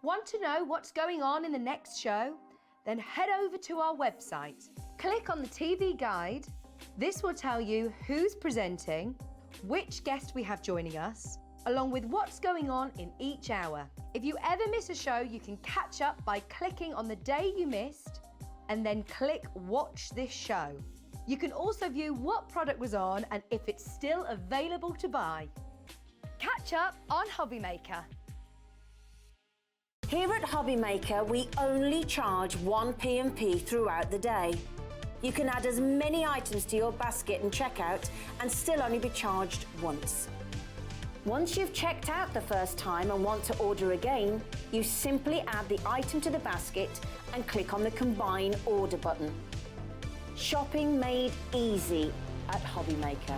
Want to know what's going on in the next show? Then head over to our website. Click on the TV guide. This will tell you who's presenting, which guest we have joining us, along with what's going on in each hour. If you ever miss a show, you can catch up by clicking on the day you missed and then click Watch This Show. You can also view what product was on and if it's still available to buy. Catch up on Hobby Maker. Here at Hobby Maker, we only charge 1 P&P throughout the day. You can add as many items to your basket and checkout and still only be charged once. Once you've checked out the first time and want to order again, you simply add the item to the basket and click on the Combine Order button. Shopping made easy at Hobby Maker.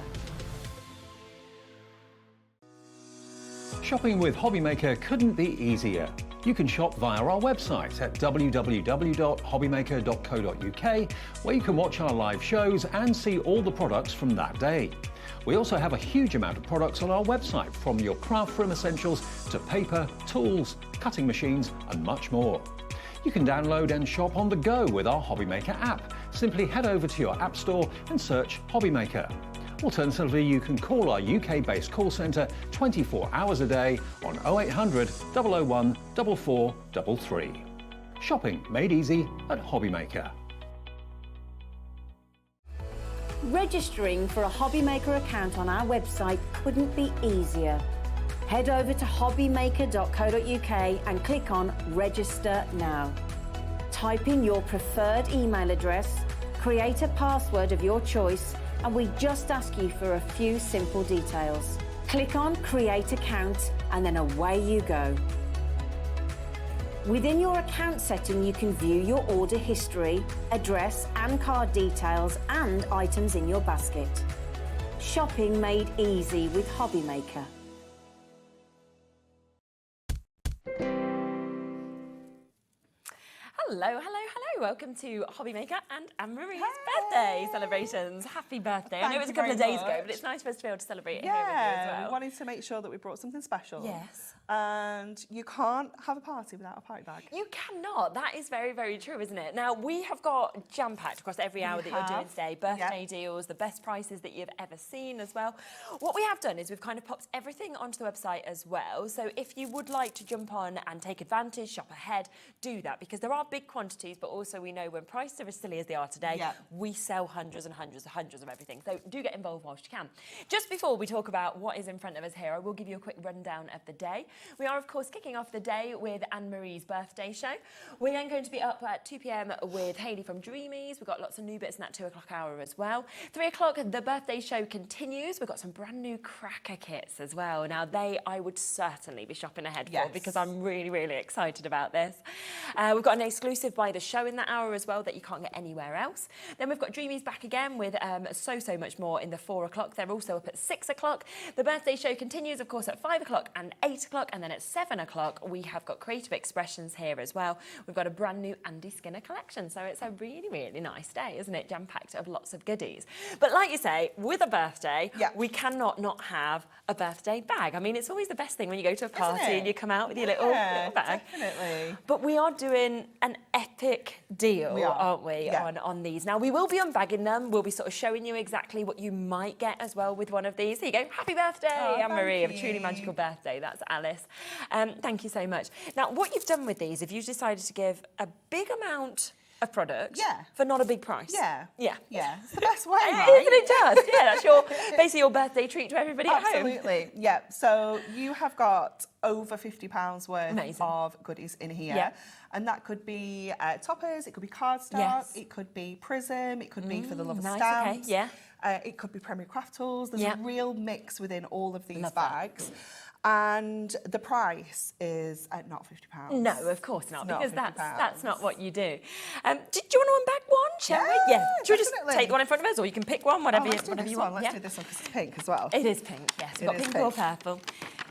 Shopping with Hobby Maker couldn't be easier. You can shop via our website at www.hobbymaker.co.uk, where you can watch our live shows and see all the products from that day. We also have a huge amount of products on our website, from your craft room essentials to paper, tools, cutting machines and much more. You can download and shop on the go with our Hobby Maker app. Simply head over to your app store and search Hobby Maker. Alternatively, you can call our UK-based call centre 24 hours a day on 0800 001 4433. Shopping made easy at Hobby Maker. Registering for a Hobby Maker account on our website couldn't be easier. Head over to hobbymaker.co.uk and click on Register Now. Type in your preferred email address, create a password of your choice, and we just ask you for a few simple details. Click on Create Account and then away you go. Within your account setting, you can view your order history, address and card details and items in your basket. Shopping made easy with Hobby Maker. Hello, hello, hello. Welcome to Hobby Maker and Anne-Marie's birthday celebrations. Happy birthday. I know it was a couple of days ago, but it's nice for us to be able to celebrate it here with you as well. We wanted to make sure that we brought something special. Yes. And you can't have a party without a party bag. You cannot. That is very, very true, isn't it? Now, we have got jam-packed across every hour that you're doing today. Birthday deals, the best prices that you've ever seen as well. What we have done is we've kind of popped everything onto the website as well. So if you would like to jump on and take advantage, shop ahead, do that, because there are big quantities, but also we know when prices are as silly as they are today, we sell hundreds and hundreds and hundreds of everything. So do get involved whilst you can. Just before we talk about what is in front of us here, I will give you a quick rundown of the day. We are, of course, kicking off the day with Anne-Marie's birthday show. We're then going to be up at 2 p.m. with Hayley from Dreamees. We've got lots of new bits in that 2 o'clock hour as well. 3 o'clock, the birthday show continues. We've got some brand new cracker kits as well. Now, I would certainly be shopping ahead for, because I'm really, really excited about this. We've got an exclusive by the show in that hour as well that you can't get anywhere else. Then we've got Dreamees back again with so much more in the 4 o'clock. They're also up at 6 o'clock. The birthday show continues, of course, at 5 o'clock and 8 o'clock, and then at 7 o'clock we have got Creative Expressions here as well. We've got a brand new Andy Skinner collection, so it's a really, really nice day, isn't it? Jam-packed of lots of goodies. But like you say, with a birthday, we cannot not have a birthday bag. I mean, it's always the best thing when you go to a party and you come out with your little bag. Definitely. But we are doing an epic deal, aren't we, on these. Now, we will be unbagging them. We'll be sort of showing you exactly what you might get as well with one of these. There you go. Happy birthday, Anne-Marie. Have a truly magical birthday. That's Alice. Thank you so much. Now, what you've done with these, if you've decided to give a big amount of product for not a big price. It's the best way, right? It does. That's basically your birthday treat to everybody at home. Absolutely. So you have got over £50 worth of goodies in here. And that could be toppers, it could be cardstock, it could be prism, it could be for the love of stamps. It could be Premier Craft Tools. There's a real mix within all of these bags. And the price is not £50. No, of course not, because that's not what you do. Do you want to unbag one, shall we? Yeah. Should we just take the one in front of us, or you can pick one, whatever you want? Let's do this one because it's pink as well. It is pink, yes. We've got pink or purple.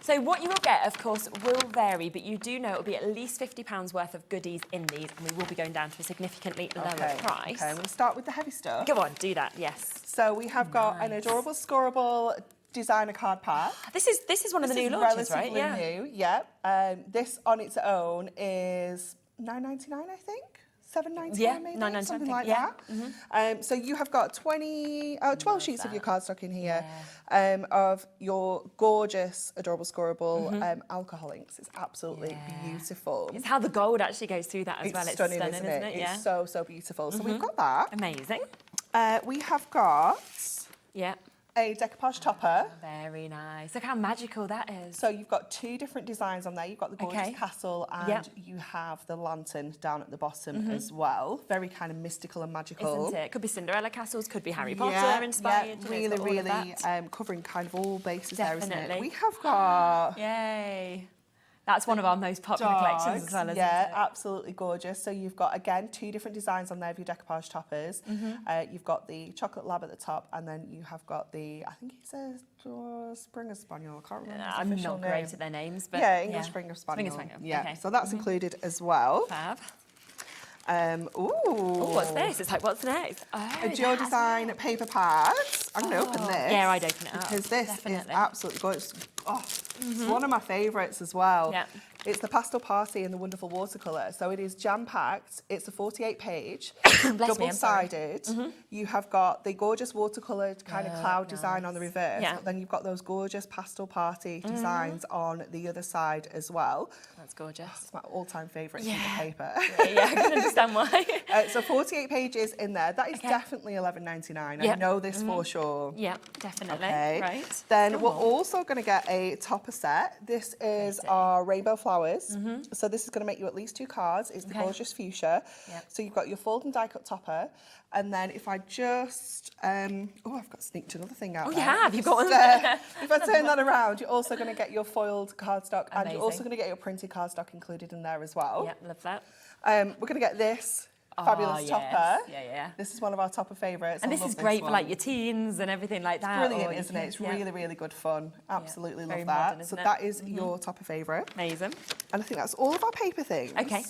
So what you will get, of course, will vary, but you do know it will be at least £50 worth of goodies in these, and we will be going down to a significantly lower price. Okay, I'm going to start with the heavy stuff. Go on, do that, yes. So we have got an adorable, scoreable designer card pack. This is one of the new launches, right? Yeah. New, yeah. This on its own is $9.99, I think. $7.99 maybe, $9.99, something like yeah. that. So you have got 12 sheets of your cardstock in here of your gorgeous, adorable, scoreable alcohol inks. It's absolutely beautiful. It's how the gold actually goes through that as well. It's stunning, isn't it? Yeah. It's so, so beautiful. So we've got that. Amazing. We have got a decoupage topper. Very nice. Look how magical that is. So you've got 2 different designs on there. You've got the gorgeous castle and you have the lantern down at the bottom as well. Very kind of mystical and magical. Isn't it? Could be Cinderella castles, could be Harry Potter inspired. Yeah, really covering kind of all bases there, isn't it? We have got... Yay. That's one of our most popular collections as well, isn't it? Yeah, absolutely gorgeous. So you've got, again, 2 different designs on there of your decoupage toppers. You've got the chocolate lab at the top, and then you have got the, I think it says Springer Spaniel. I can't remember the I'm official not name. great at their names, but English Springer Spaniel. Springer Spaniel. Yeah, Okay. so that's included as well. Fab. Ooh. What's this? It's like, what's next? A Duo Design paper pads. I'm going to open this. Yeah, I'd open it up. Because this is absolutely gorgeous. Oh, it's one of my favourites as well. Yeah. It's the Pastel Party in the wonderful watercolour. So it is jam-packed. It's a 48-page, double-sided. You have got the gorgeous watercoloured kind of cloud design on the reverse. Yeah. But then you've got those gorgeous Pastel Party designs on the other side as well. That's gorgeous. It's my all-time favourite piece of paper. Yeah, I can understand why. So 48 pages in there. That is definitely $11.99. I know this for sure. Yeah, definitely. Okay. Right. Then we're also going to get a topper set. This is our rainbow flowers. So this is going to make you at least 2 cards. It's the gorgeous fuchsia. So you've got your fold and die cut topper. And then if I just, I've got sneaked another thing out. Oh, there. you have? You've got one. If I turn that around, you're also going to get your foiled cardstock, and you're also going to get your printed cardstock included in there as well. Yeah, love that. We're going to get this fabulous topper. Yeah. This is one of our topper favourites. And this is great for like your teens and everything like that. Brilliant, isn't it? It's really, really good fun. Absolutely love Very that. modern, So isn't it? that is your topper favourite. Amazing. And I think that's all of our paper things. Okay.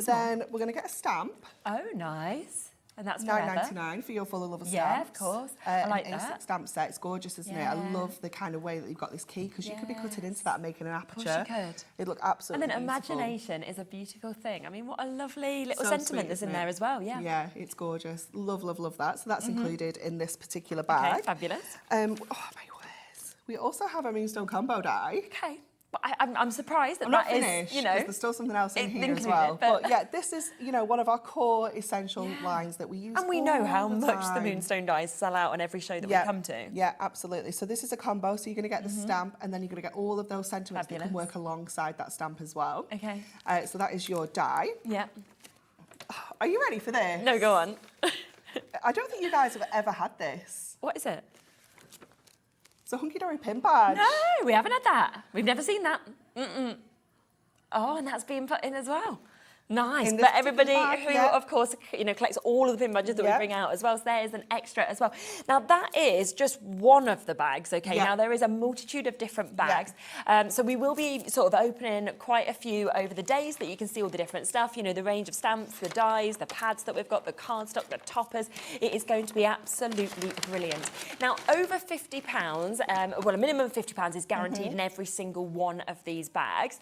Then we're going to get a stamp. Oh, nice. And that's forever. $9.99 for your Full of Love stamps. Yeah, of course. I like an that. A6 stamp set. It's gorgeous, isn't it? I love the kind of way that you've got this key, because you could be cutting into that and making an aperture. Of course you could. It'd look absolutely And then beautiful. imagination is a beautiful thing. I mean, what a lovely little So sentiment sweet, that's in isn't there it? as well, yeah. Yeah, it's gorgeous. Love, love, love that. So that's included in this particular bag. Okay, fabulous. Oh, my words. We also have a Moonstone combo die. Okay. But I'm surprised that I'm not that is, finished, you know... there's still something else in here as included, well. but- But yeah, this is, you know, one of our core essential lines that we use And we know how all the much the time. Moonstone dies sell out on every show that we come to. Yeah, absolutely. So this is a combo. So you're going to get the stamp, and then you're going to get all of those sentiments that can work alongside that stamp as well. Okay. So that is your die. Yeah. Are you ready for this? No, go on. I don't think you guys have ever had this. What is it? It's a Hunkydory pin badge. No, we haven't had that. We've never seen that. Oh, and that's being put in as well. Nice. In this But everybody bag, who, yeah. of course, you know, collects all of the pin badges that we bring out as well. So there is an extra as well. Now, that is just one of the bags, okay? Yeah. Now, there is a multitude of different bags. So we will be sort of opening quite a few over the days that you can see all the different stuff. You know, the range of stamps, the dies, the pads that we've got, the cardstock, the toppers. It is going to be absolutely brilliant. Now, over £50, well, a minimum of £50 is guaranteed in every single one of these bags.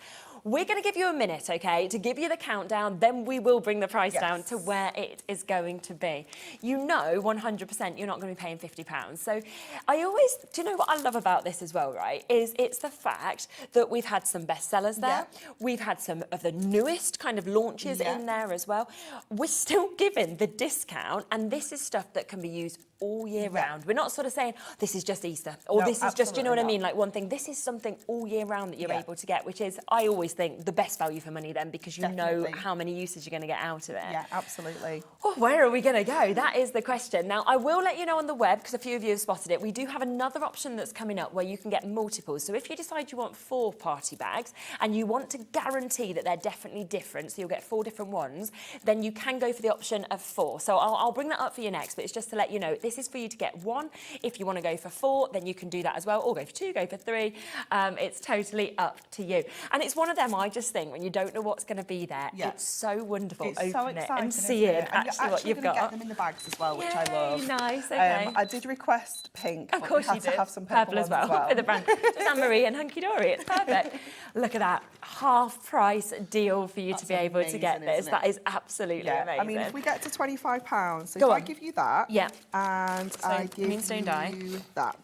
We're going to give you a minute, okay, to give you the countdown, then we will bring the price down to where it is going to be. You know 100% you're not going to be paying £50. So I always, do you know what I love about this as well, right, is it's the fact that we've had some bestsellers there. We've had some of the newest kind of launches in there as well. We're still giving the discount, and this is stuff that can be used all year round. We're not sort of saying, this is just Easter, or No, this is just, you know what I absolutely mean, like one thing. This is something all year round that you're able to get, which is, I always think, the best value for money then, because you know how many uses you're going to get out of it. Yeah, absolutely. Oh, where are we going to go? That is the question. Now, I will let you know on the web, because a few of you have spotted it, we do have another option that's coming up where you can get multiples. So if you decide you want 4 party bags, and you want to guarantee that they're definitely different, so you'll get 4 different ones, then you can go for the option of 4. So I'll bring that up for you next, but it's just to let you know, this is for you to get 1. If you want to go for 4, then you can do that as well, or go for 2, go for 3. It's totally up to you. And it's one of them, I just think, when you don't know what's going to be there, it's so wonderful. It's Open so it exciting, and seeing actually what you've got. Get them in the bags as well, which I love. Nice, okay. I did request pink. Of course you did. To have some purple as well. For the brand. Just Mirri and Hunkydory, it's perfect. Look at that, half price deal for you to be able to get this. That is absolutely amazing. I mean, if we get to £25, so if I give you that, and so I give you that.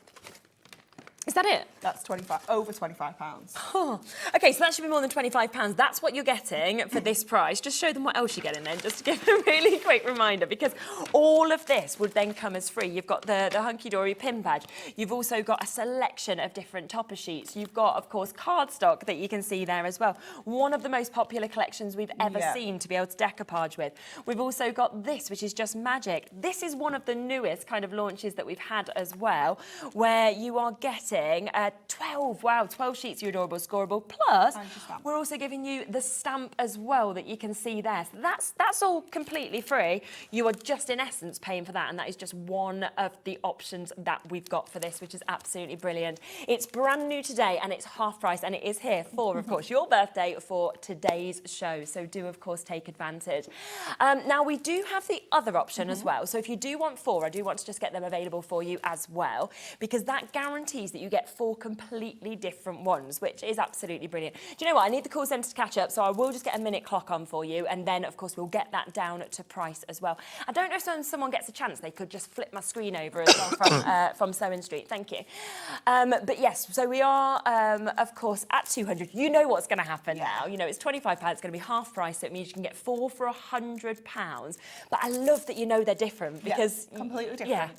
Is that it? That's over £25. Oh. Okay, so that should be more than £25. That's what you're getting for this price. Just show them what else you're getting then, just to give a really quick reminder, because all of this would then come as free. You've got the Hunkydory pin badge. You've also got a selection of different topper sheets. You've got, of course, cardstock that you can see there as well. One of the most popular collections we've ever seen to be able to decoupage with. We've also got this, which is just magic. This is one of the newest kind of launches that we've had as well, where you are getting 12 sheets of your adorable scoreable, plus we're also giving you the stamp as well that you can see there. So that's all completely free. You are just in essence paying for that, and that is just one of the options that we've got for this, which is absolutely brilliant. It's brand new today and it's half price, and it is here for, of course, your birthday for today's show. So do, of course, take advantage. Now, we do have the other option as well. So if you do want 4, I do want to just get them available for you as well, because that guarantees that you get 4 completely different ones, which is absolutely brilliant. Do you know what? I need the call centre to catch up, so I will just get a minute clock on for you, and then, of course, we'll get that down to price as well. I don't know if someone gets a chance, they could just flip my screen over as well from Sewing Street. Thank you. But yes, so we are, of course, at 200. You know what's going to happen now. You know, it's £25. It's going to be half price, so it means you can get 4 for £100. But I love that you know they're different, because... completely different.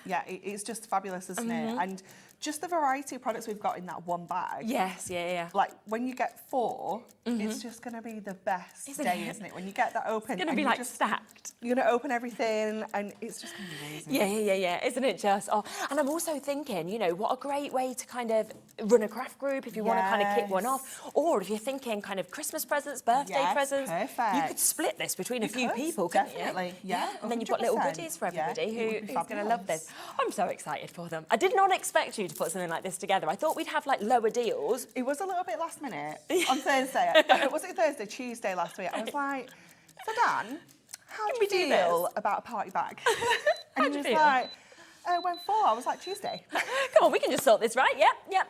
Yeah, it's just fabulous, isn't it? And just the variety of products we've got in that one bag. Yes, Like, when you get 4, it's just going to be the best day, isn't it? When you get that open. It's going to be, like, stacked. You're going to open everything, and it's just going to be amazing. Yeah. Isn't it just? Oh, and I'm also thinking, you know, what a great way to kind of run a craft group if you want to kind of kick one off. Or if you're thinking kind of Christmas presents, birthday presents. Perfect. You could split this between a few people, couldn't you? Definitely, yeah. And then you've got little goodies for everybody who's going to love this. I'm so excited for them. I did not expect you to put something like this together. I thought we'd have like lower deals. It was a little bit last minute on Thursday. Was it Thursday? Tuesday last week. I was like, so Dan, how do you feel about a party bag? And he was like, when 4? I was like, Tuesday. Come on, we can just sort this, right? Yep.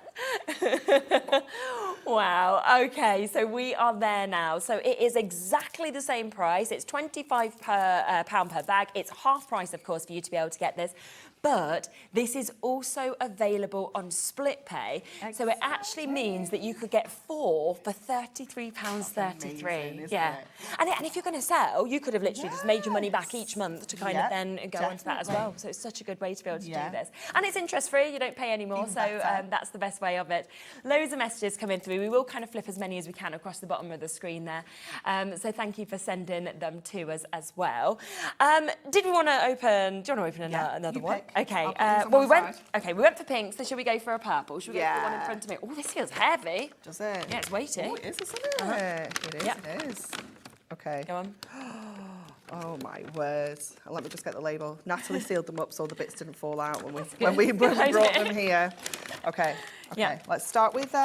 Wow. Okay, so we are there now. So it is exactly the same price. It's £25 per bag. It's half price, of course, for you to be able to get this. But this is also available on split pay. Exactly. So it actually means that you could get 4 for £33.33. Yeah. And if you're going to sell, you could have literally just made your money back each month to kind of then go onto that as well. So it's such a good way to be able to do this. And it's interest-free. You don't pay any more. So that's the best way of it. Loads of messages coming through. We will kind of flip as many as we can across the bottom of the screen there. So thank you for sending them to us as well. Did we want to open... Do you want to open another one? Okay. We went for pink, so should we go for a purple? Should we go for the one in front of me? Oh, this feels heavy. Does it? Yeah, it's weighty. Oh, it is, isn't it? It is. Okay. Go on. Oh, my words. Let me just get the label. Natalie sealed them up so the bits didn't fall out when we brought them here. Okay. Let's start with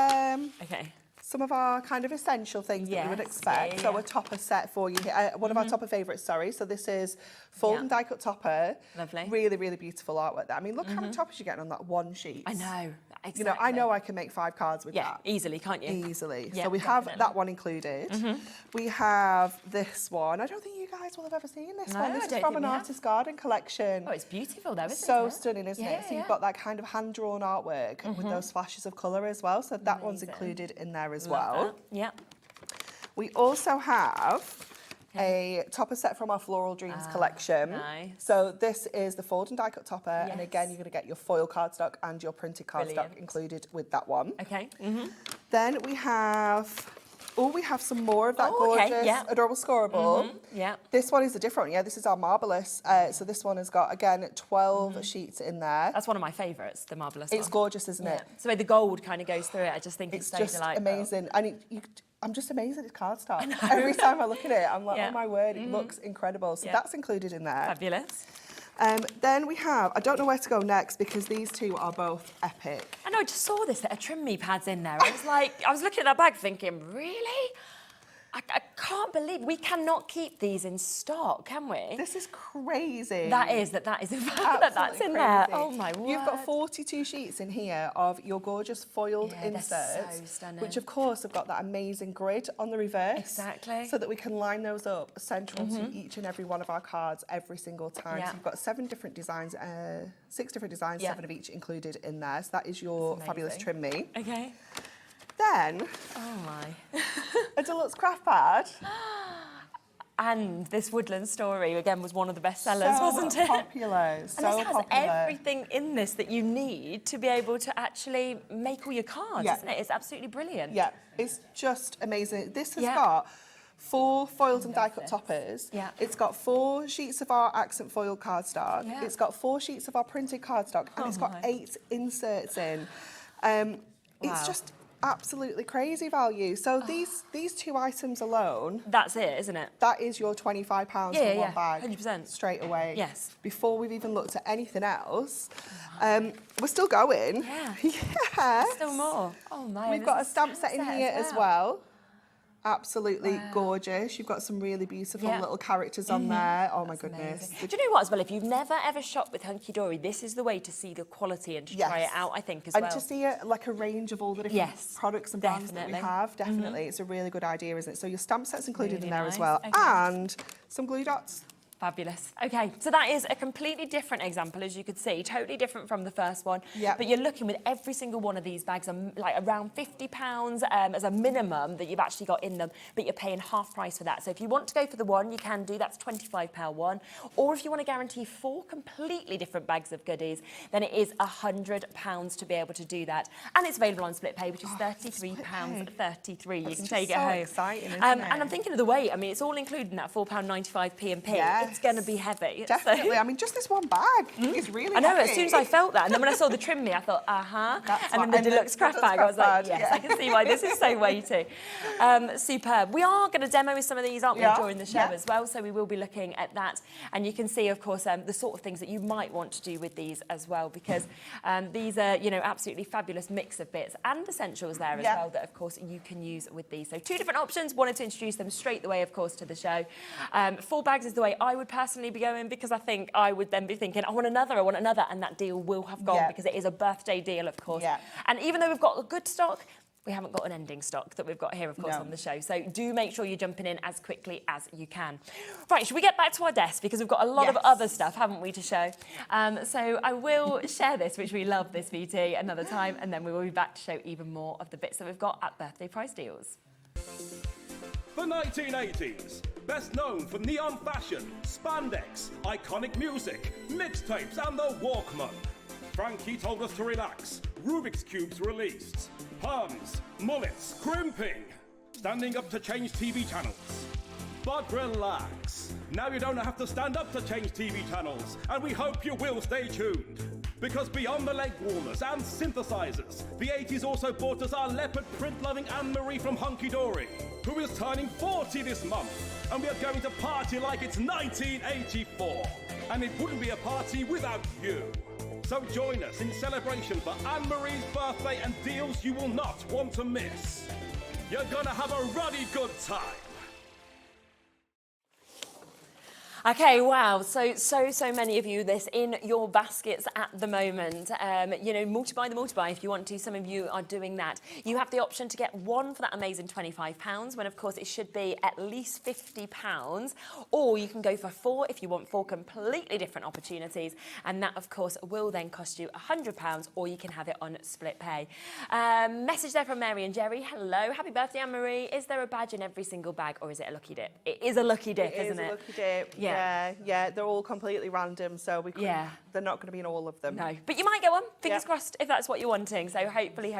some of our kind of essential things that we would expect. So a topper set for you here. One of our topper favourites, sorry. So this is fold and die cut topper. Lovely. Really, really beautiful artwork there. I mean, look how many toppers you're getting on that one sheet. I know. Exactly. You know, I know I can make 5 cards with that. Yeah, easily, can't you? Easily. So we have that one included. We have this one. I don't think you guys will have ever seen this one. This is from an Artist Garden collection. Oh, it's beautiful though, isn't it? So stunning, isn't it? So you've got that kind of hand-drawn artwork with those flashes of colour as well. So that one's included in there as well. Yeah. We also have a topper set from our Floral Dreams collection. Nice. So this is the fold and die cut topper, and again, you're going to get your foil cardstock and your printed cardstock included with that one. Okay. Then we have some more of that gorgeous, adorable scoreable. Yeah. This one is a different one. Yeah, this is our Marvellous. So this one has got, again, 12 sheets in there. That's one of my favourites, the Marvellous one. It's gorgeous, isn't it? So the gold kind of goes through it. I just think it's so just delightful. Amazing. And I'm just amazed at its cardstock. Every time I look at it, I'm like, oh my word, it looks incredible. So that's included in there. Fabulous. Then we have, I don't know where to go next because these two are both epic. I know, I just saw this, that a Dreamees pads in there. I was like, I was looking at that bag thinking, really? I can't believe we cannot keep these in stock, can we? This is crazy. That is in fact that that's in there. Oh my word. You've got 42 sheets in here of your gorgeous foiled inserts, so stunning. which of course have got that amazing grid on the reverse. Exactly. So that we can line those up central to each and every one of our cards every single time. So you've got 7 different designs, 6 different designs, 7 of each included in there. So that is your fabulous Dreamees. Okay. Then, oh my, a deluxe craft pad. And this Woodland Story, again, was one of the best sellers, so wasn't it? Popular, so and this has popular. everything in this that you need to be able to actually make all your cards, isn't it? It's absolutely brilliant. Yeah, it's just amazing. This has got 4 foiled and die-cut toppers. Yeah. It's got 4 sheets of our accent foil cardstock. Yeah. It's got 4 sheets of our printed cardstock, and it's got 8 inserts in. It's just absolutely crazy value. So these 2 items alone, that's it, isn't it? that is your £25 for one bag 100%. straight away. Yes. Before we've even looked at anything else. We're still going. Yeah. Yes. Still more. Oh my. We've got a stamp set in here as well. Absolutely gorgeous. You've got some really beautiful little characters on there. Oh my goodness. Do you know what as well? If you've never ever shopped with Hunkydory, this is the way to see the quality and to try it out, I think, as well. And to see like a range of all the different products and brands that we have. Definitely. It's a really good idea, isn't it? So your stamp set's included in there as well. Okay. And some glue dots. Fabulous. Okay, so that is a completely different example, as you could see, totally different from the first one. Yeah. But you're looking with every single one of these bags, like around £50 as a minimum that you've actually got in them, but you're paying half price for that. So if you want to go for the one, you can do. That's £25 one. Or if you want to guarantee 4 completely different bags of goodies, then it is £100 to be able to do that. And it's available on split pay, which is £33.33. You can take it home. Exciting, isn't it? And I'm thinking of the weight. I mean, it's all included in that £4.95 P&P. Yes. It's going to be heavy. Definitely. So. I mean, just this one bag is really I know, heavy. as soon as I felt that. And then when I saw the Dreamees, I thought, and then the deluxe craft bag, I was like, yes, I can see why this is so weighty. Superb. We are going to demo some of these, aren't we, during the show as well. So we will be looking at that. And you can see, of course, the sort of things that you might want to do with these as well, because these are, you know, absolutely fabulous mix of bits and essentials there as well that, of course, you can use with these. So 2 different options. Wanted to introduce them straight away, of course, to the show. 4 bags is the way I would personally be going, because I think I would then be thinking, I want another, and that deal will have gone because it is a birthday deal, of course. And even though we've got a good stock, we haven't got an ending stock that we've got here, of course, on the show. So do make sure you're jumping in as quickly as you can. Right, should we get back to our desk? Because we've got a lot of other stuff, haven't we, to show? So I will share this, which we love, this VT, another time, and then we will be back to show even more of the bits that we've got at birthday price deals. The 1980s, best known for neon fashion, spandex, iconic music, mixtapes and the Walkman. Frankie told us to relax, Rubik's Cubes released, perms, mullets, crimping, standing up to change TV channels. But relax, now you don't have to stand up to change TV channels, and we hope you will stay tuned. Because beyond the leg warmers and synthesizers, the 80s also brought us our leopard print-loving Anne-Marie from Hunkydory, who is turning 40 this month, and we are going to party like it's 1984. And it wouldn't be a party without you. So join us in celebration for Anne-Marie's birthday and deals you will not want to miss. You're gonna have a ruddy good time. Okay, wow, so many of you this in your baskets at the moment. You know, multiply the multiply if you want to. Some of you are doing that. You have the option to get 1 for that amazing £25, when of course it should be at least £50, or you can go for 4 if you want 4 completely different opportunities, and that of course will then cost you £100, or you can have it on split pay. Message there from Mary and Jerry. Hello, happy birthday, Anne-Marie. Is there a badge in every single bag, or is it a lucky dip? It is a lucky dip, isn't it? It is a lucky dip. Yeah, they're all completely random, so we couldn't, they're not going to be in all of them. No, but you might get one, fingers crossed, if that's what you're wanting. So hopefully.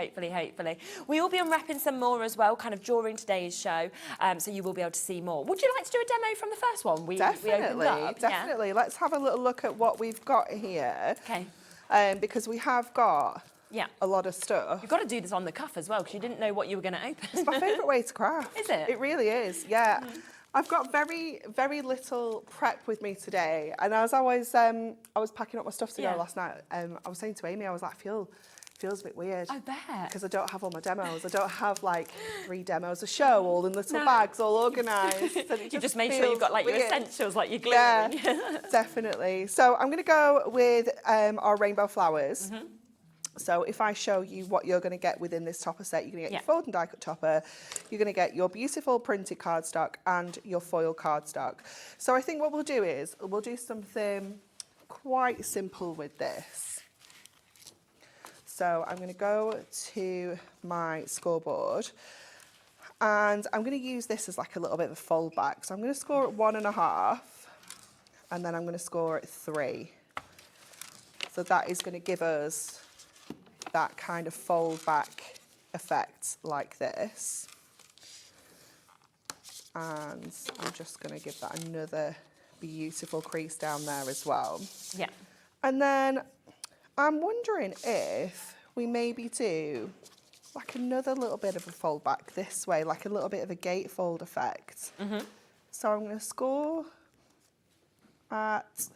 We will be unwrapping some more as well, kind of during today's show, so you will be able to see more. Would you like to do a demo from the first one? We opened up? Definitely. Let's have a little look at what we've got here. Okay. Because we have got a lot of stuff. You've got to do this on the cuff as well, because you didn't know what you were going to open. It's my favourite way to craft. Is it? It really is, yeah. I've got very, very little prep with me today, and as I was packing up my stuff to go last night, I was saying to Amy, I was like, feels a bit weird. I bet. Because I don't have all my demos. I don't have like 3 demos a show, all in little bags, all organised. You just make sure you've got like your essentials, like your glue. Yeah, definitely. So I'm going to go with our rainbow flowers. So if I show you what you're going to get within this topper set, you're going to get your fold and die cut topper, you're going to get your beautiful printed cardstock and your foil cardstock. So I think what we'll do is we'll do something quite simple with this. So I'm going to go to my scoreboard and I'm going to use this as like a little bit of a fold back. So I'm going to score at 1.5 and then I'm going to score at 3. So that is going to give us that kind of fold back effect like this. And I'm just going to give that another beautiful crease down there as well. Yeah. And then I'm wondering if we maybe do like another little bit of a fold back this way, like a little bit of a gatefold effect. So I'm going to score at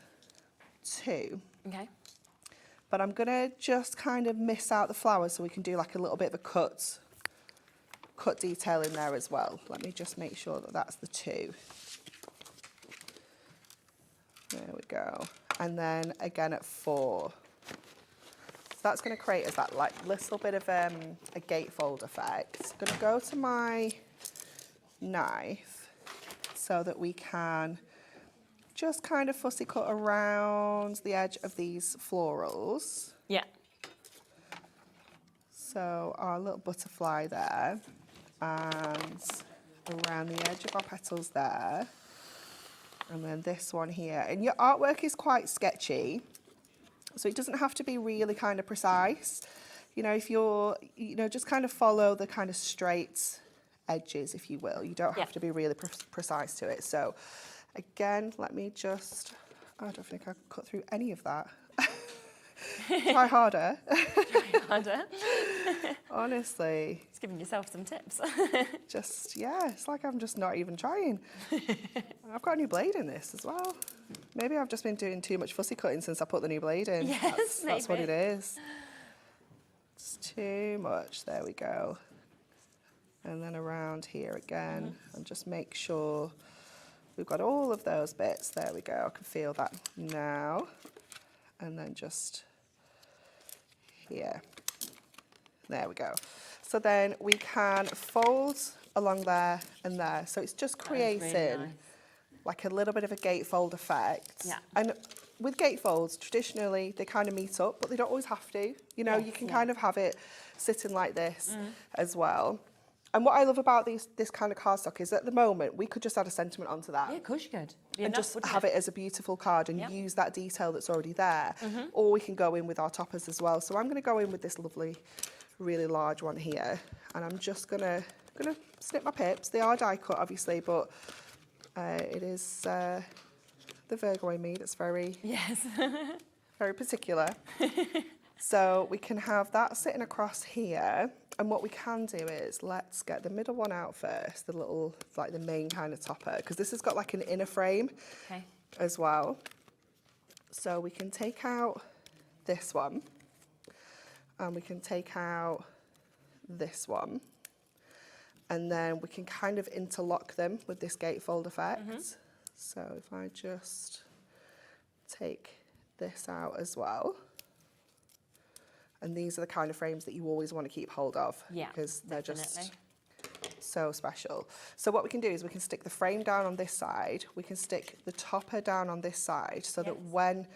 2. Okay. But I'm going to just kind of miss out the flowers so we can do like a little bit of a cut detail in there as well. Let me just make sure that that's the 2. There we go. And then again at 4. So that's going to create us that like little bit of a gatefold effect. I'm going to go to my knife so that we can just kind of fussy cut around the edge of these florals. Yeah. So our little butterfly there and around the edge of our petals there. And then this one here. And your artwork is quite sketchy, so it doesn't have to be really kind of precise. You know, if you're, just kind of follow the kind of straight edges, if you will. You don't have to be really precise to it. So again, let me just, I don't think I could cut through any of that. Try harder. Try harder. Honestly. It's giving yourself some tips. It's like I'm just not even trying. I've got a new blade in this as well. Maybe I've just been doing too much fussy cutting since I put the new blade in. Yes, that's what it is. It's too much. There we go. And then around here again, and just make sure we've got all of those bits. There we go. I can feel that now. And then just here. There we go. So then we can fold along there and there. So it's just creating really nice. Like a little bit of a gatefold effect. Yeah. And with gatefolds, traditionally, they kind of meet up, but they don't always have to. You know, you can kind of have it sitting like this as well. And what I love about this kind of cardstock is at the moment, we could just add a sentiment onto that. Yeah, of course you could. And just have it as a beautiful card and use that detail that's already there. Or we can go in with our toppers as well. So I'm going to go in with this lovely, really large one here. And I'm just going to snip my pips. They are die cut, obviously, but it is the Virgo in me that's very, very particular. So we can have that sitting across here. And what we can do is let's get the middle one out first, the little, like the main kind of topper, because this has got like an inner frame as well. So we can take out this one and we can take out this one. And then we can kind of interlock them with this gatefold effect. So if I just take this out as well. And these are the kind of frames that you always want to keep hold of because they're just so special. So what we can do is we can stick the frame down on this side, we can stick the topper down on this side so that when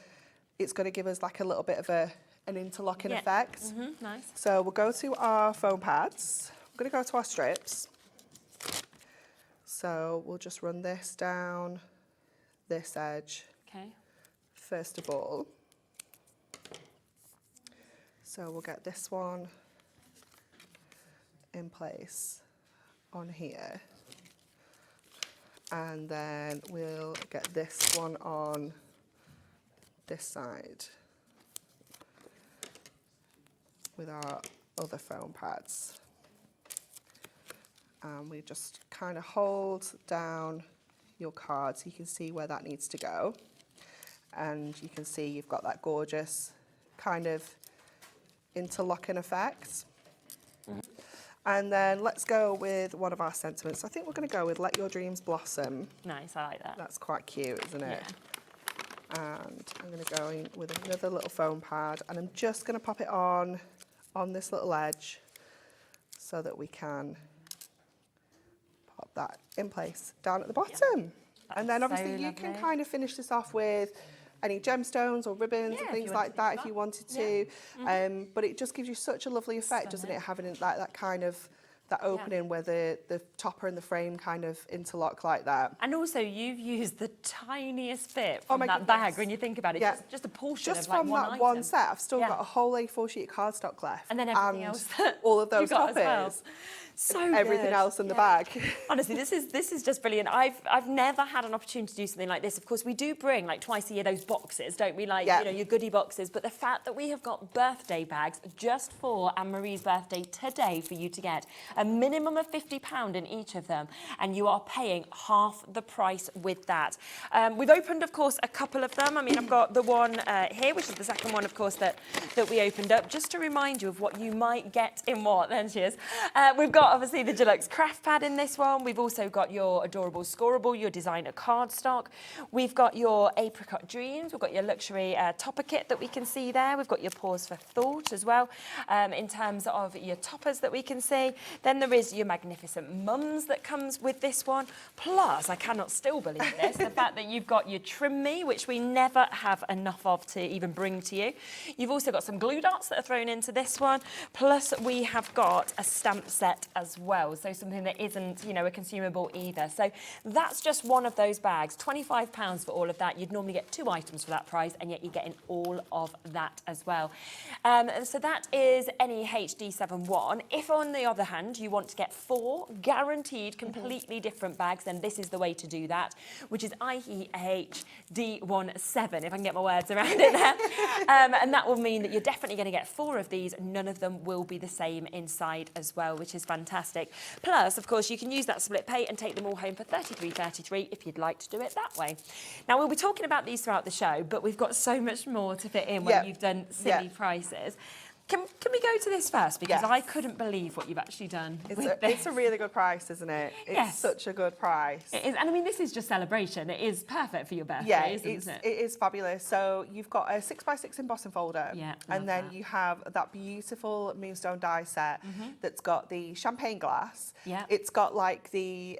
it's going to give us like a little bit of an interlocking effect. Nice. So we'll go to our foam pads. We're going to go to our strips. So we'll just run this down this edge first of all. So we'll get this one in place on here. And then we'll get this one on this side with our other foam pads. And we just kind of hold down your card so you can see where that needs to go. And you can see you've got that gorgeous kind of interlocking effect. And then let's go with one of our sentiments. I think we're going to go with Let Your Dreams Blossom. Nice, I like that. That's quite cute, isn't it? Yeah. And I'm going to go in with another little foam pad, and I'm just going to pop it on this little edge so that we can pop that in place down at the bottom. And then obviously you can kind of finish this off with any gemstones or ribbons and things like that if you wanted to. But it just gives you such a lovely effect, doesn't it? Having that kind of that opening where the topper and the frame kind of interlock like that. And also you've used the tiniest bit from that bag when you think about it. Just a portion just of like from one that item. one set, I've still got a whole A4 sheet of cardstock left. And then everything else. All of those you got toppers. as well. So everything good. else in the bag. Honestly, this is just brilliant. I've never had an opportunity to do something like this. Of course, we do bring like twice a year those boxes, don't we? Like you know, your goodie boxes. But the fact that we have got birthday bags just for Anne-Marie's birthday today for you to get, a minimum of £50 in each of them, and you are paying half the price with that. We've opened, of course, a couple of them. I mean, I've got the one here, which is the second one, of course, that we opened up, just to remind you of what you might get in what. Then she is. We've got obviously the deluxe craft pad in this one. We've also got your adorable scoreable, your designer cardstock. We've got your apricot dreams. We've got your luxury topper kit that we can see there. We've got your pause for thought as well in terms of your toppers that we can see. Then there is your magnificent mums that comes with this one. Plus, I cannot still believe this, the fact that you've got your trim me, which we never have enough of to even bring to you. You've also got some glue dots that are thrown into this one. Plus, we have got a stamp set as well, so something that isn't, you know, a consumable either. So that's just one of those bags. £25 for all of that. You'd normally get 2 items for that price, and yet you're getting all of that as well. So that is any HD71. If, on the other hand, you want to get 4 guaranteed completely different bags, then this is the way to do that, which is IEHD17, if I can get my words around it there. And that will mean that you're definitely going to get 4 of these. None of them will be the same inside as well, which is fantastic. Plus, of course, you can use that split pay and take them all home for $33.33 if you'd like to do it that way. Now, we'll be talking about these throughout the show, but we've got so much more to fit in when you've done silly prices. Can we go to this first? Because I couldn't believe what you've actually done with this. It's a really good price, isn't it? It's such a good price. It is. And I mean, this is just celebration. It is perfect for your birthday, isn't it? It is fabulous. So you've got a 6x6 embossing folder. And then you have that beautiful moonstone die set that's got the champagne glass. It's got like the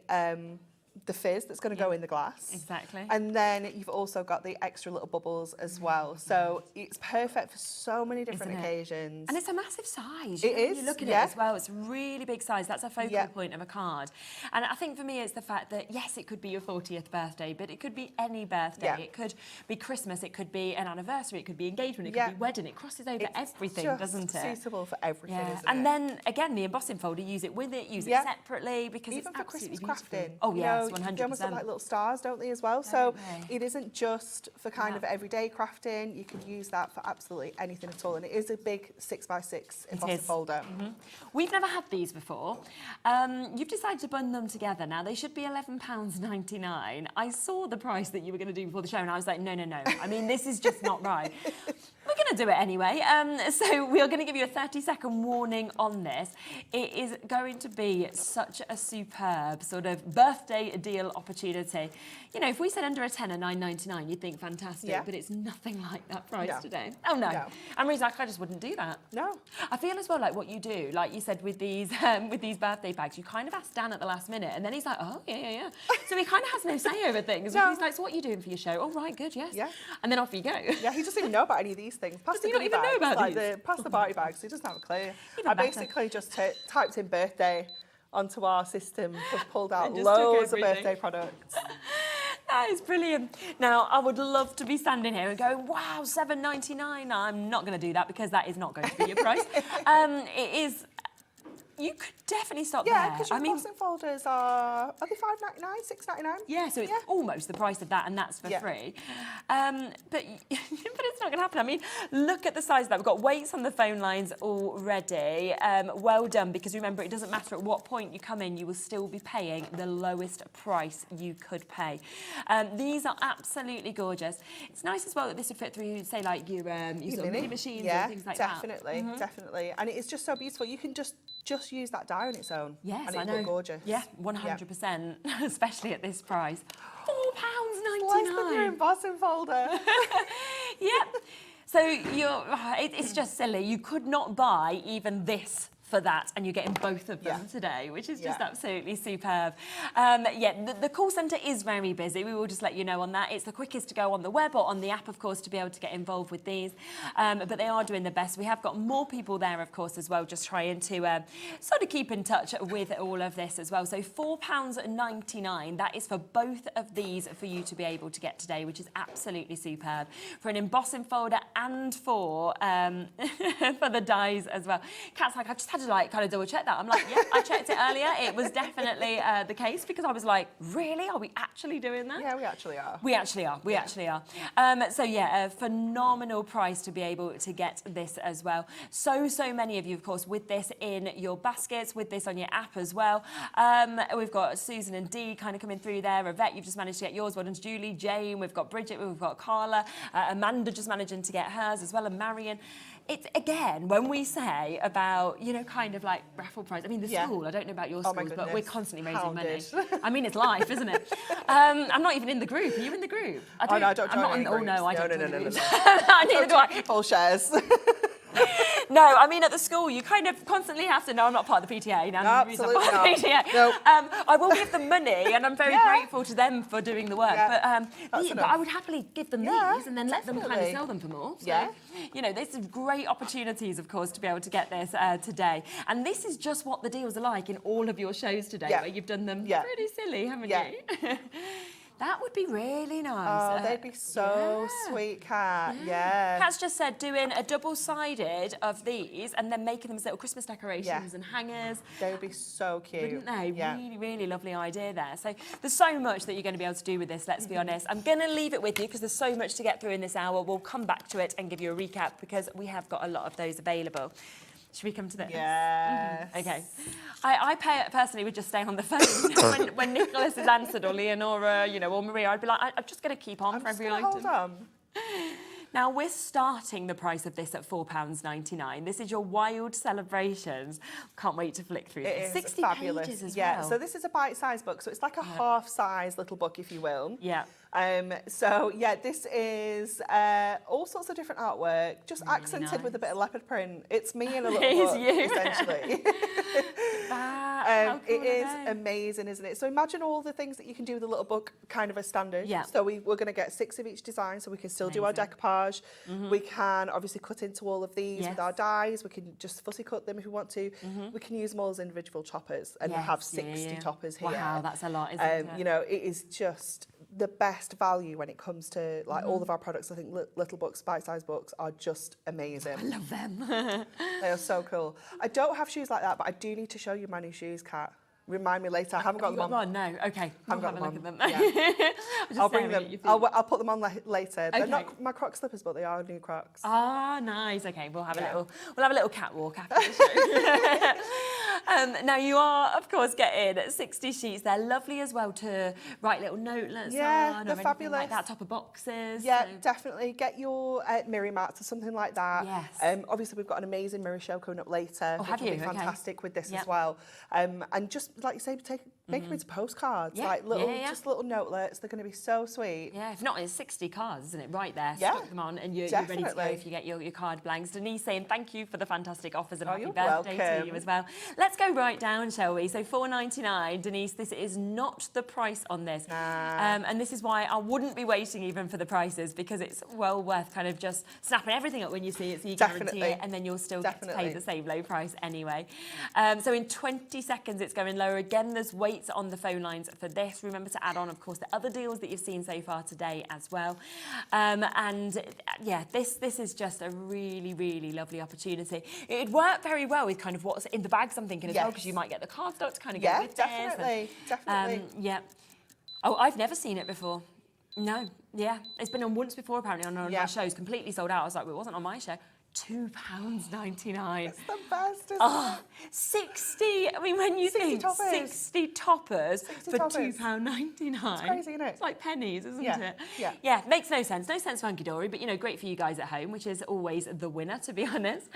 fizz that's going to go in the glass. Exactly. And then you've also got the extra little bubbles as well. So it's perfect for so many different occasions. And it's a massive size. It is. You look at it as well. It's a really big size. That's a focal point of a card. And I think for me, it's the fact that, yes, it could be your 40th birthday, but it could be any birthday. It could be Christmas. It could be an anniversary. It could be engagement. It could be wedding. It crosses over everything, doesn't it? It's suitable for everything, isn't it? And then, again, the embossing folder, use it with it, use it separately, because even it's for absolutely Christmas beautiful. crafting. Oh, yes, 100%. They almost look like little stars, don't they, as well? So it isn't just for kind of everyday crafting. You can use that for absolutely anything at all. And it is a big 6x6 embossing folder. We've never had these before. You've decided to bund them together. Now, they should be £11.99. I saw the price that you were going to do before the show, and I was like, no. I mean, this is just not right. We're going to do it anyway. So we're going to give you a 30-second warning on this. It is going to be such a superb sort of birthday deal opportunity. You know, if we said under a tenner, £9.99, you'd think fantastic, but it's nothing like that price today. Oh, no. And Marie's like, I just wouldn't do that. No. I feel as well like what you do, like you said with these birthday bags, you kind of ask Dan at the last minute, and then he's like, oh, yeah. So he kind of has no say over things. He's like, so what are you doing for your show? Oh, right, good, yes. Yeah. And then off you go. Yeah, he doesn't even know about any of these things. Does he not even know about these? Past the party bags, he doesn't have a clue. I basically just typed in birthday onto our system, just pulled out loads of birthday products. That is brilliant. Now, I would love to be standing here and going, wow, $7.99. I'm not going to do that because that is not going to be your price. It is you could definitely stop Yeah, there. because your embossing folders are they £5.99, £6.99? Yeah, so it's almost the price of that, and that's for free. But it's not going to happen. I mean, look at the size of that. We've got weights on the phone lines already. Well done, because remember, it doesn't matter at what point you come in, you will still be paying the lowest price you could pay. These are absolutely gorgeous. It's nice as well that this would fit through, say, like your sort of mini machines or things like definitely, definitely. And it is just so beautiful. You can just use that die on its own. Yes, and I know. Look gorgeous. Yeah, 100%, especially at this price. £4.99. Less than your embossing folder. Yep. So it's just silly. You could not buy even this for that, and you're getting both of them today, which is just absolutely superb. The call centre is very busy. We will just let you know on that. It's the quickest to go on the web or on the app, of course, to be able to get involved with these. But they are doing the best. We have got more people there, of course, as well, just trying to sort of keep in touch with all of this as well. So £4.99, that is for both of these for you to be able to get today, which is absolutely superb. For an embossing folder and for the dies as well. Kat's like, I've just had to kind of double check that. I'm like, yeah, I checked it earlier. It was definitely the case, because I was like, really? Are we actually doing that? Yeah, we actually are. We actually are. We actually are. So yeah, a phenomenal price to be able to get this as well. So many of you, of course, with this in your baskets, with this on your app as well. We've got Susan and Dee kind of coming through there. Yvette, you've just managed to get yours. Well done to Julie, Jane. We've got Bridget. We've got Carla. Amanda just managing to get hers as well, and Marion. It's, again, when we say about, kind of like raffle prize, I mean, the school, I don't know about your schools, but we're constantly raising money. I mean, it's life, isn't it? I'm not even in the group. Are you in the group? I don't join any groups. No, I don't. No. Neither do I. Full shares. No, I mean, at the school, you kind of constantly have to, no, I'm not part of the PTA. No, absolutely not. PTA. Nope. I will give them money, and I'm very grateful to them for doing the work. Yeah. But I would happily give them these and then let them kind of sell them for more. So, there's some great opportunities, of course, to be able to get this today. And this is just what the deals are like in all of your shows today, where you've done them pretty silly, haven't you? That would be really nice. Oh, they'd be so sweet, Kat. Yeah. Kat's just said doing a double-sided of these and then making them as little Christmas decorations and hangers. They would be so cute. Wouldn't they? Really, really lovely idea there. So there's so much that you're going to be able to do with this, let's be honest. I'm going to leave it with you because there's so much to get through in this hour. We'll come back to it and give you a recap because we have got a lot of those available. Should we come to this? Yes. Okay. I personally would just stay on the phone when Nicholas has answered, or Leonora, or Maria. I'd be like, I'm just going to keep on for every item. Hold on. Now, we're starting the price of this at £4.99. This is your Wild Celebrations. Can't wait to flick through this. 60 fabulous. pages as yeah, well. so this is a bite-sized book, so it's like a half-size little book, if you will. Yeah. So, yeah, this is all sorts of different artwork, just really accented with a bit of leopard print. It's me in a little book, essentially. How cool it is amazing, isn't it? So imagine all the things that you can do with a little book, kind of as standard. Yeah. So we're going to get 6 of each design, so we can still do our decoupage. We can obviously cut into all of these with our dies. We can just fussy cut them if we want to. We can use them all as individual toppers and have 60 toppers here. Wow, that's a lot, isn't it? It is just the best value when it comes to all of our products. I think little books, bite-sized books are just amazing. I love them. They are so cool. I don't have shoes like that, but I do need to show you my new shoes, Kat. Remind me later. I haven't got them on. No, okay. I'll have a look at them. Yeah. I'll bring them. I'll put them on later. Okay. They're not my Croc slippers, but they are new Crocs. Ah, nice. Okay, we'll have a little catwalk after the show. Now you are, of course, getting 60 sheets. They're lovely as well to write little notelets on, they're or fabulous. like that, top of boxes. Yeah, definitely. Get your Mirri mats or something like that. Yes. Obviously, we've got an amazing Mirri show coming up later. Oh, have you? Which will be fantastic with this Yep. as well. And just like you say, make them into postcards, like just little notelets. They're going to be so sweet. Yeah, if not, it's 60 cards, isn't it? Right there, Yeah, stick them on, and you're ready to go if you get your card blanks. Denise saying thank you for the fantastic offers and happy birthday to you as well. Let's go right down, shall we? So £4.99, Denise. This is not the price on this, and this is why I wouldn't be waiting even for the prices, because it's well worth kind of just snapping everything up when you see it, so you guarantee it, and then you'll still get to pay the same low price anyway. So in 20 seconds, it's going lower again. There's weight wait on the phone lines for this. Remember to add on, of course, the other deals that you've seen so far today as well. And yeah, this is just a really, really lovely opportunity. It'd work very well with kind of what's in the bags, I'm thinking as well, because you might get the cardstock to kind of go with definitely, this. Definitely. Yeah. Oh, I've never seen it before. No, yeah. It's been on once before, apparently, on one of my shows, completely sold out. I was like, well, it wasn't on my show. £2.99. It's the best, isn't it? 60. I mean, when you 60 think toppers. 60 toppers 60 for toppers. £2.99. It's crazy, isn't it? It's like pennies, isn't Yeah, it? yeah. Yeah, makes no sense. No sense for Hunkydory, but, you know, great for you guys at home, which is always the winner, to be honest.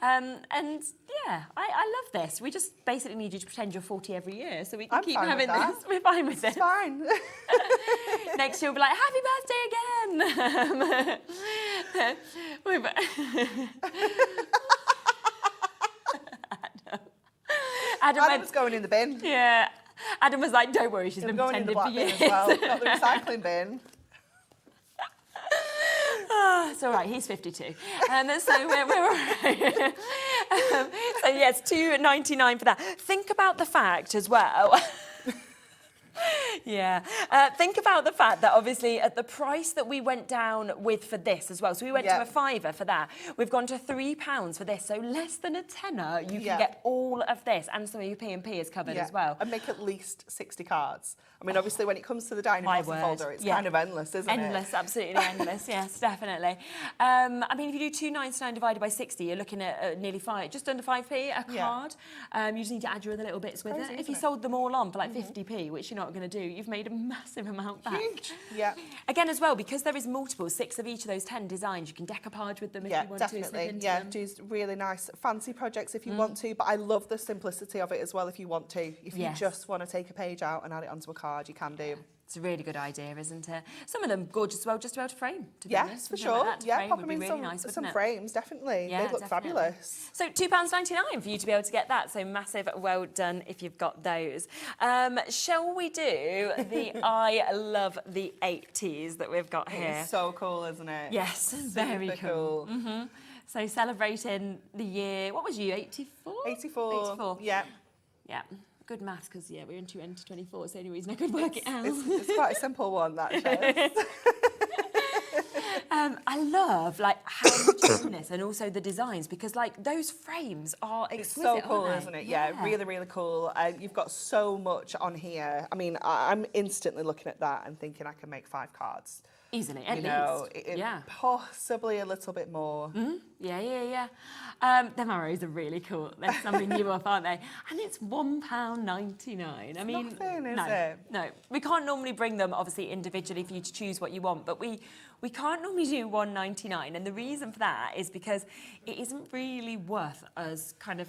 And, yeah, I love this. We just basically need you to pretend you're 40 every year, so we can keep having this. We're fine with this. It's fine. Next year we'll be like, happy birthday again. Adam was going in the bin. Yeah. Adam was like, don't worry, she's been going in the pretending black for years. bin as well, not the recycling bin. It's all right, he's 52. So we're all right. So yeah, it's £2.99 for that. Think about the fact as well. Yeah. Think about the fact that obviously at the price that we went down with for this as well, so we went to a £5 for that, we've gone to £3 for this, so less than a tenner you can get all of this, and some of your P&P is covered as well. And make at least 60 cards. I mean, obviously when it comes to the dining parcel folder, it's kind of endless, isn't it? Endless, absolutely endless, yes, definitely. I mean, if you do £2.99 divided by 60, you're looking at nearly just under 5p a card. You just need to add your other little bits with it. If you sold them all on for like 50p, which you're not going to do, you've made a massive amount back. Huge. Yeah. Again, as well, because there is multiple, 6 of each of those 10 designs, you can decoupage with them if you want definitely. to. Yeah, do really nice fancy projects if you want to, but I love the simplicity of it as well if you want to. If you just want to take a page out and add it onto a card, you can do. It's a really good idea, isn't it? Some of them gorgeous as well, just to be able to frame. To be honest. For sure. Like Pop them in really nice, some frames, definitely. They look fabulous. So £2.99 for you to be able to get that. So massive well done if you've got those. Shall we do the I love the 80s that we've got here? It's so cool, isn't it? Yes, very cool. So celebrating the year, what was you, 84? 84. Yeah. Yeah. Good maths, because we're into 2024. It's the only reason I could work it out. It's quite a simple one, that shows. I love like how much you've done this, and also the designs, because like those frames are exquisite. It's so cool, isn't it? Yeah, really, really cool. You've got so much on here. I mean, I'm instantly looking at that and thinking I can make 5 cards. Easily, at least. Possibly a little bit more. Yeah. Them arrows are really cool. They're summing you up, aren't they? And it's £1.99. I mean, nothing, is it? No, we can't normally bring them, obviously, individually for you to choose what you want, but we can't normally do £1.99, and the reason for that is because it isn't really worth us kind of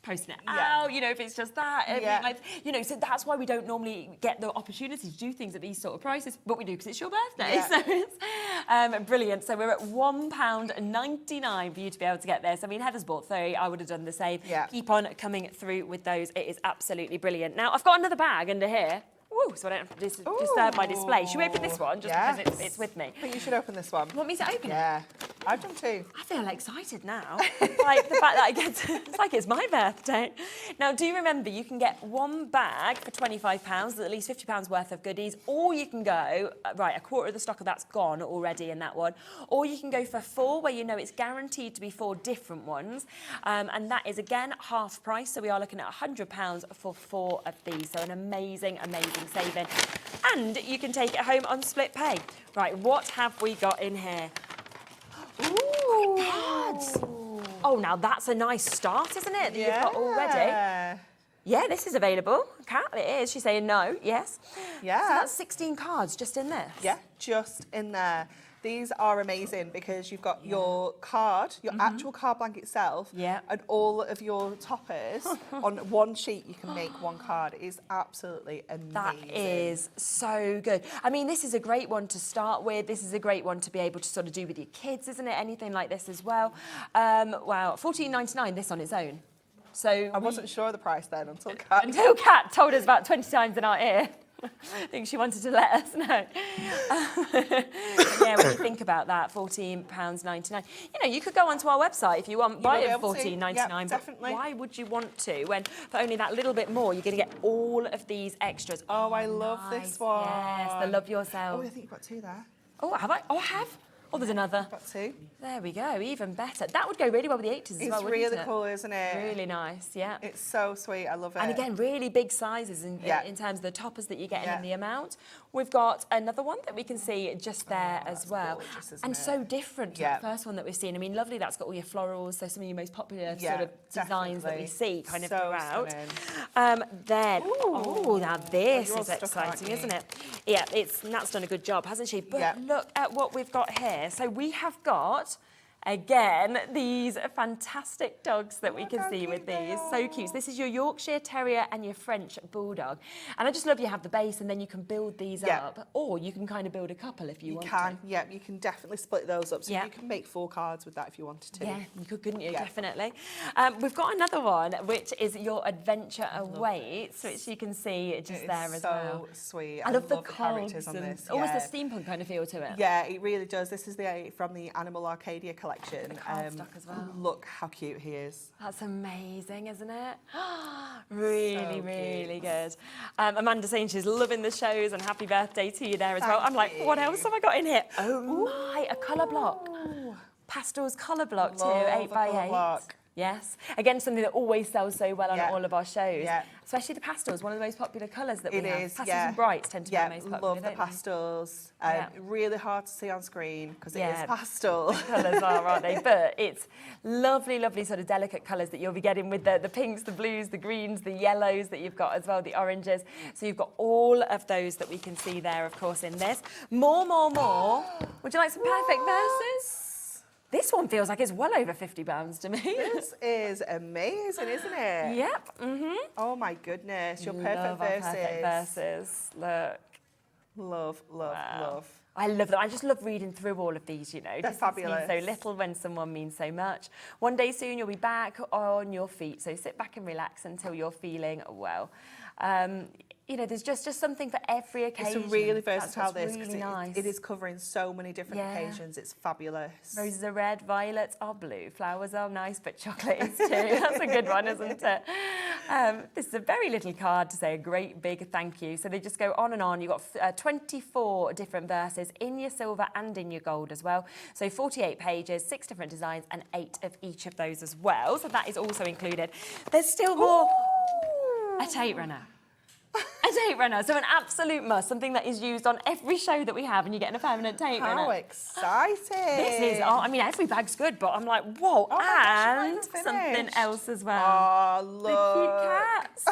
posting it out, you know, if it's just that, like, you know, so that's why we don't normally get the opportunity to do things at these sort of prices, but we do because it's your birthday, so it's brilliant. So we're at £1.99 for you to be able to get this. I mean, Heather's bought 30, I would have done the same. Keep on coming through with those. It is absolutely brilliant. Now, I've got another bag under here. Ooh, so I don't have to disturb my display. Should we open this one, just because it's with me? I think you should open this one. You want me to open it? Yeah, I've done too. I feel excited now. Like the fact that I get to, it's like it's my birthday. Now, do remember, you can get one bag for £25, there's at least £50 worth of goodies, or you can go, right, a quarter of the stock of that's gone already in that one, or you can go for 4, where you know it's guaranteed to be 4 different ones, and that is, again, half price, so we are looking at £100 for 4 of these, so an amazing, amazing saving. And you can take it home on split pay. Right, what have we got in here? Ooh, cards. Oh, now that's a nice start, isn't it, that you've got already? Yeah, this is available. Kat, it is. She's saying no. Yes. Yeah. So that's 16 cards just in this. Yeah, just in there. These are amazing because you've got your card, your actual card blank itself, and all of your toppers on one sheet. You can make one card. It is absolutely amazing. That is so good. I mean, this is a great one to start with. This is a great one to be able to sort of do with your kids, isn't it? Anything like this as well. Wow, $14.99 this on its own. So I wasn't sure of the price then until Kat told us about 20 times in our ear. I think she wanted to let us know. Yeah, when you think about that, £14.99. You know, you could go onto our website if you want, buy it for £14.99. Yep, but definitely. why would you want to? When for only that little bit more, you're going to get all of these extras. Oh, I love nice. this one. Yes, the Love Yourself. Oh, I think you've got 2 there. Oh, have I? Oh, I have. Oh, there's another. Got 2. There we go, even better. That would go really well with the 80s as well, It's wouldn't really it? cool, isn't it? Really nice, yeah. It's so sweet, I love it. And again, really big sizes in terms of the toppers that you're getting and the amount. We've got another one that we can see just there as well. Gorgeous, and it? so different to the first one that we've seen. I mean, lovely, that's got all your florals, so some of your most popular sort of designs that we see kind of throughout. Then, now this is exciting, isn't it? Yeah, Nat's done a good job, hasn't she? But look at what we've got here. So we have got, again, these fantastic dogs that we can see with these. So cute. This is your Yorkshire Terrier and your French Bulldog. And I just love you have the base and then you can build these up. Or you can kind of build a couple if you want to. You can, you can definitely split those up. So you can make 4 cards with that if you wanted to. Yeah, you could, couldn't you? Definitely. We've got another one, which is your Adventure Awaits, which you can see just there as well. It's so sweet. I love the characters on this. Almost the steampunk kind of feel to it. Yeah, it really does. This is from the Animal Arcadia collection. Stock as well. Look how cute he is. That's amazing, isn't it? Really, So really good. Amanda saying she's loving the shows and happy birthday to you there as well. I'm like, what else have I got in here? Oh my, a colour block. Pastels colour block too, 8x8. Yes. Again, something that always sells so well on all of our shows. Yeah. Especially the pastels, one of the most popular colours that we have. It is, Pastels and brights tend to be the most popular. Love the pastels. Really hard to see on screen because it is pastel. The colours are, aren't they? But it's lovely, lovely sort of delicate colours that you'll be getting with the pinks, the blues, the greens, the yellows that you've got as well, the oranges. So you've got all of those that we can see there, of course, in this. More. Would you like some perfect verses? This one feels like it's well over £50 to me. This is amazing, isn't it? Yep. Oh my goodness, your perfect verses. Perfect verses. Look. Love. I love them. I just love reading through all of these, you know. They're fabulous. Means so little when someone means so much. One day soon you'll be back on your feet, so sit back and relax until you're feeling well. You know, there's just something for every occasion. It's a really versatile this really nice. It is covering so many different occasions. It's fabulous. Roses are red, violets are blue, flowers are nice, but chocolate is too. That's a good one, isn't it? This is a very little card to say a great big thank you. So they just go on and on. You've got 24 different verses in your silver and in your gold as well. So 48 pages, 6 different designs, and 8 of each of those as well. So that is also included. There's still more. A tape runner. A tape runner, so an absolute must, something that is used on every show that we have, and you're getting a permanent tape runner. How exciting! This is, I mean, every bag's good, but I'm like, whoa, and something else as well. Oh, look. The cute cats.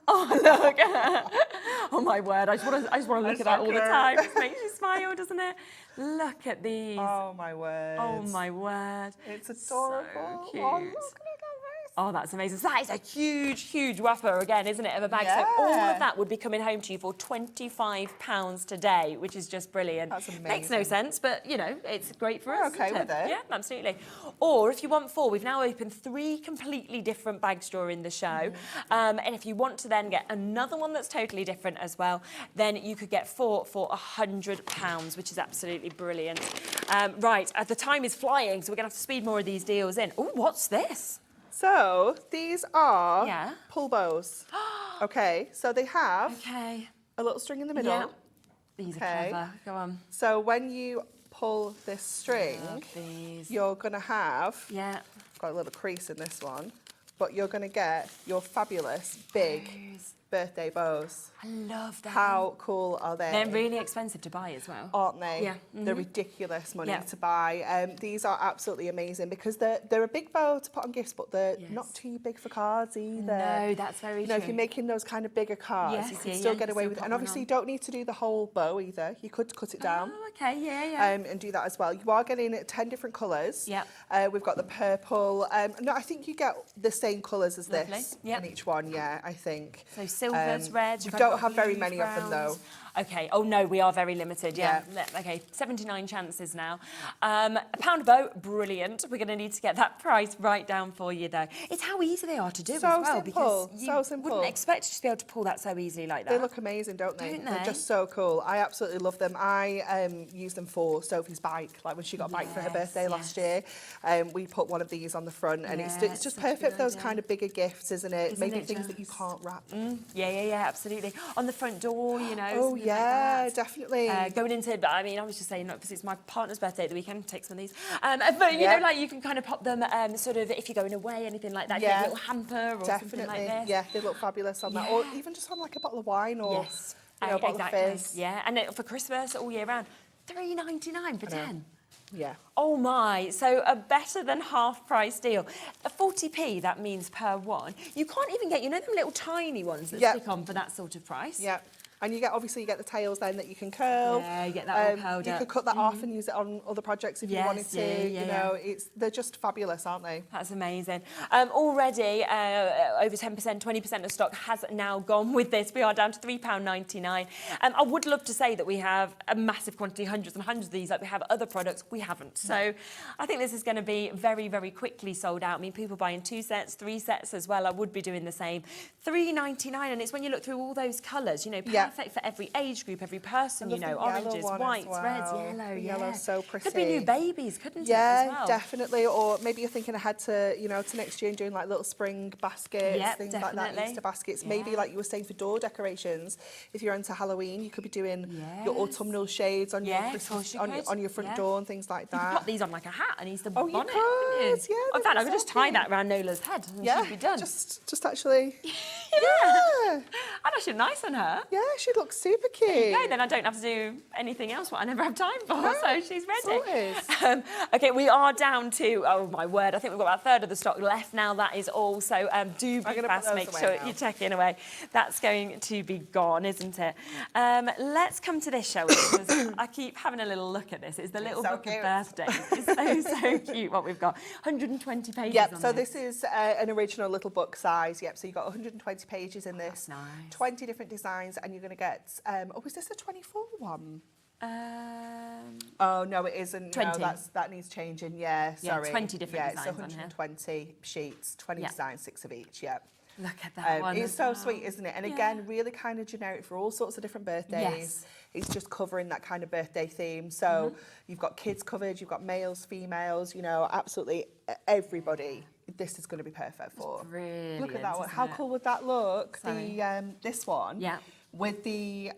Oh, look. Oh, my word, I just want to look at that all the time. It makes you smile, doesn't it? Look at these. Oh, my word. Oh, my word. It's adorable. So cute. Oh, look at it. Oh, that's amazing. So that is a huge, huge whopper again, isn't it, of a bag? So all of that would be coming home to you for £25 today, which is just brilliant. That's amazing. Makes no sense, but, you know, it's great for us, okay isn't with it. Yeah, absolutely. Or if you want 4, we've now opened 3 completely different bags during the show. And if you want to then get another one that's totally different as well, then you could get 4 for £100, which is absolutely brilliant. Right, the time is flying, so we're going to have to speed more of these deals in. Oh, what's this? So these are pull bows. Okay, so they have a little string in the middle. Yeah. These are clever. Go on. So when you pull this string, you're going to have, got a little crease in this one, but you're going to get your fabulous big birthday bows. I love that. How cool are they? They're really expensive to buy as well. Aren't they? Yeah. They're ridiculous money to buy. These are absolutely amazing because they're a big bow to put on gifts, but they're not too big for cards either. No, that's very true. If you're making those kind of bigger cards, you can still get away with it. And obviously you don't need to do the whole bow either. You could cut it down. Oh, okay, and do that as well. You are getting 10 different colours. Yep. We've got the purple. No, I think you get the same colours as this in each one, I think. So silvers, reds. We don't have very many of them though. Okay. Oh no, we are very limited. Yeah. Okay. 79 chances now. A pound a boat, brilliant. We're going to need to get that price right down for you though. It's how easy they are to do as well, simple. because you wouldn't expect to be able to pull that so easily like that. They look amazing, don't they? They're just so cool. I absolutely love them. I used them for Sophie's bike, like when she got a bike for her birthday last year. We put one of these on the front, and it's just perfect for those kind of bigger gifts, isn't it? Maybe things that you can't wrap. Yeah, absolutely. On the front door, you know. Oh yeah, like definitely. Going into, I mean, I was just saying, because it's my partner's birthday at the weekend, take some of these. But you know, like you can kind of pop them, sort of, if you're going away, anything like that. Yeah. A little hamper or something like this. Yeah, they look fabulous on that, or even just on like a bottle of wine or you know, a bottle of fizz. Yeah, and for Christmas all year round, £3.99 for 10. Yeah. Oh my, so a better than half price deal. A 40p, that means per one. You can't even get, you know, them little tiny ones that stick on for that sort of price? Yeah. And you get, obviously, you get the tails then that you can curl. Yeah, you get that all curled You up. could cut that off and use it on other projects if you wanted to. You know, they're just fabulous, aren't they? That's amazing. Already, over 10%, 20% of stock has now gone with this. We are down to £3.99. I would love to say that we have a massive quantity, hundreds and hundreds of these, like we have other products. We haven't. So I think this is going to be very, very quickly sold out. I mean, people buying 2 sets, 3 sets as well. I would be doing the same. £3.99, and it's when you look through all those colours, you know, perfect for every age group, every person, you know, oranges, whites, reds, yellow. Yellow's so pretty. Could be new babies, couldn't it, as Yeah, well? definitely. Or maybe you're thinking ahead to, you know, to next year and doing like little spring baskets, things like that, Easter baskets. Maybe like you were saying for door decorations, if you're into Halloween, you could be doing your autumnal shades on your Christmas, on your front door and things like that. You could pop these on like a hat and Easter bonnet. You could, In fact, I could just tie that around Nola's head and she'd be done. Just actually. And actually nice on her. Yeah, she looks super cute. There you go, then I don't have to do anything else what I never have time for, so she's ready. Okay, we are down to, oh my word, I think we've got about a third of the stock left now, that is all, so do be fast, make sure you check in away. That's going to be gone, isn't it? Let's come to this, shall we? Because I keep having a little look at this. It's the little book of birthdays. It's so cute what we've got. 120 pages on so this is an original little book size. So you've got 120 pages in this. That's nice. 20 different designs, and you're going to get, is this a 24 one? Oh, no, it isn't. 20. No, that needs changing. Yeah, sorry. 20 different designs it's 120 sheets, 20 designs, 6 of each, Look at that one. It's so sweet, isn't it? And again, really kind of generic for all sorts of different birthdays. It's just covering that kind of birthday theme. So you've got kids covered, you've got males, females, you know, absolutely everybody. This is going to be perfect for. Brilliant, look at that one. How cool would that look? Sorry. This one. Yeah. With the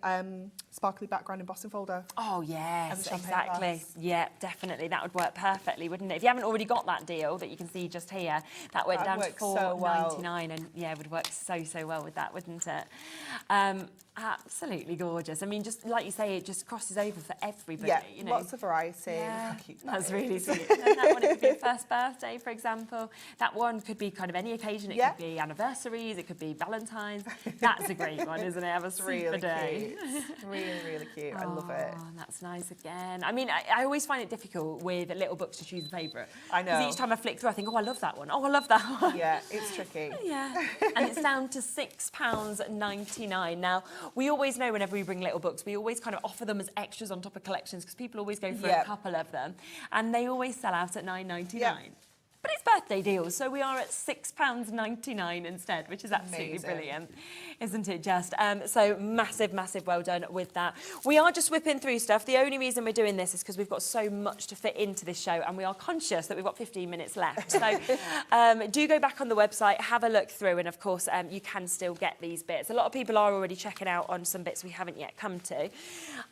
sparkly background embossing folder. Oh, yes, exactly. Glass. Yeah, definitely. That would work perfectly, wouldn't it? If you haven't already got that deal that you can see just here, that went down to £4.99 and it would work so well with that, wouldn't it? Absolutely gorgeous. I mean, just like you say, it just crosses over for everybody. Yeah, you know. Lots of variety. Yeah, how cute that's really sweet. And then that one, it could be a first birthday, for example. That one could be kind of any occasion. It could be anniversaries. It could be Valentine's. That's a great one, isn't it? Have a super day. Really cute. I love it. That's nice again. I mean, I always find it difficult with little books to choose a favourite. I know. Because each time I flick through, I think, oh, I love that one. Oh, I love that one. Yeah, it's tricky. Yeah. And it's down to £6.99. Now, we always know whenever we bring little books, we always kind of offer them as extras on top of collections because people always go for a couple of them. And they always sell out at £9.99. But it's birthday deals, so we are at £6.99 instead, which is absolutely brilliant, isn't it just? So massive well done with that. We are just whipping through stuff. The only reason we're doing this is because we've got so much to fit into this show, and we are conscious that we've got 15 minutes left. So do go back on the website, have a look through, and of course you can still get these bits. A lot of people are already checking out on some bits we haven't yet come to.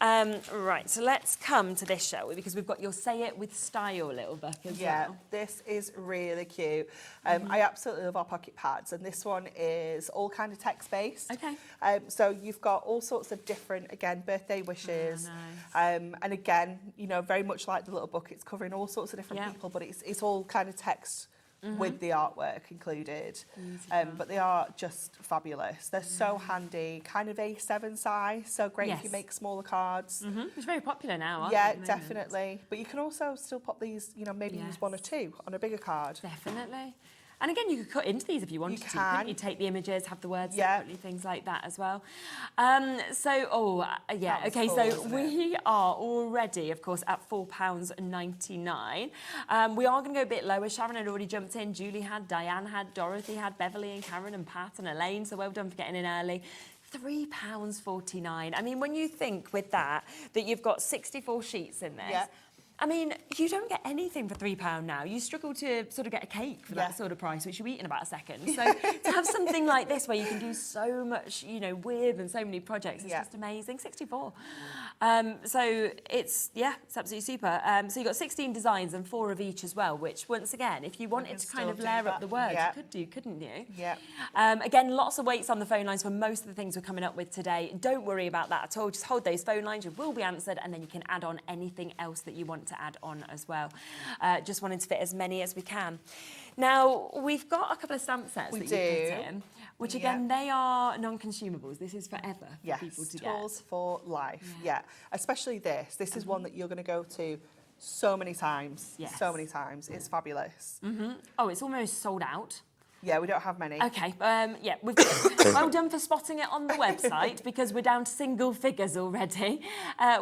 Right, so let's come to this, shall we? Because we've got your Say It With Style little book as well. This is really cute. I absolutely love our pocket pads, and this one is all kind of text-based. Okay. So you've got all sorts of different, again, birthday wishes. And again, you know, very much like the little book, it's covering all sorts of different people, but it's all kind of text with the artwork included. But they are just fabulous. They're so handy, kind of A7 size, so great if you make smaller cards. It's very popular now, aren't they? Yeah, definitely. But you can also still pop these, you know, maybe use one or two on a bigger card. Definitely. And again, you could cut into these if you wanted to. Couldn't you take the images, have the words separately, things like that as well. Okay, cool, so we are already, of course, at £4.99. We are going to go a bit lower. Sharon had already jumped in. Julie had, Diane had, Dorothy had, Beverly and Karen and Pat and Elaine, so well done for getting in early. £3.49. I mean, when you think with that you've got 64 sheets in this, I mean, you don't get anything for £3 now. You struggle to sort of get a cake for that sort of price, which you eat in about a second. So to have something like this where you can do so much, you know, with and so many projects, it's just amazing. 64. So it's absolutely super. So you've got 16 designs and 4 of each as well, which once again, if you wanted to kind of layer up the words, you could do, couldn't you? Yeah. Again, lots of waits on the phone lines for most of the things we're coming up with today. Don't worry about that at all. Just hold those phone lines, you will be answered, and then you can add on anything else that you want to add on as well. Just wanting to fit as many as we can. Now, we've got a couple of stamp sets that you put in, which again, they are non-consumables. This is forever for people to get. Tools for life, especially this. This is one that you're going to go to so many times, so many times. It's fabulous. Oh, it's almost sold out. Yeah, we don't have many. Okay, we've got, well done for spotting it on the website because we're down to single figures already.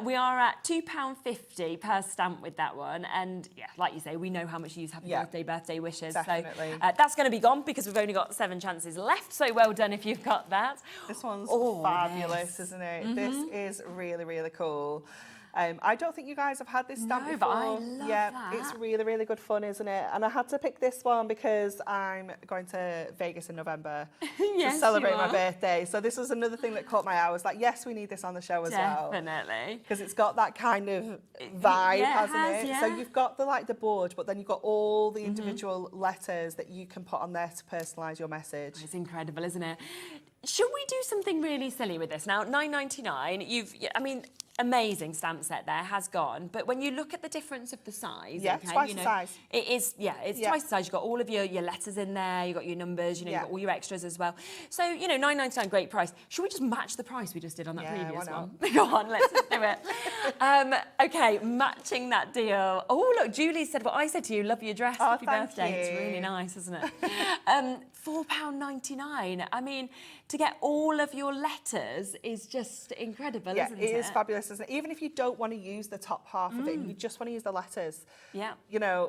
We are at £2.50 per stamp with that one. And like you say, we know how much you use happy birthday wishes. Definitely. So that's going to be gone because we've only got 7 chances left. So well done if you've got that. This one's fabulous, isn't it? This is really, really cool. I don't think you guys have had this stamp before. But I love that. It's really, really good fun, isn't it? And I had to pick this one because I'm going to Vegas in November to celebrate my birthday. So this was another thing that caught my eye. I was like, yes, we need this on the show as well. Definitely. Because it's got that kind of vibe, hasn't it? So you've got the board, but then you've got all the individual letters that you can put on there to personalise your message. It's incredible, isn't it? Should we do something really silly with this? Now, £9.99, amazing stamp set there, has gone. But when you look at the difference of the size... twice the size. It is, it's twice the size. You've got all of your letters in there, you've got your numbers, you've got all your extras as well. So, £9.99, great price. Should we just match the price we just did on that previous one? Go on, let's just do it. Okay, matching that deal. Oh, look, Julie said what I said to you, love your dress, happy birthday. It's really nice, isn't it? £4.99. I mean, to get all of your letters is just incredible, isn't it? It is fabulous, isn't it? Even if you don't want to use the top half of it, and you just want to use the letters. Yeah.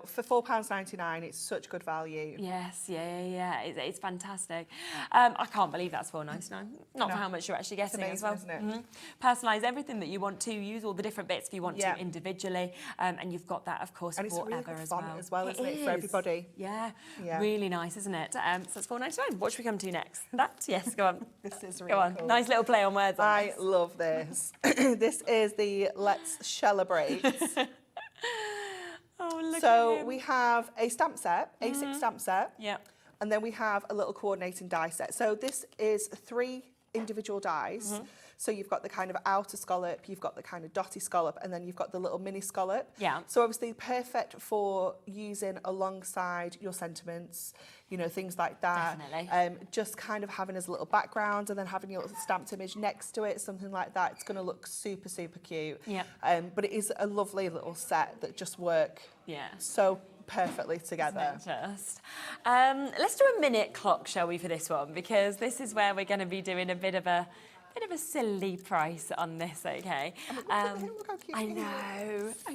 For £4.99, it's such good value. Yes, it's fantastic. I can't believe that's £4.99. Not for how much you're actually getting as well. Isn't it? Personalise everything that you want to. Use all the different bits if you want to individually, and you've got that, of course, and it's forever really fun as well, isn't it, for everybody? Yeah, really nice, isn't it? So it's £4.99. What should we come to next? Yes, go on. This is really go on. Cool. Nice little play on words. I love this. This is the Let's Celebrate. Look at him. We have a stamp set, A6 stamp set. Yeah. And then we have a little coordinating die set. So this is 3 individual dies. So you've got the kind of outer scallop, you've got the kind of dotty scallop, and then you've got the little mini scallop. Yeah. So obviously perfect for using alongside your sentiments, things like that. Definitely. Just kind of having as a little background and then having your little stamped image next to it, something like that. It's going to look super, super cute. Yeah. But it is a lovely little set that just work so perfectly together. Let's do a minute clock, shall we, for this one? Because this is where we're going to be doing a bit of a silly price on this, okay? Look how cute I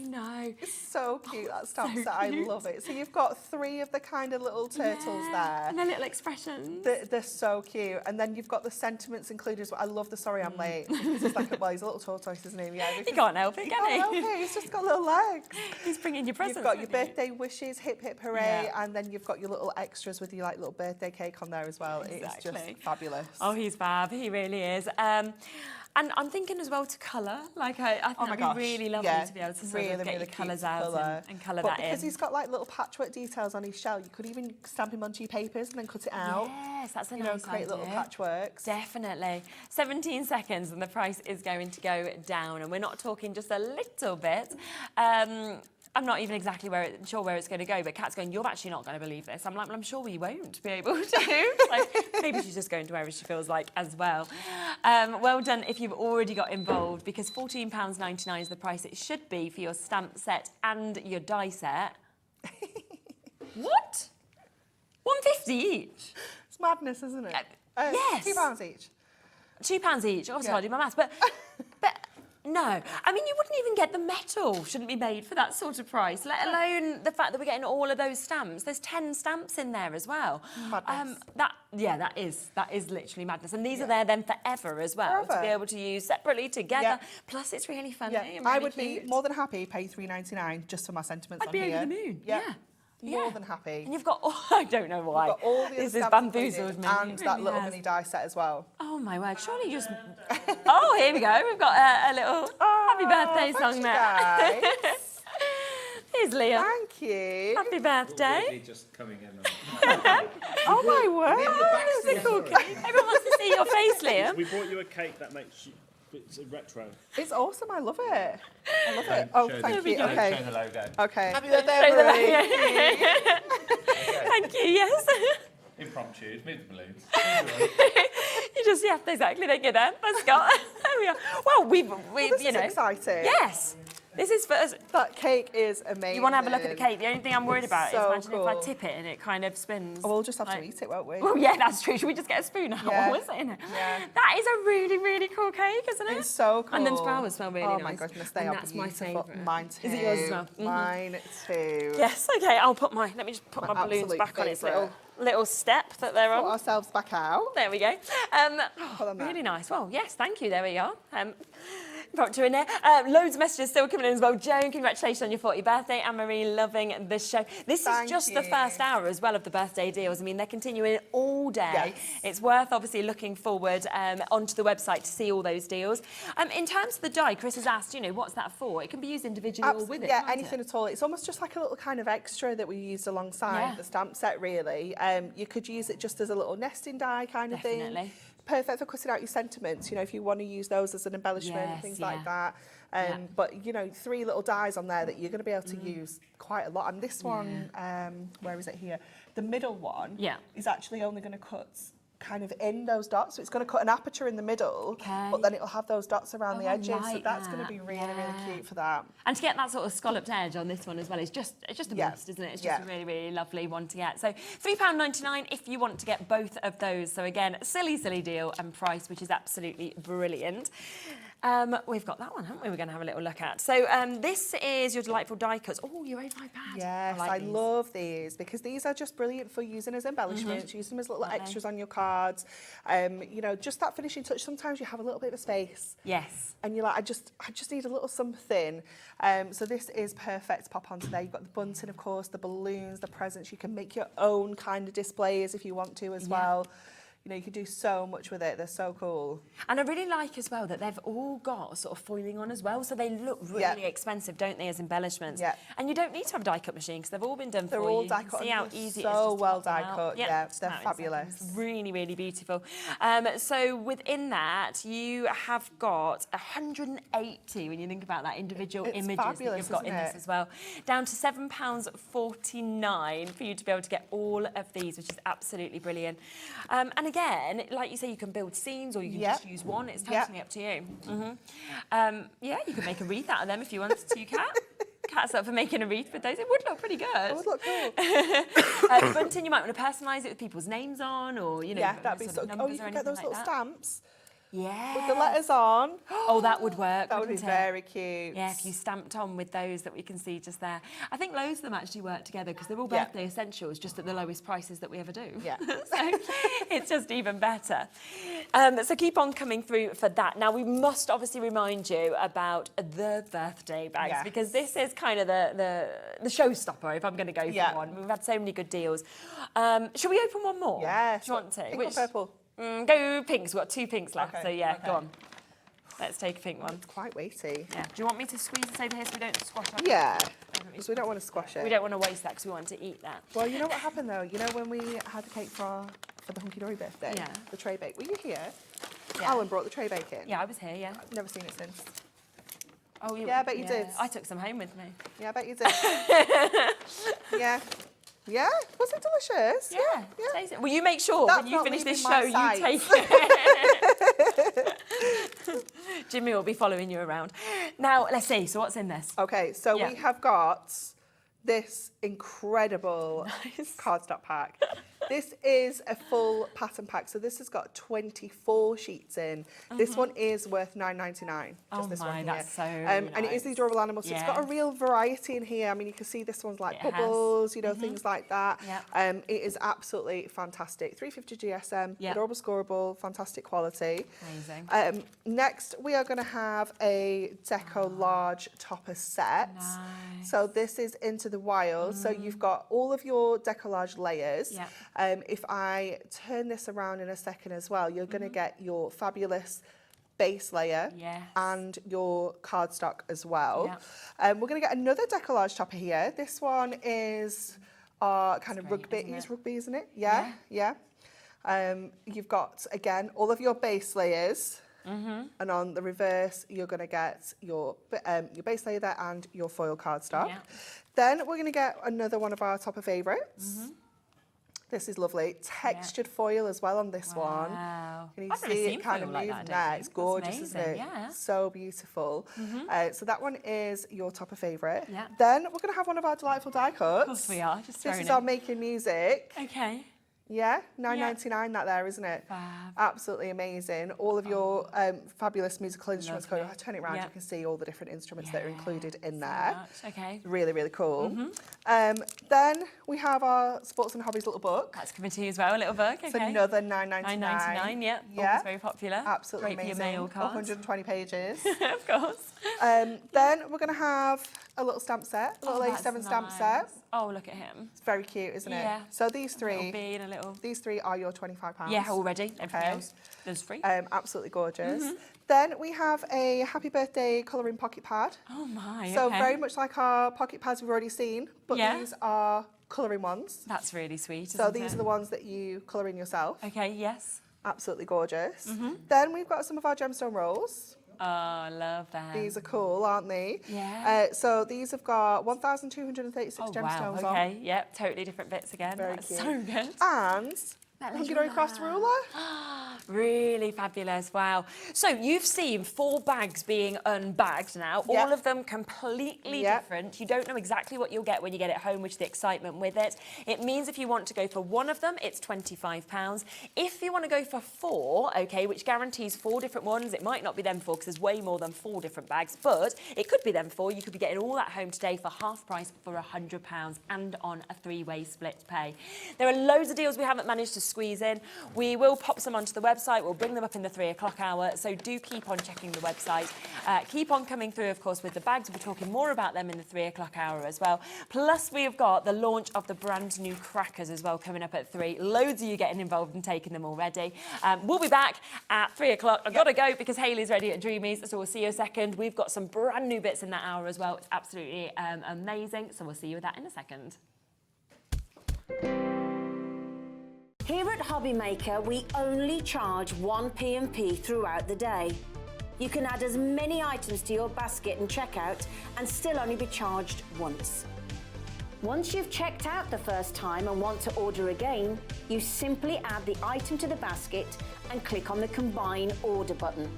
know. It's so cute, that stamp set. I love it. So you've got 3 of the kind of little turtles there. And their little expressions. They're so cute. And then you've got the sentiments included as well. I love the sorry I'm late. It's like, he's a little tortoise, isn't he? Yeah, he can't help it, can he? Can't help it. He's just got little legs. He's bringing your presents. You've got your birthday wishes, hip, hip, hooray. And then you've got your little extras with your little birthday cake on there as well. Exactly. It's just fabulous. Oh, he's fab. He really is. And I'm thinking as well to colour. I think that'd be really lovely to be able to sort of get your colours out and colour that in. Because he's got little patchwork details on his shell, you could even stamp him onto your papers and then cut it out. Yes, that's a nice create idea. little patchworks. Definitely. 17 seconds and the price is going to go down, and we're not talking just a little bit. I'm not even exactly sure where it's going to go, but Kat's going, you're actually not going to believe this. I'm like, well, I'm sure we won't be able to. Maybe she's just going to wherever she feels like as well. Well done if you've already got involved, because £14.99 is the price it should be for your stamp set and your die set. What? £1.50 each. It's madness, isn't it? Yes. £2 each. £2 each. Obviously, I do my maths, but no. I mean, you wouldn't even get the metal. Shouldn't be made for that sort of price. Let alone the fact that we're getting all of those stamps. There's 10 stamps in there as well. Madness. That is literally madness. And these are there then forever as well to be able to use separately together. Yeah. Plus, it's really funny. Yeah. And I really would cute. be more than happy paying £3.99 just for my sentiments I'd on be here. over the moon. Yeah. Yeah. More than happy. And you've got, I don't know why. You've got all the this other has stamps bamboozled included me. and It that really little has. mini die set as well. Oh my word, surely just... Oh, here we go. We've got a little happy birthday song there. Guys. Here's Leah. Thank you. Happy birthday. Really just coming in. Oh my word. Oh, this is a cool cake. Everyone wants to see your face, Liam. We brought you a cake that makes you, it's a retro. It's awesome. I love it. I love it. Oh, thank you. Okay. Show the logo. Okay. Happy birthday, Mirri. Thank you, yes. Impromptu, move the balloons. You just, yeah, exactly. Thank you, then. That's Scott. There we are. Well, we've This you is know. exciting. Yes. This is for us. That cake is amazing. You want to have a look at the cake. The only thing I'm worried about So is imagine if I cool. tip it and it kind of spins. Oh, we'll just have to like- eat it, won't we? Well, yeah, that's true. Should we just get a spoon out? Yeah. What was it in it? Yeah. That is a really, really cool cake, isn't it? It's so cool. And them flowers smell really oh nice. my goodness, they And are that's my beautiful. favourite. Mine too. Is it yours as well? Mhm. Mine too. Yes, okay, I'll put let me just put my balloons absolute back on its favourite. little step that they're Put on. ourselves back out. There we go. Put them there. Really nice. Well, yes, thank you. There we are. Impromptu in there. Loads of messages still coming in as well. Joan, congratulations on your 40th birthday. Anne-Marie, loving the show. This Thank is just the you. first hour as well of the birthday deals. I mean, they're continuing all day. Yes. It's worth obviously looking forward onto the website to see all those deals. In terms of the die, Chris has asked, you know, what's that for? It can be used individually or with it. Yeah, can't anything it? at all. It's almost just like a little kind of extra that we used alongside Yeah. the stamp set, really. You could use it just as a little nesting die kind of Definitely. thing. Perfect for cutting out your sentiments, you know, if you want to use those as an embellishment and Yes, things yeah. like that. But, you know, 3 little dies on there that you're going to be able to use quite a lot. And this one, where is it here? The middle one is actually only going to cut kind of in those dots. So it's going to cut an aperture in the middle, but then it'll have those dots around the edges. So that's going to be really, really cute for that. And to get that sort of scalloped edge on this one as well, it's just a must, isn't it? It's just a really, really lovely one to get. So £3.99 if you want to get both of those. So again, silly, silly deal and price, which is absolutely brilliant. We've got that one, haven't we? We're going to have a little look at. So this is your delightful die cuts. Oh, your A5 pad. Yes, I love these because these are just brilliant for using as embellishments, use them as little extras on your cards. You know, just that finishing touch. Sometimes you have a little bit of space. Yes. And you're like, I just need a little something. So this is perfect to pop onto there. You've got the bunting, of course, the balloons, the presents. You can make your own kind of displays if you want to as well. You know, you can do so much with it. They're so cool. And I really like as well that they've all got sort of foiling on as well, so they look really expensive, don't they, as embellishments? Yeah. And you don't need to have a die cut machine because they've all been done They're for all you. die You can cut see and how they're easy it is. so just to well pop them die out. cut. Yeah, they're fabulous. Really, really beautiful. So within that, you have got 180 when you think about that individual It's images fabulous, that you've got in isn't this it? as well. Down to £7.49 for you to be able to get all of these, which is absolutely brilliant. And again, like you say, you can build scenes or you can just use one. It's totally up to you. Yeah, you could make a wreath out of them if you wanted to, Kat. Kat's up for making a wreath with those. It would look pretty good. It would look cool. Bunting, you might want to personalise it with people's names on or, you know, that'd be so numbers cool. Oh, you or can get those anything little like that. stamps Yeah. with the letters on. Oh, that would work. That would be wouldn't it? very cute. Yeah, if you stamped on with those that we can see just there. I think loads of them actually work together because they're all birthday essentials, just at the lowest prices that we ever do. Yeah. So it's just even better. So keep on coming through for that. Now, we must obviously remind you about the birthday bags because this is kind of the showstopper if I'm going to go for one. We've had so many good deals. Should we open one more? Yeah. Do you want to? Pink or purple? Go pinks. We've got 2 pinks left. Okay, So, yeah, okay. go on. Let's take a pink one. It's quite weighty. Yeah. Do you want me to squeeze this over here so we don't squash it? Yeah, because we don't want to squash it. We don't want to waste that because we want to eat that. Well, you know what happened though? You know when we had the cake for the Hunkydory birthday? Yeah. The tray bake. Were you here? Yeah. Alan brought the tray bake in. Yeah, I was here, yeah. I've never seen it since. Oh, Yeah, I bet you did. I took some home with me. Yeah, I bet you did. Yeah. Yeah? Was it delicious? Yeah. Taste it. Well, you make sure That's when you not finish this leaving show, my you sight. take it. Jimmy will be following you around. Now, let's see. So what's in this? Okay, so we have got this incredible cardstock pack. This is a full pattern pack, so this has got 24 sheets in. This one is worth £9.99. Just this one here. That's so And it is the adorable animal, so it's got a real variety in here. I mean, you can see this one's like bubbles, you know, things like that. It is absolutely fantastic. 350 GSM, adorable, scoreable, fantastic quality. Amazing. Next, we are going to have a Deco large topper set. Nice. So this is Into the Wild. So you've got all of your decollage layers. If I turn this around in a second as well, you're going to get your fabulous base layer and your cardstock as well. We're going to get another decollage topper here. This one is our kind of rugby. It's rugby, isn't it? Yeah. You've got, again, all of your base layers. And on the reverse, you're going to get your base layer there and your foil cardstock. Then we're going to get another one of our topper favourites. This is lovely. Textured foil as well on this one. And you see it kind of move there. It's gorgeous, isn't it? So beautiful. So that one is your topper favourite. Then we're going to have one of our delightful die cuts. Of course we are. Just this is our Making Music. Okay. Yeah, £9.99 that there, isn't it? Absolutely amazing. All of your fabulous musical instruments. Go, turn it around, you can see all the different instruments that are included in there. Okay. Really, really cool. Then we have our Sports and Hobbies little book. That's coming to you as well, a little book. Okay. It's another £9.99. £9.99, Always very popular. Absolutely Great amazing. For your mail card. 120 pages. Of course. Then we're going to have a little stamp set, a little A7 stamp set. Oh, look at him. It's very cute, isn't it? So these three, these three are your £25. Yeah, already. Everything else, there's free. Absolutely gorgeous. Then we have a Happy Birthday colouring pocket pad. Oh my, So very much like our pocket pads we've already seen, but these are colouring ones. That's really sweet, So these are the ones that you colour in yourself. Okay, yes. Absolutely gorgeous. Then we've got some of our gemstone rolls. Oh, I love that. These are cool, aren't they? Yeah. So these have got 1,236 gemstones on. Okay, yep, totally different bits again. Very That's cute. so good. And Hunkydory craft ruler. Really fabulous, wow. So you've seen 4 bags being unbagged now, all of them completely different. You don't know exactly what you'll get when you get it home, which is the excitement with it. It means if you want to go for one of them, it's £25. If you want to go for 4, okay, which guarantees 4 different ones, it might not be them 4 because there's way more than 4 different bags, but it could be them 4. You could be getting all at home today for half price for £100 and on a 3-way split pay. There are loads of deals we haven't managed to squeeze in. We will pop some onto the website. We'll bring them up in the 3 o'clock hour, so do keep on checking the website. Keep on coming through, of course, with the bags. We'll be talking more about them in the 3 o'clock hour as well. Plus, we've got the launch of the brand new crackers as well coming up at 3. Loads of you getting involved and taking them already. We'll be back at 3 o'clock. I've got to go because Hayley's ready at Dreamees, so we'll see you a second. We've got some brand new bits in that hour as well. It's absolutely amazing, so we'll see you with that in a second. Here at Hobby Maker, we only charge 1 P&P throughout the day. You can add as many items to your basket and checkout and still only be charged once. Once you've checked out the first time and want to order again, you simply add the item to the basket and click on the Combine Order button.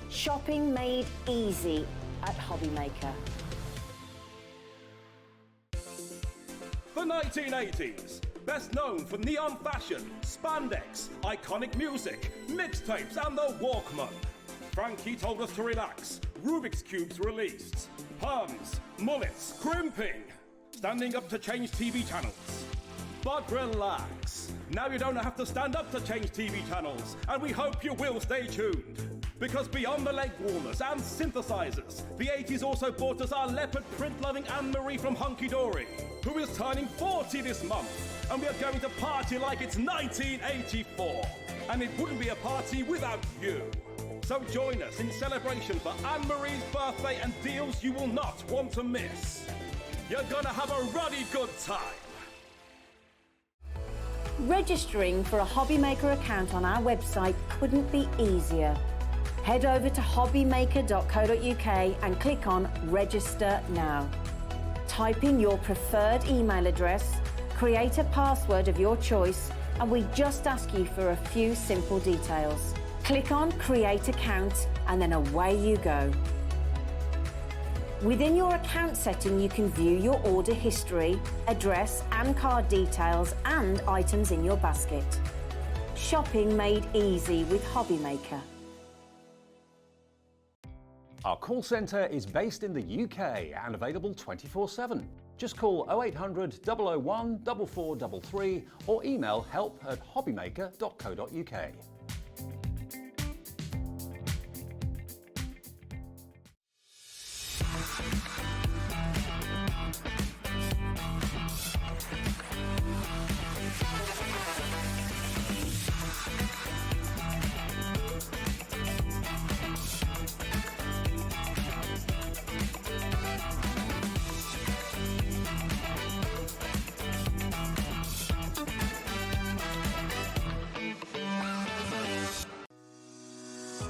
Shopping made easy at Hobby Maker. The 1980s. Best known for neon fashion, spandex, iconic music, mixtapes and the Walkman. Frankie told us to relax. Rubik's Cubes released. Puns, mullets, crimping. Standing up to change TV channels. But relax. Now you don't have to stand up to change TV channels, and we hope you will stay tuned. Because beyond the leg warmers and synthesizers, the 80s also brought us our leopard print-loving Anne-Marie from Hunkydory, who is turning 40 this month, and we are going to party like it's 1984. And it wouldn't be a party without you. So join us in celebration for Anne-Marie's birthday and deals you will not want to miss. You're gonna have a ruddy good time. Registering for a Hobby Maker account on our website couldn't be easier. Head over to hobbymaker.co.uk and click on Register Now. Type in your preferred email address, create a password of your choice, and we just ask you for a few simple details. Click on Create Account and then away you go. Within your account setting, you can view your order history, address and card details and items in your basket. Shopping made easy with Hobby Maker. Our call centre is based in the UK and available 24/7. Just call 0800 001 4433 or email help@hobbymaker.co.uk.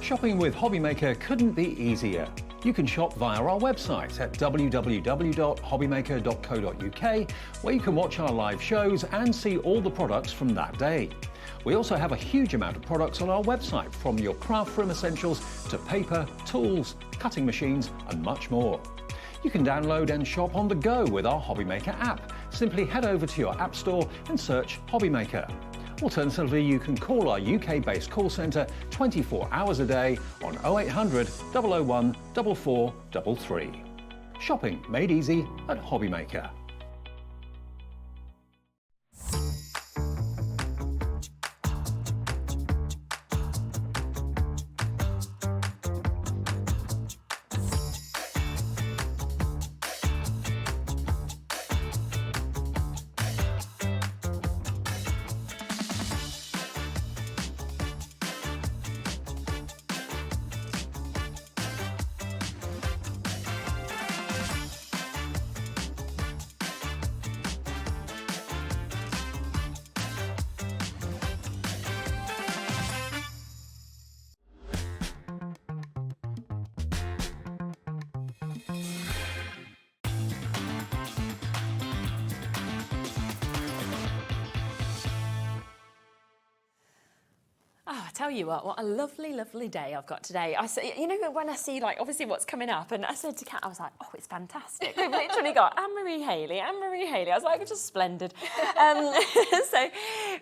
Shopping with Hobby Maker couldn't be easier. You can shop via our website at www.hobbymaker.co.uk, where you can watch our live shows and see all the products from that day. We also have a huge amount of products on our website, from your craft room essentials to paper, tools, cutting machines and much more. You can download and shop on the go with our Hobby Maker app. Simply head over to your app store and search Hobby Maker. Alternatively, you can call our UK-based call centre 24 hours a day on 0800 001 4433. Shopping made easy at Hobby Maker. Tell you what a lovely, lovely day I've got today. You know, when I see, like, obviously what's coming up, and I said to Kat, I was like, oh, it's fantastic. We've literally got Anne-Marie Hayley. I was like, it's just splendid. So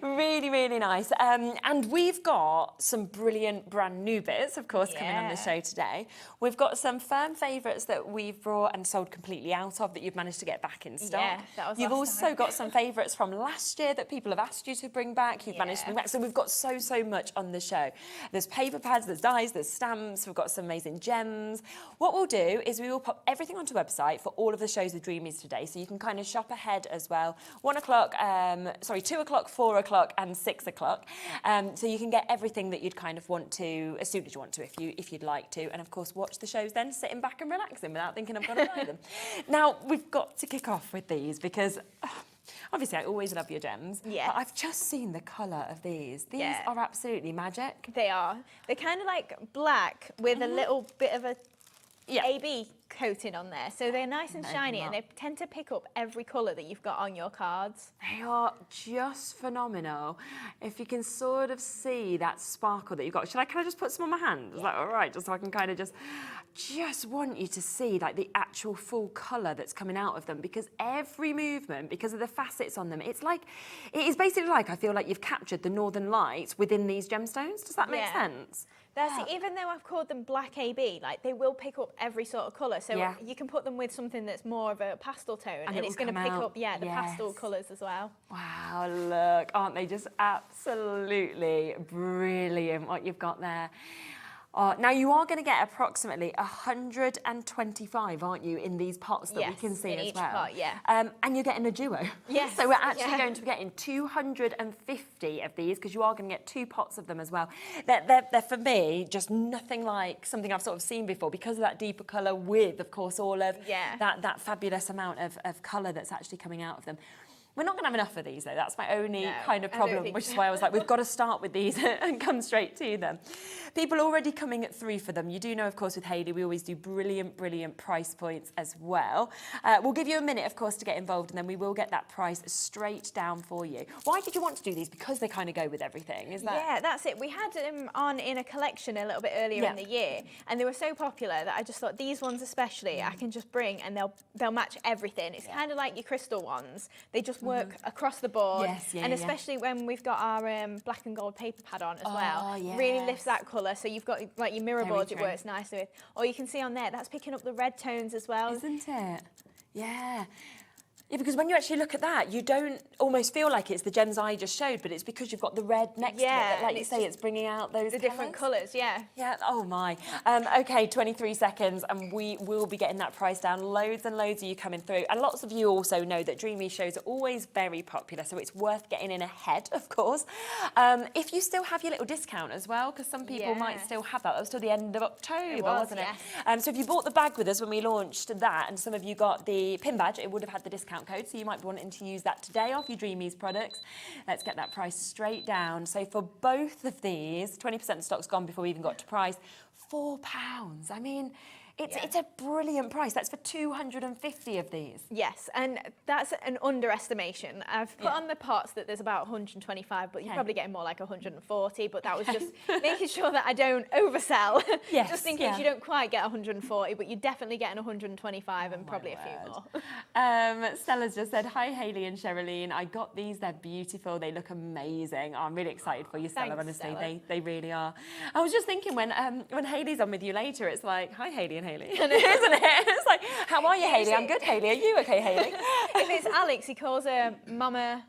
really, really nice. And we've got some brilliant brand new bits, of course, coming on the show today. We've got some firm favourites that we've brought and sold completely out of that you've managed to get back in stock. Yeah, that was You've last also time. got some favourites from last year that people have asked you to bring back. You've managed to bring back. So we've got so much on the show. There's paper pads, there's dies, there's stamps, we've got some amazing gems. What we'll do is we will pop everything onto the website for all of the shows with Dreamees today, so you can kind of shop ahead as well. 1 o'clock, 2 o'clock, 4 o'clock and 6 o'clock. So you can get everything that you'd kind of want to as soon as you want to, if you'd like to. And of course, watch the shows then, sitting back and relaxing without thinking I've got to buy them. Now, we've got to kick off with these because... obviously, I always love your gems. Yeah. But I've just seen the colour of these. These are absolutely magic. They are. They're kind of like black with a little bit of a AB coating on there. So they're nice and shiny and they tend to pick up every colour that you've got on your cards. They are just phenomenal. If you can sort of see that sparkle that you've got. Should I kind of just put some on my hand? Is that all right? Just so I can kind of just want you to see like the actual full colour that's coming out of them, because every movement, because of the facets on them, it is basically like, I feel like you've captured the Northern Lights within these gemstones. Does that make sense? Even though I've called them black AB, like they will pick up every sort of colour. So you can put them with something that's more of a pastel tone and it's going to pick up, the pastel colours as well. Wow, look, aren't they just absolutely brilliant what you've got there? Now, you are going to get approximately 125, aren't you, in these pots that we can see in as each well? pot, yeah. And you're getting a duo. Yes. So we're actually going to be getting 250 of these, because you are going to get 2 pots of them as well. They're for me, just nothing like something I've sort of seen before, because of that deeper colour with, of course, all of that fabulous amount of colour that's actually coming out of them. We're not going to have enough of these, though. That's my only kind of problem, which is why I was like, we've got to start with these and come straight to them. People already coming through for them. You do know, of course, with Hayley, we always do brilliant, brilliant price points as well. We'll give you a minute, of course, to get involved, and then we will get that price straight down for you. Why did you want to do these? Because they kind of go with everything, is that? Yeah, that's it. We had them on in a collection a little bit earlier in the year, and they were so popular that I just thought these ones especially I can just bring, and they'll match everything. It's kind of like your crystal ones. They just work across the board, and especially when we've got our black and gold paper pad on as well. Really lifts that colour. So you've got like your mirror boards, it works nicely with. Or you can see on there, that's picking up the red tones as well. Isn't it? Yeah. Yeah, because when you actually look at that, you don't almost feel like it's the gems I just showed, but it's because you've got the red next to it. That, like you say, it's bringing out those different colours, Yeah, oh my. Okay, 23 seconds, and we will be getting that price down. Loads and loads of you coming through. And lots of you also know that Dreamees shows are always very popular, so it's worth getting in ahead, of course. If you still have your little discount as well, because some people might still have that. That was till the end of October, wasn't it? So if you bought the bag with us when we launched that, and some of you got the pin badge, it would have had the discount code, so you might be wanting to use that today off your Dreamees products. Let's get that price straight down. So for both of these, 20% of stock's gone before we even got to price, £4. I mean, it's a brilliant price. That's for 250 of these. Yes, and that's an underestimation. I've put on the pots that there's about 125, but you're probably getting more like 140, but that was just making sure that I don't oversell. Just in case you don't quite get 140, but you're definitely getting 125 and probably a few more. Stella's just said, hi Hayley and Cheralene, I got these, they're beautiful, they look amazing. Oh, I'm really excited for you, Stella. Thanks, honestly, Stella. They really are. I was just thinking when Hayley's on with you later, it's like, hi Hayley and Hayley, isn't it? It's like, how are you, Hayley? I'm good, Hayley. Are you okay, Hayley? If it's Alex, he calls her Mama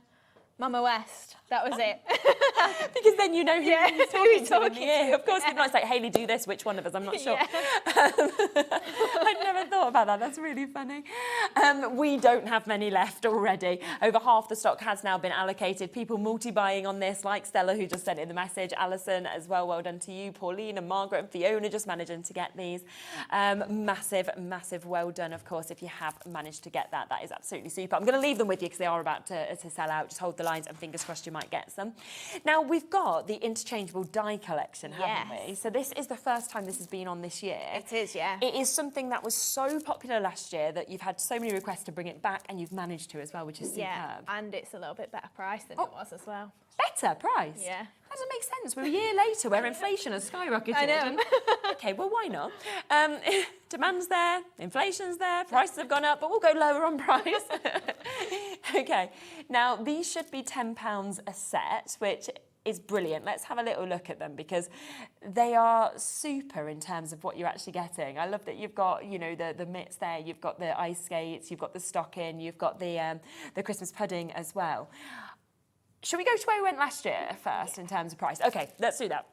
West. That was it. Because then you know who he's talking to. Of course, it's nice, like, Hayley, do this. Which one of us? I'm not sure. I'd never thought about that. That's really funny. We don't have many left already. Over half the stock has now been allocated. People multi-buying on this, like Stella, who just sent in the message. Alison as well. Well done to you. Pauline and Margaret and Fiona just managing to get these. Massive, massive well done, of course, if you have managed to get that. That is absolutely super. I'm going to leave them with you because they are about to sell out. Just hold the lines and fingers crossed you might get some. Now, we've got the interchangeable die collection, haven't we? So this is the first time this has been on this year. It is, yeah. It is something that was so popular last year that you've had so many requests to bring it back, and you've managed to as well, which is superb. Yeah, and it's a little bit better price than it was as well. Better price? Yeah. That doesn't make sense. We're a year later where inflation has skyrocketed. I know. Okay, well, why not? Demand's there, inflation's there, prices have gone up, but we'll go lower on price. Okay, now these should be £10 a set, which is brilliant. Let's have a little look at them because they are super in terms of what you're actually getting. I love that you've got, you know, the mitts there, you've got the ice skates, you've got the stocking, you've got the Christmas pudding as well. Should we go to where we went last year first in terms of price? Okay, let's do that.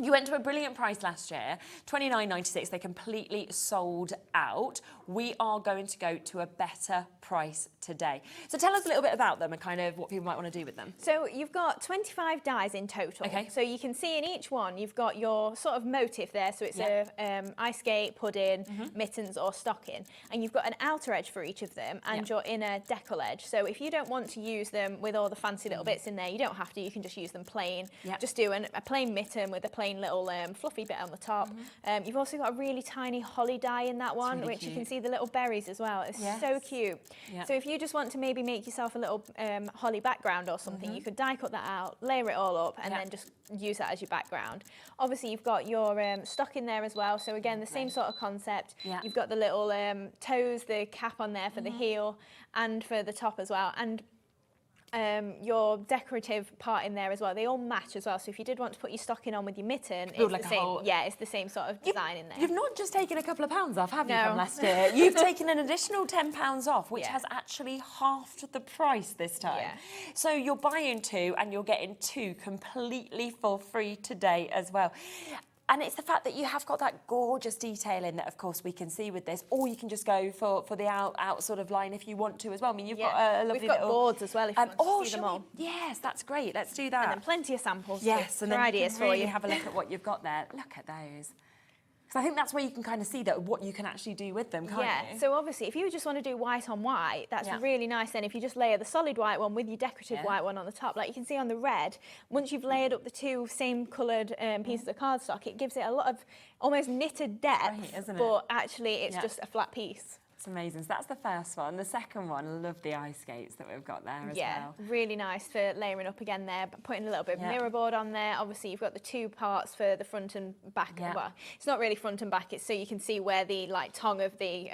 You went to a brilliant price last year, $29.96. They completely sold out. We are going to go to a better price today. So tell us a little bit about them and kind of what people might want to do with them. So you've got 25 dies in total. Okay. So you can see in each one, you've got your sort of motif there. So it's a ice skate, pudding, mittens or stocking. And you've got an outer edge for each of them and your inner decal edge. So if you don't want to use them with all the fancy little bits in there, you don't have to. You can just use them plain. Just do a plain mitten with a plain little fluffy bit on the top. You've also got a really tiny holly die in that one, really which cute. you can see the little berries as well. It's so cute. So if you just want to maybe make yourself a little holly background or something, you could die cut that out, layer it all up, and then just use that as your background. Obviously, you've got your stock in there as well. So again, the same sort of concept. You've got the little toes, the cap on there for the heel and for the top as well. And your decorative part in there as well. They all match as well. So if you did want to put your stocking on with your mitten, it's like the same. Yeah, it's the same sort of design in there. You've not just taken a couple of pounds off, have you, from last year? You've taken an additional £10 off, which has actually halved the price this time. So you're buying two and you're getting two completely for free today as well. And it's the fact that you have got that gorgeous detailing that, of course, we can see with this, or you can just go for the out sort of line if you want to as well. I mean, you've got a lovely We've got little boards as well if you want to see them all. Yes, that's great. Let's do that. And then plenty of samples. Yes, and then ideas you for really you. have a look at what you've got there. Look at those. Because I think that's where you can kind of see that what you can actually do with them, can't you? So obviously, if you just want to do white on white, that's really nice. Then if you just layer the solid white one with your decorative white one on the top, like you can see on the red, once you've layered up the two same coloured pieces of cardstock, it gives it a lot of almost knitted depth, isn't it? but actually it's just a flat piece. It's amazing. So that's the first one. The second one, I love the ice skates that we've got there as well. Really nice for layering up again there, but putting a little bit of mirror board on there. Obviously, you've got the two parts for the front and back. Well, it's not really front and back, it's so you can see where the tongue of the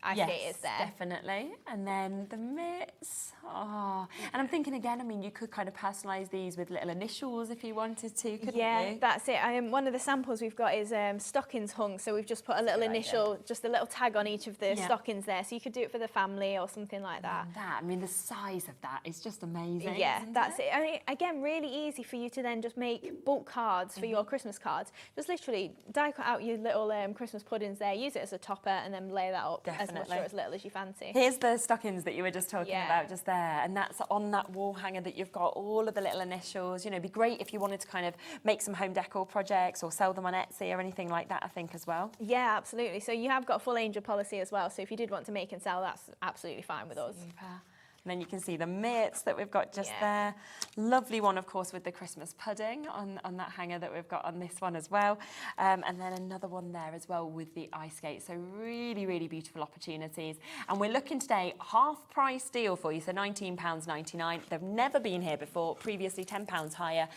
ice skate is there. Definitely. And then the mitts. Oh, and I'm thinking again, I mean, you could kind of personalise these with little initials if you wanted to, couldn't you? That's it. One of the samples we've got is stockings hung, so we've just put a little initial, just a little tag on each of the stockings there, so you could do it for the family or something like that. I mean, the size of that is just amazing. Yeah, that's it. I mean, again, really easy for you to then just make bulk cards for your Christmas cards. Just literally die cut out your little Christmas puddings there, use it as a topper, and then lay that up as much or as little as you fancy. Here's the stockings that you were just talking about just there, and that's on that wall hanger that you've got all of the little initials. You know, it'd be great if you wanted to kind of make some home decor projects or sell them on Etsy or anything like that, I think, as well. Yeah, absolutely. So you have got a full angel policy as well, so if you did want to make and sell, that's absolutely fine with us. Super. And then you can see the mitts that we've got just there. Lovely one, of course, with the Christmas pudding on that hanger that we've got on this one as well. And then another one there as well with the ice skate. So really, really beautiful opportunities. And we're looking today, half price deal for you, so £19.99. They've never been here before, previously £10 higher.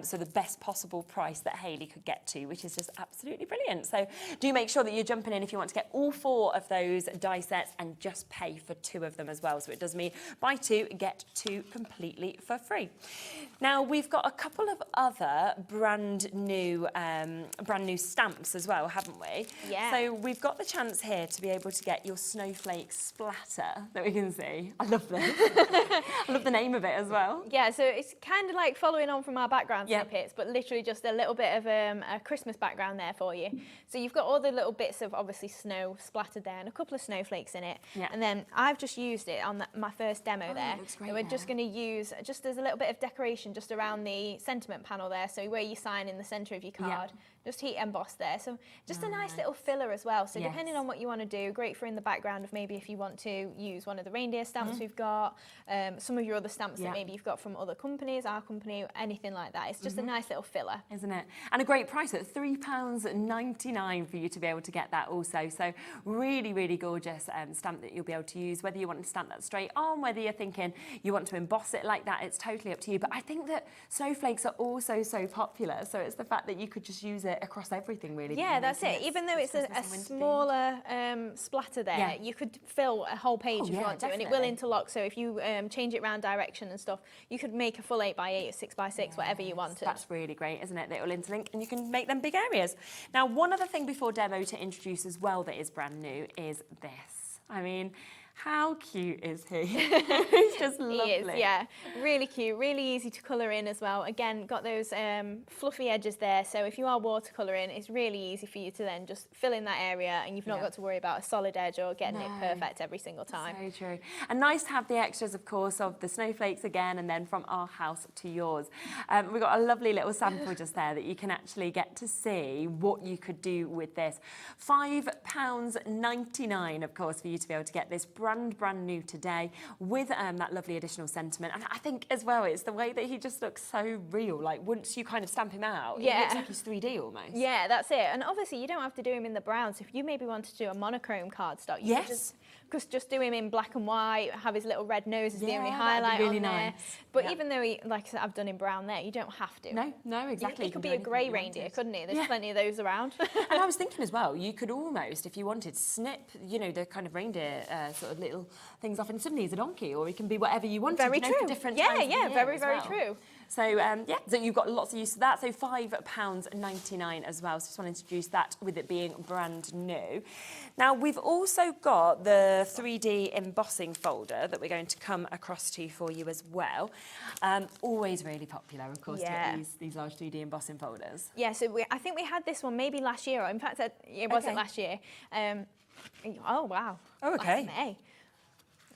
So the best possible price that Hayley could get to, which is just absolutely brilliant. So do make sure that you're jumping in if you want to get all 4 of those die sets and just pay for 2 of them as well. So it does mean buy 2, get 2 completely for free. Now we've got a couple of other brand new stamps as well, haven't we? Yeah. So we've got the chance here to be able to get your snowflake splatter that we can see. I love this. I love the name of it as well. Yeah, so it's kind of like following on from our background snippets, but literally just a little bit of a Christmas background there for you. So you've got all the little bits of obviously snow splattered there and a couple of snowflakes in it. Yeah. And then I've just used it on my first demo there. And we're just going to use, just as a little bit of decoration just around the sentiment panel there, so where you sign in the centre of your card. Just heat emboss there, so just a nice little filler as well. So depending on what you want to do, great for in the background of maybe if you want to use one of the reindeer stamps we've got, some of your other stamps that maybe you've got from other companies, our company, anything like that. It's just a nice little filler, isn't it? And a great price at £3.99 for you to be able to get that also. So really, really gorgeous stamp that you'll be able to use, whether you want to stamp that straight on, whether you're thinking you want to emboss it like that, it's totally up to you. But I think that snowflakes are also so popular, so it's the fact that you could just use it across everything, really. Yeah, that's it. Even though it's a smaller splatter there, you could fill a whole page if you want to, and it will interlock. So if you change it around direction and stuff, you could make a full 8x8 or 6x6, whatever you wanted. That's really great, isn't it? That it will interlink, and you can make them big areas. Now, one other thing before demo to introduce as well that is brand new is this. I mean, how cute is he? He's just lovely. He is, yeah. Really cute, really easy to colour in as well. Again, got those fluffy edges there, so if you are watercolouring, it's really easy for you to then just fill in that area and you've not got to worry about a solid edge or getting it perfect every single time. So true. And nice to have the extras, of course, of the snowflakes again, and then from our house to yours. We've got a lovely little sample just there that you can actually get to see what you could do with this. £5.99, of course, for you to be able to get this brand new today with that lovely additional sentiment. And I think as well, it's the way that he just looks so real. Like once you kind of stamp him out, it looks like he's 3D almost. Yeah, that's it. And obviously you don't have to do him in the brown. So if you maybe wanted to do a monochrome cardstock, you could just do him in black and white, have his little red nose as the only highlight really on there. nice. But even though, like I said, I've done in brown there, you don't have to. No, exactly. It could be a grey reindeer, couldn't it? There's plenty of those around. And I was thinking as well, you could almost, if you wanted, snip, you know, the kind of reindeer sort of little things off, and suddenly he's a donkey, or he can be whatever you want. Very true. For different yeah, times of the year very, as very well. true. So, so you've got lots of use of that. So £5.99 as well. So just want to introduce that with it being brand new. Now, we've also got the 3D embossing folder that we're going to come across to for you as well. Always really popular, of course, to get these large 3D embossing folders. Yeah, so I think we had this one maybe last year, or in fact, it wasn't last year. Oh, wow. Oh, okay. Last May.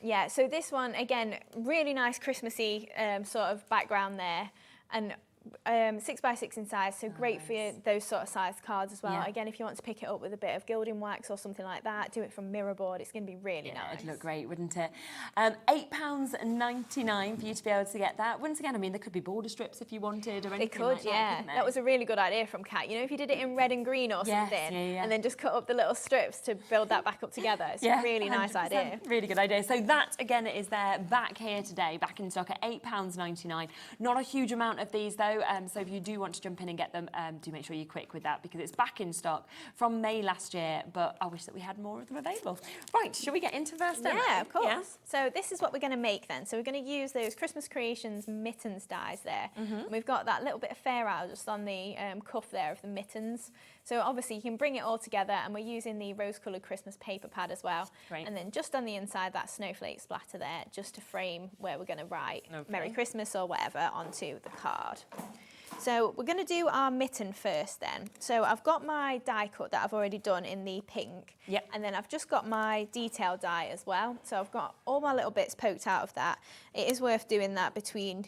Yeah, so this one, again, really nice Christmassy sort of background there. And 6x6 in size, so great for those sort of sized cards as well. Yeah. Again, if you want to pick it up with a bit of gilding wax or something like that, do it from mirror board. It's going to be really nice. It'd look great, wouldn't it? £8.99 for you to be able to get that. Once again, I mean, there could be border strips if you wanted or anything. It could, like yeah. That was a really good idea from Kat. You know, if you did it in red and green or something, and then just cut up the little strips to build that back up together. It's a really nice idea. Really good idea. So that, again, is there back here today, back in stock at £8.99. Not a huge amount of these, though, so if you do want to jump in and get them, do make sure you're quick with that because it's back in stock from May last year, but I wish that we had more of them available. Right, shall we get into first demo? Yeah, of course. Yeah. So this is what we're going to make then. So we're going to use those Christmas Creations mittens dies there. And we've got that little bit of fair out just on the cuff there of the mittens. So obviously you can bring it all together, and we're using the rose-coloured Christmas paper pad as well. Great. And then just on the inside, that snowflake splatter there, just to frame where we're going to write Merry Christmas or whatever onto the card. So we're going to do our mitten first then. So I've got my die cut that I've already done in the pink. Yep. And then I've just got my detail die as well. So I've got all my little bits poked out of that. It is worth doing that between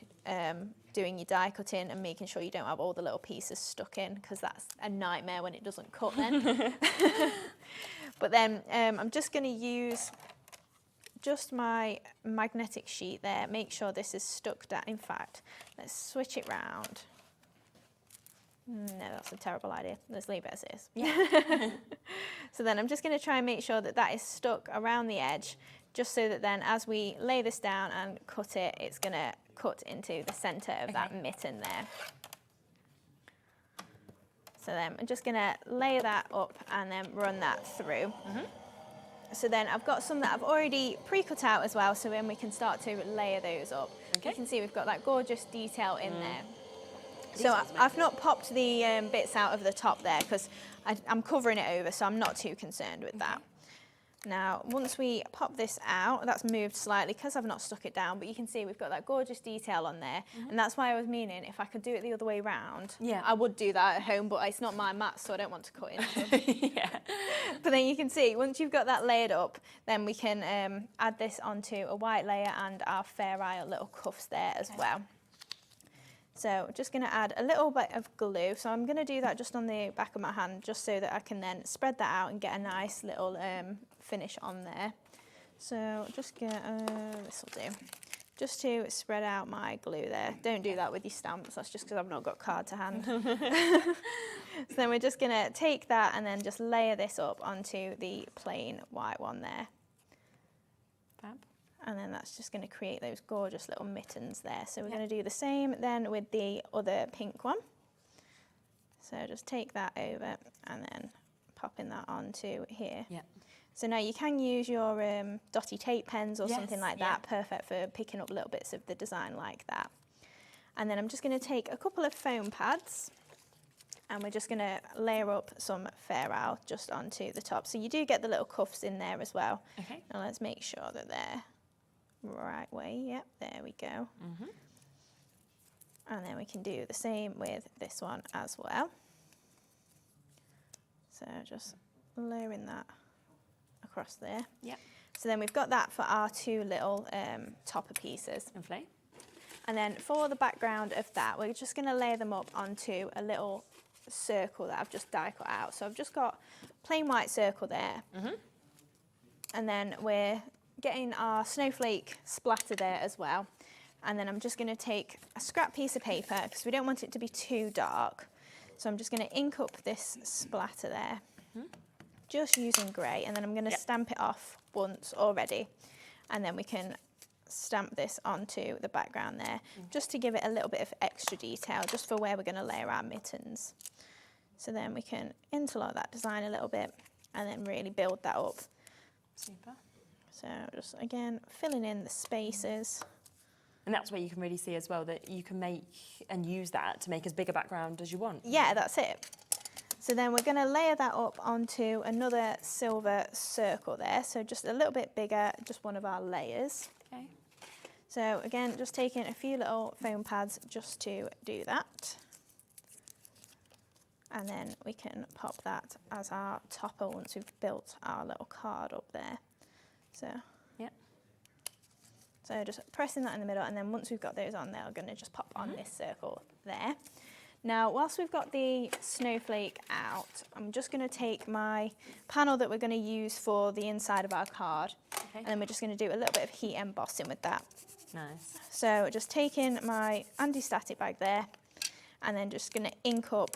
doing your die cutting and making sure you don't have all the little pieces stuck in, because that's a nightmare when it doesn't cut then. But then I'm just going to use just my magnetic sheet there. Make sure this is stuck down. In fact, let's switch it round. No, that's a terrible idea. Let's leave it as is. Yeah. So then I'm just going to try and make sure that that is stuck around the edge, just so that then as we lay this down and cut it, it's going to cut into the centre of that mitten there. So then I'm just going to lay that up and then run that through. So then I've got some that I've already pre-cut out as well, so then we can start to layer those up. You can see we've got that gorgeous detail in there. So I've not popped the bits out of the top there because I'm covering it over, so I'm not too concerned with that. Now, once we pop this out, that's moved slightly because I've not stuck it down, but you can see we've got that gorgeous detail on there, and that's why I was meaning if I could do it the other way round, I would do that at home, but it's not my mat, so I don't want to cut into them. But then you can see, once you've got that layered up, then we can add this onto a white layer and our Fair Isle little cuffs there as well. So just going to add a little bit of glue. So I'm going to do that just on the back of my hand, just so that I can then spread that out and get a nice little finish on there. So just get, this will do, just to spread out my glue there. Don't do that with your stamps, that's just because I've not got card to hand. So then we're just going to take that and then just layer this up onto the plain white one there. Fab. And then that's just going to create those gorgeous little mittens there. So we're going to do the same then with the other pink one. So just take that over and then popping that onto here. So now you can use your dotty tape pens or something like that, perfect for picking up little bits of the design like that. And then I'm just going to take a couple of foam pads and we're just going to layer up some Fair Isle just onto the top. So you do get the little cuffs in there as well. Now let's make sure that they're right way. Yep, there we go. And then we can do the same with this one as well. So just layering that across there. So then we've got that for our two little topper pieces. Lovely. And then for the background of that, we're just going to layer them up onto a little circle that I've just die cut out. So I've just got plain white circle there. And then we're getting our snowflake splatter there as well. And then I'm just going to take a scrap piece of paper because we don't want it to be too dark. So I'm just going to ink up this splatter there, just using grey, and then I'm going to stamp it off once already. And then we can stamp this onto the background there, just to give it a little bit of extra detail, just for where we're going to layer our mittens. So then we can interlock that design a little bit and then really build that up. Super. So just, again, filling in the spaces. And that's where you can really see as well that you can make and use that to make as big a background as you want. Yeah, that's it. So then we're going to layer that up onto another silver circle there. So just a little bit bigger, just one of our layers. So again, just taking a few little foam pads just to do that. And then we can pop that as our topper once we've built our little card up there. So So just pressing that in the middle, and then once we've got those on, they're going to just pop on this circle there. Now, whilst we've got the snowflake out, I'm just going to take my panel that we're going to use for the inside of our card, and then we're just going to do a little bit of heat embossing with that. Nice. So just taking my anti-static bag there, and then just going to ink up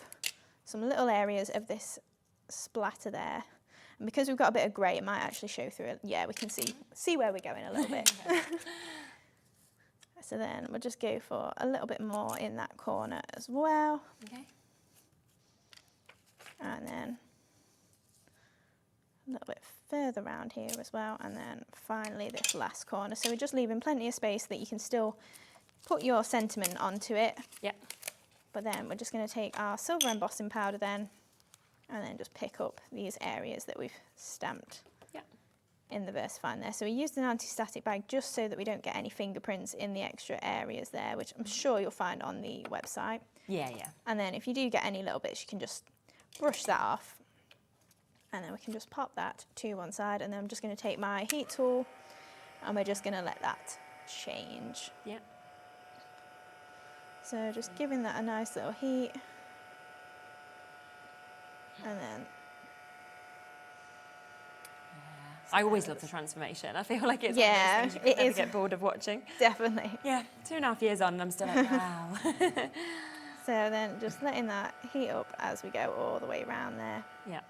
some little areas of this splatter there. And because we've got a bit of grey, it might actually show through it. Yeah, we can see where we're going a little bit. So then we'll just go for a little bit more in that corner as well. Okay. And then a little bit further around here as well. And then finally this last corner. So we're just leaving plenty of space that you can still put your sentiment onto it. Yep. But then we're just going to take our silver embossing powder then, and then just pick up these areas that we've stamped in the VersaFine there. So we used an anti-static bag just so that we don't get any fingerprints in the extra areas there, which I'm sure you'll find on the website. Yeah. And then if you do get any little bits, you can just brush that off. And then we can just pop that to one side. And then I'm just going to take my heat tool, and we're just going to let that change. Yep. So just giving that a nice little heat. And then I always love the transformation. I feel like it's one of those things you can never get bored of watching. Definitely. Yeah, 2.5 years on and I'm still like, wow. So then just letting that heat up as we go all the way around there. Yeah.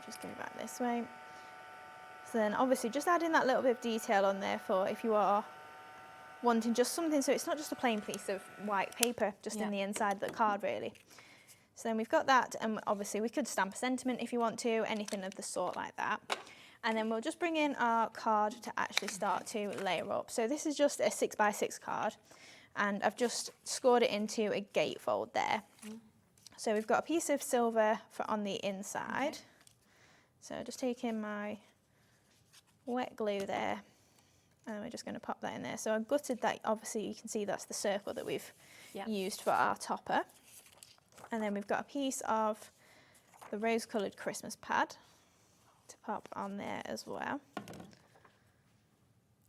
Just go back this way. So then obviously just adding that little bit of detail on there for if you are wanting just something, so it's not just a plain piece of white paper just in the inside of the card really. So then we've got that, and obviously we could stamp a sentiment if you want to, anything of the sort like that. And then we'll just bring in our card to actually start to layer up. So this is just a 6x6 card, and I've just scored it into a gatefold there. So we've got a piece of silver on the inside. So just taking my wet glue there, and we're just going to pop that in there. So I gutted that, obviously you can see that's the circle that we've used for our topper. And then we've got a piece of the rose-coloured Christmas pad to pop on there as well.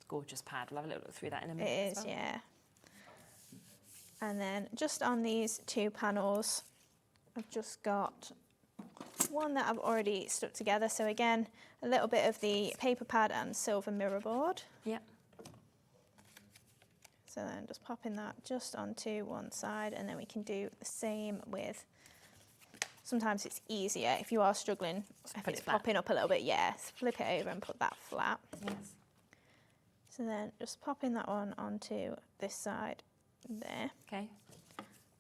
Gorgeous pad. We'll have a little look through that in a minute. It is, yeah. And then just on these two panels, I've just got one that I've already stuck together. So again, a little bit of the paper pad and silver mirror board. Yep. So then just popping that just onto one side, and then we can do the same with, sometimes it's easier if you are struggling, if it's popping up a little bit, flip it over and put that flat. Yes. So then just popping that one onto this side there. Okay.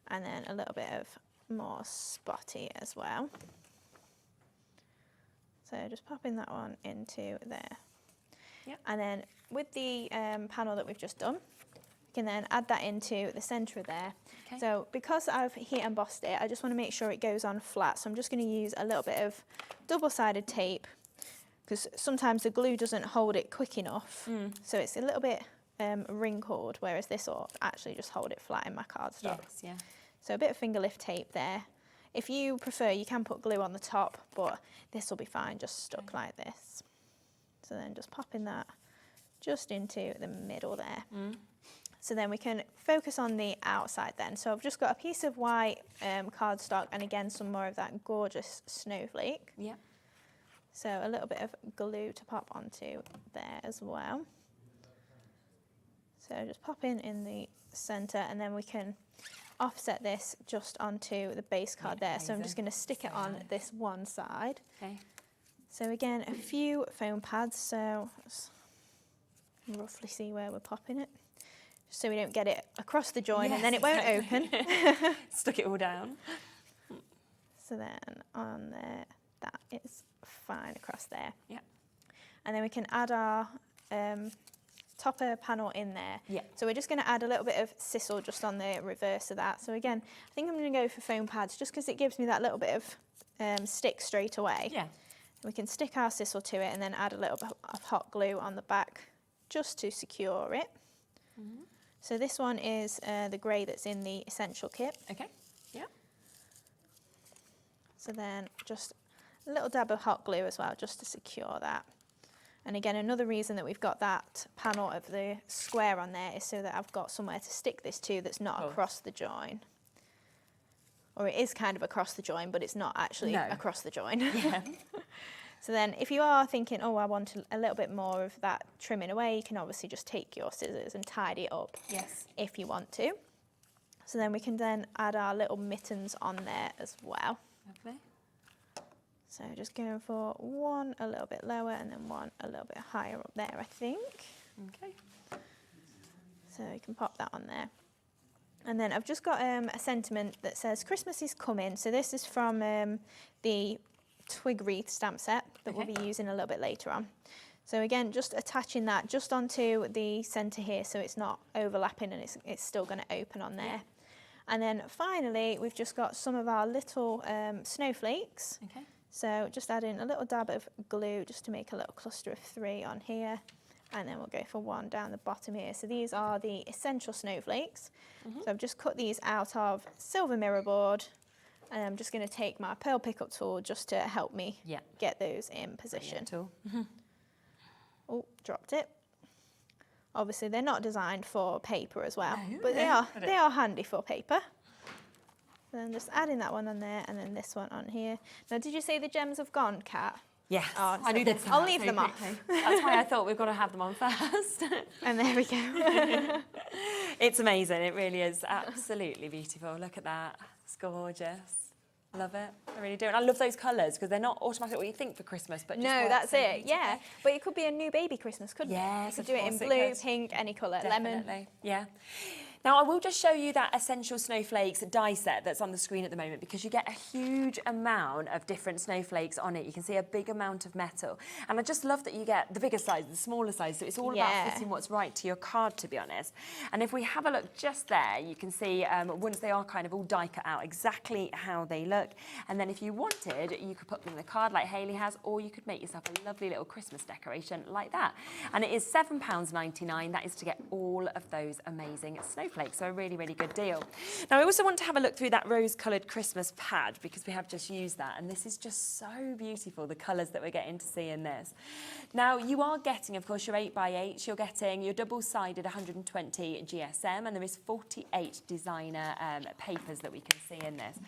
And then a little bit of more spotty as well. So just popping that one into there. Yep. And then with the panel that we've just done, we can then add that into the centre of there. Okay. So because I've heat embossed it, I just want to make sure it goes on flat. So I'm just going to use a little bit of double-sided tape, because sometimes the glue doesn't hold it quick enough. So it's a little bit wrinkled, whereas this will actually just hold it flat in my cardstock. Yes, yeah. So a bit of finger lift tape there. If you prefer, you can put glue on the top, but this will be fine, just stuck like this. So then just popping that just into the middle there. So then we can focus on the outside then. So I've just got a piece of white cardstock, and again some more of that gorgeous snowflake. Yeah. So a little bit of glue to pop onto there as well. So just pop in the centre, and then we can offset this just onto the base card there. So I'm just going to stick it on this one side. Okay. So again, a few foam pads, so let's roughly see where we're popping it, so we don't get it across the join and then it won't open. Stuck it all down. So then on there, that is fine across there. Yeah. And then we can add our topper panel in there. Yeah. So we're just going to add a little bit of sisal just on the reverse of that. So again, I think I'm going to go for foam pads just because it gives me that little bit of stick straight away. Yeah. We can stick our sisal to it and then add a little bit of hot glue on the back just to secure it. So this one is the grey that's in the essential kit. Okay. Yeah. So then just a little dab of hot glue as well, just to secure that. And again, another reason that we've got that panel of the square on there is so that I've got somewhere to stick this to that's not across the join. Or it is kind of across the join, but it's not actually across the join. Yeah. So then if you are thinking, oh, I want a little bit more of that trimming away, you can obviously just take your scissors and tidy it up if you want to. So then we can then add our little mittens on there as well. Lovely. So just going for one a little bit lower and then one a little bit higher up there, I think. Okay. So you can pop that on there. And then I've just got a sentiment that says Christmas is coming. So this is from the twig wreath stamp set that we'll be using a little bit later on. So again, just attaching that just onto the centre here so it's not overlapping and it's still going to open on there. And then finally, we've just got some of our little snowflakes. Okay. So just add in a little dab of glue just to make a little cluster of 3 on here. And then we'll go for 1 down the bottom here. So these are the essential snowflakes. So I've just cut these out of silver mirror board. And I'm just going to take my pearl pickup tool just to help me get those in position. Oh, dropped it. Obviously, they're not designed for paper as well, but they are handy for paper. Then just adding that one on there and then this one on here. Now, did you say the gems have gone, Kat? Yes, oh, I knew that. I'll leave them off. That's why I thought we've got to have them on first. And there we go. It's amazing. It really is absolutely beautiful. Look at that. It's gorgeous. Love it. I really do. And I love those colours because they're not automatically what you think for Christmas, but just no, that's it. Yeah, but it could be a new baby Christmas, couldn't it? Yes, you could do it in blue, pink, any colour, lemon. Yeah. Now, I will just show you that Essential Snowflakes die set that's on the screen at the moment because you get a huge amount of different snowflakes on it. You can see a big amount of metal. And I just love that you get the bigger size, the smaller size, so it's all about fitting what's right to your card, to be honest. And if we have a look just there, you can see once they are kind of all die cut out, exactly how they look. And then if you wanted, you could put them in the card like Hayley has, or you could make yourself a lovely little Christmas decoration like that. And it is £7.99. That is to get all of those amazing snowflakes. So a really, really good deal. Now, I also want to have a look through that rose-coloured Christmas pad because we have just used that, and this is just so beautiful, the colours that we're getting to see in this. Now, you are getting, of course, your 8x8s. You're getting your double-sided 120 GSM, and there is 48 designer papers that we can see in this.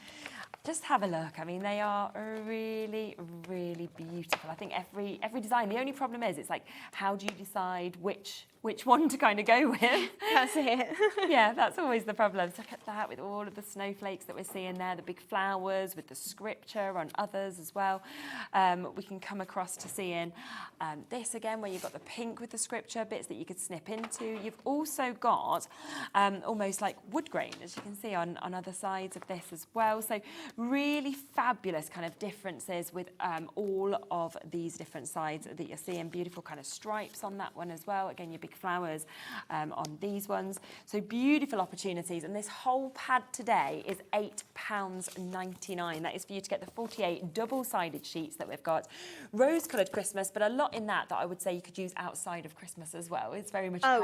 Just have a look. I mean, they are really, really beautiful. I think every design. The only problem is, it's like, how do you decide which one to kind of go with? That's it. Yeah, that's always the problem. So look at that with all of the snowflakes that we're seeing there, the big flowers with the scripture on others as well. We can come across to seeing this again, where you've got the pink with the scripture, bits that you could snip into. You've also got almost like wood grain, as you can see on other sides of this as well. So really fabulous kind of differences with all of these different sides that you're seeing. Beautiful kind of stripes on that one as well. Again, your big flowers on these ones. So beautiful opportunities. And this whole pad today is £8.99. That is for you to get the 48 double-sided sheets that we've got. Rose-coloured Christmas, but a lot in that I would say you could use outside of Christmas as well. It's very much a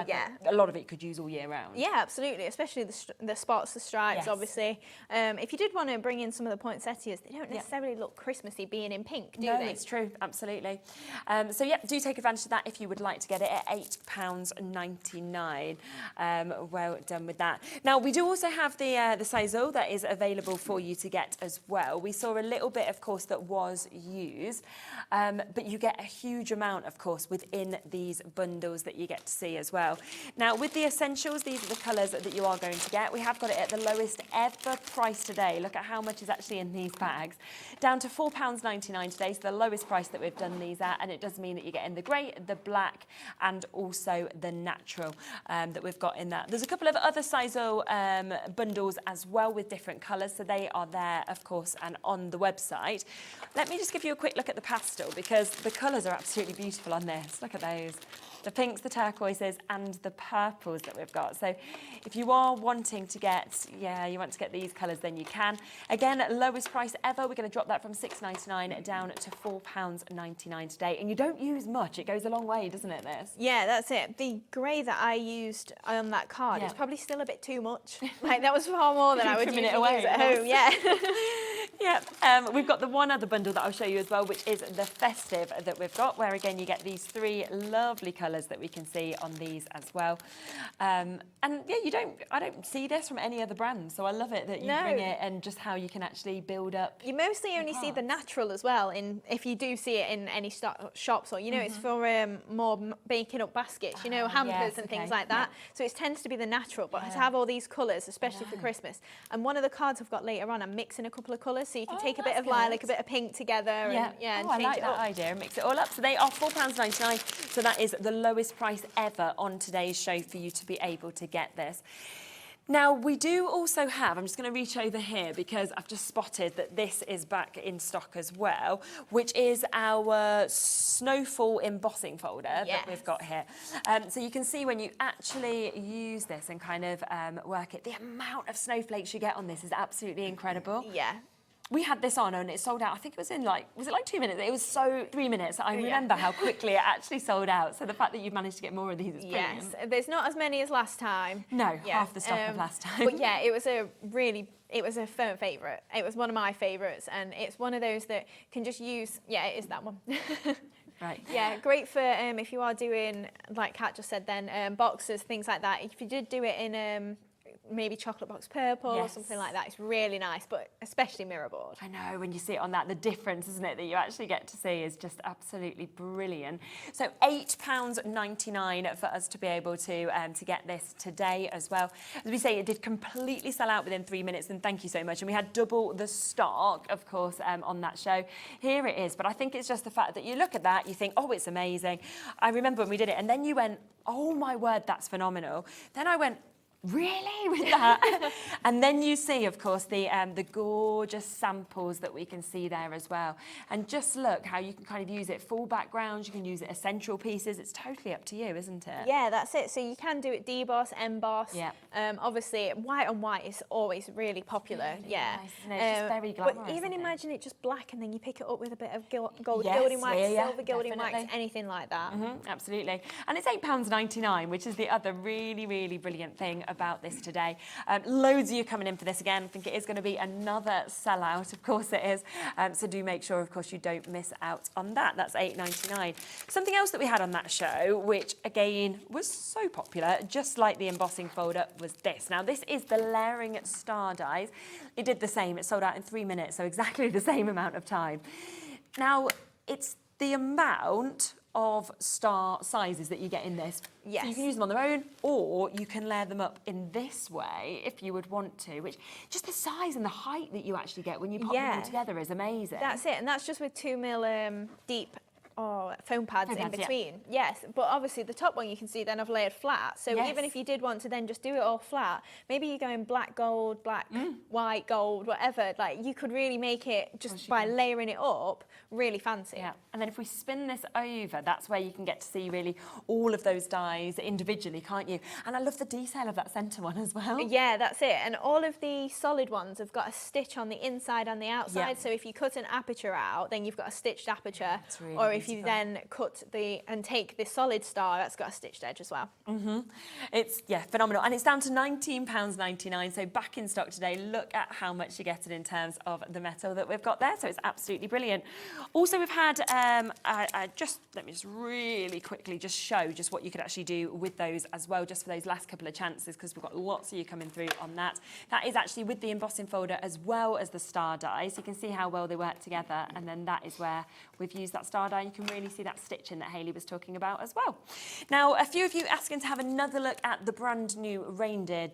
lot of it you could use all year round. Yeah, absolutely, especially the spots, the stripes, obviously. If you did want to bring in some of the poinsettias, they don't necessarily look Christmassy being in pink, do they? No, it's true, absolutely. So yeah, do take advantage of that if you would like to get it at £8.99. Well done with that. Now, we do also have the sisal that is available for you to get as well. We saw a little bit, of course, that was used, but you get a huge amount, of course, within these bundles that you get to see as well. Now, with the essentials, these are the colours that you are going to get. We have got it at the lowest ever price today. Look at how much is actually in these bags. Down to £4.99 today, so the lowest price that we've done these at, and it does mean that you get in the grey, the black, and also the natural that we've got in that. There's a couple of other sisal bundles as well with different colours, so they are there, of course, and on the website. Let me just give you a quick look at the pastel because the colours are absolutely beautiful on this. Look at those. the pinks, the turquoises, and the purples that we've got. So if you are wanting to get, you want to get these colours, then you can. Again, lowest price ever. We're going to drop that from £6.99 down to £4.99 today. And you don't use much. It goes a long way, doesn't it, this? Yeah, that's it. The grey that I used on that card is probably still a bit too much. Like, that was far more than I would usually use at home. Yeah. We've got the one other bundle that I'll show you as well, which is the festive that we've got, where again you get these 3 lovely colours that we can see on these as well. And yeah, I don't see this from any other brand, so I love it that you bring it and just how you can actually build up. You mostly only see the natural as well, if you do see it in any shops, or it's for more baking up baskets, hampers and things like that. So it tends to be the natural, but to have all these colours, especially for Christmas. And one of the cards I've got later on, I'm mixing a couple of colours, so you can take a bit of lilac, a bit of pink together, and and I change like it that up. idea and mix it all up. So they are £4.99. So that is the lowest price ever on today's show for you to be able to get this. Now, we do also have, I'm just going to reach over here because I've just spotted that this is back in stock as well, which is our Snowfall embossing folder that we've got here. So you can see when you actually use this and kind of work it, the amount of snowflakes you get on this is absolutely incredible. Yeah. We had this on and it sold out. I think it was in was it like 2 minutes? It was 3 minutes. I remember how quickly it actually sold out. So the fact that you've managed to get more of these is brilliant. Yes, there's not as many as last time. No, half the stock of last time. But yeah, it was a firm favourite. It was one of my favourites, and it's one of those that can just use, it is that one. Right. Yeah, great for if you are doing, like Kat just said then, boxes, things like that. If you did do it in maybe chocolate box purple or something like that, it's really nice, but especially mirror board. I know, when you see it on that, the difference, isn't it, that you actually get to see is just absolutely brilliant. So £8.99 for us to be able to get this today as well. As we say, it did completely sell out within 3 minutes, and thank you so much. And we had double the stock, of course, on that show. Here it is, but I think it's just the fact that you look at that, you think, oh, it's amazing. I remember when we did it, and then you went, oh my word, that's phenomenal. Then I went, really, with that? And then you see, of course, the gorgeous samples that we can see there as well. And just look how you can kind of use it full backgrounds, you can use it as central pieces. It's totally up to you, isn't it? Yeah, that's it. So you can do it deboss, emboss. Yeah. Obviously, white on white is always really popular. Really yeah. Nice, isn't it? It's just very glamorous. But even imagine it just black, and then you pick it up with a bit of gold Yes, gilding wax, yeah, silver gilding wax, definitely. anything like that. Absolutely. And it's £8.99, which is the other really, really brilliant thing about this today. Loads of you coming in for this again. I think it is going to be another sellout. Of course it is. So do make sure, of course, you don't miss out on that. That's £8.99. Something else that we had on that show, which again was so popular, just like the embossing folder, was this. Now, this is the layering star dies. It did the same. It sold out in 3 minutes, so exactly the same amount of time. Now, it's the amount of star sizes that you get in this. Yes. So you can use them on their own, or you can layer them up in this way if you would want to, which just the size and the height that you actually get when you pop them all together is amazing. That's it, and that's just with 2 mil deep foam pads in between. Yeah. Yes, but obviously the top one you can see then I've layered flat. So even if you did want to then just do it all flat, maybe you're going black, gold, black, white, gold, whatever, like you could really make it just by layering it up really fancy. Yeah, and then if we spin this over, that's where you can get to see really all of those dies individually, can't you? And I love the detail of that centre one as well. Yeah, that's it. And all of the solid ones have got a stitch on the inside and the outside. Yeah. So if you cut an aperture out, then you've got a stitched aperture. That's really or if you beautiful. then cut and take the solid star, that's got a stitched edge as well. It's, phenomenal. And it's down to £19.99. So back in stock today. Look at how much you get it in terms of the metal that we've got there. So it's absolutely brilliant. Also, we've had, let me just really quickly just show just what you could actually do with those as well, just for those last couple of chances, because we've got lots of you coming through on that. That is actually with the embossing folder as well as the star die. So you can see how well they work together. And then that is where we've used that star die. You can really see that stitching that Hayley was talking about as well. Now, a few of you asking to have another look at the brand new reindeer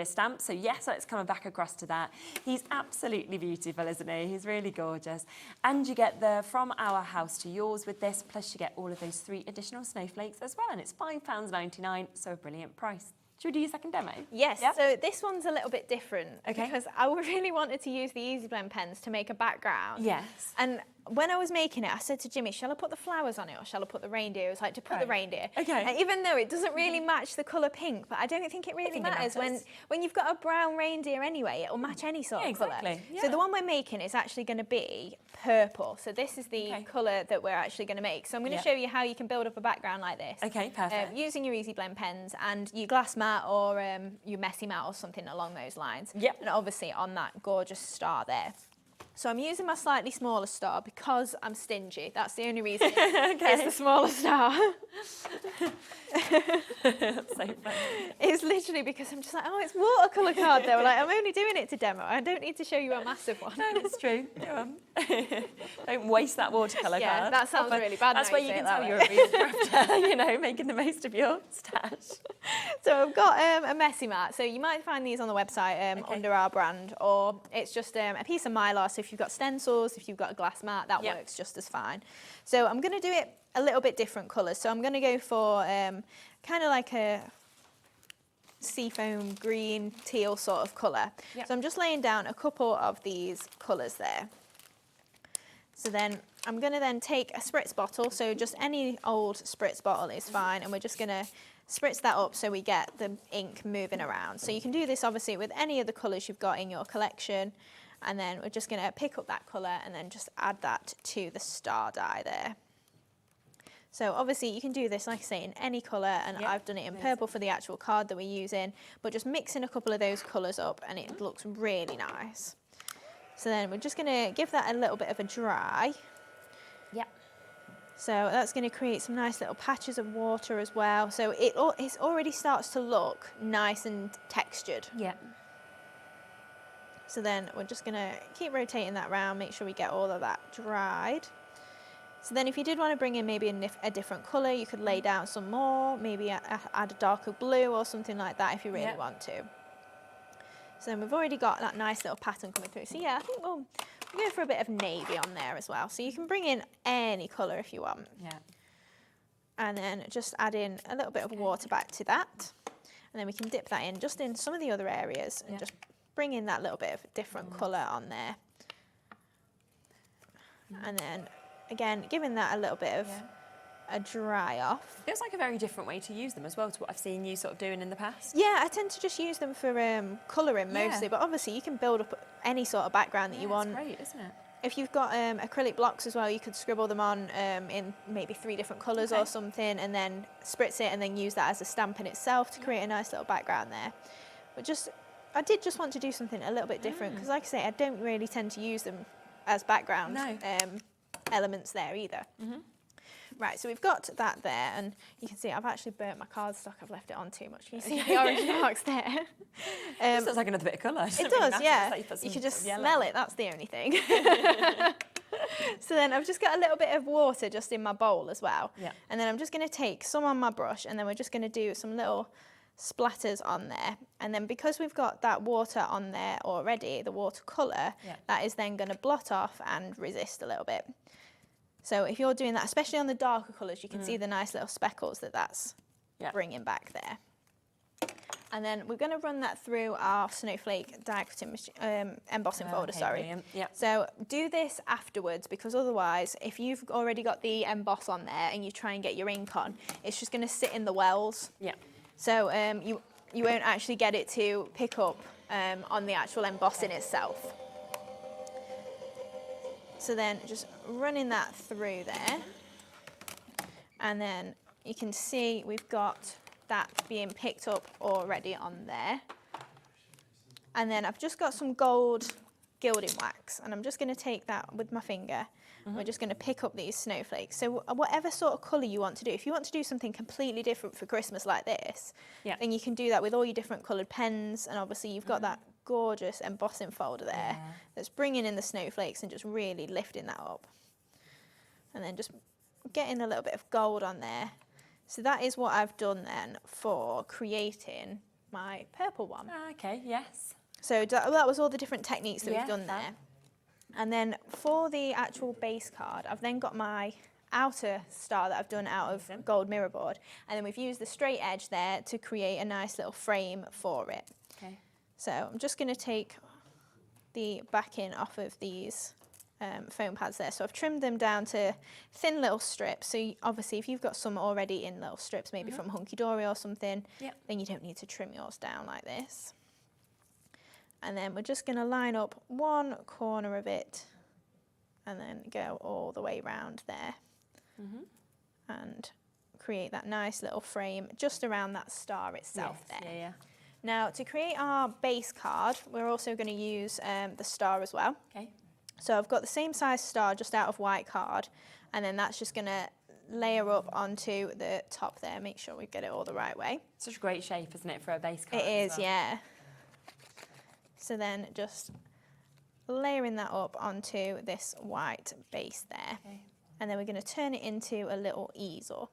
stamp. So yes, let's come back across to that. He's absolutely beautiful, isn't he? He's really gorgeous. And you get the From Our House to Yours with this, plus you get all of those 3 additional snowflakes as well. And it's £5.99, so a brilliant price. Should we do your second demo? Yes, Yeah? so this one's a little bit different Okay. because I really wanted to use the Easy Blend pens to make a background. Yes. And when I was making it, I said to Jimmy, shall I put the flowers on it or shall I put the reindeer? He was like, to put the reindeer. Okay. And even though it doesn't really match the colour pink, but I don't think it really matters. When you've got a brown reindeer anyway, it'll match any sort of colour. Exactly. So Yeah. the one we're making is actually going to be purple. So this is the colour that we're actually going to make. So I'm going to show you how you can build up a background like this. Okay, perfect. Using your Easy Blend pens and your glass mat or your messy mat or something along those lines. Yep. And obviously on that gorgeous star there. So I'm using my slightly smaller star because I'm stingy. That's the only reason it's the smaller star. That's so funny. It's literally because I'm just like, oh, it's watercolour card though. Like, I'm only doing it to demo. I don't need to show you a massive one. No, it's true. Don't waste that watercolour Yeah, card. that sounds really bad. That's now where you say can it that tell way. you're a real crafter, you know, making the most of your stash. So I've got a messy mat. So you might find these on the website under our brand, or it's just a piece of Mylar. So if you've got stencils, if you've got a glass mat, that works just as fine. So I'm going to do it a little bit different colours. So I'm going to go for kind of like a seafoam green teal sort of colour. So I'm just laying down a couple of these colours there. So then I'm going to then take a spritz bottle, so just any old spritz bottle is fine, and we're just going to spritz that up so we get the ink moving around. So you can do this obviously with any of the colours you've got in your collection, and then we're just going to pick up that colour and then just add that to the star die there. So obviously you can do this, like I say, in any colour, and I've done it in purple for the actual card that we're using, but just mixing a couple of those colours up and it looks really nice. So then we're just going to give that a little bit of a dry. Yep. So that's going to create some nice little patches of water as well. So it already starts to look nice and textured. Yeah. So then we're just going to keep rotating that round, make sure we get all of that dried. So then if you did want to bring in maybe a different colour, you could lay down some more, maybe add a darker blue or something like that if you really want to. So then we've already got that nice little pattern coming through. So yeah, I think we'll go for a bit of navy on there as well. So you can bring in any colour if you want. Yeah. And then just add in a little bit of water back to that. And then we can dip that in just in some of the other areas and just bring in that little bit of different colour on there. And then again, giving that a little bit of a dry off. Feels like a very different way to use them as well to what I've seen you sort of doing in the past. Yeah, I tend to just use them for colouring mostly, but obviously you can build up any sort of background that you want. It's great, isn't it? If you've got acrylic blocks as well, you could scribble them on in maybe 3 different colours or something, and then spritz it and then use that as a stamp in itself to create a nice little background there. But I did just want to do something a little bit different because, like I say, I don't really tend to use them as background elements there either. Right, so we've got that there, and you can see I've actually burnt my cardstock. I've left it on too much. You see the orange marks there. This looks like another bit of colour. It does, yeah. You can just smell it, that's the only thing. So then I've just got a little bit of water just in my bowl as well. And then I'm just going to take some on my brush, and then we're just going to do some little splatters on there. And then because we've got that water on there already, the watercolour, that is then going to blot off and resist a little bit. So if you're doing that, especially on the darker colours, you can see the nice little speckles that's bringing back there. And then we're going to run that through our snowflake die cutting embossing folder, sorry. So do this afterwards, because otherwise, if you've already got the emboss on there and you try and get your ink on, it's just going to sit in the wells. So you won't actually get it to pick up on the actual embossing itself. So then just running that through there, and then you can see we've got that being picked up already on there. And then I've just got some gold gilding wax, and I'm just going to take that with my finger. We're just going to pick up these snowflakes. So whatever sort of colour you want to do, if you want to do something completely different for Christmas like this, then you can do that with all your different coloured pens, and obviously you've got that gorgeous embossing folder there that's bringing in the snowflakes and just really lifting that up. And then just getting a little bit of gold on there. So that is what I've done then for creating my purple one. Okay, yes. So that was all the different techniques that we've done there. And then for the actual base card, I've then got my outer star that I've done out of gold mirror board, and then we've used the straight edge there to create a nice little frame for it. Okay. So I'm just going to take the backing off of these foam pads there. So I've trimmed them down to thin little strips. So obviously if you've got some already in little strips, maybe from Hunkydory or something, then you don't need to trim yours down like this. And then we're just going to line up one corner of it and then go all the way around there and create that nice little frame just around that star itself there. Yeah. Now, to create our base card, we're also going to use the star as well. Okay. So I've got the same size star just out of white card, and then that's just going to layer up onto the top there. Make sure we get it all the right way. Such a great shape, isn't it, for a base card? It is, yeah. So then just layering that up onto this white base there. Okay. And then we're going to turn it into a little easel.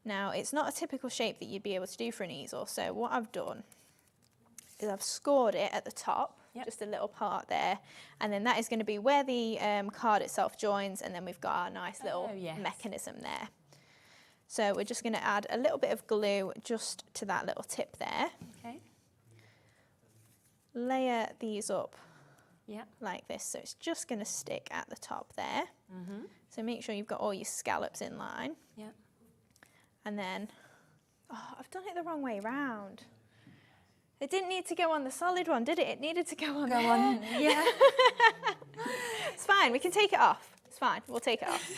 Now, it's not a typical shape that you'd be able to do for an easel, so what I've done is I've scored it at the top, just a little part there, and then that is going to be where the card itself joins, and then we've got our nice little mechanism there. So we're just going to add a little bit of glue just to that little tip there. Okay. Layer these up like this, so it's just going to stick at the top there. So make sure you've got all your scallops in line. And then, I've done it the wrong way round. It didn't need to go on the solid one, did it? It needed to go on there. It's fine, we can take it off. It's fine, we'll take it off.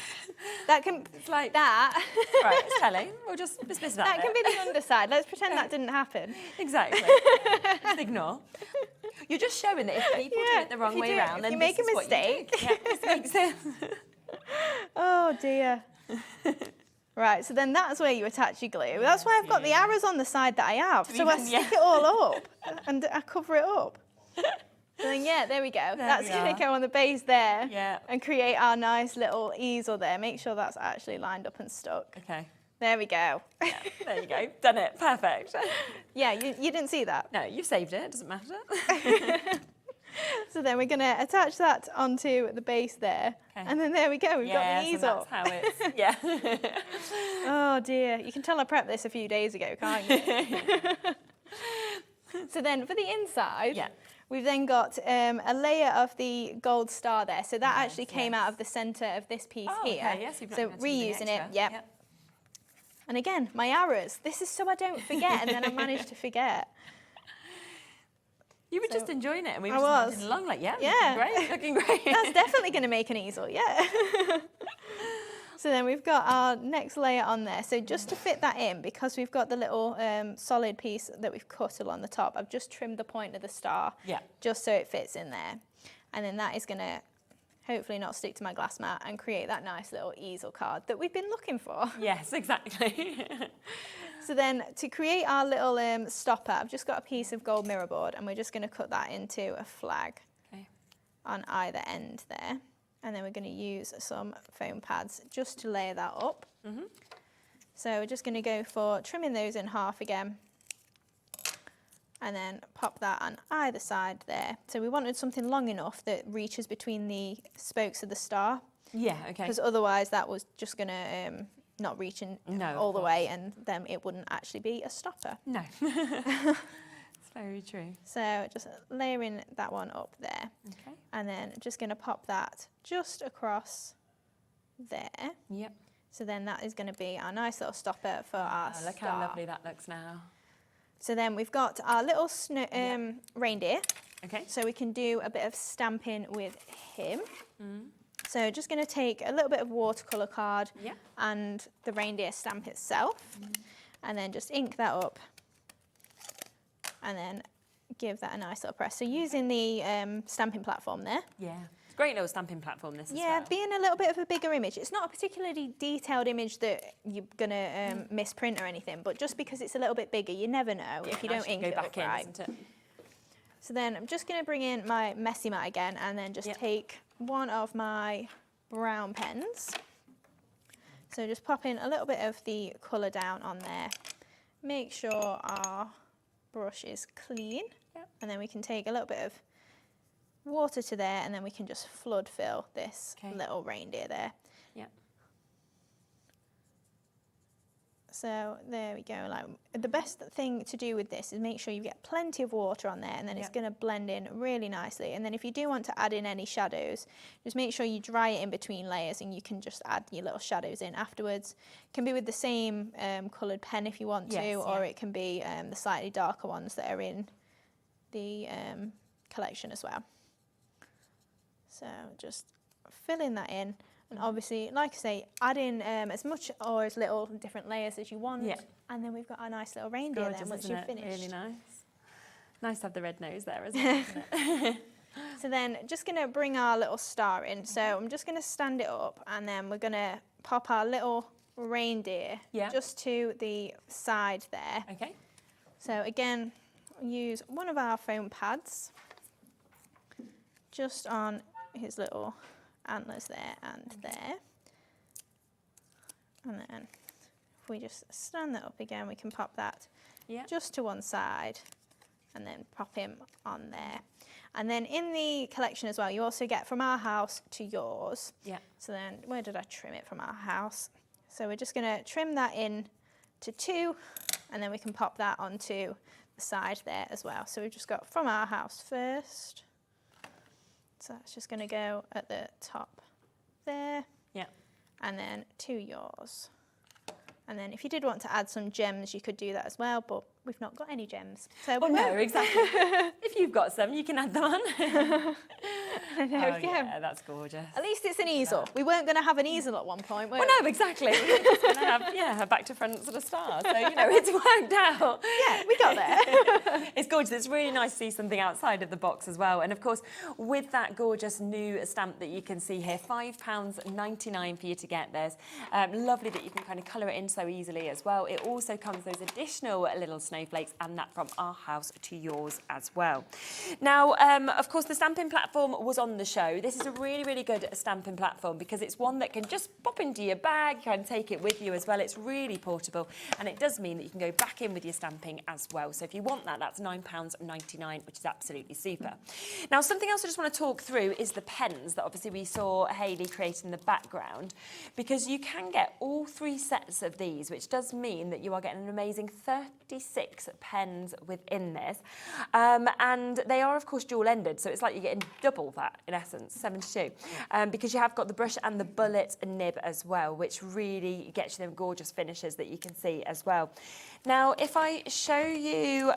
That can, it's like that. Right, it's telling. We'll just dismiss that. That can be the underside. Let's pretend that didn't happen. Exactly. Just ignore. You're just showing that if people do it the wrong way around, then you make a mistake. This makes sense. Oh dear. Right, so then that's where you attach your glue. That's why I've got the arrows on the side that I have. So I stick it all up and I cover it up. So then, there we go. That's going to go on the base there and create our nice little easel there. Make sure that's actually lined up and stuck. Okay. There we go. There you go. Done it. Perfect. Yeah, you didn't see that? No, you saved it. It doesn't matter. So then we're going to attach that onto the base there. And then there we go. We've got the easel. So that's how it's, Oh dear. You can tell I prepped this a few days ago, can't you? So then for the inside, we've then got a layer of the gold star there. So that actually came out of the centre of this piece here. Okay, yes, you've not so even had to do the reusing it, extra. And again, my arrows. This is so I don't forget, and then I managed to forget. You were just enjoying it, and we were just moving along like, looking great. That's definitely going to make an easel, So then we've got our next layer on there. So just to fit that in, because we've got the little solid piece that we've cut along the top, I've just trimmed the point of the star, just so it fits in there. And then that is going to hopefully not stick to my glass mat and create that nice little easel card that we've been looking for. Yes, exactly. So then to create our little stopper, I've just got a piece of gold mirror board, and we're just going to cut that into a flag on either end there. And then we're going to use some foam pads just to layer that up. So we're just going to go for trimming those in half again. And then pop that on either side there. So we wanted something long enough that reaches between the spokes of the star. Yeah, okay. Because otherwise that was just going to not reach all the way, and then it wouldn't actually be a stopper. No. It's very true. So just layering that one up there. Okay. And then just going to pop that just across there. Yep. So then that is going to be our nice little stopper for our star. Look how lovely that looks now. So then we've got our little reindeer. Okay. So we can do a bit of stamping with him. So just going to take a little bit of watercolour card and the reindeer stamp itself, and then just ink that up and then give that a nice little press. So using the stamping platform there. Yeah. It's a great little stamping platform, this as well. Yeah, being a little bit of a bigger image. It's not a particularly detailed image that you're going to misprint or anything, but just because it's a little bit bigger, you never know if you don't ink it up right. Isn't it? So then I'm just going to bring in my messy mat again, and then just take one of my brown pens. So just pop in a little bit of the colour down on there. Make sure our brush is clean, and then we can take a little bit of water to there, and then we can just flood fill this little reindeer there. So there we go. Like, the best thing to do with this is make sure you get plenty of water on there, and then it's going to blend in really nicely. And then if you do want to add in any shadows, just make sure you dry it in between layers, and you can just add your little shadows in afterwards. It can be with the same coloured pen if you want to, or it can be the slightly darker ones that are in the collection as well. So just filling that in. And obviously, like I say, add in as much or as little different layers as you want. Yeah. And then we've got our nice little reindeer gorgeous, then once you've finished. Really nice. Nice to have the red nose there as well, isn't it? So then just going to bring our little star in. So I'm just going to stand it up, and then we're going to pop our little reindeer just to the side there. Okay. So again, use one of our foam pads just on his little antlers there and there. And then if we just stand that up again, we can pop that just to one side and then pop him on there. And then in the collection as well, you also get from our house to yours. Yeah. So then where did I trim it from our house? So we're just going to trim that in to 2, and then we can pop that onto the side there as well. So we've just got from our house first. So that's just going to go at the top there. Yeah. And then to yours. And then if you did want to add some gems, you could do that as well, but we've not got any gems. So well, no, exactly. If you've got some, you can add them on. Yeah, that's gorgeous. At least it's an easel. We weren't going to have an easel at one point, were we? Well, no, exactly. We were just going to have, a back-to-front sort of star. So, it's worked out. Yeah, we got there. It's gorgeous. It's really nice to see something outside of the box as well. And, of course, with that gorgeous new stamp that you can see here, £5.99 for you to get. There's lovely that you can kind of colour it in so easily as well. It also comes those additional little snowflakes, and that from our house to yours as well. Now, of course, the stamping platform was on the show. This is a really, really good stamping platform because it's one that can just pop into your bag. You can take it with you as well. It's really portable, and it does mean that you can go back in with your stamping as well. So if you want that, that's £9.99, which is absolutely super. Now, something else I just want to talk through is the pens that obviously we saw Hayley create in the background, because you can get all 3 sets of these, which does mean that you are getting an amazing 36 pens within this. And they are, of course, dual-ended, so it's like you're getting double that, in essence, 72, because you have got the brush and the bullet nib as well, which really gets you them gorgeous finishes that you can see as well. Now, if I show you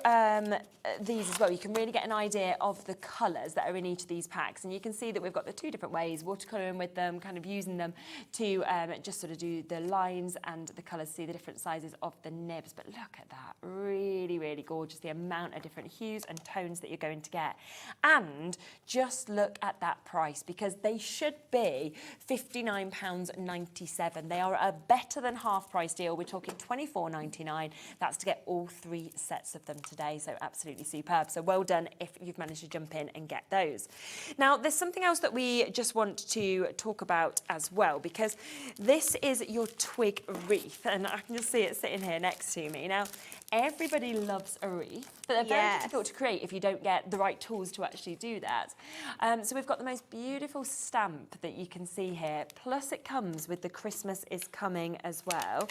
these as well, you can really get an idea of the colours that are in each of these packs, and you can see that we've got the 2 different ways, watercolouring with them, kind of using them to just sort of do the lines and the colours, see the different sizes of the nibs. But look at that, really, really gorgeous, the amount of different hues and tones that you're going to get. And just look at that price, because they should be £59.97. They are a better than half price deal. We're talking £24.99. That's to get all 3 sets of them today, so absolutely superb. So well done if you've managed to jump in and get those. Now, there's something else that we just want to talk about as well, because this is your twig wreath, and I can just see it sitting here next to me. Now, everybody loves a wreath, but they're very difficult to create if you don't get the right tools to actually do that. So we've got the most beautiful stamp that you can see here, plus it comes with the Christmas is coming as well.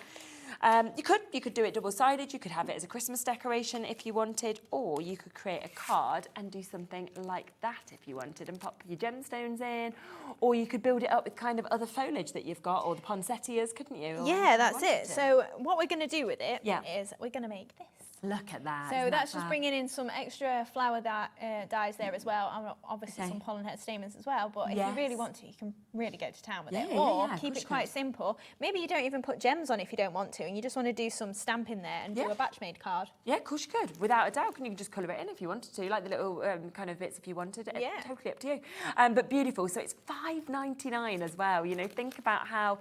You could do it double-sided, you could have it as a Christmas decoration if you wanted, or you could create a card and do something like that if you wanted and pop your gemstones in, or you could build it up with kind of other foliage that you've got, or the poinsettias, couldn't you? Yeah, that's it. So what we're going to do with it is we're going to make this. Look at that. So that's just bringing in some extra flower dyes there as well, and obviously some pollen head stamens as well. But if you really want to, you can really go to town with it. Or keep it quite simple. Maybe you don't even put gems on if you don't want to, and you just want to do some stamping there and do a batch made card. Yeah, of course you could. Without a doubt, you can just colour it in if you wanted to, like the little kind of bits if you wanted. Yeah. Totally up to you. But beautiful. So it's £5.99 as well. You know, think about how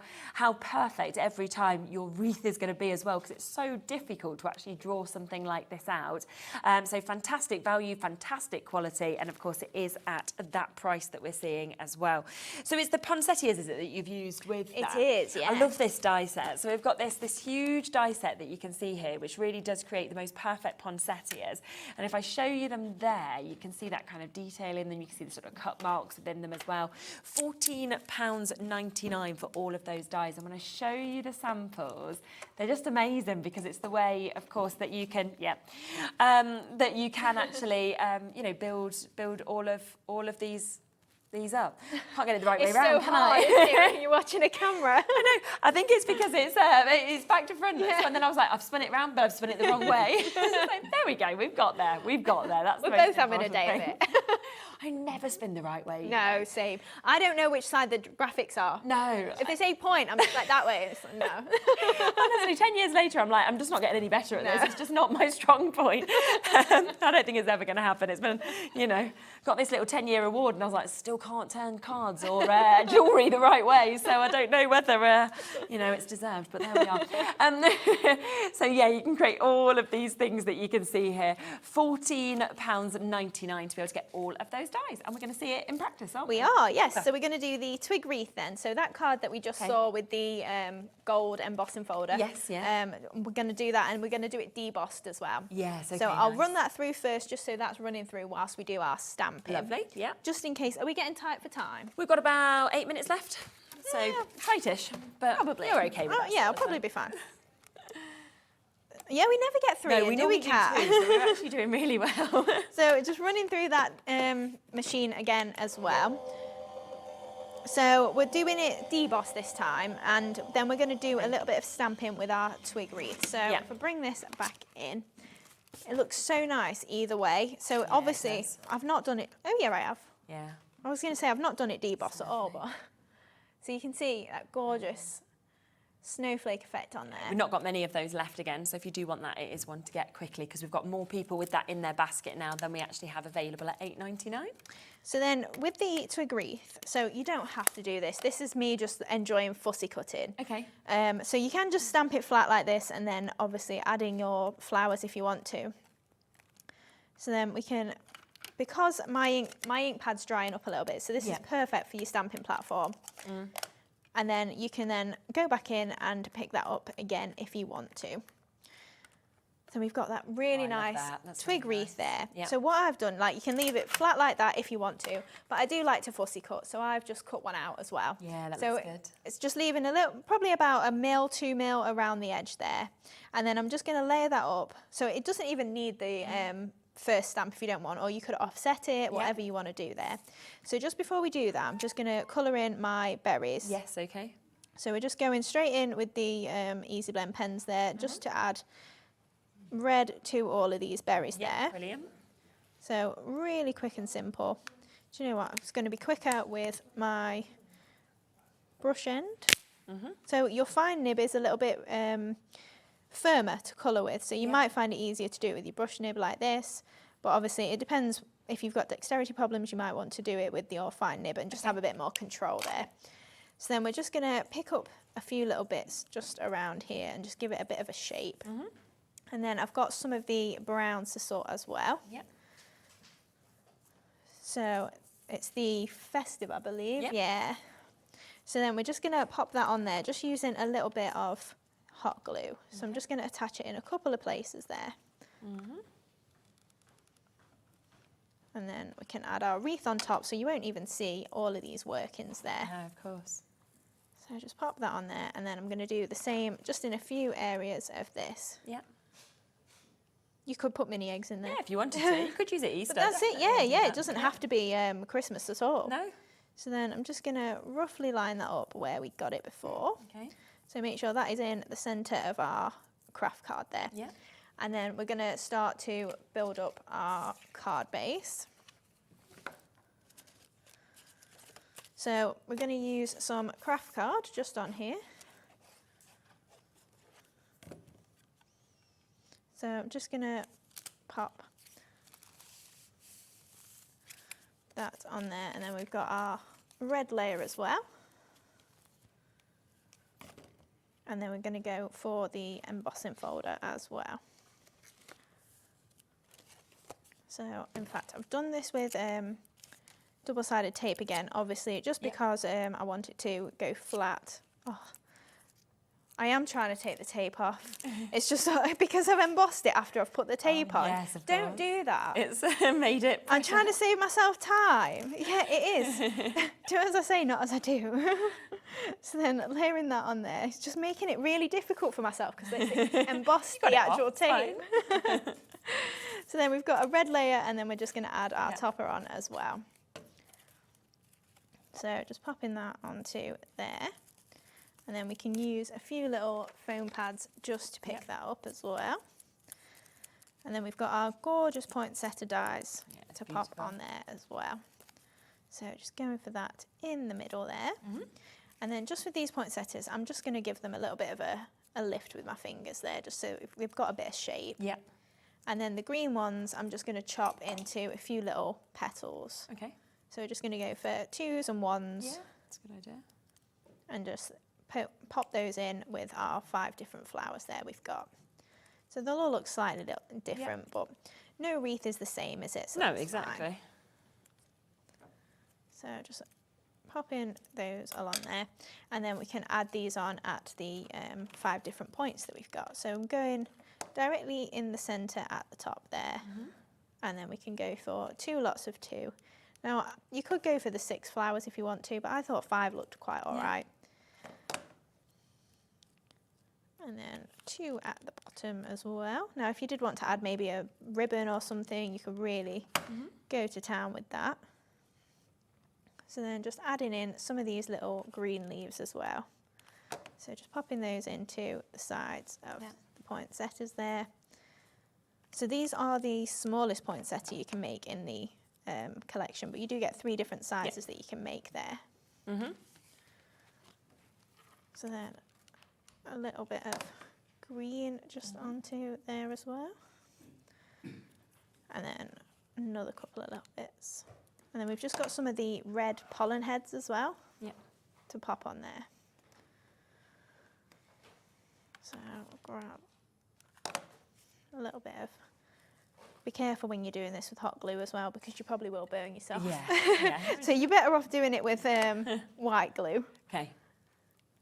perfect every time your wreath is going to be as well, because it's so difficult to actually draw something something like this out. So fantastic value, fantastic quality, and of course it is at that price that we're seeing as well. So it's the poinsettias, is it, that you've used with that? It is, yeah. I love this die set. So we've got this huge die set that you can see here, which really does create the most perfect poinsettias. And if I show you them there, you can see that kind of detail in them. You can see the sort of cut marks within them as well. £14.99 for all of those dies. I'm going to show you the samples. They're just amazing because it's the way, of course, that you can, that you can actually, you know, build all of these up. Can't get it the right way around, can I? It's so hard when you're watching a camera. I know. I think it's because it's back to front. Yeah. And then I was like, I've spun it round, but I've spun it the wrong way. Like, there we go. We've got there. That's We're both having a day of it. I never spin the right way. No, same. I don't know which side the graphics are. No. If they say point, I'm just like that way. It's like, no. Honestly, 10 years later, I'm like, I'm just not getting any better at this. It's just not my strong point. I don't think it's ever going to happen. It's been, you know, got this little 10-year award, and I was like, still can't turn cards or jewellery the right way. So I don't know whether, you know, it's deserved, but there we are. So yeah, you can create all of these things that you can see here. £14.99 to be able to get all of those dies, and we're going to see it in practice, aren't we? We are, yes. So we're going to do the twig wreath then. So that card that we just saw with the gold embossing folder. Yes, yeah. We're going to do that, and we're going to do it debossed as well. Yes, okay, so I'll run that through first, just so that's running through whilst we do our stamping. Lovely, yeah. Just in case, are we getting tight for time? We've got about 8 minutes left, so tightish, but probably. You're okay with that. Yeah, I'll probably be fine. Yeah, we never get through it, do we, Kat? So we're actually doing really well. So just running through that machine again as well. So we're doing it deboss this time, and then we're going to do a little bit of stamping with our twig wreath. So if I bring this back in, it looks so nice either way. So obviously, I've not done it. Oh yeah, I have. Yeah. I was going to say I've not done it deboss at all, but so you can see that gorgeous snowflake effect on there. We've not got many of those left again, so if you do want that, it is one to get quickly, because we've got more people with that in their basket now than we actually have available at £8.99. So then with the twig wreath, so you don't have to do this. This is me just enjoying fussy cutting. Okay. So you can just stamp it flat like this, and then obviously add in your flowers if you want to. So then we can, because my ink pad's drying up a little bit, so this is perfect for your stamping platform. And then you can then go back in and pick that up again if you want to. So we've got that really nice twig wreath there. Yep. So what I've done, like, you can leave it flat like that if you want to, but I do like to fussy cut, so I've just cut one out as well. Yeah, that looks good. It's just leaving a little, probably about 1 mil, 2 mil around the edge there. And then I'm just going to layer that up. So it doesn't even need the first stamp if you don't want, or you could offset it, whatever you want to do there. So just before we do that, I'm just going to colour in my berries. Yes, okay. So we're just going straight in with the Easy Blend pens there, just to add red to all of these berries there. Brilliant. So really quick and simple. Do you know what? I'm just going to be quicker with my brush end. So your fine nib is a little bit firmer to colour with, so you might find it easier to do it with your brush nib like this, but obviously it depends. If you've got dexterity problems, you might want to do it with your fine nib and just have a bit more control there. So then we're just going to pick up a few little bits just around here and just give it a bit of a shape. And then I've got some of the browns to sort as well. Yep. So it's the festive, I believe. Yep. Yeah. So then we're just going to pop that on there, just using a little bit of hot glue. So I'm just going to attach it in a couple of places there. And then we can add our wreath on top, so you won't even see all of these workings there. No, of course. So just pop that on there, and then I'm going to do the same just in a few areas of this. Yeah. You could put mini eggs in there. Yeah, if you wanted to. You could use it Easter. But that's it, yeah. It doesn't have to be Christmas at all. No. So then I'm just going to roughly line that up where we got it before. Okay. So make sure that is in the centre of our craft card there. Yeah. And then we're going to start to build up our card base. So we're going to use some craft card just on here. So I'm just going to pop that on there, and then we've got our red layer as well. And then we're going to go for the embossing folder as well. So, in fact, I've done this with double-sided tape again, obviously, just because I want it to go flat. Oh, I am trying to take the tape off. It's just because I've embossed it after I've put the tape on. Yes, of Don't course. do that. It's made it. I'm trying to save myself time. Yeah, it is. Do as I say, not as I do. So then layering that on there, it's just making it really difficult for myself because it's embossed the actual tape. So then we've got a red layer and then we're just going to add our topper on as well. So just popping that onto there. And then we can use a few little foam pads just to pick that up as well. And then we've got our gorgeous poinsettia dies to pop on there as well. So just going for that in the middle there. And then just with these poinsettias, I'm just going to give them a little bit of a lift with my fingers there, just so we've got a bit of shape. Yep. And then the green ones, I'm just going to chop into a few little petals. Okay. So we're just going to go for 2s and 1s. Yeah, that's a good idea. And just pop those in with our 5 different flowers there we've got. So they'll all look slightly different, but no wreath is the same, is it? So no, exactly. Fine. So just pop in those along there, and then we can add these on at the 5 different points that we've got. So I'm going directly in the centre at the top there, and then we can go for 2 lots of 2. Now, you could go for the 6 flowers if you want to, but I thought 5 looked quite all right. And then 2 at the bottom as well. Now, if you did want to add maybe a ribbon or something, you could really go to town with that. So then just adding in some of these little green leaves as well. So just popping those into the sides of the poinsettias there. So these are the smallest poinsettia you can make in the collection, but you do get 3 different sizes that you can make there. So then a little bit of green just onto there as well. And then another couple of little bits. And then we've just got some of the red pollen heads as well to pop on there. So we'll grab a little bit of... Be careful when you're doing this with hot glue as well, because you probably will burn yourself. So you're better off doing it with white glue. Okay.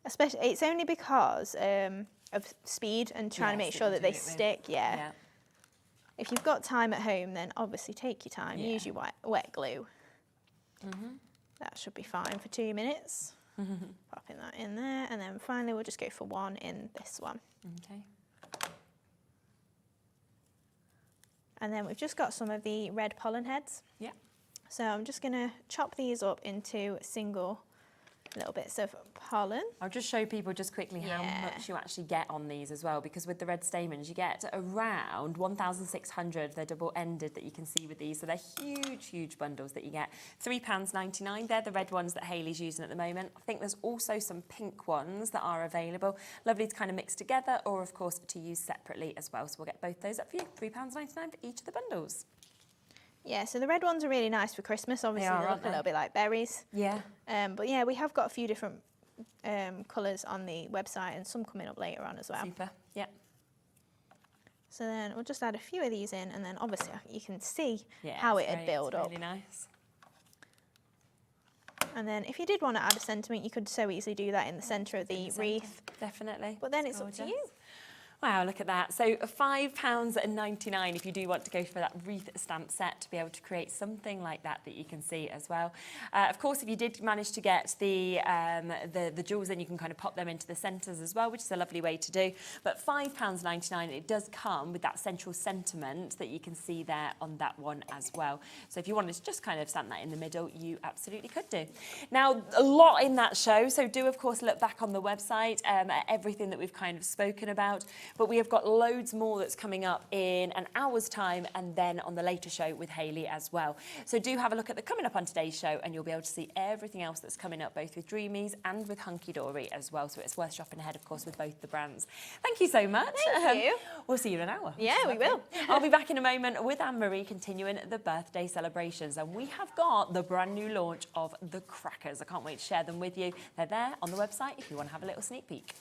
Especially, it's only because of speed and trying to make sure that they stick. If you've got time at home, then obviously take your time. Use your wet glue. That should be fine for 2 minutes. Popping that in there, and then finally we'll just go for 1 in this one. Okay. And then we've just got some of the red pollen heads. So I'm just going to chop these up into single little bits of pollen. I'll just show people just quickly how much you actually get on these as well, because with the red stamens you get around 1,600. They're double-ended that you can see with these, so they're huge bundles that you get. £3.99. They're the red ones that Hayley's using at the moment. I think there's also some pink ones that are available. Lovely to kind of mix together, or of course to use separately as well. So we'll get both those up for you. £3.99 for each of the bundles. Yeah, so the red ones are really nice for Christmas. Obviously, they look a little bit like berries. But yeah, we have got a few different colours on the website, and some coming up later on as well. Super. So then we'll just add a few of these in, and then obviously you can see how it'd build up. Really nice. And then if you did want to add a sentiment, you could so easily do that in the centre of the wreath. Definitely. But then it's up to you. Wow, look at that. So £5.99 if you do want to go for that wreath stamp set to be able to create something like that you can see as well. Of course, if you did manage to get the jewels in, you can kind of pop them into the centres as well, which is a lovely way to do. But £5.99, it does come with that central sentiment that you can see there on that one as well. So if you wanted to just kind of stamp that in the middle, you absolutely could do. Now, a lot in that show, so do, of course, look back on the website at everything that we've kind of spoken about. But we have got loads more that's coming up in an hour's time, and then on the later show with Hayley as well. So do have a look at the coming up on today's show, and you'll be able to see everything else that's coming up, both with Dreamees and with Hunkydory as well. So it's worth shopping ahead, of course, with both the brands. Thank you so much. Thank you. We'll see you in an hour. Yeah, we will. I'll be back in a moment with Anne-Marie continuing the birthday celebrations. And we have got the brand new launch of the crackers. I can't wait to share them with you. They're there on the website if you want to have a little sneak peek.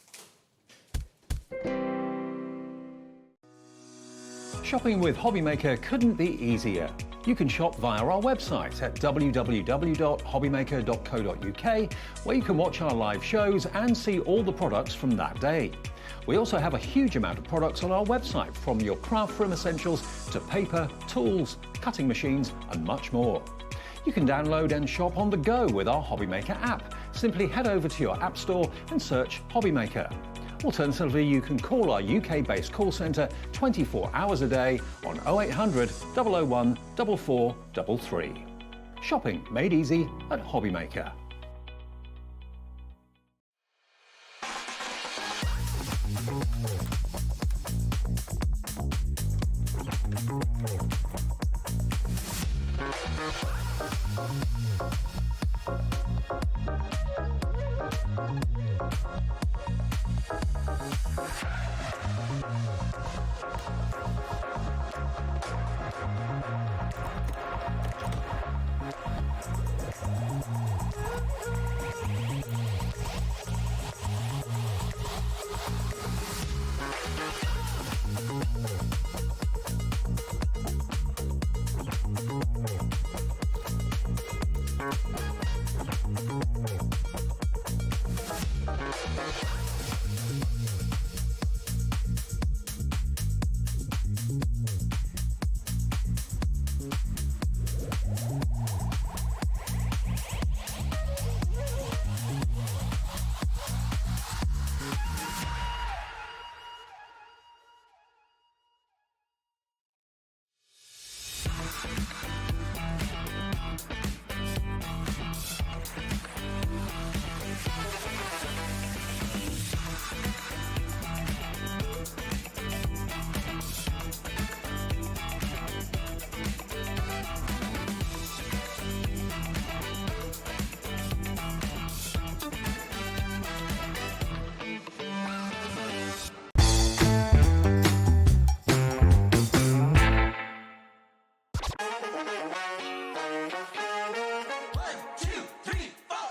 Shopping with Hobbymaker couldn't be easier. You can shop via our website at www.hobbymaker.co.uk, where you can watch our live shows and see all the products from that day. We also have a huge amount of products on our website, from your craft room essentials to paper, tools, cutting machines and much more. You can download and shop on the go with our Hobbymaker app. Simply head over to your app store and search Hobbymaker. Alternatively, you can call our UK-based call centre 24 hours a day on 0800 001 4433. Shopping made easy at Hobbymaker.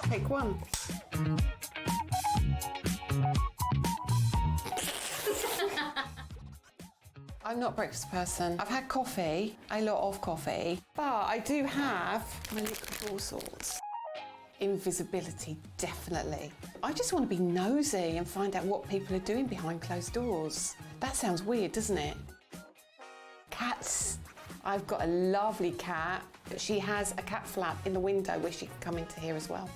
Take one. I'm not a breakfast person. I've had coffee, a lot of coffee, but I do have my liquid all sorts. Invisibility, definitely. I just want to be nosy and find out what people are doing behind closed doors. That sounds weird, doesn't it? Cats. I've got a lovely cat. She has a cat flap in the window where she can come into here as well.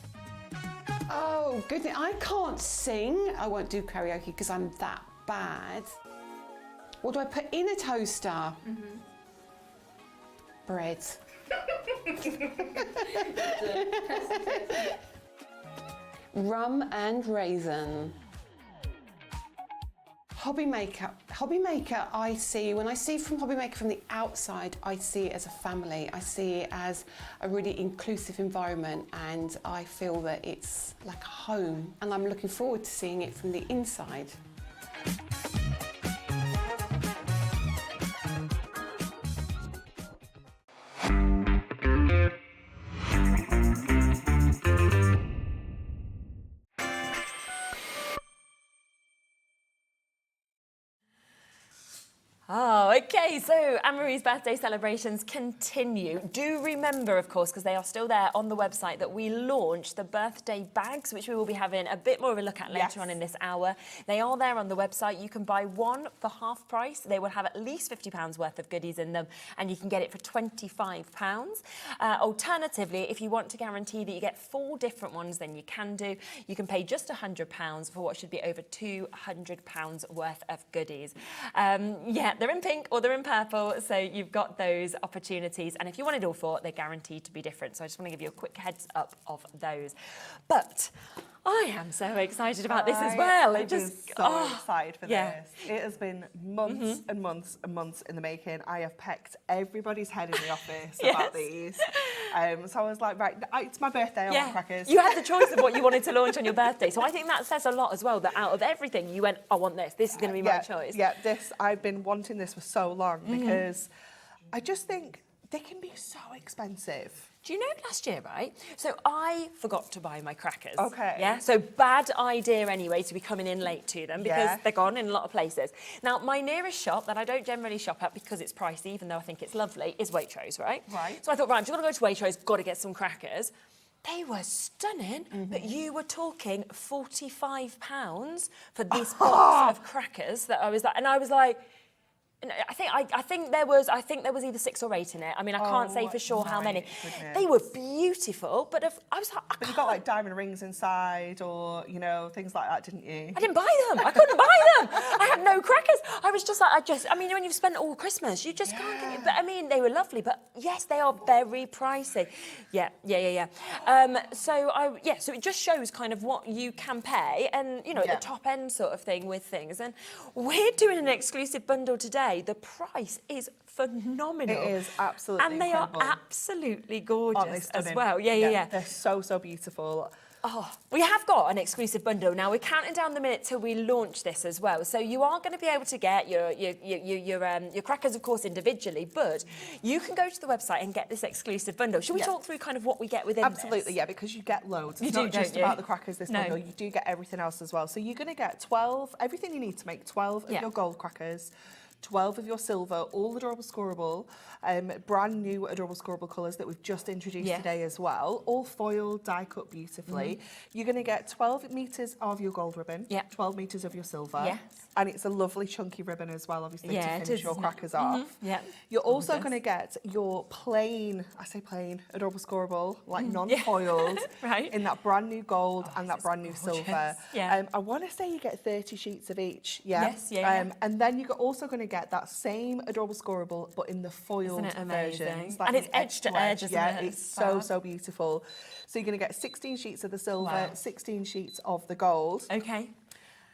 Oh, goodness, I can't sing. I won't do karaoke because I'm that bad. What do I put in a toaster? Bread. Rum and raisin. Hobbymaker, I see, when I see from Hobbymaker from the outside, I see it as a family. I see it as a really inclusive environment, and I feel that it's like a home, and I'm looking forward to seeing it from the inside. Oh, okay, so Anne-Marie's birthday celebrations continue. Do remember, of course, because they are still there on the website, that we launched the birthday bags, which we will be having a bit more of a look at later on in this hour. They are there on the website. You can buy one for half price. They will have at least £50 worth of goodies in them, and you can get it for £25. Alternatively, if you want to guarantee that you get 4 different ones, then you can do. You can pay just £100 for what should be over £200 worth of goodies. Yeah, they're in pink or they're in purple, so you've got those opportunities. And if you wanted all 4, they're guaranteed to be different. So I just want to give you a quick heads up of those. But I am so excited about this as well. I'm so excited for this. It has been months and months and months in the making. I have pecked everybody's head in the office about these. So I was like, right, it's my birthday, I want crackers. You had the choice of what you wanted to launch on your birthday. So I think that says a lot as well, that out of everything, you went, I want this. This is going to be my choice. Yeah, I've been wanting this for so long because I just think they can be so expensive. Do you know last year, right? So I forgot to buy my crackers. Okay. Yeah, so bad idea anyway to be coming in late to them because they're gone in a lot of places. Now, my nearest shop that I don't generally shop at because it's pricey, even though I think it's lovely, is Waitrose, right? Right. So I thought, right, I'm just going to go to Waitrose, got to get some crackers. They were stunning, but you were talking £45 for this box of crackers that I was like, and I was like, I think there was either 6 or 8 in it. I mean, I can't say for sure how many. Goodness. They were beautiful, but I was like, But you got like diamond rings inside, or you know, things like that, didn't you? I didn't buy them. I couldn't buy them. I had no crackers. I was just like, I mean, when you've spent all Christmas, you just can't get it. But I mean, they were lovely, but yes, they are very pricey. Yeah. So it just shows kind of what you can pay, and you know, the top end sort of thing with things. And we're doing an exclusive bundle today. The price is phenomenal. It is absolutely and they incredible. are absolutely gorgeous as stunning. well. Yeah. They're so beautiful. Oh, we have got an exclusive bundle now. We're counting down the minute till we launch this as well. So you are going to be able to get your crackers, of course, individually, but you can go to the website and get this exclusive bundle. Should we talk through kind of what we get within Absolutely, this? yeah, because you get loads. It's You not do, just don't you? about the crackers, this bundle. You do get everything else as well. So you're going to get 12, everything you need to make 12 of your gold crackers, 12 of your silver, all adorable scoreable, brand new adorable scoreable colours that we've just introduced today as well, all foiled, die cut beautifully. You're going to get 12 metres of your gold ribbon, 12 metres of your silver, and it's a lovely chunky ribbon as well, obviously, to finish your crackers off. You're also going to get your plain, I say plain, adorable scoreable, like non-foiled, in that brand new gold and that brand new silver. I want to say you get 30 sheets of each, and then you're also going to get that same adorable scoreable, but in the foiled versions. Like and it's edge to edge, isn't it? It's so beautiful. So you're going to get 16 sheets of the silver, 16 sheets of the gold. Okay.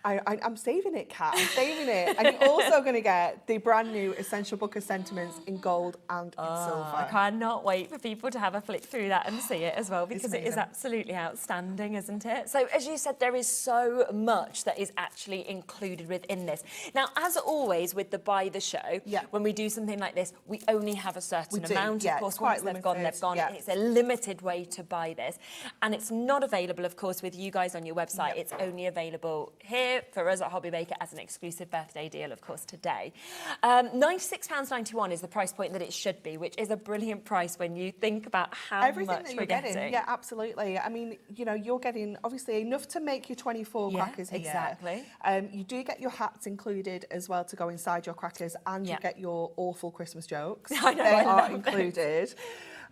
I'm saving it, Kat. I'm saving it. And you're also going to get the brand new Essential Book of Sentiments in gold and in silver. I cannot wait for people to have a flick through that and see it as well, because it is absolutely outstanding, isn't it? So, as you said, there is so much that is actually included within this. Now, as always with the Buy the Show, when we do something like this, we only have a certain amount. Of course, once they've gone, they've gone. It's a limited way to buy this. And it's not available, of course, with you guys on your website. It's only available here for us at Hobby Baker as an exclusive birthday deal, of course, today. £96.91 is the price point that it should be, which is a brilliant price when you think about how everything much that we're you're getting. getting. Yeah, absolutely. I mean, you know, you're getting obviously enough to make your 24 crackers here. Exactly. You do get your hats included as well to go inside your crackers, and you get your awful Christmas jokes. I know, they I are love included.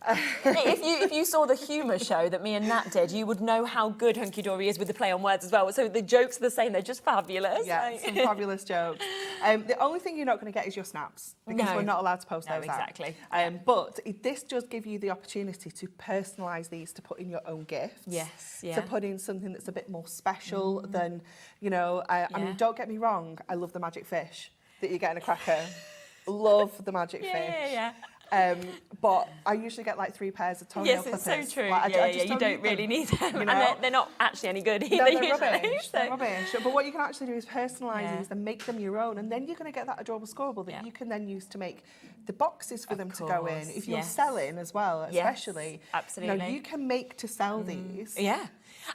If you saw the humour show that me and Nat did, you would know how good Hunkydory is with the play on words as well. So the jokes are the same; they're just fabulous. Yeah, some fabulous jokes. The only thing you're not going to get is your snaps, because we're not allowed to post those exactly. out. But this does give you the opportunity to personalise these, to put in your own gifts. Yes, to put in something that's a bit more special than, you know. I mean, don't get me wrong. I love the magic fish that you get in a cracker. Love the magic fish. But I usually get like 3 pairs of toenail clippers. Yes, it's so true. Like, You don't really need them. You know? And they're not actually any good either. No, they're usually, rubbish. so. They're rubbish. But what you can actually do is personalise these and make them your own, and then you're going to get that adorable scoreable that you can then use to make the boxes for them to go in. If you're selling as well, especially. Absolutely. You know, you can make to sell these. Yeah.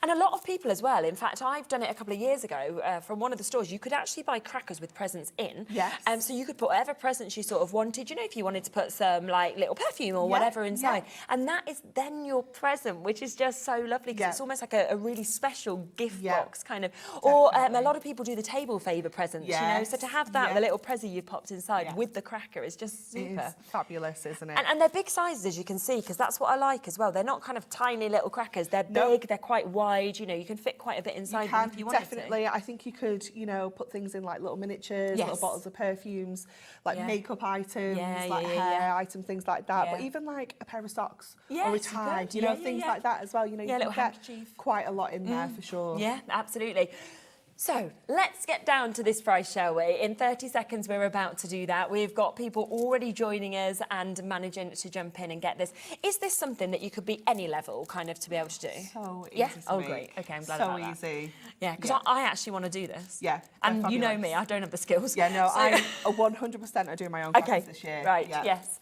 And a lot of people as well. In fact, I've done it a couple of years ago from one of the stores. You could actually buy crackers with presents in. Yes. So you could put whatever presents you sort of wanted. You know, if you wanted to put some like little perfume or whatever inside. And that is then your present, which is just so lovely, because it's almost like a really special gift box kind of. Or a lot of people do the table favour presents, you know. So to have that, the little present you've popped inside with the cracker is just super. It is fabulous, isn't it? And they're big sizes, as you can see, because that's what I like as well. They're not kind of tiny little crackers. They're big, they're quite wide, you know, you can fit quite a bit inside them if you wanted definitely. to. I think you could, you know, put things in like little miniatures, little bottles of perfumes, like makeup items, like hair items, things like that. But even like a pair of socks or a tie, you know, things like that as well. You know, you can get quite a lot in there for sure. Yeah, absolutely. So let's get down to this price, shall we? In 30 seconds, we're about to do that. We've got people already joining us and managing to jump in and get this. Is this something that you could be any level kind of to be able to do? So easy to make. Great. Okay, I'm glad so about that. So easy. Yeah, because I actually want to do this. Yeah. And you know me, I don't have the skills. Yeah, no, I'm 100% doing my own classes this year. Right, yes.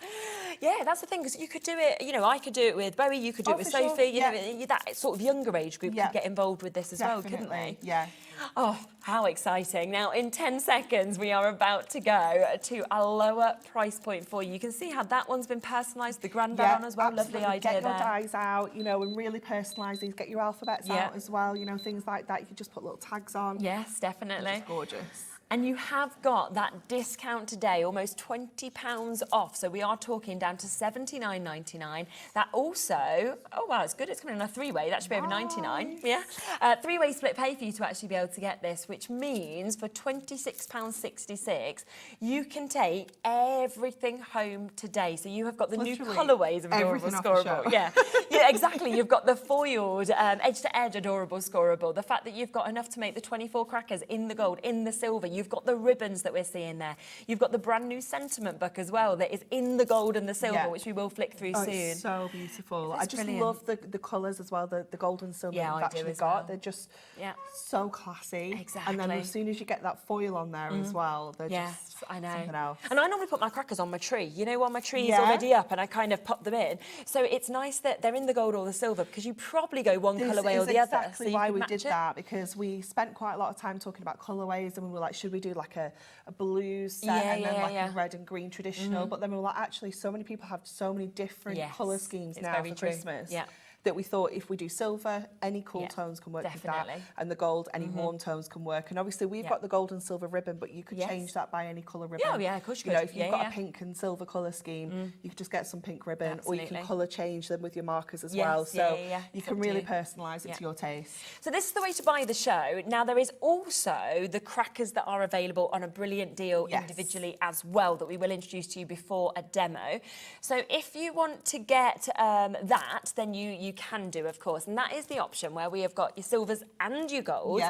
Yeah, that's the thing, because you could do it, you know, I could do it with Bowie, you could do it with Sophie, you know, that sort of younger age group could get involved with this as well, couldn't they? Yeah. Oh, how exciting. Now, in 10 seconds, we are about to go to a lower price point for you. You can see how that one's been personalised, the granddad one as well, absolutely. Lovely idea Get your there. dies out, you know, and really personalise these. Get your alphabets out as well, you know, things like that. You could just put little tags on. Yes, definitely. Which is gorgeous. And you have got that discount today, almost £20 off. So we are talking down to $79.99. That also, oh wow, it's good. It's coming in a three-way. That should be over $99. Yeah, three-way split pay for you to actually be able to get this, which means for £26.66, you can take everything home today. So you have got the new colourways of adorable scoreable. Yeah, yeah, exactly. You've got the foiled edge-to-edge adorable scoreable. The fact that you've got enough to make the 24 crackers in the gold, in the silver. You've got the ribbons that we're seeing there. You've got the brand new sentiment book as well that is in the gold and the silver, which we will flick through soon. It's so beautiful. I just love the colours as well, the gold and silver yeah, we've actually got. They're just so classy. Exactly. And then as soon as you get that foil on there as well, they're just I know. something else. And I normally put my crackers on my tree, you know, while my tree is already up and I kind of pop them in. So it's nice that they're in the gold or the silver because you probably go one colourway or the other. This is exactly why we did that, because we spent quite a lot of time talking about colourways and we were like, should we do like a blue set and then like a red and green traditional? But then we were like, actually, so many people have so many different colour schemes now for Christmas. That we thought if we do silver, any cool tones can work with that, and the gold, any warm tones can work. And obviously we've got the gold and silver ribbon, but you could change that by any colour ribbon. Oh yeah, of course you could. You know, if you've got a pink and silver colour scheme, you could just get some pink ribbon, or you can colour change them with your markers as well. So you can really personalise it to your taste. So this is the way to buy the show. Now there is also the crackers that are available on a brilliant deal individually as well that we will introduce to you before a demo. So if you want to get that, then you can do, of course. And that is the option where we have got your silvers and your gold.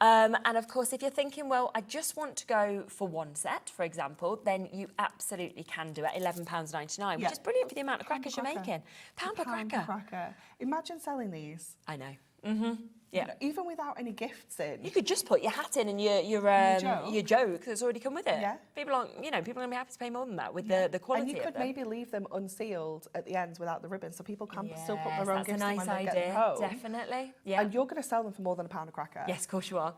And of course, if you're thinking, well, I just want to go for one set, for example, then you absolutely can do it at £11.99, which is brilliant for the amount of crackers you're making. £1 per cracker. Imagine selling these. I know. Yeah. You know, even without any gifts in. You could just put your hat in and your joke that's already come with it. Yeah. People aren't, you know, people are going to be happy to pay more than that with the quality. And you could maybe leave them unsealed at the ends without the ribbon, so people can still put their own gifts in when they idea. get them home. Definitely. Yeah. And you're going to sell them for more than £1 a cracker. Yes, of course you are.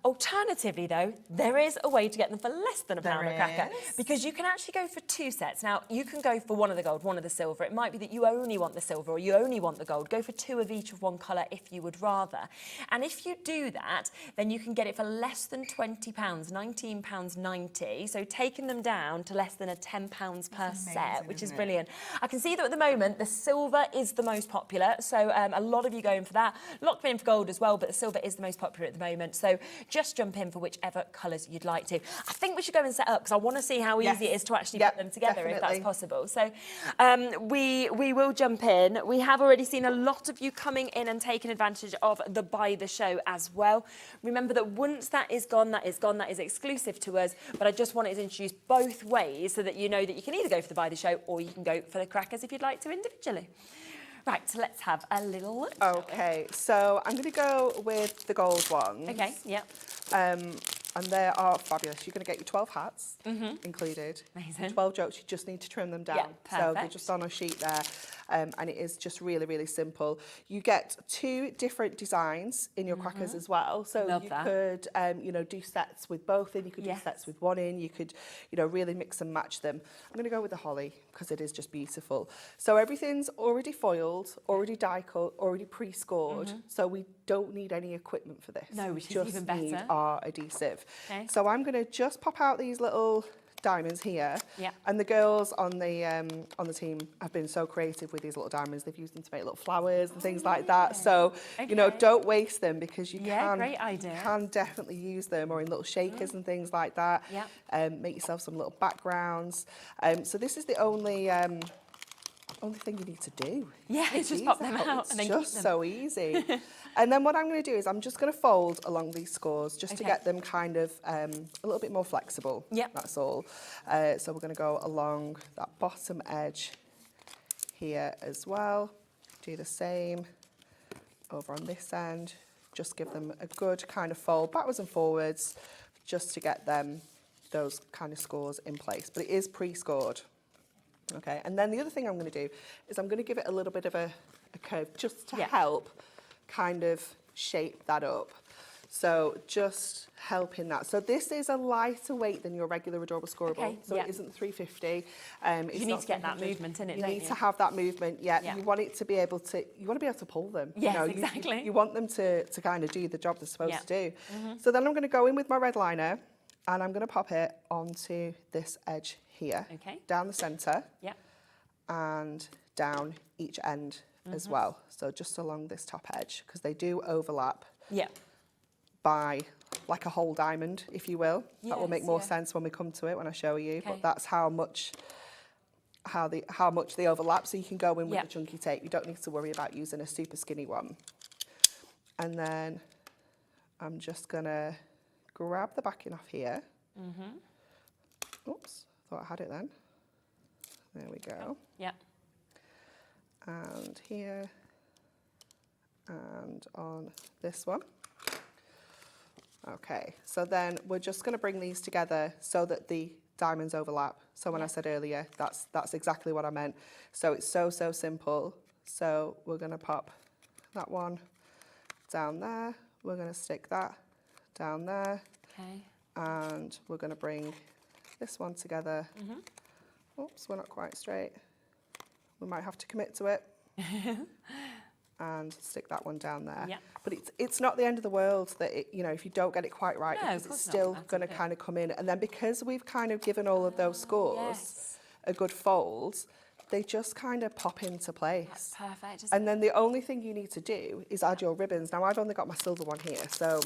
Alternatively, though, there is a way to get them for less than £1 a cracker, because you can actually go for two sets. Now, you can go for one of the gold, one of the silver. It might be that you only want the silver or you only want the gold. Go for two of each of one colour if you would rather. And if you do that, then you can get it for less than £20, £19.90. So taking them down to less than £10 per set, which is brilliant. I can see that at the moment, the silver is the most popular. So a lot of you going for that. Lock me in for gold as well, but the silver is the most popular at the moment. So just jump in for whichever colours you'd like to. I think we should go and set up because I want to see how easy it is to actually put them together if that's possible. So we will jump in. We have already seen a lot of you coming in and taking advantage of the buy the show as well. Remember that once that is gone, that is gone, that is exclusive to us, but I just wanted to introduce both ways so that you know that you can either go for the buy the show or you can go for the crackers if you'd like to individually. Right, so let's have a little look. Okay, so I'm going to go with the gold ones. Okay, yep. And they are fabulous. You're going to get your 12 hats included. Amazing. 12 jokes, you just need to trim them down. So they're just on a sheet there. And it is just really, really simple. You get 2 different designs in your crackers as well. So you could, you know, do sets with both in. You could do sets with one in. You could, you know, really mix and match them. I'm going to go with the holly because it is just beautiful. So everything's already foiled, already die cut, already pre-scored. So we don't need any equipment for this. No, which is even better. We just need our adhesive. Okay. So I'm going to just pop out these little diamonds here. And the girls on the team have been so creative with these little diamonds. They've used them to make little flowers and things like that. So, you know, don't waste them because you can definitely use them, or in little shakers and things like that. Make yourself some little backgrounds. So this is the only thing you need to do. Yeah, just pop them out and then keep them. It's just so easy. And then what I'm going to do is I'm just going to fold along these scores just to get them kind of a little bit more flexible. That's all. So we're going to go along that bottom edge here as well. Do the same over on this end. Just give them a good kind of fold backwards and forwards just to get them those kind of scores in place. But it is pre-scored. Okay, and then the other thing I'm going to do is I'm going to give it a little bit of a curve just to help kind of shape that up. So just helping that. So this is a lighter weight than your regular Adorable Scoreable. So it isn't 350. You need to get that movement in it, don't you? You need to have that movement, You want it to be able to, you want to be able to pull them. Yes, exactly. You want them to kind of do the job they're supposed to do. So then I'm going to go in with my red liner and I'm going to pop it onto this edge here. Okay. Down the centre. Yeah. And down each end as well. So just along this top edge, because they do overlap. Yeah. By like a whole diamond, if you will. That will make more sense when we come to it, when I show you. But that's how much they overlap. So you can go in with the chunky tape. You don't need to worry about using a super skinny one. And then I'm just gonna grab the backing off here. Oops, thought I had it then. There we go. Yeah. And here, and on this one. Okay, so then we're just going to bring these together so that the diamonds overlap. So when I said earlier, that's exactly what I meant. So it's so simple. So we're going to pop that one down there. We're going to stick that down there. Okay. And we're going to bring this one together. Oops, we're not quite straight. We might have to commit to it. And stick that one down there. Yeah. But it's not the end of the world that if you don't get it quite right, because it's still going to kind of come in. And then because we've kind of given all of those scores a good fold, they just kind of pop into place. That's perfect. And then the only thing you need to do is add your ribbons. Now I've only got my silver one here, so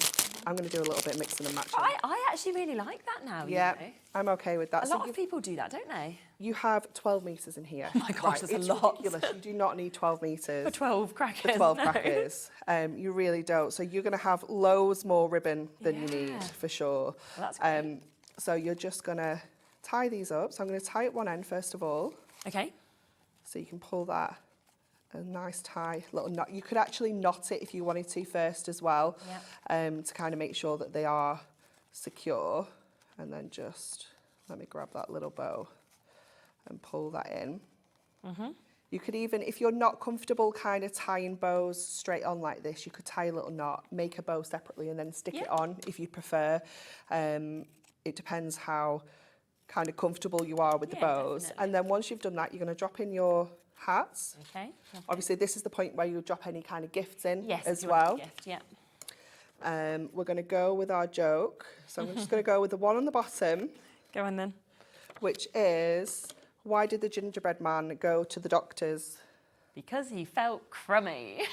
I'm going to do a little bit of mixing and matching. I actually really like that now. Yeah, you know? I'm okay with that. A lot of people do that, don't they? You have 12 metres in here. Oh my gosh, that's a lot. Ridiculous. You do not need 12 metres. For 12 crackers. For 12 crackers. You really don't. So you're going to have loads more ribbon than you need, for sure. Well, that's great. So you're just going to tie these up. So I'm going to tie at one end first of all. Okay. So you can pull that, a nice tie, little knot. You could actually knot it if you wanted to first as well, to kind of make sure that they are secure. And then just, let me grab that little bow and pull that in. You could even, if you're not comfortable kind of tying bows straight on like this, you could tie a little knot, make a bow separately and then stick it on if you prefer. It depends how kind of comfortable you are with the bows. Definitely. And then once you've done that, you're going to drop in your hats. Okay. Obviously, this is the point where you drop any kind of gifts in as you well. Want a gift, We're going to go with our joke. So I'm just going to go with the one on the bottom. Go on then. Which is, why did the gingerbread man go to the doctors? Because he felt crummy.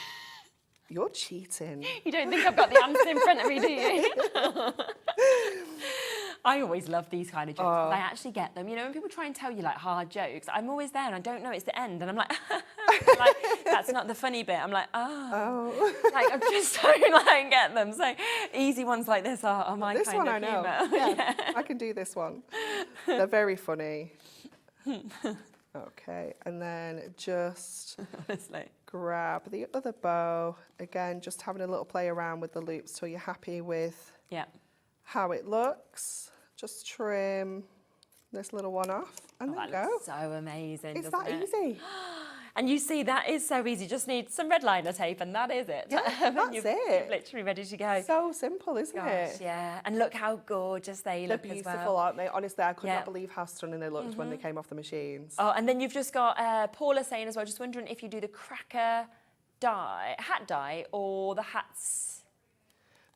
You're cheating. You don't think I've got the answer in front of me, do you? I always love these kind of jokes. I actually get them. You know, when people try and tell you like hard jokes, I'm always there and I don't know it's the end. And I'm like, like that's not the funny bit. I'm like, like I'm just so like get them. So easy ones like this are my this kind one of I know. Yeah, I can do this one. They're very funny. Okay, and then just honestly grab the other bow. Again, just having a little play around with the loops till you're happy with how it looks. Just trim this little one off and then go. So amazing. It's that easy. And you see, that is so easy. Just need some red liner tape and that is it. Yeah, that's you're literally ready to go. So simple, isn't it? Yeah. And look how gorgeous they look as well. They're beautiful, aren't they? Honestly, I could not believe how stunning they looked when they came off the machines. Oh, and then you've just got Paula saying as well, just wondering if you do the cracker hat dye or the hats.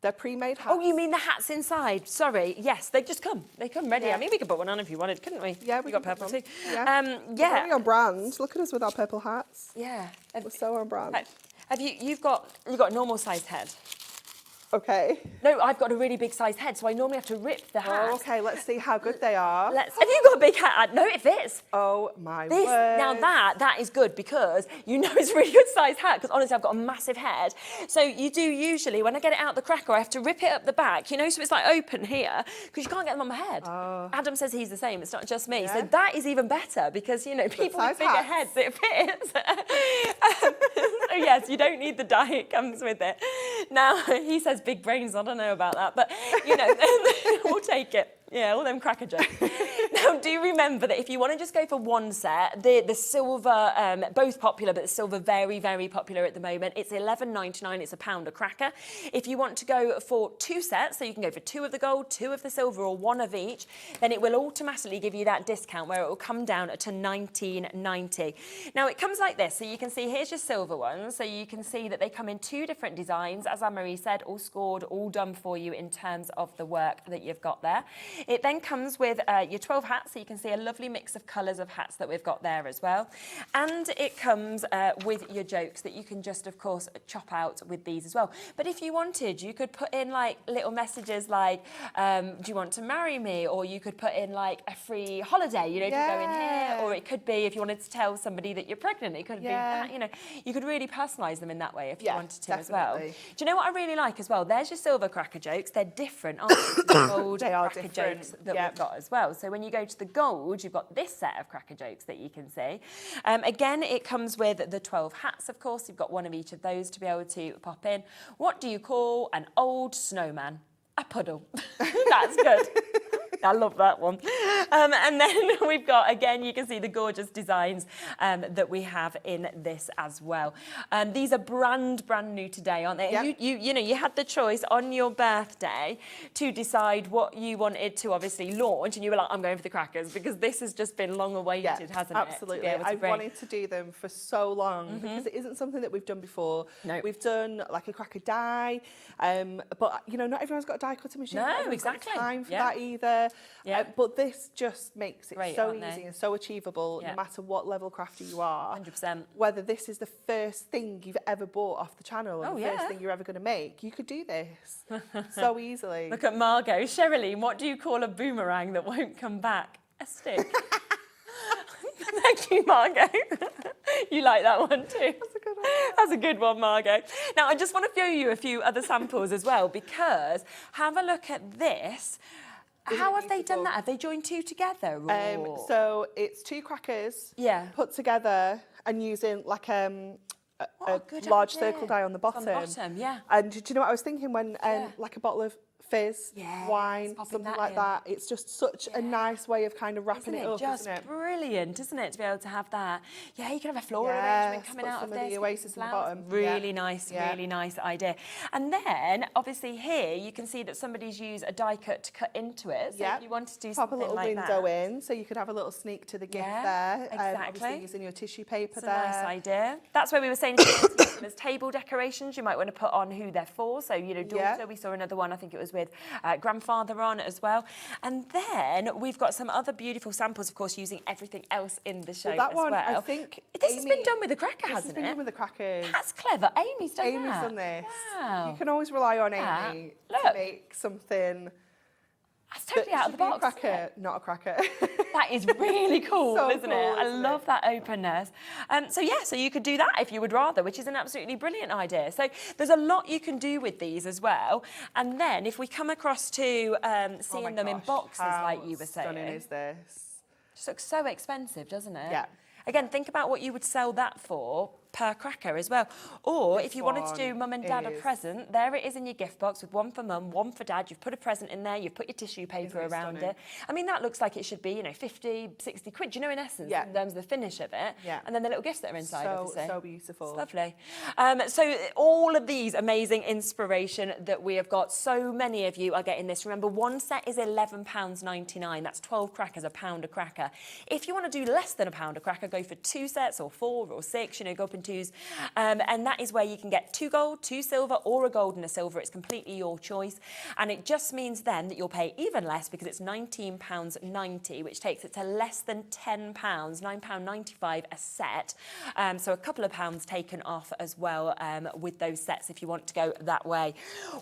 They're pre-made hats. Oh, you mean the hats inside? Sorry. Yes, they just come. They come ready. Yeah. I mean, we could put one on if you wanted, couldn't we? Yeah, we got purple too. Yeah. We're very on brand. Look at us with our purple hats. Yeah. We're so on brand. Have you've got a normal sized head? Okay. No, I've got a really big sized head, so I normally have to rip the hat. Oh, okay, let's see how good they are. Have you got a big hat? No, it fits. Oh, my word. Now that is good because you know it's a really good sized hat because honestly, I've got a massive head. So you do usually, when I get it out the cracker, I have to rip it up the back, you know, so it's like open here because you can't get them on my head. Oh. Adam says he's the same, it's not just me. Yeah. So that is even better because, you know, people with bigger heads, it fits. So yes, you don't need the dye, it comes with it. Now, he says big brains, I don't know about that, but, you know, we'll take it. Yeah, all them cracker jokes. Now, do remember that if you want to just go for one set, the silver, both popular, but the silver very, very popular at the moment. It's £11.99. It's £1 a cracker. If you want to go for 2 sets, so you can go for 2 of the gold, 2 of the silver, or 1 of each, then it will automatically give you that discount where it will come down to £19.90. Now, it comes like this. So you can see here's your silver ones. So you can see that they come in 2 different designs. As Anne-Marie said, all scored, all done for you in terms of the work that you've got there. It then comes with your 12 hats, so you can see a lovely mix of colours of hats that we've got there as well. And it comes with your jokes that you can just, of course, chop out with these as well. But if you wanted, you could put in like little messages like, do you want to marry me? Or you could put in like a free holiday, you know, to go in here. Or it could be if you wanted to tell somebody that you're pregnant, it could be that, you know, you could really personalise them in that way if you wanted to as well. Do you know what I really like as well? There's your silver cracker jokes. They're different, aren't they? The gold cracker jokes that we've got as well. So when you go to the gold, you've got this set of cracker jokes that you can see. Again, it comes with the 12 hats, of course. You've got 1 of each of those to be able to pop in. What do you call an old snowman? A puddle. That's good. I love that one. And then we've got, again, you can see the gorgeous designs that we have in this as well. These are brand new today, aren't they? Yep. You know, you had the choice on your birthday to decide what you wanted to obviously launch, and you were like, I'm going for the crackers, because this has just been long awaited, hasn't it? Absolutely. I've wanted to do them for so long because it isn't something that we've done before. No. We've done like a cracker die, but you know, not everyone's got a die cutting machine. No, exactly. Got time for that either. But this just makes it so easy and so achievable, no matter what level crafter you are. 100%. Whether this is the first thing you've ever bought off the channel and the first thing you're ever going to make, you could do this so easily. Look at Margot. Cheralene, what do you call a boomerang that won't come back? A stick. Thank you, Margot. You like that one too. That's a good one. That's a good one, Margot. Now, I just want to show you a few other samples as well, because have a look at this. How have they done that? Have they joined 2 together? So it's 2 crackers put together and using like a large circle die on the bottom. On the bottom, And do you know what I was thinking when like a bottle of fizz, wine, something like that. It's just such a nice way of kind of wrapping it up, isn't it? Brilliant, isn't it, to be able to have that? Yeah, you can have a floral arrangement coming out of this. The oasis in the bottom. Really nice, really nice idea. And then, obviously here, you can see that somebody's used a die cut to cut into it. So if you wanted to do something like that. Pop a little window in, so you could have a little sneak to the gift there. Exactly. Obviously using your tissue paper it's there. It's a nice idea. That's where we were saying if you want to use them as table decorations, you might want to put on who they're for. So, you know, daughter, we saw another one, I think it was with grandfather on as well. And then we've got some other beautiful samples, of course, using everything else in the show that as one, well. I think this has been done with a cracker, hasn't it? This has been done with the crackers. That's clever. Amy's done Amy's that. done this. Wow. You can always rely on Amy to make something. That's totally out of the box. Cracker, not a cracker. That is really cool, isn't it? I love that openness. So you could do that if you would rather, which is an absolutely brilliant idea. So there's a lot you can do with these as well. And then if we come across to seeing them in boxes, like you were saying. How stunning is this? Just looks so expensive, doesn't it? Yeah. Again, think about what you would sell that for per cracker as well. Or if you wanted to do mum and dad a present, there it is in your gift box with one for mum, one for dad. You've put a present in there, you've put your tissue paper around it. I mean, that looks like it should be, you know, 50, 60 quid, you know, in essence, in terms of the finish of it. Yeah. And then the little gifts that are inside, obviously. So beautiful. It's lovely. So all of these amazing inspiration that we have got, so many of you are getting this. Remember, one set is £11.99. That's 12 crackers, £1 a cracker. If you want to do less than £1 a cracker, go for 2 sets or 4 or 6, you know, go up in 2s. And that is where you can get 2 gold, 2 silver, or a gold and a silver. It's completely your choice. And it just means then that you'll pay even less because it's £19.90, which takes it to less than £10, £9.95 a set. So a couple of pounds taken off as well with those sets if you want to go that way.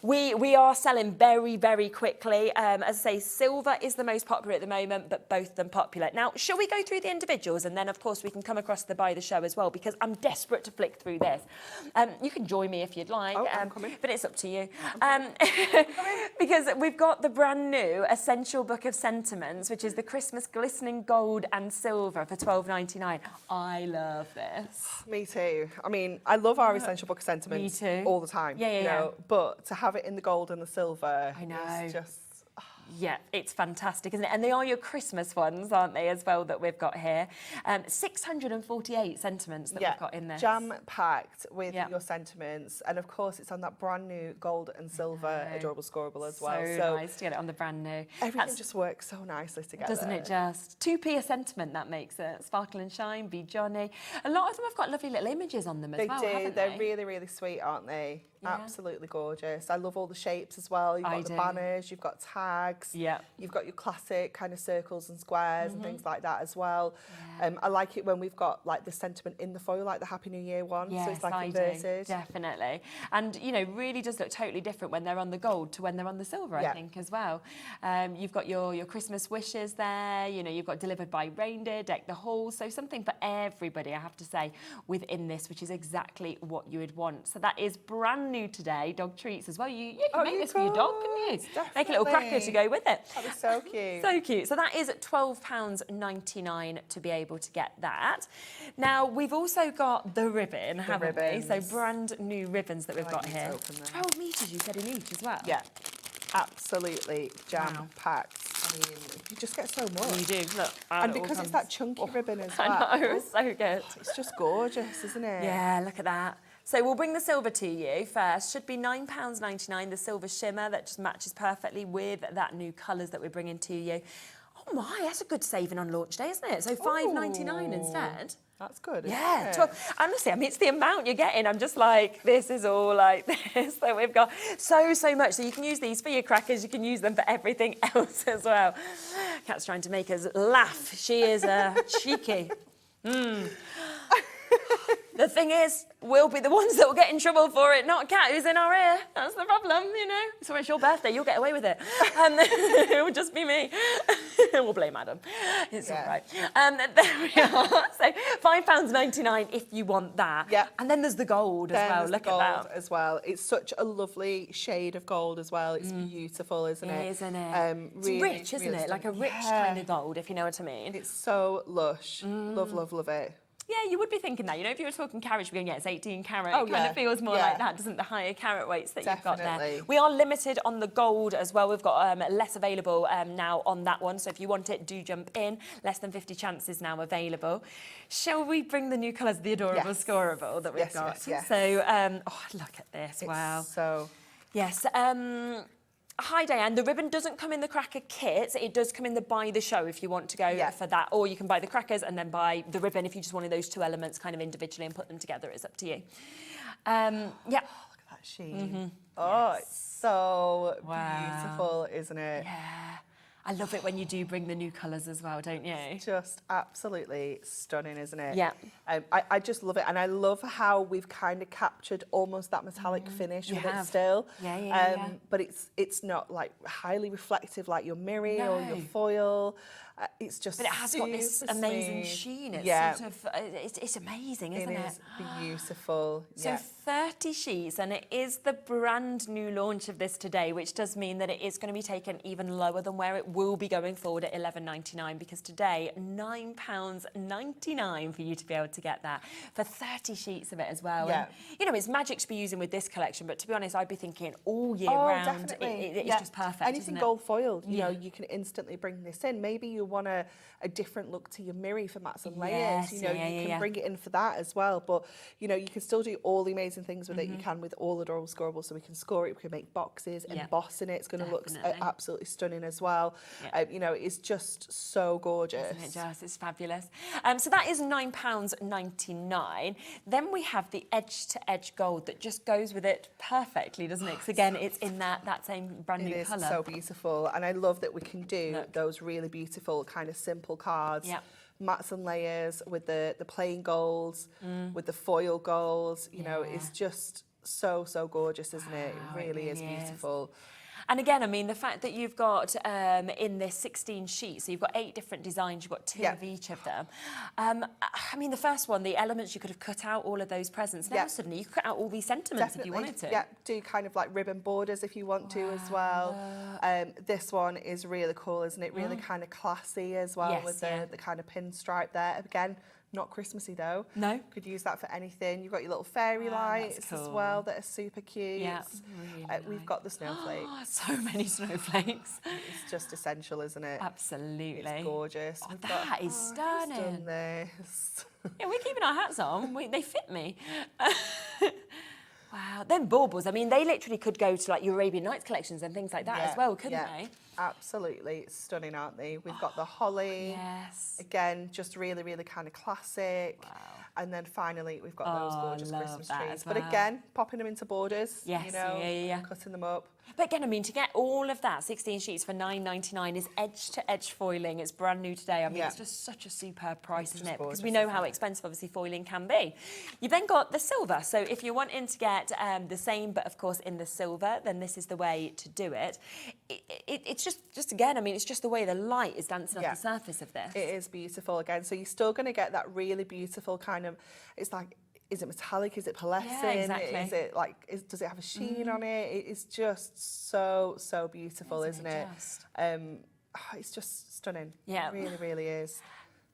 We are selling very, very quickly. As I say, silver is the most popular at the moment, but both of them popular. Now, shall we go through the individuals? And then, of course, we can come across the buy the show as well, because I'm desperate to flick through this. You can join me if you'd like, but it's up to you. Because we've got the brand new Essential Book of Sentiments, which is the Christmas glistening gold and silver for £12.99. I love this. Me too. I mean, I love our Essential Book of Sentiments all the time. Yeah. But to have it in the gold and the silver I know. is just... Yeah, it's fantastic, isn't it? And they are your Christmas ones, aren't they, as well, that we've got here. 648 sentiments that we've got in this. Jam-packed with your sentiments. And of course, it's on that brand new gold and silver adorable scoreable as well. So nice to get it on the brand new. Everything just works so nicely together. Doesn't it just? 2p a sentiment, that makes it. Sparkle and shine, be Johnny. A lot of them have got lovely little images on them as well, haven't they? They're really, really sweet, aren't they? Yeah. Absolutely gorgeous. I love all the shapes as well. You've got the banners, you've got tags, you've got your classic kind of circles and squares and things like that as well. I like it when we've got like the sentiment in the foil, like the Happy New Year one. Yes, so it's like inverted. Definitely. And, you know, really does look totally different when they're on the gold to when they're on the silver, I think, as well. You've got your Christmas wishes there, you know, you've got delivered by reindeer, deck the halls. So something for everybody, I have to say, within this, which is exactly what you would want. So that is brand new today, dog treats as well. You can make this for your dog, can you? Definitely. Make a little cracker to go with it. That was so cute. So cute. So that is £12.99 to be able to get that. Now, we've also got the ribbon, haven't we? So brand new ribbons that we've got here. 12 metres, you said, in each as well? Yeah. Absolutely jam-packed. I mean, you just get so much. You do, look. And because it's that chunky ribbon as well. I know, it's so good. It's just gorgeous, isn't it? Yeah, look at that. So we'll bring the silver to you first. Should be £9.99, the silver shimmer that just matches perfectly with that new colours that we're bringing to you. Oh my, that's a good saving on launch day, isn't it? So £5.99 instead. That's good, yeah, isn't it? Honestly, I mean, it's the amount you're getting. I'm just like, this is all like this. So we've got so much. So you can use these for your crackers. You can use them for everything else as well. Kat's trying to make us laugh. She is cheeky. The thing is, we'll be the ones that will get in trouble for it, not Kat, who's in our ear. That's the problem, you know. So it's your birthday, you'll get away with it. It will just be me. We'll blame Adam. It's all right. There we are. So £5.99 if you want that. Yeah. And then there's the gold as well. Look at that. As well. It's such a lovely shade of gold as well. It's beautiful, isn't it? Isn't it? Really, it's rich, isn't it? Like a rich kind of gold, if you know what I mean. It's so lush. Love, love, love it. Yeah, you would be thinking that. You know, if you were talking carriage, we're going, it's 18 carat. It kind of feels more like that, doesn't the higher carat weights that you've got there? We are limited on the gold as well. We've got less available now on that one. So if you want it, do jump in. Less than 50 chances now available. Shall we bring the new colours, the adorable scoreable that we've got? Yes. So, oh, look at this. Wow. So... Yes. Hi Diane, the ribbon doesn't come in the cracker kit, it does come in the buy the show if you want to go for that, or you can buy the crackers and then buy the ribbon if you just wanted those two elements kind of individually and put them together. It's up to you. Yeah. Oh, look at that sheen. Oh, it's so beautiful, isn't it? Yeah. I love it when you do bring the new colours as well, don't you? It's just absolutely stunning, isn't it? Yeah. I just love it. And I love how we've kind of captured almost that metallic finish with it still. Yeah. But it's not like highly reflective like your Mirri or your foil. It's just But it has got this amazing sheen. It's sort of, it's amazing, isn't it? It is beautiful. So 30 sheets, and it is the brand new launch of this today, which does mean that it is going to be taken even lower than where it will be going forward at £11.99, because today, £9.99 for you to be able to get that for 30 sheets of it as well. Yeah. And, you know, it's magic to be using with this collection, but to be honest, I'd be thinking all year round, it's just perfect. Anything gold foiled, you know, you can instantly bring this in. Maybe you want a different look to your Mirri for mats and layers. You know, you can bring it in for that as well. But, you know, you can still do all the amazing things with it. You can with all adorable scoreable. So we can score it, we can make boxes, emboss in it. It's going to look absolutely stunning as well. You know, it's just so gorgeous. Isn't it just? It's fabulous. So that is £9.99. Then we have the edge-to-edge gold that just goes with it perfectly, doesn't it? Because again, it's in that same brand new colour. It is so beautiful. And I love that we can do those really beautiful kind of simple cards. Mats and layers with the plain golds, with the foil golds. You know, it's just so gorgeous, isn't it? It really is beautiful. And again, I mean, the fact that you've got in this 16 sheets, so you've got 8 different designs, you've got 2 of each of them. I mean, the first one, the elements, you could have cut out all of those presents. Now suddenly you could cut out all these sentiments if you wanted to. Yeah, do kind of like ribbon borders if you want to as well. This one is really cool, isn't it? Really kind of classy as well with the kind of pinstripe there. Again, Not Christmassy though. No. Could use that for anything. You've got your little fairy lights as well that are super cute. Yeah, We've got the snowflakes. So many snowflakes. It's just essential, isn't it? Absolutely. It's gorgeous. Oh, that is stunning. Done this. Yeah, we're keeping our hats on. They fit me. Wow. Then baubles. I mean, they literally could go to like your Arabian Nights collections and things like that as well, couldn't they? Absolutely. Stunning, aren't they? We've got the holly. Yes. Again, just really, really kind of classic. Wow. And then finally, we've got those gorgeous Christmas trees. But again, popping them into borders, you know, cutting them up. But again, I mean, to get all of that, 16 sheets for £9.99 is edge-to-edge foiling. It's brand new today. I mean, it's just such a superb price, isn't it? Because we know how expensive, obviously, foiling can be. You've then got the silver. So if you're wanting to get the same, but of course in the silver, then this is the way to do it. It's just again, I mean, it's just the way the light is dancing off the surface of this. It is beautiful again. So you're still going to get that really beautiful kind of, it's like, is it metallic? Is it pearlescent? Yeah, exactly. Is it like, does it have a sheen on it? It's just so beautiful, isn't it? It's just stunning. Yeah. It really, really is.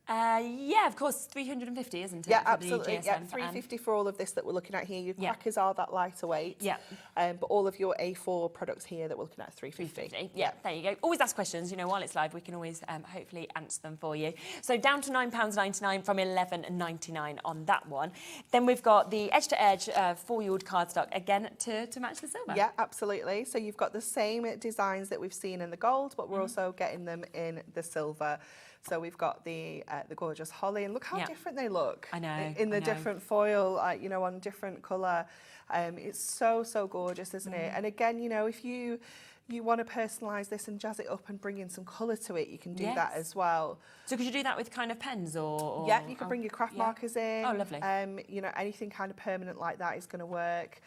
Yeah, of course, 350, isn't it? Yeah, absolutely. Yeah, 350 for all of this that we're looking at here. Your crackers are that lighter weight. Yeah. But all of your A4 products here that we're looking at, 350. Yeah, there you go. Always ask questions. You know, while it's live, we can always hopefully answer them for you. So down to £9.99 from £11.99 on that one. Then we've got the edge-to-edge 4-year-old cardstock, again, to match the silver. Yeah, absolutely. So you've got the same designs that we've seen in the gold, but we're also getting them in the silver. So we've got the gorgeous holly, and look how different they look. I know. In the different foil, you know, on different colour. It's so gorgeous, isn't it? And again, you know, if you want to personalise this and jazz it up and bring in some colour to it, you can do that as well. So could you do that with kind of pens or yeah, you can bring your craft markers in. Oh, lovely. You know, anything kind of permanent like that is going to work.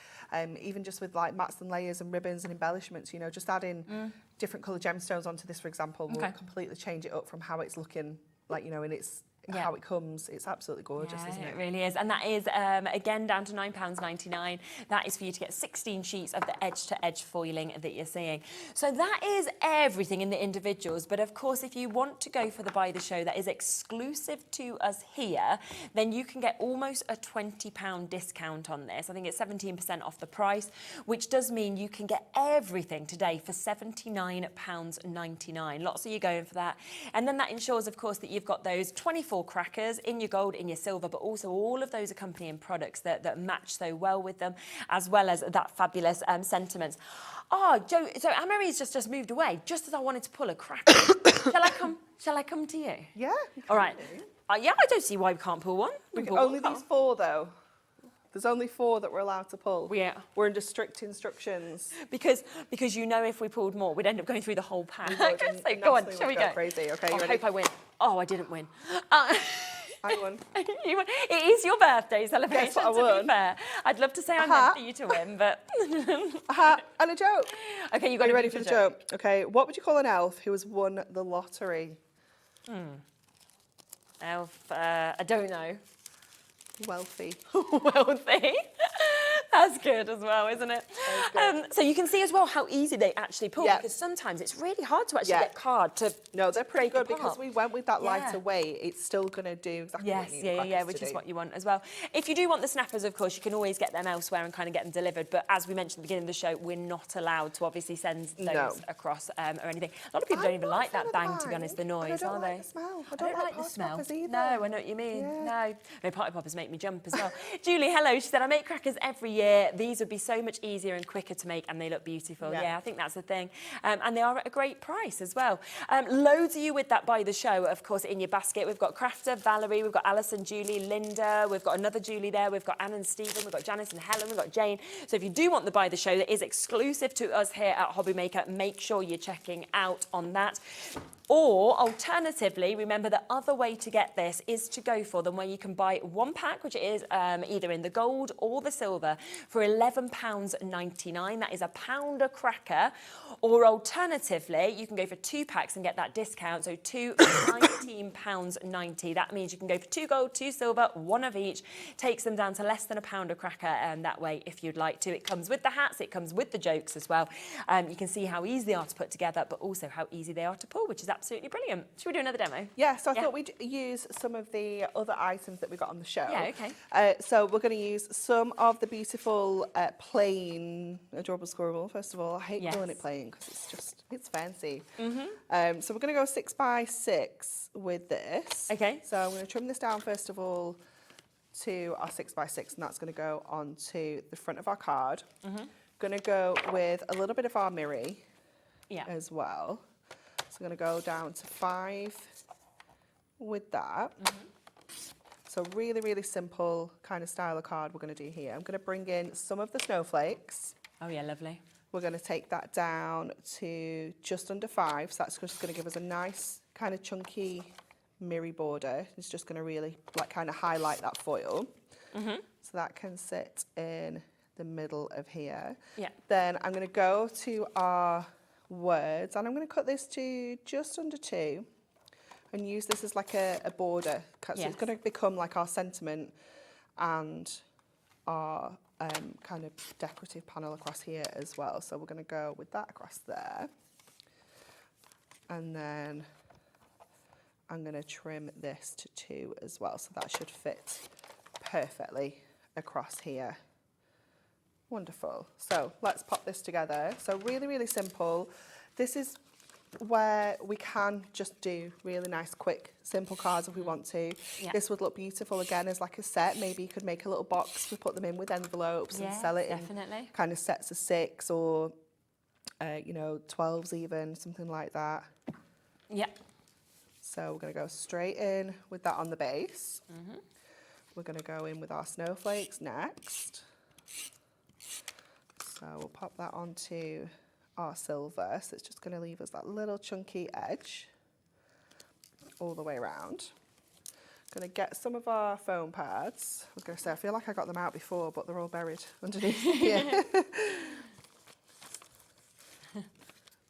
Even just with like mats and layers and ribbons and embellishments, you know, just adding different colour gemstones onto this, for example, will completely change it up from how it's looking, like, you know, in its how it comes. It's absolutely gorgeous, isn't it? It really is. And that is, again, down to £9.99. That is for you to get 16 sheets of the edge-to-edge foiling that you're seeing. So that is everything in the individuals. But, of course, if you want to go for the Buy the Show that is exclusive to us here, then you can get almost a £20 discount on this. I think it's 17% off the price, which does mean you can get everything today for £79.99. Lots of you going for that. And then that ensures, of course, that you've got those 24 crackers in your gold, in your silver, but also all of those accompanying products that match so well with them, as well as that fabulous sentiments. Oh, Joe, so Anne-Marie's just moved away, just as I wanted to pull a cracker. Shall I come to you? Yeah. All right. Yeah, I don't see why we can't pull one. Only these 4, though. There's only 4 that we're allowed to pull. Yeah. We're under strict instructions. Because you know if we pulled more, we'd end up going through the whole pack. So go on, shall we go? Crazy. Okay, I hope I win. Oh, I didn't win. I won. You won. It is your birthday celebration, Guess what I to won? be fair. I'd love to say I meant for you to win, but... And a joke. Okay, you got Are you ready for the joke? Okay, what would you call an elf who has won the lottery? Elf, I don't know. Wealthy. Wealthy. That's good as well, isn't it? So you can see as well how easy they actually pull, because sometimes it's really hard to actually get card to... No, they're pretty good because we went with that lighter weight. It's still going to do exactly what you need which is what you want as well. If you do want the snappers, of course, you can always get them elsewhere and kind of get them delivered. But as we mentioned at the beginning of the show, we're not allowed to obviously send those across or anything. A lot of people don't even like that bang, to be honest, the noise, are they? The smell. I don't like the smell. Either. No, I know what you mean. No, party poppers make me jump as well. Julie, hello. She said, I make crackers every year. These would be so much easier and quicker to make, and they look beautiful. Yeah, I think that's the thing. And they are at a great price as well. Loads of you with that Buy the Show, of course, in your basket. We've got Crafter, Valerie, we've got Alison, Julie, Linda, we've got another Julie there, we've got Anne and Stephen, we've got Janice and Helen, we've got Jane. So if you do want the Buy the Show that is exclusive to us here at Hobby Maker, make sure you're checking out on that. Or, alternatively, remember the other way to get this is to go for them where you can buy one pack, which is either in the gold or the silver. for £11.99. That is a £1 cracker. Or alternatively, you can go for 2 packs and get that discount. So 2 for £19.90. That means you can go for 2 gold, 2 silver, 1 of each. Takes them down to less than a £1 a cracker that way if you'd like to. It comes with the hats, it comes with the jokes as well. You can see how easy they are to put together, but also how easy they are to pull, which is absolutely brilliant. Should we do another demo? Yeah, so I thought we'd use some of the other items that we got on the show. Yeah, okay. So we're going to use some of the beautiful plain adorable squirrel. First of all, I hate calling it plain because it's fancy. So we're going to go 6 by 6 with this. Okay. So I'm going to trim this down first of all to our 6 by 6, and that's going to go onto the front of our card. Going to go with a little bit of our Mirri as well. So I'm going to go down to 5 with that. So really, really simple kind of style of card we're going to do here. I'm going to bring in some of the snowflakes. Oh yeah, lovely. We're going to take that down to just under 5. So that's just going to give us a nice kind of chunky Mirri border. It's just going to really like kind of highlight that foil. So that can sit in the middle of here. Yeah. Then I'm going to go to our words, and I'm going to cut this to just under 2 and use this as like a border. So it's going to become like our sentiment and our kind of decorative panel across here as well. So we're going to go with that across there. And then I'm going to trim this to 2 as well. So that should fit perfectly across here. Wonderful. So let's pop this together. So really, really simple. This is where we can just do really nice, quick, simple cards if we want to. This would look beautiful again as like a set. Maybe you could make a little box to put them in with envelopes and sell it in kind of sets of 6 or, you know, 12s even, something like that. So we're going to go straight in with that on the base. We're going to go in with our snowflakes next. So we'll pop that onto our silver. So it's just going to leave us that little chunky edge all the way around. Going to get some of our foam pads. I was going to say, I feel like I got them out before, but they're all buried underneath here.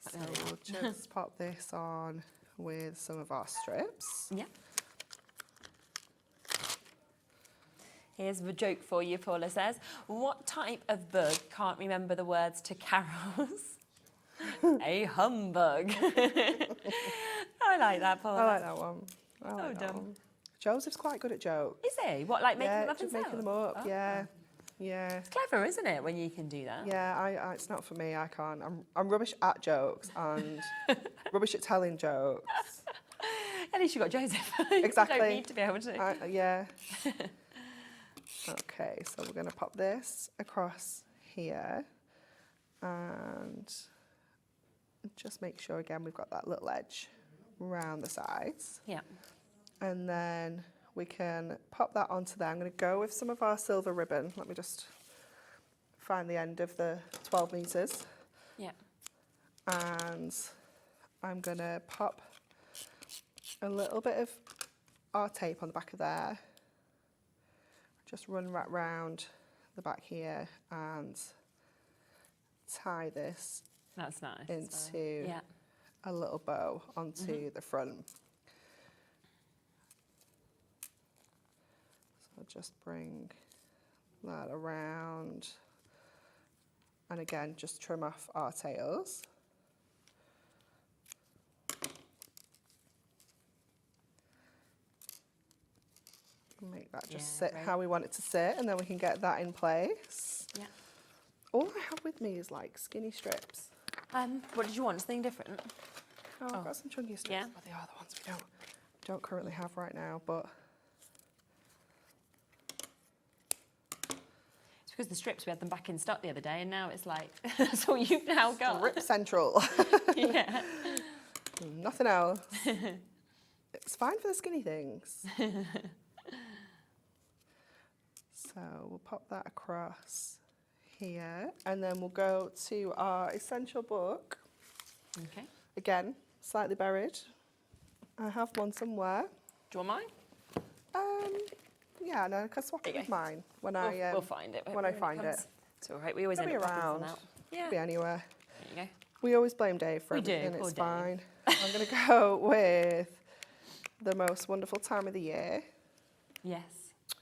So we'll just pop this on with some of our strips. Here's a joke for you, Paula says. What type of bug can't remember the words to carols? A humbug. I like that, Paula. I like that one. I like that dumb. one. Joseph's quite good at jokes. Is he? What, like making them up just himself? making them up, yeah. It's clever, isn't it, when you can do that? Yeah, I it's not for me, I can't. I'm rubbish at jokes and rubbish at telling jokes. At least you got Joseph. Exactly. You don't need to be able to. Yeah. Okay, so we're going to pop this across here and just make sure again we've got that little edge around the sides. And then we can pop that onto there. I'm going to go with some of our silver ribbon. Let me just find the end of the 12 metres. And I'm going to pop a little bit of our tape on the back of there. Just run right round the back here and tie this into a little bow onto the front. So I'll just bring that around and again just trim off our tails. Make that just sit how we want it to sit, and then we can get that in place. All I have with me is like skinny strips. What did you want? Something different? Oh, I've got some chunky strips, but they are the ones we don't currently have right now. But it's because the strips, we had them back in stock the other day, and now it's like that's all you've now got. Rip Central. Nothing else. It's fine for the skinny things. So we'll pop that across here, and then we'll go to our essential book. Again, slightly buried. I have one somewhere. Do you want mine? Yeah, no, I can swap it with mine when I we'll find it when I find it. It's all right. We always Could end be up popping around. some out. Yeah. Could be anywhere. There you go. We always blame Dave for We do, everything. poor It's Dave. fine. I'm going to go with the most wonderful time of the year. Yes.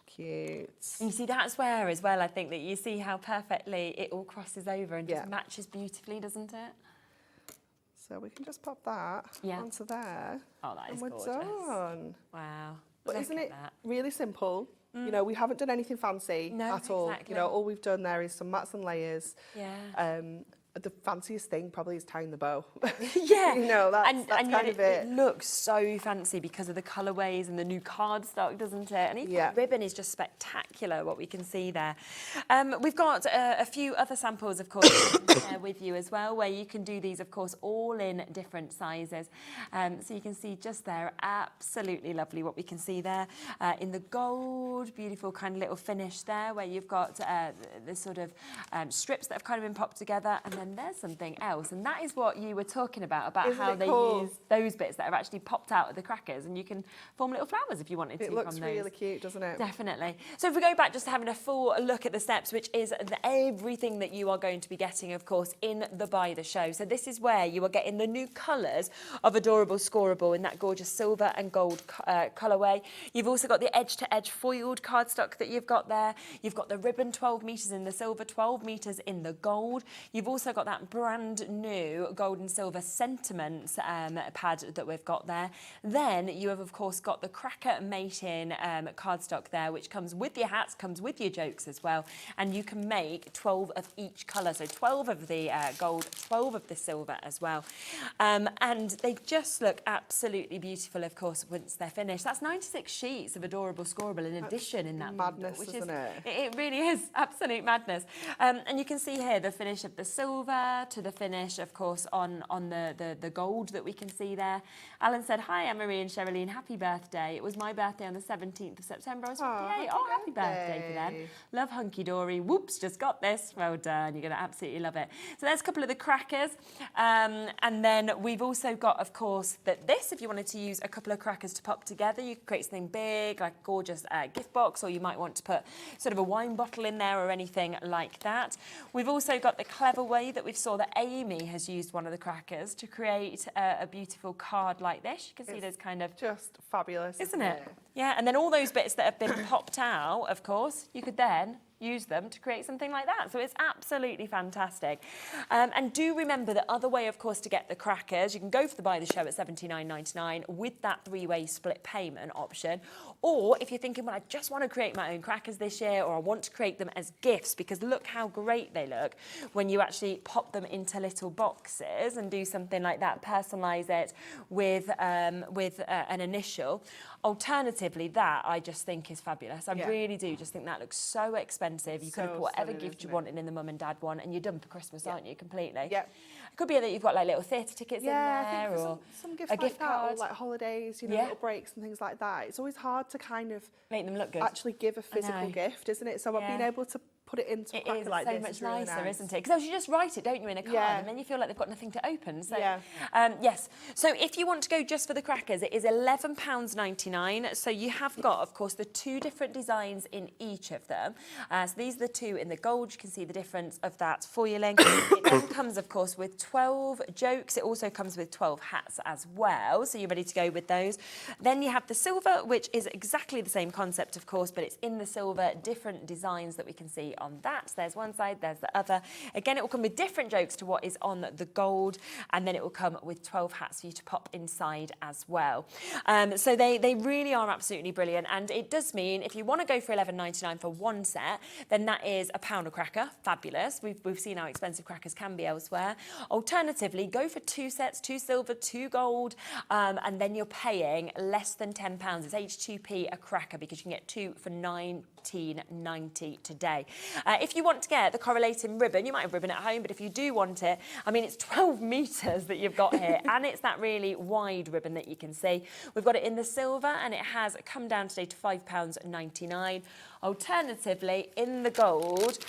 Cute. And you see, that's where as well, I think that you see how perfectly it all crosses over and just matches beautifully, doesn't it? So we can just pop that onto there. Oh, that is and we're gorgeous. done. Wow. But Look isn't at it that. really simple? You know, we haven't done anything fancy at all. Exactly. You know, all we've done there is some mats and layers. Yeah. The fanciest thing probably is tying the bow. Yeah. You know, that's and kind of it. It looks so fancy because of the colourways and the new cardstock, doesn't it? And even the ribbon is just spectacular, what we can see there. We've got a few other samples, of course, to share with you as well, where you can do these, of course, all in different sizes. So you can see just there, absolutely lovely what we can see there. In the gold, beautiful kind of little finish there, where you've got the sort of strips that have kind of been popped together, and then there's something else, and that is what you were talking about how they use those bits that have actually popped out of the crackers, and you can form little flowers if you wanted to. It looks really cute, doesn't it? Definitely. So if we go back just to having a full look at the steps, which is everything that you are going to be getting, of course, in the Buy the Show. So this is where you are getting the new colours of Adorable Scoreable in that gorgeous silver and gold colourway. You've also got the edge-to-edge foiled cardstock that you've got there. You've got the ribbon 12 metres in the silver, 12 metres in the gold. You've also got that brand new gold and silver sentiments pad that we've got there. Then you have, of course, got the cracker mating cardstock there, which comes with your hats, comes with your jokes as well. And you can make 12 of each colour. So 12 of the gold, 12 of the silver as well. And they just look absolutely beautiful, of course, once they're finished. That's 96 sheets of Adorable Scoreable in addition in that bundle, madness, which isn't it? It really is absolute madness. And you can see here the finish of the silver to the finish, of course, on the gold that we can see there. Alan said, hi, Anne-Marie and Cheralene, happy birthday. It was my birthday on the 17th of September. I was 58. Oh, happy birthday for them. Love Hunkydory. Whoops, just got this. Well done. You're going to absolutely love it. So there's a couple of the crackers. And then we've also got, of course, this, if you wanted to use a couple of crackers to pop together, you could create something big, like a gorgeous gift box, or you might want to put sort of a wine bottle in there or anything like that. We've also got the clever way that we saw that Amy has used one of the crackers to create a beautiful card like this. You can see there's kind of... Just fabulous, isn't it? Yeah, and then all those bits that have been popped out, of course, you could then use them to create something like that. So it's absolutely fantastic. And do remember the other way, of course, to get the crackers, you can go for the Buy the Show at $79.99 with that three-way split payment option. Or if you're thinking, well, I just want to create my own crackers this year, or I want to create them as gifts, because look how great they look when you actually pop them into little boxes and do something like that, personalise it with an initial. Alternatively, that I just think is fabulous. I really do just think that looks so expensive. You could have put whatever gift you wanted in the mum and dad one, and you're done for Christmas, aren't you, completely? Yeah. It could be that you've got like little theatre tickets in there, or some gifts a like gift card, or like holidays, you know, little breaks and things like that. It's always hard to kind of make them look good. Actually give a physical gift, isn't it? So being able to put it into a cracker like this is really nice. So much nicer, isn't it? Because you just write it, don't you, in a card, and then you feel like they've got nothing to open. So, yes. So if you want to go just for the crackers, it is £11.99. So you have got, of course, the two different designs in each of them. So these are the two in the gold. You can see the difference of that foiling. It then comes, of course, with 12 jokes. It also comes with 12 hats as well. So you're ready to go with those. Then you have the silver, which is exactly the same concept, of course, but it's in the silver, different designs that we can see on that. So there's one side, there's the other. Again, it will come with different jokes to what is on the gold, and then it will come with 12 hats for you to pop inside as well. So they really are absolutely brilliant, and it does mean if you want to go for $11.99 for one set, then that is £1 a cracker. Fabulous. We've seen how expensive crackers can be elsewhere. Alternatively, go for 2 sets, 2 silver, 2 gold, and then you're paying less than £10. It's H2P a cracker, because you can get 2 for $19.90 today. If you want to get the correlating ribbon, you might have ribbon at home, but if you do want it, I mean, it's 12 metres that you've got here, and it's that really wide ribbon that you can see. We've got it in the silver, and it has come down today to £5.99. Alternatively, in the gold,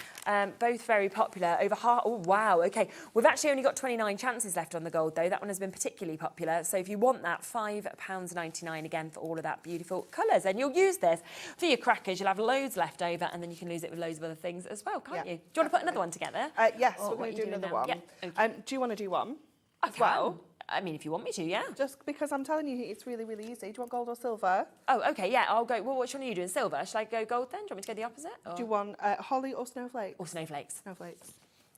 both very popular, over half. Oh, wow, okay. We've actually only got 29 chances left on the gold, though. That one has been particularly popular. So if you want that, £5.99 again for all of that beautiful colours. And you'll use this for your crackers. You'll have loads left over, and then you can use it with loads of other things as well, can't you? Do you want to put another one together? Yes, Or we're what going are to do you doing another now? one. Yeah, okay. Do you want to do one I as can. well? I mean, if you want me to, yeah. Just because I'm telling you, it's really, really easy. Do you want gold or silver? Oh, okay, yeah, I'll go. Well, which one are you doing? Silver? Shall I go gold then? Do you want me to go the opposite? Or? Do you want holly or snowflakes? Or snowflakes. Snowflakes.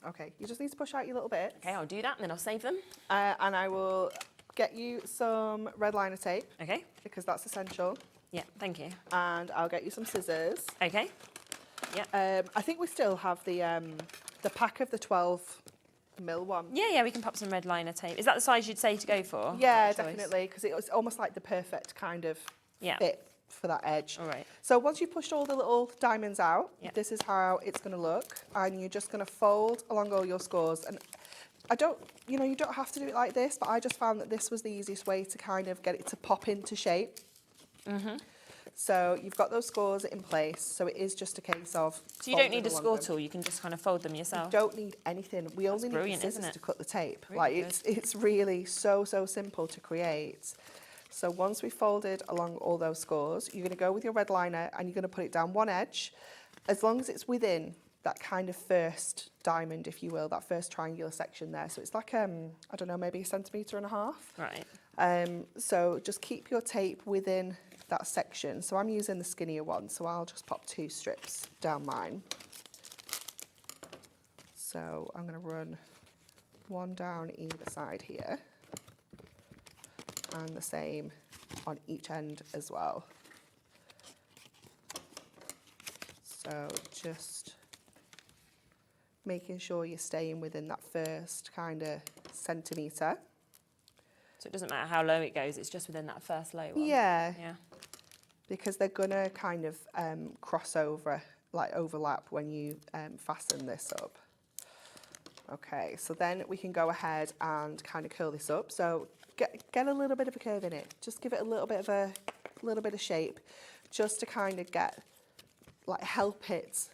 Okay, you just need to push out your little bit. Okay, I'll do that and then I'll save them. And I will get you some red liner tape. Okay. Because that's essential. Yeah, thank you. And I'll get you some scissors. Okay. Yeah. I think we still have the pack of the 12mm one. Yeah, we can pop some red liner tape. Is that the size you'd say to go for? Yeah, definitely, because it was almost like the perfect kind of fit for that edge. All right. So once you've pushed all the little diamonds out, this is how it's going to look, and you're just going to fold along all your scores. And you don't have to do it like this, but I just found that this was the easiest way to kind of get it to pop into shape. So you've got those scores in place, so it is just a case of... So you don't need a score tool, you can just kind of fold them yourself? You don't need anything. We only need the scissors to cut the tape. Really it's really so simple to create. So once we've folded along all those scores, you're going to go with your red liner and you're going to put it down one edge, as long as it's within that kind of first diamond, if you will, that first triangular section there. So it's like, I don't know, maybe 1.5 centimetres. Right. So just keep your tape within that section. So I'm using the skinnier one, so I'll just pop 2 strips down mine. So I'm going to run one down either side here, and the same on each end as well. So just making sure you're staying within that first kind of centimetre. So it doesn't matter how low it goes, it's just within that first low one? Yeah. Yeah. Because they're going to kind of cross over, like overlap when you fasten this up. Okay, so then we can go ahead and kind of curl this up. So get a little bit of a curve in it. Just give it a little bit of shape, just to kind of get, like, help it.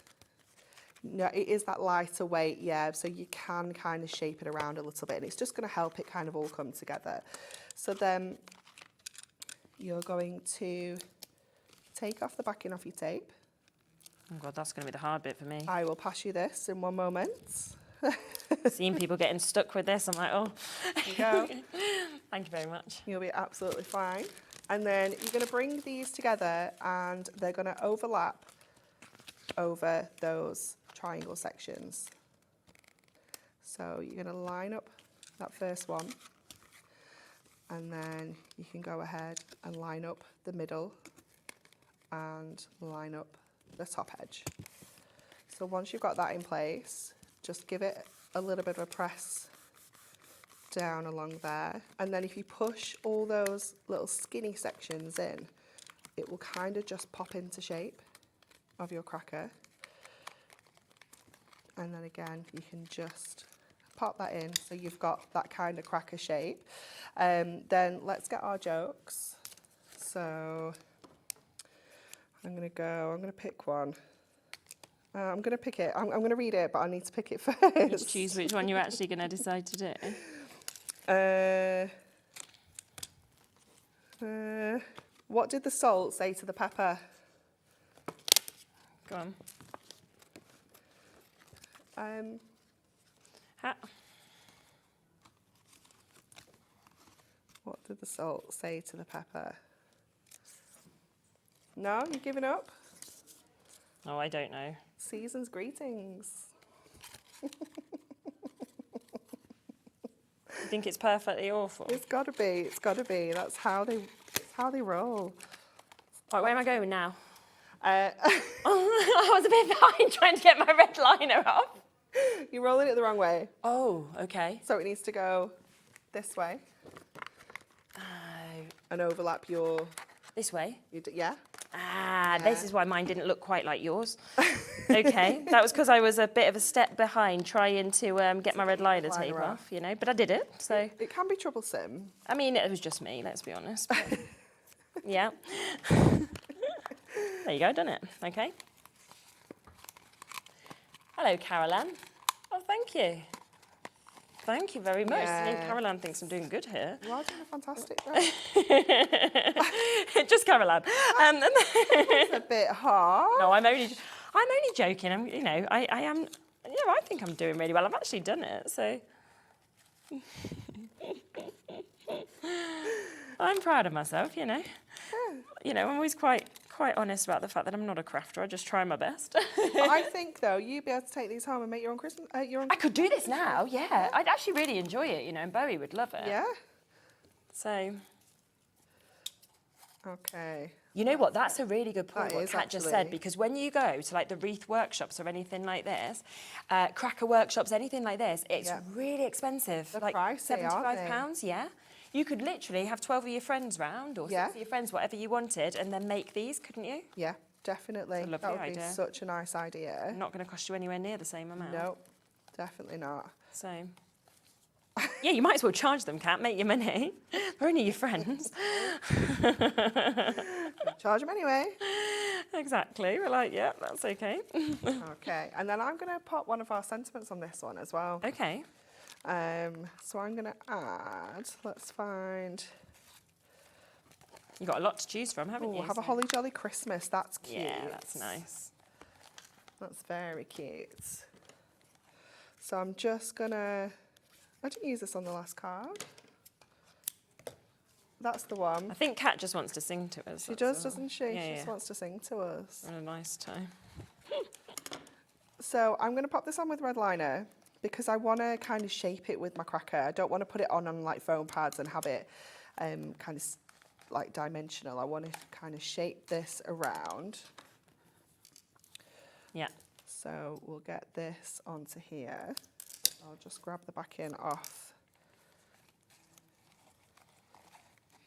No, it is that lighter weight, yeah, so you can kind of shape it around a little bit, and it's just going to help it kind of all come together. So then you're going to take off the backing off your tape. Oh God, that's going to be the hard bit for me. I will pass you this in one moment. Seeing people getting stuck with this, I'm like, oh. There you go. Thank you very much. You'll be absolutely fine. And then you're going to bring these together and they're going to overlap over those triangle sections. So you're going to line up that first one, and then you can go ahead and line up the middle and line up the top edge. So once you've got that in place, just give it a little bit of a press down along there, and then if you push all those little skinny sections in, it will kind of just pop into shape of your cracker. And then again, you can just pop that in so you've got that kind of cracker shape. Then let's get our jokes. So I'm going to pick one. I'm going to pick it. I'm going to read it, but I need to pick it first. You need to choose which one you're actually going to decide to do. What did the salt say to the pepper? Go on. What did the salt say to the pepper? No, you're giving up? Oh, I don't know. Season's greetings. You think it's perfectly awful? It's got to be. It's got to be. That's how they roll. Right, where am I going now? I was a bit behind trying to get my red liner off. You're rolling it the wrong way. Oh, okay. So it needs to go this way. And overlap your... This way? Yeah. Ah, this is why mine didn't look quite like yours. Okay, that was because I was a bit of a step behind trying to get my red liner tape off, you know, but I did it, so... It can be troublesome. I mean, it was just me, let's be honest. But yeah. There you go, done it. Okay. Hello, Caroline. Oh, thank you. Thank you very much. Yeah. Caroline thinks I'm doing good here. You are doing a fantastic job. Just Caroline. It's a bit hard. No, I'm only joking. I am, I think I'm doing really well. I've actually done it, so. I'm proud of myself, I'm always quite honest about the fact that I'm not a crafter. I just try my best. I think, though, you'd be able to take these home and make your own Christmas... I could do this now, yeah. I'd actually really enjoy it, and Bowie would love it. Yeah. So... Okay. You know what? That's a really good point, what Kat just said, actually. because when you go to like the wreath workshops or anything like this, cracker workshops, anything like this, it's really expensive. They're like pricey, £75, yeah. You could literally have 12 of your friends round or 6 of your friends, whatever you wanted, and then make these, couldn't you? Yeah, definitely. It's a lovely that would idea. be such a nice idea. Not going to cost you anywhere near the same amount. No, definitely not. So... yeah, you might as well charge them, Kat. Make your money. They're only your friends. Charge them anyway. Exactly. We're like, yeah, that's okay. Okay, and then I'm going to pop one of our sentiments on this one as well. Okay. So I'm going to add, let's find... You've got a lot to choose from, haven't you? Have a Holly Jolly Christmas. That's cute. Yeah, that's nice. That's very cute. So I'm just going to... I didn't use this on the last card. That's the one. I think Kat just wants to sing to us. She does, doesn't she? Yeah, She just wants to sing to us. What a nice time. So I'm going to pop this on with red liner because I want to kind of shape it with my cracker. I don't want to put it on like foam pads and have it kind of like dimensional. I want to kind of shape this around. Yeah. So we'll get this onto here. I'll just grab the backing off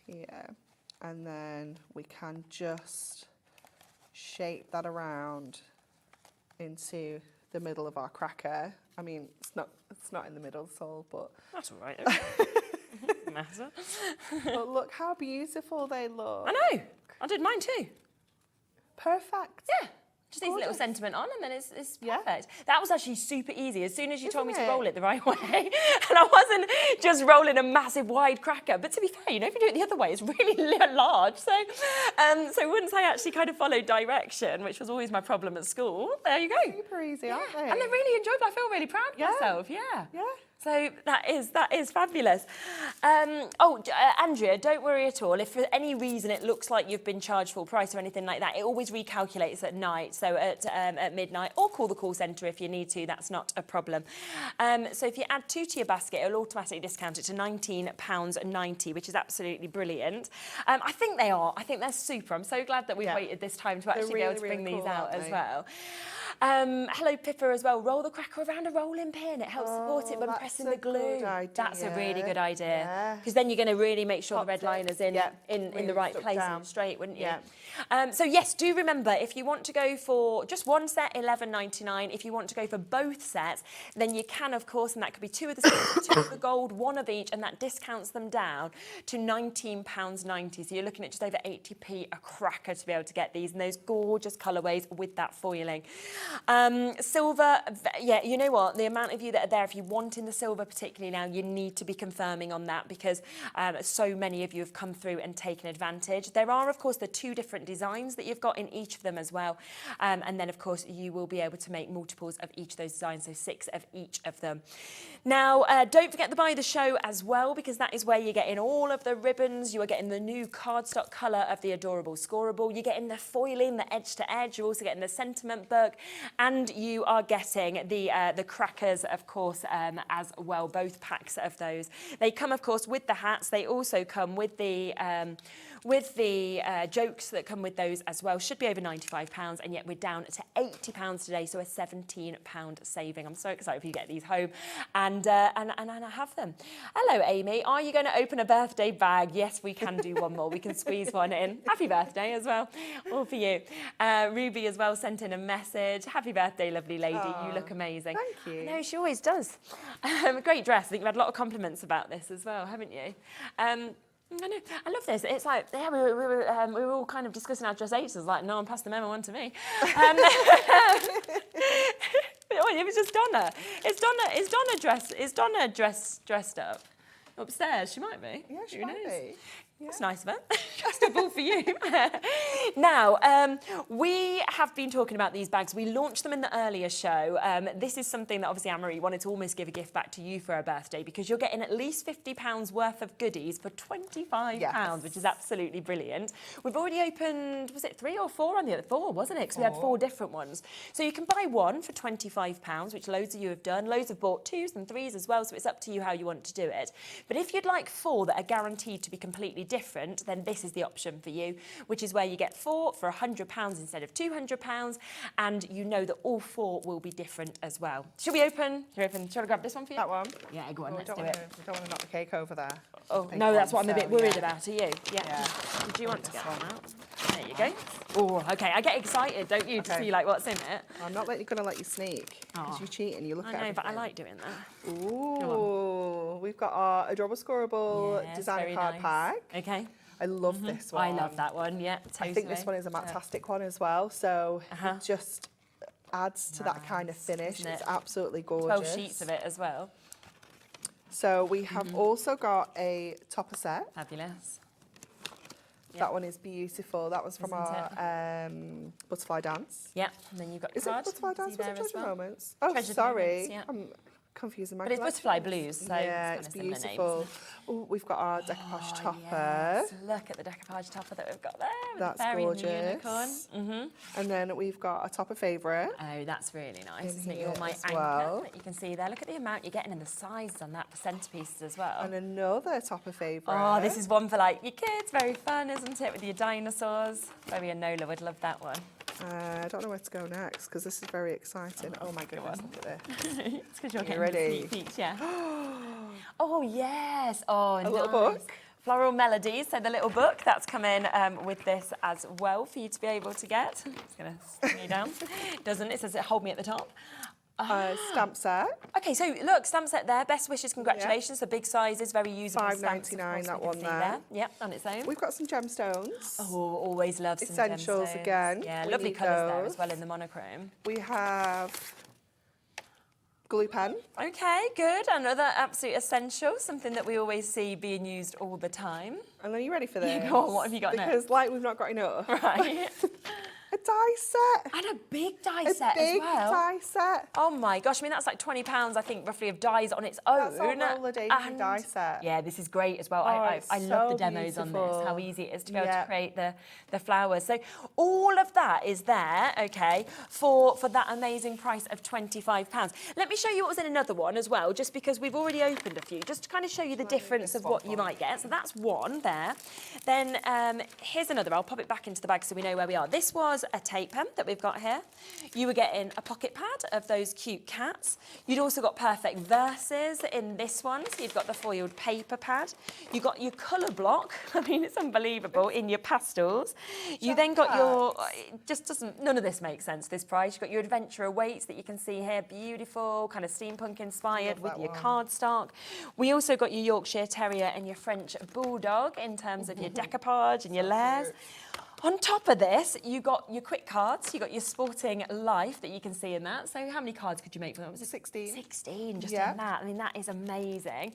here, and then we can just shape that around into the middle of our cracker. I mean, it's not in the middle at all, but that's all right. Doesn't matter. But look how beautiful they look. I know. I did mine too. Perfect. Yeah. Just needs a little sentiment on and then it's perfect. That was actually super easy. As soon as you told me to roll it the right way, and I wasn't just rolling a massive wide cracker, but to be fair, if you do it the other way, it's really large. So once I actually kind of followed direction, which was always my problem at school, there you go. Super easy, aren't they? And they're really enjoyable. I feel really proud of myself. Yeah. Yeah. So that is fabulous. Andrea, don't worry at all. If for any reason it looks like you've been charged full price or anything like that, it always recalculates at night, so at midnight, or call the call centre if you need to. That's not a problem. So if you add 2 to your basket, it'll automatically discount it to £19.90, which is absolutely brilliant. I think they are. I think they're super. I'm so glad that we've waited this time to actually be able to bring these out as well. Hello, Pippa, as well. Roll the cracker around a rolling pin. It helps support it when pressing the glue. That's a really good idea. Because then you're going to really make sure the red liner's in the right place and straight, wouldn't you? So yes, do remember, if you want to go for just one set, $11.99. If you want to go for both sets, then you can, of course, and that could be 2 of the silver, 2 of the gold, 1 of each, and that discounts them down to £19.90. So you're looking at just over 80p a cracker to be able to get these in those gorgeous colourways with that foiling. Silver, you know what? The amount of you that are there, if you want in the silver particularly now, you need to be confirming on that because so many of you have come through and taken advantage. There are, of course, the 2 different designs that you've got in each of them as well. And then, of course, you will be able to make multiples of each of those designs, so 6 of each of them. Now, don't forget to buy the show as well, because that is where you're getting all of the ribbons. You are getting the new cardstock colour of the Adorable Scoreable. You're getting the foiling, the edge to edge. You're also getting the sentiment book. And you are getting the crackers, of course, as well, both packs of those. They come, of course, with the hats. They also come with the jokes that come with those as well. Should be over £95, and yet we're down to £80 today, so a £17 saving. I'm so excited for you to get these home and have them. Hello, Amy. Are you going to open a birthday bag? Yes, we can do one more. We can squeeze one in. Happy birthday as well. All for you. Ruby as well sent in a message. Happy birthday, lovely lady. You look amazing. Thank you. No, she always does. Great dress. I think you've had a lot of compliments about this as well, haven't you? I know. I love this. It's like, we were all kind of discussing our dress H's, like, no one passed the memo on to me. It was just Donna. Is Donna dressed up? Upstairs, she might be. Yeah, she might be. That's nice of it. Just a ball for you. Now, we have been talking about these bags. We launched them in the earlier show. This is something that obviously Anne-Marie wanted to almost give a gift back to you for her birthday, because you're getting at least £50 worth of goodies for £25, which is absolutely brilliant. We've already opened, was it 3 or 4 on the other? 4, wasn't it? Because we had 4 different ones. So you can buy one for £25, which loads of you have done. Loads have bought 2s and 3s as well, so it's up to you how you want to do it. But if you'd like 4 that are guaranteed to be completely different, then this is the option for you, which is where you get 4 for £100 instead of £200, and you know that all 4 will be different as well. Should we open? Shall I grab this one for you? That one? Yeah, go on, let's do it. it. We don't want to knock the cake over there. Oh, no, that's what I'm a bit worried about. Are you? Yeah. Did you want to get one out? There you go. Oh, okay. I get excited, don't you, to see like what's in it? I'm not going to let you sneak, because you're cheating. You look at I know, but I like doing that. Ooh, we've got our adorable, scoreable designer card pack. Okay. I love this one. I love that one, yeah, totally. I think this one is a fantastic one as well, so it just adds to that kind of finish. It's absolutely gorgeous. 12 sheets of it as well. So we have also got a topper set. Fabulous. That one is beautiful. That was from our butterfly dance. Yeah, and then you've got the Is it card. butterfly dance? Was it Treasure Moments? Oh, Treasured sorry. Moments, yeah. I'm confusing my But it's collections. butterfly blues, so yeah, it's it's kind of beautiful. Oh, we've got our decoupage topper. Yes. Look at the decoupage topper that we've got there. With That's the fairy gorgeous. And the unicorn. And then we've got a topper favourite. Oh, that's really nice, In isn't it? here You're my as anchor well. that you can see there. Look at the amount you're getting and the size on that for centerpieces as well. And another topper favourite. Oh, this is one for like your kids. Very fun, isn't it? With your dinosaurs. Maybe a Nola would love that one. I don't know where to go next, because this is very exciting. Oh my goodness, look at this. It's because you're getting ready? sneak peeks, yeah. Oh, yes. Oh, A little book. Floral Melodies, so the little book that's come in with this as well for you to be able to get. It's going to swing you down. Doesn't, it says it hold me at the top. Stamp set. Okay, so look, stamp set there. Best wishes, congratulations. The big sizes, very usable stamps. £5.99, that we one can see there. Yep, on its own. We've got some gemstones. Oh, always love some Essentials gemstones. again. Yeah, We lovely need colours there those. as well in the monochrome. We have glue pen. Okay, good. Another absolute essential, something that we always see being used all the time. And are you ready for this? Go on, what have you got next? Because like we've not got enough. Right. A die set. And a big die set A big as well. die set. Oh my gosh, I mean, that's like £20, I think, roughly of dies on its own. That's our roller daisy die set. Yeah, this is great as well. Oh, I love the so demos on this, beautiful. how easy it is to be able to create the flowers. So all of that is there, okay, for that amazing price of £25. Let me show you what was in another one as well, just because we've already opened a few, just to kind of show you the difference of what you might get. So that's one there. Then here's another. I'll pop it back into the bag so we know where we are. This was a tape pen that we've got here. You were getting a pocket pad of those cute cats. You'd also got perfect verses in this one. So you've got the foiled paper pad. You got your colour block. I mean, it's unbelievable in your pastels. You then got your, it just doesn't, none of this makes sense, this price. You've got your adventurer weights that you can see here. Beautiful, kind of steampunk inspired with your cardstock. We also got your Yorkshire Terrier and your French Bulldog in terms of your decoupage and your layers. On top of this, you got your quick cards, you got your sporting life that you can see in that. So how many cards could you make for that? Was it 16. 16 just on that. I mean, that is amazing.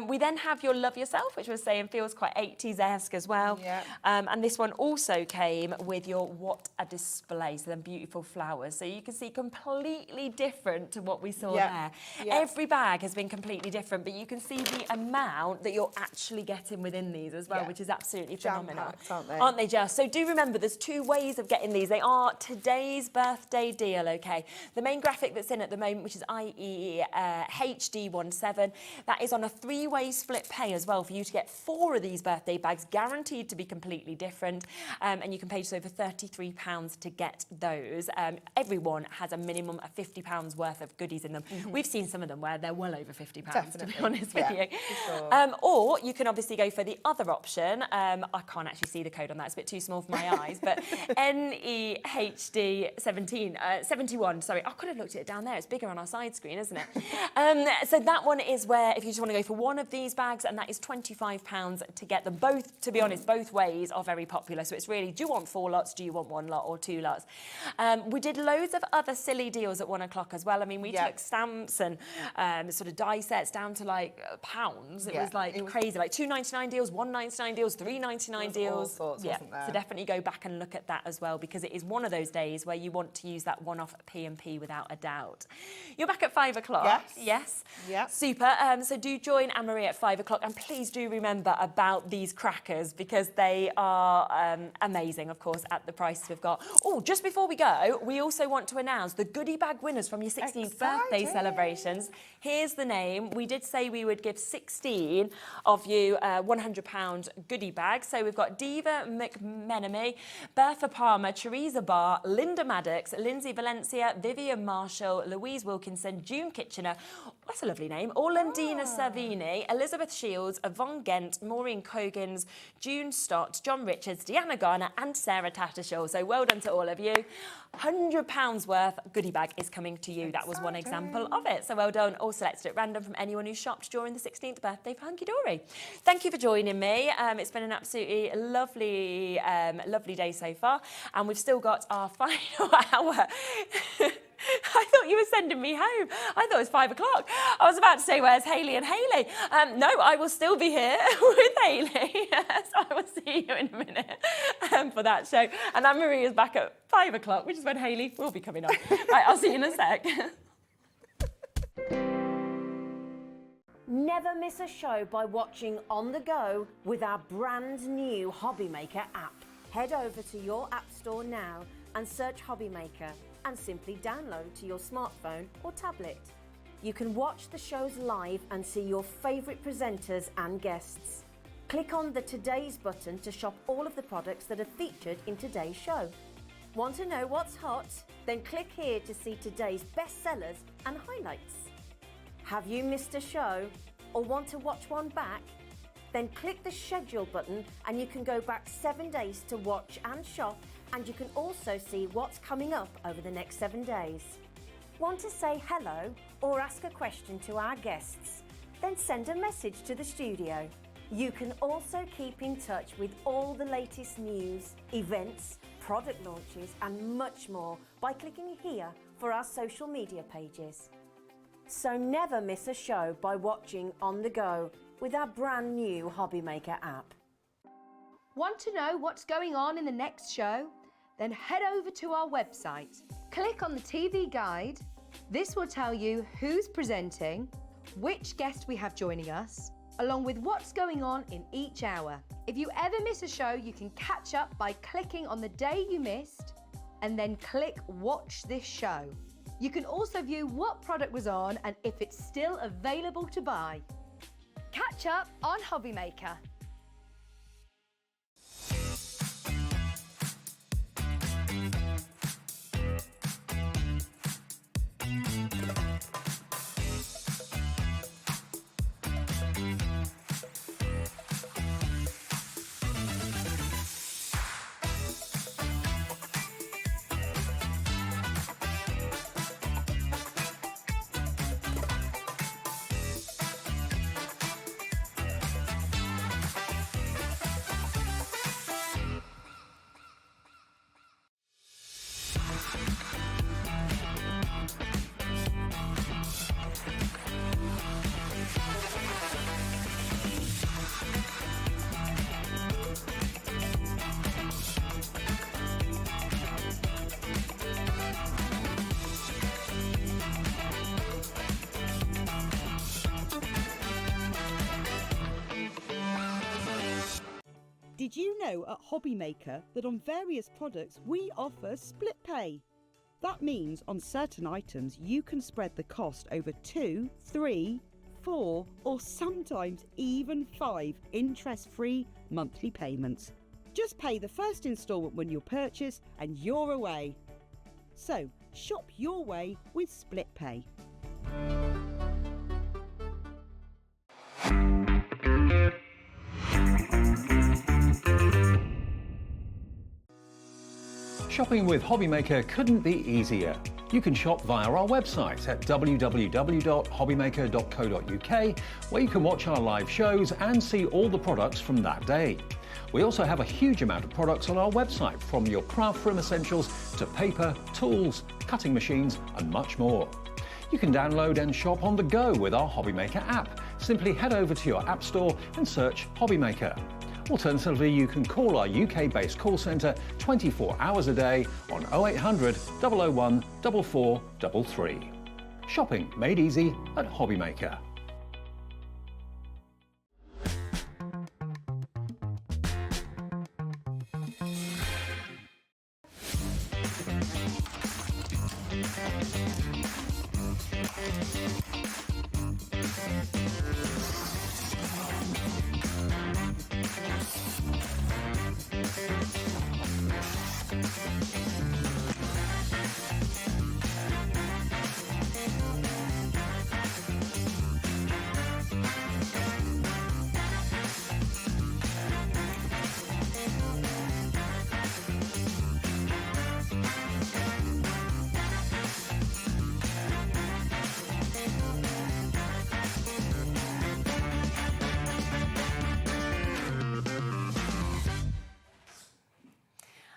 We then have your Love Yourself, which was saying feels quite 80s-esque as well. Yeah. And this one also came with your What a Display, so them beautiful flowers. So you can see completely different to what we saw there. Yeah. Every bag has been completely different, but you can see the amount that you're actually getting within these as well, which is absolutely phenomenal. Jam-packed, aren't they? Aren't they just? So do remember, there's 2 ways of getting these. They are today's birthday deal, okay? The main graphic that's in at the moment, which is IE HD17, that is on a 3-way split pay as well for you to get 4 of these birthday bags, guaranteed to be completely different. And you can pay just over £33 to get those. Everyone has a minimum of £50 worth of goodies in them. We've seen some of them where they're well over £50, to be honest with you. Or you can obviously go for the other option. I can't actually see the code on that, it's a bit too small off my eyes, but NEHD 71, sorry. I could have looked at it down there. It's bigger on our side screen, isn't it? So that one is where, if you just want to go for one of these bags, and that is £25 to get them. Both, to be honest, both ways are very popular. So it's really, do you want 4 lots? Do you want 1 lot or 2 lots? We did loads of other silly deals at 1 o'clock as well. I mean, we took stamps and sort of die sets down to like pounds. It was like crazy, like £2.99 deals, £1.99 deals, £3.99 deals. All sorts, wasn't there? So definitely go back and look at that as well, because it is one of those days where you want to use that one-off P&P without a doubt. You're back at 5 o'clock. Yes. Yeah. Super. So do join Anne-Marie at 5 o'clock, and please do remember about these crackers, because they are amazing, of course, at the prices we've got. Oh, just before we go, we also want to announce the goodie bag winners from your 16th birthday celebrations. Here's the name. We did say we would give 16 of you £100 goodie bags. So we've got Diva McMenemy, Bertha Palmer, Teresa Barr, Linda Maddox, Lindsay Valencia, Vivian Marshall, Louise Wilkinson, June Kitchener. That's a lovely name. Orlandina Savini, Elizabeth Shields, Yvonne Gent, Maureen Cogans, June Stott, John Richards, Deanna Garner and Sarah Tattershaw. So well done to all of you. £100 worth goodie bag is coming to you. That was one example of it. So well done. All selected at random from anyone who shopped during the 16th birthday for Hunkydory. Thank you for joining me. It's been an absolutely lovely, lovely day so far. And we've still got our final hour. I thought you were sending me home. I thought it was 5 o'clock. I was about to say, where's Hayley and Hayley? No, I will still be here with Hayley. So I will see you in a minute for that show. And Anne-Marie is back at 5 o'clock, which is when Hayley will be coming on. Right, I'll see you in a sec. Never miss a show by watching on the go with our brand new Hobby Maker app. Head over to your app store now and search Hobby Maker and simply download to your smartphone or tablet. You can watch the shows live and see your favourite presenters and guests. Click on the Today's button to shop all of the products that are featured in today's show. Want to know what's hot? Then click here to see today's bestsellers and highlights. Have you missed a show or want to watch one back? Then click the schedule button and you can go back 7 days to watch and shop, and you can also see what's coming up over the next 7 days. Want to say hello or ask a question to our guests? Then send a message to the studio. You can also keep in touch with all the latest news, events, product launches and much more by clicking here for our social media pages. So never miss a show by watching on the go with our brand new Hobby Maker app. Want to know what's going on in the next show? Then head over to our website. Click on the TV guide. This will tell you who's presenting, which guest we have joining us, along with what's going on in each hour. If you ever miss a show, you can catch up by clicking on the day you missed and then click Watch This Show. You can also view what product was on and if it's still available to buy. Catch up on Hobby Maker. Did you know at Hobby Maker that on various products we offer split pay? That means on certain items you can spread the cost over 2, 3, 4 or sometimes even 5 interest-free monthly payments. Just pay the first instalment when you purchase and you're away. So shop your way with split pay. Shopping with Hobbymaker couldn't be easier. You can shop via our website at www.hobbymaker.co.uk, where you can watch our live shows and see all the products from that day. We also have a huge amount of products on our website, from your craft room essentials to paper, tools, cutting machines and much more. You can download and shop on the go with our Hobbymaker app. Simply head over to your app store and search Hobbymaker. Alternatively, you can call our UK-based call centre 24 hours a day on 0800 001 4433. Shopping made easy at Hobbymaker.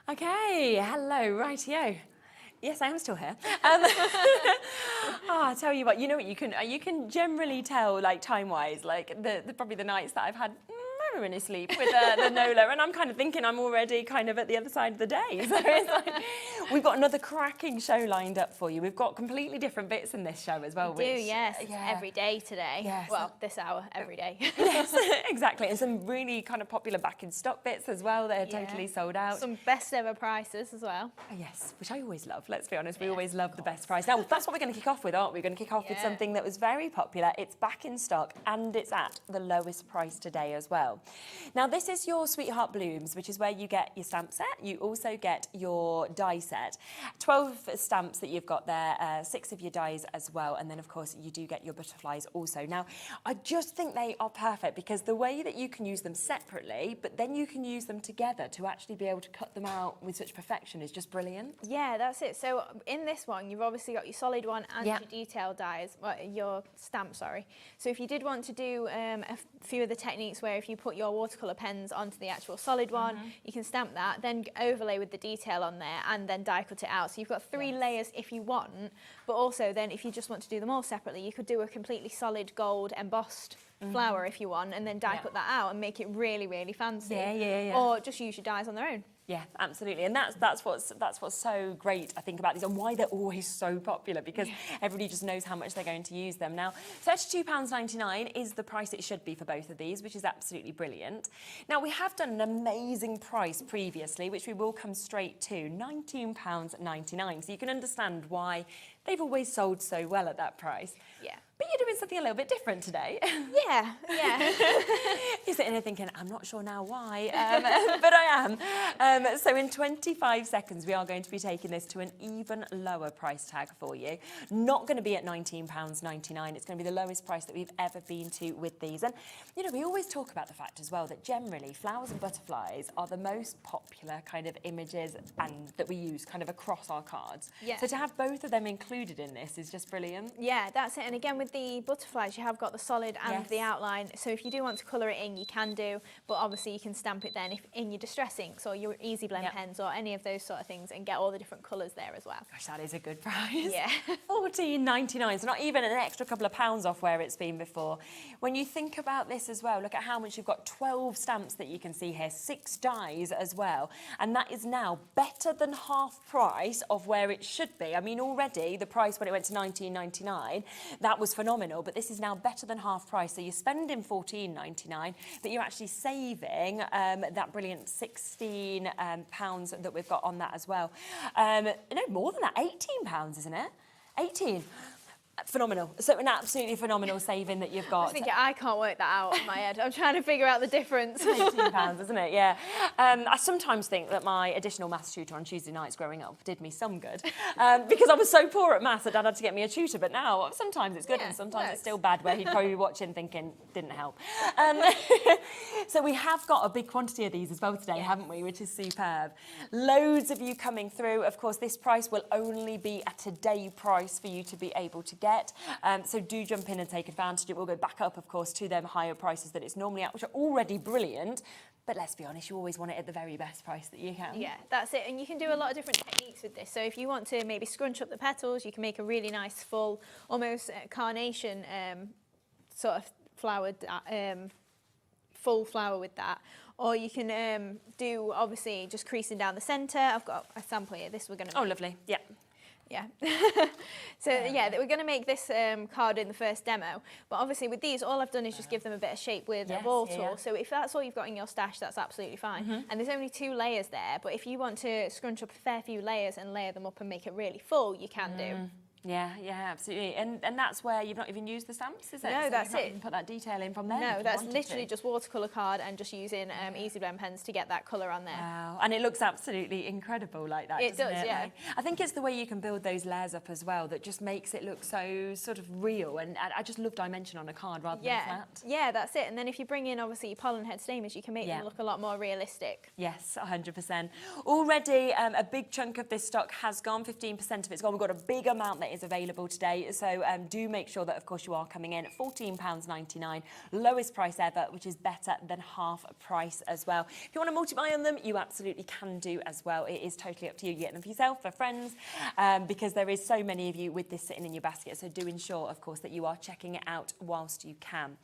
Okay, hello, rightio. Yes, I am still here. I tell you what, you can generally tell, like, time-wise, like probably the nights that I've had in sleep with the Nola, and I'm kind of thinking I'm already kind of at the other side of the day. So it's like, we've got another cracking show lined up for you. We've got completely different bits in this show as well. We do, yes. Yeah. Every day today. Yes. Well, this hour, every day. Yes, exactly. And some really kind of popular back in stock bits as well. They're totally sold out. Some best ever prices as well. Yes, which I always love. Let's be honest, we always love the best price. Now, that's what we're going to kick off with, aren't we? We're going to kick off with something that was very popular. It's back in stock and it's at the lowest price today as well. Now, this is your Sweetheart Blooms, which is where you get your stamp set. You also get your die set. 12 stamps that you've got there, 6 of your dies as well. And then, of course, you do get your butterflies also. Now, I just think they are perfect because the way that you can use them separately, but then you can use them together to actually be able to cut them out with such perfection is just brilliant. Yeah, that's it. So in this one, you've obviously got your solid one and your detail dies, well, your stamp, sorry. So if you did want to do a few of the techniques where if you put your watercolour pens onto the actual solid one, you can stamp that, then overlay with the detail on there and then die cut it out. So you've got 3 layers if you want, but also then if you just want to do them all separately, you could do a completely solid gold embossed flower if you want, and then die cut that out and make it really, really fancy. Or just use your dies on their own. Yeah, absolutely, and that's what's so great, I think, about these and why they're always so popular, because everybody just knows how much they're going to use them. Now, £32.99 is the price it should be for both of these, which is absolutely brilliant. Now, we have done an amazing price previously, which we will come straight to, £19.99. So you can understand why they've always sold so well at that price. Yeah. But you're doing something a little bit different today. Yeah. You're sitting here thinking, I'm not sure now why, but I am. So in 25 seconds, we are going to be taking this to an even lower price tag for you. Not going to be at £19.99. It's going to be the lowest price that we've ever been to with these. And, we always talk about the fact as well that generally flowers and butterflies are the most popular kind of images and that we use kind of across our cards. Yeah. So to have both of them included in this is just brilliant. Yeah, that's it. And again, with the butterflies, you have got the solid and the outline. So if you do want to colour it in, you can do, but obviously you can stamp it then in your distress inks or your easy blend pens or any of those sort of things and get all the different colours there as well. Gosh, that is a good price. Yeah. £14.99, so not even an extra couple of pounds off where it's been before. When you think about this as well, look at how much you've got. 12 stamps that you can see here, 6 dies as well, and that is now better than half price of where it should be. I mean, already the price when it went to £19.99, that was phenomenal, but this is now better than half price. So you're spending £14.99, but you're actually saving that brilliant £16 that we've got on that as well. No, more than that, £18, isn't it? 18. Phenomenal. So an absolutely phenomenal saving that you've got. I was thinking, I can't work that out in my head. I'm trying to figure out the difference. £18, isn't it? Yeah. I sometimes think that my additional maths tutor on Tuesday nights growing up did me some good because I was so poor at maths that Dad had to get me a tutor. But now sometimes it's good and sometimes it's still bad, where he'd probably be watching thinking, didn't help. So we have got a big quantity of these as well today, haven't we? Which is superb. Loads of you coming through. Of course, this price will only be a today price for you to be able to get. So do jump in and take advantage. It will go back up, of course, to them higher prices that it's normally at, which are already brilliant. But let's be honest, you always want it at the very best price that you can. Yeah, that's it. And you can do a lot of different techniques with this. So if you want to maybe scrunch up the petals, you can make a really nice full, almost carnation sort of flowered, full flower with that. Or you can do, obviously, just creasing down the centre. I've got a sample here. This we're going to... Oh, lovely. Yeah. Yeah. So yeah, we're going to make this card in the first demo, but obviously with these all I've done is just give them a bit of shape with a ball tool. So if that's all you've got in your stash, that's absolutely fine. And there's only 2 layers there, but if you want to scrunch up a fair few layers and layer them up and make it really full, you can do. Yeah, absolutely. And that's where you've not even used the stamps, is it? No, so that's you it. Even put that detail in from there. No, that's literally just watercolour card and just using Easy Blend pens to get that colour on there. Wow, and it looks absolutely incredible like that, It doesn't does, it? yeah. Like, I think it's the way you can build those layers up as well that just makes it look so sort of real, and I just love dimension on a card rather than flat. Yeah, that's it. And then if you bring in, obviously, your pollen head stamens, you can make them look a lot more realistic. Yes, 100%. Already, a big chunk of this stock has gone, 15% of it's gone. We've got a big amount that is available today. So do make sure that, of course, you are coming in at £14.99, lowest price ever, which is better than half price as well. If you want to multiply on them, you absolutely can do as well. It is totally up to you. You get them for yourself, for friends, because there is so many of you with this sitting in your basket. So do ensure, of course, that you are checking it out whilst you can.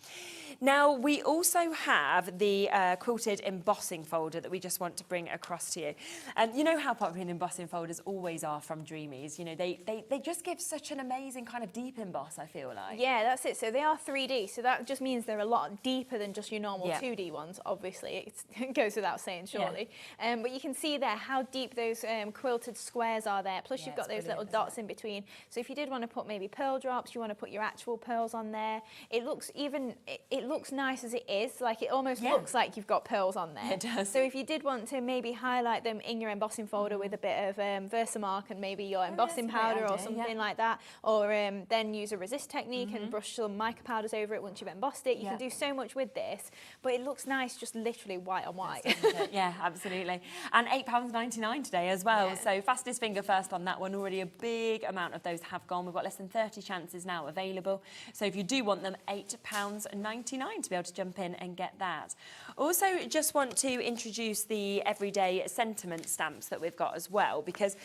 Now, we also have the quilted embossing folder that we just want to bring across to you. And you know how popular embossing folders always are from Dreamees. You know, they just give such an amazing kind of deep emboss, I feel like. Yeah, that's it. So they are 3D, so that just means they're a lot deeper than just your normal 2D ones, obviously. It goes without saying, surely. But you can see there how deep those quilted squares are there, plus you've got those little dots in between. So if you did want to put maybe pearl drops, you want to put your actual pearls on there, it looks it looks nice as it is, like it almost looks like you've got pearls on there. It does. So if you did want to maybe highlight them in your embossing folder with a bit of Versamark and maybe your embossing powder or something like that, or then use a resist technique and brush some mica powders over it once you've embossed it. You can do so much with this, but it looks nice just literally white on white. Yeah, absolutely. And £8.99 today as well. Yeah. So fastest finger first on that one. Already a big amount of those have gone. We've got less than 30 chances now available. So if you do want them, £8.99 to be able to jump in and get that. Also, just want to introduce the everyday sentiment stamps that we've got as well, because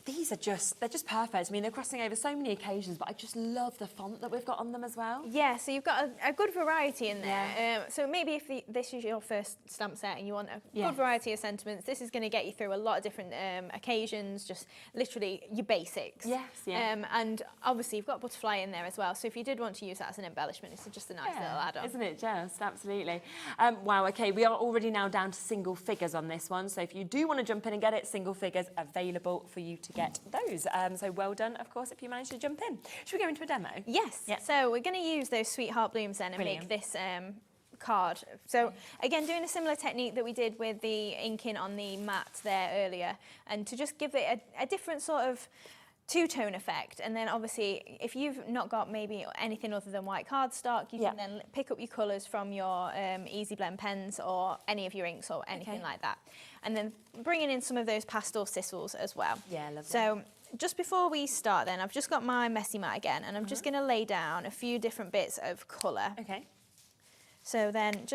these are they're just perfect. I mean, they're crossing over so many occasions, but I just love the font that we've got on them as well. Yeah, so you've got a good variety in there. So maybe if this is your first stamp set and you want a good variety of sentiments, this is going to get you through a lot of different occasions, just literally your basics. Yes, yeah. And obviously you've got butterfly in there as well, so if you did want to use that as an embellishment, it's just a nice little add-on. Isn't it just? Absolutely. Wow, okay, we are already now down to single figures on this one, so if you do want to jump in and get it, single figures available for you to get those. So well done, of course, if you manage to jump in. Should we go into a demo? Yes. Yeah. So we're going to use those sweetheart blooms then and make this card. So again, doing a similar technique that we did with the inking on the mat there earlier, and to just give it a different sort of two-tone effect. And then obviously if you've not got maybe anything other than white cardstock, you can then pick up your colours from your Easy Blend pens or any of your inks or anything like that, and then bringing in some of those pastel sisals as well. Yeah, lovely. So just before we start then, I've just got my messy mat again, and I'm just going to lay down a few different bits of colour. Okay. So then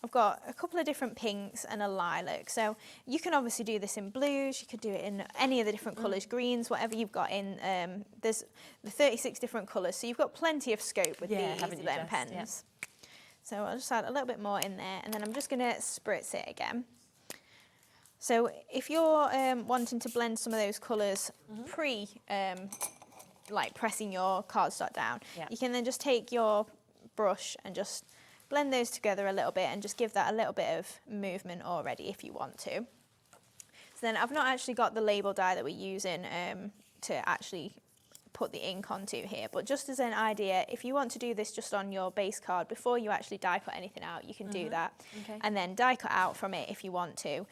I've got a couple of different pinks and a lilac. So you can obviously do this in blues, you could do it in any of the different colours, greens, whatever you've got in. There's the 36 different colours, so you've got plenty of scope with the Easy Blend pens. Yeah. So I'll just add a little bit more in there, and then I'm just going to spritz it again. So if you're wanting to blend some of those colours like pressing your cardstock down, you can then just take your brush and just blend those together a little bit and just give that a little bit of movement already if you want to. So then I've not actually got the label die that we're using to actually put the ink onto here. But just as an idea, if you want to do this just on your base card before you actually die cut anything out, you can do that. And then die cut out from it if you want to.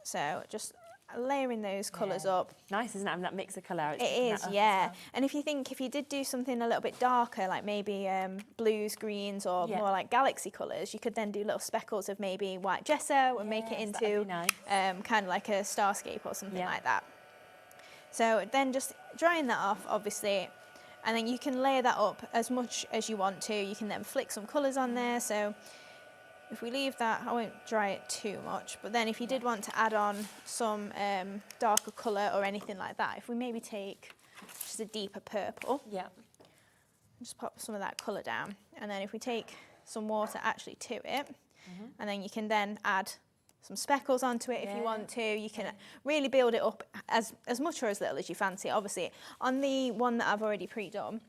So just layering those colours up. Nice, isn't it, having that mix of colour? It is, yeah. And if you did do something a little bit darker, like maybe blues, greens, or more like galaxy colours, you could then do little speckles of maybe white gesso and make it into kind of like a starscape or something like that. So then just drying that off, obviously, and then you can layer that up as much as you want to. You can then flick some colours on there. So if we leave that, I won't dry it too much, but then if you did want to add on some darker colour or anything like that, if we maybe take just a deeper purple, just pop some of that colour down, and then if we take some water actually to it, and then you can then add some speckles onto it if you want to. You can really build it up as much or as little as you fancy. Obviously, on the one that I've already pre-done,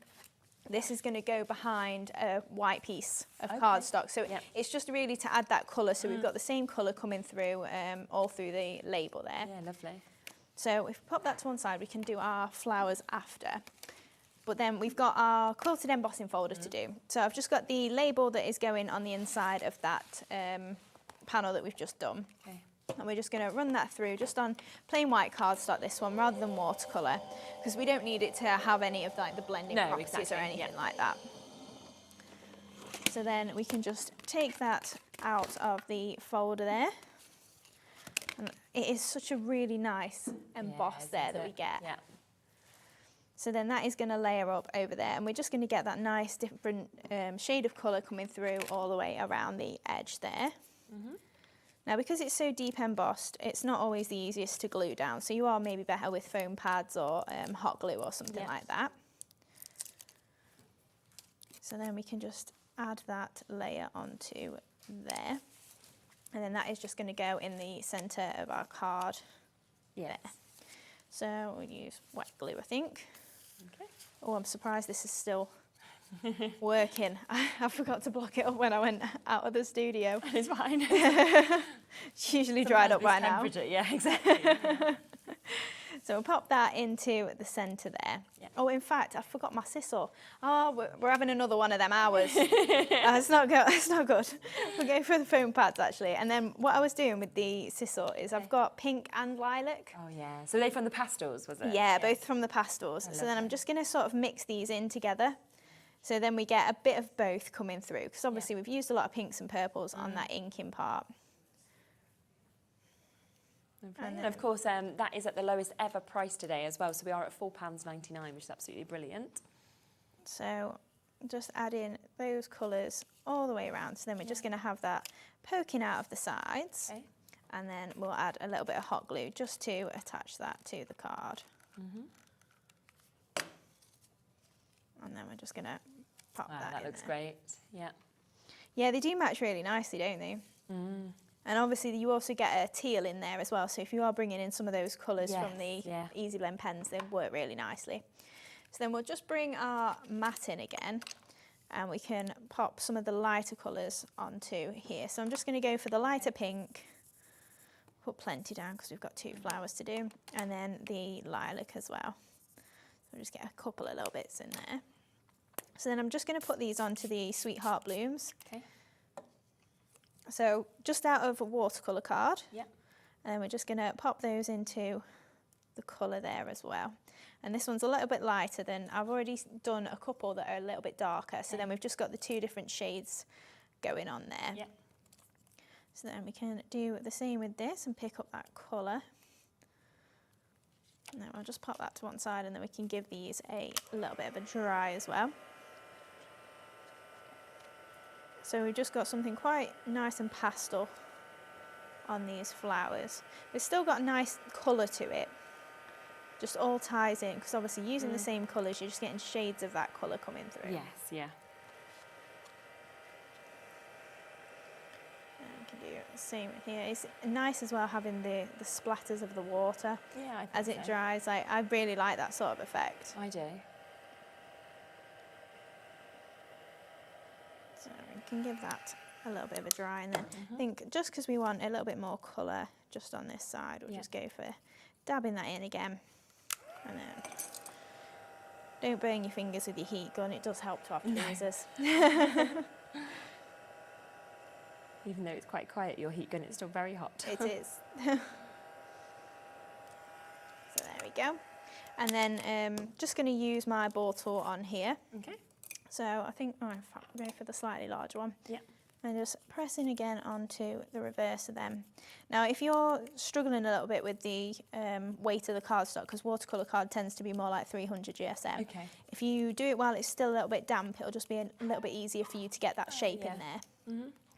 this is going to go behind a white piece of cardstock. So it's just really to add that colour. So we've got the same colour coming through all through the label there. Yeah, lovely. So if we pop that to one side, we can do our flowers after. But then we've got our quilted embossing folder to do. So I've just got the label that is going on the inside of that panel that we've just done. And we're just going to run that through just on plain white cardstock, this one, rather than watercolour, because we don't need it to have any of like the blending properties or anything like that. So then we can just take that out of the folder there. And it is such a really nice emboss there that we get. So then that is going to layer up over there, and we're just going to get that nice different shade of colour coming through all the way around the edge there. Now, because it's so deep embossed, it's not always the easiest to glue down, so you are maybe better with foam pads or hot glue or something like that. So then we can just add that layer onto there, and then that is just going to go in the centre of our card there. So we'll use wet glue, I think. Oh, I'm surprised this is still working. I forgot to block it up when I went out of the studio. It's fine. It's usually dried up by now. Yeah, exactly. So we'll pop that into the centre there. Oh, in fact, I forgot my sisal. Oh, we're having another one of them hours. It's not good. It's not good. We'll go for the foam pads actually. And then what I was doing with the sisal is I've got pink and lilac. Oh yeah. So they're from the pastels, was it? Yeah, both from the pastels. So then I'm just going to sort of mix these in together. So then we get a bit of both coming through, because obviously we've used a lot of pinks and purples on that inking part. And of course, that is at the lowest ever price today as well. So we are at £4.99, which is absolutely brilliant. So just add in those colours all the way around. So then we're just going to have that poking out of the sides. And then we'll add a little bit of hot glue just to attach that to the card. And then we're just going to pop that in. That looks great, Yeah, they do match really nicely, don't they? And obviously you also get a teal in there as well, so if you are bringing in some of those colours from the Easy Blend pens, they work really nicely. So then we'll just bring our mat in again, and we can pop some of the lighter colours onto here. So I'm just going to go for the lighter pink, put plenty down because we've got 2 flowers to do, and then the lilac as well. So we'll just get a couple of little bits in there. So then I'm just going to put these onto the Sweetheart Blooms. So just out of a watercolour card. And then we're just going to pop those into the colour there as well. And this one's a little bit lighter than, I've already done a couple that are a little bit darker. So then we've just got the 2 different shades going on there. So then we can do the same with this and pick up that colour. And then I'll just pop that to one side, and then we can give these a little bit of a dry as well. So we've just got something quite nice and pastel on these flowers. We've still got a nice colour to it. Just all ties in, because obviously using the same colours, you're just getting shades of that colour coming through. Yes, yeah. And we can do the same here. It's nice as well having the splatters of the water as it dries. I really like that sort of effect. I do. So we can give that a little bit of a dry, and then I think just because we want a little bit more colour just on this side, we'll just go for dabbing that in again, and then Don't burn your fingers with your heat gun, it does help to have tweezers. Even though it's quite quiet, your heat gun, it's still very hot. It is. So there we go. And then just going to use my ball tool on here. Okay. So I think, in fact, we'll go for the slightly larger one. Yeah. And just pressing again onto the reverse of them. Now, if you're struggling a little bit with the weight of the cardstock, because watercolour card tends to be more like 300 GSM. Okay. If you do it while it's still a little bit damp, it'll just be a little bit easier for you to get that shape in there.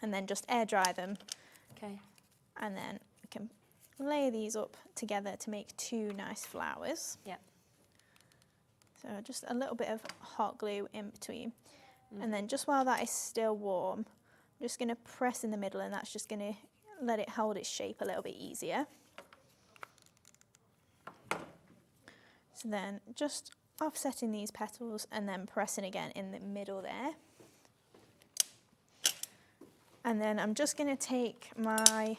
And then just air dry them. Okay. And then we can lay these up together to make 2 nice flowers. Yeah. So just a little bit of hot glue in between. And then just while that is still warm, I'm just going to press in the middle, and that's just going to let it hold its shape a little bit easier. So then just offsetting these petals and then pressing again in the middle there. And then I'm just going to take my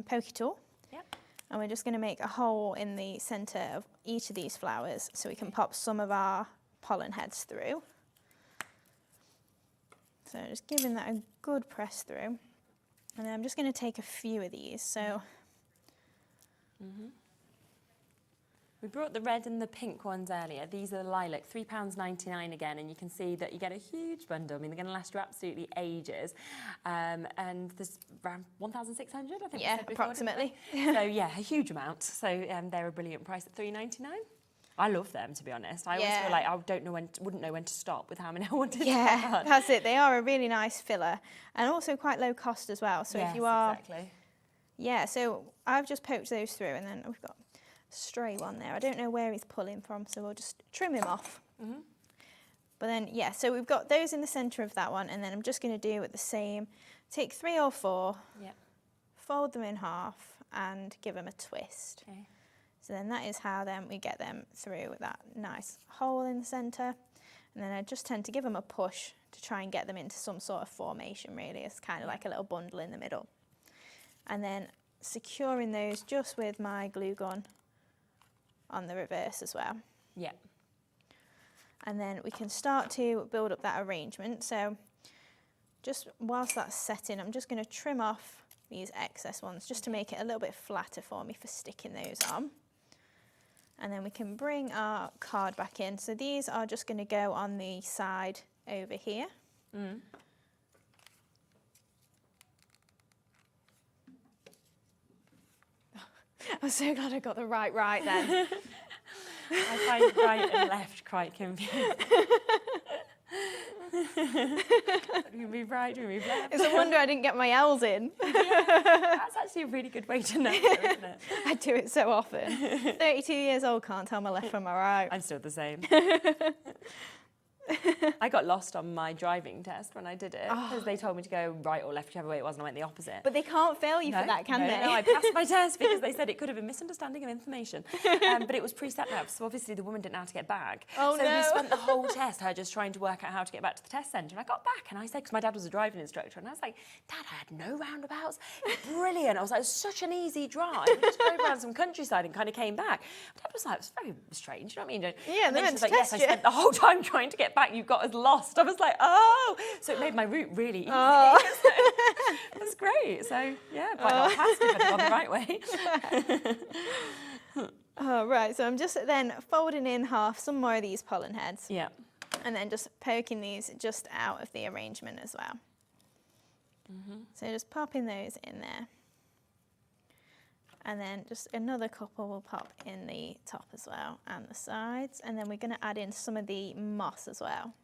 pokey tool. Yep. And we're just going to make a hole in the centre of each of these flowers so we can pop some of our pollen heads through. So just giving that a good press through. And then I'm just going to take a few of these. So we brought the red and the pink ones earlier. These are the lilac, £3.99 again, and you can see that you get a huge bundle. I mean, they're going to last you absolutely ages. And there's around 1,600, I think. Yeah, approximately. So yeah, a huge amount. So they're a brilliant price at $3.99. I love them, to be honest. I always feel like I wouldn't know when to stop with how many I wanted to have. That's it. They are a really nice filler and also quite low cost as well. So if you are... exactly. Yeah, so I've just poked those through, and then we've got a stray one there. I don't know where he's pulling from, so we'll just trim him off. But then, yeah, so we've got those in the centre of that one, and then I'm just going to do it the same. Take 3 or 4, fold them in half, and give them a twist. Okay. So then that is how then we get them through that nice hole in the centre. And then I just tend to give them a push to try and get them into some sort of formation, really. It's kind of like a little bundle in the middle. And then securing those just with my glue gun on the reverse as well. Yeah. And then we can start to build up that arrangement. So just whilst that's setting, I'm just going to trim off these excess ones just to make it a little bit flatter for me for sticking those on. And then we can bring our card back in. So these are just going to go on the side over here. I'm so glad I got the right then. I find right and left quite confusing. Do we move right, do we move left? It's a wonder I didn't get my L's in. That's actually a really good way to know, isn't it? I do it so often. 32 years old, can't tell my left from my right. I'm still the same. I got lost on my driving test when I did it because they told me to go right or left, whichever way it was, and I went the opposite. But they can't fail you for that, can they? No, I passed my test because they said it could have been misunderstanding of information. But it was pre-set maps, so obviously the woman didn't know how to get back. Oh, so no. we spent the whole test, her just trying to work out how to get back to the test centre. And I got back and I said, because my dad was a driving instructor, and I was like, Dad, I had no roundabouts. Brilliant. I was like, it was such an easy drive. We just drove around some countryside and kind of came back. My dad was like, it was very strange, you know what I mean? Yeah, and then she was like, test yes, you. I spent the whole time trying to get back. You got us lost. I was like, oh, so it made my route really easy. Oh. So, that's great. So yeah, might not pass if I'd gone the right way. Oh, right, so I'm just then folding in half some more of these pollen heads. Yeah. And then just poking these just out of the arrangement as well. So just popping those in there. And then just another couple will pop in the top as well and the sides. And then we're going to add in some of the moss as well.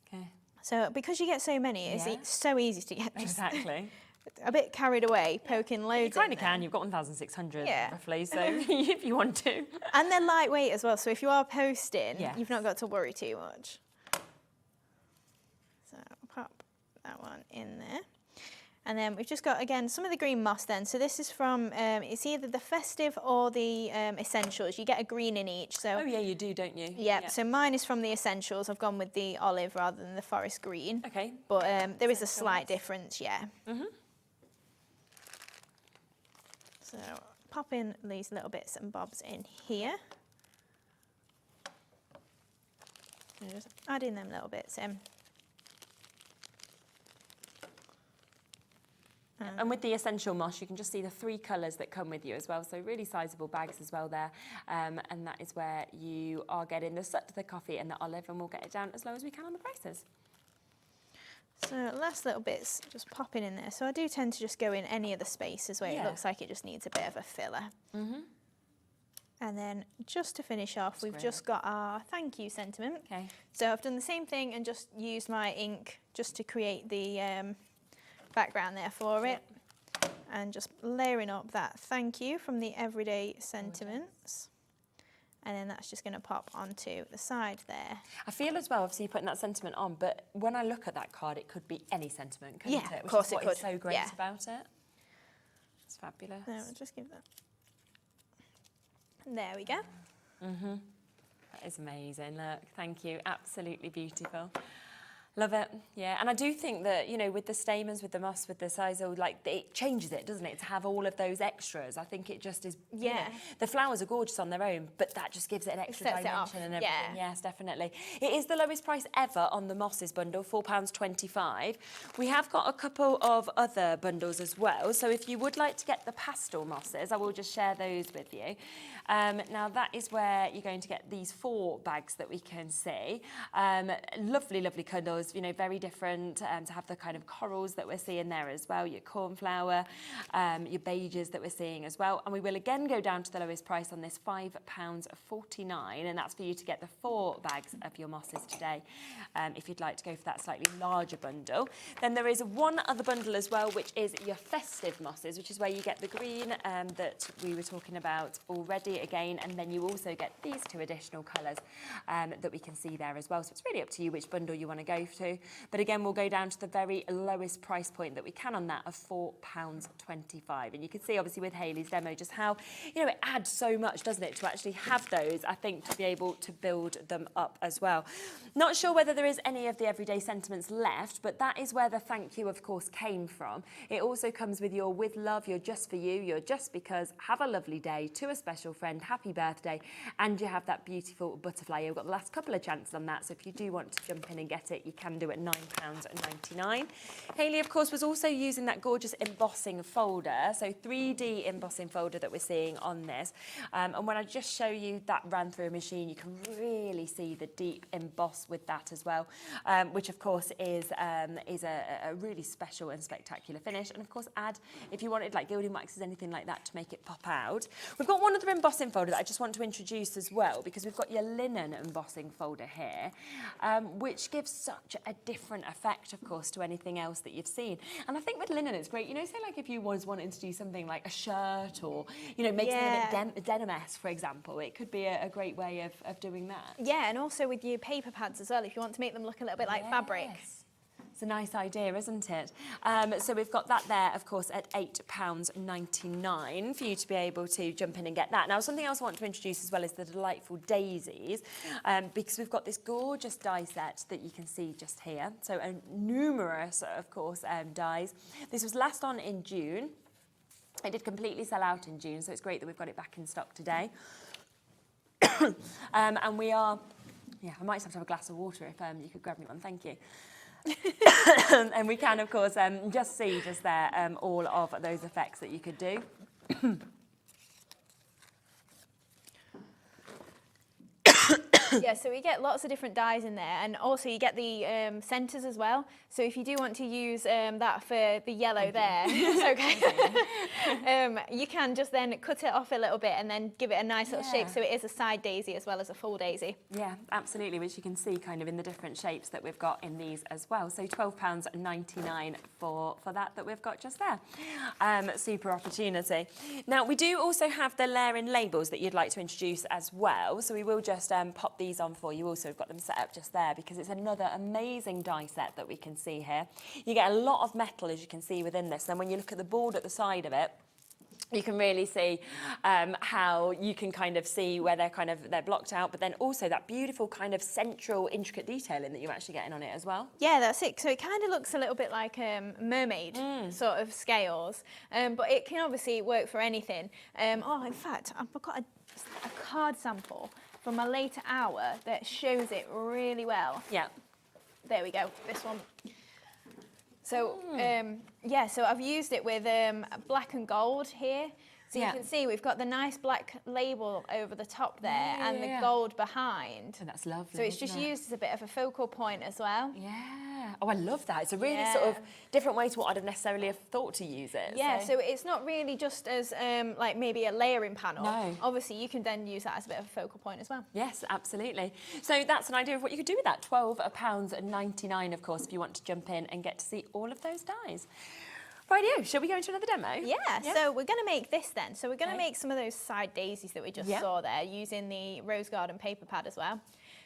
Okay. So because you get so many, it's so easy to get just a bit carried away, poking loads in. You kind of can. You've got 1,600 roughly, so if you want to. And they're lightweight as well, so if you are posting, you've not got to worry too much. So pop that one in there. And then we've just got, again, some of the green moss then. So this is from, it's either the festive or the essentials. You get a green in each. So. Oh yeah, you do, don't you? Yeah, so mine is from the essentials. I've gone with the olive rather than the forest green. Okay. But there is a slight difference, yeah. So pop in these little bits and bobs in here. Just adding them little bits in. And with the essential moss, you can just see the 3 colours that come with you as well. So really sizable bags as well there. And that is where you are getting the sut, the coffee and the olive, and we'll get it down as low as we can on the prices. So last little bits just popping in there. So I do tend to just go in any of the spaces where it looks like it just needs a bit of a filler. And then just to finish off, we've just got our thank you sentiment. Okay. So I've done the same thing and just used my ink just to create the background there for it, and just layering up that thank you from the everyday sentiments, and then that's just going to pop onto the side there. I feel as well, obviously you're putting that sentiment on, but when I look at that card, it could be any sentiment, couldn't it? Of course Which is it what is could. so great about it. It's fabulous. So I'll just give that. There we go. That is amazing. Look, thank you. Absolutely beautiful. Love it, yeah. And I do think that, you know, with the stamens, with the moss, with the sisal, like, it changes it, doesn't it, to have all of those extras. I think it just is, you know, the flowers are gorgeous on their own, but that just gives it an extra dimension and everything. Yes, definitely. It is the lowest price ever on the mosses bundle, £4.25. We have got a couple of other bundles as well. So if you would like to get the pastel mosses, I will just share those with you. Now, that is where you're going to get these 4 bags that we can see. Lovely, lovely colours, you know, very different, to have the kind of corals that we're seeing there as well, your cornflower, your beiges that we're seeing as well. And we will again go down to the lowest price on this, £5.49, and that's for you to get the 4 bags of your mosses today, if you'd like to go for that slightly larger bundle. Then there is one other bundle as well, which is your festive mosses, which is where you get the green that we were talking about already again, and then you also get these 2 additional colours that we can see there as well. So it's really up to you which bundle you want to go to. But again, we'll go down to the very lowest price point that we can on that of £4.25. And you can see obviously with Hayley's demo just how, you know, it adds so much, doesn't it, to actually have those, I think, to be able to build them up as well. Not sure whether there is any of the everyday sentiments left, but that is where the thank you, of course, came from. It also comes with your with love, your just for you, your just because, have a lovely day, to a special friend, happy birthday, and you have that beautiful butterfly. You've got the last couple of chances on that, so if you do want to jump in and get it, you can do it at £9.99. Hayley, of course, was also using that gorgeous embossing folder, so 3D embossing folder that we're seeing on this. And when I just show you that ran through a machine, you can really see the deep emboss with that as well, which of course is a really special and spectacular finish. And of course, add, if you wanted like gilding waxes, anything like that to make it pop out. We've got one other embossing folder that I just want to introduce as well, because we've got your linen embossing folder here, which gives such a different effect, of course, to anything else that you've seen. And I think with linen, it's great, you know, say like if you was wanting to do something like a shirt or, you know, make something a bit denim-esque, for example, it could be a great way of doing that. Yeah, and also with your paper pads as well, if you want to make them look a little bit like fabric. It's a nice idea, isn't it? So we've got that there, of course, at £8.99 for you to be able to jump in and get that. Now, something else I want to introduce as well is the delightful daisies, because we've got this gorgeous die set that you can see just here. So numerous, of course, dies. This was last on in June. It did completely sell out in June, so it's great that we've got it back in stock today. And we are, I might just have to have a glass of water if you could grab me one, thank you. And we can, of course, just see just there all of those effects that you could do. Yeah, so we get lots of different dyes in there, and also you get the centres as well. So if you do want to use that for the yellow there, you can just then cut it off a little bit and then give it a nice little shape, so it is a side daisy as well as a full daisy. Yeah, absolutely, which you can see kind of in the different shapes that we've got in these as well. So £12.99 for that we've got just there. Super opportunity. Now, we do also have the layering labels that you'd like to introduce as well. So we will just pop these on for you. Also, we've got them set up just there because it's another amazing die set that we can see here. You get a lot of metal, as you can see within this. Then when you look at the board at the side of it, you can really see how you can kind of see where they're blocked out, but then also that beautiful kind of central intricate detailing that you're actually getting on it as well. Yeah, that's it. So it kind of looks a little bit like mermaid sort of scales, but it can obviously work for anything. In fact, I've got a card sample from a later hour that shows it really well. Yeah. There we go, this one. So, yeah, so I've used it with black and gold here. So you can see we've got the nice black label over the top there and the gold behind. Oh, that's lovely. So it's just used as a bit of a focal point as well. Yeah. Oh, I love that. It's a really sort of different way to what I'd have necessarily have thought to use it. Yeah, so it's not really just as like maybe a layering panel. No. Obviously, you can then use that as a bit of a focal point as well. Yes, absolutely. So that's an idea of what you could do with that. £12.99, of course, if you want to jump in and get to see all of those dies. Rightio, shall we go into another demo? Yeah, so we're going to make this then. So we're going to make some of those side daisies that we just saw there using the Rose Garden paper pad as well.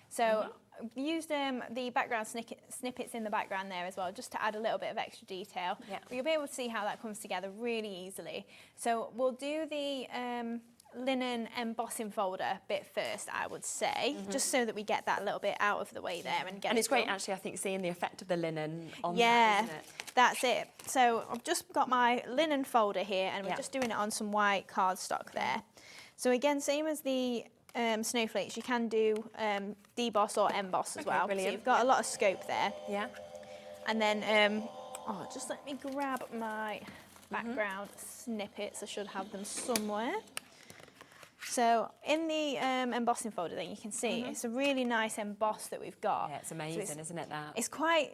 So I've used the background snippets in the background there as well, just to add a little bit of extra detail. Yeah. But you'll be able to see how that comes together really easily. So we'll do the linen embossing folder bit first, I would say, just so that we get that little bit out of the way there and get. And it's great, actually, I think, seeing the effect of the linen on that, isn't it? That's it. So I've just got my linen folder here, and we're just doing it on some white cardstock there. So again, same as the snowflakes, you can do deboss or emboss as well. Brilliant. So you've got a lot of scope there. Yeah. And then, just let me grab my background snippets. I should have them somewhere. So in the embossing folder then you can see it's a really nice emboss that we've got. Yeah, it's amazing, so isn't it, that? It's quite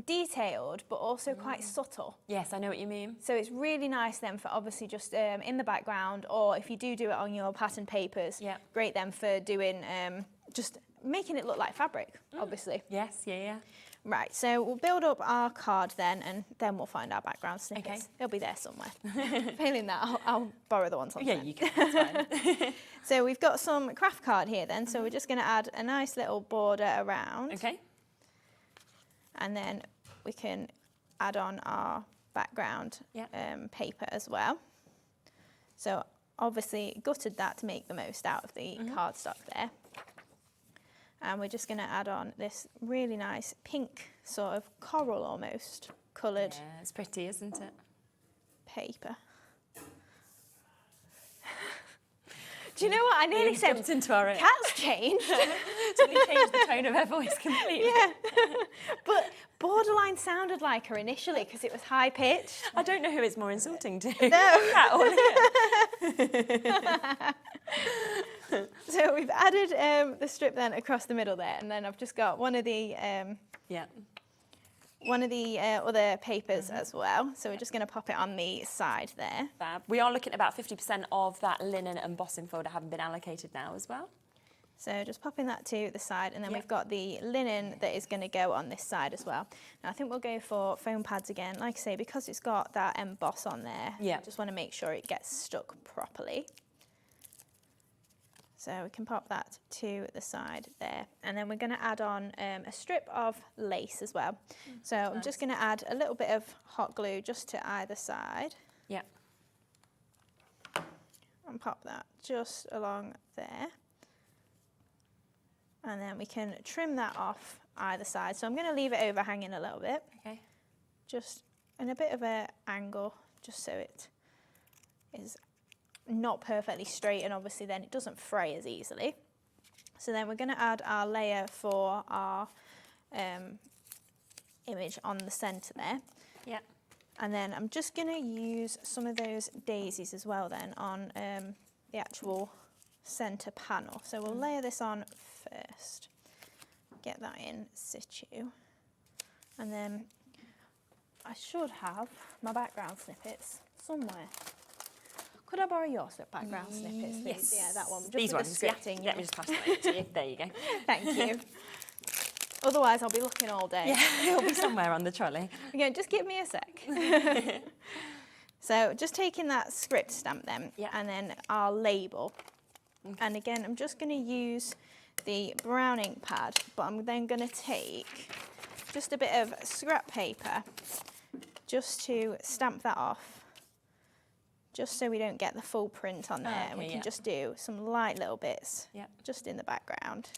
detailed but also quite subtle. Yes, I know what you mean. So it's really nice then for obviously just in the background, or if you do it on your pattern papers, great then for doing, just making it look like fabric, obviously. Yes, yeah. Right, so we'll build up our card then, and then we'll find our background snippets. Okay. They'll be there somewhere. Failing that, I'll borrow the ones on Yeah, you can, that's fine. So we've got some craft card here then, so we're just going to add a nice little border around. Okay. And then we can add on our background paper as well. So obviously gutted that to make the most out of the cardstock there. And we're just going to add on this really nice pink, sort of coral almost, coloured. Yeah, it's pretty, isn't it? Paper. Do you know what? I nearly said into our cat's changed. Totally changed the tone of her voice completely. Yeah. But borderline sounded like her initially because it was high pitched. I don't know who it's more insulting to. No. Cat or Leah. So we've added the strip then across the middle there, and then I've just got one of the other papers as well. So we're just going to pop it on the side there. Fab. We are looking at about 50% of that linen embossing folder having been allocated now as well. So just popping that to the side, and then we've got the linen that is going to go on this side as well. Now I think we'll go for foam pads again, like I say, because it's got that emboss on there. Yeah. Just want to make sure it gets stuck properly. So we can pop that to the side there. And then we're going to add on a strip of lace as well. So I'm just going to add a little bit of hot glue just to either side. Yeah. And pop that just along there. And then we can trim that off either side. So I'm going to leave it overhanging a little bit. Okay. Just in a bit of an angle, just so it is not perfectly straight, and obviously then it doesn't fray as easily. So then we're going to add our layer for our image on the centre there. Yeah. And then I'm just going to use some of those daisies as well then on the actual centre panel. So we'll layer this on first, get that in situ, and then I should have my background snippets somewhere. Could I borrow your background snippets, please? Yes. Yeah, that one. Just These with ones, the scripting. yeah. Let me just pass that over to you. There you go. Thank you. Otherwise, I'll be looking all day. Yeah, it'll be somewhere on the trolley. Again, just give me a sec. So just taking that script stamp then, and then our label. Okay. And again, I'm just going to use the brown ink pad, but I'm then going to take just a bit of scrap paper just to stamp that off, just so we don't get the full print on there. Okay, and we can just do some light little bits just in the background.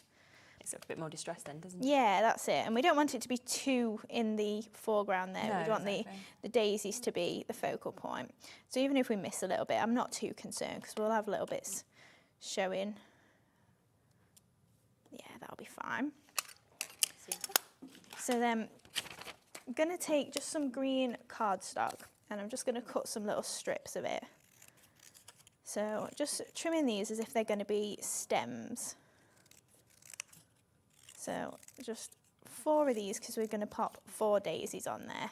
It's a bit more distressed then, doesn't it? Yeah, that's it. And we don't want it to be too in the foreground there. No, we want the daisies to be the focal point. So even if we miss a little bit, I'm not too concerned because we'll have little bits showing Yeah, that'll be fine. So then I'm going to take just some green cardstock and I'm just going to cut some little strips of it. So just trimming these as if they're going to be stems. So just 4 of these because we're going to pop 4 daisies on there.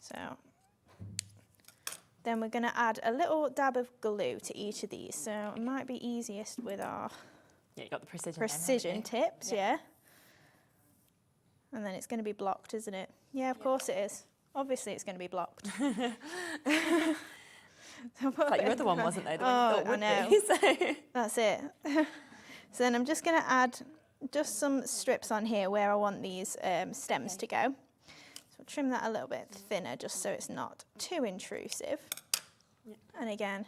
So then we're going to add a little dab of glue to each of these. So it might be easiest with our you got the precision tips, yeah. And then it's going to be blocked, isn't it? Yeah, of course it is. Obviously it's going to be blocked. Like your other one wasn't there? The one you thought would I know. Be, so. That's it. So then I'm just going to add just some strips on here where I want these stems to go. So I'll trim that a little bit thinner just so it's not too intrusive. Yeah. And again,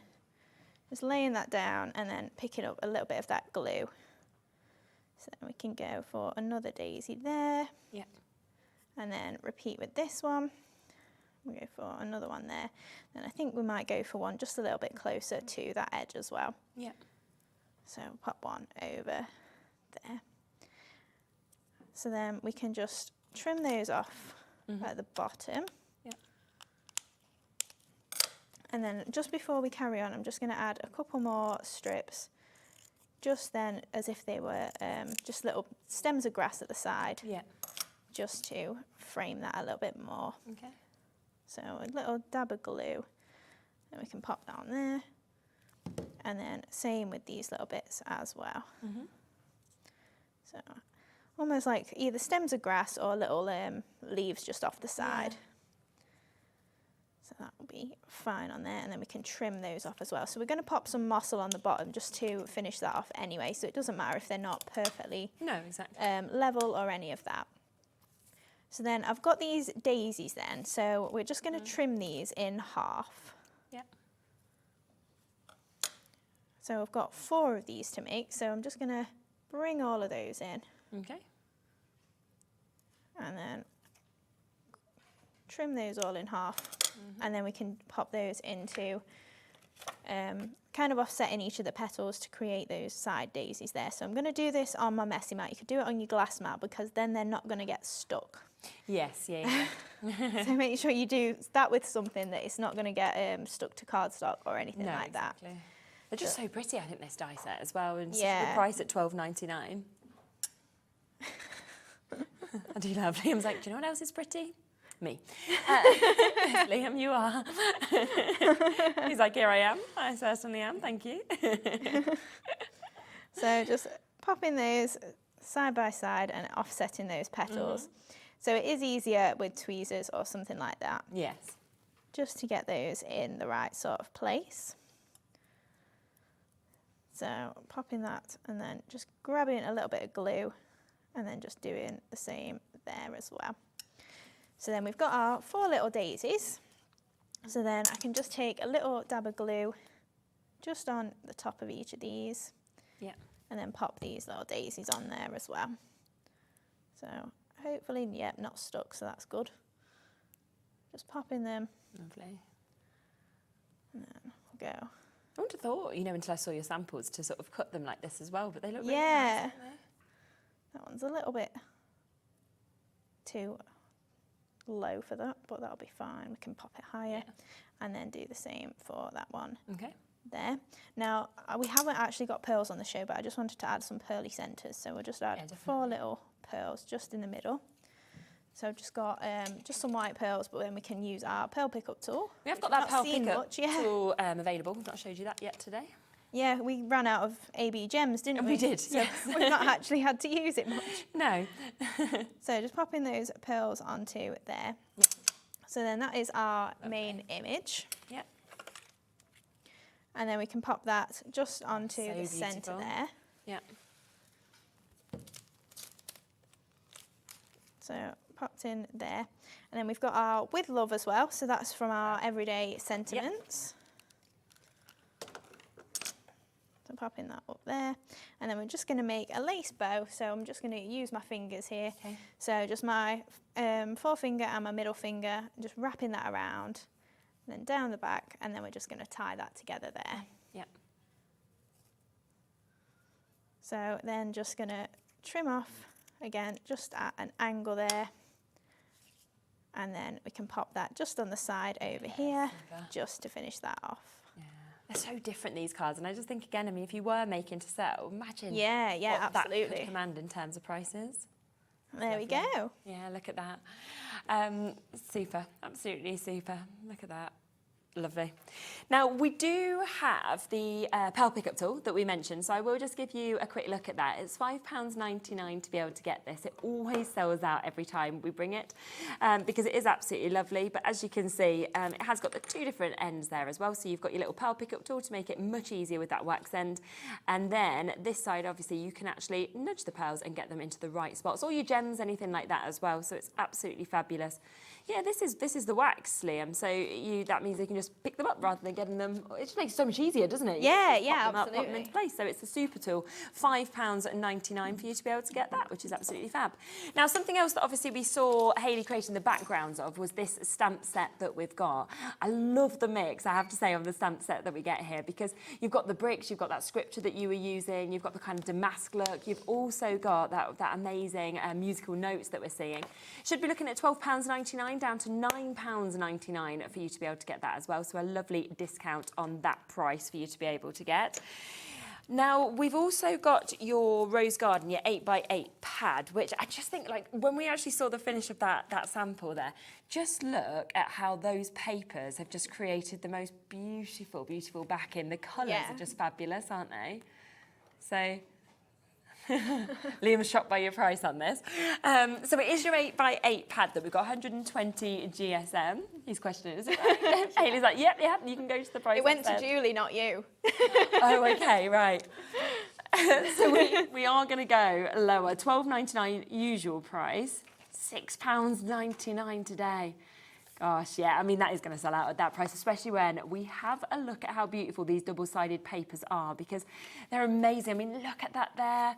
just laying that down and then picking up a little bit of that glue. So then we can go for another daisy there. Yeah. And then repeat with this one. We go for another one there. And I think we might go for one just a little bit closer to that edge as well. Yeah. So pop one over there. So then we can just trim those off at the bottom. Yeah. And then just before we carry on, I'm just going to add a couple more strips, just then as if they were just little stems of grass at the side. Yeah. Just to frame that a little bit more. Okay. So a little dab of glue, and we can pop that on there. And then same with these little bits as well. So almost like either stems of grass or little leaves just off the side. Yeah. So that will be fine on there, and then we can trim those off as well. So we're going to pop some mossel on the bottom just to finish that off anyway, so it doesn't matter if they're not perfectly level or any of that. So then I've got these daisies then, so we're just going to trim these in half. Yeah. So I've got 4 of these to make, so I'm just going to bring all of those in. Okay. And then trim those all in half, and then we can pop those into kind of offsetting each of the petals to create those side daisies there. So I'm going to do this on my messy mat. You could do it on your glass mat because then they're not going to get stuck. Yes, yeah. So make sure you do that with something that it's not going to get stuck to cardstock or anything like exactly. that. They're just so pretty, I think, this die set as well, and such a good price at $12.99. I do love Liam's like, do you know what else is pretty? Me. Liam, you are. He's like, here I am. I certainly am, thank you. So just popping those side by side and offsetting those petals. So it is easier with tweezers or something like that. Yes. Just to get those in the right sort of place. So popping that and then just grabbing a little bit of glue and then just doing the same there as well. So then we've got our 4 little daisies. So then I can just take a little dab of glue just on the top of each of these. Yeah. And then pop these little daisies on there as well. So hopefully, not stuck, so that's good. Just popping them. Lovely. And then we'll go. I wouldn't have thought, until I saw your samples, to sort of cut them like this as well, but they look really nice, don't they? That one's a little bit too low for that, but that'll be fine. We can pop it higher and then do the same for that one. Okay. There. Now, we haven't actually got pearls on the show, but I just wanted to add some pearly centres, so we'll just add 4 little pearls just in the middle. So I've just got just some white pearls, but then we can use our pearl pickup tool. We have got that pearl pickup tool available. We've not showed you that yet today. Yeah, we ran out of AB gems, didn't we? We did, so yes. We've not actually had to use it much. No. So just popping those pearls onto there. Yep. So then that is our main image. Yep. And then we can pop that just onto the centre there. Yeah. So popped in there. And then we've got our With Love as well. So that's from our everyday sentiments. Yep. So popping that up there. And then we're just going to make a lace bow. So I'm just going to use my fingers here. Okay. So just my forefinger and my middle finger, just wrapping that around. And then down the back, and then we're just going to tie that together there. Yep. So then just going to trim off again, just at an angle there. And then we can pop that just on the side over here, just to finish that off. Yeah. They're so different, these cards, and I just think, again, I mean, if you were making to sell, imagine what that could command in terms of prices. There we go. Yeah, look at that. Super, absolutely super. Look at that. Lovely. Now, we do have the pearl pickup tool that we mentioned, so I will just give you a quick look at that. It's £5.99 to be able to get this. It always sells out every time we bring it because it is absolutely lovely, but as you can see, it has got the two different ends there as well, so you've got your little pearl pickup tool to make it much easier with that wax end, and then this side, obviously, you can actually nudge the pearls and get them into the right spots, or your gems, anything like that as well, so it's absolutely fabulous. Yeah, this is the wax, Liam, so that means you can just pick them up rather than getting them. It just makes it so much easier, doesn't it? Yeah, pop them absolutely. Up, pop them into place. So it's a super tool. £5.99 for you to be able to get that, which is absolutely fab. Now, something else that obviously we saw Hayley creating the backgrounds of was this stamp set that we've got. I love the mix, I have to say, on the stamp set that we get here, because you've got the bricks, you've got that scripture that you were using, you've got the kind of damask look, you've also got that amazing musical notes that we're seeing. Should be looking at £12.99 down to £9.99 for you to be able to get that as well. So a lovely discount on that price for you to be able to get. Now, we've also got your Rose Garden, your 8x8 pad, which I just think, like, when we actually saw the finish of that sample there, just look at how those papers have just created the most beautiful, beautiful backing. The colours are just fabulous, aren't they? So Liam's shocked by your price on this. So it is your 8x8 pad that we've got, 120 GSM. He's questioning, is it right? Hayley's like, yep, you can go to the price. It went to Julie, not you. Oh, okay, right. So we are going to go lower. £12.99 usual price, £6.99 today. Gosh, yeah, I mean, that is going to sell out at that price, especially when we have a look at how beautiful these double-sided papers are, because they're amazing. I mean, look at that there.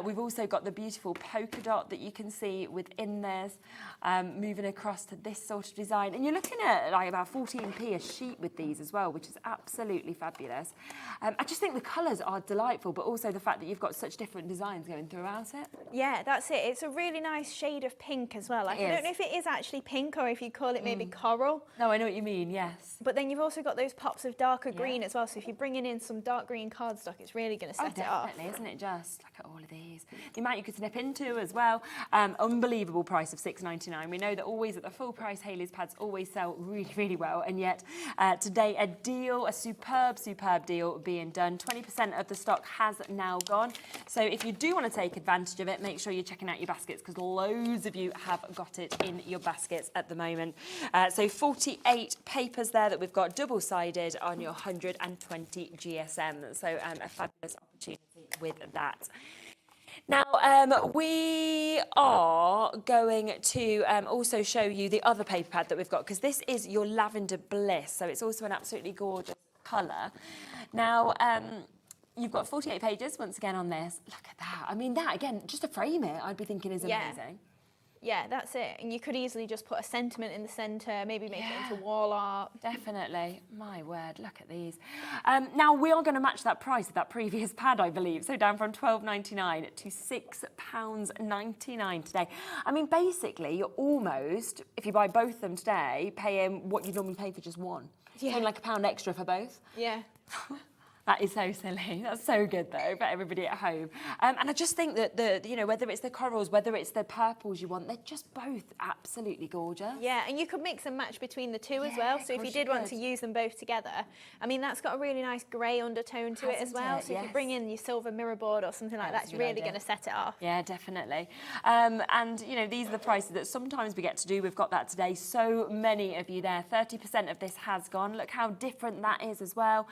We've also got the beautiful polka dot that you can see within this, moving across to this sort of design. And you're looking at like about 14p a sheet with these as well, which is absolutely fabulous. I just think the colours are delightful, but also the fact that you've got such different designs going throughout it. Yeah, that's it. It's a really nice shade of pink as well. Like, I don't know if it is actually pink or if you call it maybe coral. No, I know what you mean, yes. But then you've also got those pops of darker green as well, so if you're bringing in some dark green cardstock, it's really going to set it off. Definitely, isn't it just? Look at all of these. The amount you could snip into as well. Unbelievable price of £6.99. We know that always at the full price, Hayley's pads always sell really, really well, and yet today a deal, a superb, superb deal being done. 20% of the stock has now gone. So if you do want to take advantage of it, make sure you're checking out your baskets, because loads of you have got it in your baskets at the moment. So 48 papers there that we've got double-sided on your 120 GSM. So a fabulous opportunity with that. Now, we are going to also show you the other paper pad that we've got, because this is your Lavender Bliss. So it's also an absolutely gorgeous colour. Now, you've got 48 pages, once again, on this. Look at that. I mean, that, again, just to frame it, I'd be thinking is amazing. Yeah, that's it. And you could easily just put a sentiment in the centre, maybe make it into wall art. Definitely. My word, look at these. Now, we are going to match that price of that previous pad, I believe. So down from £12.99 to £6.99 today. I mean, basically, you're almost, if you buy both of them today, paying what you normally pay for just one. Yeah. Paying like £1 extra for both. Yeah. That is so silly. That's so good, though, for everybody at home. And I just think that, whether it's the corals, whether it's the purples you want, they're just both absolutely gorgeous. Yeah, and you could mix and match between the two as well. So if you did want to use them both together, I mean, that's got a really nice grey undertone to it as well. So if you bring in your silver mirror board or something like that, it's really going to set it off. Yeah, definitely. And, these are the prices that sometimes we get to do. We've got that today. So many of you there. 30% of this has gone. Look how different that is as well.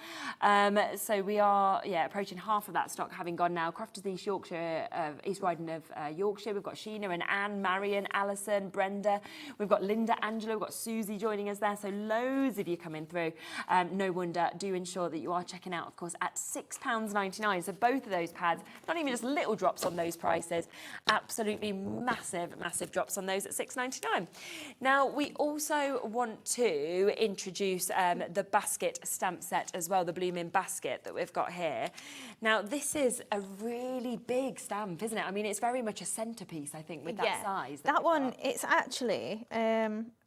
So we are, approaching half of that stock having gone now. Crofters East Yorkshire, East Riding of Yorkshire. We've got Sheena and Anne, Marion, Alison, Brenda. We've got Linda, Angela. We've got Susie joining us there. So loads of you coming through. No wonder. Do ensure that you are checking out, of course, at £6.99. So both of those pads, not even just little drops on those prices. Absolutely massive, massive drops on those at £6.99. Now, we also want to introduce the basket stamp set as well, the Blooming Basket. basket that we've got here. Now, this is a really big stamp, isn't it? I mean, it's very much a centrepiece, I think, with that size. That one, it's actually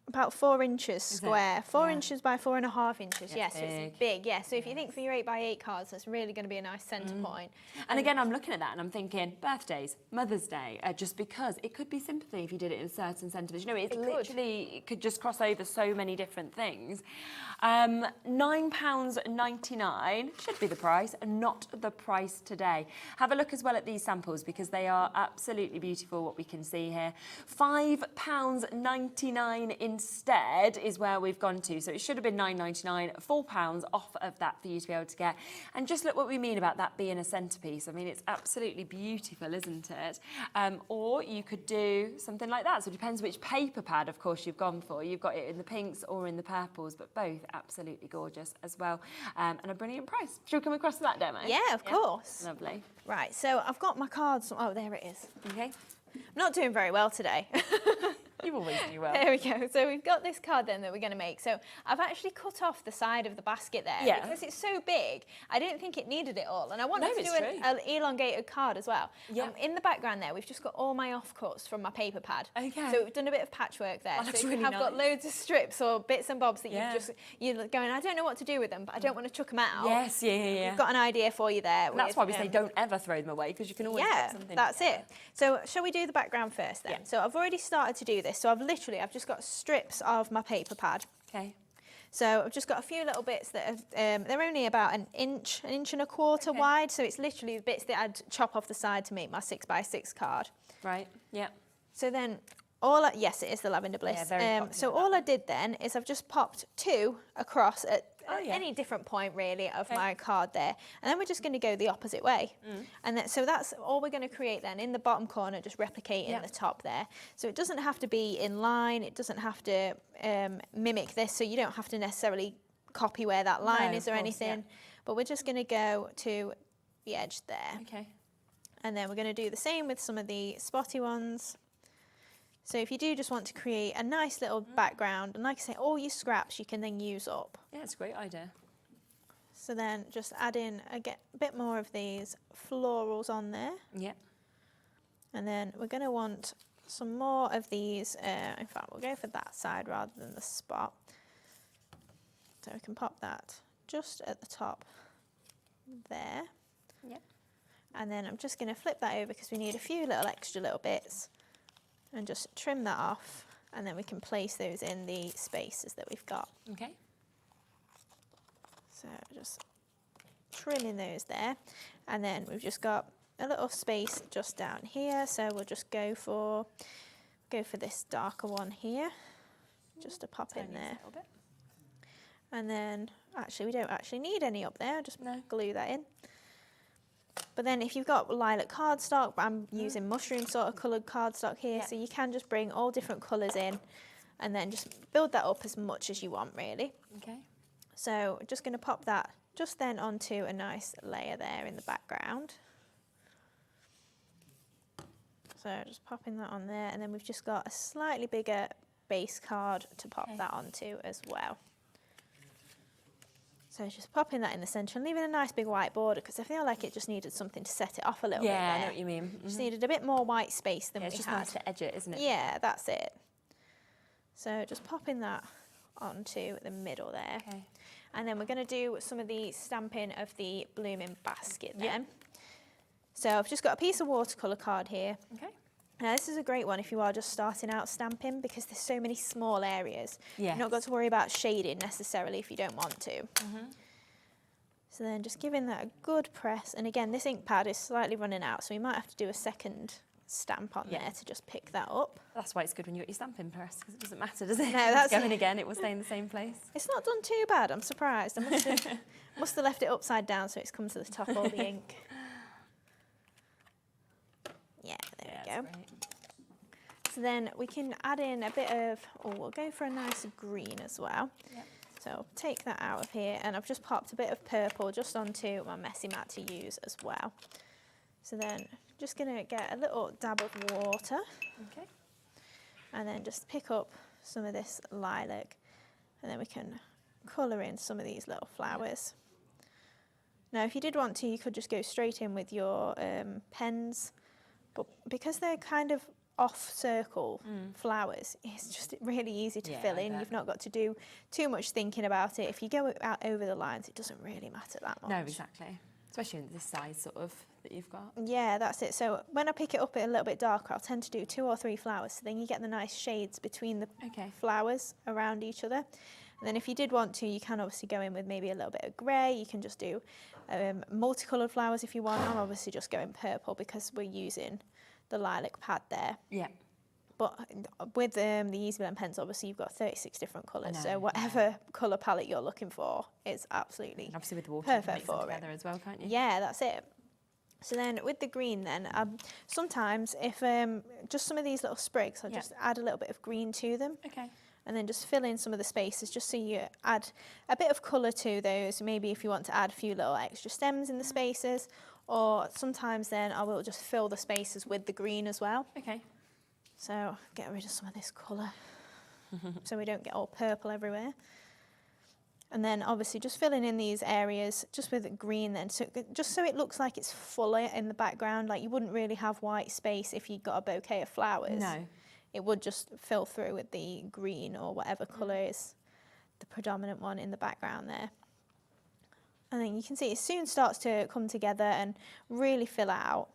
about 4 inches square, 4 inches by 4.5 inches. Yes, so it's big. Yeah, so if you think for your 8x8 cards, that's really going to be a nice centre point. And again, I'm looking at that and I'm thinking birthdays, Mother's Day, just because it could be sympathy if you did it in certain sentiments. You know, it could just cross over so many different things. £9.99 should be the price, and not the price today. Have a look as well at these samples because they are absolutely beautiful, what we can see here. £5.99 instead is where we've gone to. So it should have been £9.99, £4 off of that for you to be able to get. And just look what we mean about that being a centrepiece. I mean, it's absolutely beautiful, isn't it? Or you could do something like that. So it depends which paper pad, of course, you've gone for. You've got it in the pinks or in the purples, but both absolutely gorgeous as well. And a brilliant price. Should we come across to that demo? Yeah, of course. Lovely. Right, so I've got my cards. Oh, there it is. Okay. I'm not doing very well today. You always do well. There we go. So we've got this card then that we're going to make. So I've actually cut off the side of the basket there because it's so big. I didn't think it needed it all. And I wanted to do an elongated card as well. Yeah. In the background there, we've just got all my offcuts from my paper pad. Okay. So we've done a bit of patchwork there. That looks so really I've got loads of strips or bits and bobs that you're going, I don't know what to do with them, but I don't want to chuck them out. Yes, yeah. We've got an idea for you there. And that's why we say don't ever throw them away, because you can always get something. That's it. So shall we do the background first then? So I've already started to do this. So I've just got strips of my paper pad. Okay. So I've just got a few little bits that have, they're only about an inch and a quarter wide. So it's literally the bits that I'd chop off the side to make my 6x6 card. Right, yeah. So then yes, it is the Lavender Bliss. Yeah, so all I did then is I've just popped 2 across at any different point really of my card there. And then we're just going to go the opposite way. And so that's all we're going to create then in the bottom corner, just replicating the top there. So it doesn't have to be in line. It doesn't have to mimic this. So you don't have to necessarily copy where that line is or anything. But we're just going to go to the edge there. Okay. And then we're going to do the same with some of the spotty ones. So if you do just want to create a nice little background, and like I say, all your scraps you can then use up. Yeah, it's a great idea. So then just add in a bit more of these florals on there. Yeah. And then we're going to want some more of these. In fact, we'll go for that side rather than the spot. So we can pop that just at the top there. Yeah. And then I'm just going to flip that over because we need a few extra little bits. And just trim that off, and then we can place those in the spaces that we've got. Okay. So just trimming those there, and then we've just got a little space just down here. So we'll just go for this darker one here, just to pop in there. A little bit. And then actually we don't actually need any up there. I'll just glue that in. But then if you've got lilac cardstock, I'm using mushroom sort of coloured cardstock here, so you can just bring all different colours in and then just build that up as much as you want, really. Okay. So just going to pop that just then onto a nice layer there in the background. So just popping that on there, and then we've just got a slightly bigger base card to pop that onto as well. So just popping that in the centre and leaving a nice big white border because I feel like it just needed something to set it off a little bit there. Yeah, I know what you mean. Just needed a bit more white space than we had. It's just nice to edge it, isn't it? Yeah, that's it. So just popping that onto the middle there. Okay. And then we're going to do some of the stamping of the blooming basket then. So I've just got a piece of watercolour card here. Okay. Now this is a great one if you are just starting out stamping because there's so many small areas. Yes. You've not got to worry about shading necessarily if you don't want to. So then just giving that a good press, and again this ink pad is slightly running out, so we might have to do a second stamp on there to just pick that up. That's why it's good when you've got your stamping press, because it doesn't matter, does it? No, that's going again, it will stay in the same place. It's not done too bad, I'm surprised. I must have left it upside down so it's come to the top, all the ink. Yeah, there we go. Great. So then we can add in a bit of, we'll go for a nice green as well. Yep. So I'll take that out of here, and I've just popped a bit of purple just onto my messy mat to use as well. So then just going to get a little dab of water. Okay. And then just pick up some of this lilac, and then we can colour in some of these little flowers. Now, if you did want to, you could just go straight in with your pens, but because they're kind of off-circle flowers, it's just really easy to fill in. You've not got to do too much thinking about it. If you go out over the lines, it doesn't really matter that much. No, exactly. Especially in this size sort of that you've got. Yeah, that's it. So when I pick it up a little bit darker, I'll tend to do 2 or 3 flowers. So then you get the nice shades between the flowers around each other. And then if you did want to, you can obviously go in with maybe a little bit of grey. You can just do multicoloured flowers if you want. I'm obviously just going purple because we're using the lilac pad there. Yeah. But with the Easy Blend pens, obviously you've got 36 different colours. So whatever colour palette you're looking for, it's absolutely obviously with the water, perfect you can mix for them it. together as well, can't you? Yeah, that's it. So then with the green then, sometimes if just some of these little sprigs, I'll just add a little bit of green to them. Okay. And then just fill in some of the spaces just so you add a bit of colour to those. Maybe if you want to add a few little extra stems in the spaces, or sometimes then I will just fill the spaces with the green as well. Okay. So get rid of some of this colour so we don't get all purple everywhere. And then obviously just filling in these areas just with green then, so just so it looks like it's fuller in the background. Like you wouldn't really have white space if you got a bouquet of flowers. No. It would just fill through with the green or whatever colour is the predominant one in the background there. And then you can see it soon starts to come together and really fill out.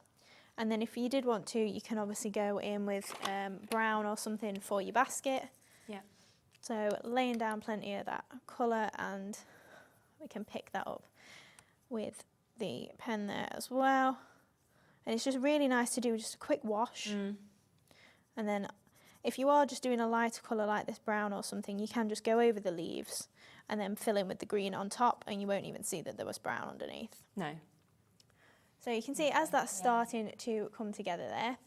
And then if you did want to, you can obviously go in with brown or something for your basket. Yeah. So laying down plenty of that colour, and we can pick that up with the pen there as well. And it's just really nice to do just a quick wash. And then if you are just doing a lighter colour like this brown or something, you can just go over the leaves and then fill in with the green on top, and you won't even see that there was brown underneath. No. So you can see as that's starting to come together there.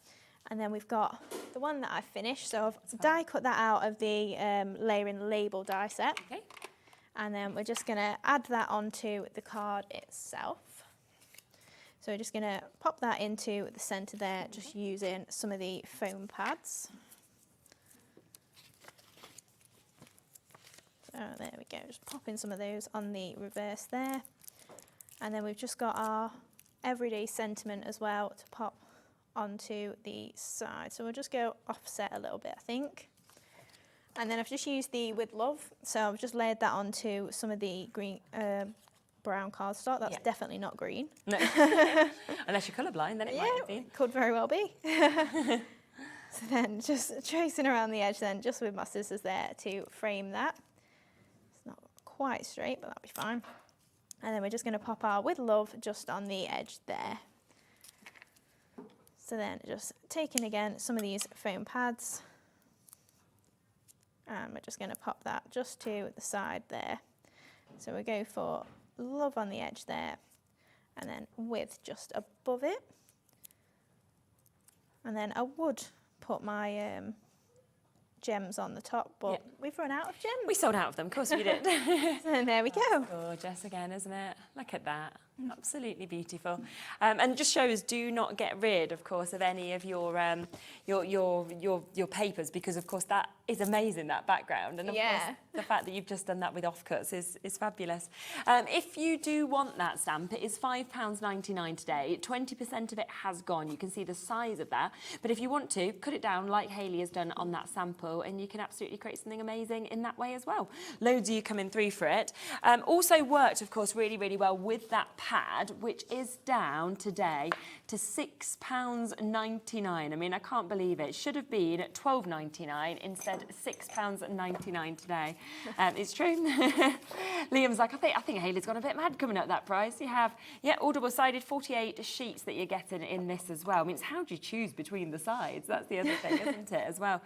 And then we've got the one that I finished. So I've die cut that out of the layering label die set. Okay. And then we're just going to add that onto the card itself. So we're just going to pop that into the centre there, just using some of the foam pads. So there we go, just popping some of those on the reverse there. And then we've just got our everyday sentiment as well to pop onto the side. So we'll just go offset a little bit, I think. And then I've just used the With Love. So I've just layered that onto some of the green, brown cardstock. That's definitely not green. No. Unless you're colourblind, then it might have been. Could very well be. So then just tracing around the edge then, just with my scissors there to frame that. It's not quite straight, but that'll be fine. And then we're just going to pop our With Love just on the edge there. So then just taking again some of these foam pads, and we're just going to pop that just to the side there. So we go for Love on the edge there, and then With just above it. And then I would put my gems on the top, but we've run out of gems. We sold out of them, of course we did. And there we go. Gorgeous again, isn't it? Look at that. Absolutely beautiful. And just shows, do not get rid, of course, of any of your papers, because of course that is amazing, that background. And of course the fact that you've just done that with offcuts is fabulous. If you do want that stamp, it is £5.99 today. 20% of it has gone. You can see the size of that. But if you want to, cut it down like Hayley has done on that sample, and you can absolutely create something amazing in that way as well. Loads of you coming through for it. Also worked, of course, really, really well with that pad, which is down today to £6.99. I mean, I can't believe it. Should have been at £12.99 instead £6.99 today. It's true. Liam's like, I think Hayley's gone a bit mad coming up that price. You have, all double-sided 48 sheets that you're getting in this as well. I mean, it's how do you choose between the sides? That's the other thing, isn't it, as well?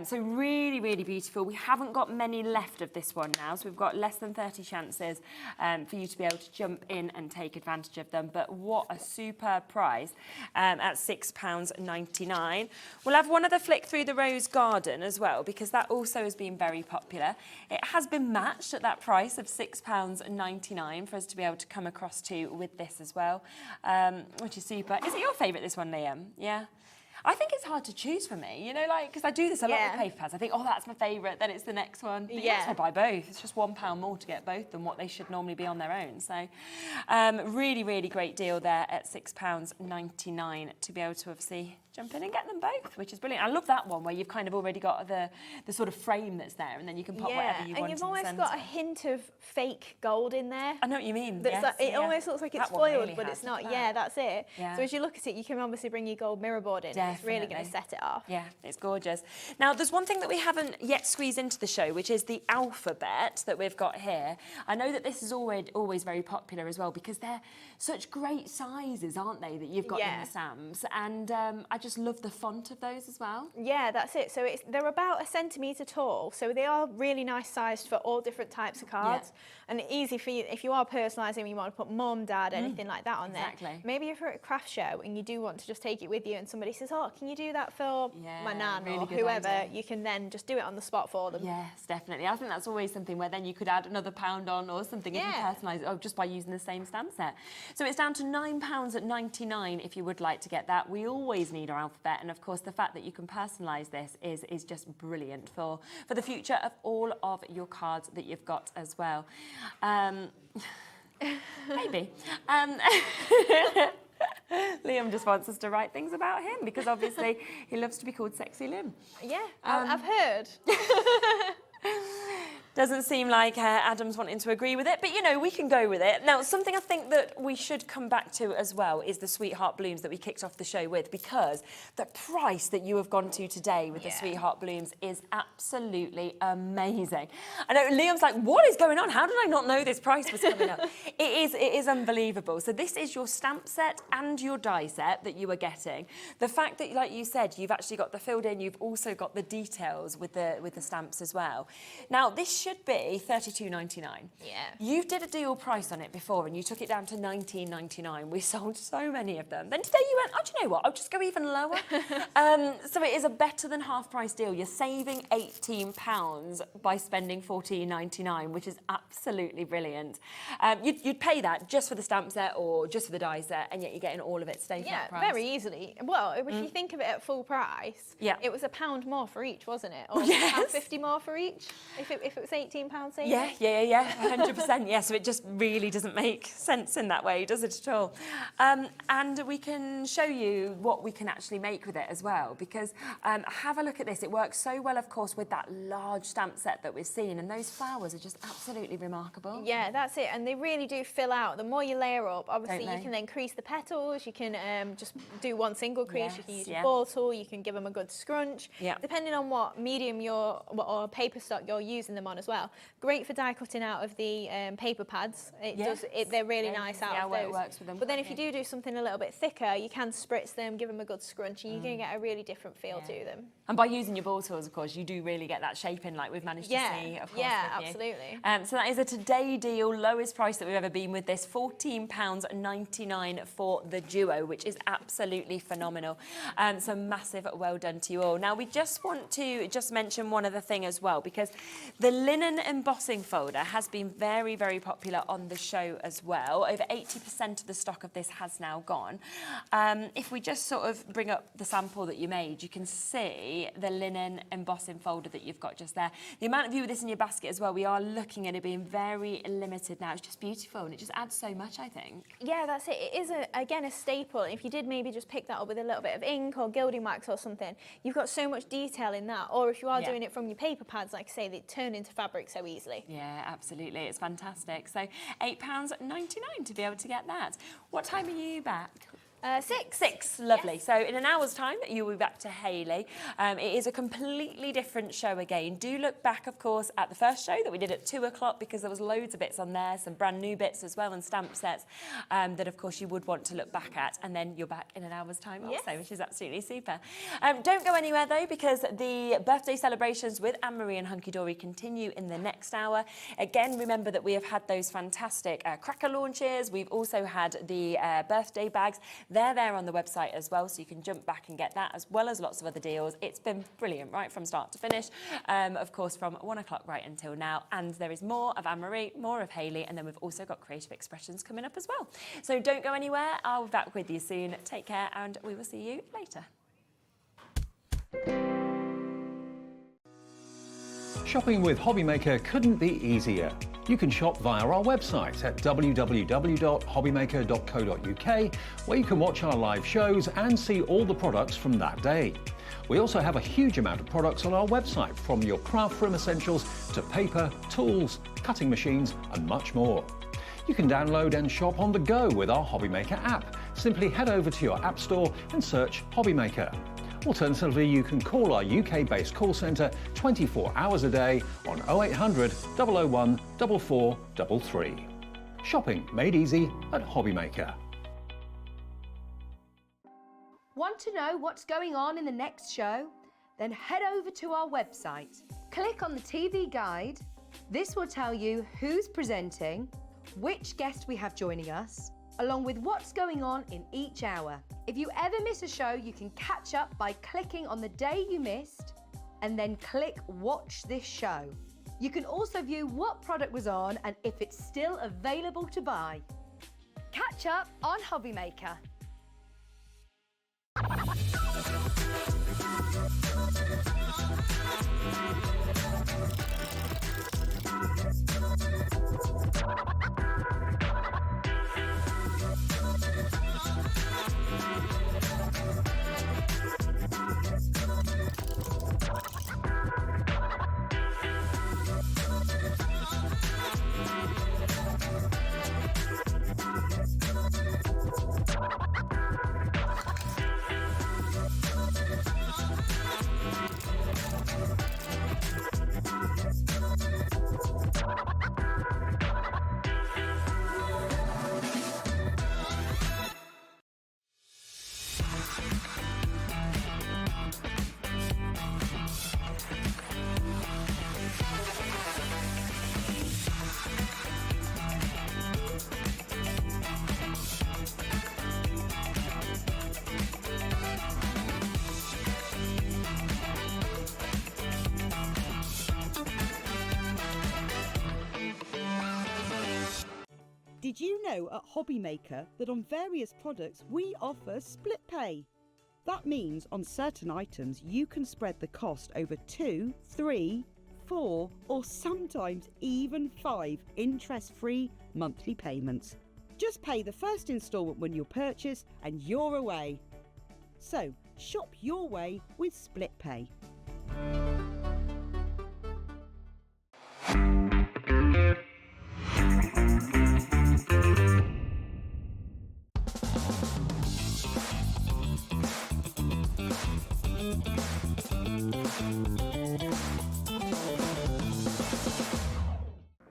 So really, really beautiful. We haven't got many left of this one now, so we've got less than 30 chances for you to be able to jump in and take advantage of them. But what a superb price at £6.99. We'll have one other flick through the Rose Garden as well, because that also has been very popular. It has been matched at that price of £6.99 for us to be able to come across to with this as well, which is super. Is it your favourite, this one, Liam? Yeah? I think it's hard to choose for me, you know, like, because I do this a lot with paper pads. I think, oh, that's my favourite, then it's the next one. But you also buy both. It's just £1 more to get both than what they should normally be on their own. So really, really great deal there at £6.99 to be able to obviously jump in and get them both, which is brilliant. I love that one where you've kind of already got the sort of frame that's there, and then you can pop whatever you want. And you've almost got a hint of fake gold in there. I know what you mean. That's like, it almost looks like it's foiled, really, but it's not. Yeah, that's it. Yeah. So as you look at it, you can obviously bring your gold mirror board in. And it's really going to set it off. Yeah, it's gorgeous. Now, there's one thing that we haven't yet squeezed into the show, which is the alphabet that we've got here. I know that this is always very popular as well, because they're such great sizes, aren't they, that you've got in the stamps. And I just love the font of those as well. Yeah, that's it. So they're about 1 centimetre tall, so they are really nice sized for all different types of cards. And easy for you, if you are personalising and you want to put mum, dad, anything like that on there. Maybe if you're at a craft show and you do want to just take it with you and somebody says, oh, can you do that for my nan or whoever, you can then just do it on the spot for them. Yes, definitely. I think that's always something where then you could add another £1 on or something if you personalise it, just by using the same stamp set. So it's down to £9.99 if you would like to get that. We always need our alphabet, and of course the fact that you can personalise this is just brilliant for the future of all of your cards that you've got as well. Maybe. Liam just wants us to write things about him because obviously he loves to be called Sexy Lim. Yeah, I've heard. Doesn't seem like Adam's wanting to agree with it, but you know, we can go with it. Now, something I think that we should come back to as well is the Sweetheart Blooms that we kicked off the show with, because the price that you have gone to today with the Sweetheart Blooms is absolutely amazing. I know Liam's like, what is going on? How did I not know this price was coming up? It is unbelievable. So this is your stamp set and your die set that you are getting. The fact that, like you said, you've actually got the filled in, you've also got the details with the stamps as well. Now, this should be $32.99. Yeah. You did a deal price on it before and you took it down to $19.99. We sold so many of them. Then today you went, oh, do you know what? I'll just go even lower. So it is a better than half price deal. You're saving £18 by spending $14.99, which is absolutely brilliant. You'd pay that just for the stamp set or just for the die set, and yet you're getting all of it stay flat price. Very easily. Well, if you think of it at full price, it was £1 more for each, wasn't it? Or £1.50 more for each, if it was £18 saving? Yeah, 100%. Yeah, so it just really doesn't make sense in that way, does it at all? And we can show you what we can actually make with it as well, because have a look at this. It works so well, of course, with that large stamp set that we've seen, and those flowers are just absolutely remarkable. Yeah, that's it, and they really do fill out. The more you layer up, obviously you can then crease the petals, you can just do one single crease, you can use your ball tool, you can give them a good scrunch, depending on what medium or paper stock you're using them on as well. Great for die cutting out of the paper pads. They're really nice out of those. It works with them. But then if you do something a little bit thicker, you can spritz them, give them a good scrunch, and you're going to get a really different feel to them. And by using your ball tools, of course, you do really get that shaping like we've managed to see, of course. Yeah, absolutely. So that is a today deal, lowest price that we've ever been with this, £14.99 for the duo, which is absolutely phenomenal. So massive well done to you all. Now, we just want to mention one other thing as well, because the linen embossing folder has been very, very popular on the show as well. Over 80% of the stock of this has now gone. If we just sort of bring up the sample that you made, you can see the linen embossing folder that you've got just there. The amount of you with this in your basket as well, we are looking at it being very limited now. It's just beautiful, and it just adds so much, I think. Yeah, that's it. It is, again, a staple. If you did maybe just pick that up with a little bit of ink or gilding wax or something, you've got so much detail in that. Or if you are doing it from your paper pads, like I say, they turn into fabric so easily. Yeah, absolutely. It's fantastic. So £8.99 to be able to get that. What time are you back? 6. Lovely. Yes. So in an hour's time, you will be back to Hayley. It is a completely different show again. Do look back, of course, at the first show that we did at 2 o'clock, because there was loads of bits on there, some brand new bits as well, and stamp sets that, of course, you would want to look back at. And then you're back in an hour's time also, which is absolutely super. Don't go anywhere, though, because the birthday celebrations with Anne-Marie and Hunkydory continue in the next hour. Again, remember that we have had those fantastic cracker launches. We've also had the birthday bags. They're there on the website as well, so you can jump back and get that, as well as lots of other deals. It's been brilliant, right, from start to finish. Of course, from 1 o'clock right until now. And there is more of Anne-Marie, more of Hayley, and then we've also got Creative Expressions coming up as well. So don't go anywhere. I'll be back with you soon. Take care, and we will see you later. Shopping with Hobbymaker couldn't be easier. You can shop via our website at www.hobbymaker.co.uk, where you can watch our live shows and see all the products from that day. We also have a huge amount of products on our website, from your craft room essentials to paper, tools, cutting machines and much more. You can download and shop on the go with our Hobbymaker app. Simply head over to your app store and search Hobbymaker. Alternatively, you can call our UK-based call centre 24 hours a day on 0800 001 4433. Shopping made easy at Hobbymaker. Want to know what's going on in the next show? Then head over to our website. Click on the TV guide. This will tell you who's presenting, which guest we have joining us, along with what's going on in each hour. If you ever miss a show, you can catch up by clicking on the day you missed and then click Watch This Show. You can also view what product was on and if it's still available to buy. Catch up on Hobbymaker. Did you know at Hobbymaker that on various products we offer split pay? That means on certain items you can spread the cost over 2, 3, 4 or sometimes even 5 interest-free monthly payments. Just pay the first instalment when you purchase and you're away. So shop your way with split pay.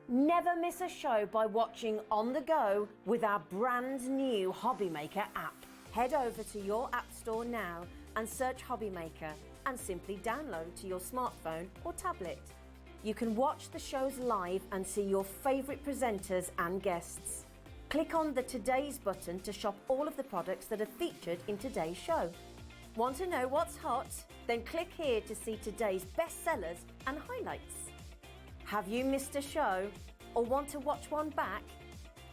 Never miss a show by watching on the go with our brand new Hobbymaker app. Head over to your app store now and search Hobbymaker and simply download to your smartphone or tablet. You can watch the shows live and see your favourite presenters and guests. Click on the Today's button to shop all of the products that are featured in today's show. Want to know what's hot? Then click here to see today's bestsellers and highlights. Have you missed a show or want to watch one back?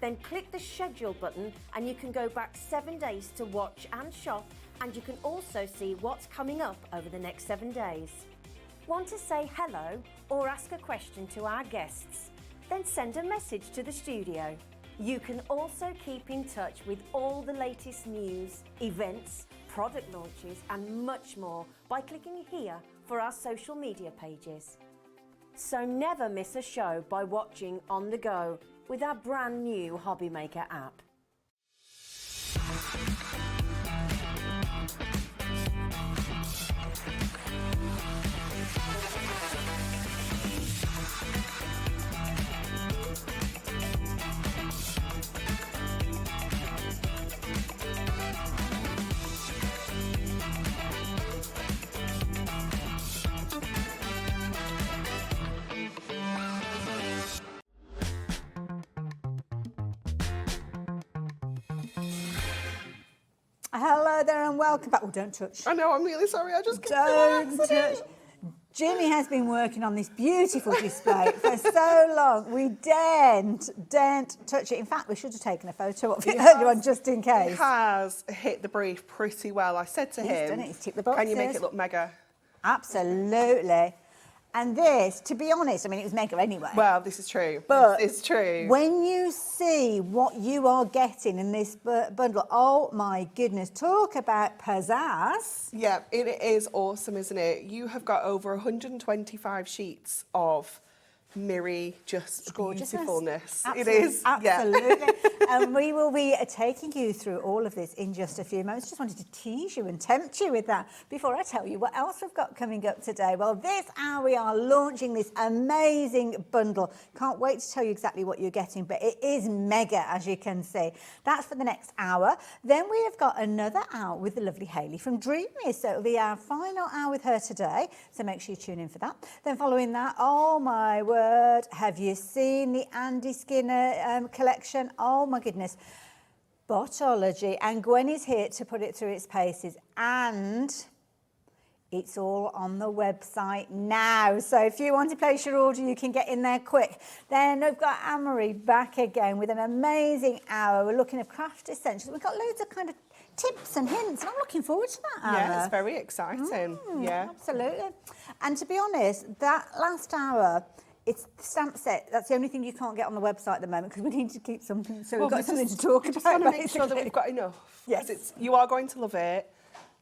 Then click the schedule button and you can go back 7 days to watch and shop, and you can also see what's coming up over the next 7 days. Want to say hello or ask a question to our guests? Then send a message to the studio. You can also keep in touch with all the latest news, events, product launches and much more by clicking here for our social media pages. So never miss a show by watching on the go with our brand new Hobbymaker app. Hello there and welcome back. Oh, don't touch. I know, I'm really sorry. I just don't touch. Jimmy has been working on this beautiful display for so long. We daren't touch it. In fact, we should have taken a photo of it earlier on just in case. He has hit the brief pretty well. I said to him, done it. He's ticked the boxes. Can you make it look mega? Absolutely. And this, to be honest, I mean, it was mega anyway. Well, this is true. But it's true. When you see what you are getting in this bundle, oh my goodness, talk about pizzazz. Yeah, it is awesome, isn't it? You have got over 125 sheets of Mirri just beautifulness. It is. Absolutely. And we will be taking you through all of this in just a few moments. Just wanted to tease you and tempt you with that before I tell you what else we've got coming up today. Well, this hour we are launching this amazing bundle. Can't wait to tell you exactly what you're getting, but it is mega, as you can see. That's for the next hour. Then we have got another hour with the lovely Hayley from Dreamees. So it'll be our final hour with her today. So make sure you tune in for that. Then following that, oh my word, have you seen the Andy Skinner collection? Oh my goodness. Botology. And Gwen is here to put it through its paces. And it's all on the website now. So if you want to place your order, you can get in there quick. Then we've got Anne-Marie back again with an amazing hour. We're looking at craft essentials. We've got loads of kind of tips and hints, and I'm looking forward to that, Anna. Yeah, it's very exciting. Yeah. Absolutely. And to be honest, that last hour, it's the stamp set. That's the only thing you can't get on the website at the moment because we need to keep something. So we've got something to talk about. Just want to make sure that we've got enough. Yes. You are going to love it.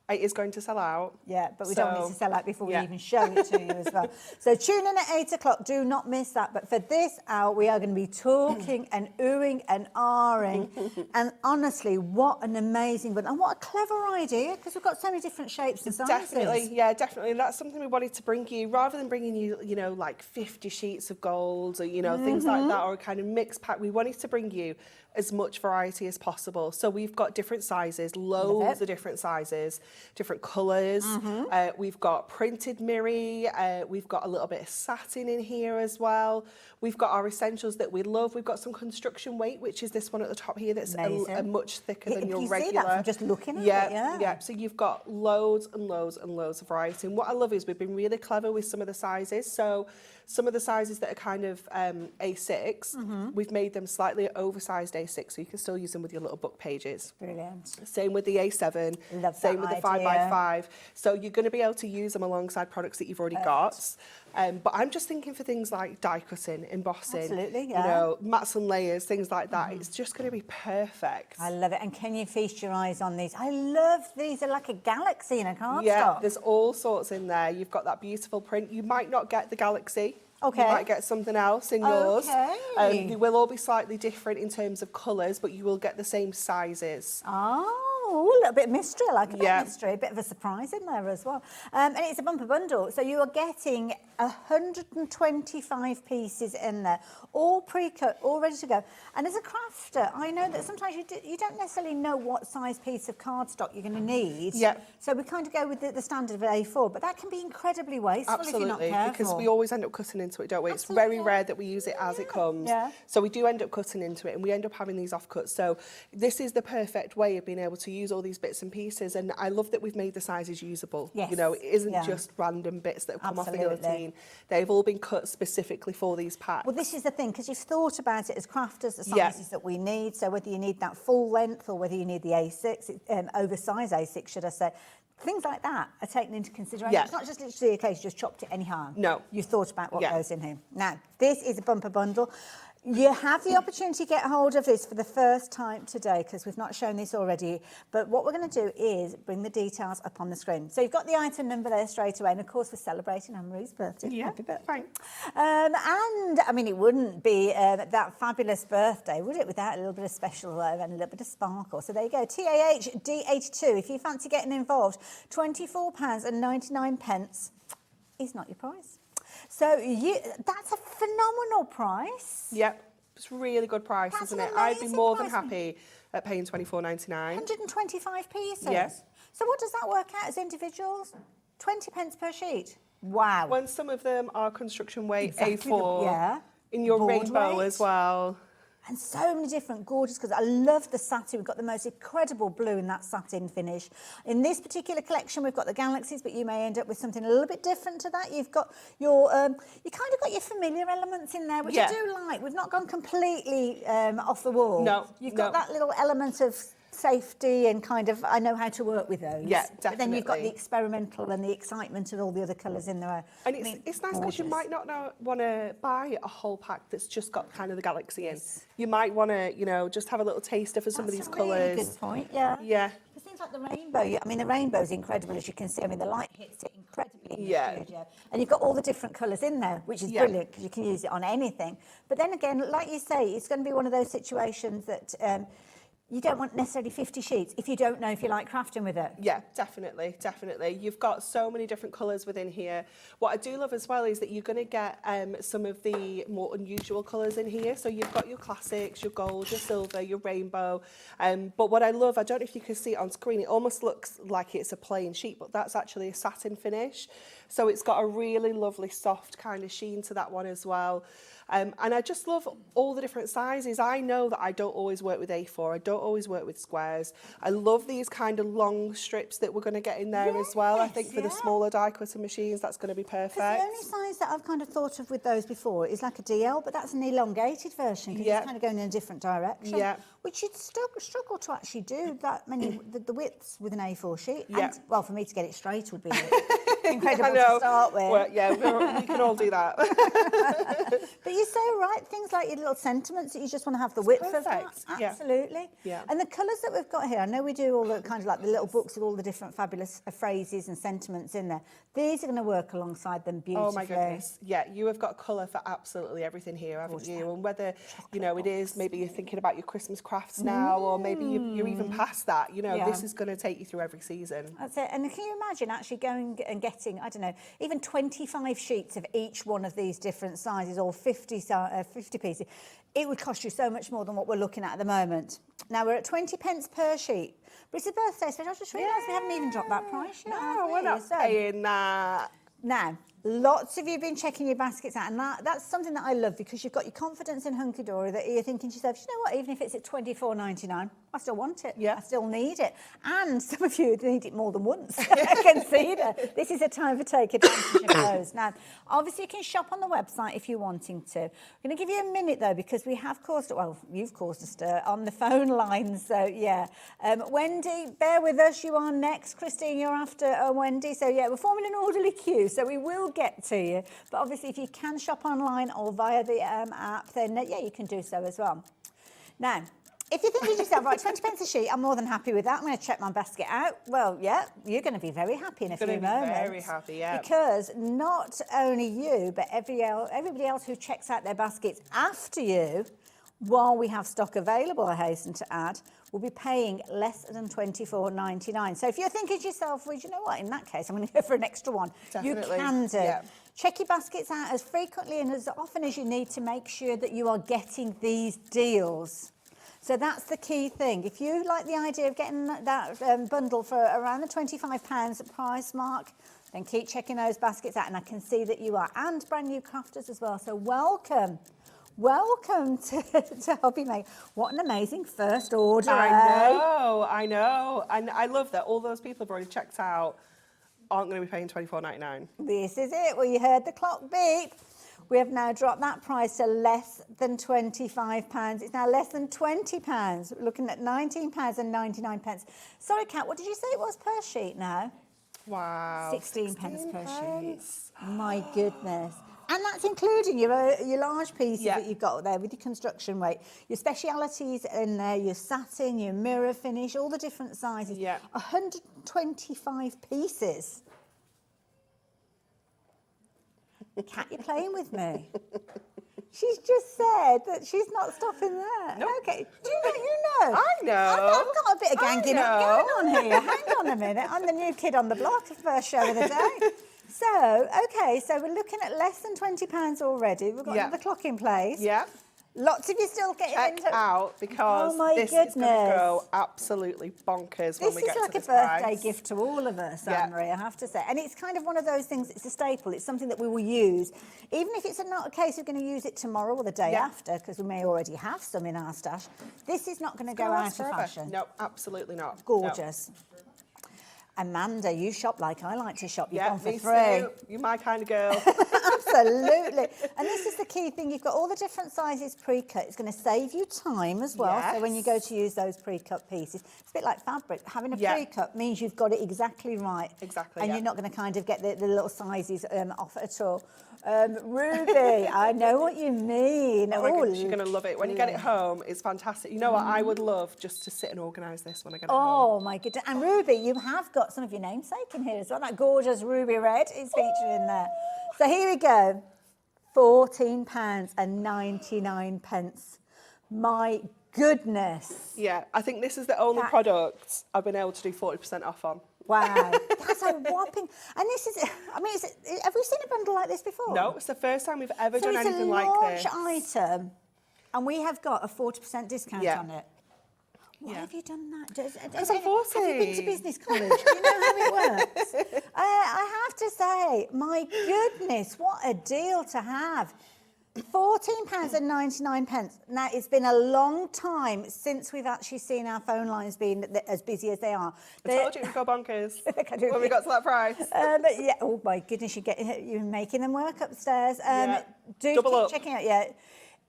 It is going to sell out. Yeah, but we don't need to sell out before we even show it to you as well. So tune in at 8 o'clock. Do not miss that. But for this hour, we are going to be talking and oohing and ahhing. And honestly, what an amazing one. And what a clever idea, because we've got so many different shapes and sizes. Definitely, yeah, definitely. And that's something we wanted to bring you, rather than bringing you, you know, like 50 sheets of gold or, you know, things like that, or a kind of mixed pack. We wanted to bring you as much variety as possible. So we've got different sizes, loads of different sizes, different colours. We've got printed Mirri. We've got a little bit of satin in here as well. We've got our essentials that we love. We've got some construction weight, which is this one at the top here that's a much thicker than your regular. You see that from just looking at it, yeah. So you've got loads and loads and loads of variety. And what I love is we've been really clever with some of the sizes. So some of the sizes that are kind of A6, we've made them slightly oversized A6, so you can still use them with your little book pages. Brilliant. Same with the A7. Love same that with the idea. 5x5. So you're going to be able to use them alongside products that you've already got. But I'm just thinking for things like die cutting, embossing, Absolutely, you know, mats and layers, things like that. It's just going to be perfect. I love it. And can you feast your eyes on these? I love these. They're like a galaxy in a cardstock. Yeah, there's all sorts in there. You've got that beautiful print. You might not get the galaxy. Okay. You might get something else in yours. Okay. They will all be slightly different in terms of colours, but you will get the same sizes. Oh, a little bit of mystery. I like a bit of mystery, a bit of a surprise in there as well. And it's a bumper bundle, so you are getting 125 pieces in there, all pre-cut, all ready to go. And as a crafter, I know that sometimes you don't necessarily know what size piece of cardstock you're going to need. Yeah. So we kind of go with the standard of A4, but that can be incredibly wasteful if you're not careful. Because we always end up cutting into it, don't we? It's very rare that we use it as it comes. Yeah. So we do end up cutting into it, and we end up having these offcuts. So this is the perfect way of being able to use all these bits and pieces. And I love that we've made the sizes usable. Yes. You know, it isn't just random bits that have come off the guillotine. They've all been cut specifically for these packs. Well, this is the thing, because you've thought about it as crafters, the sizes that we need. So whether you need that full length or whether you need the A6, oversized A6, should I say, things like that are taken into consideration. Yeah. It's not just literally a case you just chopped it anyhow. No. You've thought about what goes in here. Now, this is a bumper bundle. You have the opportunity to get hold of this for the first time today, because we've not shown this already. But what we're going to do is bring the details up on the screen. So you've got the item number there straight away. And of course, we're celebrating Anne-Marie's birthday. Yeah, Happy birthday. thanks. And I mean, it wouldn't be that fabulous birthday, would it, without a little bit of special love and a little bit of sparkle. So there you go, TAH D82. If you fancy getting involved, £24.99 is not your price. So that's a phenomenal price. Yep, it's a really good price, That's isn't an it? I'd be amazing more than price. happy at paying £24.99. 125 pieces. Yes. So what does that work out as individuals? 20 pence per sheet. Wow. When some of them are construction weight Exactly A4, in your Board rainbow weight. as well. And so many different gorgeous colours. I love the satin. We've got the most incredible blue in that satin finish. In this particular collection, we've got the galaxies, but you may end up with something a little bit different to that. You've got your, you kind of got your familiar elements in there, which I do like. We've not gone completely off the wall. No, You've got that little element of safety and kind of, I know how to work with those. Yeah, definitely. But then you've got the experimental and the excitement and all the other colours in there. And it's nice because you might not want to buy a whole pack that's just got kind of the galaxy in. You might want to, you know, just have a little taster for some of these colours. That's a really good point, yeah. Yeah. Things like the rainbow, I mean, the rainbow is incredible, as you can see. I mean, the light hits it incredibly in the studio. And you've got all the different colours in there, which is brilliant because you can use it on anything. But then again, like you say, it's going to be one of those situations that you don't want necessarily 50 sheets if you don't know if you like crafting with it. Yeah, definitely, definitely. You've got so many different colours within here. What I do love as well is that you're going to get some of the more unusual colours in here. So you've got your classics, your gold, your silver, your rainbow. But what I love, I don't know if you can see it on screen, it almost looks like it's a plain sheet, but that's actually a satin finish. So it's got a really lovely soft kind of sheen to that one as well. And I just love all the different sizes. I know that I don't always work with A4. I don't always work with squares. I love these kind of long strips that we're going to get in there as well. I think for the smaller die cutter machines, that's going to be perfect. The only size that I've kind of thought of with those before is like a DL, but that's an elongated version because it's kind of going in a different direction. Yeah. Which you'd struggle to actually do that many, the widths with an A4 sheet. And, well, for me to get it straight would be incredible to start with. Well, yeah, we can all do that. But you're so right. Things like your little sentiments that you just want to have the width of that. Absolutely. Yeah. And the colours that we've got here, I know we do all the kind of like the little books with all the different fabulous phrases and sentiments in there. These are going to work alongside them beautifully. Oh my goodness. Yeah, you have got colour for absolutely everything here, haven't you? And whether, you know, it is, maybe you're thinking about your Christmas crafts now, or maybe you're even past that, you know, this is going to take you through every season. That's it. And can you imagine actually going and getting, I don't know, even 25 sheets of each one of these different sizes, or 50 pieces? It would cost you so much more than what we're looking at the moment. Now, we're at 20 pence per sheet. But it's a birthday special. I just realised we haven't even dropped that price yet. No, we're not paying that. Now, lots of you have been checking your baskets out, and that's something that I love, because you've got your confidence in Hunkydory that you're thinking to yourself, you know what, even if it's at £24.99, I still want it. Yeah. I still need it. And some of you need it more than once. I can see that. This is a time for take advantage of those. Now, obviously, you can shop on the website if you're wanting to. I'm going to give you a minute, though, because we have caused, well, you've caused a stir on the phone lines. So, yeah. Wendy, bear with us. You are next. Christine, you're after Wendy. So, yeah, we're forming an orderly queue, so we will get to you. But obviously, if you can shop online or via the app, then, yeah, you can do so as well. Now, if you're thinking to yourself, right, 20 pence a sheet, I'm more than happy with that. I'm going to check my basket out. Well, yeah, you're going to be very happy in a few moments. Very happy, yeah. Because not only you, but everybody else who checks out their baskets after you, while we have stock available, I hasten to add, will be paying less than £24.99. So if you're thinking to yourself, well, you know what, in that case, I'm going to go for an extra one. Definitely. You can do. Yeah. Check your baskets out as frequently and as often as you need to make sure that you are getting these deals. So that's the key thing. If you like the idea of getting that bundle for around the £25 price mark, then keep checking those baskets out. And I can see that you are. And brand new crafters as well. So welcome. Welcome to Hobby Maker. What an amazing first order. I know. And I love that all those people have already checked out aren't going to be paying £24.99. This is it. Well, you heard the clock beep. We have now dropped that price to less than £25. It's now less than £20. We're looking at £19.99. Sorry, Kat, what did you say it was per sheet now? Wow. 16 pence per sheet. My goodness. And that's including your large pieces that you've got there with your construction weight, your specialities in there, your satin, your mirror finish, all the different sizes. Yeah. 125 pieces. Kat, you're playing with me. She's just said that she's not stopping there. Nope. Okay. Do you know? I know. I've got a bit of ganging up going on here. Hang on a minute. I'm the new kid on the block, the first show of the day. So, okay, so we're looking at less than £20 already. We've got the clock in place. Yeah. Lots of you still getting Check out, because this is going to go absolutely bonkers when we get to this price. This is like a birthday gift to all of us, Anne-Marie, I have to say. And it's kind of one of those things, it's a staple. It's something that we will use. Even if it's not a case of going to use it tomorrow or the day after, because we may already have some in our stash, this is not going to go out of fashion. No, absolutely not. Gorgeous. No. Amanda, you shop like I like to shop. You've gone for me free. Too. You're my kind of girl. Absolutely. Absolutely. And this is the key thing. You've got all the different sizes pre-cut. It's going to save you time as well. So when you go to use those pre-cut pieces, it's a bit like fabric. Having a pre-cut means you've got it exactly right. Exactly. And you're not going to kind of get the little sizes off at all. Ruby, I know what you mean. Oh my goodness, you're going to love it. When you get it home, it's fantastic. You know what? I would love just to sit and organise this when I get it home. Oh my goodness. And Ruby, you have got some of your namesake in here as well. That gorgeous ruby red is featured in there. So here we go. £14.99. My goodness. Yeah, I think this is the only product I've been able to do 40% off on. Wow, that's a whopping. And this is, I mean, have we seen a bundle like this before? No, it's the first time we've ever done it's anything like this. a launch item, and we have got a 40% discount on it. Why have you done that? Because I'm 40. Have you been to business college? Do you know how it works? I have to say, my goodness, what a deal to have. £14.99. Now, it's been a long time since we've actually seen our phone lines being as busy as they are. I told you it would go bonkers when we got to that price. But yeah, oh my goodness, you're making them work upstairs. Do keep checking out. Yeah.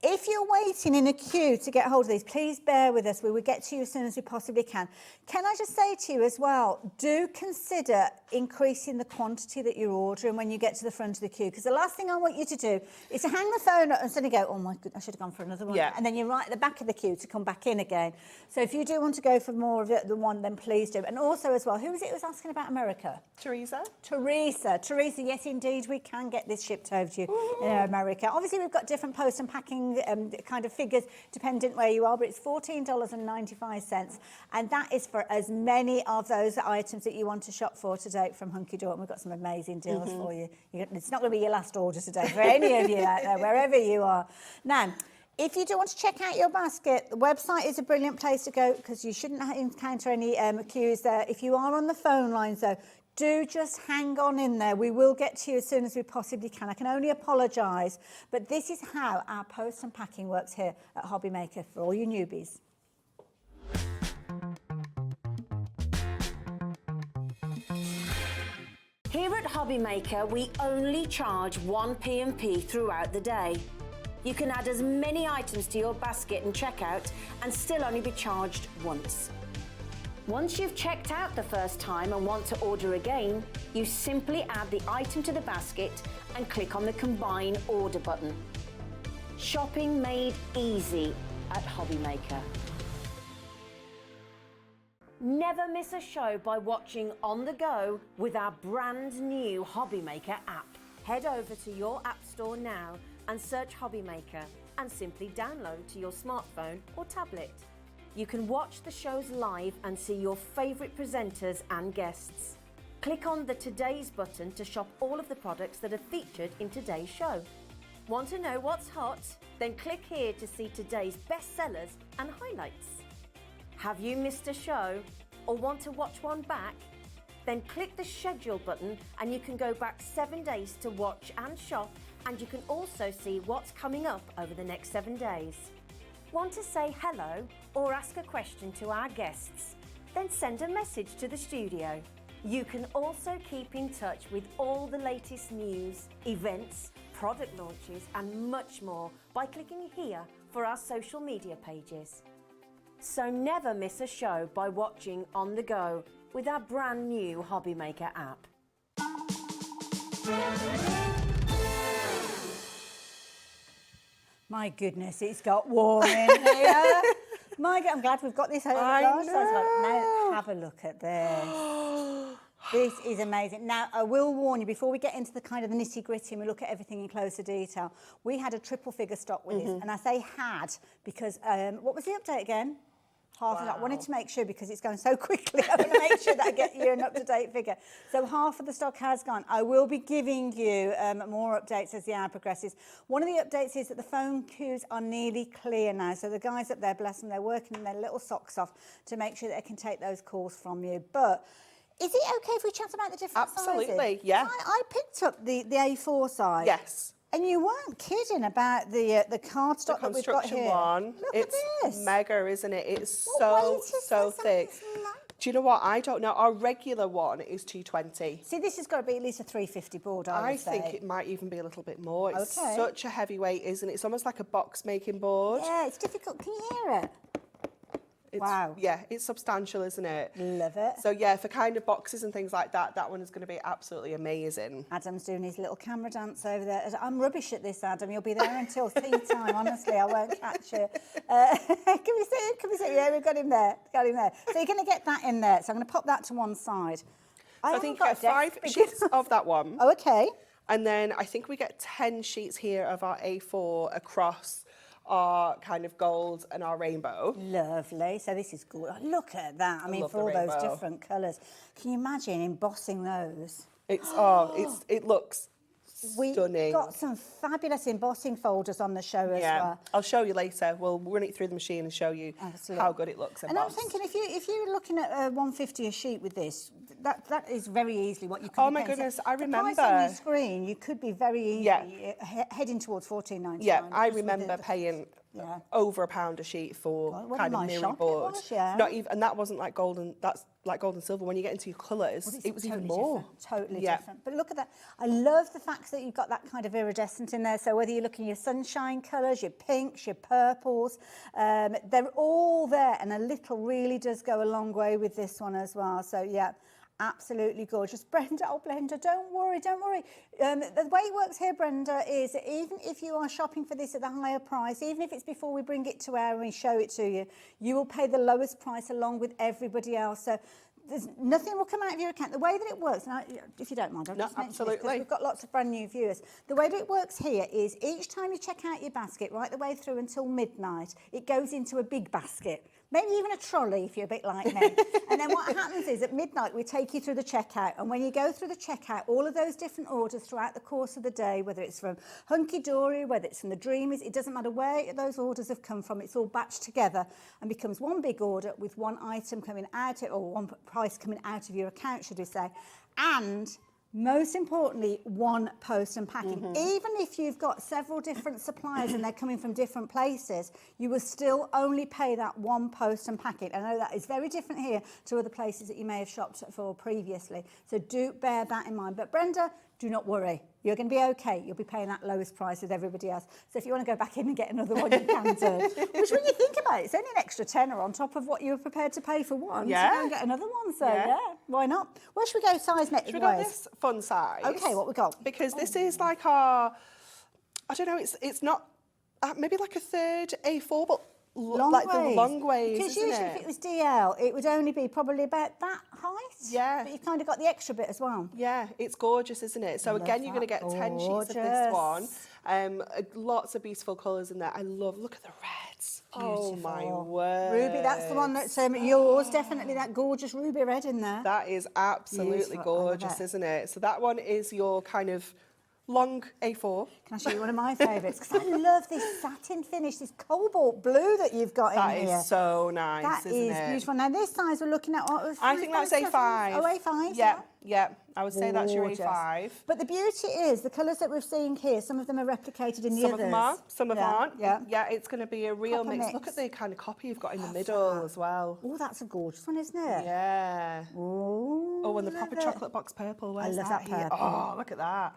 If you're waiting in a queue to get hold of these, please bear with us. We will get to you as soon as we possibly can. Can I just say to you as well, do consider increasing the quantity that you're ordering when you get to the front of the queue, because the last thing I want you to do is to hang the phone up and suddenly go, oh my goodness, I should have gone for another one. And then you're right at the back of the queue to come back in again. So if you do want to go for more of the one, then please do. And also as well, who was it who was asking about America? Teresa, yes indeed, we can get this shipped over to you in America. Obviously we've got different post and packing kind of figures dependent where you are, but it's $14.95, and that is for as many of those items that you want to shop for today from Hunkydory. And we've got some amazing deals for you. It's not going to be your last order today for any of you out there, wherever you are. Now, if you do want to check out your basket, the website is a brilliant place to go because you shouldn't encounter any queues there. If you are on the phone lines though, do just hang on in there. We will get to you as soon as we possibly can. I can only apologise, but this is how our post and packing works here at Hobby Maker for all you newbies. Here at Hobby Maker, we only charge 1 P&P throughout the day. You can add as many items to your basket and checkout and still only be charged once. Once you've checked out the first time and want to order again, you simply add the item to the basket and click on the Combine Order button. Shopping made easy at Hobby Maker. Never miss a show by watching on the go with our brand new Hobby Maker app. Head over to your app store now and search Hobby Maker and simply download to your smartphone or tablet. You can watch the shows live and see your favourite presenters and guests. Click on the Today's button to shop all of the products that are featured in today's show. Want to know what's hot? Then click here to see today's bestsellers and highlights. Have you missed a show or want to watch one back? Then click the Schedule button and you can go back 7 days to watch and shop, and you can also see what's coming up over the next 7 days. Want to say hello or ask a question to our guests? Then send a message to the studio. You can also keep in touch with all the latest news, events, product launches and much more by clicking here for our social media pages. So never miss a show by watching on the go with our brand new Hobby Maker app. My goodness, it's got warm in here. I'm glad we've got this over. Now have a look at this. This is amazing. Now, I will warn you, before we get into the kind of the nitty-gritty and we look at everything in closer detail, we had a triple figure stock with this, and I say had because, what was the update again? Half of that. I wanted to make sure because it's going so quickly. I want to make sure that I get you an up-to-date figure. So half of the stock has gone. I will be giving you more updates as the hour progresses. One of the updates is that the phone queues are nearly clear now. So the guys up there, bless them, they're working their little socks off to make sure that they can take those calls from you. But is it okay if we chat about the different sizes? Absolutely, yeah. I picked up the A4 size. Yes. And you weren't kidding about the cardstock that we've got here. One. Look it's at this. mega, isn't it? It's so thick. Do you know what? I don't know. Our regular one is 220. See, this has got to be at least a 350 board, I would say. I think it might even be a little bit more. It's Okay. such a heavyweight, isn't it? It's almost like a box making board. Yeah, it's difficult. Can you hear it? Wow. Yeah, it's substantial, isn't it? Love it. So yeah, for kind of boxes and things like that, that one is going to be absolutely amazing. Adam's doing his little camera dance over there. I'm rubbish at this, Adam. You'll be there until tea time, honestly. I won't catch you. Can we see him? Can we see him? Yeah, we've got him there. Got him there. So you're going to get that in there. So I'm going to pop that to one side. I think you get 5 sheets of that one. Oh, okay. And then I think we get 10 sheets here of our A4 across our kind of gold and our rainbow. Lovely. So this is good. Oh, look at that. I mean, for all those different colours. Can you imagine embossing those? It looks stunning. We've got some fabulous embossing folders on the show as well. I'll show you later. We'll run it through the machine and show you how good it looks embossed. And I'm thinking, if you're looking at 150 a sheet with this, that is very easily what you could. Oh my goodness, I remember. The price on your screen, you could be very easily heading towards $14.99. Yeah, I remember paying over £1 a sheet for kind of Mirri boards. Not even, and that wasn't like gold and that's like gold and silver. When you get into your colours, it was even more. Totally different. But look at that. I love the fact that you've got that kind of iridescent in there. So whether you're looking at your sunshine colours, your pinks, your purples, they're all there. And a little really does go a long way with this one as well. So yeah. Absolutely gorgeous. Brenda, oh Brenda, don't worry, don't worry. The way it works here, Brenda, is even if you are shopping for this at the higher price, even if it's before we bring it to air and we show it to you, you will pay the lowest price along with everybody else. So there's nothing will come out of your account. The way that it works, now, if you don't mind, I'll just mention this because we've got lots of brand new viewers. The way that it works here is each time you check out your basket, right the way through until midnight, it goes into a big basket. Maybe even a trolley if you're a bit like me. And then what happens is at midnight we take you through the checkout, and when you go through the checkout, all of those different orders throughout the course of the day, whether it's from Hunkydory, whether it's from the Dreamees, it doesn't matter where those orders have come from, it's all batched together and becomes one big order with one item coming out, or one price coming out of your account, should we say, and most importantly, one post and packing. Even if you've got several different suppliers and they're coming from different places, you will still only pay that one post and packing. I know that is very different here to other places that you may have shopped for previously. So do bear that in mind. But Brenda, do not worry. You're going to be okay. You'll be paying that lowest price with everybody else. So if you want to go back in and get another one, you can do. Which, when you think about it, it's only an extra tenner on top of what you were prepared to pay for one. Yeah. So go and get another one. So yeah, why not? Where should we go size next? Should we go this fun size? Okay, what we got? Because this is like our, I don't know, it's not, maybe like a third A4, but like the long ways, because usually if it was DL, it would only be probably about that height. Yeah. But you've kind of got the extra bit as well. Yeah, it's gorgeous, isn't it? So again, you're going to get 10 sheets of this one. Lots of beautiful colours in there. Look at the reds. Beautiful. Oh my word. Ruby, that's the one that's yours, definitely that gorgeous ruby red in there. That is absolutely gorgeous, isn't it? So that one is your kind of long A4. Can I show you one of my favourites? Because I love this satin finish, this cobalt blue that you've got in here. That is so nice, isn't it? That is beautiful. Now this size we're looking at, I think that's A5. Oh, A5? Yeah. I would say that's your A5. But the beauty is, the colours that we're seeing here, some of them are replicated in the others. Some of them are, some of them aren't. Yeah, it's going to be a real mix. Look at the kind of copy you've got in the middle as well. Oh, that's a gorgeous one, isn't it? Yeah. Oh, and the proper chocolate box purple. I love that purple. Oh, look at that.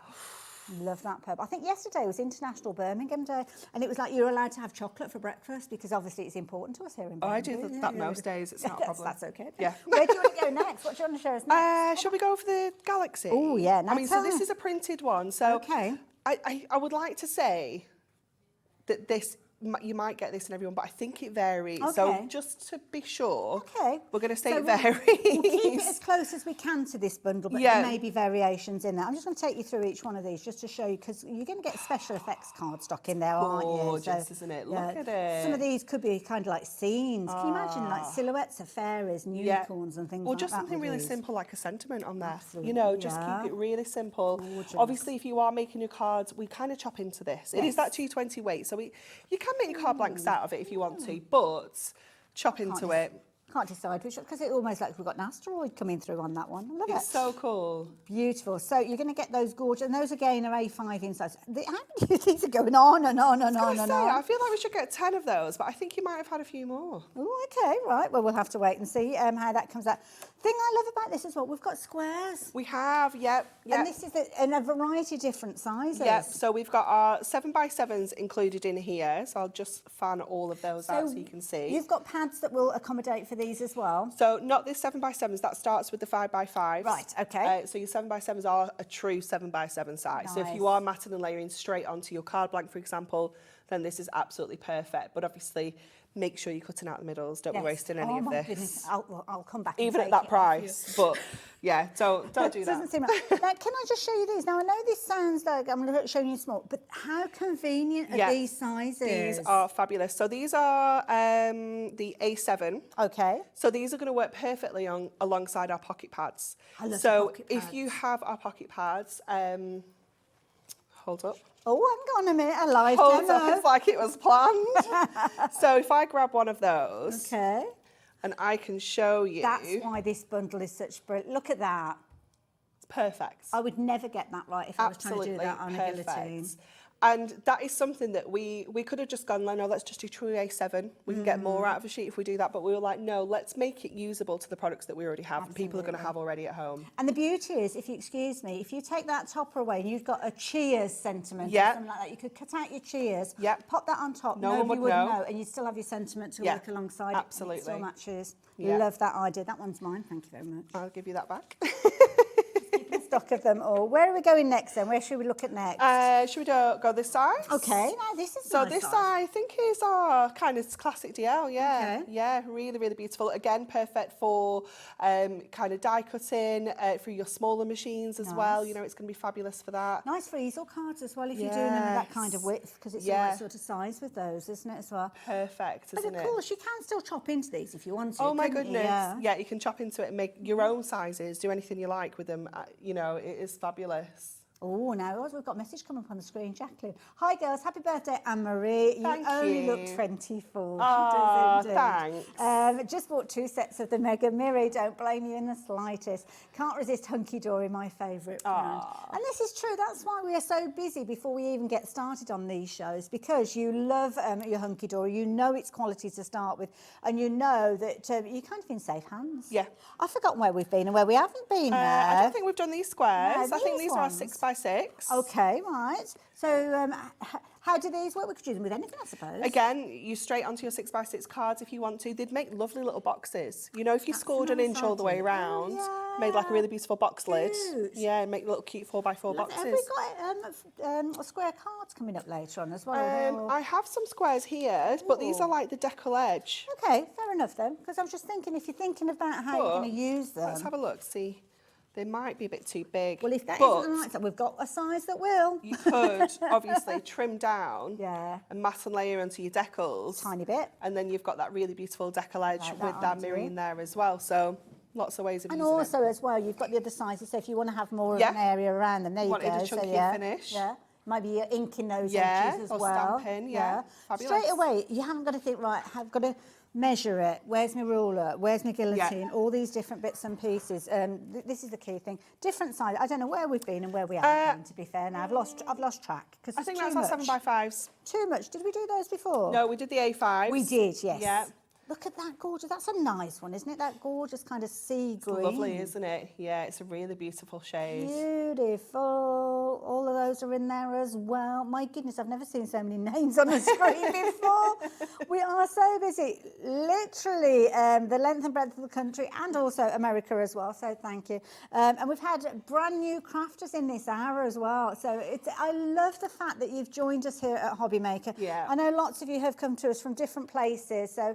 Love that purple. I think yesterday was International Birmingham Day, and it was like you're allowed to have chocolate for breakfast because obviously it's important to us here in Birmingham. I do that most days. It's not a problem. That's okay. Yeah. Where do you want to go next? What do you want to show us next? Shall we go for the Galaxy? Oh yeah. I mean, so this is a printed one. So okay. I would like to say that this. You might get this in everyone, but I think it varies. Okay. So just to be sure, we're going to say it We'll varies. keep it as close as we can to this bundle, but there may be variations in there. I'm just going to take you through each one of these just to show you, because you're going to get special effects cardstock in there, aren't you? Gorgeous, isn't it? Look at it. Some of these could be kind of like scenes. Can you imagine like silhouettes of fairies and unicorns and things like that? Or just something really simple like a sentiment on there. Absolutely. You know, just keep it really simple. Gorgeous. Obviously, if you are making your cards, we kind of chop into this. It is that 220 weight, so you can make your card blanks out of it if you want to, but chop into it. Can't decide which, because it almost like we've got an asteroid coming through on that one. I love it. It's so cool. Beautiful. So you're going to get those gorgeous, and those again are A5 in size. These are going on and on and on and on. I feel like we should get 10 of those, but I think you might have had a few more. Oh, okay, right. Well, we'll have to wait and see how that comes out. Thing I love about this as well, we've got squares. We have, yep. And this is in a variety of different sizes. Yep, so we've got our 7x7s included in here, so I'll just fan all of those out so you can see. You've got pads that will accommodate for these as well? So not this 7x7s, that starts with the 5x5s. Right, okay. So your 7x7s are a true 7x7 size. Nice. So if you are matting and layering straight onto your card blank, for example, then this is absolutely perfect. But obviously, make sure you're cutting out the middles. Don't be wasting any of this. Goodness. I'll come back. Even at that price, but yeah, don't do that. Doesn't seem right. Now, can I just show you these? Now I know this sounds like I'm showing you small, but how convenient are these sizes? These are fabulous. So these are the A7. Okay. So these are going to work perfectly alongside our pocket pads. I love pocket pads. If you have our pocket pads, hold up. Oh, hang on a minute, a live Hold demo. up, it's like it was planned. So if I grab one of those, okay, and I can show you. That's why this bundle is such brilliant. Look at that. It's perfect. I would never get that right if I was trying to do that on a guillotine. And that is something that we could have just gone, no, let's just do true A7. We can get more out of a sheet if we do that. But we were like, no, let's make it usable to the products that we already have and people are going to have already at home. And the beauty is, if you excuse me, if you take that topper away and you've got a cheers sentiment or something like that, you could cut out your cheers, pop that on top, nobody would know, and you'd still have your sentiment to work alongside absolutely. It still matches. Love that idea. That one's mine. Thank you very much. I'll give you that back. Stock of them all. Where are we going next then? Where should we look at next? Should we go this side? Okay, now this is so this side I think is our kind of classic DL, yeah, really, really beautiful. Again, perfect for kind of die cutting for your smaller machines as well. You know, it's going to be fabulous for that. Nice for easel cards as well if you're doing them that kind of width, because it's the right sort of size with those, isn't it, as well? Perfect, isn't it? But of course, you can still chop into these if you want to. Oh my goodness, yeah, you can chop into it and make your own sizes, do anything you like with them. You know, it is fabulous. Oh, now we've got a message coming up on the screen. Jacqueline. Hi, girls. Happy birthday, Anne-Marie. You only look 24. Oh, she does thanks. Just bought 2 sets of the Mega Mirri. Don't blame you in the slightest. Can't resist Hunkydory, my favourite brand. And this is true. That's why we are so busy before we even get started on these shows, because you love your Hunkydory. You know its quality to start with, and you know that you're kind of in safe hands. Yeah. I've forgotten where we've been and where we haven't been. I don't think we've done these squares. No, I think these are 6x6. Okay, right. So how do these work? We could use them with anything, I suppose. Again, you straight onto your 6x6 cards if you want to. They'd make lovely little boxes. You know, if you scored an inch all the way around, made like a really beautiful box lid. Yeah, make little cute 4x4 boxes. Have we got square cards coming up later on as well? I have some squares here, but these are like the decal edge. Okay, fair enough then, because I was just thinking, if you're thinking about how you're going to use them. Let's have a look, see. They might be a bit too big. Well, if that isn't the right size, we've got a size that will. You could obviously trim down and mat and layer onto your decals. Tiny bit. And then you've got that really beautiful decal edge with that Mirri in there as well. So lots of ways of using it. And also as well, you've got the other sizes. So if you want to have more of an area around them, there you go. Wanted a chunky finish. Yeah. Might be inking those edges as well. Stamping, Fabulous. Straight away, you haven't got to think, right, I've got to measure it. Where's my ruler? Where's my guillotine? All these different bits and pieces. This is the key thing. Different size. I don't know where we've been and where we haven't been, to be fair. Now I've lost track. I think that's our 7x5s. Too much. Did we do those before? No, we did the A5s. We did, yes. Yeah. Look at that gorgeous. That's a nice one, isn't it? That gorgeous kind of sea green. Lovely, isn't it? Yeah, it's a really beautiful shade. Beautiful. All of those are in there as well. My goodness, I've never seen so many names on a screen before. We are so busy. Literally the length and breadth of the country, and also America as well, so thank you. And we've had brand new crafters in this hour as well. So I love the fact that you've joined us here at Hobby Maker. Yeah. I know lots of you have come to us from different places, so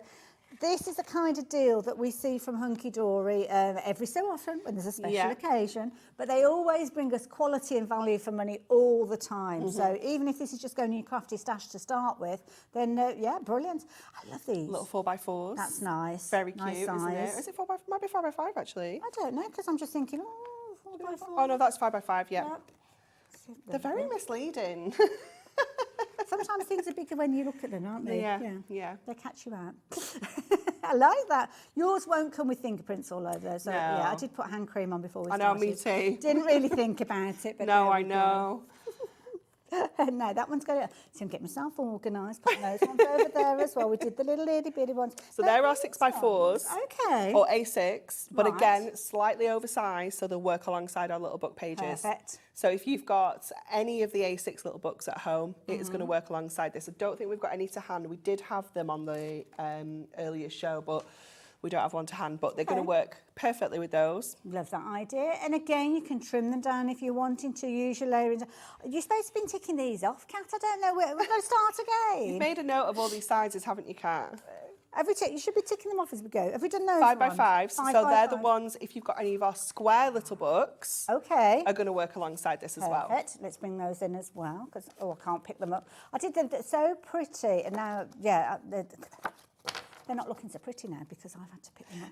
this is the kind of deal that we see from Hunkydory every so often when there's a special occasion, but they always bring us quality and value for money all the time. So even if this is just going in your crafty stash to start with, then yeah, brilliant. I love these. Little 4x4s. That's nice. Very cute, nice isn't it? Is it 4x5? Might be 5x5 actually. I don't know, because I'm just thinking, oh, 4x4. Oh no, that's 5x5, yeah. Yep. They're very misleading. Sometimes things are bigger when you look at them, aren't they? Yeah. They catch you out. I like that. Yours won't come with fingerprints all over. So, No. yeah, I did put hand cream on before we I started. know, me too. Didn't really think about it. But No, there I we go. know. No, that one's got it. So I'm getting myself organised, putting those ones over there as well. We did the little itty bitty ones. So there are 6x4s. Okay. Or A6, but Right. again, slightly oversized, so they'll work alongside our little book pages. Perfect. So if you've got any of the A6 little books at home, it is going to work alongside this. I don't think we've got any to hand. We did have them on the earlier show, but we don't have one to hand, but they're going to work perfectly with those. Love that idea. And again, you can trim them down if you're wanting to use your layering. You're supposed to have been ticking these off, Kat. I don't know. We're going to start again. You've made a note of all these sizes, haven't you, Kat? You should be ticking them off as we go. Have we done those 5x5s. So they're the 5x5. ones, if you've got any of our square little books, okay, are going to work alongside this as well. Perfect. Let's bring those in as well, because, I can't pick them up. I did them, they're so pretty, and now, yeah, they're not looking so pretty now because I've had to pick them up.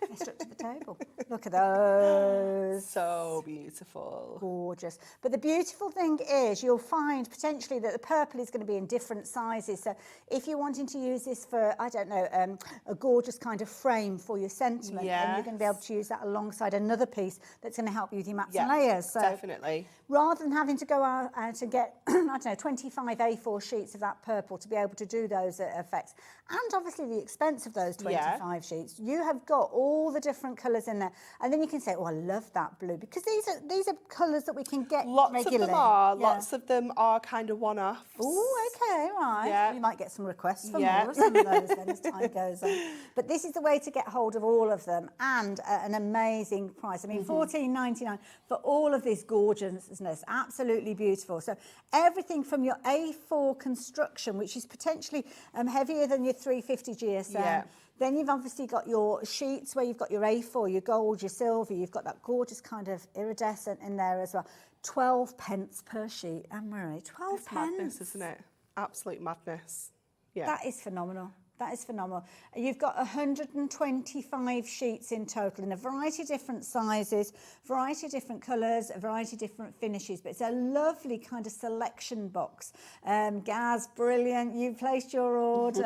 They're stuck to the table. Look at those. So beautiful. Gorgeous. But the beautiful thing is you'll find potentially that the purple is going to be in different sizes. So if you're wanting to use this for, I don't know, a gorgeous kind of frame for your sentiment, then you're going to be able to use that alongside another piece that's going to help you with your mats and layers. So definitely. Rather than having to go out and get, I don't know, 25 A4 sheets of that purple to be able to do those effects, and obviously the expense of those 25 sheets, you have got all the different colours in there. And then you can say, oh, I love that blue, because these are colours that we can get regularly. Lots of them are kind of one-offs. Oh, okay, right. Yeah. You might get some requests for more of some of those then as time goes on. But this is the way to get hold of all of them, and at an amazing price. I mean, $14.99 for all of this gorgeousness, absolutely beautiful. So everything from your A4 construction, which is potentially heavier than your 350 GSM. Yeah. Then you've obviously got your sheets where you've got your A4, your gold, your silver. You've got that gorgeous kind of iridescent in there as well. 12 pence per sheet, Anne-Marie. 12 It's pence. madness, isn't it? Absolute madness. Yeah. That is phenomenal. That is phenomenal. You've got 125 sheets in total in a variety of different sizes, variety of different colours, a variety of different finishes, but it's a lovely kind of selection box. Gaz, brilliant. You placed your order.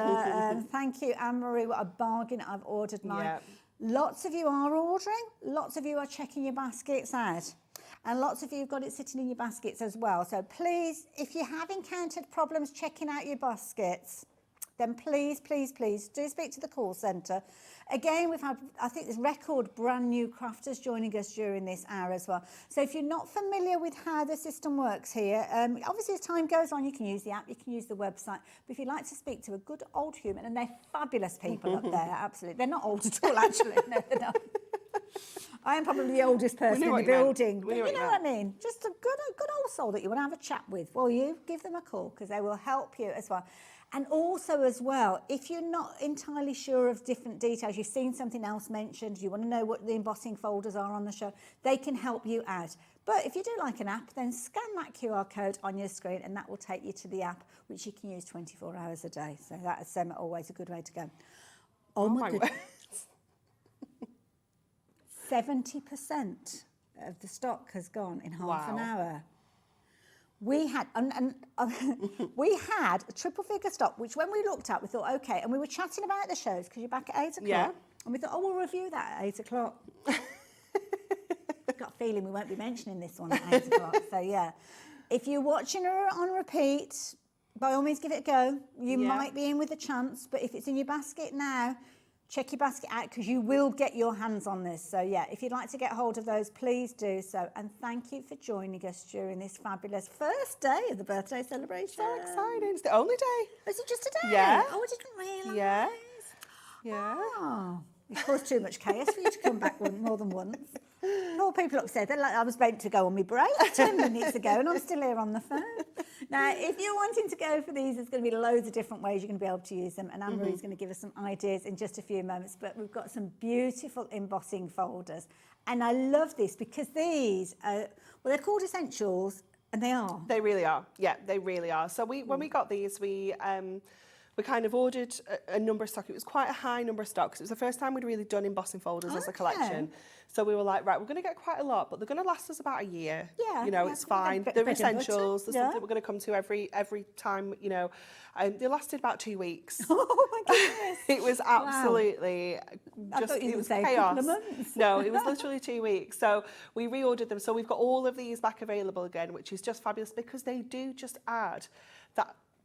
Thank you, Anne-Marie. What a bargain. I've ordered mine. Yeah. Lots of you are ordering. Lots of you are checking your baskets out. And lots of you have got it sitting in your baskets as well. So please, if you have encountered problems checking out your baskets, then please, please, please do speak to the call centre. Again, we've had, I think there's record brand new crafters joining us during this hour as well. So if you're not familiar with how the system works here, obviously as time goes on, you can use the app, you can use the website. But if you'd like to speak to a good old human, and they're fabulous people up there, absolutely. They're not old at all, actually. No, they're not. I am probably the oldest person in the building. But you know what I mean? Just a good old soul that you want to have a chat with. Well, you give them a call because they will help you as well. And also as well, if you're not entirely sure of different details, you've seen something else mentioned, you want to know what the embossing folders are on the show, they can help you out. But if you do like an app, then scan that QR code on your screen and that will take you to the app, which you can use 24 hours a day. So that is always a good way to go. Oh my goodness. 70% of the stock has gone in half an hour. We had we had a triple figure stock, which when we looked at, we thought, okay, and we were chatting about the shows because you're back at 8 o'clock. Yeah. And we thought, oh, we'll review that at 8 o'clock. Got a feeling we won't be mentioning this one at 8 o'clock. So yeah, if you're watching her on repeat, by all means give it a go. You might be in with a chance, but if it's in your basket now, check your basket out because you will get your hands on this. So yeah, if you'd like to get hold of those, please do so. And thank you for joining us during this fabulous first day of the birthday celebration. So exciting. It's the only day. Is it just a day? Yeah. Oh, I didn't realise. Yeah. Yeah. Oh, it caused too much chaos for you to come back more than once. Poor people upset. They're like, I was meant to go on my break 10 minutes ago and I'm still here on the phone. Now, if you're wanting to go for these, there's going to be loads of different ways you're going to be able to use them. And Anne-Marie's going to give us some ideas in just a few moments. But we've got some beautiful embossing folders. And I love this because these are, well, they're called essentials, and they are. They really are. Yeah, they really are. So when we got these, we we kind of ordered a number of stock. It was quite a high number of stock because it was the first time we'd really done embossing folders as a collection. So we were like, right, we're going to get quite a lot, but they're going to last us about a year. Yeah, you know, yeah, it's fine. They're essentials. There's something we're going to come to every time, you know. And they lasted about 2 weeks. Oh my goodness! It was absolutely just, it was chaos. No, it was literally 2 weeks. So we reordered them. So we've got all of these back available again, which is just fabulous because they do just add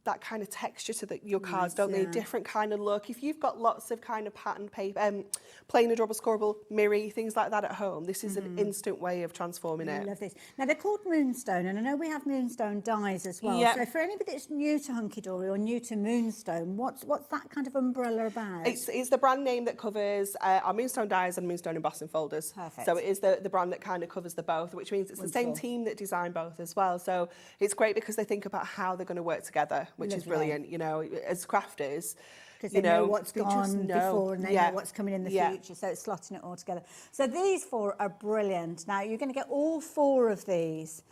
that kind of texture to your cards, don't they? Different kind of look. If you've got lots of kind of patterned paper, plain adorable, scoreable, Mirri, things like that at home, this is an instant way of transforming it. I love this. Now, they're called Moonstone, and I know we have Moonstone dies as well. So for anybody that's new to Hunkydory or new to Moonstone, what's that kind of umbrella about? It's the brand name that covers our Moonstone dies and Moonstone embossing folders. Perfect. So it is the brand that kind of covers the both, which means it's the same team that designed both as well. So it's great because they think about how they're going to work together, which is brilliant, you know, as crafters. Because they know what's gone before and they know what's coming in the future, so it's slotting it all together. So these 4 are brilliant. Now, you're going to get all 4 of these.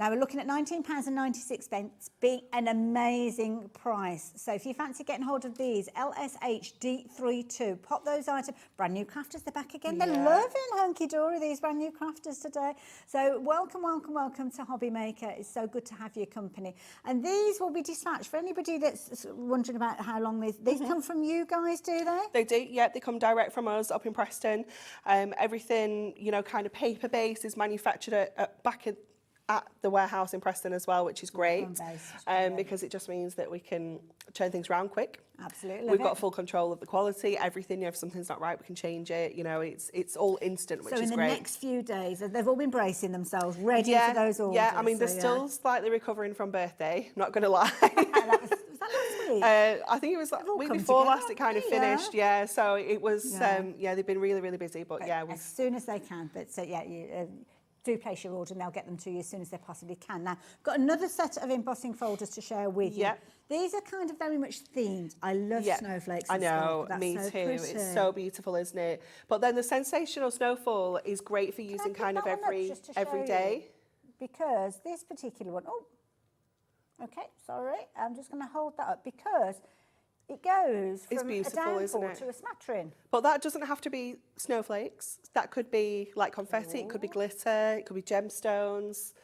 Now, we're looking at £19.96, being an amazing price. So if you fancy getting hold of these, LSHD32, pop those items. Brand new crafters, they're back again. They're loving Hunkydory, these brand new crafters today. So welcome, welcome, welcome to Hobby Maker. It's so good to have your company. And these will be dispatched. For anybody that's wondering about how long these come from you guys, do they? They do, yeah. They come direct from us up in Preston. Everything, you know, kind of paper-based is manufactured back at the warehouse in Preston as well, which is great, because it just means that we can turn things around quick. Absolutely. We've got full control of the quality, everything. You know, if something's not right, we can change it. You know, it's all instant, which is great. So in the next few days, they've all been bracing themselves, ready for those orders. Yeah, I mean, they're still slightly recovering from birthday, not going to lie. Was that last week? I think it was like the week before last it kind of finished, so it was, they've been really, really busy, but as soon as they can, but so do place your order and they'll get them to you as soon as they possibly can. Now, I've got another set of embossing folders to share with you. These are kind of very much themed. I love snowflakes and stuff. I know, me too. Pretty. It's so beautiful, isn't it? But then the sensational snowfall is great for using kind of every day. Because this particular one, okay, sorry, I'm just going to hold that up because it goes from a downpour to a smattering. But that doesn't have to be snowflakes. That could be like confetti, it could be glitter, it could be gemstones.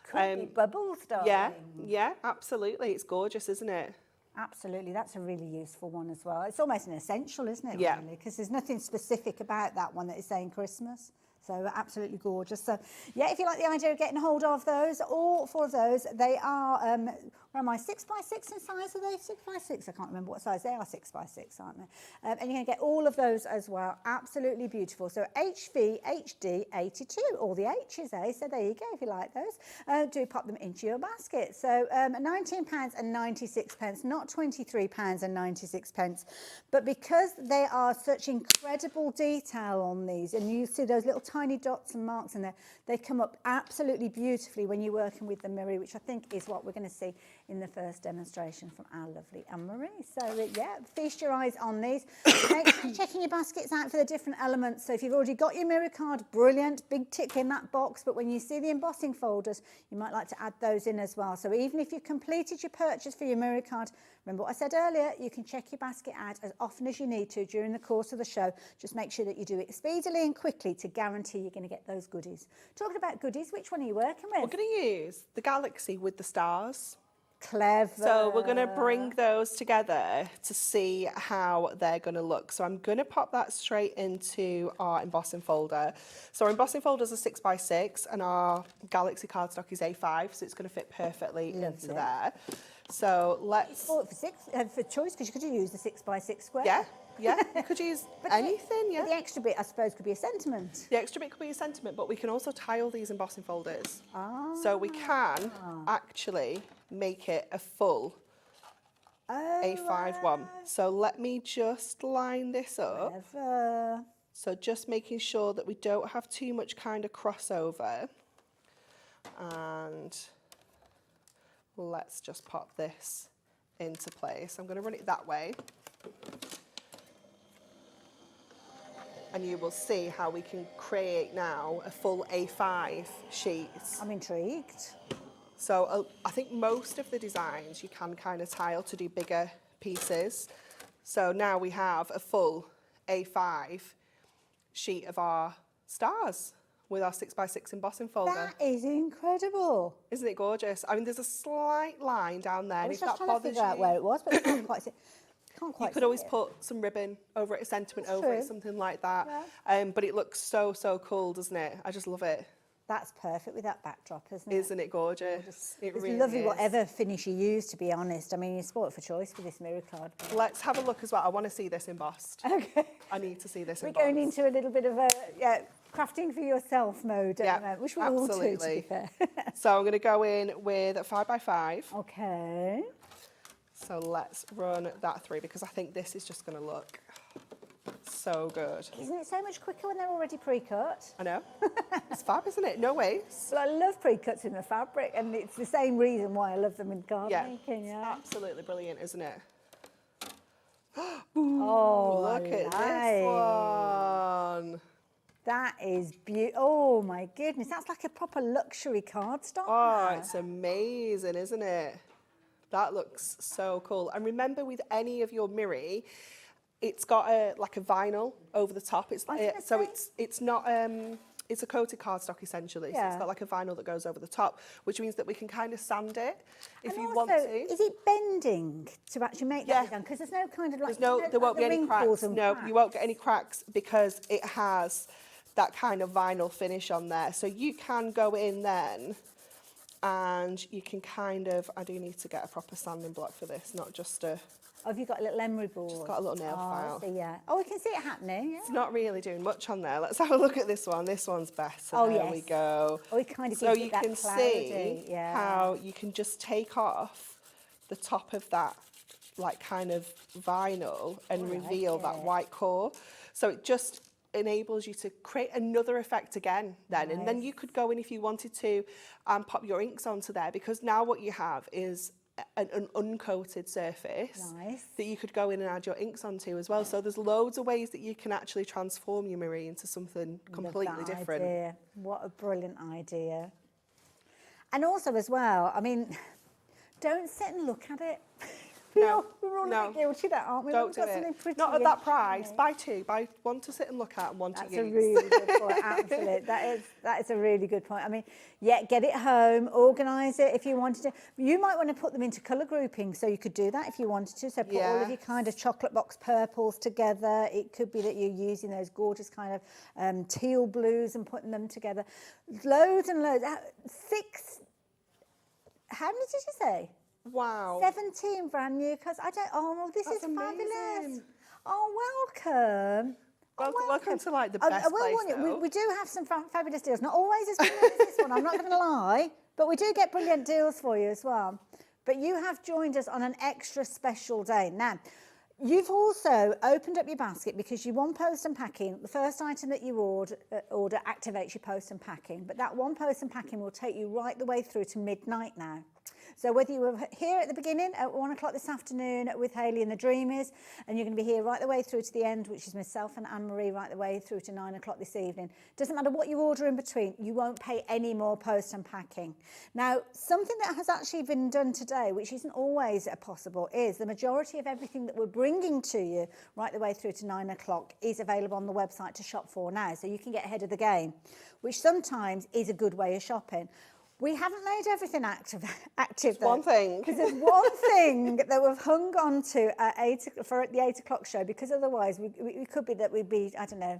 Could be bubbles, darling. Yeah, absolutely. It's gorgeous, isn't it? Absolutely, that's a really useful one as well. It's almost an essential, isn't it, really? Because there's nothing specific about that one that is saying Christmas. So absolutely gorgeous. So if you like the idea of getting hold of those, all 4 of those, they are, where am I, 6x6 in size, are they? 6x6, I can't remember what size they are, 6x6, aren't they? And you're going to get all of those as well. Absolutely beautiful. So HV, HD, 82, all the H's, So there you go, if you like those. Do pop them into your basket. So £19.96, not £23.96. But because they are such incredible detail on these, and you see those little tiny dots and marks in there, they come up absolutely beautifully when you're working with the Mirri, which I think is what we're going to see in the first demonstration from our lovely Anne-Marie. So feast your eyes on these. Make sure you're checking your baskets out for the different elements. So if you've already got your Mirri card, brilliant, big tick in that box. But when you see the embossing folders, you might like to add those in as well. So even if you've completed your purchase for your Mirri card, remember what I said earlier, you can check your basket out as often as you need to during the course of the show. Just make sure that you do it speedily and quickly to guarantee you're going to get those goodies. Talking about goodies, which one are you working with? We're going to use the galaxy with the stars. Clever. So we're going to bring those together to see how they're going to look. So I'm going to pop that straight into our embossing folder. So our embossing folders are 6x6 and our galaxy cardstock is A5, so it's going to fit perfectly into there. So let's... For choice, because you could use the 6x6 square. Yeah, you could use anything, But the extra bit, I suppose, could be a sentiment. The extra bit could be a sentiment, but we can also tile these embossing folders. So we can actually make it a full A5 one. So let me just line this up. Clever. So just making sure that we don't have too much kind of crossover. And let's just pop this into place. I'm going to run it that way. And you will see how we can create now a full A5 sheet. I'm intrigued. So I think most of the designs you can kind of tile to do bigger pieces. So now we have a full A5 sheet of our stars with our 6x6 embossing folder. That is incredible. Isn't it gorgeous? I mean, there's a slight line down there. I And was if just that trying to figure out where it was, but I can't quite see. You could always put some ribbon over it, a sentiment over it, something like that. Yeah. But it looks so, so cool, doesn't it? I just love it. That's perfect with that backdrop, isn't it? Isn't it gorgeous? It it's really lovely is. whatever finish you use, to be honest. I mean, you're spoilt for choice with this mirror card. Let's have a look as well. I want to see this embossed. Okay. I need to see this We're embossed. going into a little bit of a crafting for yourself mode at the moment, which we all do, to be fair. So I'm going to go in with a 5x5. Okay. So let's run that through because I think this is just going to look so good. Isn't it so much quicker when they're already pre-cut? I know. It's fab, isn't it? No waste. Well, I love pre-cuts in the fabric, and it's the same reason why I love them in card making. Yeah, it's absolutely brilliant, isn't it? Oh, look at this one. That is beautiful. Oh my goodness, that's like a proper luxury cardstock. Oh, it's amazing, isn't it? That looks so cool. And remember, with any of your Mirri, it's got like a vinyl over the top. It's it's not it's a coated cardstock essentially. So it's got like a vinyl that goes over the top, which means that we can kind of sand it if you want to. Is it bending to actually make that down? Because there's no kind of like there won't be any cracks. No, you won't get any cracks because it has that kind of vinyl finish on there. So you can go in then and you can kind of, I do need to get a proper sanding block for this, not just a... Oh, have you got a little emery board? Just got a little nail file. I see, yeah. Oh, we can see it happening. Yeah. It's not really doing much on there. Let's have a look at this one. This one's better. Oh, there we go. Oh, it kind of so gives you it that can cloudy, see how you can just take off the top of that like kind of vinyl and reveal that white core. So it just enables you to create another effect again then. And then you could go in if you wanted to and pop your inks onto there, because now what you have is an uncoated surface that you could go in and add your inks onto as well. So there's loads of ways that you can actually transform your Mirri into something completely different. Idea. What a brilliant idea. And also as well, I mean, don't sit and look at it. We're all a bit guilty of that, aren't we? Don't do it. Not at that price. Buy two. Buy one to sit and look at and one to use. That's a really good point. Absolutely. That is a really good point. I mean, get it home, organise it if you wanted to. You might want to put them into colour grouping, so you could do that if you wanted to. So put all of your kind of chocolate box purples together. It could be that you're using those gorgeous kind of teal blues and putting them together. Loads and loads. How many did you say? Wow. 17 brand new colours. This is fabulous. Oh, welcome. Welcome to like the best place. We do have some fabulous deals. Not always as brilliant as this one, I'm not going to lie, but we do get brilliant deals for you as well. But you have joined us on an extra special day. Now, you've also opened up your basket because you won post and packing. The first item that you order activates your post and packing, but that one post and packing will take you right the way through to midnight now. So whether you were here at the beginning at 1 o'clock this afternoon with Hayley and the Dreamees, and you're going to be here right the way through to the end, which is myself and Anne-Marie, right the way through to 9 o'clock this evening. Doesn't matter what you order in between, you won't pay any more post and packing. Now, something that has actually been done today, which isn't always possible, is the majority of everything that we're bringing to you right the way through to 9 o'clock is available on the website to shop for now, so you can get ahead of the game, which sometimes is a good way of shopping. We haven't made everything active though. One thing. Because there's one thing that we've hung on to for the 8 o'clock show, because otherwise we could be that we'd be, I don't know,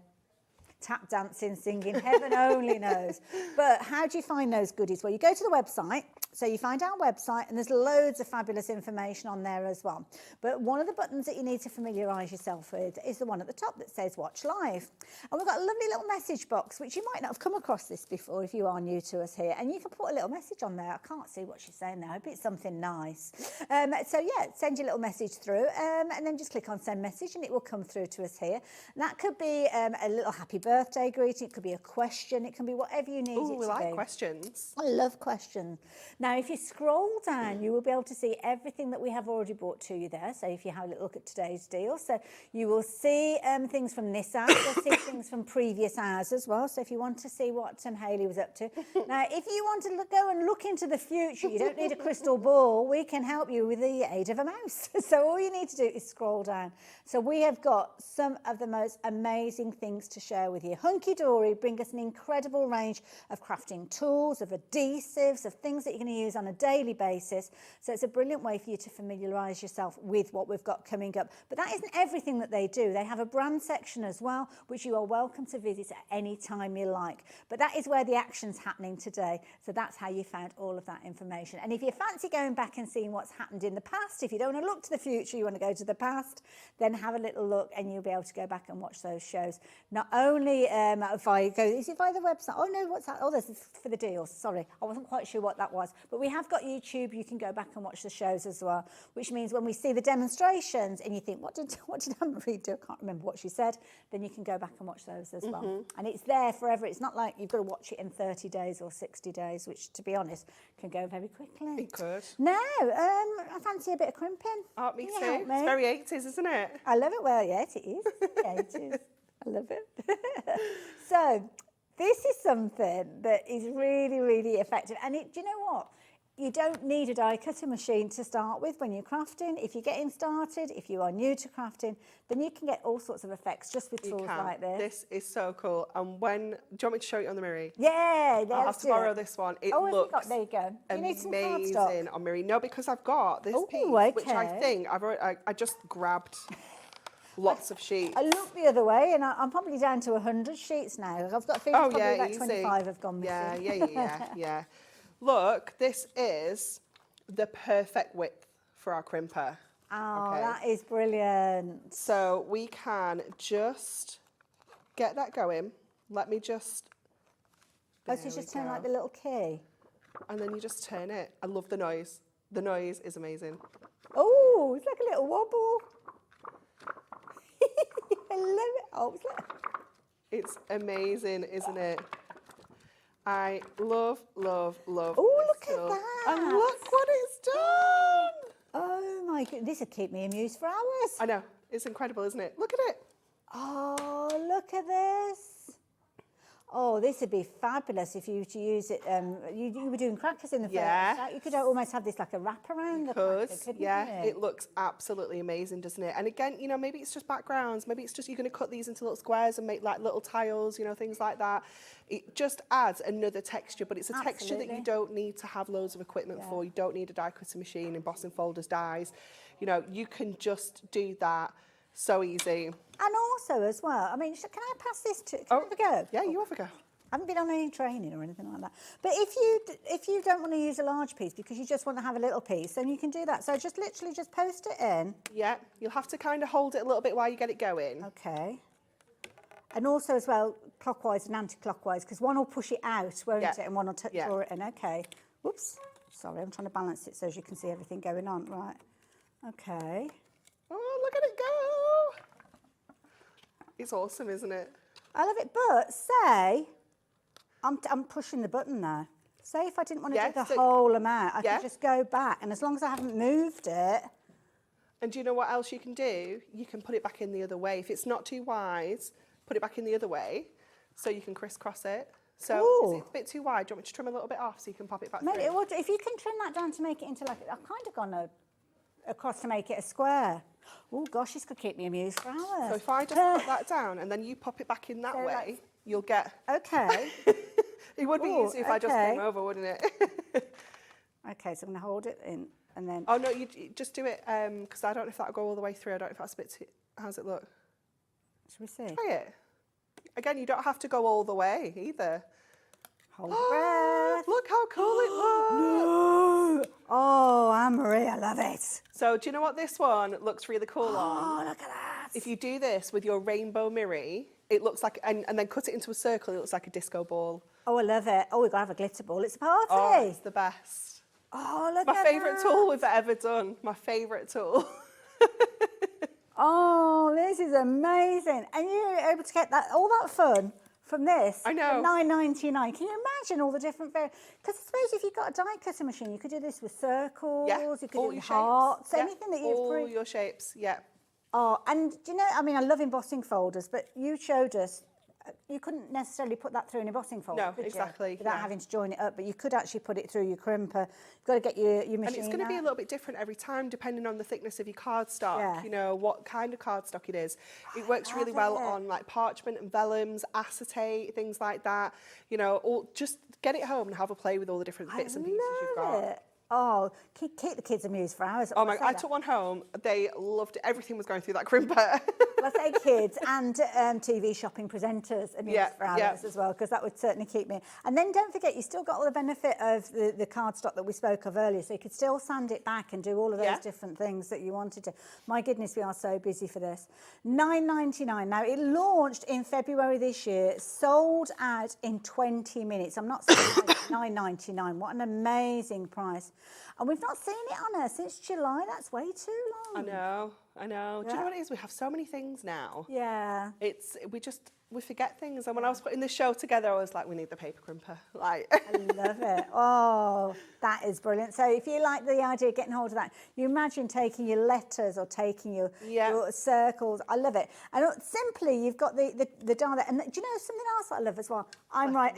tap dancing, singing, heaven only knows. But how do you find those goodies? Well, you go to the website. So you find our website, and there's loads of fabulous information on there as well. But one of the buttons that you need to familiarise yourself with is the one at the top that says Watch Live. And we've got a lovely little message box, which you might not have come across this before if you are new to us here. And you can put a little message on there. I can't see what she's saying now. I hope it's something nice. Send your little message through, and then just click on Send Message, and it will come through to us here. And that could be a little happy birthday birthday greeting, it could be a question, it can be whatever you need it to be. we like questions. I love questions. Now, if you scroll down, you will be able to see everything that we have already brought to you there. So if you have a little look at today's deal, so you will see things from this hour, you'll see things from previous hours as well. So if you want to see what Hayley was up to. Now, if you want to go and look into the future, you don't need a crystal ball. We can help you with the aid of a mouse. So all you need to do is scroll down. So we have got some of the most amazing things to share with you. Hunkydory bring us an incredible range of crafting tools, of adhesives, of things that you're going to use on a daily basis. So it's a brilliant way for you to familiarise yourself with what we've got coming up. But that isn't everything that they do. They have a brand section as well, which you are welcome to visit at any time you like. But that is where the action's happening today. So that's how you found all of that information. And if you fancy going back and seeing what's happened in the past, if you don't want to look to the future, you want to go to the past, then have a little look and you'll be able to go back and watch those shows. Not only if I go, is it via the website? Oh no, what's that? Oh, this is for the deals. Sorry, I wasn't quite sure what that was. But we have got YouTube. You can go back and watch the shows as well, which means when we see the demonstrations and you think, what did Anne-Marie do? I can't remember what she said. Then you can go back and watch those as well. And it's there forever. It's not like you've got to watch it in 30 days or 60 days, which, to be honest, can go very quickly. It could. Now, I fancy a bit of crimping. Oh, me too. It's very 80s, isn't it? I love it. Well, yes, it is. Yeah, it is. I love it. So, this is something that is really, really effective. And do you know what? You don't need a die cutting machine to start with when you're crafting. If you're getting started, if you are new to crafting, then you can get all sorts of effects just with tools like this. This is so cool. And do you want me to show you on the Mirri? Yeah, I'll have to borrow this one. It looks there you go. You need some amazing cardstock on Mirri. No, because I've got this piece, which I think I just grabbed lots of sheets. I look the other way, and I'm probably down to 100 sheets now. I've got a feeling probably about 25 have gone missing. Yeah. Look, this is the perfect width for our crimper. Oh, that is brilliant. So we can just get that going. Let me just... So you just turn like the little key? And then you just turn it. I love the noise. The noise is amazing. Oh, it's like a little wobble. I love it. Oh, it's amazing, isn't it? I love. Oh, look at that. And look what it's done. Oh my goodness, this would keep me amused for hours. I know, it's incredible, isn't it? Look at it. Oh, look at this. Oh, this would be fabulous if you were to use it. You were doing crackers in the first. You could almost have this like a wrap around the cracker, couldn't you? It looks absolutely amazing, doesn't it? And again, you know, maybe it's just backgrounds. Maybe it's just you're going to cut these into little squares and make like little tiles, you know, things like that. It just adds another texture, but it's a texture that you don't need to have loads of equipment for. You don't need a die cutting machine, embossing folders, dies. You know, you can just do that so easy. And also as well, I mean, can I pass this to, can I have a go? Yeah, you have a go. I haven't been on any training or anything like that. But if you don't want to use a large piece because you just want to have a little piece, then you can do that. So just literally just post it in. Yeah, you'll have to kind of hold it a little bit while you get it going. Okay. And also as well, clockwise and anti-clockwise, because one will push it out, won't it? And one will draw it in. Okay. Whoops. Sorry, I'm trying to balance it so as you can see everything going on. Right. Okay. Oh, look at it go. It's awesome, isn't it? I love it. But say, I'm pushing the button now. Say if I didn't want to do the whole amount, I could just go back. And as long as I haven't moved it. And do you know what else you can do? You can put it back in the other way. If it's not too wide, put it back in the other way so you can crisscross it. So is it a bit too wide? Do you want me to trim a little bit off so you can pop it back through? If you can trim that down to make it into like, I've kind of gone across to make it a square. Oh gosh, this could keep me amused for hours. So if I just put that down and then you pop it back in that way, you'll get... Okay. It would be easy if I just came over, wouldn't it? Okay, so I'm going to hold it in and then... Oh no, you just do it, because I don't know if that'll go all the way through. I don't know if that's a bit too... How's it look? Shall we see? Try it. Again, you don't have to go all the way either. Hold breath. Look how cool it looks. No. Oh, Anne-Marie, I love it. So do you know what this one looks really cool on? Oh, look at that. If you do this with your rainbow Mirri, it looks like, and then cut it into a circle, it looks like a disco ball. Oh, I love it. Oh, we've got to have a glitter ball. It's a party. Oh, it's the best. Oh, look My at favourite that. tool we've ever done. My favourite tool. Oh, this is amazing. And you were able to get all that fun from this. I know. For $9.99. Can you imagine all the different because I suppose if you've got a die cutting machine, you could do this with circles, you could do it with hearts, anything that you've all your shapes, Oh, and do you know, I mean, I love embossing folders, but you showed us you couldn't necessarily put that through an embossing folder, no, could exactly, you? Without having to join it up, but you could actually put it through your crimper. You've got to get your machine And it's going to be a little bit different every time, depending on the thickness of your cardstock, you know, what kind of cardstock it is. It works really well on like parchment and vellums, acetate, things like that. You know, or just get it home and have a play with all the different bits and pieces you've got. Oh, keep the kids amused for hours. Oh my, I took one home. They loved it. Everything was going through that crimper. Well, I say kids and TV shopping presenters amused for hours as well, because that would certainly keep me. And then don't forget, you still got all the benefit of the cardstock that we spoke of earlier, so you could still sand it back and do all of those different things that you wanted to. My goodness, we are so busy for this. $9.99. Now, it launched in February this year, sold out in 20 minutes. I'm not saying $9.99. What an amazing price. And we've not seen it on her since July. That's way too long. I know. Do you know what it is? We have so many things now. Yeah. We forget things. And when I was putting this show together, I was like, we need the paper crimper. Like, I love it. Oh, that is brilliant. So if you like the idea of getting hold of that, you imagine taking your letters or taking your circles. I love it. And simply, you've got the dial. And do you know something else that I love as well? I'm right.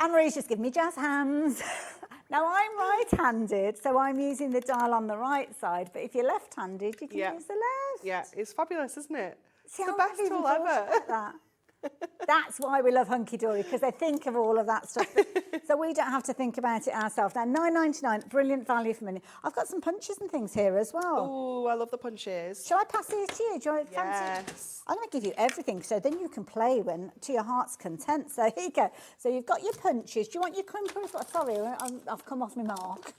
Anne-Marie's just giving me jazz hands. Now, I'm right-handed, so I'm using the dial on the right side, but if you're left-handed, you can use the left. Yeah, it's fabulous, isn't it? See, it's the best tool ever. That's why we love Hunkydory, because they think of all of that stuff. So we don't have to think about it ourselves. Now, $9.99, brilliant value for money. I've got some punches and things here as well. Oh, I love the punches. Shall I pass these to you? Do you fancy? I'm going to give you everything, so then you can play to your heart's content. So here you go. So you've got your punches. Do you want your crimper as well? Sorry, I've come off my mark.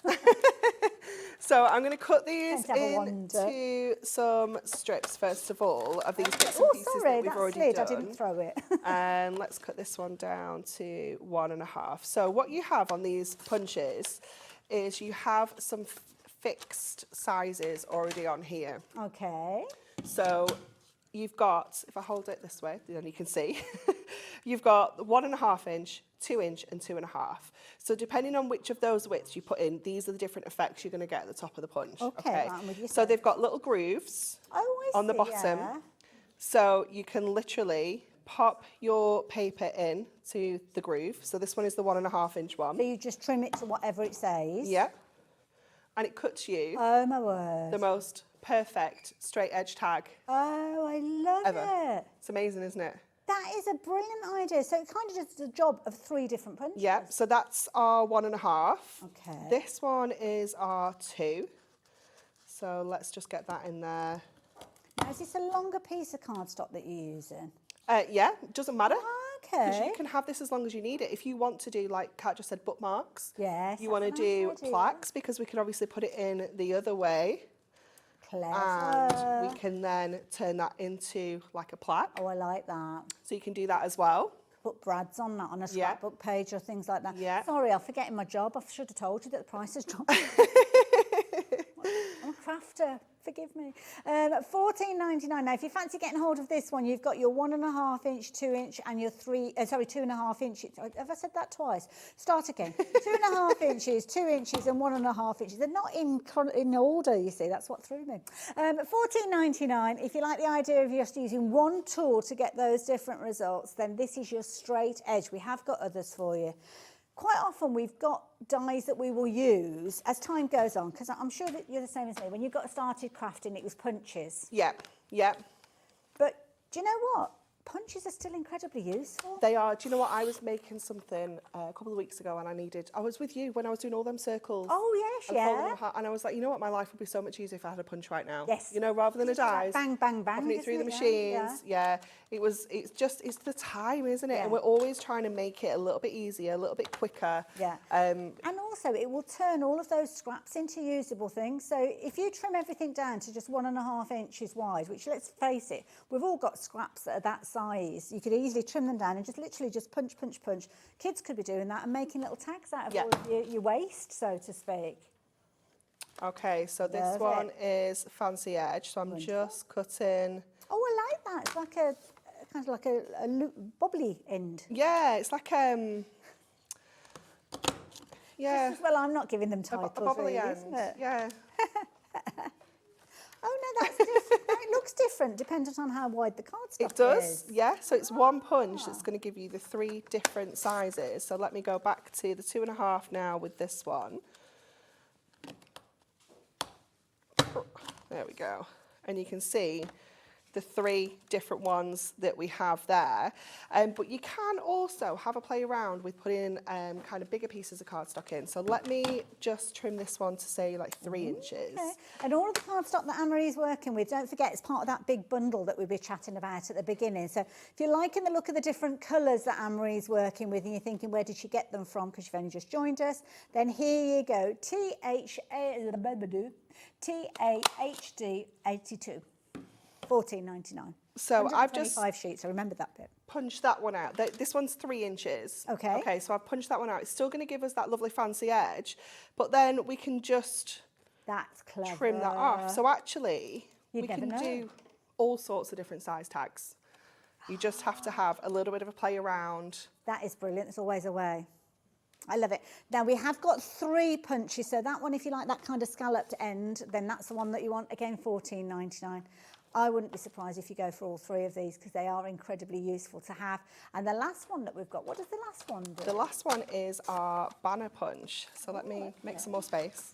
So I'm going to cut these into some strips, first of all, of these bits and pieces that we've already done. I didn't throw it. And let's cut this one down to 1.5. So what you have on these punches is you have some fixed sizes already on here. Okay. So you've got, if I hold it this way, then you can see, you've got 1.5 inch, 2 inch and 2.5. So depending on which of those widths you put in, these are the different effects you're going to get at the top of the punch. Okay. So they've got little grooves on the bottom. Yeah. So you can literally pop your paper in to the groove. So this one is the 1.5 inch one. So you just trim it to whatever it says. Yeah. And it cuts you. Oh my word. The most perfect straight edge tag. Oh, I love it. It's amazing, isn't it? That is a brilliant idea. So it kind of does the job of 3 different punches. Yeah, so that's our 1.5. Okay. This one is our 2. So let's just get that in there. Now, is this a longer piece of cardstock that you're using? Yeah, it doesn't matter. Okay. Because you can have this as long as you need it. If you want to do, like Kat just said, bookmarks. Yes. You want to do plaques, because we can obviously put it in the other way. Clever. And we can then turn that into like a plaque. Oh, I like that. So you can do that as well. Put brads on that on a scrapbook page or things like that. Yeah. Sorry, I'm forgetting my job. I should have told you that the price has dropped. I'm a crafter. Forgive me. $14.99. Now, if you fancy getting hold of this one, you've got your 1.5 inch, 2 inch, and your 2.5 inches. Have I said that twice? Start again. 2.5 inches, 2 inches, and 1.5 inches. They're not in order, you see. That's what threw me. $14.99. If you like the idea of just using one tool to get those different results, then this is your straight edge. We have got others for you. Quite often we've got dies that we will use as time goes on, because I'm sure that you're the same as me. When you got started crafting, it was punches. Yep. But do you know what? Punches are still incredibly useful. They are. Do you know what? I was making something a couple of weeks ago, and I was with you when I was doing all them circles. Oh, yes, and I was like, you know what? My life would be so much easier if I had a punch right now. Yes. You know, rather than a dies. Bang, bang, bang. Popping it through the machines. Yeah. It's the time, isn't it? Yeah. And we're always trying to make it a little bit easier, a little bit quicker. Yeah. And also, it will turn all of those scraps into usable things. So if you trim everything down to just 1.5 inches wide, which, let's face it, we've all got scraps that are that size. You could easily trim them down and just literally just punch, punch, punch. Kids could be doing that and making little tags out of all of your waste, so to speak. Okay, so this one is fancy edge. So I'm just cutting. Oh, I like that. It's like a kind of like a bobbly end. Yeah, it's like yeah. Just as well, I'm not giving them titles, a bobbly really, end. isn't it? Yeah. Oh no, that's different. It looks different dependent on how wide the cardstock is. It does, yeah. So it's one punch that's going to give you the 3 different sizes. So let me go back to the 2.5 now with this one. There we go. And you can see the 3 different ones that we have there. But you can also have a play around with putting kind of bigger pieces of cardstock in. So let me just trim this one to say like 3 inches. Okay. And all of the cardstock that Anne-Marie's working with, don't forget, it's part of that big bundle that we were chatting about at the beginning. So if you're liking the look of the different colours that Anne-Marie's working with and you're thinking, where did she get them from, because you've only just joined us, then here you go, TAHD 82. $14.99. So I've just 5 sheets. I remember that bit. Punched that one out. This one's 3 inches. Okay. Okay, so I've punched that one out. It's still going to give us that lovely fancy edge, but then we can just That's clever. trim that off. So actually, You'd we can never know. do all sorts of different size tags. You just have to have a little bit of a play around. That is brilliant. There's always a way. I love it. Now, we have got 3 punches. So that one, if you like that kind of scalloped end, then that's the one that you want. Again, $14.99. I wouldn't be surprised if you go for all 3 of these because they are incredibly useful to have. And the last one that we've got, what does the last one do? The last one is our banner punch. So let me make some more space.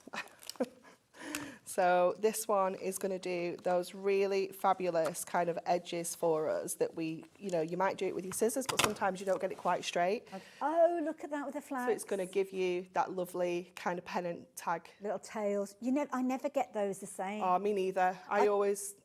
So this one is going to do those really fabulous kind of edges for us that we, you might do it with your scissors, but sometimes you don't get it quite straight. Oh, look at that with the flags. So it's going to give you that lovely kind of pennant tag. Little tails. I never get those the same. Oh, me neither. I always...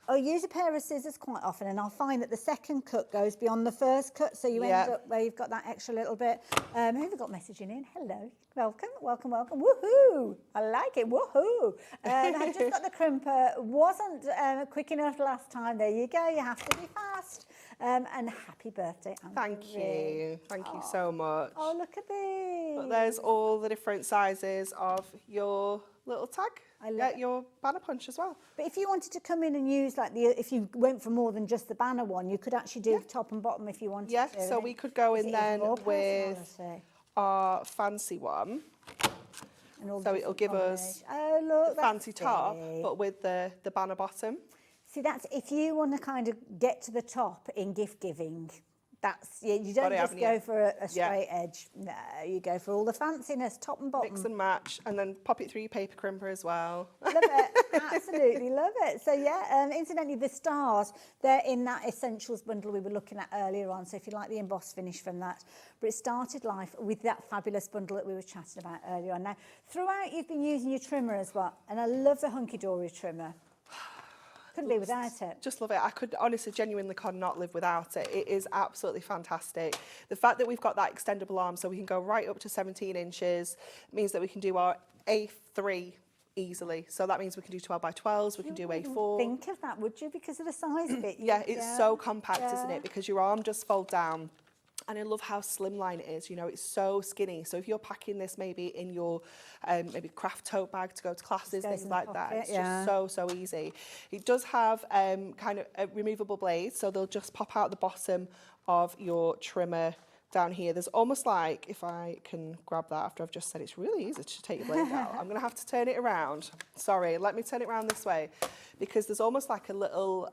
I'll use a pair of scissors quite often and I'll find that the second cut goes beyond the first cut, so you end up where you've got that extra little bit. Who have we got messaging in? Hello. Welcome, welcome, welcome. Woohoo! I like it. Woohoo! I just got the crimper. Wasn't quick enough last time. There you go. You have to be fast. And happy birthday, Thank you. Thank you so much. Oh, look at these. But there's all the different sizes of your little tag. I love your banner punch as well. But if you wanted to come in and use if you went for more than just the banner one, you could actually do top and bottom if you wanted to. Yeah, so we could go in then with our fancy one. So it'll give us the fancy top, but with the banner bottom. See, that's if you want to kind of get to the top in gift giving. You don't just go for a straight edge. No, you go for all the fanciness, top and bottom. Mix and match, and then pop it through your paper crimper as well. Love it, absolutely love it. So yeah, incidentally, the stars, they're in that essentials bundle we were looking at earlier on. So if you like the embossed finish from that, but it started life with that fabulous bundle that we were chatting about earlier on. Now, throughout you've been using your trimmer as well, and I love the Hunkydory trimmer. Couldn't be without it. Just love it. I could honestly, genuinely cannot live without it. It is absolutely fantastic. The fact that we've got that extendable arm so we can go right up to 17 inches means that we can do our A3 easily. So that means we can do 12 by 12s, we can do A4. Think of that, would you? Because of the size of it. Yeah, it's so compact, isn't it? Because your arm just folds down. And I love how slimline it is, it's so skinny. So if you're packing this maybe in your maybe craft tote bag to go to classes, things like that, it's just so easy. It does have kind of a removable blades, so they'll just pop out the bottom of your trimmer down here. There's almost like, if I can grab that after I've just said it's really easy to take your blade out. I'm going to have to turn it around. Sorry, let me turn it around this way, because there's almost like a little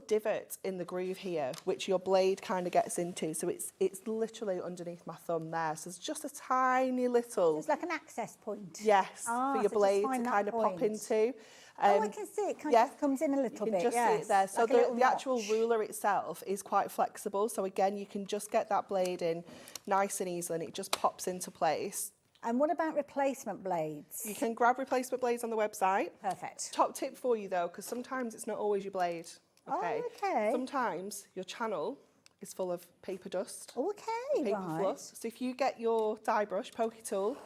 divot in the groove here, which your blade kind of gets into. So it's literally underneath my thumb there. So it's just a tiny little... So it's like an access point. Yes, for your blade to kind of pop into. I can see it kind of comes in a little bit. You can just see it there. So like the actual ruler itself is quite flexible. So again, you can just get that blade in nice and easily and it just pops into place. And what about replacement blades? You can grab replacement blades on the website. Perfect. Top tip for you though, because sometimes it's not always your blade. Okay. Oh, okay. Sometimes your channel is full of paper dust. Okay, paper fluff. So if you get your die brush, pokey tool,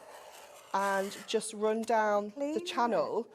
and just run down the channel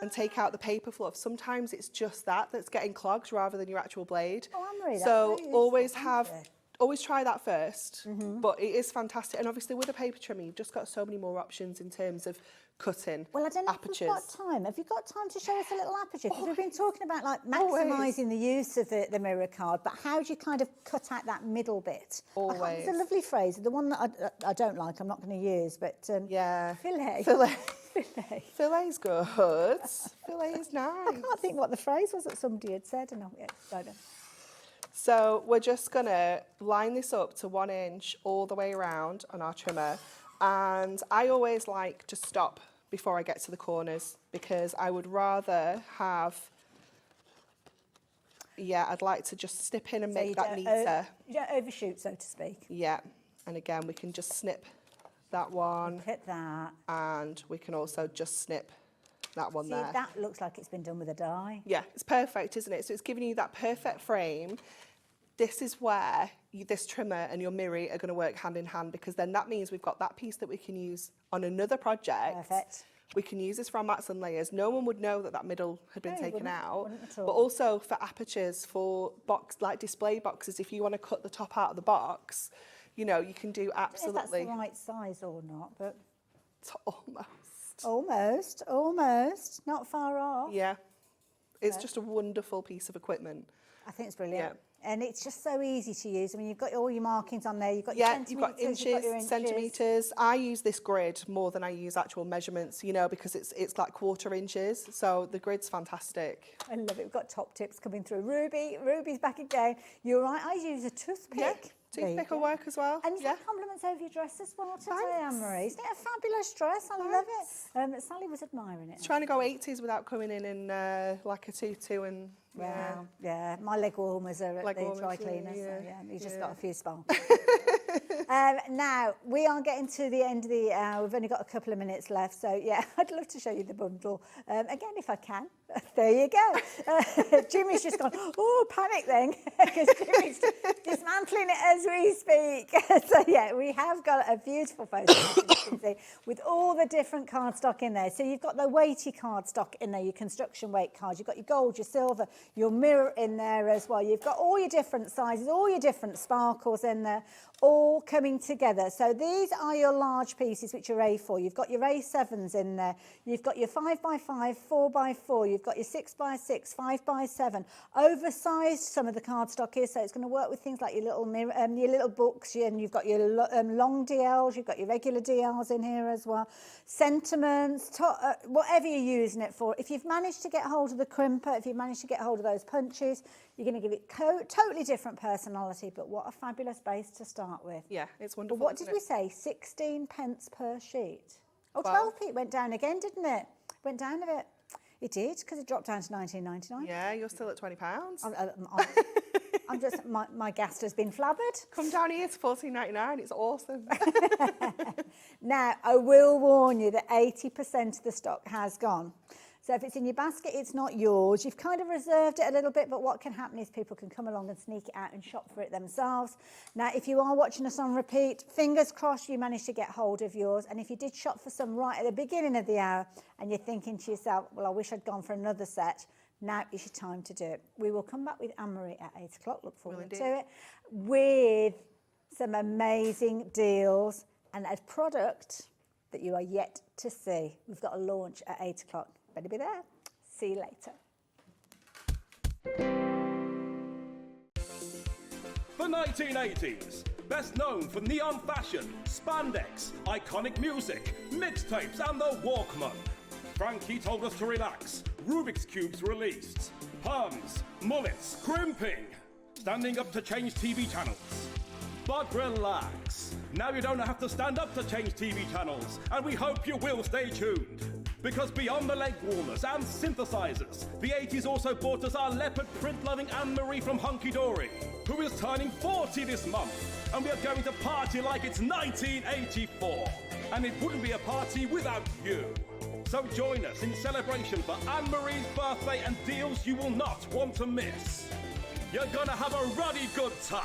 and take out the paper fluff, sometimes it's just that's getting clogged rather than your actual blade. Oh, Anne-Marie, so always have always try that first, but it is fantastic. And obviously with a paper trimmer, you've just got so many more options in terms of cutting. Well, I don't know apertures. if we've got time. Have you got time to show us a little aperture? Because we've been talking about like maximising the use of the mirror card, but how do you kind of cut out that middle bit? Always. It's a lovely phrase. The one that I don't like, I'm not going to use, but fillet. Fillet. Fillet. Fillet's good. Fillet is nice. I can't think what the phrase was that somebody had said. And So we're just going to line this up to 1 inch all the way around on our trimmer. And I always like to stop before I get to the corners because I would rather have, I'd like to just snip in and make that neater. You don't overshoot, so to speak. Yeah, and again, we can just snip that one. Look at that. And we can also just snip that one there. That looks like it's been done with a die. Yeah, it's perfect, isn't it? So it's giving you that perfect frame. This is where this trimmer and your Mirri are going to work hand in hand, because then that means we've got that piece that we can use on another project. Perfect. We can use this for our mats and layers. No one would know that that middle had been taken out. Wouldn't at all. But also for apertures, for like display boxes, if you want to cut the top out of the box, you know, you can do absolutely. I don't know if that's the right size or not, but it's almost. Almost. Not far off. Yeah. It's just a wonderful piece of equipment. I think it's brilliant. Yeah. And it's just so easy to use. I mean, you've got all your markings on there. You've got your centimetres, you've got inches, you've got your centimetres. I use this grid more than I use actual measurements, you know, because it's like 1/4 inches. So the grid's fantastic. I love it. We've got top tips coming through. Ruby's back again. You're right. I use a toothpick. Yeah. Toothpick will work as well. And you've compliments over your dress as well today, Anne-Marie. Isn't it a fabulous dress? I love it. Sally was admiring it. Trying to go 80s without coming in like a tutu and... Yeah. My leg warmers are at the dry cleaner, so you just got a few sparks. Now, we are getting to the end of the hour. We've only got a couple of minutes left, so I'd love to show you the bundle. Again, if I can. There you go. Jimmy's just gone, panic then, because Jimmy's dismantling it as we speak. So, we have got a beautiful photo, as you can see, with all the different cardstock in there. So you've got the weighty cardstock in there, your construction weight cards. You've got your gold, your silver, your mirror in there as well. You've got all your different sizes, all your different sparkles in there, all coming together. So these are your large pieces, which are A4. You've got your A7s in there. You've got your 5x5, 4x4. You've got your 6x6, 5x7. Oversized, some of the cardstock is, so it's going to work with things like your little mirror, your little books, and you've got your long DLs. You've got your regular DLs in here as well. Sentiments, whatever you're using it for. If you've managed to get hold of the crimper, if you've managed to get hold of those punches, you're going to give it totally different personality, but what a fabulous base to start with. Yeah, it's wonderful. But what did we say? 16 pence per sheet? Oh, 12p. It went down again, didn't it? Went down a bit. It did, because it dropped down to 19.99. Yeah, you're still at £20. I'm just, my guest has been flabbered. Come down here to £14.99. It's awesome. Now, I will warn you that 80% of the stock has gone. So if it's in your basket, it's not yours. You've kind of reserved it a little bit, but what can happen is people can come along and sneak it out and shop for it themselves. Now, if you are watching us on repeat, fingers crossed you managed to get hold of yours. And if you did shop for some right at the beginning of the hour and you're thinking to yourself, well, I wish I'd gone for another set, now is your time to do it. We will come back with Anne-Marie at 8 o'clock. Look forward to it. With some amazing deals and a product that you are yet to see. We've got a launch at 8 o'clock. Better be there. See you later. The 1980s, best known for neon fashion, spandex, iconic music, mixtapes and the Walkman. Frankie told us to relax. Rubik's Cubes released. Perms, mullets, crimping. Standing up to change TV channels. But relax. Now you don't have to stand up to change TV channels, and we hope you will stay tuned. Because beyond the leg warmers and synthesizers, the 80s also brought us our leopard print-loving Anne-Marie from Hunkydory, who is turning 40 this month, and we are going to party like it's 1984. And it wouldn't be a party without you. So join us in celebration for Anne-Marie's birthday and deals you will not want to miss. You're gonna have a ruddy good time.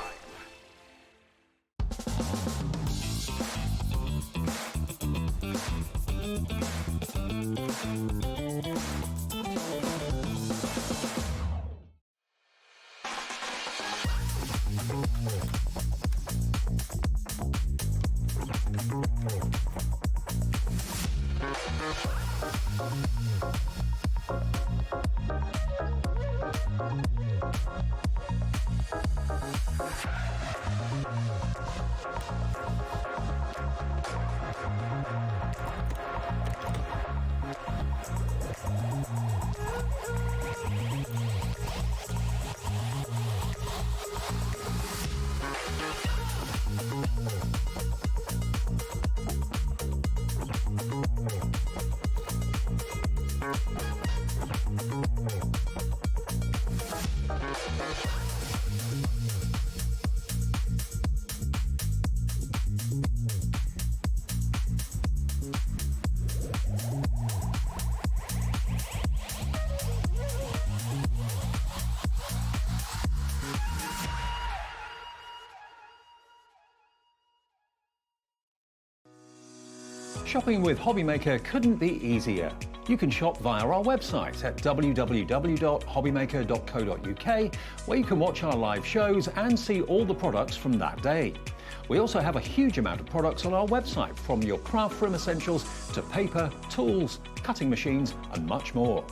Shopping with Hobbymaker couldn't be easier. You can shop via our website at www.hobbymaker.co.uk, where you can watch our live shows and see all the products from that day. We also have a huge amount of products on our website, from your craft room essentials to paper, tools, cutting machines and much more.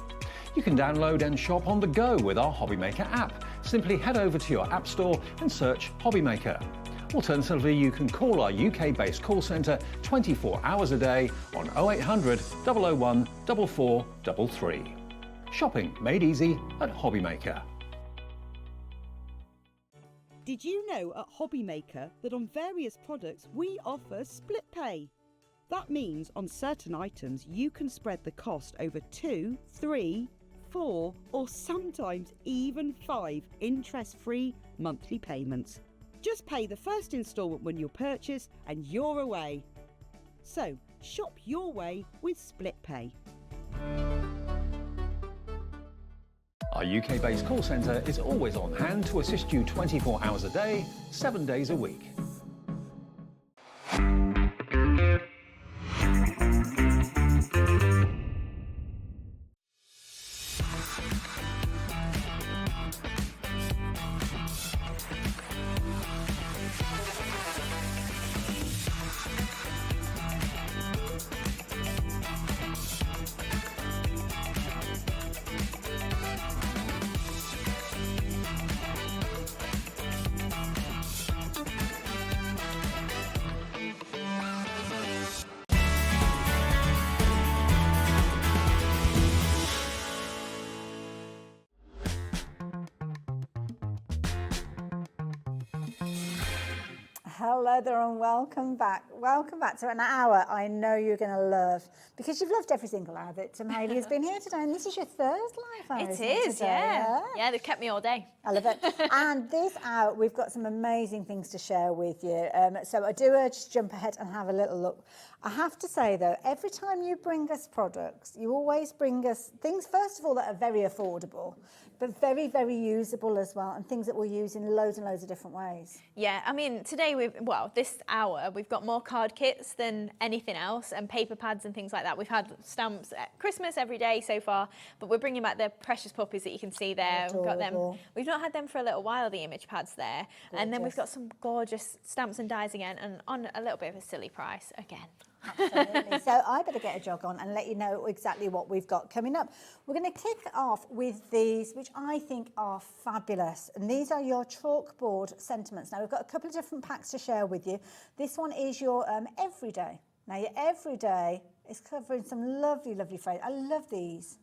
You can download and shop on the go with our Hobbymaker app. Simply head over to your app store and search Hobbymaker. Alternatively, you can call our UK-based call centre 24 hours a day on 0800 001 4433. Shopping made easy at Hobbymaker. Did you know at Hobbymaker that on various products we offer split pay? That means on certain items you can spread the cost over 2, 3, 4 or sometimes even 5 interest-free monthly payments. Just pay the first instalment when you purchase and you're away. So, shop your way with Split Pay. Our UK-based call centre is always on hand to assist you 24 hours a day, 7 days a week. Hello there and welcome back. Welcome back to an hour I know you're going to love, because you've loved every single hour that Hayley has been here today, and this is your third live hour. It is, today, yeah. Yeah, they've kept me all day. I love it. And this hour, we've got some amazing things to share with you. So I do urge you to jump ahead and have a little look. I have to say, though, every time you bring us products, you always bring us things, first of all, that are very affordable, but very, very usable as well, and things that we'll use in loads and loads of different ways. Yeah, I mean, today, this hour, we've got more card kits than anything else, and paper pads and things like that. We've had stamps at Christmas every day so far, but we're bringing back the precious puppies that you can see there. Adorable. We've got them. We've not had them for a little while, the image pads there. Gorgeous. And then we've got some gorgeous stamps and dies again, and on a little bit of a silly price again. Absolutely. So I better get a jog on and let you know exactly what we've got coming up. We're going to kick off with these, which I think are fabulous. And these are your chalkboard sentiments. Now, we've got a couple of different packs to share with you. This one is your everyday. Now, your everyday is covering some lovely, lovely phrases. I love these.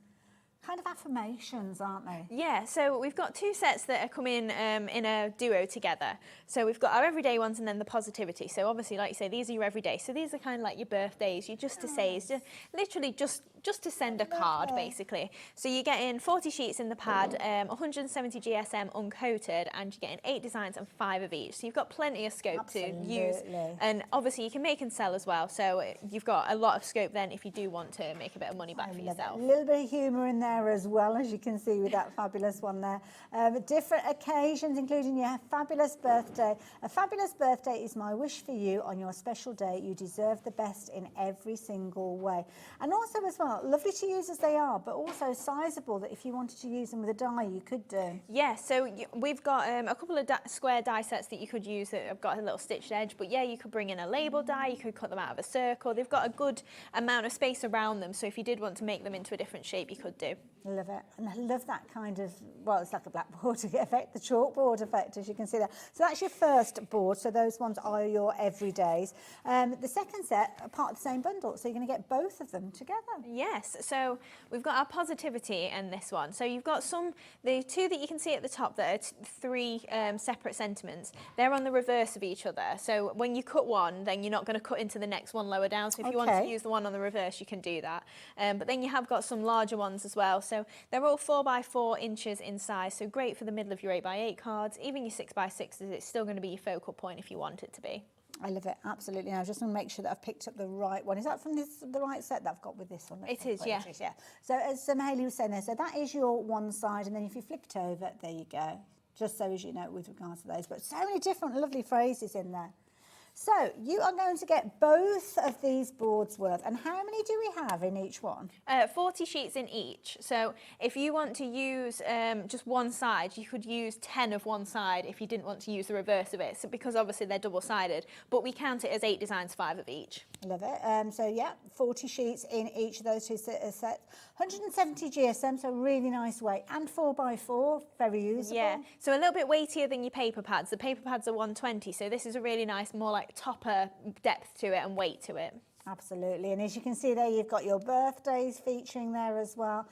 Kind of affirmations, aren't they? Yeah, so we've got two sets that are coming in a duo together. So we've got our everyday ones and then the positivity. So obviously, like you say, these are your everyday. So these are kind of like your birthdays, your just to says, literally just to send a card, basically. So you're getting 40 sheets in the pad, 170 GSM uncoated, and you're getting 8 designs and 5 of each. So you've got plenty of scope to use. And obviously you can make and sell as well. So you've got a lot of scope then if you do want to make a bit of money back for yourself. A little bit of humour in there there as well, as you can see with that fabulous one there. Different occasions, including your fabulous birthday. A fabulous birthday is my wish for you on your special day. You deserve the best in every single way. And also as well, lovely to use as they are, but also sizable, that if you wanted to use them with a die, you could do. Yeah, so we've got a couple of square die sets that you could use that have got a little stitched edge, but yeah, you could bring in a label die, you could cut them out of a circle. They've got a good amount of space around them, so if you did want to make them into a different shape, you could do. Love it. And I love that kind of, well, it's like a blackboard effect, the chalkboard effect, as you can see there. So that's your first board, so those ones are your everydays. The second set are part of the same bundle, so you're going to get both of them together. Yes, so we've got our positivity and this one. So you've got the two that you can see at the top that are three separate sentiments. They're on the reverse of each other. So when you cut one, then you're not going to cut into the next one lower down. So if you want to use the one on the reverse, you can do that. But then you have got some larger ones as well. So they're all 4x4 inches in size. So great for the middle of your 8x8 cards. Even your 6x6s, it's still going to be your focal point if you want it to be. I love it, absolutely. Now, I just want to make sure that I've picked up the right one. Is that from the right set that I've got with this one? It is, yeah. So as Hayley was saying there, so that is your one side, and then if you flip it over, there you go. Just so as you know with regards to those. But so many different lovely phrases in there. So you are going to get both of these boards worth. And how many do we have in each one? 40 sheets in each. So if you want to use just one side, you could use 10 of one side if you didn't want to use the reverse of it. So because obviously they're double-sided, but we count it as 8 designs, 5 of each. Love it. So yeah, 40 sheets in each of those two sets. 170 GSM, so really nice weight. And 4x4, very usable. Yeah, so a little bit weightier than your paper pads. The paper pads are 120, so this is a really nice, more like topper depth to it and weight to it. Absolutely, and as you can see there, you've got your birthdays featuring there as well.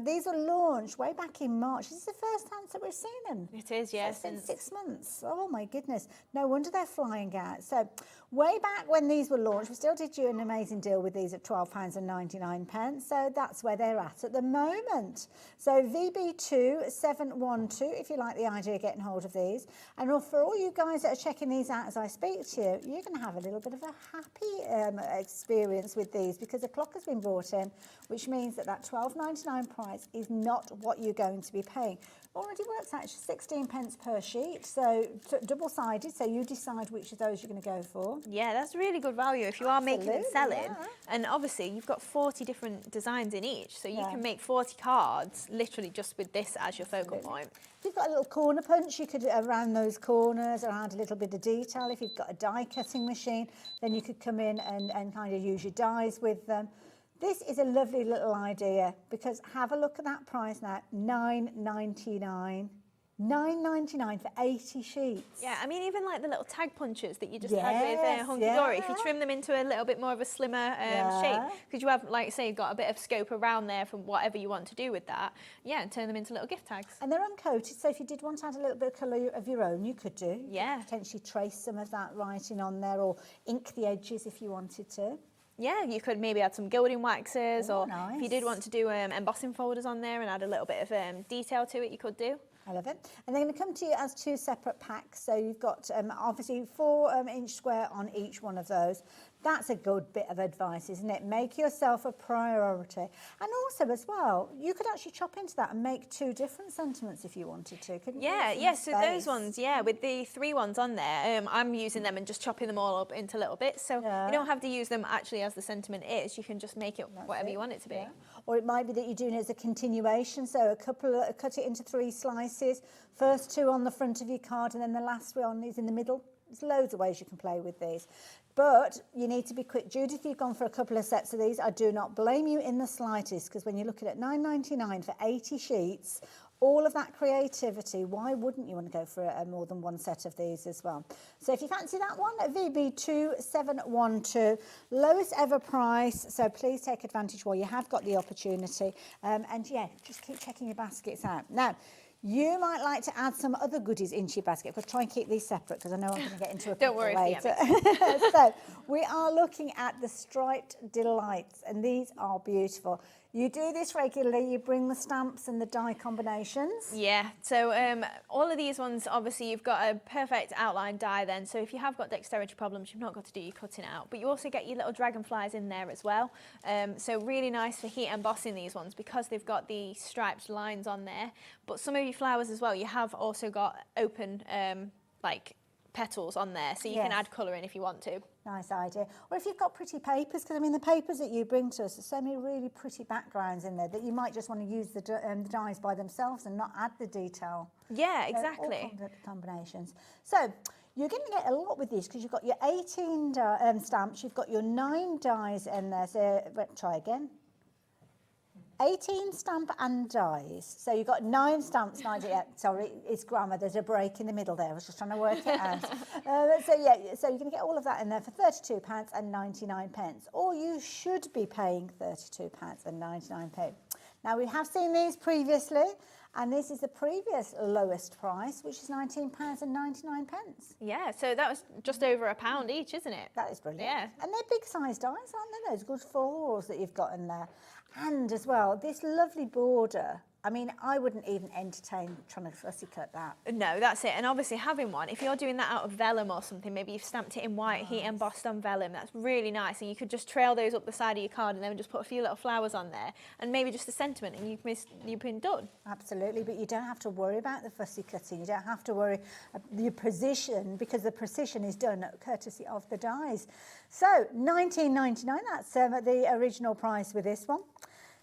These were launched way back in March. This is the first time that we've seen them. It is, yes. So it's been 6 months. Oh my goodness. No wonder they're flying out. So way back when these were launched, we still did you an amazing deal with these at £12.99. So that's where they're at the moment. So VB2712, if you like the idea of getting hold of these. And for all you guys that are checking these out as I speak to you, you're going to have a little bit of a happy experience with these, because a clock has been brought in, which means that £12.99 price is not what you're going to be paying. Already works out 16 pence per sheet, so double-sided, so you decide which of those you're going to go for. Yeah, that's really good value if you are making and selling. And obviously you've got 40 different designs in each, so you can make 40 cards literally just with this as your focal point. If you've got a little corner punch, you could around those corners, around a little bit of detail. If you've got a die cutting machine, then you could come in and kind of use your dies with them. This is a lovely little idea, because have a look at that price now, £9.99. £9.99 for 80 sheets. Yeah, I mean, even like the little tag punchers that you just had with Hunkydory, if you trim them into a little bit more of a slimmer shape, because you have, like say, got a bit of scope around there for whatever you want to do with that, yeah, and turn them into little gift tags. And they're uncoated, so if you did want to add a little bit of colour of your own, you could do. Yeah. Potentially trace some of that writing on there, or ink the edges if you wanted to. Yeah, you could maybe add some gilding waxes, or if you did want to do embossing folders on there and add a little bit of detail to it, you could do. I love it. And they're going to come to you as 2 separate packs. So you've got obviously 4-inch square on each one of those. That's a good bit of advice, isn't it? Make yourself a priority. And also as well, you could actually chop into that and make 2 different sentiments if you wanted to, couldn't you? Yeah, so those ones, yeah, with the 3 ones on there, I'm using them and just chopping them all up into little bits. So you don't have to use them actually as the sentiment is. You can just make it whatever you want it to be. Yeah. Or it might be that you're doing it as a continuation. So cut it into 3 slices. First 2 on the front of your card, and then the last one is in the middle. There's loads of ways you can play with these. But you need to be quick. Judith, you've gone for a couple of sets of these. I do not blame you in the slightest, because when you're looking at £9.99 for 80 sheets, all of that creativity, why wouldn't you want to go for more than 1 set of these as well? So if you fancy that one, VB2712, lowest ever price, so please take advantage while you have got the opportunity. And yeah, just keep checking your baskets out. Now, you might like to add some other goodies into your basket. But try and keep these separate, because I know I'm going to get into a Don't worry later. So we are looking at the Striped Delights, and these are beautiful. You do this regularly, you bring the stamps and the die combinations. Yeah, so all of these ones, obviously you've got a perfect outline die then, so if you have got dexterity problems, you've not got to do your cutting out, but you also get your little dragonflies in there as well. So really nice for heat embossing these ones because they've got the striped lines on there, but some of your flowers as well, you have also got open like petals on there, so you can add colour in if you want to. Nice idea. Or if you've got pretty papers, because I mean the papers that you bring to us, there's so many really pretty backgrounds in there that you might just want to use the dies by themselves and not add the detail. Yeah, exactly. All combinations. So you're going to get a lot with these because you've got your 18 stamps, you've got your 9 dies in there. So try again. 18 stamp and dies. So you've got 9 stamps, 90, sorry, it's grammar, there's a break in the middle there, I was just trying to work it out. So you're going to get all of that in there for £32 and 99 pence, or you should be paying £32 and 99 pence. Now we have seen these previously, and this is the previous lowest price, which is £19 and 99 pence. Yeah, so that was just over £1 each, isn't it? That is brilliant. Yeah. And they're big size dies, aren't they? Those good florals that you've got in there. And as well, this lovely border. I mean, I wouldn't even entertain trying to fussy cut that. No, that's it. And obviously having one, if you're doing that out of vellum or something, maybe you've stamped it in white, heat embossed on vellum, that's really nice. And you could just trail those up the side of your card and then just put a few little flowers on there and maybe just a sentiment and you've been done. Absolutely, but you don't have to worry about the fussy cutting. You don't have to worry your precision, because the precision is done courtesy of the dies. So, $19.99, that's the original price with this one.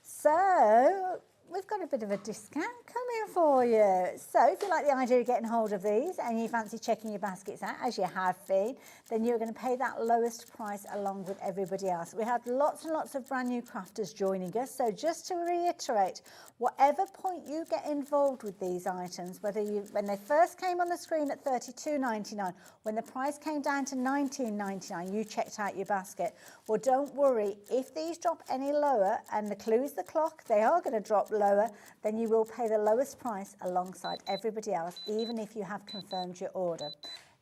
So, we've got a bit of a discount coming for you. So if you like the idea of getting hold of these and you fancy checking your baskets out, as you have been, then you're going to pay that lowest price along with everybody else. We had lots and lots of brand new crafters joining us. So just to reiterate, whatever point you get involved with these items, whether when they first came on the screen at $32.99, when the price came down to $19.99, you checked out your basket. Well, don't worry, if these drop any lower, and the clue's the clock, they are going to drop lower, then you will pay the lowest price alongside everybody else, even if you have confirmed your order.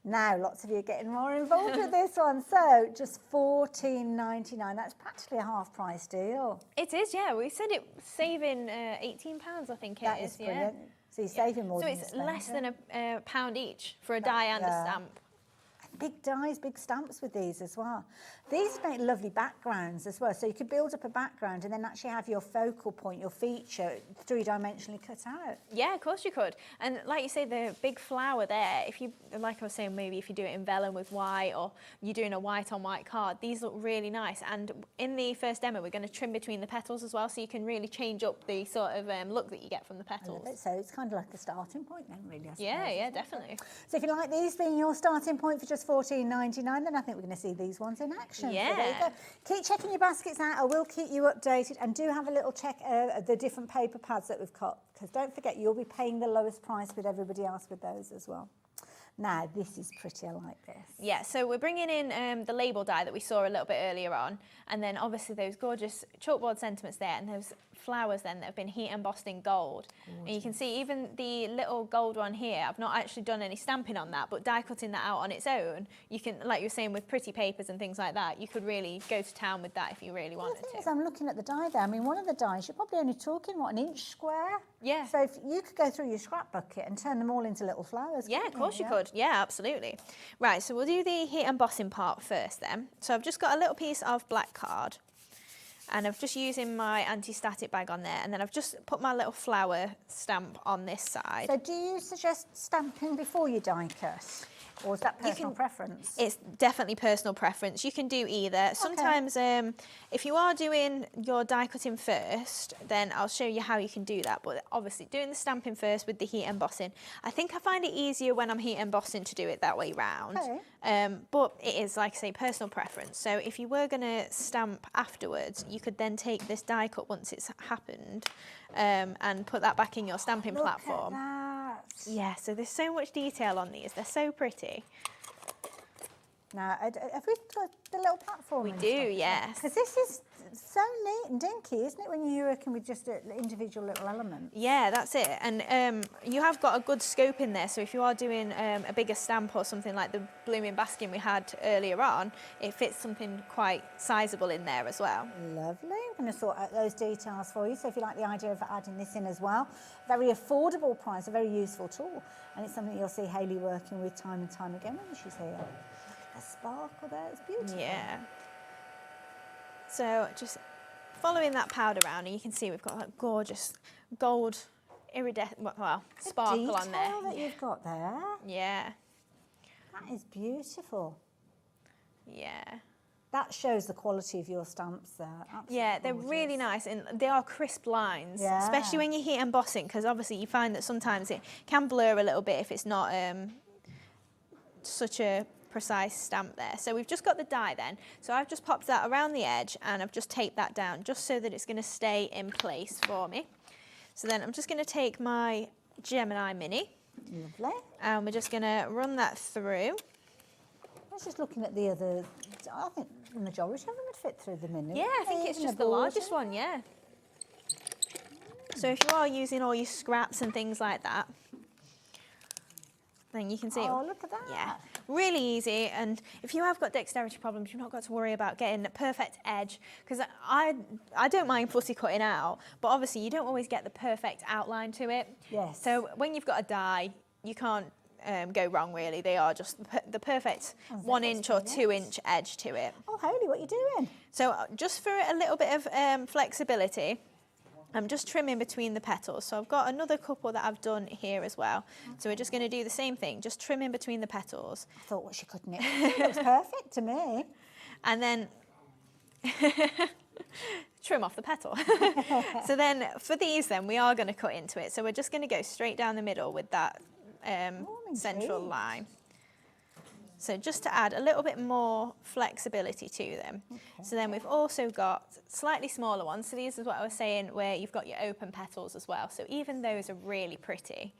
Now, lots of you are getting more involved with this one, so just $14.99. That's practically a half price deal. It is, yeah. We said it saving £18, I think it is. That is brilliant. Yeah. So you're saving more than So it's less than a £1 each for a die and a stamp. Big dies, big stamps with these as well. These make lovely backgrounds as well. So you could build up a background and then actually have your focal point, your feature, 3-dimensionally cut out. Yeah, of course you could. And like you say, the big flower there, if you, like I was saying, maybe if you do it in vellum with white, or you're doing a white on white card, these look really nice. And in the first demo, we're going to trim between the petals as well, so you can really change up the sort of look that you get from the petals. So it's kind of like a starting point then, really, I suppose. Yeah, definitely. So if you like these being your starting point for just $14.99, then I think we're going to see these ones in action. Yeah. So there you go. Keep checking your baskets out. I will keep you updated, and do have a little check of the different paper pads that we've got, because don't forget, you'll be paying the lowest price with everybody else with those as well. Now, this is pretty, I like this. Yeah, so we're bringing in the label die that we saw a little bit earlier on, and then obviously those gorgeous chalkboard sentiments there, and those flowers then that have been heat embossed in gold. Gorgeous. And you can see even the little gold one here, I've not actually done any stamping on that, but die cutting that out on its own, you can, like you were saying, with pretty papers and things like that, you could really go to town with that if you really wanted to. As I'm looking at the die there, I mean, one of the dies, you're probably only talking, what, an inch square? Yeah. So if you could go through your scrap bucket and turn them all into little flowers. Yeah, of course you could. Yeah, absolutely. Right, so we'll do the heat embossing part first then. So I've just got a little piece of black card, and I've just using my anti-static bag on there, and then I've just put my little flower stamp on this side. So do you suggest stamping before you die cut? Or is that personal preference? It's definitely personal preference. You can do either. Sometimes if you are doing your die cutting first, then I'll show you how you can do that. But obviously doing the stamping first with the heat embossing, I think I find it easier when I'm heat embossing to do it that way round. Okay. But it is, like I say, personal preference. So if you were going to stamp afterwards, you could then take this die cut once it's happened and put that back in your stamping platform. Look at that. Yeah, so there's so much detail on these. They're so pretty. Now, have we got the little platform platform? We and do, stuff? yes. Because this is so neat and dinky, isn't it, when you're working with just an individual little element? Yeah, that's it. And you have got a good scope in there, so if you are doing a bigger stamp or something like the blooming basking we had earlier on, it fits something quite sizable in there as well. Lovely. I'm going to sort out those details for you. So if you like the idea of adding this in as well, very affordable price, a very useful tool. And it's something you'll see Hayley working with time and time again when she's here. Look at the sparkle there, it's beautiful. Yeah. So just following that powder around, and you can see we've got that gorgeous gold iridescent, well, sparkle on there. That you've got there. Yeah. That is beautiful. Yeah. That shows the quality of your stamps there. Absolutely yeah, they're gorgeous. really nice, and they are crisp lines, Yeah. especially when you heat embossing, because obviously you find that sometimes it can blur a little bit if it's not such a precise stamp there. So we've just got the die then. So I've just popped that around the edge and I've just taped that down just so that it's going to stay in place for me. So then I'm just going to take my Gemini Mini. Lovely. And we're just going to run that through. I was just looking at the other, I think the majority of them would fit through the Mini. Yeah, I think it's just the largest one, yeah. So if you are using all your scraps and things like that, then you can see. Oh, look at that. Yeah, really easy. And if you have got dexterity problems, you've not got to worry about getting the perfect edge, because I don't mind fussy cutting out, but obviously you don't always get the perfect outline to it. Yes. So when you've got a die, you can't go wrong really. They are just the perfect 1 inch or 2 inch edge to it. Oh, Hayley, what are you doing? So just for a little bit of flexibility, I'm just trimming between the petals. So I've got another couple that I've done here as well. Okay. So we're just going to do the same thing, just trimming between the petals. I thought, was she cutting it? It looks perfect to me. And then trim off the petal. So then for these then, we are going to cut into it. So we're just going to go straight down the middle with that central line. So just to add a little bit more flexibility to them. Okay. So then we've also got slightly smaller ones. So these is what I was saying, where you've got your open petals as well. So even those are really pretty.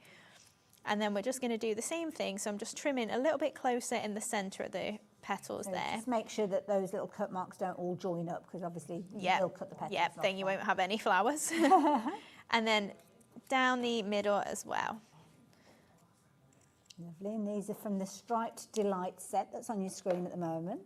And then we're just going to do the same thing. So I'm just trimming a little bit closer in the centre of the petals there. Just make sure that those little cut marks don't all join up, because obviously you'll cut the petals off. Then you won't have any flowers. And then down the middle as well. Lovely, and these are from the Striped Delight set that's on your screen at the moment.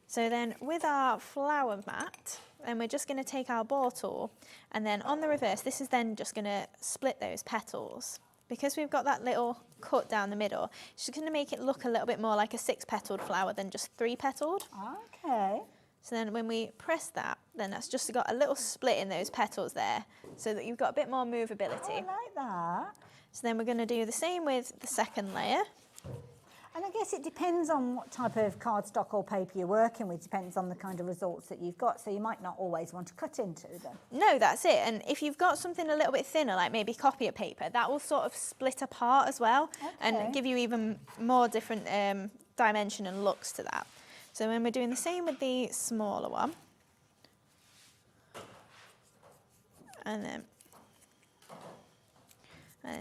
So then with our flower mat, then we're just going to take our bore tool, and then on the reverse, this is then just going to split those petals. Because we've got that little cut down the middle, it's just going to make it look a little bit more like a 6-petaled flower than just 3-petaled. Okay. So then when we press that, then that's just got a little split in those petals there, so that you've got a bit more movability. Oh, I like that. So then we're going to do the same with the second layer. And I guess it depends on what type of cardstock or paper you're working with, depends on the kind of results that you've got, so you might not always want to cut into them. No, that's it. And if you've got something a little bit thinner, like maybe copier paper, that will sort of split apart as well, and give you even more different dimension and looks to that. So when we're doing the same with the smaller one, and then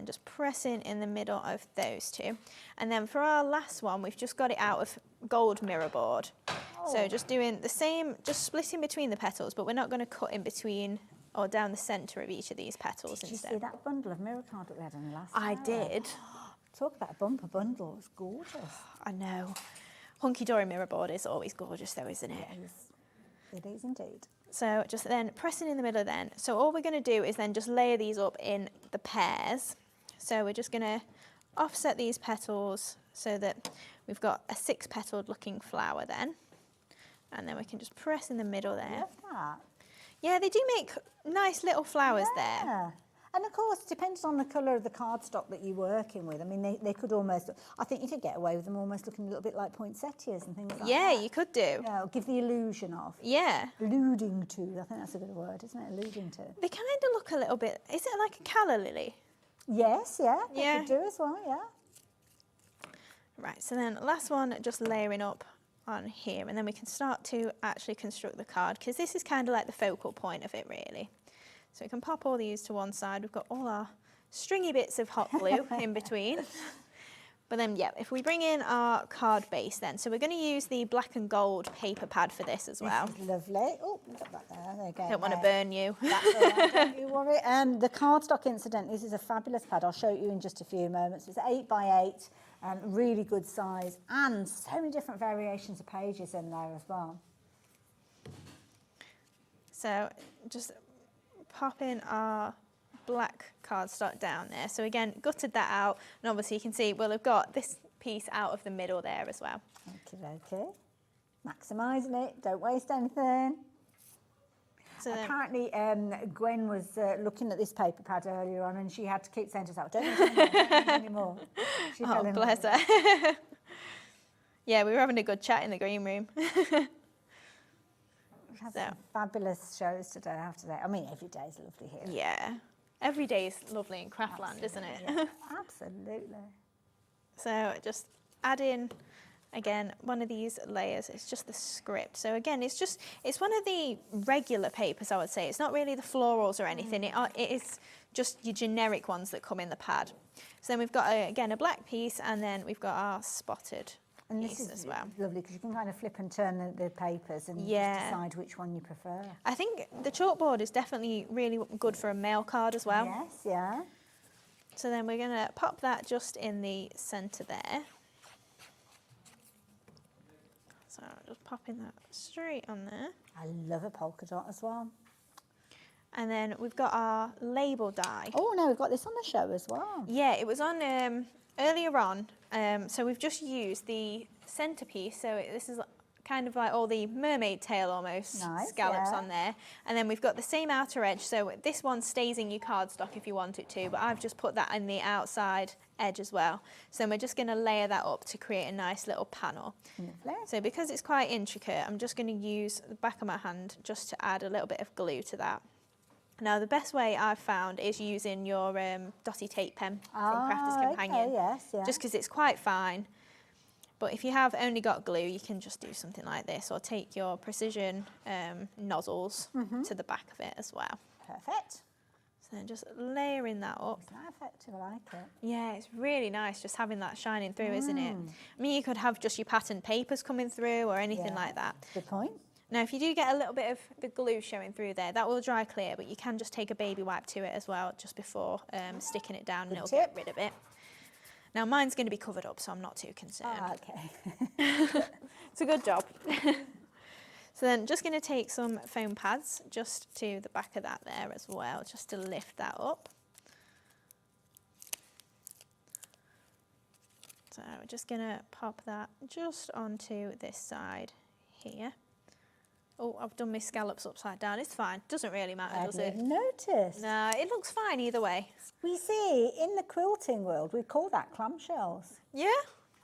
just pressing in the middle of those two. And then for our last one, we've just got it out of gold mirror board. Oh. So just doing the same, just splitting between the petals, but we're not going to cut in between or down the centre of each of these petals instead. Did you see that bundle of mirror card that we had on the last I did. Talk about a bumper bundle, it's gorgeous. I know. Hunkydory mirror board is always gorgeous though, isn't it? It is indeed. So just then pressing in the middle then. So all we're going to do is then just layer these up in the pairs. So we're just going to offset these petals so that we've got a 6-petaled looking flower then. And then we can just press in the middle there. I love that. Yeah, they do make nice little flowers there. And of course, it depends on the colour of the cardstock that you're working with. I mean, they could almost, I think you could get away with them almost looking a little bit like poinsettias and things like that. Yeah, you could do. Yeah, give the illusion of. Yeah. Alluding to, I think that's a good word, isn't it? Alluding to. They kind of look a little bit, is it like a calla lily? Yes, yeah, they could do as well, yeah. Right, so then last one, just layering up on here, and then we can start to actually construct the card, because this is kind of like the focal point of it, really. So we can pop all these to one side. We've got all our stringy bits of hot glue in between. But then, yeah, if we bring in our card base then, so we're going to use the black and gold paper pad for this as well. This is lovely. Oh, we've got that there. There you go. Don't want to burn you. That's all right, don't you worry. The cardstock, incidentally, this is a fabulous pad. I'll show you in just a few moments. It's 8 by 8, really good size, and so many different variations of pages in there as well. So just pop in our black cardstock down there. So again, gutted that out, and obviously you can see we'll have got this piece out of the middle there as well. Okay. Maximising it, don't waste anything. So apparently Gwen was looking at this paper pad earlier on, and she had to keep saying to herself, don't use anymore. She fell in bless love. her. Yeah, we were having a good chat in the green room. We've had some fabulous shows today, I have to say. I mean, every day is lovely here. Yeah. Every day is lovely in Craftland, isn't it? Yeah, absolutely. So just add in, again, one of these layers. It's just the script. So again, it's one of the regular papers, I would say. It's not really the florals or anything. It is just your generic ones that come in the pad. So then we've got, again, a black piece, and then we've got our spotted and piece this is as well. Lovely, because you can kind of flip and turn the papers and just decide which one you prefer. I think the chalkboard is definitely really good for a mail card as well. Yes, yeah. So then we're going to pop that just in the centre there. So just popping that straight on there. I love a polka dot as well. And then we've got our label die. Oh no, we've got this on the show as well. Yeah, it was on earlier on. So we've just used the centerpiece. So this is kind of like all the mermaid tail almost scallops on there. And then we've got the same outer edge. So this one stays in your cardstock if you want it to, but I've just put that in the outside edge as well. So then we're just going to layer that up to create a nice little panel. Lovely. So because it's quite intricate, I'm just going to use the back of my hand just to add a little bit of glue to that. Now, the best way I've found is using your dotty tape pen from Crafters Companion. Just because it's quite fine. But if you have only got glue, you can just do something like this, or take your precision nozzles to the back of it as well. Perfect. So then just layering that up. It's not effective, I like it. Yeah, it's really nice just having that shining through, isn't it? I mean, you could have just your pattern papers coming through or anything like that. Good point. Now, if you do get a little bit of the glue showing through there, that will dry clear, but you can just take a baby wipe to it as well, just before sticking it down, and it'll get rid of it. Now, mine's going to be covered up, so I'm not too concerned. Okay. It's a good job. So then just going to take some foam pads just to the back of that there as well, just to lift that up. So we're just going to pop that just onto this side here. Oh, I've done my scallops upside down. It's fine. Doesn't really matter, does it? I didn't notice. No, it looks fine either way. We see, in the quilting world, we call that clamshells. Yeah?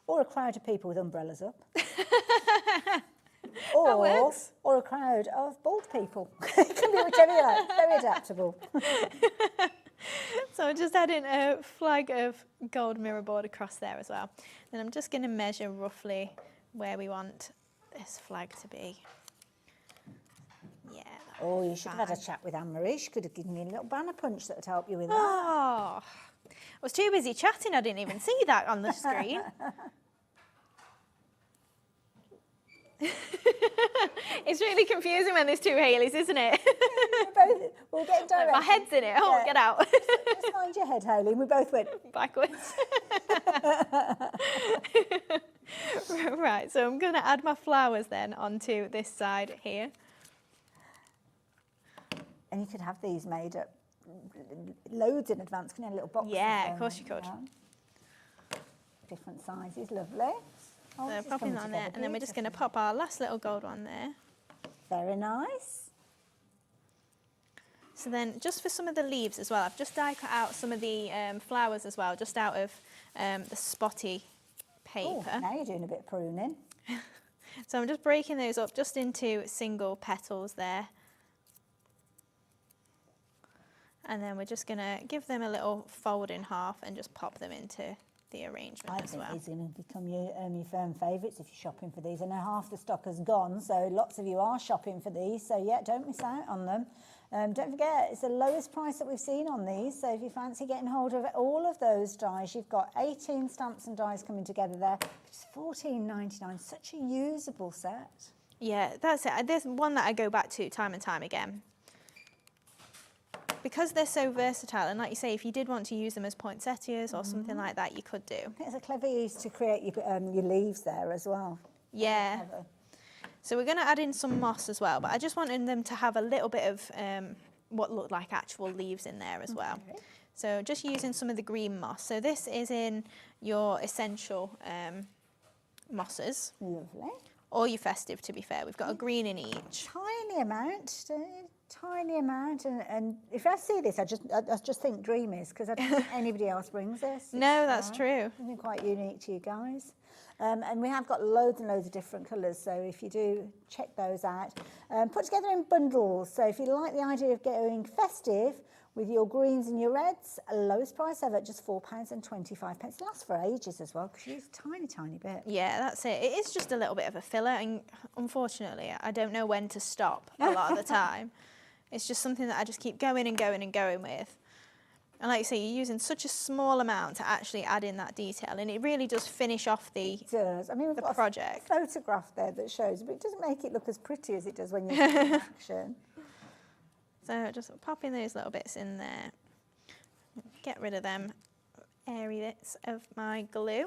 Or a crowd of people with umbrellas up. That works. Or a crowd of bald people. It can be whichever you like. Very adaptable. So I'm just adding a flag of gold mirror board across there as well. Then I'm just going to measure roughly where we want this flag to be. Yeah. Oh, you should have had a chat with Anne-Marie. She could have given you a little banner punch that would help you with that. Oh, I was too busy chatting. I didn't even see that on the screen. It's really confusing when there's two Hayleys, isn't it? We'll get directions. My head's in it. Oh, get out. Just mind your head, Hayley. We both went backwards. Right, so I'm going to add my flowers then onto this side here. And you could have these made up loads in advance, can you? Little boxes. Yeah, of course you could. Different sizes, lovely. Oh, So popping that on there, and then we're just going to pop our last little gold one there. Very nice. So then, just for some of the leaves as well, I've just die cut out some of the flowers as well, just out of the spotty paper. Oh, now you're doing a bit of pruning. So I'm just breaking those up just into single petals there. And then we're just going to give them a little fold in half and just pop them into the arrangement as well. I think these are going to become your firm favourites if you're shopping for these. I know half the stock has gone, so lots of you are shopping for these. So yeah, don't miss out on them. Don't forget, it's the lowest price that we've seen on these, so if you fancy getting hold of all of those dies, you've got 18 stamps and dies coming together there, which is $14.99, such a usable set. Yeah, that's it. There's one that I go back to time and time again. Because they're so versatile, and like you say, if you did want to use them as poinsettias or something like that, you could do. I think it's a clever use to create your leaves there as well. Yeah. So we're going to add in some moss as well, but I just wanted them to have a little bit of what looked like actual leaves in there as well. So just using some of the green moss. So this is in your essential mosses. Lovely. Or your festive, to be fair. We've got a green in each. Tiny amount, and if I see this, I just think Dreamees, because I don't think anybody else brings this. No, that's true. Something quite unique to you guys. And we have got loads and loads of different colours, so if you do, check those out. Put together in bundles, so if you like the idea of going festive with your greens and your reds, lowest price ever, just £4.25. It lasts for ages as well, because you use a tiny, tiny bit. Yeah, that's it. It is just a little bit of a filler, and unfortunately, I don't know when to stop a lot of the time. It's just something that I just keep going and going and going with. And like you say, you're using such a small amount to actually add in that detail, and it really does finish off the It does. I mean, we've got project. a photograph there that shows, but it doesn't make it look as pretty as it does when you're in action. So just popping those little bits in there. Get rid of them airy bits of my glue.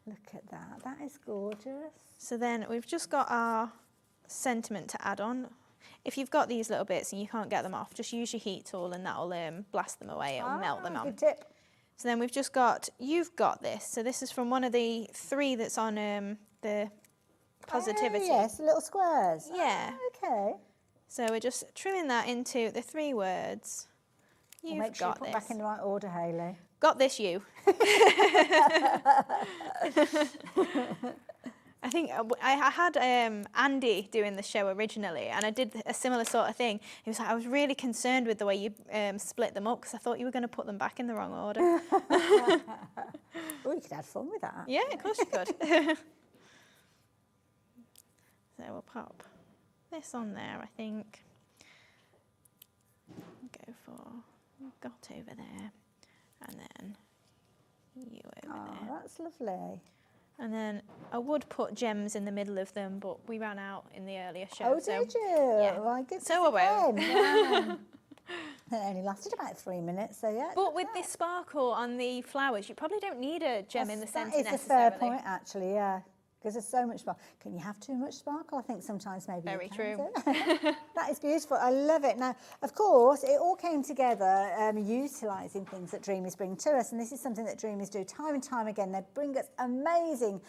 Look at that. That is gorgeous. So then we've just got our sentiment to add on. If you've got these little bits and you can't get them off, just use your heat tool and that'll blast them away. It'll melt them on. Good tip. So then we've just got, you've got this. So this is from one of the 3 that's on the positivity. Oh, yes, the little squares. Yeah. Oh, okay. So we're just trimming that into the 3 words. You've make sure you got put this. back in the right order, Hayley. Got this, you. I think I had Andy doing the show originally, and I did a similar sort of thing. He was like, I was really concerned with the way you split them up, because I thought you were going to put them back in the wrong order. Oh, you could have fun with that. Yeah, of course you could. So we'll pop this on there, I think. Go for got over there, and then you over there. That's lovely. And then I would put gems in the middle of them, but we ran out in the earlier show. Oh, so, did you? Yeah. Well, good So I won't. It only lasted about 3 minutes, so yeah. But with this sparkle on the flowers, you probably don't need a gem in the centre necessarily. That is a fair point, actually, yeah. Because there's so much sparkle. Can you have too much sparkle? I think sometimes maybe Very you can. true. That is beautiful. I love it. Now, of course, it all came together utilising things that Dreamees bring to us, and this is something that Dreamees do time and time again. They bring us amazing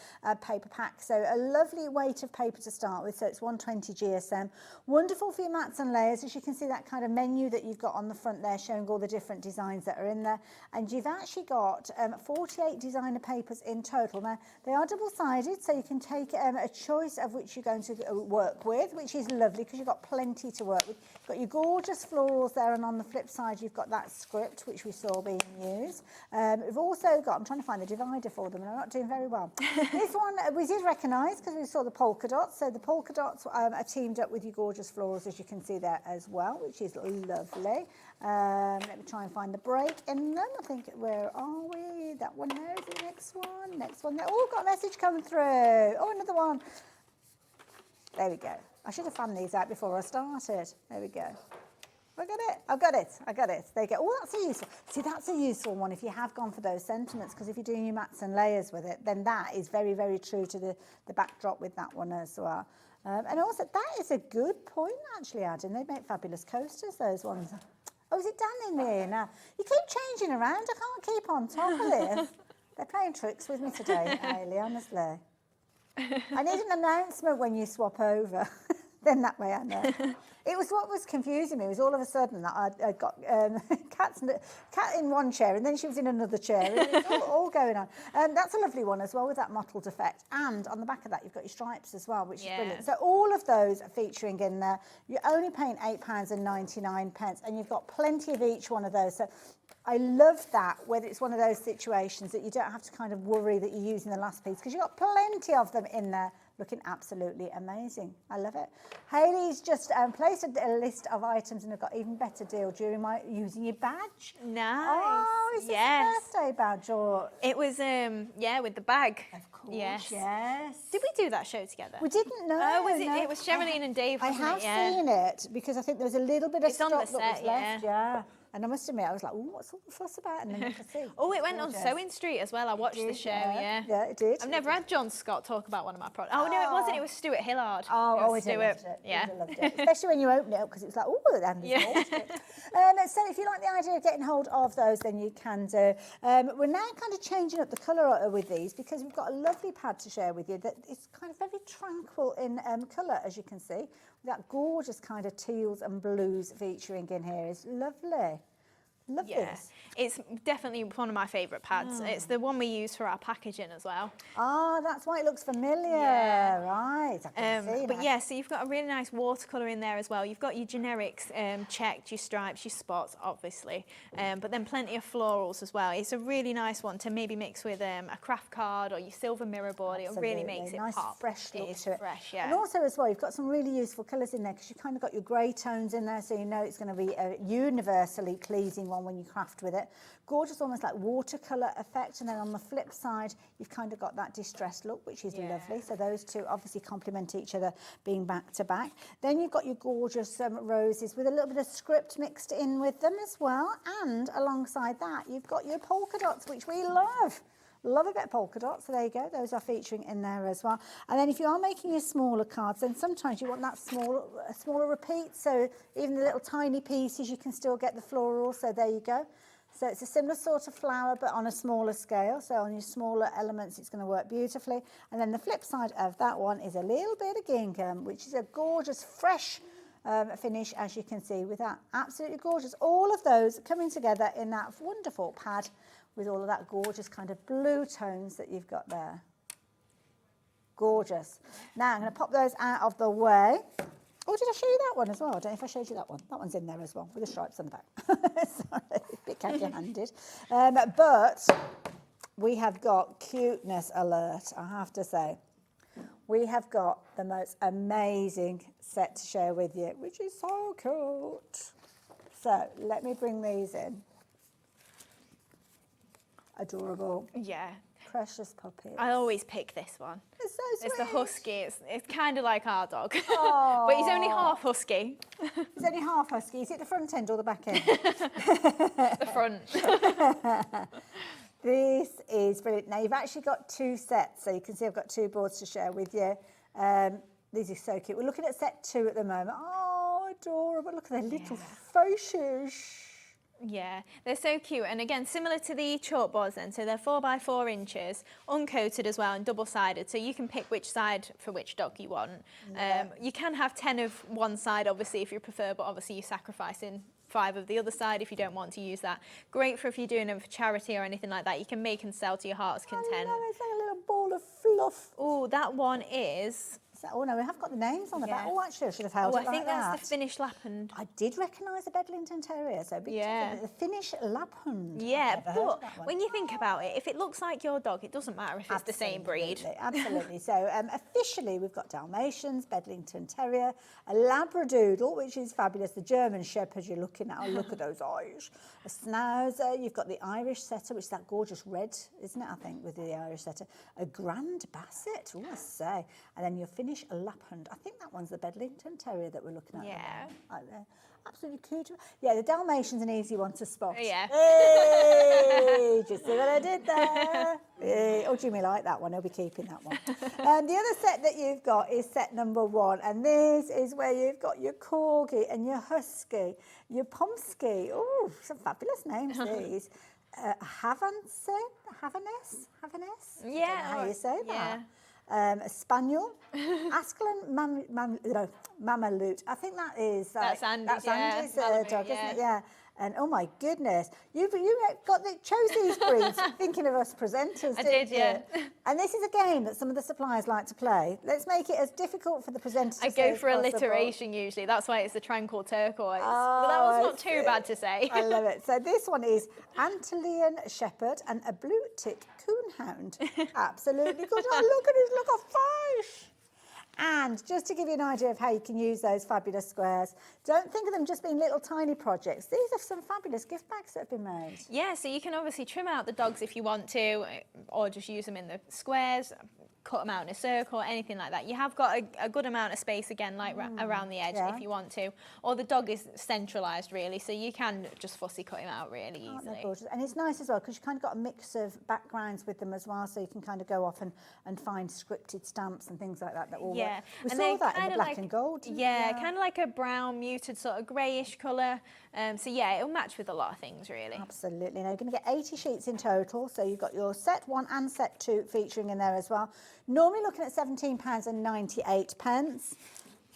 paper packs. So a lovely weight of paper to start with. So it's 120 GSM. Wonderful for your mats and layers. As you can see, that kind of menu that you've got on the front there showing all the different designs that are in there. And you've actually got 48 designer papers in total. Now, they are double-sided, so you can take a choice of which you're going to work with, which is lovely because you've got plenty to work with. You've got your gorgeous florals there, and on the flip side you've got that script which we saw being used. We've also got, I'm trying to find the divider for them and I'm not doing very well. This one we did recognise because we saw the polka dots, so the polka dots are teamed up with your gorgeous florals, as you can see there as well, which is lovely. Let me try and find the break in them. I think, where are we? That one there is the next one. Next one there. Oh, got a message coming through. Oh, another one. There we go. I should have fanned these out before I started. There we go. I got it. I got it. I got it. There you go. Oh, that's a useful. See, that's a useful one if you have gone for those sentiments, because if you're doing your mats and layers with it, then that is very, very true to the backdrop with that one as well. And also, that is a good point, actually, Adam. They make fabulous coasters, those ones. Oh, is it done in there now? You keep changing around. I can't keep on top of this. They're playing tricks with me today, Hayley, honestly. I need an announcement when you swap over. Then that way I know. It was what was confusing me was all of a sudden that I'd got cat in one chair and then she was in another chair. It was all going on. That's a lovely one as well with that mottled effect. And on the back of that, you've got your stripes as well, which is brilliant. So all of those are featuring in there. You're only paying £8.99 and you've got plenty of each one of those. So I love that, whether it's one of those situations that you don't have to kind of worry that you're using the last piece, because you've got plenty of them in there. Looking absolutely amazing. I love it. Hayley's just placed a list of items and have got even better deal during using your badge. Nice. Oh, is this a birthday badge or? It was, yeah, with the bag. Of course, yes. Did we do that show together? We didn't know. Oh, was it? It was Cheralene and Dave, I wasn't have it? Yeah. seen it because I think there was a little bit of It's on stock the that was set, left. Yeah. And I must admit, I was like, "Oh, what's all the fuss about?" And then I could see. Oh, it went on Sewing Street as well. I watched the show. Yeah. Yeah, it did. I've never had John Scott talk about one of my products. Oh no, it wasn't. It was Stuart Hillard. Oh, it was I loved it. Yeah. I loved it. Especially when you open it up because it was like, oh, and there's more to it. So if you like the idea of getting hold of those, then you can do. We're now kind of changing up the colour with these because we've got a lovely pad to share with you that is kind of very tranquil in colour, as you can see. That gorgeous kind of teals and blues featuring in here is lovely. Love this. It's definitely one of my favourite pads. It's the one we use for our packaging as well. Ah, that's why it looks familiar. Yeah. Right, I can see But that. yeah, so you've got a really nice watercolour in there as well. You've got your generics checked, your stripes, your spots, obviously, but then plenty of florals as well. It's a really nice one to maybe mix with a craft card or your silver mirror board. Absolutely. It really makes it nice, pop. fresh look to it. Fresh, yeah. And also as well, you've got some really useful colours in there because you've kind of got your grey tones in there, so you know it's going to be a universally pleasing one when you craft with it. Gorgeous, almost like watercolour effect. And then on the flip side, you've kind of got that distressed look, which is lovely. So those two obviously complement each other, being back to back. Then you've got your gorgeous roses with a little bit of script mixed in with them as well. And alongside that, you've got your polka dots, which we love. Love a bit of polka dots, so there you go. Those are featuring in there as well. And then if you are making your smaller cards, then sometimes you want that smaller repeat. So even the little tiny pieces, you can still get the floral. So there you go. So it's a similar sort of flower, but on a smaller scale. So on your smaller elements, it's going to work beautifully. And then the flip side of that one is a little bit of gingham, which is a gorgeous, fresh finish, as you can see, with that absolutely gorgeous. All of those coming together in that wonderful pad with all of that gorgeous kind of blue tones that you've got there. Gorgeous. Now I'm going to pop those out of the way. Oh, did I show you that one as well? I don't know if I showed you that one. That one's in there as well, with the stripes on the back. Sorry, a bit heavy-handed. But we have got cuteness alert, I have to say. We have got the most amazing set to share with you, which is so cute. So let me bring these in. Adorable. Yeah. Precious puppies. I always pick this one. It's so sweet. It's the husky. It's kind of like our dog. But he's only half husky. He's only half husky. Is it the front end or the back end? The front. This is brilliant. Now, you've actually got two sets, so you can see I've got two boards to share with you. These are so cute. We're looking at set 2 at the moment. Oh, adorable. Look at their little faces. Yeah, they're so cute. And again, similar to the chalkboards then, so they're 4 by 4 inches, uncoated as well and double-sided, so you can pick which side for which dog you want. You can have 10 of one side, obviously, if you prefer, but obviously you're sacrificing 5 of the other side if you don't want to use that. Great for if you're doing them for charity or anything like that. You can make and sell to your heart's content. I love it. It's like a little ball of fluff. Oh, that one is... Oh no, we have got the names on the back. Oh, actually, I should have held it like that. I think that's the Finnish Lapland. I did recognise the Bedlington Terrier, so big the Finnish Lapland. Yeah, but when you think about it, if it looks like your dog, it doesn't matter if it's the same breed. Absolutely. So officially, we've got Dalmatians, Bedlington Terrier, a Labradoodle, which is fabulous, the German Shepherd you're looking at. Oh, look at those eyes. A Schnauzer, you've got the Irish Setter, which is that gorgeous red, isn't it, I think, with the Irish Setter. A Grand Basset, I say. And then your Finnish Lapland. I think that one's the Bedlington Terrier that we're looking at. Yeah. Right there. Absolutely cute. Yeah, the Dalmatian's an easy one to spot. Yeah. Hey, do you see what I did there? Hey. Oh, Jimmy liked that one. He'll be keeping that one. The other set that you've got is set number 1, and this is where you've got your Corgi and your Husky, your Pomsky. Oh, some fabulous names, these. Havaness? Yeah. I don't know how you say that. A Spaniel, Ascalon Mamelut. I think that is... That's Andy's, That's Andy's dog, yeah. isn't it? Yeah. And oh my goodness, you chose these breeds thinking of us presenters, didn't you? And this is a game that some of the suppliers like to play. Let's make it as difficult for the presenters to say I go for as possible. alliteration usually. That's why it's the tranquil turquoise. But that was not too bad to say. I love it. So this one is Antillean Shepherd and a blue tick coonhound. Absolutely good. Oh, look at his face. And just to give you an idea of how you can use those fabulous squares, don't think of them just being little tiny projects. These are some fabulous gift bags that have been made. Yeah, so you can obviously trim out the dogs if you want to, or just use them in the squares, cut them out in a circle, anything like that. You have got a good amount of space again, like around the edge if you want to. Or the dog is centralised really, so you can just fussy cut him out really easily. Gorgeous. And it's nice as well because you've kind of got a mix of backgrounds with them as well, so you can kind of go off and find scripted stamps and things like that that will work. We saw that in the black and gold. Yeah, kind of like a brown, muted sort of greyish colour. So yeah, it'll match with a lot of things really. Absolutely. Now you're going to get 80 sheets in total, so you've got your set 1 and set 2 featuring in there as well. Normally looking at £17.98,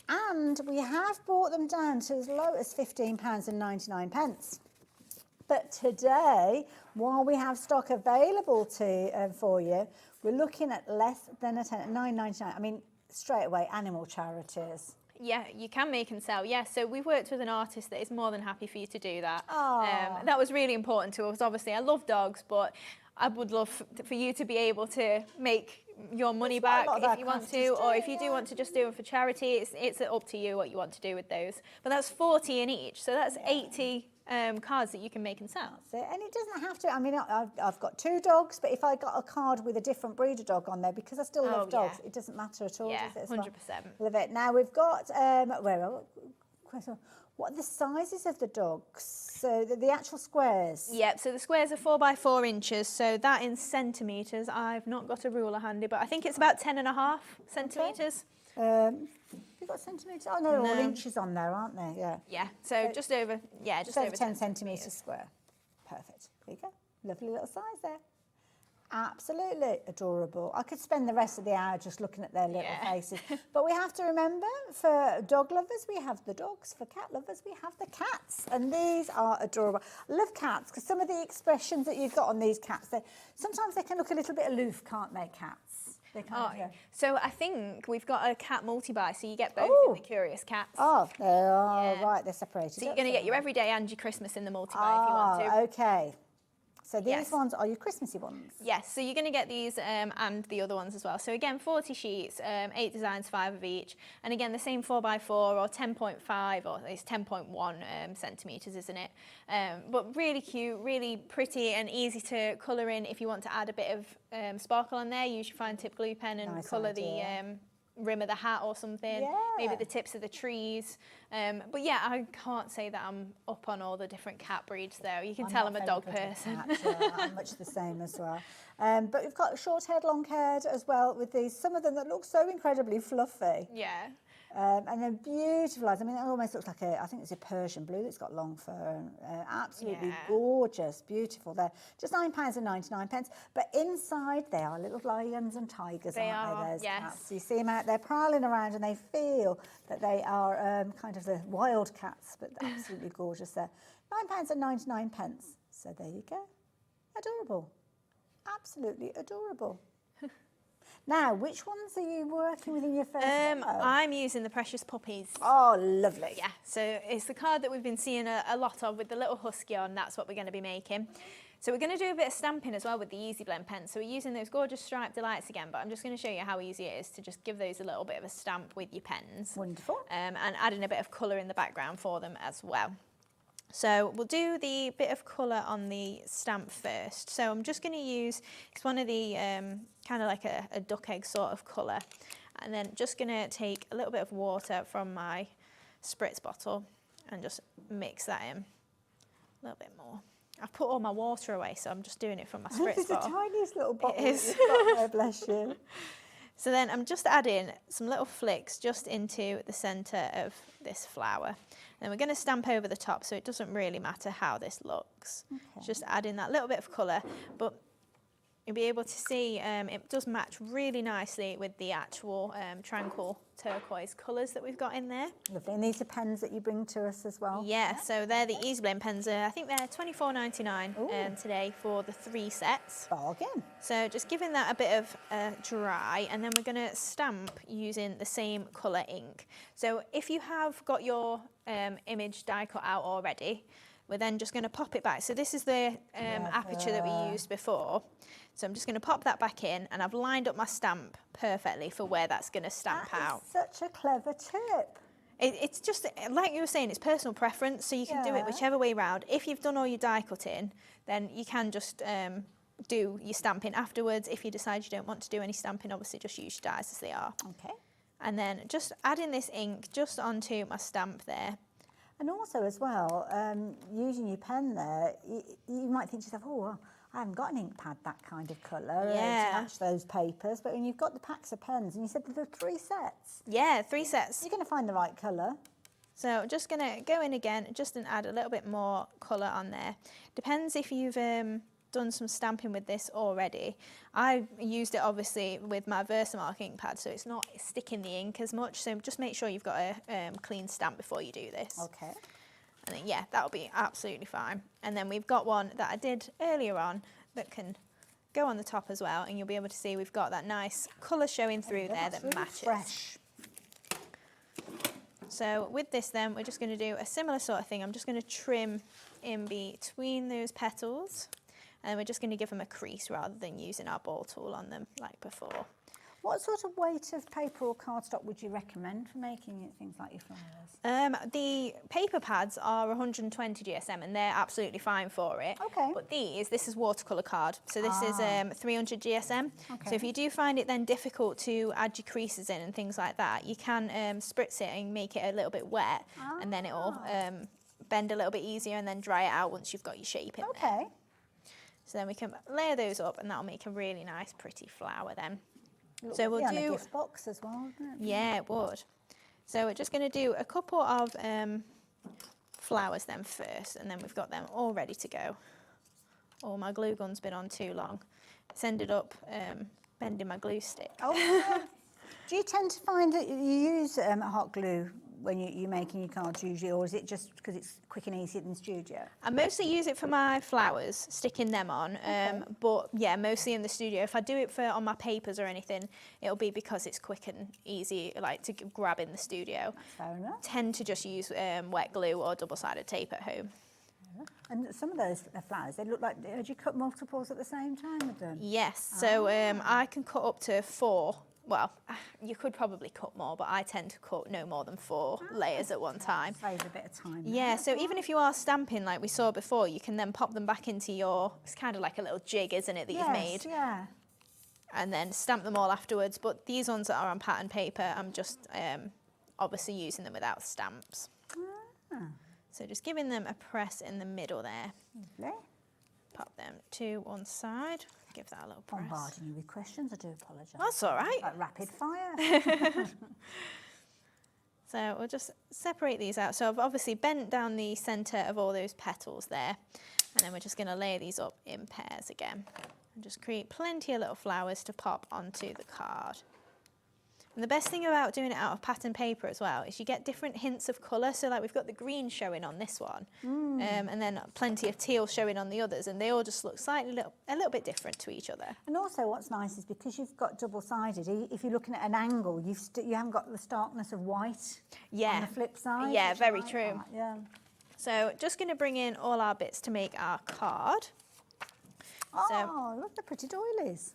and we have brought them down to as low as £15.99. But today, while we have stock available for you, we're looking at less than a tenner, £9.99. I mean, straight away, animal charities. Yeah, you can make and sell. Yeah, so we've worked with an artist that is more than happy for you to do that. Aww. That was really important to us. Obviously, I love dogs, but I would love for you to be able to make your money back if you want to, or if you do want to just do it for charity, it's up to you what you want to do with those. But that's 40 in each, so that's 80 cards that you can make and sell. That's it. And it doesn't have to, I mean, I've got 2 dogs, but if I got a card with a different breeder dog on there, because I still love dogs, it doesn't matter at all, does it? 100%. Love it. Now we've got, what are the sizes of the dogs? So the actual squares? Yep, so the squares are 4 by 4 inches, so that in centimetres, I've not got a ruler handy, but I think it's about 10.5 centimetres. You've got centimetres? Oh, no, all inches on there, aren't they? Yeah. Yeah, so just over 10 centimetres square. Perfect. There you go. Lovely little size there. Absolutely adorable. I could spend the rest of the hour just looking at their little faces. But we have to remember, for dog lovers, we have the dogs. For cat lovers, we have the cats. And these are adorable. I love cats because some of the expressions that you've got on these cats, sometimes they can look a little bit aloof, can't they, cats? They kind of, So I think we've got a cat multi-buy, so you get both in the Curious Cats. Oh, they are right, they're separated. So you're going to get your everyday and your Christmas in the multi-buy if you want to. Okay. So these ones are your Christmassy ones? Yes, so you're going to get these and the other ones as well. So again, 40 sheets, 8 designs, 5 of each. And again, the same 4 by 4 or 10.5 or it's 10.1 centimetres, isn't it? But really cute, really pretty and easy to colour in if you want to add a bit of sparkle on there. Use your fine tip glue pen and colour the rim of the hat or something, maybe the tips of the trees. But yeah, I can't say that I'm up on all the different cat breeds there. You can tell I'm a dog person. I'm much the same as well. But we've got short-haired, long-haired as well with these, some of them that look so incredibly fluffy. Yeah. And they're beautiful. I mean, it almost looks like I think it's a Persian blue that's got long fur. Absolutely gorgeous, beautiful. They're just £9.99. But inside, they are little lions and tigers, aren't they, those cats? You see them out there prowling around and they feel that they are kind of the wild cats, but absolutely gorgeous there. £9.99. So there you go. Adorable. Absolutely adorable. Now, which ones are you working with in your first demo? I'm using the Precious Puppies. Oh, lovely. Yeah, so it's the card that we've been seeing a lot of with the little husky on. That's what we're going to be making. So we're going to do a bit of stamping as well with the Easy Blend pens. So we're using those gorgeous striped delights again, but I'm just going to show you how easy it is to just give those a little bit of a stamp with your pens. Wonderful. And adding a bit of colour in the background for them as well. So we'll do the bit of colour on the stamp first. So I'm just going to use, it's one of the kind of like a duck egg sort of colour. And then just going to take a little bit of water from my spritz bottle and just mix that in a little bit more. I've put all my water away, so I'm just doing it from my spritz It's bottle. the tiniest little bottle It is. that you've got there, bless you. So then I'm just adding some little flicks just into the centre of this flower. And then we're going to stamp over the top, so it doesn't really matter how this looks. Okay. Just adding that little bit of colour, but you'll be able to see it does match really nicely with the actual tranquil turquoise colours that we've got in there. Lovely. And these are pens that you bring to us as well? Yeah, so they're the Easy Blend pens. I think they're £24.99 today for the 3 sets. Bargain. So just giving that a bit of dry, and then we're going to stamp using the same colour ink. So if you have got your image die cut out already, we're then just going to pop it back. So this is the aperture that we used before. So I'm just going to pop that back in, and I've lined up my stamp perfectly for where that's going to stamp out. Such a clever tip. It's just, like you were saying, it's personal preference, so you can do it whichever way round. If you've done all your die cutting, then you can just do your stamping afterwards. If you decide you don't want to do any stamping, obviously just use your dies as they are. Okay. And then just adding this ink just onto my stamp there. And also as well, using your pen there, you might think to yourself, oh, well, I haven't got an ink pad that kind of colour to match those papers. But when you've got the packs of pens, and you said that there are 3 sets. Yeah, 3 sets. You're going to find the right colour. So just going to go in again, just and add a little bit more colour on there. Depends if you've done some stamping with this already. I used it obviously with my Versamark ink pad, so it's not sticking the ink as much. So just make sure you've got a clean stamp before you do this. Okay. And then, yeah, that'll be absolutely fine. And then we've got one that I did earlier on that can go on the top as well, and you'll be able to see we've got that nice colour showing through there that really matches. Fresh. So with this then, we're just going to do a similar sort of thing. I'm just going to trim in between those petals, and we're just going to give them a crease rather than using our ball tool on them like before. What sort of weight of paper or cardstock would you recommend for making things like your flowers? The paper pads are 120 GSM and they're absolutely fine for it. Okay. But this is watercolour card. So this is 300 GSM. Okay. So if you do find it then difficult to add your creases in and things like that, you can spritz it and make it a little bit wet, and then it'll bend a little bit easier and then dry it out once you've got your shape in there. Okay. So then we can layer those up, and that'll make a really nice pretty flower then. So we'll do a gift box as well, wouldn't it? Yeah, it would. So we're just going to do a couple of flowers then first, and then we've got them all ready to go. Oh, my glue gun's been on too long. It's ended up bending my glue stick. Oh, yeah. Do you tend to find that you use hot glue when you're making your cards usually, or is it just because it's quick and easy in the studio? I mostly use it for my flowers, sticking them on, but yeah, mostly in the studio. If I do it on my papers or anything, it'll be because it's quick and easy, like to grab in the studio. Fair enough. Tend to just use wet glue or double-sided tape at home. And some of those flowers, they look like, did you cut multiples at the same time with them? Yes, so I can cut up to 4. Well, you could probably cut more, but I tend to cut no more than 4 layers at one time. Saves a bit of time. Yeah, so even if you are stamping like we saw before, you can then pop them back into your, it's kind of like a little jig, isn't it, that you've made? Yeah. And then stamp them all afterwards. But these ones that are on pattern paper, I'm just obviously using them without stamps. So just giving them a press in the middle there. Lovely. Pop them to one side. Give that a little press. Bombarding you with questions, I do apologise. That's all right. Like rapid fire. So we'll just separate these out. So I've obviously bent down the centre of all those petals there, and then we're just going to layer these up in pairs again. And just create plenty of little flowers to pop onto the card. And the best thing about doing it out of pattern paper as well is you get different hints of colour. So like we've got the green showing on this one, and then plenty of teal showing on the others, and they all just look slightly a little bit different to each other. And also what's nice is because you've got double-sided, if you're looking at an angle, you haven't got the starkness of white on the flip side. Yeah, very true. Yeah. So just going to bring in all our bits to make our card. Oh, look at the pretty doilies.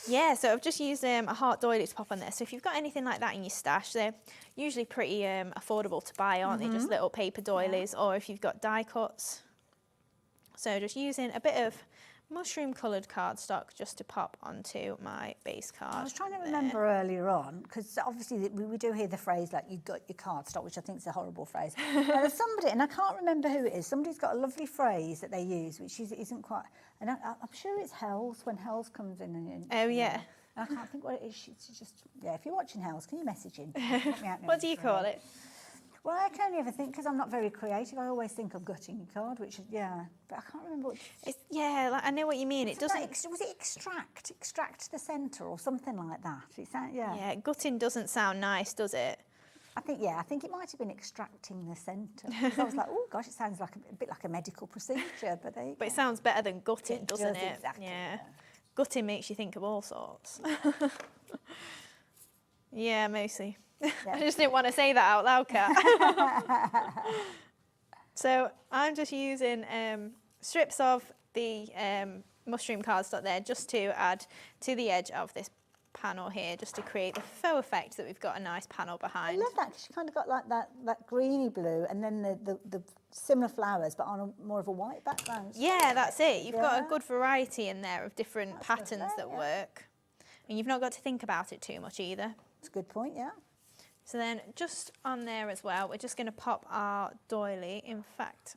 Yeah, so I've just used a heart doily to pop on there. So if you've got anything like that in your stash, they're usually pretty affordable to buy, aren't they? Just little paper doilies, or if you've got die cuts. So just using a bit of mushroom coloured cardstock just to pop onto my base card. I was trying to remember earlier on, because obviously we do hear the phrase like you've got your cardstock, which I think is a horrible phrase. There's somebody, and I can't remember who it is, somebody's got a lovely phrase that they use, which isn't quite, and I'm sure it's Hells, when Hells comes in. Oh, yeah. And I can't think what it is. She's just, yeah, if you're watching Hells, can you message in? Help me out. What do you call it? Well, I can only ever think, because I'm not very creative, I always think of gutting your card, which is, yeah, but I can't remember what... Yeah, like, I know what you mean. It doesn't... was it extract the centre or something like that? Yeah, gutting doesn't sound nice, does it? I think it might have been extracting the centre. Because I was like, oh gosh, it sounds like a bit like a medical procedure, but there you go. It sounds better than gutting, doesn't it? Exactly. Yeah. Gutting makes you think of all sorts. Yeah, mostly. Yeah. I just didn't want to say that out loud, Kat. So I'm just using strips of the mushroom cardstock there just to add to the edge of this panel here, just to create the faux effect that we've got a nice panel behind. I love that, because you kind of got like that greeny blue and then the similar flowers, but on a more of a white background. Yeah, that's it. You've got a good variety in there of different patterns that work. And you've not got to think about it too much either. That's a good point, yeah. So then just on there as well, we're just going to pop our doily. In fact,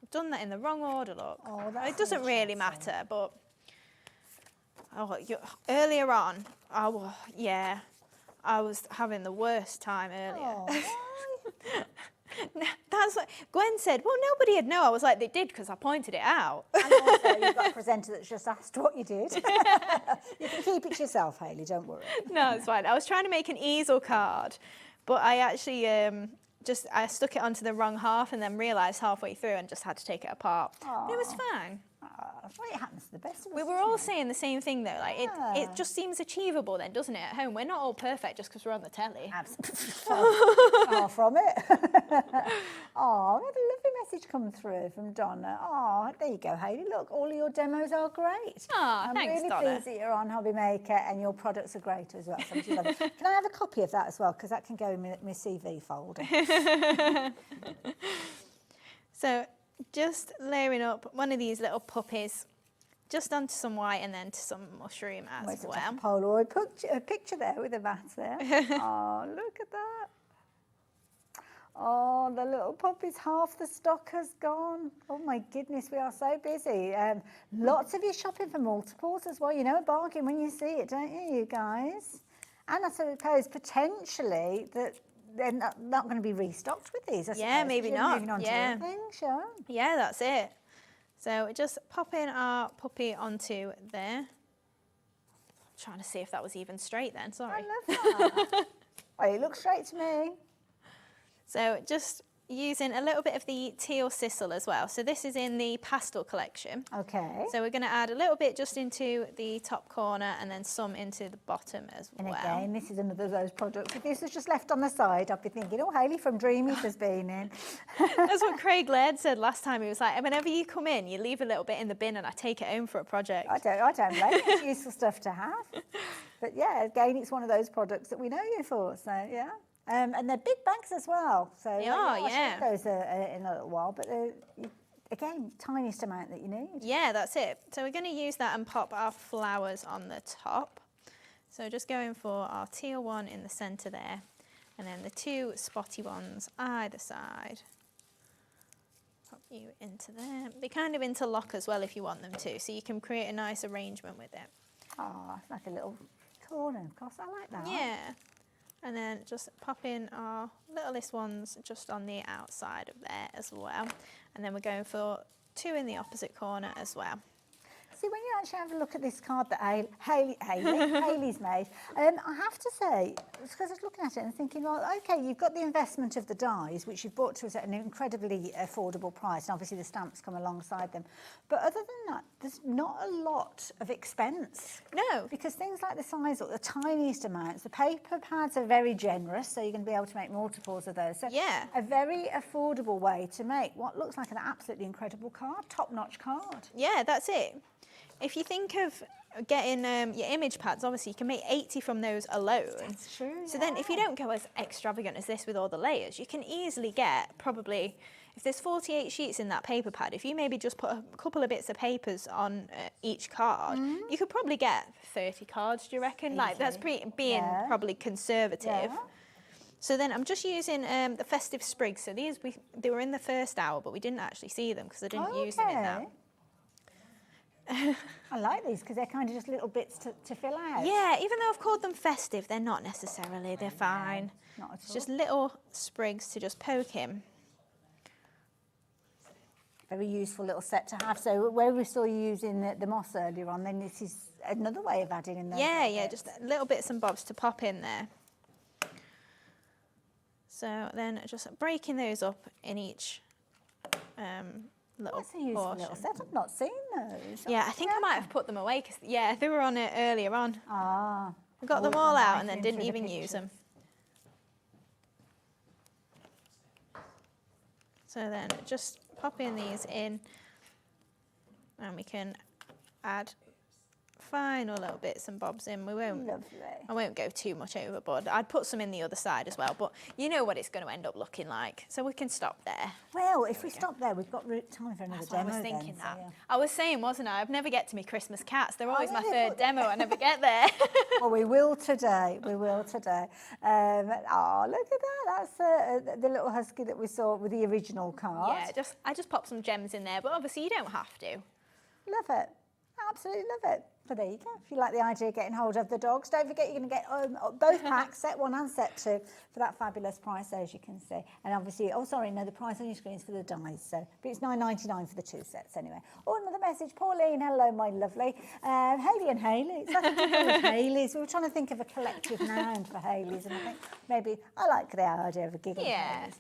I've done that in the wrong order, look. Oh, that's it doesn't really matter, but earlier on, I was having the worst time earlier. Oh, That's what Gwen said. Well, nobody would know. I was like, they did, because I pointed it out. and also you've got a presenter that's just asked what you did. You can keep it to yourself, Hayley, don't worry. No, it's fine. I was trying to make an easel card, but I actually I stuck it onto the wrong half and then realised halfway through and just had to take it apart. But it was fine. Well, it happens to the best of us. We were all saying the same thing though. Like it just seems achievable then, doesn't it? At home, we're not all perfect just because we're on the telly. Absolutely. Far from it. Oh, we had a lovely message come through from Donna. Oh, there you go, Hayley. Look, all of your demos are great. Oh, thanks, I'm really Donna. pleased that you're on Hobby Maker and your products are great as well. So can I have a copy of that as well? Because that can go in my CV folder. So just layering up one of these little puppies just onto some white and then to some mushroom as well. A Polaroid picture there with the mat there. Oh, look at that. Oh, the little puppies, half the stock has gone. Oh my goodness, we are so busy. Lots of you shopping for multiples as well. You know a bargain when you see it, don't you guys? And I suppose potentially that they're not going to be restocked with these. Yeah, maybe not. Moving on to other things, sure. Yeah, that's it. So just popping our puppy onto there. I'm trying to see if that was even straight then, sorry. I love that. Oh, it looks straight to me. So just using a little bit of the teal sisal as well. So this is in the pastel collection. Okay. So we're going to add a little bit just into the top corner and then some into the bottom as well. And again, this is another of those products. If this was just left on the side, I'd be thinking, oh, Hayley from Dreamees has been in. That's what Craig Laird said last time. He was like, whenever you come in, you leave a little bit in the bin and I take it home for a project. I don't blame you. It's useful stuff to have. But yeah, again, it's one of those products that we know you for. So yeah. And they're big bags as well. So they are, yeah. I'll show those in a little while, but again, tiniest amount that you need. Yeah, that's it. So we're going to use that and pop our flowers on the top. So just going for our teal one in the centre there, and then the two spotty ones either side. Pop you into there. They kind of interlock as well if you want them to, so you can create a nice arrangement with it. Oh, it's like a little corner, of course. I like that. Yeah. And then just pop in our littlest ones just on the outside of there as well. And then we're going for two in the opposite corner as well. See, when you actually have a look at this card that Hayley's made, I have to say, because I was looking at it and thinking, well, okay, you've got the investment of the dies, which you've brought to us at an incredibly affordable price, and obviously the stamps come alongside them. But other than that, there's not a lot of expense. No. Because things like the size, or the tiniest amounts, the paper pads are very generous, so you're going to be able to make multiples of those. So yeah. A very affordable way to make what looks like an absolutely incredible card, top-notch card. Yeah, that's it. If you think of getting your image pads, obviously you can make 80 from those alone. That's true. So then if you don't go as extravagant as this with all the layers, you can easily get probably, if there's 48 sheets in that paper pad, if you maybe just put a couple of bits of papers on each card, you could probably get 30 cards, do you reckon? Like that's being probably conservative. Yeah. So then I'm just using the festive sprigs. So they were in the first hour, but we didn't actually see them because I didn't use them in that. I like these because they're kind of just little bits to fill out. Yeah, even though I've called them festive, they're not necessarily. They're fine. Not at all. It's just little sprigs to just poke in. Very useful little set to have. So where we saw you using the moss earlier on, then this is another way of adding in there. Yeah, just little bits and bobs to pop in there. So then just breaking those up in each little That's a useful portion. little set. I've not seen those. Yeah, I think I might have put them away because they were on it earlier on. Ah. I got them all out and then didn't even use them. So then just popping these in, and we can add final little bits and bobs in. I won't go too much overboard. I'd put some in the other side as well, but you know what it's going to end up looking like, so we can stop there. Well, if we stop there, we've got time for another demo. I was thinking then, that. So, yeah. I was saying, wasn't I? I'd never get to me Christmas cats. They're always my third demo. I never get there. Well, we will today. We will today. Oh, look at that. That's the little husky that we saw with the original card. Yeah, I just popped some gems in there, but obviously you don't have to. Love it. Absolutely love it. But there you go. If you like the idea of getting hold of the dogs, don't forget you're going to get both packs, set 1 and set 2, for that fabulous price, as you can see. And obviously, the price on your screen is for the dies, so but it's $9.99 for the 2 sets anyway. Oh, another message. Pauline, hello, my lovely. Hayley and Hayley. It's like a couple of Hayleys. We were trying to think of a collective noun for Hayleys, and I think maybe I like the idea of a giggle. Yeah.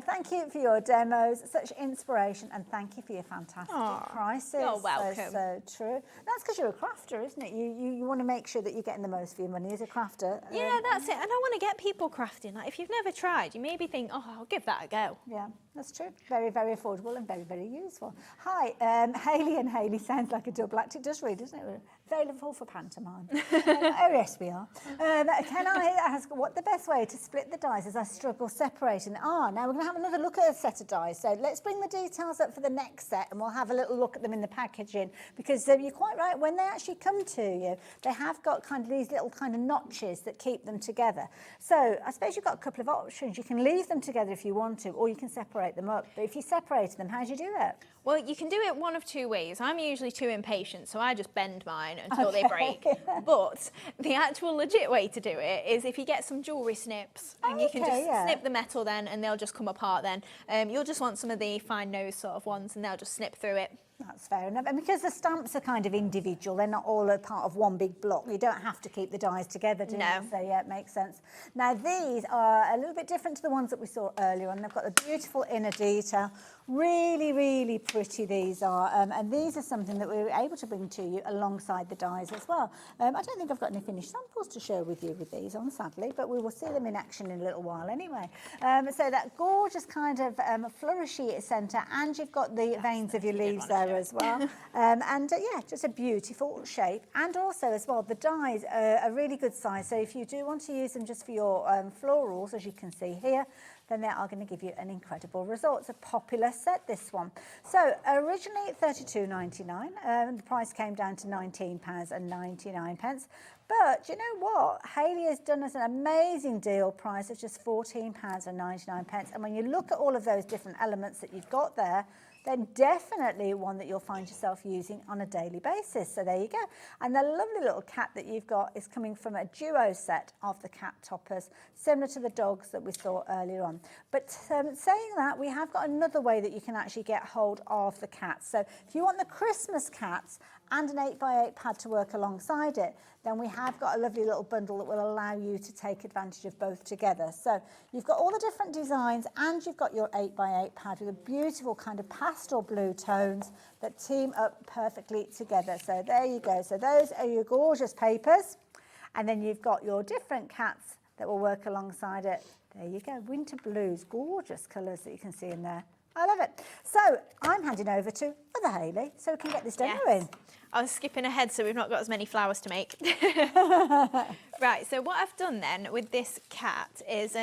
Thank you for your demos, such inspiration, and thank you for your fantastic prices. You're welcome. So true. That's because you're a crafter, isn't it? You want to make sure that you're getting the most for your money as a crafter. Yeah, that's it. And I want to get people crafting. Like, if you've never tried, you maybe think, oh, I'll give that a go. Yeah, that's true. Very, very affordable and very, very useful. Hi, Hayley and Hayley sounds like a double act. It does read, doesn't it? We're available for pantomime. Oh, yes, we are. Can I ask what the best way to split the dies as I struggle separating? Now we're going to have another look at a set of dies. So let's bring the details up for the next set and we'll have a little look at them in the packaging, because you're quite right, when they actually come to you, they have got kind of these little kind of notches that keep them together. So I suppose you've got a couple of options. You can leave them together if you want to, or you can separate them up. But if you separate them, how do you do it? Well, you can do it one of 2 ways. I'm usually too impatient, so I just bend mine until they break. But the actual legit way to do it is if you get some jewellery snips, and you can just snip the metal then, and they'll just come apart then. You'll just want some of the fine nose sort of ones, and they'll just snip through it. That's fair enough. And because the stamps are kind of individual, they're not all a part of one big block. You don't have to keep the dies together, do you? So yeah, it makes sense. Now these are a little bit different to the ones that we saw earlier on. They've got the beautiful inner detail. Really, really pretty these are. And these are something that we were able to bring to you alongside the dies as well. I don't think I've got any finished samples to share with you with these on, sadly, but we will see them in action in a little while anyway. So that gorgeous kind of flourishy centre, and you've got the veins of your leaves there as well. Yeah, just a beautiful shape. And also as well, the dies are a really good size. So if you do want to use them just for your florals, as you can see here, then they are going to give you an incredible result. It's a popular set, this one. So originally £32.99, the price came down to £19.99. But you know what? Hayley has done us an amazing deal price of just £14.99. And when you look at all of those different elements that you've got there, then definitely one that you'll find yourself using on a daily basis. So there you go. And the lovely little cat that you've got is coming from a duo set of the cat toppers, similar to the dogs that we saw earlier on. But saying that, we have got another way that you can actually get hold of the cats. So if you want the Christmas cats and an 8x8 pad to work alongside it, then we have got a lovely little bundle that will allow you to take advantage of both together. So you've got all the different designs, and you've got your 8x8 pad with a beautiful kind of pastel blue tones that team up perfectly together. So there you go. So those are your gorgeous papers. And then you've got your different cats that will work alongside it. There you go. Winter blues, gorgeous colours that you can see in there. I love it. So I'm handing over to other Hayley so we can get this demo in. I was skipping ahead, so we've not got as many flowers to make. Right, so what I've done then with this cat is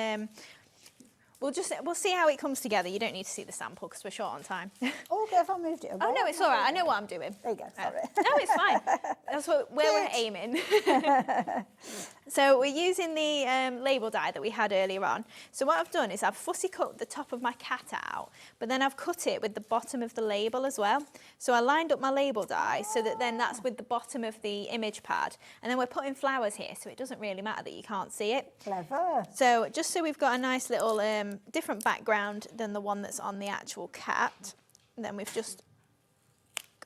we'll see how it comes together. You don't need to see the sample because we're short on time. Oh, okay, if I moved it. Oh no, it's all right. I know what I'm doing. There you go. Sorry. No, it's fine. That's where we're aiming. So we're using the label die that we had earlier on. So what I've done is I've fussy cut the top of my cat out, but then I've cut it with the bottom of the label as well. So I lined up my label die so that then that's with the bottom of the image pad. And then we're putting flowers here, so it doesn't really matter that you can't see it. Clever. So just so we've got a nice little different background than the one that's on the actual cat. And then we've just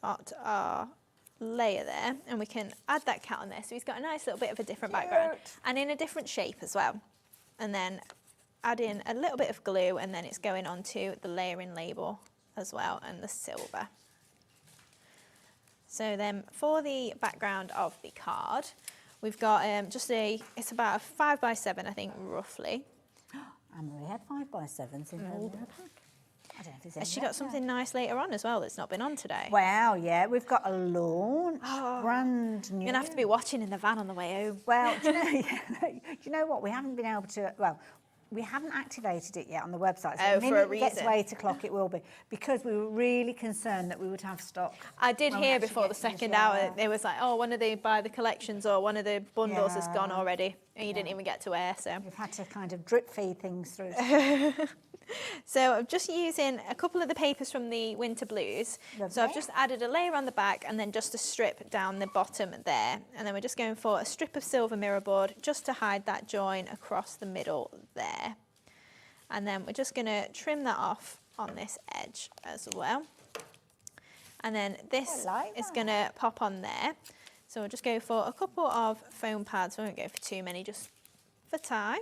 got our layer there, and we can add that cat on there. So he's got a nice little bit of a different background and in a different shape as well. And then add in a little bit of glue, and then it's going onto the layering label as well, and the silver. So then for the background of the card, we've got it's about a 5x7, I think, roughly. Anne-Marie had 5x7s in her pack. I don't know if there's Has she got something nice later on as well that's not been on today? Wow, yeah, we've got a launch, brand new. You're going to have to be watching in the van on the way home. Well, do you know what? We haven't been able to, well, we haven't activated it yet on the website. So the minute it gets to 8 o'clock, it will be, because we were really concerned that we would have stock. I did hear before the second hour, it was like, oh, one of the buy the collections or one of the bundles has gone already, and you didn't even get to air, so. We've had to kind of drip feed things through. So I'm just using a couple of the papers from the Winter Blues. Lovely. So I've just added a layer on the back and then just a strip down the bottom there. And then we're just going for a strip of silver mirror board just to hide that join across the middle there. And then we're just going to trim that off on this edge as well. And then this is going to pop on there. So we'll just go for a couple of foam pads. We won't go for too many, just for time.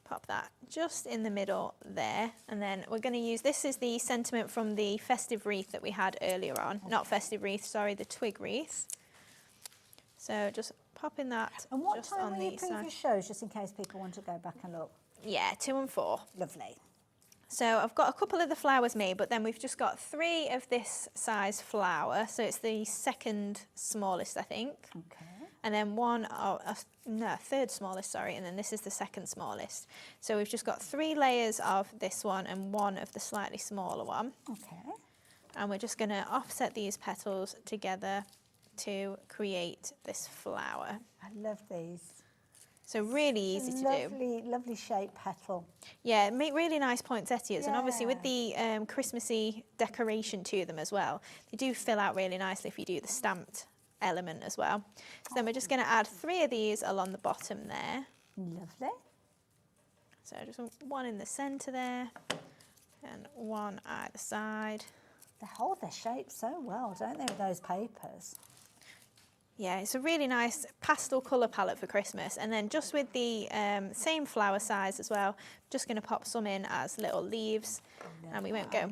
Pop that just in the middle there, and then we're going to use, this is the sentiment from the festive wreath that we had earlier on. Not festive wreath, sorry, the twig wreath. So just popping that. And what just time on were the your previous shows, just in case people want to go back and look? Yeah, 2 and 4. Lovely. So I've got a couple of the flowers made, but then we've just got 3 of this size flower. So it's the second smallest, I think. Okay. And then third smallest, sorry, and then this is the second smallest. So we've just got 3 layers of this one and 1 of the slightly smaller one. Okay. And we're just going to offset these petals together to create this flower. I love these. So really easy to do. Lovely shaped petal. Yeah, make really nice poinsettias, and obviously with the Christmassy decoration to them as well, they do fill out really nicely if you do the stamped element as well. So then we're just going to add 3 of these along the bottom there. Lovely. So just 1 in the centre there and 1 either side. They hold their shape so well, don't they, with those papers? Yeah, it's a really nice pastel colour palette for Christmas. And then just with the same flower size as well, just going to pop some in as little leaves, and we won't go.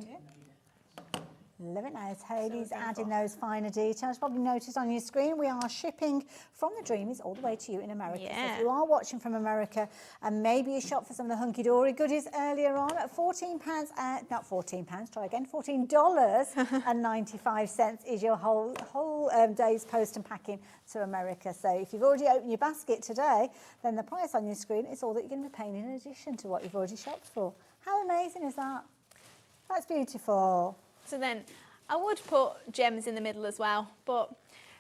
Love it now. As Hayley's adding those finer details. Probably noticed on your screen we are shipping from the Dreamees all the way to you in America. Yeah. So if you are watching from America and maybe you shop for some of the Hunkydory goodies earlier on at £14, not £14, try again, $14.95 is your whole day's post and packing to America. So if you've already opened your basket today, then the price on your screen is all that you're going to be paying in addition to what you've already shopped for. How amazing is that? That's beautiful. So then I would put gems in the middle as well, but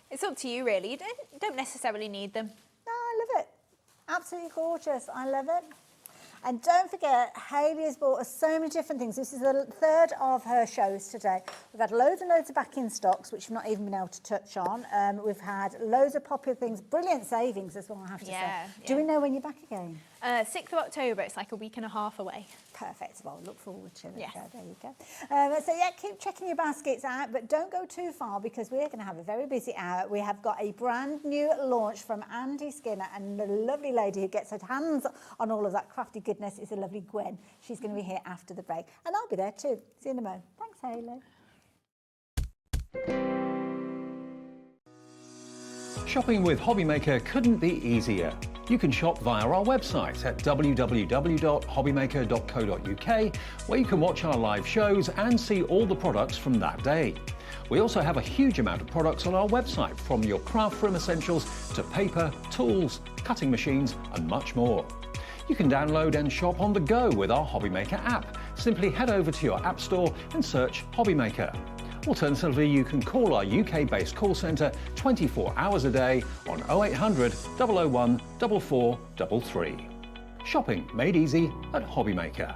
it's up to you really. You don't necessarily need them. No, I love it. Absolutely gorgeous. I love it. And don't forget, Hayley has bought us so many different things. This is the 3rd of her shows today. We've had loads and loads of back-in stocks, which we've not even been able to touch on. We've had loads of popular things, brilliant savings as well, I have to say. Do we know when you're back again? 6th of October, it's like a week and a half away. Perfect. Well, look forward to it. Yes. There you go. So yeah, keep checking your baskets out, but don't go too far because we're going to have a very busy hour. We have got a brand new launch from Andy Skinner, and the lovely lady who gets her hands on all of that crafty goodness is a lovely Gwen. She's going to be here after the break, and I'll be there too. See you in a moment. Thanks, Hayley. Shopping with Hobbymaker couldn't be easier. You can shop via our website at www.hobbymaker.co.uk, where you can watch our live shows and see all the products from that day. We also have a huge amount of products on our website, from your craft room essentials to paper, tools, cutting machines and much more. You can download and shop on the go with our Hobbymaker app. Simply head over to your app store and search Hobbymaker. Alternatively, you can call our UK-based call centre 24 hours a day on 0800 001 4433. Shopping made easy at Hobbymaker.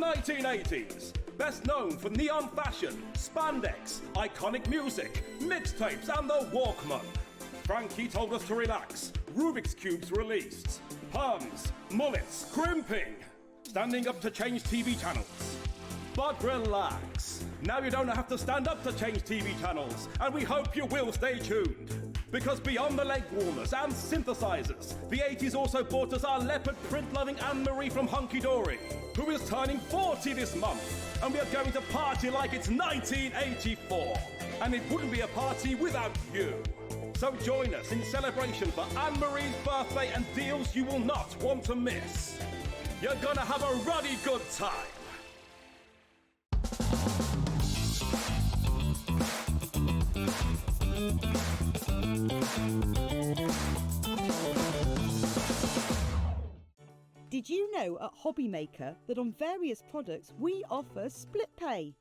1980s. Best known for neon fashion, spandex, iconic music, mixtapes and the Walkman. Frankie told us to relax. Rubik's Cubes released. Perms, mullets, crimping. Standing up to change TV channels. But relax. Now you don't have to stand up to change TV channels, and we hope you will stay tuned. Because beyond the leg warmers and synthesizers, the 80s also brought us our leopard print-loving Anne-Marie from Hunkydory, who is turning 40 this month, and we are going to party like it's 1984. And it wouldn't be a party without you. So join us in celebration for Anne-Marie's birthday and deals you will not want to miss. You're gonna have a ruddy good time. Did you know at Hobby Maker that on various products we offer split pay?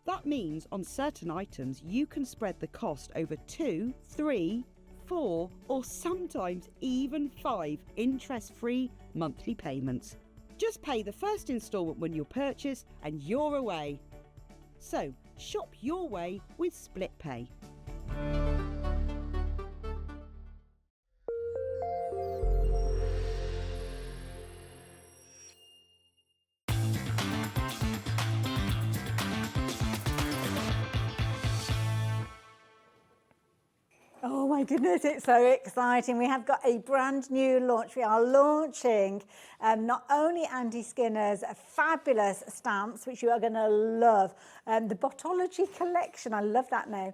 That means on certain items you can spread the cost over 2, 3, 4 or sometimes even 5 interest-free monthly payments. Just pay the first instalment when you purchase and you're away. So shop your way with split pay. Oh my goodness, it's so exciting. We have got a brand new launch. We are launching not only Andy Skinner's fabulous stamps, which you are going to love, the Botology collection, I love that name.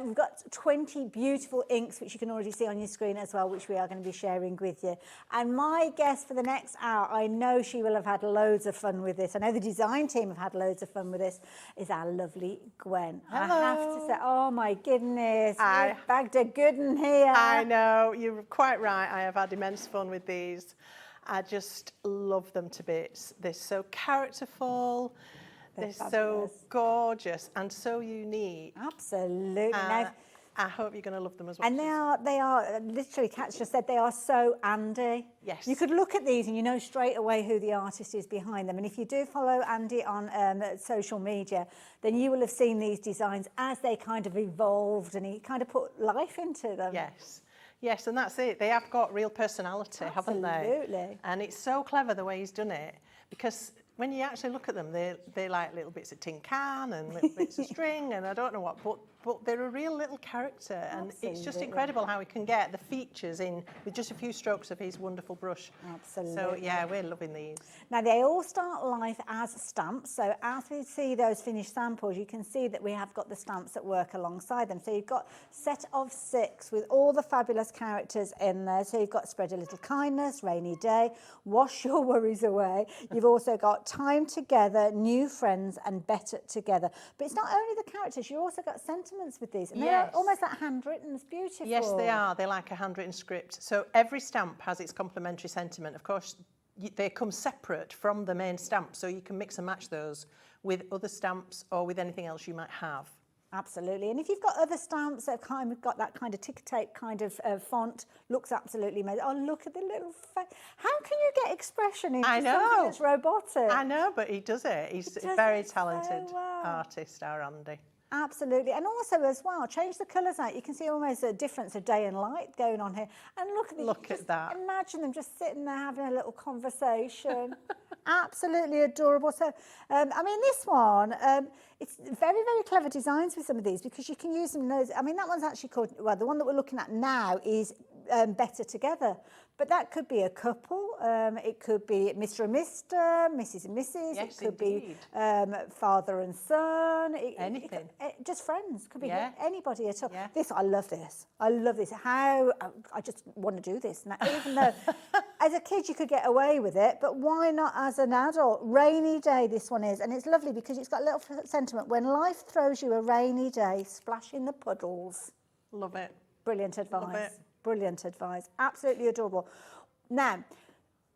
We've got 20 beautiful inks, which you can already see on your screen as well, which we are going to be sharing with you. And my guest for the next hour, I know she will have had loads of fun with this. I know the design team have had loads of fun with this, is our lovely Gwen. Hello. I have to say, oh my goodness, you've bagged a good one here. I know, you're quite right. I have had immense fun with these. I just love them to bits. They're so characterful, they're so gorgeous and so unique. Absolutely. Now, I hope you're going to love them as well. And they are literally, Kat's just said, they are so Andy. Yes. You could look at these and you know straight away who the artist is behind them. And if you do follow Andy on social media, then you will have seen these designs as they kind of evolved and he kind of put life into them. Yes. Yes, and that's it. They have got real personality, haven't they? Absolutely. And it's so clever the way he's done it, because when you actually look at them, they're like little bits of tin can and little bits of string and I don't know what, but they're a real little character. And it's just incredible how he can get the features in with just a few strokes of his wonderful brush. Absolutely. So yeah, we're loving these. Now they all start life as stamps. So as we see those finished samples, you can see that we have got the stamps that work alongside them. So you've got a set of 6 with all the fabulous characters in there. So you've got Spread a Little Kindness, Rainy Day, Wash Your Worries Away. You've also got Time Together, New Friends and Better Together. But it's not only the characters, you've also got sentiments with these. And they're almost like handwritten. It's beautiful. Yes, they are. They're like a handwritten script. So every stamp has its complementary sentiment. Of course, they come separate from the main stamp, so you can mix and match those with other stamps or with anything else you might have. Absolutely. And if you've got other stamps that have kind of got that kind of ticker tape kind of font, looks absolutely amazing. Oh, look at the little face. How can you get expression into something that's robotic? I know, but he does it. He's a very talented artist, our Andy. Absolutely. And also as well, change the colours out. You can see almost a difference of day and light going on here. And look at Look at that. Imagine them just sitting there having a little conversation. Absolutely adorable. So, I mean, this one, it's very, very clever designs with some of these because you can use them. I mean, that one's actually called, well, the one that we're looking at now is Better Together. But that could be a couple. It could be Mr. and Mr., Mrs. and Mrs. Yes, it could indeed. be father and son. Anything. Just friends. Could be anybody at all. Yeah. This, I love this. I love this. How I just want to do this. Now, even though as a kid you could get away with it, but why not as an adult? Rainy Day, this one is. And it's lovely because it's got a little sentiment. When life throws you a rainy day, splash in the puddles. Love it. Brilliant advice. Love it. Brilliant advice. Absolutely adorable. Now,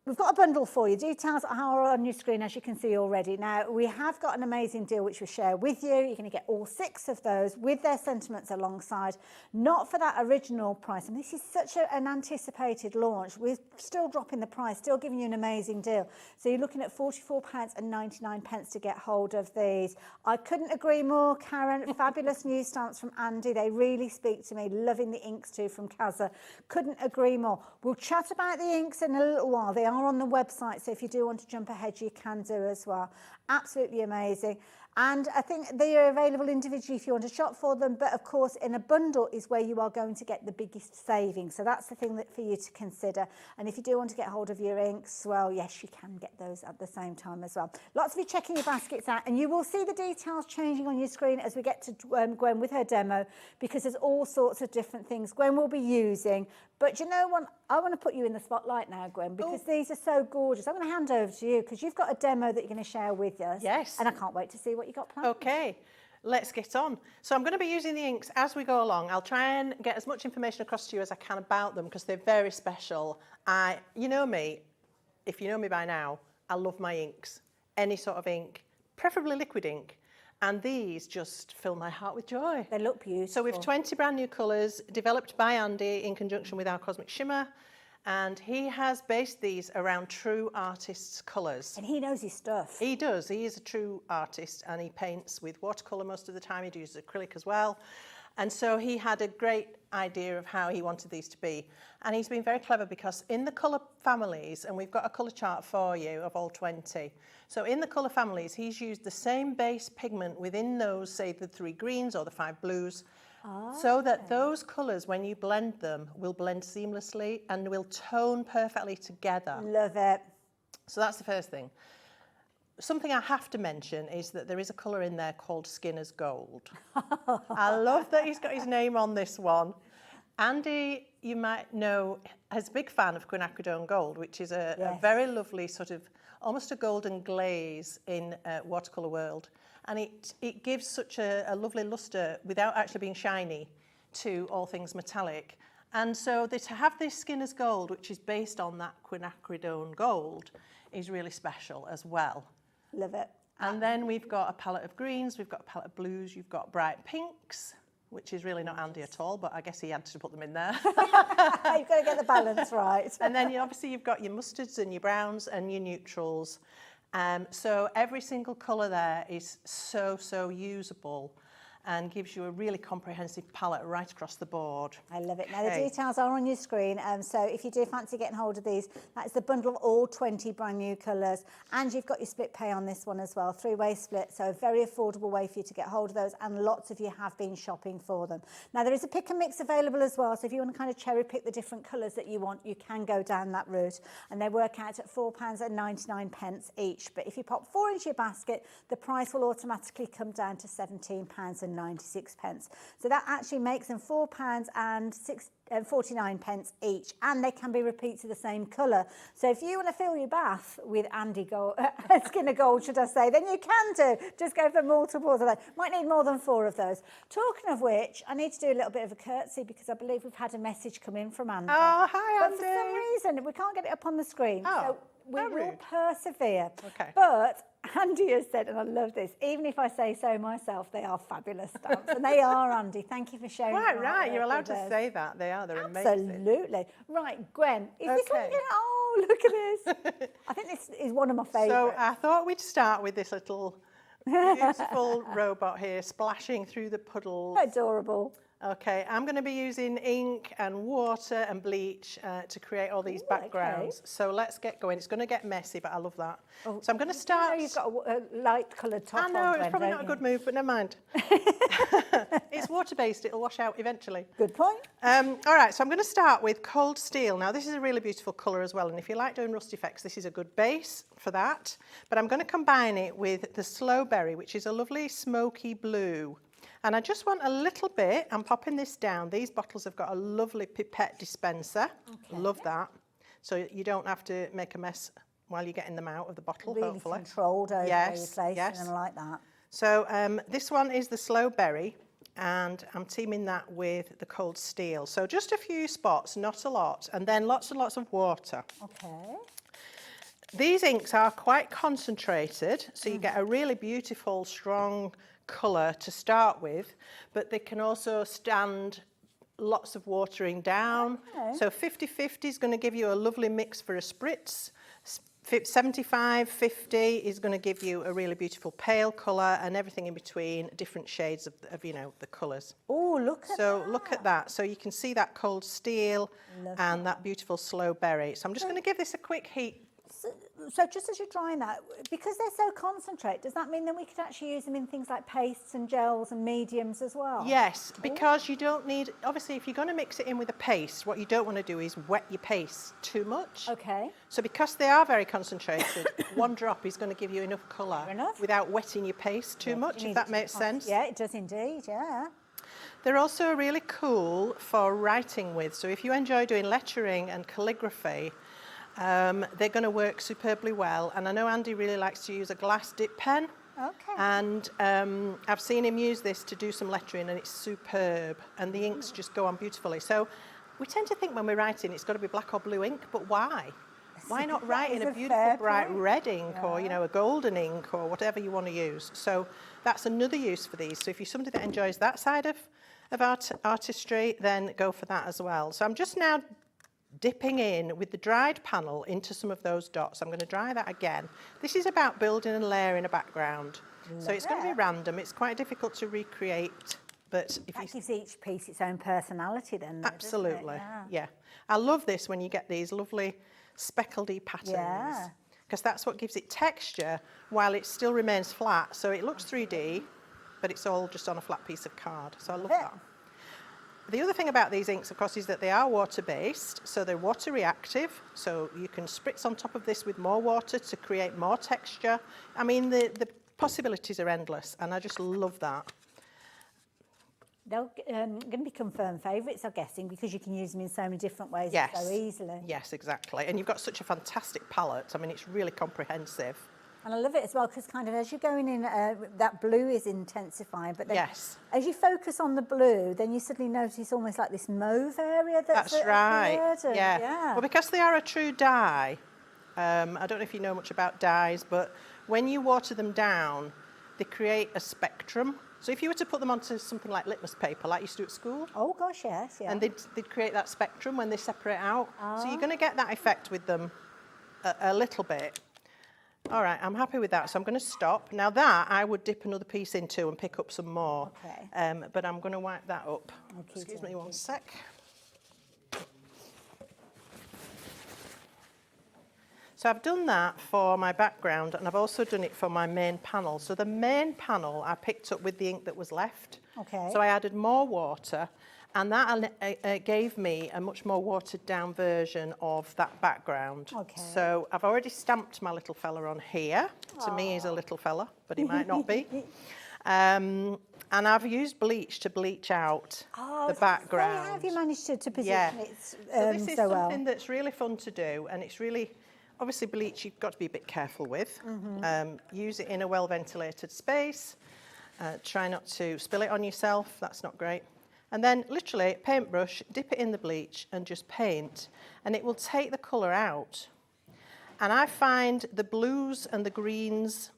We've got a bundle for you. Details are on your screen, as you can see already. Now, we have got an amazing deal which we'll share with you. You're going to get all 6 of those with their sentiments alongside, not for that original price. And this is such an anticipated launch. We're still dropping the price, still giving you an amazing deal. So you're looking at £44.99 to get hold of these. I couldn't agree more, Karen. Fabulous new stamps from Andy. They really speak to me. Loving the inks too from Kaza. Couldn't agree more. We'll chat about the inks in a little while. They are on the website, so if you do want to jump ahead, you can do as well. Absolutely amazing. And I think they are available individually if you want to shop for them, but of course in a bundle is where you are going to get the biggest savings. So that's the thing that for you to consider. And if you do want to get hold of your inks, well, yes, you can get those at the same time as well. Lots of you checking your baskets out, and you will see the details changing on your screen as we get to Gwen with her demo, because there's all sorts of different things Gwen will be using. But you know what? I want to put you in the spotlight now, Gwen, because these are so gorgeous. I'm going to hand over to you because you've got a demo that you're going to share with us. Yes. And I can't wait to see what you got planned. Okay, let's get on. So I'm going to be using the inks as we go along. I'll try and get as much information across to you as I can about them because they're very special. You know me, if you know me by now, I love my inks. Any sort of ink, preferably liquid ink. And these just fill my heart with joy. They look beautiful. So we've 20 brand new colours developed by Andy in conjunction with our Cosmic Shimmer. And he has based these around true artists' colours. And he knows his stuff. He does. He is a true artist and he paints with watercolour most of the time. He uses acrylic as well. And so he had a great idea of how he wanted these to be. And he's been very clever because in the colour families, and we've got a colour chart for you of all 20. So in the colour families, he's used the same base pigment within those, say the 3 greens or the 5 blues, so that those colours, when you blend them, will blend seamlessly and will tone perfectly together. Love it. So that's the first thing. Something I have to mention is that there is a colour in there called Skinner's Gold. I love that he's got his name on this one. Andy, you might know, is a big fan of quinacridone gold, which is a very lovely sort of, almost a golden glaze in watercolour world. And it gives such a lovely lustre without actually being shiny to all things metallic. And so to have this Skinner's Gold, which is based on that quinacridone gold, is really special as well. Love it. And then we've got a palette of greens, we've got a palette of blues, you've got bright pinks, which is really not Andy at all, but I guess he had to put them in there. You've got to get the balance right. And then obviously you've got your mustards and your browns and your neutrals. So every single colour there is so usable and gives you a really comprehensive palette right across the board. I love it. Now, the details are on your screen, so if you do fancy getting hold of these, that is the bundle of all 20 brand new colours. And you've got your split pay on this one as well, 3-way split, so a very affordable way for you to get hold of those, and lots of you have been shopping for them. Now, there is a pick and mix available as well, so if you want to kind of cherry pick the different colours that you want, you can go down that route, and they work out at £4.99 each. But if you pop 4 into your basket, the price will automatically come down to £17.96. So that actually makes them £4.49 each, and they can be repeats of the same colour. So if you want to fill your bath with Andy Gold, Skinner Gold, should I say, then you can do. Just go for multiples of those. Might need more than 4 of those. Talking of which, I need to do a little bit of a curtsy because I believe we've had a message come in from Andy. Oh, hi, Andy. But for some reason, we can't get it up on the screen. Oh, so we will persevere. Okay. But Andy has said, and I love this, even if I say so myself, they are fabulous stamps. And they are, Andy. Thank you for sharing. Right, you're allowed to say that. They're amazing. Absolutely. Right, Gwen, is this what you're going to... Oh, look at this. I think this is one of my favourites. So I thought we'd start with this little beautiful robot here splashing through the puddles. Adorable. Okay, I'm going to be using ink and water and bleach to create all these backgrounds. Okay. So let's get going. It's going to get messy, but I love that. Oh, so I'm going to start... You've got a light-coloured top on. I know, it's probably not a good move, but never mind. It's water-based. It'll wash out eventually. Good point. All right, so I'm going to start with Cold Steel. Now, this is a really beautiful colour as well, and if you like doing rust effects, this is a good base for that. But I'm going to combine it with the Slow Berry, which is a lovely smoky blue. And I just want a little bit, I'm popping this down. These bottles have got a lovely pipette dispenser. Okay. Love that. So you don't have to make a mess while you're getting them out of the bottle, really hopefully. Controlled over where you're placing them like that. So this one is the Slow Berry, and I'm teaming that with the Cold Steel. So just a few spots, not a lot, and then lots and lots of water. Okay. These inks are quite concentrated, so you get a really beautiful, strong colour to start with, but they can also stand lots of watering down. Okay. So 50-50 is going to give you a lovely mix for a spritz. 75-50 is going to give you a really beautiful pale colour, and everything in between, different shades of you know, the colours. Oh, look at that. So look at that. So you can see that cold steel and that beautiful slow berry. So I'm just going to give this a quick heat. So just as you're drying that, because they're so concentrate, does that mean that we could actually use them in things like pastes and gels and mediums as well? Yes, because you don't need, obviously if you're going to mix it in with a paste, what you don't want to do is wet your paste too much. Okay. So because they are very concentrated, one drop is going to give you enough colour without wetting your paste too much, if that makes sense. Yeah, it does indeed, yeah. They're also really cool for writing with. So if you enjoy doing lettering and calligraphy, they're going to work superbly well. And I know Andy really likes to use a glass dip pen. Okay. And I've seen him use this to do some lettering, and it's superb. And the inks just go on beautifully. So we tend to think when we're writing it's got to be black or blue ink, but why? Why not write in a beautiful bright red ink or, you know, a golden ink or whatever you want to use? So that's another use for these. So if you're somebody that enjoys that side of artistry, then go for that as well. So I'm just now dipping in with the dried panel into some of those dots. I'm going to dry that again. This is about building and layering a background. So it's going to be random. It's quite difficult to recreate, but if that gives each piece its own personality then, though, absolutely, doesn't it? yeah. I love this when you get these lovely speckledy patterns, because that's what gives it texture while it still remains flat. So it looks 3D, but it's all just on a flat piece of card. So I love that. The other thing about these inks, of course, is that they are water-based, so they're water reactive, so you can spritz on top of this with more water to create more texture. I mean, the possibilities are endless, and I just love that. They're going to be confirmed favourites, I'm guessing, because you can use them in so many different ways so easily. Yes, exactly. And you've got such a fantastic palette. I mean, it's really comprehensive. And I love it as well, because kind of as you're going in, that blue is intensifying, but then as you focus on the blue, then you suddenly notice almost like this mauve area that's right. And, Well, because they are a true dye, I don't know if you know much about dyes, but when you water them down, they create a spectrum. So if you were to put them onto something like litmus paper, like you used to do at school. Oh gosh, yes, And they'd create that spectrum when they separate out. So you're going to get that effect with them a little bit. All right, I'm happy with that, so I'm going to stop. Now that I would dip another piece into and pick up some more, but I'm going to wipe that up. Excuse me one sec. So I've done that for my background, and I've also done it for my main panel. So the main panel I picked up with the ink that was left. Okay. So I added more water, and that gave me a much more watered down version of that background. Okay. So I've already stamped my little fella on here. To me, he's a little fella, but he might not be. And I've used bleach to bleach out the background. How have you managed to position it so this is something that's really fun to do, and it's really, obviously bleach you've got to be a bit careful with. Use it in a well-ventilated space. Try not to spill it on yourself, that's not great. And then literally paintbrush, dip it in the bleach and just paint, and it will take the colour out. And I find the blues and the greens,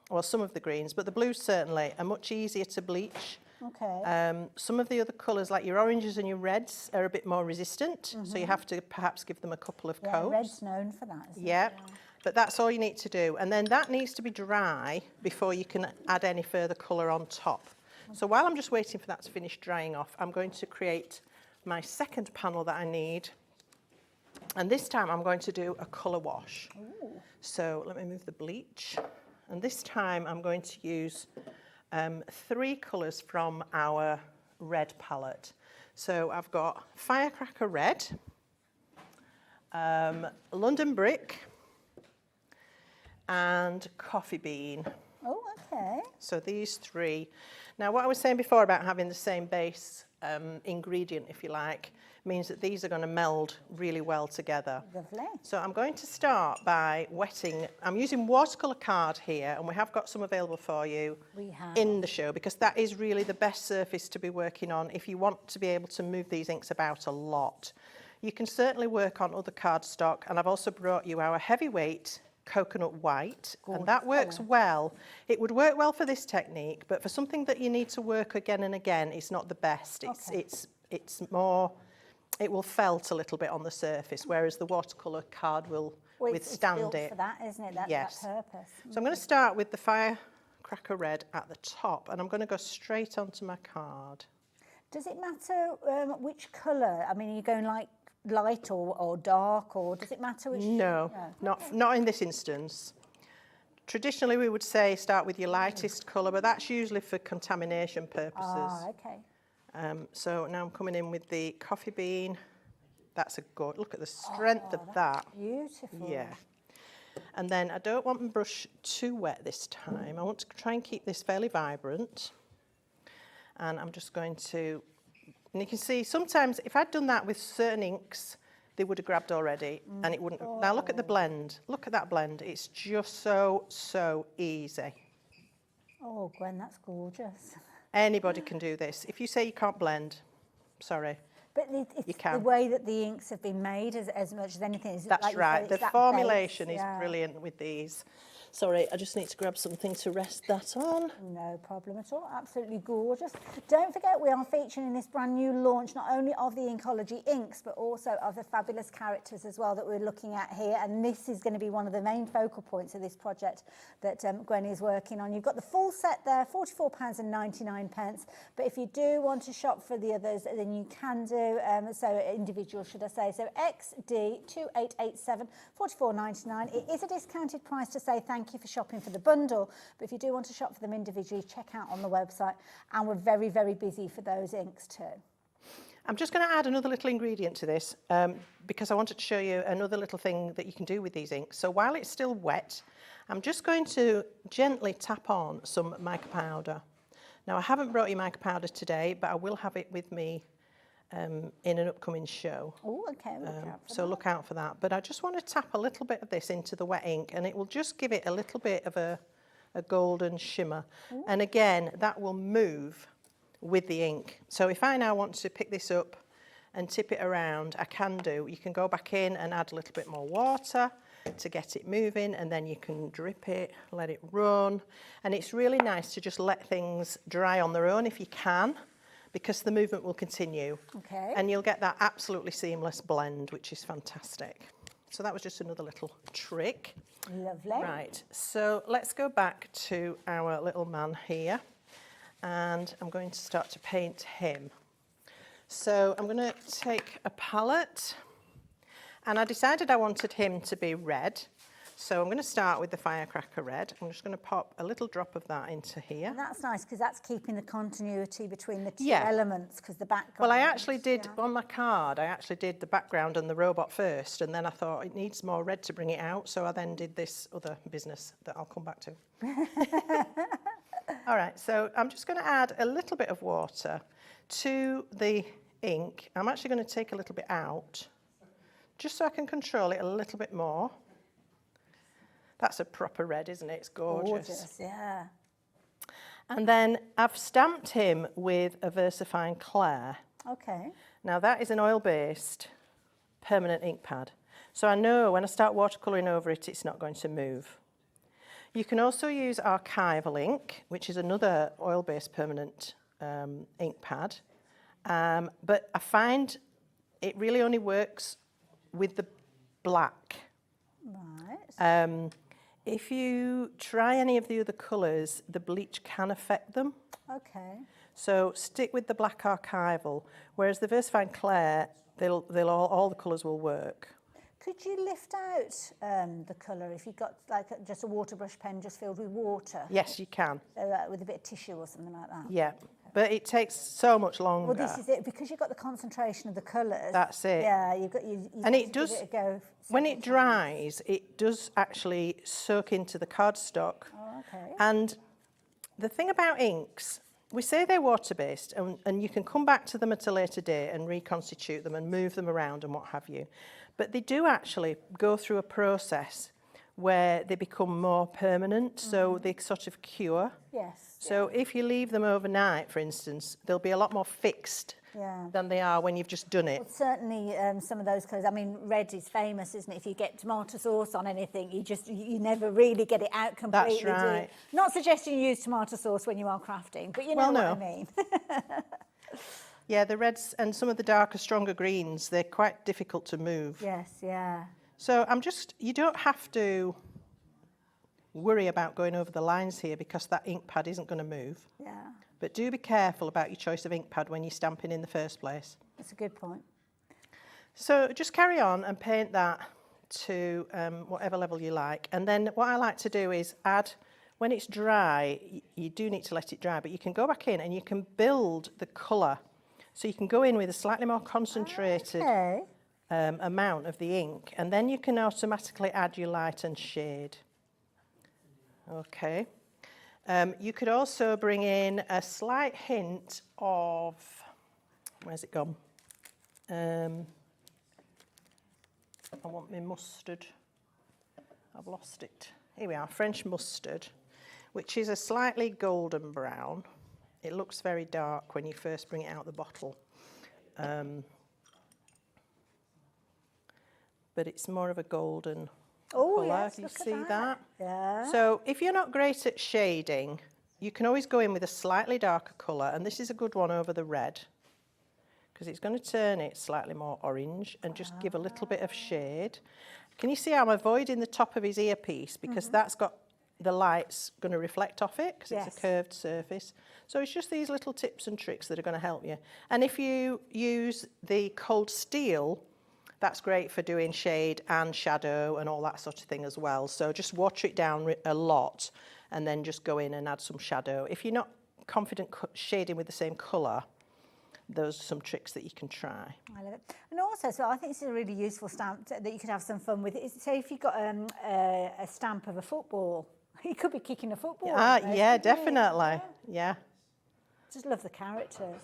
well, some of the greens, but the blues certainly are much easier to bleach. Okay. Some of the other colours, like your oranges and your reds, are a bit more resistant, so you have to perhaps give them a couple of coats. Red's known for that, isn't it? But that's all you need to do. And then that needs to be dry before you can add any further colour on top. So while I'm just waiting for that to finish drying off, I'm going to create my second panel that I need. And this time I'm going to do a colour wash. Ooh. So let me move the bleach. And this time I'm going to use 3 colours from our red palette. So I've got Firecracker Red, London Brick, and Coffee Bean. Oh, okay. So these 3. Now, what I was saying before about having the same base ingredient, if you like, means that these are going to meld really well together. Lovely. So I'm going to start by wetting. I'm using watercolour card here, and we have got some available for you in the show, because that is really the best surface to be working on if you want to be able to move these inks about a lot. You can certainly work on other cardstock, and I've also brought you our heavyweight coconut white, and that works well. It would work well for this technique, but for something that you need to work again and again, it's not the best. It's more, it will felt a little bit on the surface, whereas the watercolour card will withstand it's built it. for that, isn't it? That purpose. So I'm going to start with the Firecracker Red at the top, and I'm going to go straight onto my card. Does it matter which colour? I mean, are you going like light or dark, or does it matter which? No, not in this instance. Traditionally, we would say start with your lightest colour, but that's usually for contamination purposes. Ah, okay. So now I'm coming in with the coffee bean. That's a good, look at the strength of that. Beautiful. Yeah. And then I don't want my brush too wet this time. I want to try and keep this fairly vibrant. And I'm just going to, and you can see sometimes if I'd done that with certain inks, they would have grabbed already and it wouldn't. Now look at the blend. Look at that blend. It's just so easy. Oh, Gwen, that's gorgeous. Anybody can do this. If you say you can't blend, sorry. But it's the way that the inks have been made as much as anything. That's like right. The formulation is yeah. brilliant with these. Sorry, I just need to grab something to rest that on. No problem at all. Absolutely gorgeous. Don't forget, we are featuring in this brand new launch not only of the Inkology inks, but also of the fabulous characters as well that we're looking at here. And this is going to be one of the main focal points of this project that Gwen is working on. You've got the full set there, £44.99. But if you do want to shop for the others, then you can do. So individual, should I say. So XD2887, £44.99. It is a discounted price to say thank you for shopping for the bundle, but if you do want to shop for them individually, check out on the website, and we're very busy for those inks too. I'm just going to add another little ingredient to this because I wanted to show you another little thing that you can do with these inks. So while it's still wet, I'm just going to gently tap on some mica powder. Now I haven't brought you mica powder today, but I will have it with me in an upcoming show. Oh, okay. Look out for that. But I just want to tap a little bit of this into the wet ink, and it will just give it a little bit of a golden shimmer. Ooh. And again, that will move with the ink. So if I now want to pick this up and tip it around, I can do. You can go back in and add a little bit more water to get it moving, and then you can drip it, let it run. And it's really nice to just let things dry on their own if you can, because the movement will continue. Okay. And you'll get that absolutely seamless blend, which is fantastic. So that was just another little trick. Lovely. Right, so let's go back to our little man here, and I'm going to start to paint him. So I'm going to take a palette, and I decided I wanted him to be red. So I'm going to start with the Firecracker Red. I'm just going to pop a little drop of that into here. And that's nice because that's keeping the continuity between the two elements, because the background. Well, I actually did, on my card, I actually did the background and the robot first, and then I thought it needs more red to bring it out, so I then did this other business that I'll come back to. All right, so I'm just going to add a little bit of water to the ink. I'm actually going to take a little bit out, just so I can control it a little bit more. That's a proper red, isn't it? It's gorgeous. Gorgeous, yeah. And then I've stamped him with a VersaFine Clair. Okay. Now that is an oil-based permanent ink pad. So I know when I start watercolouring over it, it's not going to move. You can also use Archival ink, which is another oil-based permanent ink pad. But I find it really only works with the black. Right. If you try any of the other colours, the bleach can affect them. Okay. So stick with the black Archival, whereas the VersaFine Clair, all the colours will work. Could you lift out the colour if you got like just a water brush pen just filled with water? Yes, you can. So, with a bit of tissue or something like that? Yeah, but it takes so much longer. Well, this is it, because you've got the concentration of the colours. That's it. Yeah, you've got you and it give does, it a go when it dries, it does actually soak into the cardstock. Oh, okay. And the thing about inks, we say they're water-based, and you can come back to them at a later date and reconstitute them and move them around and what have you. But they do actually go through a process where they become more permanent, so they sort of cure. Yes. So if you leave them overnight, for instance, they'll be a lot more fixed than they are when you've just done it. Well, certainly some of those colours, I mean, red is famous, isn't it? If you get tomato sauce on anything, you never really get it out completely. That's right. Do you? Not suggesting you use tomato sauce when you are crafting, but you know what I mean. Yeah, the reds and some of the darker, stronger greens, they're quite difficult to move. Yes, yeah. So you don't have to worry about going over the lines here because that ink pad isn't going to move. Yeah. But do be careful about your choice of ink pad when you're stamping in the first place. That's a good point. So just carry on and paint that to whatever level you like. And then what I like to do is add, when it's dry, you do need to let it dry, but you can go back in and you can build the colour. So you can go in with a slightly more concentrated amount of the ink, and then you can automatically add your light and shade. Okay. You could also bring in a slight hint of, where's it gone? I want my mustard. I've lost it. Here we are, French mustard, which is a slightly golden brown. It looks very dark when you first bring it out of the bottle. But it's more of a golden colour. Yes, you look at see that? Yeah. So if you're not great at shading, you can always go in with a slightly darker colour, and this is a good one over the red, because it's going to turn it slightly more orange and just give a little bit of shade. Can you see I'm avoiding the top of his earpiece because that's got the light's going to reflect off it because it's a curved surface. So it's just these little tips and tricks that are going to help you. And if you use the cold steel, that's great for doing shade and shadow and all that sort of thing as well. So just water it down a lot and then just go in and add some shadow. If you're not confident shading with the same colour, those are some tricks that you can try. I love it. And also, so I think this is a really useful stamp that you could have some fun with. Say if you've got a stamp of a football, you could be kicking a football. Yeah, definitely. Yeah. Just love the characters.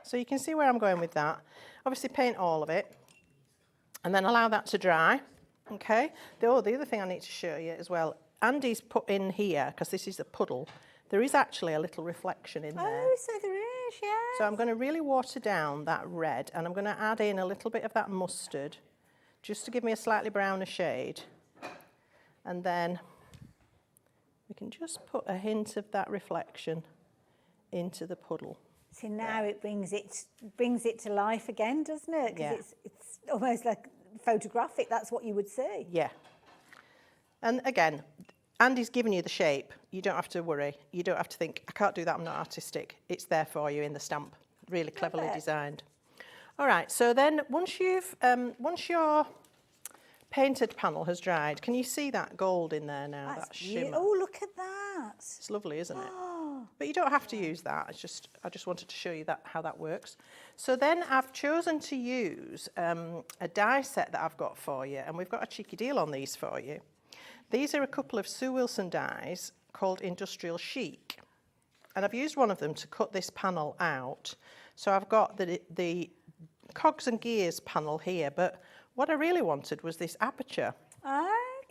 So you can see where I'm going with that. Obviously paint all of it and then allow that to dry. Okay. The other thing I need to show you as well, Andy's put in here, because this is a puddle, there is actually a little reflection in there. Oh, so there is, yeah. So I'm going to really water down that red and I'm going to add in a little bit of that mustard just to give me a slightly browner shade. And then we can just put a hint of that reflection into the puddle. See, now it brings it to life again, doesn't it? Because it's almost like photographic. That's what you would see. Yeah. And again, Andy's given you the shape. You don't have to worry. You don't have to think, I can't do that, I'm not artistic. It's there for you in the stamp. Really cleverly designed. All right, so then once your painted panel has dried, can you see that gold in there now, that shimmer? Oh, look at that. It's lovely, isn't it? But you don't have to use that. I just wanted to show you how that works. So then I've chosen to use a die set that I've got for you, and we've got a cheeky deal on these for you. These are a couple of Sue Wilson dies called Industrial Chic, and I've used one of them to cut this panel out. So I've got the cogs and gears panel here, but what I really wanted was this aperture.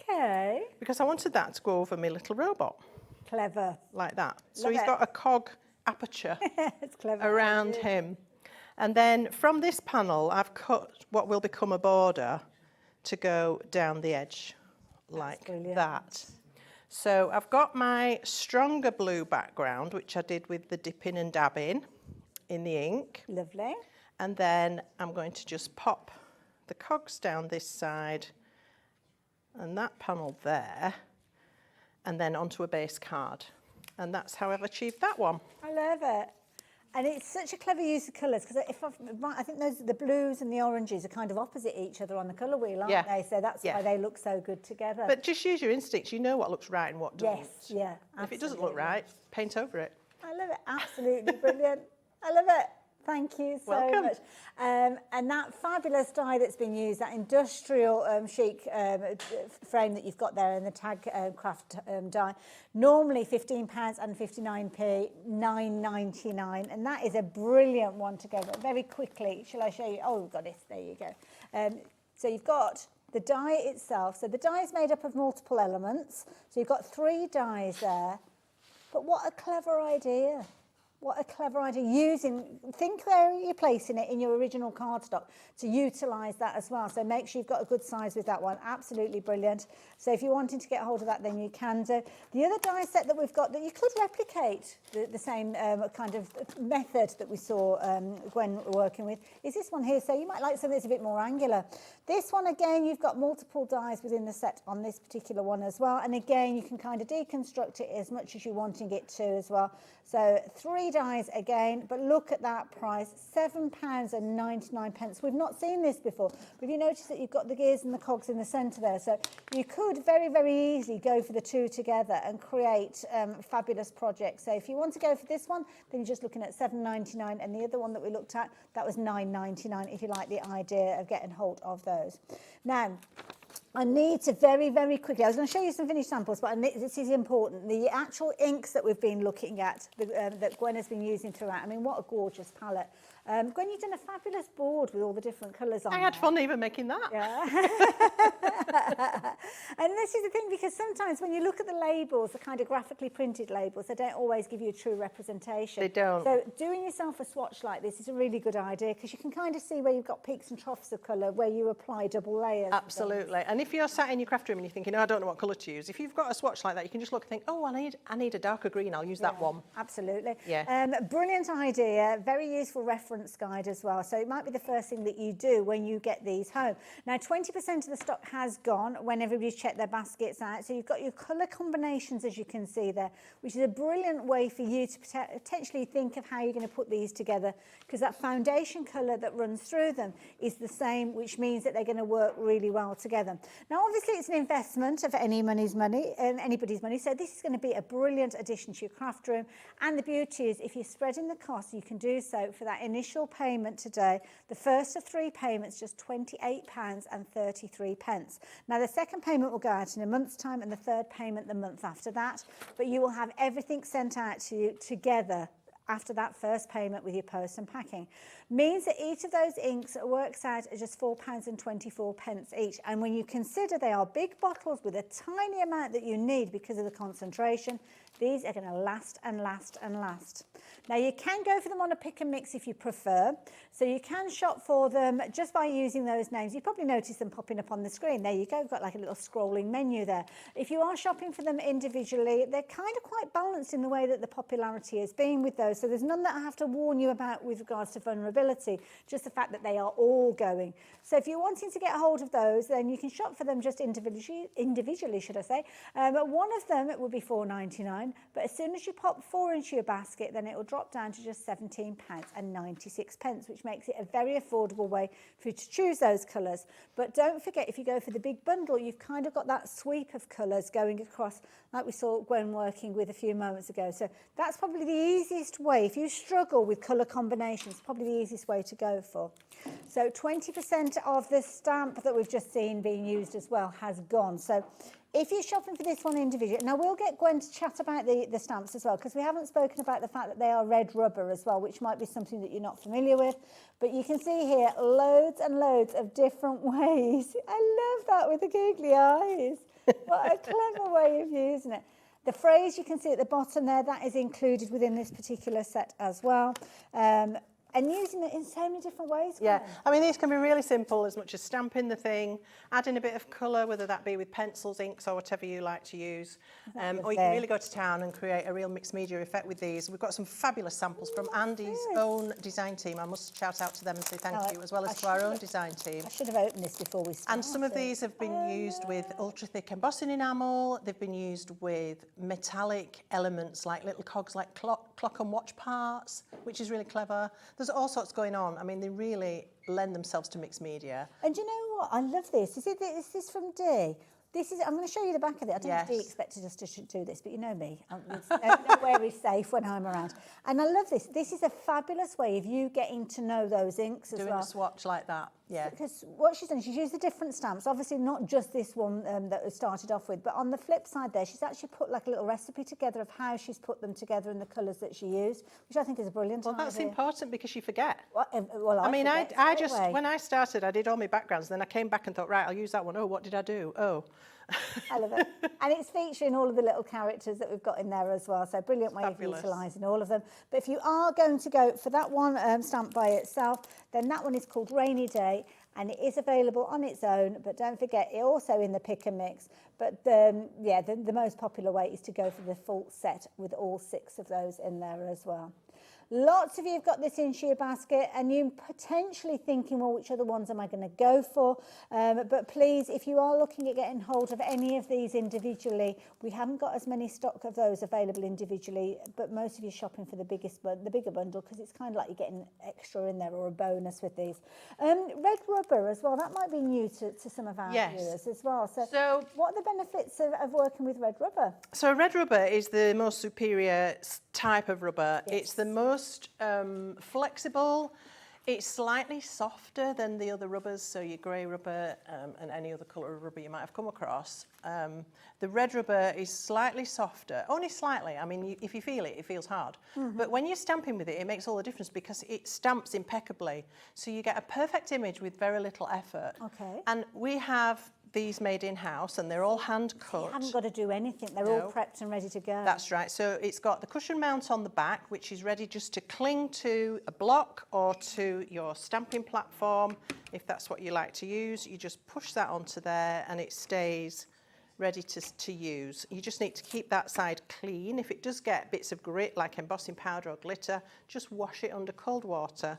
Okay. Because I wanted that to go over my little robot. Clever. Like that. So Love he's it. got a cog aperture It's clever. around him. And then from this panel, I've cut what will become a border to go down the edge like that. So I've got my stronger blue background, which I did with the dipping and dabbing in the ink. Lovely. And then I'm going to just pop the cogs down this side and that panel there, and then onto a base card. And that's how I've achieved that one. I love it. And it's such a clever use of colours, because I think the blues and the oranges are kind of opposite each other on the colour wheel, aren't they? So that's why they look so good together. But just use your instincts. You know what looks right and what doesn't. Yes, yeah. If it doesn't look right, paint over it. I love it. Absolutely brilliant. I love it. Thank you so much. And that fabulous die that's been used, that industrial chic frame that you've got there, and the tag craft die, normally £15 and 59p, £9.99, and that is a brilliant one to go with. Very quickly, shall I show you? Oh, got it. There you go. So you've got the die itself. So the die is made up of multiple elements. So you've got 3 dies there. But what a clever idea. What a clever idea. Think where you're placing it in your original cardstock to utilise that as well. So make sure you've got a good size with that one. Absolutely brilliant. So if you're wanting to get hold of that, then you can do. The other die set that we've got that you could replicate the same kind of method that we saw Gwen working with is this one here. So you might like something that's a bit more angular. This one, again, you've got multiple dies within the set on this particular one as well. And again, you can kind of deconstruct it as much as you're wanting it to as well. So 3 dies again, but look at that price, £7.99. We've not seen this before, but you notice that you've got the gears and the cogs in the centre there. So you could very, very easily go for the two together and create fabulous projects. So if you want to go for this one, then you're just looking at £7.99, and the other one that we looked at, that was £9.99 if you like the idea of getting hold of those. Now, I need to very, very quickly, I was going to show you some finished samples, but this is important. The actual inks that we've been looking at, that Gwen has been using throughout, I mean, what a gorgeous palette. Gwen, you've done a fabulous board with all the different colours on I had fun even making that. Yeah. And this is the thing, because sometimes when you look at the labels, the kind of graphically printed labels, they don't always give you a true representation. They don't. So doing yourself a swatch like this is a really good idea, because you can kind of see where you've got peaks and troughs of colour, where you apply double layers. Absolutely. And if you're sat in your craft room and you're thinking, oh, I don't know what colour to use, if you've got a swatch like that, you can just look and think, oh, I need a darker green, I'll use that one. Absolutely. Yeah. Brilliant idea, very useful reference guide as well. So it might be the first thing that you do when you get these home. Now, 20% of the stock has gone when everybody's checked their baskets out. So you've got your colour combinations, as you can see there, which is a brilliant way for you to potentially think of how you're going to put these together, because that foundation colour that runs through them is the same, which means that they're going to work really well together. Now, obviously, it's an investment of anybody's money, so this is going to be a brilliant addition to your craft room. And the beauty is, if you're spreading the cost, you can do so for that initial payment today. The first of 3 payments, just £28.33. Now, the second payment will go out in a month's time, and the third payment the month after that. But you will have everything sent out to you together after that first payment with your post and packing. Means that each of those inks works out at just £4.24 each. And when you consider they are big bottles with a tiny amount that you need because of the concentration, these are going to last and last and last. Now, you can go for them on a pick and mix if you prefer. So you can shop for them just by using those names. You probably noticed them popping up on the screen. There you go, we've got like a little scrolling menu there. If you are shopping for them individually, they're kind of quite balanced in the way that the popularity has been with those. So there's none that I have to warn you about with regards to vulnerability, just the fact that they are all going. So if you're wanting to get hold of those, then you can shop for them just individually, should I say. But one of them, it will be £4.99. But as soon as you pop 4 into your basket, then it will drop down to just £17.96, which makes it a very affordable way for you to choose those colours. But don't forget, if you go for the big bundle, you've kind of got that sweep of colours going across, like we saw Gwen working with a few moments ago. So that's probably the easiest way. If you struggle with colour combinations, probably the easiest way to go for. So 20% of the stamp that we've just seen being used as well has gone. So if you're shopping for this one individually, now we'll get Gwen to chat about the stamps as well, because we haven't spoken about the fact that they are red rubber as well, which might be something that you're not familiar with. But you can see here loads and loads of different ways. I love that with the googly eyes. What a clever way of using it. The phrase you can see at the bottom there, that is included within this particular set as well. And using it in so many different ways. Yeah, I mean, these can be really simple, as much as stamping the thing, adding a bit of colour, whether that be with pencils, inks, or whatever you like to use. Or you can really go to town and create a real mixed media effect with these. We've got some fabulous samples from Andy's own design team. I must shout out to them and say thank you, as well as to our own design team. I should have opened this before we started. And some of these have been used with ultra-thick embossing enamel. They've been used with metallic elements like little cogs, like clock and watch parts, which is really clever. There's all sorts going on. I mean, they really lend themselves to mixed media. And you know what? I love this. Is this from D? I'm going to show you the back of it. I don't know if Dee expected us to do this, but you know me. Nowhere is safe when I'm around. And I love this. This is a fabulous way of you getting to know those inks as well. Doing a swatch like that, yeah. Because what she's done, she's used the different stamps. Obviously, not just this one that was started off with, but on the flip side there, she's actually put like a little recipe together of how she's put them together and the colours that she used, which I think is a brilliant idea. Well, that's important because you forget. Well, I mean, I just, when I started, I did all my backgrounds, then I came back and thought, right, I'll use that one. Oh, what did I do? Oh. I love it. And it's featuring all of the little characters that we've got in there as well. So brilliant way of utilising all of them. But if you are going to go for that one stamp by itself, then that one is called Rainy Day. And it is available on its own, but don't forget, it's also in the pick and mix. But the most popular way is to go for the full set with all 6 of those in there as well. Lots of you have got this into your basket and you're potentially thinking, well, which other ones am I going to go for? But please, if you are looking at getting hold of any of these individually, we haven't got as many stock of those available individually, but most of you are shopping for the bigger bundle because it's kind of like you're getting extra in there or a bonus with these. Red rubber as well, that might be new to some of our viewers as well. So what are the benefits of working with red rubber? So red rubber is the most superior type of rubber. Yes. It's the most flexible. It's slightly softer than the other rubbers, so your grey rubber and any other colour of rubber you might have come across. The red rubber is slightly softer, only slightly. I mean, if you feel it, it feels hard. But when you're stamping with it, it makes all the difference because it stamps impeccably. So you get a perfect image with very little effort. Okay. And we have these made in-house and they're all hand cut. You haven't got to do anything, they're all prepped and ready to go. That's right. So it's got the cushion mount on the back, which is ready just to cling to a block or to your stamping platform. If that's what you like to use, you just push that onto there and it stays ready to use. You just need to keep that side clean. If it does get bits of grit like embossing powder or glitter, just wash it under cold water,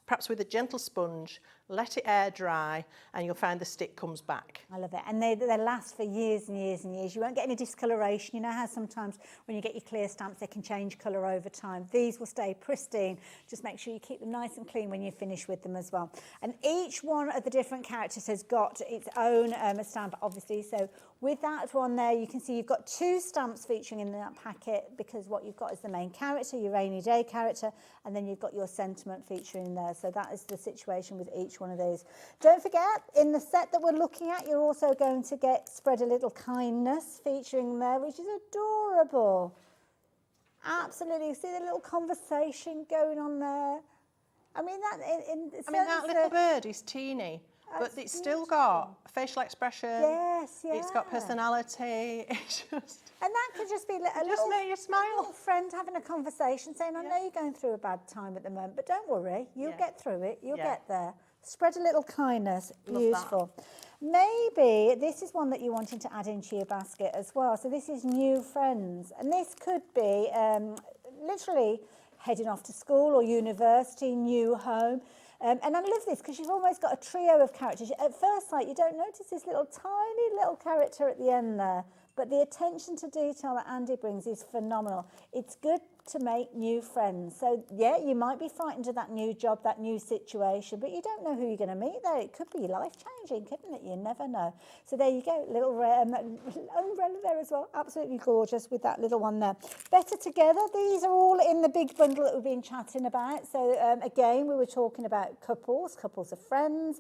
perhaps with a gentle sponge, let it air dry, and you'll find the stick comes back. I love it. And they last for years and years and years. You won't get any discoloration. You know how sometimes when you get your clear stamps, they can change colour over time. These will stay pristine. Just make sure you keep them nice and clean when you finish with them as well. And each one of the different characters has got its own stamp, obviously. So with that one there, you can see you've got 2 stamps featuring in that packet because what you've got is the main character, your rainy day character, and then you've got your sentiment featuring in there. So that is the situation with each one of these. Don't forget, in the set that we're looking at, you're also going to get Spread a Little Kindness featuring there, which is adorable. Absolutely. You see the little conversation going on there. I mean, that little bird is teeny, but it's still got facial expression. Yes, yeah. It's got personality. It's just... And that could just be a little, make you smile. A little friend having a conversation saying, I know you're going through a bad time at the moment, but don't worry, you'll get through it, you'll get there. Spread a little kindness, useful. Maybe this is one that you're wanting to add into your basket as well. So this is new friends. And this could be literally heading off to school or university, new home. And I love this because you've almost got a trio of characters. At first sight, you don't notice this tiny little character at the end there. But the attention to detail that Andy brings is phenomenal. It's good to make new friends. So, yeah, you might be frightened of that new job, that new situation, but you don't know who you're going to meet there. It could be life-changing, couldn't it? You never know. So there you go, little umbrella there as well. Absolutely gorgeous with that little one there. Better Together, these are all in the big bundle that we've been chatting about. So, again, we were talking about couples of friends,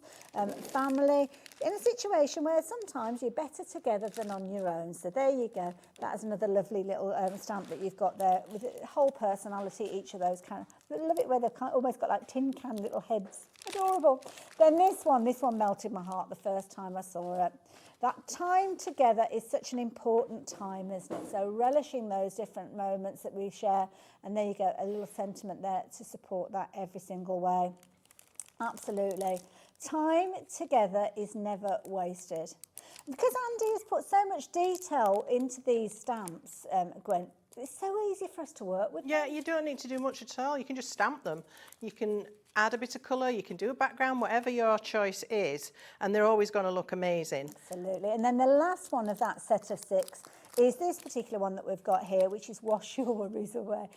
family, in a situation where sometimes you're better together than on your own. So there you go. That is another lovely little stamp that you've got there with whole personality, each of those kind of, I love it where they've almost got like tin can little heads. Adorable. Then this one melted my heart the first time I saw it. That time together is such an important time, isn't it? So relishing those different moments that we share. And there you go, a little sentiment there to support that every single way. Absolutely. Time together is never wasted. Because Andy has put so much detail into these stamps, Gwen, it's so easy for us to work with. Yeah, you don't need to do much at all. You can just stamp them. You can add a bit of colour, you can do a background, whatever your choice is, and they're always going to look amazing. Absolutely. And then the last one of that set of 6 is this particular one that we've got here, which is Wash Your Worries Away.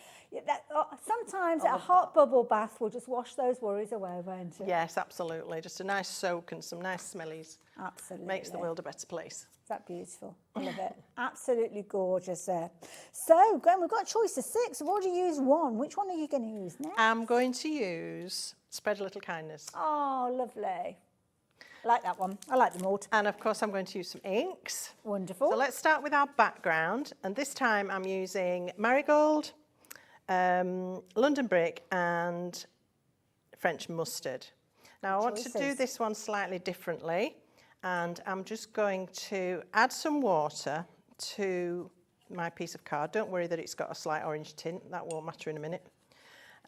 Sometimes a hot bubble bath will just wash those worries away, won't it? Yes, absolutely. Just a nice soak and some nice smellies. Absolutely. Makes the world a better place. Is that beautiful? I love it. Absolutely gorgeous there. So, Gwen, we've got a choice of 6. We've already used 1. Which one are you going to use now? I'm going to use Spread a Little Kindness. Oh, lovely. I like that one. I like them all. And, of course, I'm going to use some inks. Wonderful. So let's start with our background. And this time I'm using Marigold, London Brick and French Mustard. Now, I want to do this one slightly differently. And I'm just going to add some water to my piece of card. Don't worry that it's got a slight orange tint. That won't matter in a minute.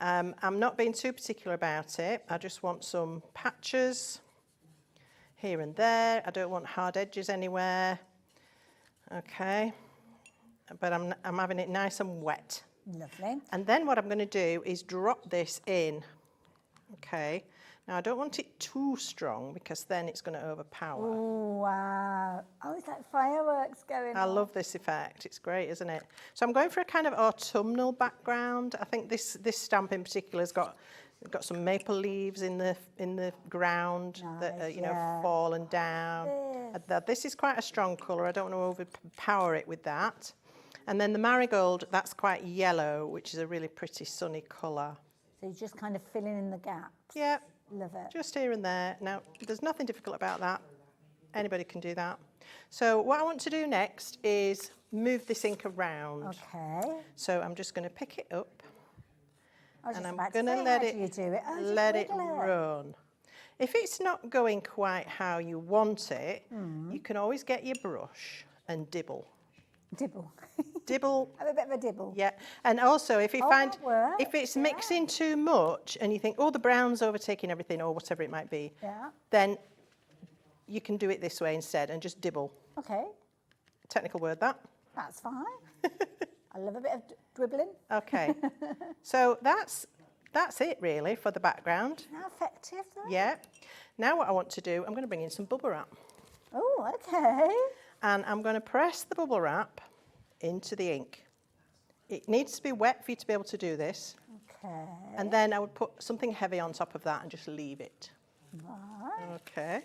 I'm not being too particular about it. I just want some patches here and there. I don't want hard edges anywhere. Okay. But I'm having it nice and wet. Lovely. And then what I'm going to do is drop this in. Okay. Now, I don't want it too strong because then it's going to overpower. Oh, wow. Oh, it's like fireworks going on. I love this effect. It's great, isn't it? So I'm going for a kind of autumnal background. I think this stamp in particular has got some maple leaves in the ground that are, you know, fallen down. This is quite a strong colour. I don't want to overpower it with that. And then the marigold, that's quite yellow, which is a really pretty sunny colour. So you're just kind of filling in the gaps. Yeah. Love it. Just here and there. Now, there's nothing difficult about that. Anybody can do that. So what I want to do next is move this ink around. Okay. So I'm just going to pick it up. And I'm going to let it run. If it's not going quite how you want it, you can always get your brush and dibble. Dibble. Dibble. Have a bit of a dibble. Yeah. And also, if you find, if it's mixing too much and you think, oh, the brown's overtaking everything or whatever it might be, then you can do it this way instead and just dibble. Okay. Technical word, that. That's fine. I love a bit of dribbling. Okay. So that's it, really, for the background. How effective, though. Yeah. Now what I want to do, I'm going to bring in some bubble wrap. Oh, okay. And I'm going to press the bubble wrap into the ink. It needs to be wet for you to be able to do this. Okay. And then I would put something heavy on top of that and just leave it. Right. Okay.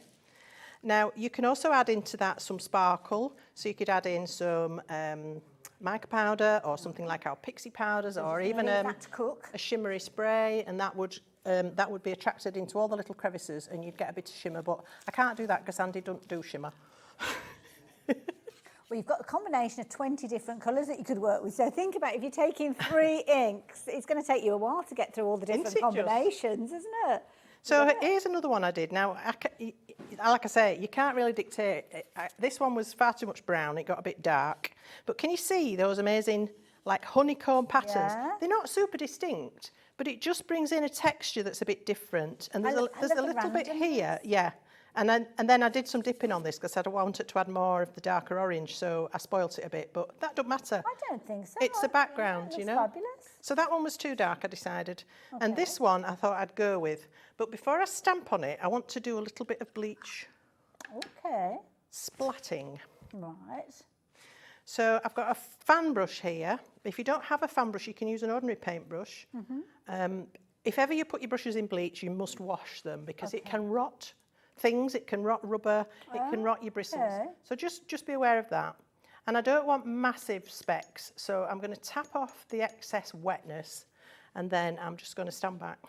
Now, you can also add into that some sparkle. So you could add in some mica powder or something like our pixie powders, or even a shimmery spray, and that would be attracted into all the little crevices and you'd get a bit of shimmer. But I can't do that because Andy doesn't do shimmer. Well, you've got a combination of 20 different colours that you could work with. So think about if you're taking 3 inks, it's going to take you a while to get through all the different combinations, isn't it? So here's another one I did. Now, like I say, you can't really dictate. This one was far too much brown. It got a bit dark. But can you see those amazing, like, honeycomb patterns? Yeah. They're not super distinct, but it just brings in a texture that's a bit different. And there's a little bit here, yeah. And then I did some dipping on this because I wanted to add more of the darker orange, so I spoilt it a bit, but that don't matter. I don't think so. It's the background, you know. Fabulous. So that one was too dark, I decided. Okay. And this one I thought I'd go with. But before I stamp on it, I want to do a little bit of bleach. Okay. Splatting. Right. So I've got a fan brush here. If you don't have a fan brush, you can use an ordinary paintbrush. If ever you put your brushes in bleach, you must wash them because it can rot things, it can rot rubber, it can rot your bristles. Okay. So just be aware of that. And I don't want massive specks, so I'm going to tap off the excess wetness and then I'm just going to stand back.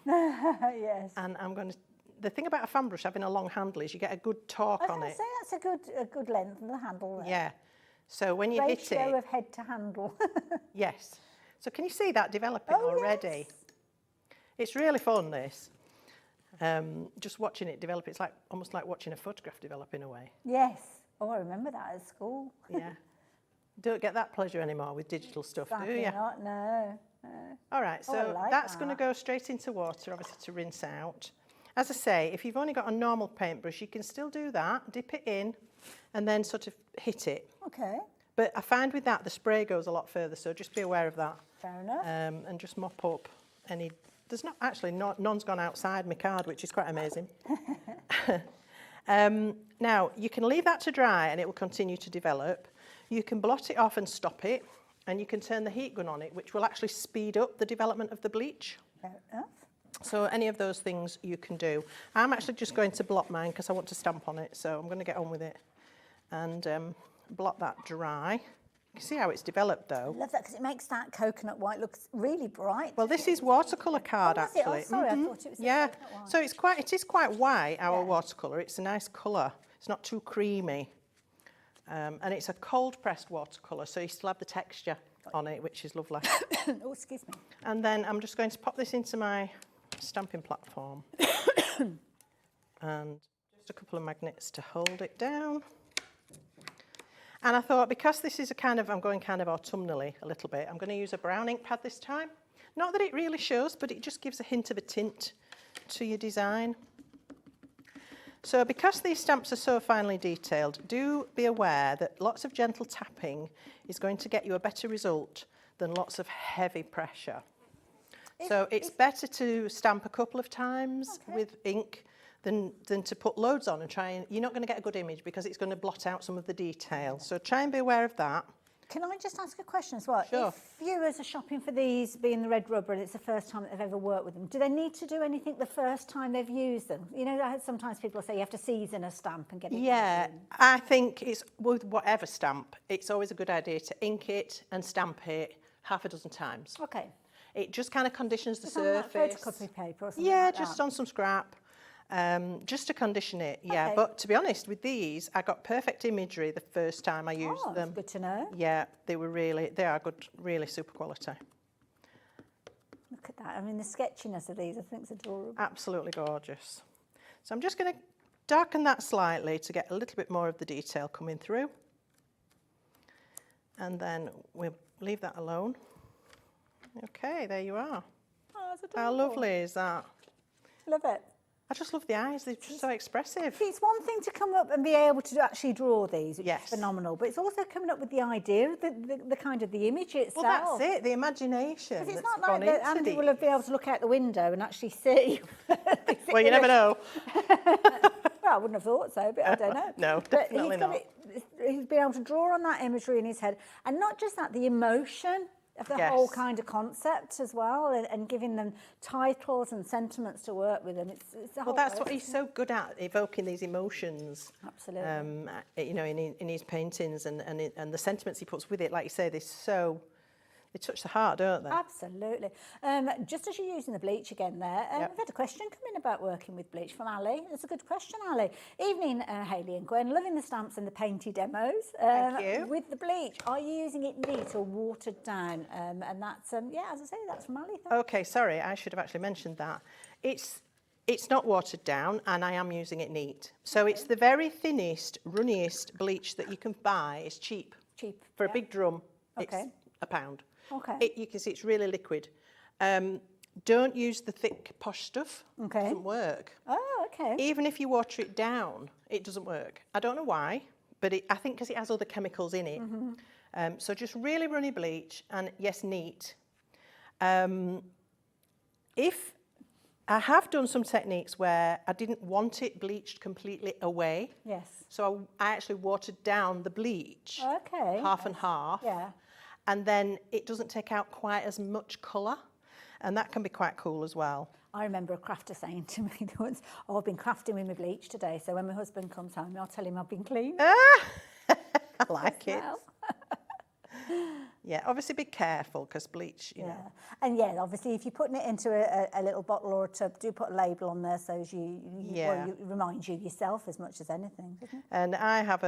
Yes. And I'm going to... The thing about a fan brush having a long handle is you get a good torque on it. I was going to say that's a good length of the handle there. Yeah. So when you hit it... Ratio of head to handle. Yes. So can you see that developing already? Yes. It's really fun, this. Just watching it develop, it's like almost like watching a photograph develop in a way. Yes. Oh, I remember that at school. Yeah. Don't get that pleasure anymore with digital stuff, do you? Not, no. All right, so that's going to go straight into water, obviously, to rinse out. As I say, if you've only got a normal paintbrush, you can still do that, dip it in, and then sort of hit it. Okay. But I find with that, the spray goes a lot further, so just be aware of that. Fair enough. And just mop up any... There's not actually, none's gone outside my card, which is quite amazing. Now, you can leave that to dry and it will continue to develop. You can blot it off and stop it, and you can turn the heat gun on it, which will actually speed up the development of the bleach. Fair enough. So any of those things you can do. I'm actually just going to blot mine because I want to stamp on it, so I'm going to get on with it and blot that dry. You can see how it's developed, though. I love that because it makes that coconut white look really bright. Well, this is watercolour card, actually. Oh, sorry, I thought it was coconut white. So it is quite white, our watercolour. It's a nice colour. It's not too creamy. And it's a cold-pressed watercolour, so you still have the texture on it, which is lovely. Oh, excuse me. And then I'm just going to pop this into my stamping platform. And just a couple of magnets to hold it down. And I thought, because this is I'm going kind of autumnally a little bit, I'm going to use a brown ink pad this time. Not that it really shows, but it just gives a hint of a tint to your design. So because these stamps are so finely detailed, do be aware that lots of gentle tapping is going to get you a better result than lots of heavy pressure. So it's better to stamp a couple of times with ink than to put loads on and try and, you're not going to get a good image because it's going to blot out some of the detail. So try and be aware of that. Can I just ask a question as well? Sure. If viewers are shopping for these, being the red rubber, and it's the first time that they've ever worked with them, do they need to do anything the first time they've used them? You know, I heard sometimes people say you have to season a stamp and get it. Yeah, I think it's with whatever stamp, it's always a good idea to ink it and stamp it half a dozen times. Okay. It just kind of conditions the Just on that surface. photocopy paper or something Yeah, like just that. on some scrap. Just to condition it, yeah. Okay. But to be honest, with these, I got perfect imagery the first time I used them. That's good to know. Yeah, they are good, really super quality. Look at that. I mean, the sketchiness of these, I think is adorable. Absolutely gorgeous. So I'm just going to darken that slightly to get a little bit more of the detail coming through. And then we'll leave that alone. Okay, there you are. Oh, that's adorable. How lovely is that? Love it. I just love the eyes, they're just so expressive. It's one thing to come up and be able to actually draw these, which Yes. is phenomenal, but it's also coming up with the idea, the kind of the image itself. Well, that's it, the imagination. Because it's that's not gone like that into Andy these. will be able to look out the window and actually see. Well, you never know. Well, I wouldn't have thought so, but I don't know. No, but definitely not. He's been able to draw on that imagery in his head, and not just that, the emotion of the whole kind of concept as well, and giving them titles and sentiments to work with, and it's the whole. Well, that's process, what he's so good at, evoking these emotions. Absolutely. You know, in his paintings and the sentiments he puts with it, like you say, they touch the heart, don't they? Absolutely. Just as you're using the bleach again there, we've had a question come in about working with bleach from Ali. It's a good question, Ali. Evening, Hayley and Gwen. Loving the stamps and the painty demos. Thank you. With the bleach, are you using it neat or watered down? And that's, yeah, as I say, that's from Ali. Okay, sorry, I should have actually mentioned that. It's not watered down, and I am using it neat. So it's the very thinnest, runniest bleach that you can buy. It's cheap. Cheap. For a big drum, Okay. it's £1. Okay. You can see it's really liquid. Don't use the thick posh stuff. Okay. It doesn't work. Oh, okay. Even if you water it down, it doesn't work. I don't know why, but I think because it has other chemicals in it. Mm-hmm. So just really runny bleach, and yes, neat. If I have done some techniques where I didn't want it bleached completely away. Yes. So I actually watered down the bleach. Okay. Half and half. Yeah. And then it doesn't take out quite as much colour, and that can be quite cool as well. I remember a crafter saying to me once, "Oh, I've been crafting with my bleach today, so when my husband comes home, I'll tell him I've been clean." I like it. Yeah, obviously be careful because bleach, you know. And yeah, obviously if you're putting it into a little bottle or a tub, do put a label on there so as you remind you yourself as much as anything, doesn't it? And I have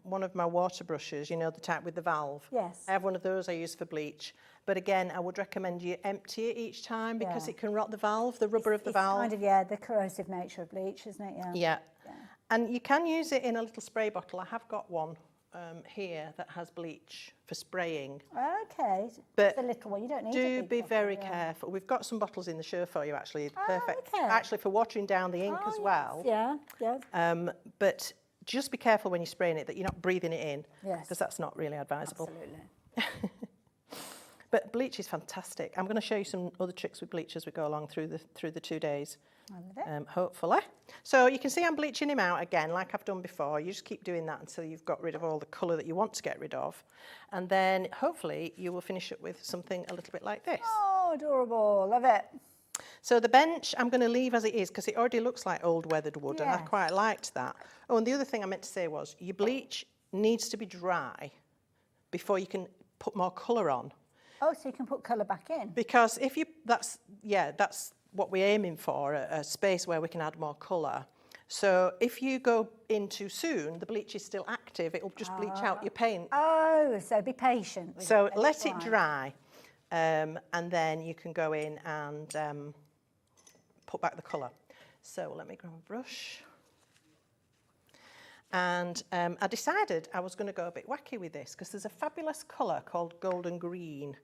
one of my water brushes, you know, the type with the valve. Yes. I have one of those I use for bleach. But again, I would recommend you empty it each time because it can rot the valve, the rubber of the valve. It's kind of, the corrosive nature of bleach, isn't it? Yeah. And you can use it in a little spray bottle. I have got one here that has bleach for spraying. Okay. But the little one, you don't need do be very careful. We've got some bottles in the show for you, actually. Perfect. okay. Actually, for watering down the ink as well. Yeah, yeah. But just be careful when you're spraying it that you're not breathing it in. Yes. Because that's not really advisable. Absolutely. But bleach is fantastic. I'm going to show you some other tricks with bleach as we go along through the 2 days. I love it. Hopefully. So you can see I'm bleaching him out again, like I've done before. You just keep doing that until you've got rid of all the colour that you want to get rid of. And then hopefully you will finish up with something a little bit like this. Oh, adorable. Love it. So the bench I'm going to leave as it is because it already looks like old weathered wood, and I quite liked that. Oh, and the other thing I meant to say was your bleach needs to be dry before you can put more colour on. Oh, so you can put colour back in? Because if you, that's what we're aiming for, a space where we can add more colour. So if you go in too soon, the bleach is still active, it'll just bleach out your paint. Oh, so be patient with So it. let it dry, and then you can go in and put back the colour. So let me grab a brush. And I decided I was going to go a bit wacky with this because there's a fabulous colour called golden green.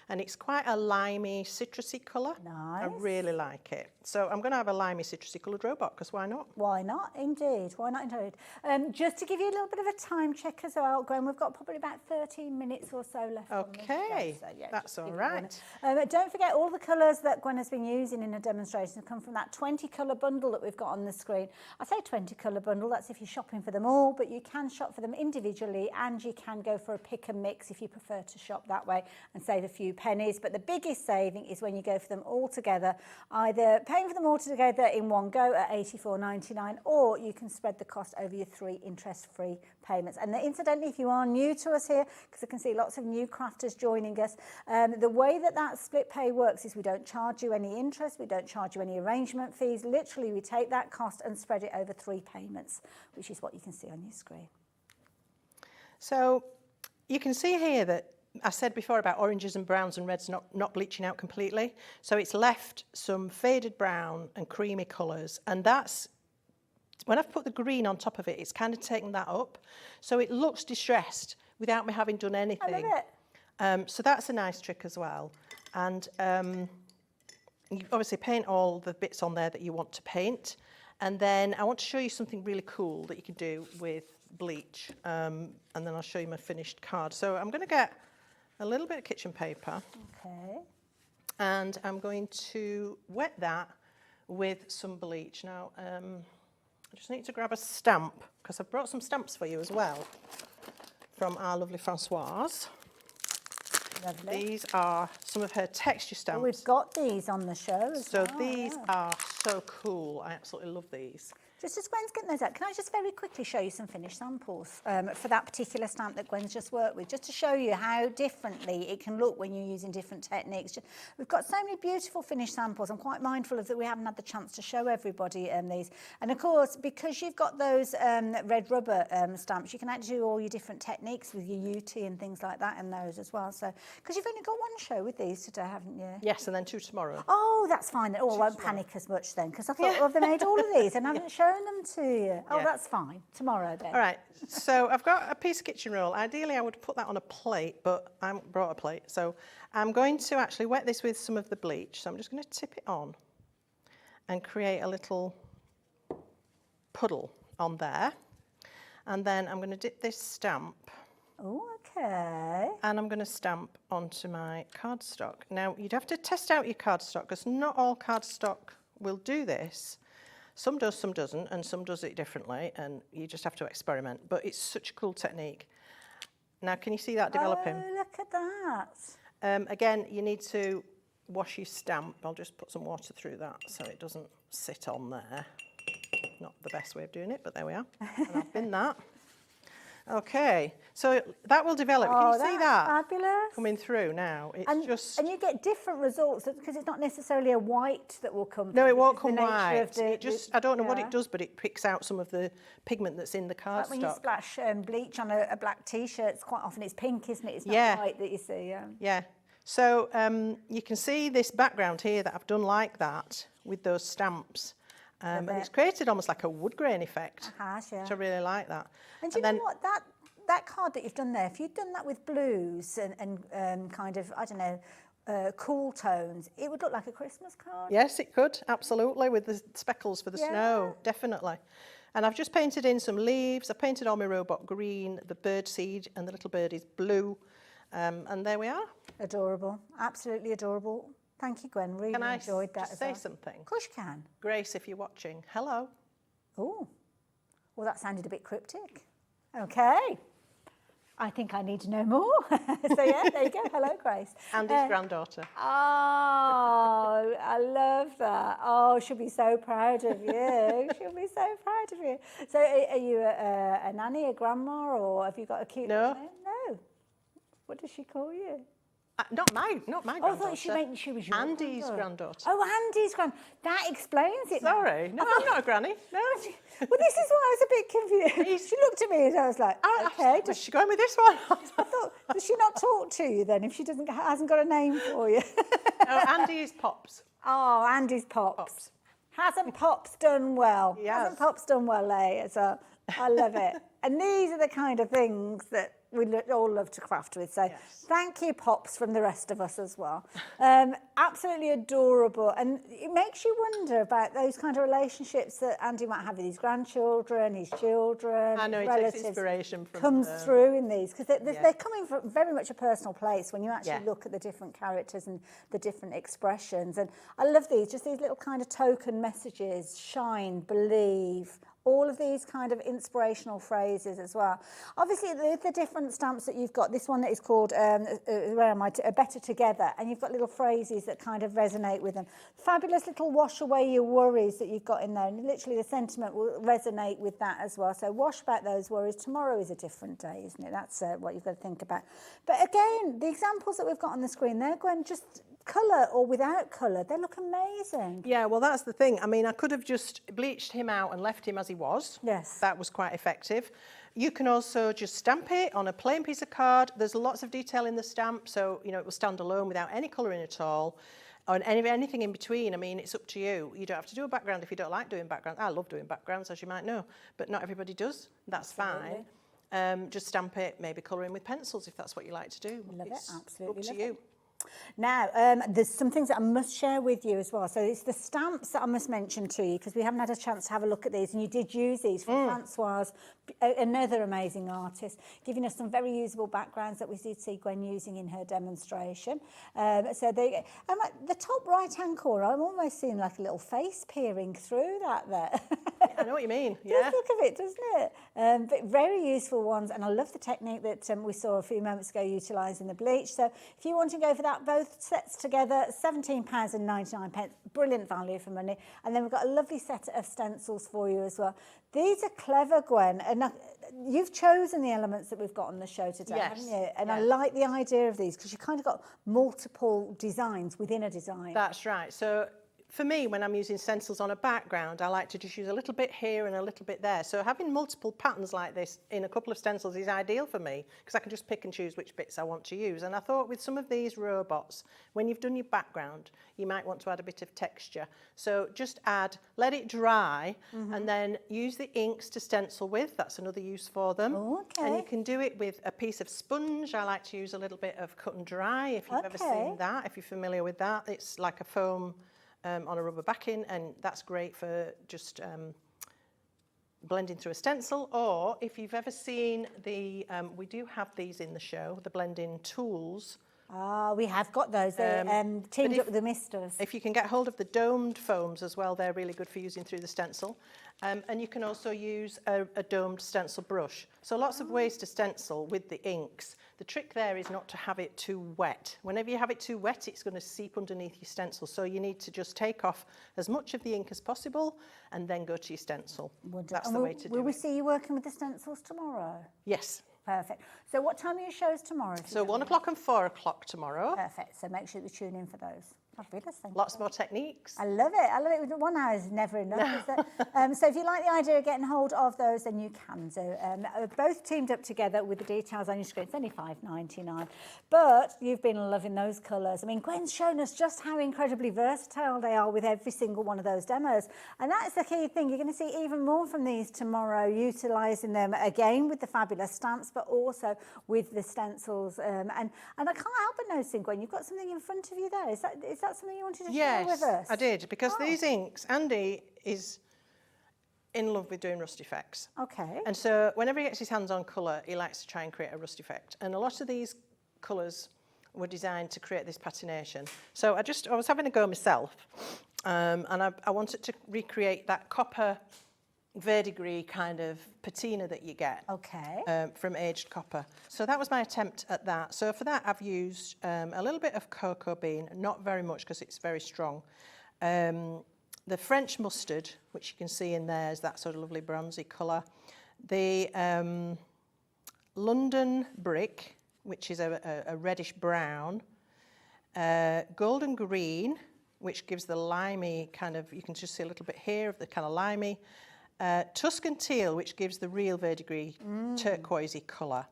And it's quite a limey, citrusy colour. Nice. I really like it. So I'm going to have a limey, citrusy coloured robot, because why not? Why not, indeed. Why not, indeed. Just to give you a little bit of a time check as well, Gwen, we've got probably about 13 minutes or so left. Okay, so, yeah, that's all right. Don't forget, all the colours that Gwen has been using in her demonstration come from that 20 colour bundle that we've got on the screen. I say 20 colour bundle, that's if you're shopping for them all, but you can shop for them individually, and you can go for a pick and mix if you prefer to shop that way and save a few pennies. But the biggest saving is when you go for them all together, either paying for them all together in one go at $84.99, or you can spread the cost over your 3 interest-free payments. And incidentally, if you are new to us here, because I can see lots of new crafters joining us, the way that split pay works is we don't charge you any interest, we don't charge you any arrangement fees. Literally, we take that cost and spread it over 3 payments, which is what you can see on your screen. So you can see here that I said before about oranges and browns and reds not bleaching out completely. So it's left some faded brown and creamy colours. And that's, when I've put the green on top of it, it's kind of taken that up. So it looks distressed without me having done anything. I love it. So that's a nice trick as well. And you obviously paint all the bits on there that you want to paint. And then I want to show you something really cool that you can do with bleach. And then I'll show you my finished card. So I'm going to get a little bit of kitchen paper. Okay. And I'm going to wet that with some bleach. Now, I just need to grab a stamp, because I've brought some stamps for you as well from our lovely Françoise. Lovely. These are some of her texture stamps. Well, we've got these on the show as well. So these are so cool. I absolutely love these. Just as Gwen's getting those out, can I just very quickly show you some finished samples for that particular stamp that Gwen's just worked with, just to show you how differently it can look when you're using different techniques. We've got so many beautiful finished samples. I'm quite mindful of that we haven't had the chance to show everybody these. And of course, because you've got those red rubber stamps, you can actually do all your different techniques with your UT and things like that in those as well. So, because you've only got one show with these today, haven't you? Yes, and then 2 tomorrow. Oh, that's fine. Oh, I won't panic as much then, because I thought, well, they made all of these and I haven't shown them to you. Oh, that's fine. Tomorrow then. All right. So I've got a piece of kitchen roll. Ideally, I would put that on a plate, but I haven't brought a plate. So I'm going to actually wet this with some of the bleach. So I'm just going to tip it on and create a little puddle on there. And then I'm going to dip this stamp. Oh, okay. And I'm going to stamp onto my cardstock. Now, you'd have to test out your cardstock, because not all cardstock will do this. Some does, some doesn't, and some does it differently, and you just have to experiment. But it's such a cool technique. Now, can you see that developing? Oh, look at that. Again, you need to wash your stamp. I'll just put some water through that so it doesn't sit on there. Not the best way of doing it, but there we are. And I've bin that. Okay, so that will develop. Can you see that? Fabulous. Coming through now. It's and you get different results because it's not necessarily a white that will come through. No, it won't come white. I don't know what it yeah. does, but it picks out some of the pigment that's in the cardstock. Like when you splash bleach on a black T-shirt, quite often it's pink, isn't it? It's not white that you see. Yeah. So you can see this background here that I've done like that with those stamps. And it's created almost like a wood grain effect, which I really like that. And do you know what, that card that you've done there, if you'd done that with blues and kind of, I don't know, cool tones, it would look like a Christmas card. Yes, it could, absolutely, with the speckles for the snow, definitely. And I've just painted in some leaves. I painted all my robot green, the bird seed, and the little bird is blue. And there we are. Adorable, absolutely adorable. Thank you, Gwen. Really enjoyed that. Can I just say something? Of course you can. Grace, if you're watching, hello. Oh, well, that sounded a bit cryptic. Okay. I think I need to know more. So, yeah, there you go. Hello, Grace. Andy's granddaughter. Oh, I love that. Oh, she'll be so proud of you. She'll be so proud of you. So, are you a nanny, a grandma, or have you got a cute name? No. What does she call you? Not my granddaughter. Oh, I thought she was your Andy's granddaughter. Oh, Andy's granddaughter. That explains it. Sorry. No, I'm not a granny. No. Well, this is why I was a bit confused. She looked at me and I was like, okay. Where's she going with this one? I thought, does she not talk to you then if she hasn't got a name for you? No, Andy is Pops. Oh, Andy's Pops. Hasn't Pops done well? Yes. Hasn't Pops done well, Leigh? So I love it. And these are the kind of things that we all love to craft with. So thank you, Pops, from the rest of us as well. Absolutely adorable. And it makes you wonder about those kind of relationships that Andy might have with his grandchildren, his children, I know, his he relatives. takes inspiration from comes them. through in these, because they're coming from very much a personal place when you actually look at the different characters and the different expressions. And I love these, just these little kind of token messages: shine, believe, all of these kind of inspirational phrases as well. Obviously, the different stamps that you've got, this one that is called where am I? Better Together, and you've got little phrases that kind of resonate with them. Fabulous little wash away your worries that you've got in there, and literally the sentiment will resonate with that as well. So wash back those worries. Tomorrow is a different day, isn't it? That's what you've got to think about. But again, the examples that we've got on the screen, they're going just colour or without colour, they look amazing. Yeah, well, that's the thing. I mean, I could have just bleached him out and left him as he was. Yes. That was quite effective. You can also just stamp it on a plain piece of card. There's lots of detail in the stamp, so, you know, it will stand alone without any colouring at all. Or anything in between. I mean, it's up to you. You don't have to do a background if you don't like doing background. I love doing backgrounds, as you might know, but not everybody does. That's fine. Just stamp it, maybe colour in with pencils if that's what you like to do. Love it, absolutely up to love you. it. Now, there's some things that I must share with you as well. So it's the stamps that I must mention to you, because we haven't had a chance to have a look at these, and you did use these from Francoise, another amazing artist, giving us some very usable backgrounds that we did see Gwen using in her demonstration. So the top right-hand corner, I'm almost seeing like a little face peering through that there. I know what you mean, yeah. Just look of it, doesn't it? But very useful ones, and I love the technique that we saw a few moments ago utilising the bleach. So if you want to go for that, both sets together, £17.99, brilliant value for money. And then we've got a lovely set of stencils for you as well. These are clever, Gwen, and you've chosen the elements that we've got on the show today, haven't you? And I like the idea of these, because you've kind of got multiple designs within a design. That's right. So for me, when I'm using stencils on a background, I like to just use a little bit here and a little bit there. So having multiple patterns like this in a couple of stencils is ideal for me, because I can just pick and choose which bits I want to use. And I thought with some of these robots, when you've done your background, you might want to add a bit of texture. So just let it dry, and then use the inks to stencil with. That's another use for them. Okay. And you can do it with a piece of sponge. I like to use a little bit of cut and dry, if you've ever seen that, if you're familiar with that. It's like a foam on a rubber backing, and that's great for just blending through a stencil. Or if you've ever seen we do have these in the show, the blending tools. We have got those. They're teamed up with the misters. If you can get hold of the domed foams as well, they're really good for using through the stencil. And you can also use a domed stencil brush. So lots of ways to stencil with the inks. The trick there is not to have it too wet. Whenever you have it too wet, it's going to seep underneath your stencil. So you need to just take off as much of the ink as possible and then go to your stencil. That's the way to do it. Will we see you working with the stencils tomorrow? Yes. Perfect. So what time are your shows tomorrow? So 1 o'clock and 4 o'clock tomorrow. Perfect. So make sure you tune in for those. Fabulous, thank Lots more techniques. I love it. I love it. 1 hour is never enough, is it? So if you like the idea of getting hold of those, then you can. So both teamed up together with the details on your screen. It's only £5.99. But you've been loving those colours. I mean, Gwen's shown us just how incredibly versatile they are with every single one of those demos. And that is the key thing. You're going to see even more from these tomorrow, utilising them again with the fabulous stamps, but also with the stencils. And I can't help but noticing, Gwen, you've got something in front of you there. Is that something you wanted to share with us? Yes, I did, because these inks, Andy is in love with doing rust effects. Okay. And so whenever he gets his hands on colour, he likes to try and create a rust effect. And a lot of these colours were designed to create this patination. So I was having a go myself, and I wanted to recreate that copper verdigris kind of patina that you get from aged copper. So that was my attempt at that. So for that, I've used a little bit of cocoa bean, not very much because it's very strong. The French mustard, which you can see in there, is that sort of lovely bronzy colour. The London brick, which is a reddish brown. Golden green, which gives the limey kind of, you can just see a little bit here of the kind of limey. Tuscan teal, which gives the real verdigris turquoisey colour.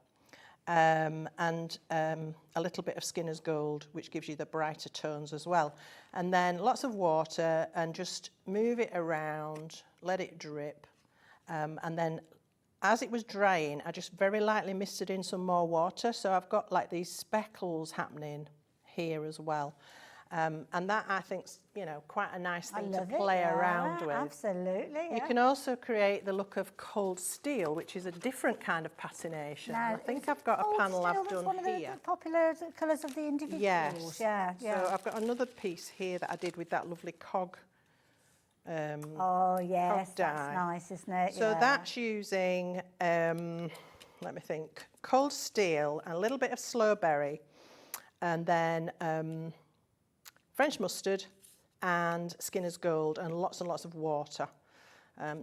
and a little bit of Skinner's Gold, which gives you the brighter tones as well. And then lots of water, and just move it around, let it drip. And then as it was drying, I just very lightly misted in some more water. So I've got like these speckles happening here as well. And that, I think, you know, quite a nice thing to play around with. Absolutely, yeah. You can also create the look of cold steel, which is a different kind of patination. Now, I think I've got a panel I've done one of here. the popular colours of the individuals. Yes. Yeah. So I've got another piece here that I did with that lovely cog. Oh yes, cog dye. that's nice, isn't it? So that's using, let me think, cold steel and a little bit of slowberry, and then French mustard and Skinner's Gold and lots of water,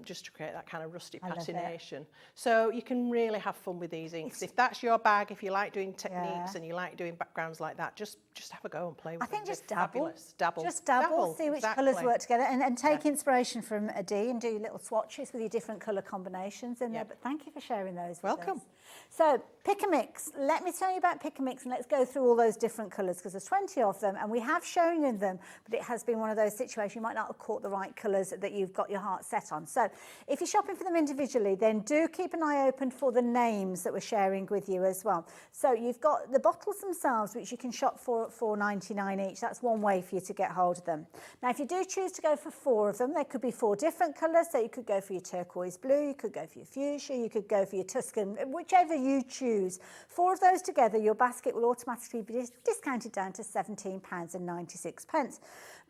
just to create that kind of rusty patination. So you can really have fun with these inks. If that's your bag, if you like doing techniques and you like doing backgrounds like that, just have a go and play with them. I think just dabble. Dabble. Just dabble, see which exactly. colours work together, and take inspiration from Dee and do little swatches with your different colour combinations in there. But thank you for sharing those with us. So, Pick a Mix. Let me tell you about Pick a Mix, and let's go through all those different colours, because there's 20 of them, and we have shown you them, but it has been one of those situations you might not have caught the right colours that you've got your heart set on. So, if you're shopping for them individually, then do keep an eye open for the names that we're sharing with you as well. So, you've got the bottles themselves, which you can shop for at $4.99 each. That's one way for you to get hold of them. Now, if you do choose to go for 4 of them, there could be 4 different colours. So, you could go for your turquoise blue, you could go for your fuchsia, you could go for your Tuscan, whichever you choose. 4 of those together, your basket will automatically be discounted down to £17.96.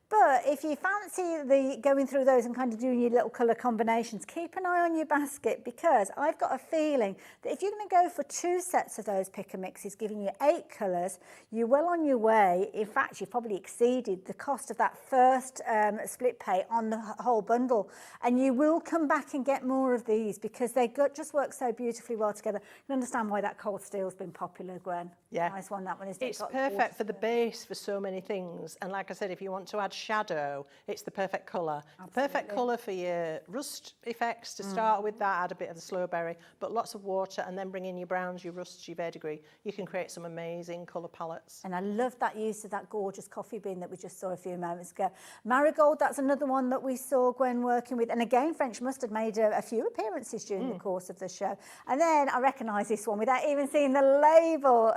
But if you fancy going through those and kind of doing your little colour combinations, keep an eye on your basket, because I've got a feeling that if you're going to go for 2 sets of those Pick a Mixes, giving you 8 colours, you're well on your way. In fact, you've probably exceeded the cost of that first split pay on the whole bundle. And you will come back and get more of these, because they just work so beautifully well together. You can understand why that cold steel's been popular, Gwen. Yeah. Nice one, that one, isn't it? It's perfect for the base for so many things. And like I said, if you want to add shadow, it's the perfect colour. Perfect colour for your rust effects to start with that, add a bit of the slowberry, but lots of water, and then bring in your browns, your rusts, your verdigris. You can create some amazing colour palettes. And I love that use of that gorgeous coffee bean that we just saw a few moments ago. Marigold, that's another one that we saw Gwen working with. And again, French mustard made a few appearances during the course of the show. And then I recognise this one without even seeing the label.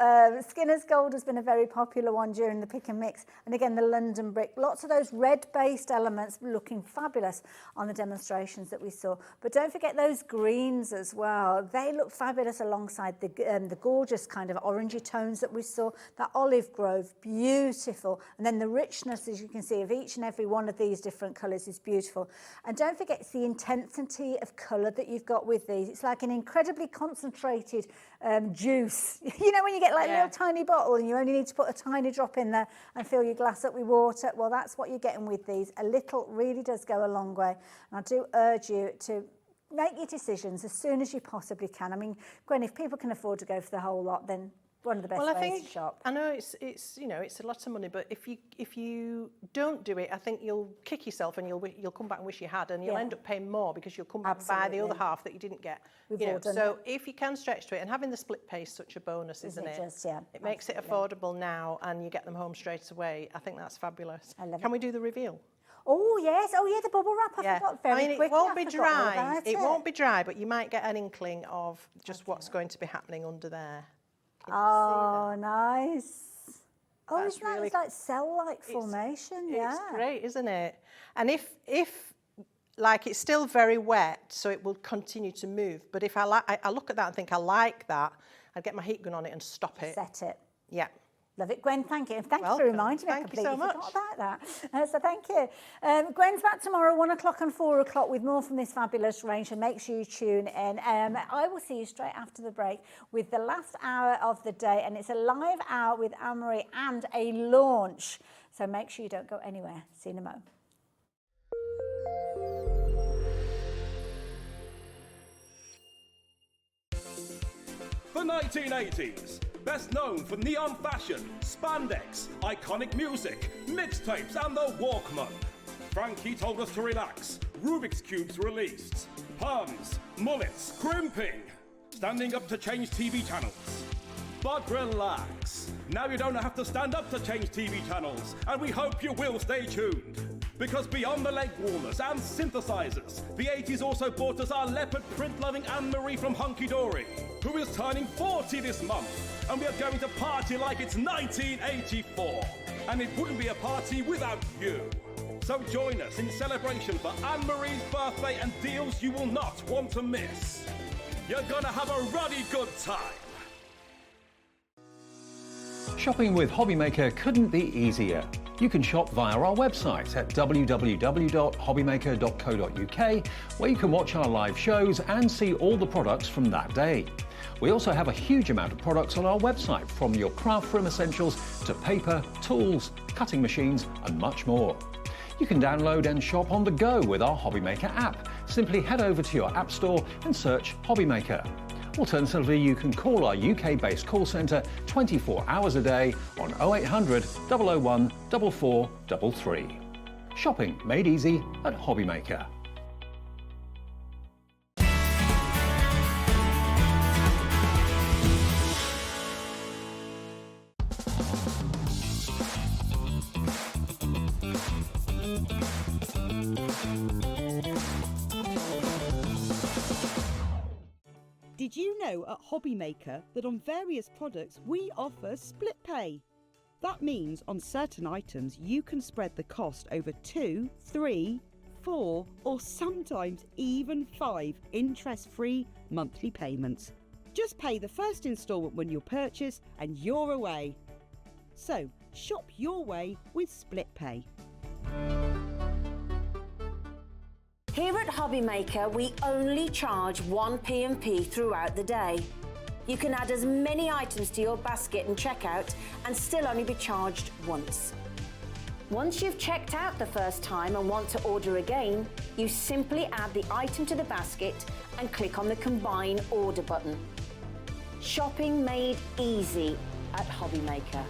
Skinner's Gold has been a very popular one during the Pick and Mix. And again, the London Brick. Lots of those red-based elements looking fabulous on the demonstrations that we saw. But don't forget those greens as well. They look fabulous alongside the gorgeous kind of orangey tones that we saw. That olive grove, beautiful. And then the richness, as you can see, of each and every one of these different colours is beautiful. And don't forget, it's the intensity of colour that you've got with these. It's like an incredibly concentrated juice. You know, when you get like a little tiny bottle and you only need to put a tiny drop in there and fill your glass up with water. Well, that's what you're getting with these. A little really does go a long way. And I do urge you to make your decisions as soon as you possibly can. I mean, Gwen, if people can afford to go for the whole lot, then one of the best ways to shop. I know it's you know, it's a lot of money, but if you don't do it, I think you'll kick yourself and you'll come back and wish you had, and you'll end up paying more because you'll come back and buy the other half that you didn't get. So if you can stretch to it, and having the split pay is such a bonus, isn't it? It makes it affordable now, and you get them home straight away. I think that's fabulous. Can we do the reveal? Oh yes, oh yeah, the bubble wrap. I forgot very quickly. It won't be dry. It won't be dry, but you might get an inkling of just what's going to be happening under there. Oh, nice. Oh, That's isn't that really, like cell-like formation? It's great, isn't it? And if like it's still very wet, so it will continue to move. But if I look at that and think I like that, I'd get my heat gun on it and stop it. Set it. Yeah. Love it, Gwen. Thank you. And thank you for reminding me. I completely forgot about that. So thank you. Gwen's back tomorrow, 1 o'clock and 4 o'clock, with more from this fabulous range. So make sure you tune in. I will see you straight after the break with the last hour of the day. And it's a live hour with Anne-Marie and a launch. So make sure you don't go anywhere. See you in a moment. The 1980s. Best known for neon fashion, spandex, iconic music, mixtapes and the Walkman. Frankie told us to relax. Rubik's Cubes released. Perms, mullets, crimping. Standing up to change TV channels. But relax. Now you don't have to stand up to change TV channels, and we hope you will stay tuned. Because beyond the leg warmers and synthesizers, the 80s also brought us our leopard print-loving Anne-Marie from Hunkydory, who is turning 40 this month, and we are going to party like it's 1984. And it wouldn't be a party without you. So join us in celebration for Anne-Marie's birthday and deals you will not want to miss. You're gonna have a ruddy good time. Shopping with Hobbymaker couldn't be easier. You can shop via our website at www.hobbymaker.co.uk, where you can watch our live shows and see all the products from that day. We also have a huge amount of products on our website, from your craft room essentials to paper, tools, cutting machines and much more. You can download and shop on the go with our Hobbymaker app. Simply head over to your app store and search Hobbymaker. Alternatively, you can call our UK-based call centre 24 hours a day on 0800 001 4433. Shopping made easy at Hobbymaker. Did you know at Hobbymaker that on various products we offer split pay? That means on certain items you can spread the cost over 2, 3, 4 or sometimes even 5 interest-free monthly payments. Just pay the first instalment when you purchase and you're away. So shop your way with split pay. Here at Hobbymaker, we only charge 1 P&P throughout the day. You can add as many items to your basket and checkout and still only be charged once. Once you've checked out the first time and want to order again, you simply add the item to the basket and click on the Combine Order button. Shopping made easy at Hobbymaker.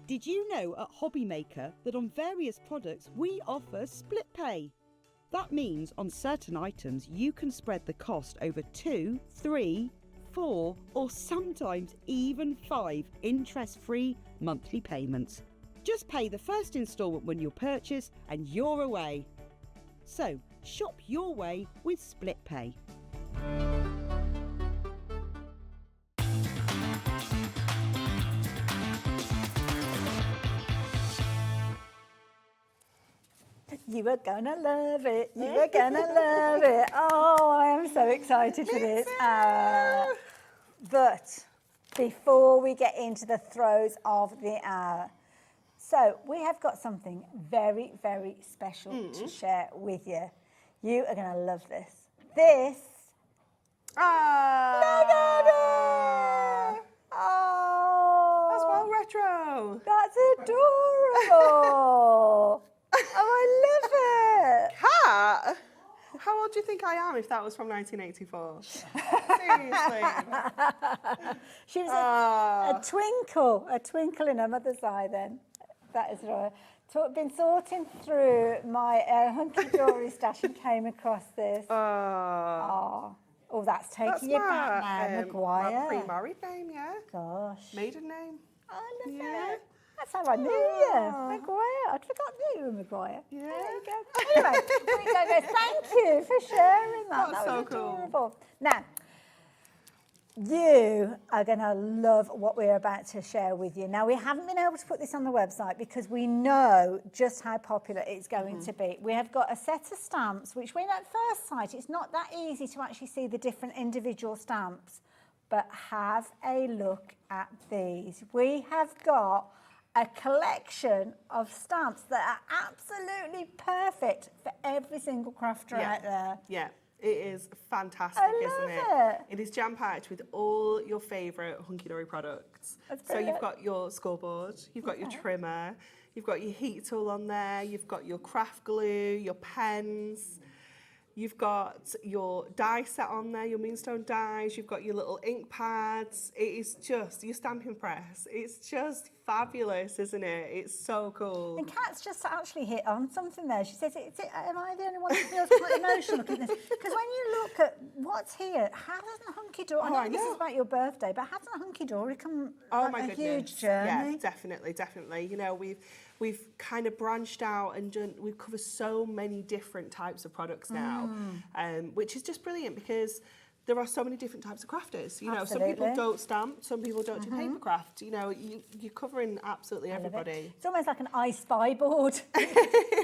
Did you know at Hobbymaker that on various products we offer split pay? That means on certain items you can spread the cost over 2, 3, 4 or sometimes even 5 interest-free monthly payments. Just pay the first instalment when you purchase and you're away. So shop your way with split pay. You are gonna love it. You are gonna love it. Oh, I am so excited for this hour. But before we get into the throes of the hour, so we have got something very, very special to share with you. You are gonna love this. This. retro. That's adorable. Oh, I love it. Cat? How old do you think I am if that was from 1984? Seriously. She was a twinkle in her mother's eye then. That is right. Been sorting through my Hunkydory stash and came across this. Oh, that's taking you back now, Maguire. My pre-married name, yeah. Gosh. Maiden name. I love it. That's how I knew you, Maguire. I'd forgotten that you were Maguire. Yeah. There you go. Anyway, thank you for sharing that. That was adorable. Cool. Now, you are going to love what we're about to share with you. Now, we haven't been able to put this on the website because we know just how popular it's going to be. We have got a set of stamps, which when at first sight, it's not that easy to actually see the different individual stamps, but have a look at these. We have got a collection of stamps that are absolutely perfect for every single crafter out there. Yeah. It is fantastic, isn't it? It is jam-packed with all your favourite Hunkydory products. So you've got your scoreboard, you've got your trimmer, you've got your heat tool on there, you've got your craft glue, your pens, you've got your die set on there, your moonstone dies, you've got your little ink pads. It is just, your stamping press, it's just fabulous, isn't it? It's so cool. And Kat's just actually hit on something there. She says, am I the only one that feels quite emotional looking at this? Because when you look at what's here, how doesn't Hunkydory, I know this is about your birthday, but hasn't Hunkydory come a huge journey? Yeah, definitely. You know, we've kind of branched out and we've covered so many different types of products now, which is just brilliant because there are so many different types of crafters. You know, some people don't stamp, some people don't do paper craft. You know, you're covering absolutely everybody. It's almost like an I Spy board.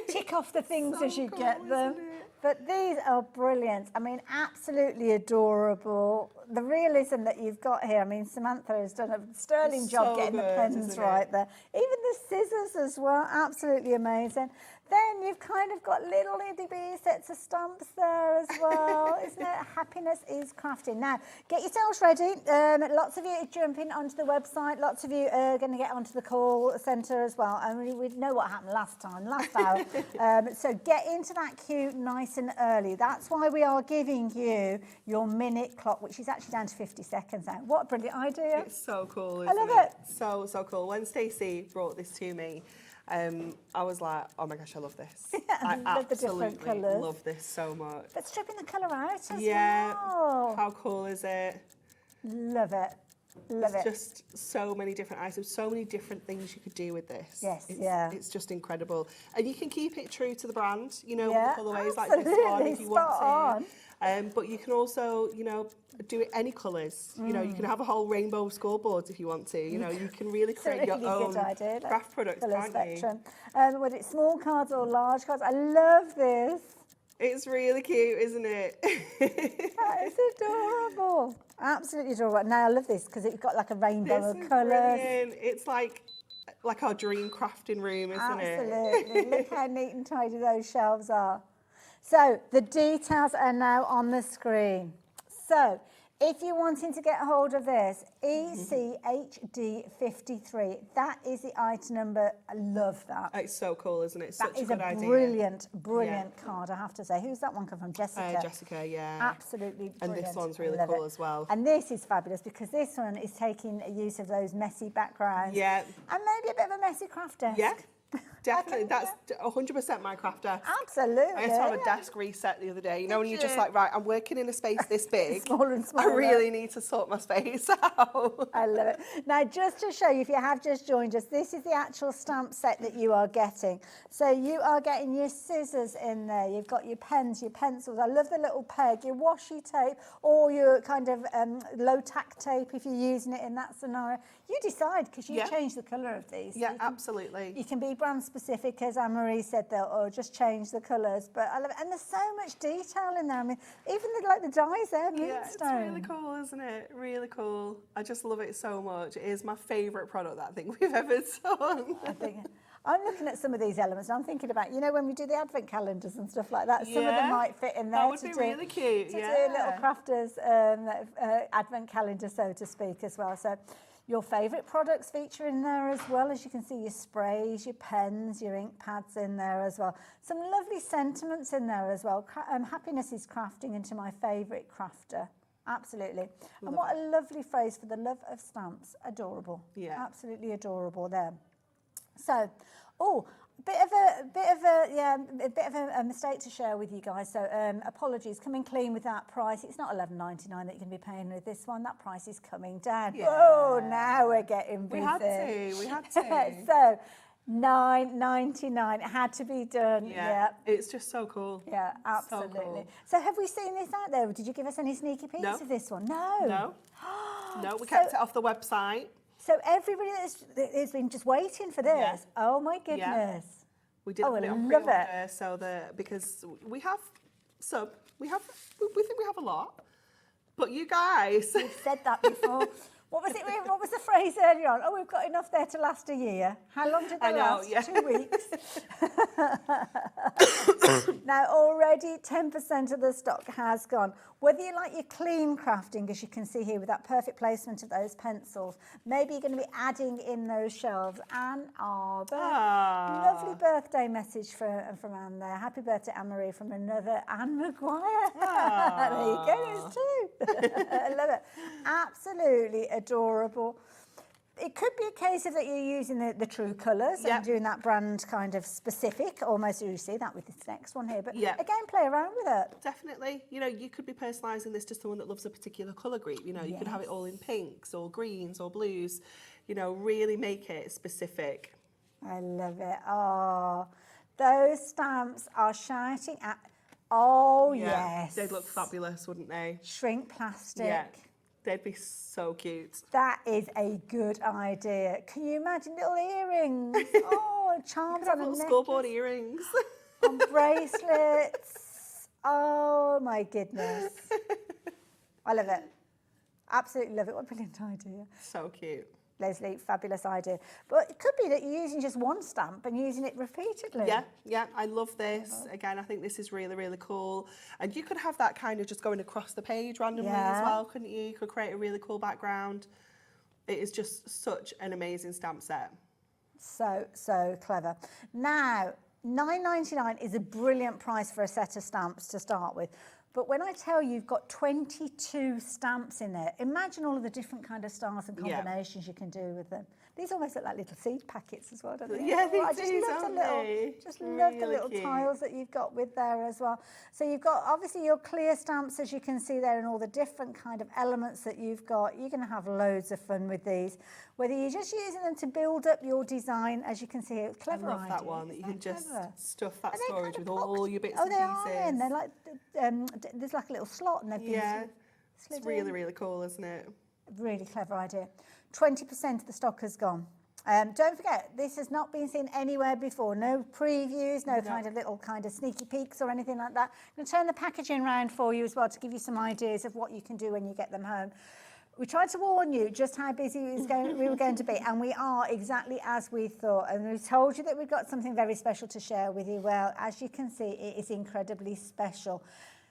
Tick off the things as you get them. But these are brilliant. I mean, absolutely adorable. The realism that you've got here, I mean, Samantha has done a sterling job getting the pens right there. Even the scissors as well, absolutely amazing. Then you've kind of got little itty-bitty sets of stamps there as well, isn't it? Happiness is crafting. Now, get yourselves ready. Lots of you are jumping onto the website. Lots of you are going to get onto the call centre as well. I mean, we know what happened last hour. So get into that queue nice and early. That's why we are giving you your minute clock, which is actually down to 50 seconds now. What a brilliant idea. It's so cool, I love it. So cool. When Stacey brought this to me, I was like, oh my gosh, I love this. I love the different colours. Love this so much. But stripping the colour out as well. How cool is it? Love it. There's just so many different items, so many different things you could do with this. It's just incredible. And you can keep it true to the brand, you know, with the colourways like this one if you want to. But you can also, you know, do it any colours. You know, you can have a whole rainbow of scoreboards if you want to. You know, you can really create your own craft products, can't you? Whether it's small cards or large cards. I love this. It's really cute, isn't it? That is adorable. Absolutely adorable. Now I love this because it's got like a rainbow of colours. Brilliant. It's like our dream crafting room, isn't it? Absolutely. Look how neat and tidy those shelves are. So the details are now on the screen. So if you're wanting to get hold of this, ECHD53, that is the item number. I love that. It's so cool, isn't it? Such that is a good idea. Brilliant card, I have to say. Who's that one come from? Jessica. Jessica, yeah. Absolutely brilliant. And this one's really cool as well. And this is fabulous because this one is taking use of those messy backgrounds. Yeah. And maybe a bit of a messy craft desk. Yeah. Definitely, that's 100% my craft desk. Absolutely. I had to have a desk reset the other day. You know, when you're just like, right, I'm working in a space this big. Smaller and smaller. I really need to sort my space out. I love it. Now, just to show you, if you have just joined us, this is the actual stamp set that you are getting. So you are getting your scissors in there. You've got your pens, your pencils. I love the little peg, your washi tape, or your kind of low-tack tape if you're using it in that scenario. You decide because you change the colour of these. Yeah, absolutely. You can be brand specific, as Anne-Marie said, or just change the colours. But I love it. And there's so much detail in there. I mean, even the dies there, moonstone. Yeah, it's really cool, isn't it? Really cool. I just love it so much. It is my favourite product that I think we've ever done. I'm looking at some of these elements and I'm thinking about, you know, when we do the advent calendars and stuff like that, some of them might fit in there. That would be really cute, to do little crafters advent calendar, so to speak, as well. So Your favourite products feature in there as well. As you can see, your sprays, your pens, your ink pads in there as well. Some lovely sentiments in there as well. Happiness is crafting into my favourite crafter. Absolutely. And what a lovely phrase for the love of stamps. Adorable. Yeah. Absolutely adorable there. So, a bit of a mistake to share with you guys. So apologies, coming clean with that price. It's not $11.99 that you're going to be paying with this one. That price is coming down. Yeah. Oh, now we're getting busy. We had to. So $9.99. It had to be done. Yeah. It's just so cool. Yeah, absolutely. So cool. So have we seen this out there? Did you give us any sneaky peeks of this one? No. No, we kept it off the website. So everybody that's been just waiting for this. Oh my goodness. Yeah. We did put it on pre-order because we think we have a lot. But you guys, you've said that before. What was it? What was the phrase earlier on? Oh, we've got enough there to last a year. How long did they last? Yeah. 2 weeks. Now, already 10% of the stock has gone. Whether you like your clean crafting, as you can see here with that perfect placement of those pencils, maybe you're going to be adding in those shelves. Anne Arbor. Lovely birthday message from Anne there. Happy birthday, Anne-Marie, from another Anne Maguire. There you go, there's two. I love it. Absolutely adorable. It could be a case of that you're using the true colours and doing that brand kind of specific, almost you see that with this next one here, but again, play around with it. Definitely. You know, you could be personalising this to someone that loves a particular colour group. You know, you could have it all in pinks or greens or blues, you know, really make it specific. I love it. Oh, those stamps are shouting at, oh yes. They'd look fabulous, wouldn't they? Shrink plastic. Yeah. They'd be so cute. That is a good idea. Can you imagine little earrings? Oh, charms on a little necklace. Schoolboard earrings. On bracelets. Oh my goodness. I love it. Absolutely love it. What a brilliant idea. So cute. Leslie, fabulous idea. But it could be that you're using just one stamp and using it repeatedly. Yeah, I love this. Again, I think this is really, really cool. And you could have that kind of just going across the page randomly as well, couldn't you? You could create a really cool background. It is just such an amazing stamp set. So clever. Now, $9.99 is a brilliant price for a set of stamps to start with. But when I tell you you've got 22 stamps in there, imagine all of the different kind of stars and combinations you can do with them. These almost look like little seed packets as well, don't they? Yeah, they I just love the little tiles that you've got with there as well. So you've got obviously your clear stamps, as you can see there, and all the different kind of elements that you've got. You're going to have loads of fun with these. Whether you're just using them to build up your design, as you can see here, clever idea. I love that one, that you can just stuff that storage with all your bits and pieces. Oh, they are, and they're like, there's like a little slot and they've been it's really, really cool, isn't it? Really clever idea. 20% of the stock has gone. Don't forget, this has not been seen anywhere before. No previews, no kind of little kind of sneaky peeks or anything like that. I'm going to turn the packaging around for you as well to give you some ideas of what you can do when you get them home. We tried to warn you just how busy we were going to be, and we are exactly as we thought. And we told you that we've got something very special to share with you. Well, as you can see, it is incredibly special.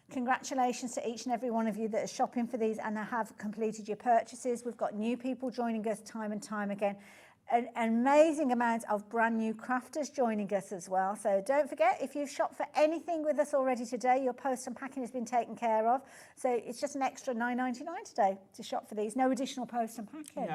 Congratulations to each and every one of you that are shopping for these and have completed your purchases. We've got new people joining us time and time again. An amazing amount of brand new crafters joining us as well. So don't forget, if you've shopped for anything with us already today, your post and packing has been taken care of. So it's just an extra $9.99 today to shop for these. No additional post and packing.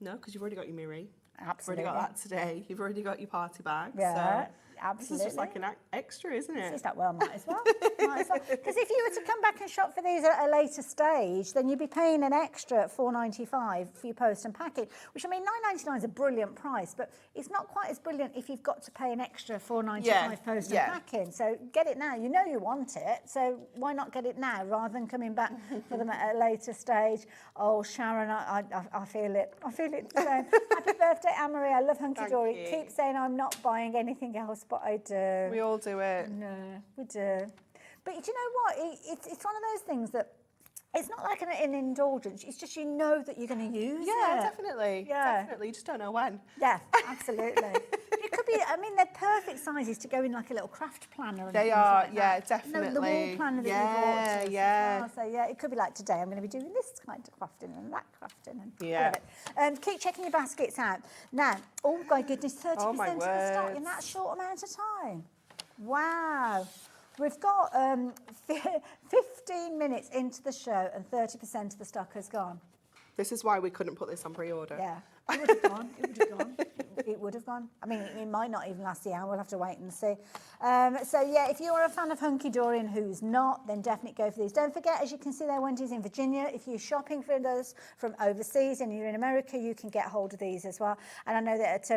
No, because you've already got your Mirri. Absolutely. You've already got that today. You've already got your party bag. Yeah. So absolutely. This is just like an extra, isn't it? It's just that, well, might as well. Because if you were to come back and shop for these at a later stage, then you'd be paying an extra at $4.95 for your post and packing, which, I mean, $9.99 is a brilliant price, but it's not quite as brilliant if you've got to pay an extra $4.95 post and packing. So get it now. You know you want it, so why not get it now rather than coming back for them at a later stage? Oh, Sharon, I feel it. I feel it the same. Happy birthday, Anne-Marie. I love Hunkydory. Keep saying I'm not buying anything else, but I do. We all do it. No, we do. But do you know what? It's one of those things that it's not like an indulgence. It's just you know that you're going to use it. Yeah, definitely. Yeah. Definitely. You just don't know when. Yeah, absolutely. It could could be, I mean, they're perfect sizes to go in like a little craft planner. And They things are, like yeah, that. definitely. You know, the wall planner that you bought us as well. So yeah, it could be like today I'm going to be doing this kind of crafting and that crafting. And Yeah. Keep checking your baskets out. Now, oh my goodness, 30% Oh, my of the stock in words. that short amount of time. Wow. We've got 15 minutes into the show and 30% of the stock has gone. This is why we couldn't put this on pre-order. Yeah, it would have gone. It would have gone. It would have gone. I mean, it might not even last the hour. We'll have to wait and see. So yeah, if you're a fan of Hunkydory and who's not, then definitely go for these. Don't forget, as you can see there, Wendy's in Virginia. If you're shopping for those from overseas and you're in America, you can get hold of these as well. And I know that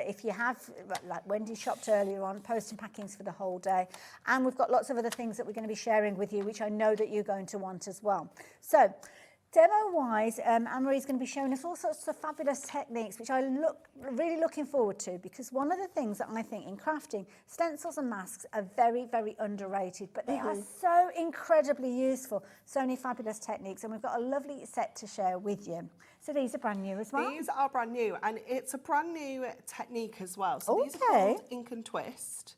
if you have, like Wendy shopped earlier on, post and packings for the whole day. And we've got lots of other things that we're going to be sharing with you, which I know that you're going to want as well. So, demo-wise, Anne-Marie's going to be showing us all sorts of fabulous techniques, which really looking forward to, because one of the things that I think in crafting, stencils and masks are very, very underrated, but they are so incredibly useful. So many fabulous techniques, and we've got a lovely set to share with you. So these are brand new as well? These are brand new, and it's a brand new technique as well. So these are called Ink and Twist.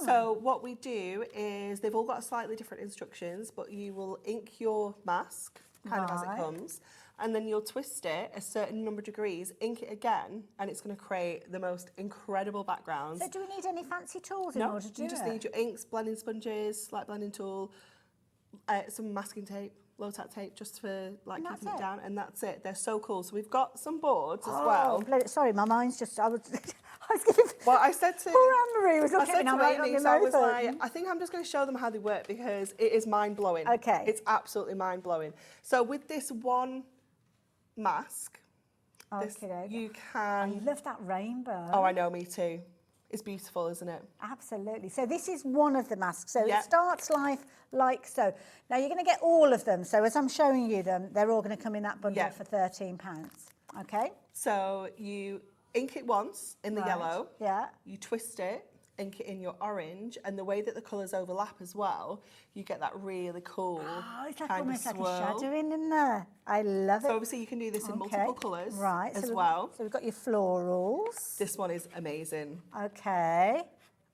So what we do is, they've all got slightly different instructions, but you will ink your mask kind of as it comes, and then you'll twist it a certain number of degrees, ink it again, and it's going to create the most incredible backgrounds. So do we need any fancy tools in order to do it? You just need your inks, blending sponges, slight blending tool, some masking tape, low tack tape, just for like keeping it down, and that's it. They're so cool. So we've got some boards as well. Sorry, my mind's just, I was giving. Well, I said to poor Anne-Marie was looking at me. I think I'm just going to show them how they work, because it is mind blowing. Okay. It's absolutely mind blowing. So with this one mask, you can. I love that rainbow. Oh, I know, me too. It's beautiful, isn't it? Absolutely. So this is one of the masks. So it starts life like so. Now you're going to get all of them. So as I'm showing you them, they're all going to come in that bundle for £13. Okay. So you ink it once in the yellow. Yeah. You twist it, ink it in your orange, and the way that the colours overlap as well, you get that really cool it's like kind almost of like swirl. a shadowing in there. I love it. So obviously you can do this in multiple colours as so well. So we've got your florals. This one is amazing. Okay.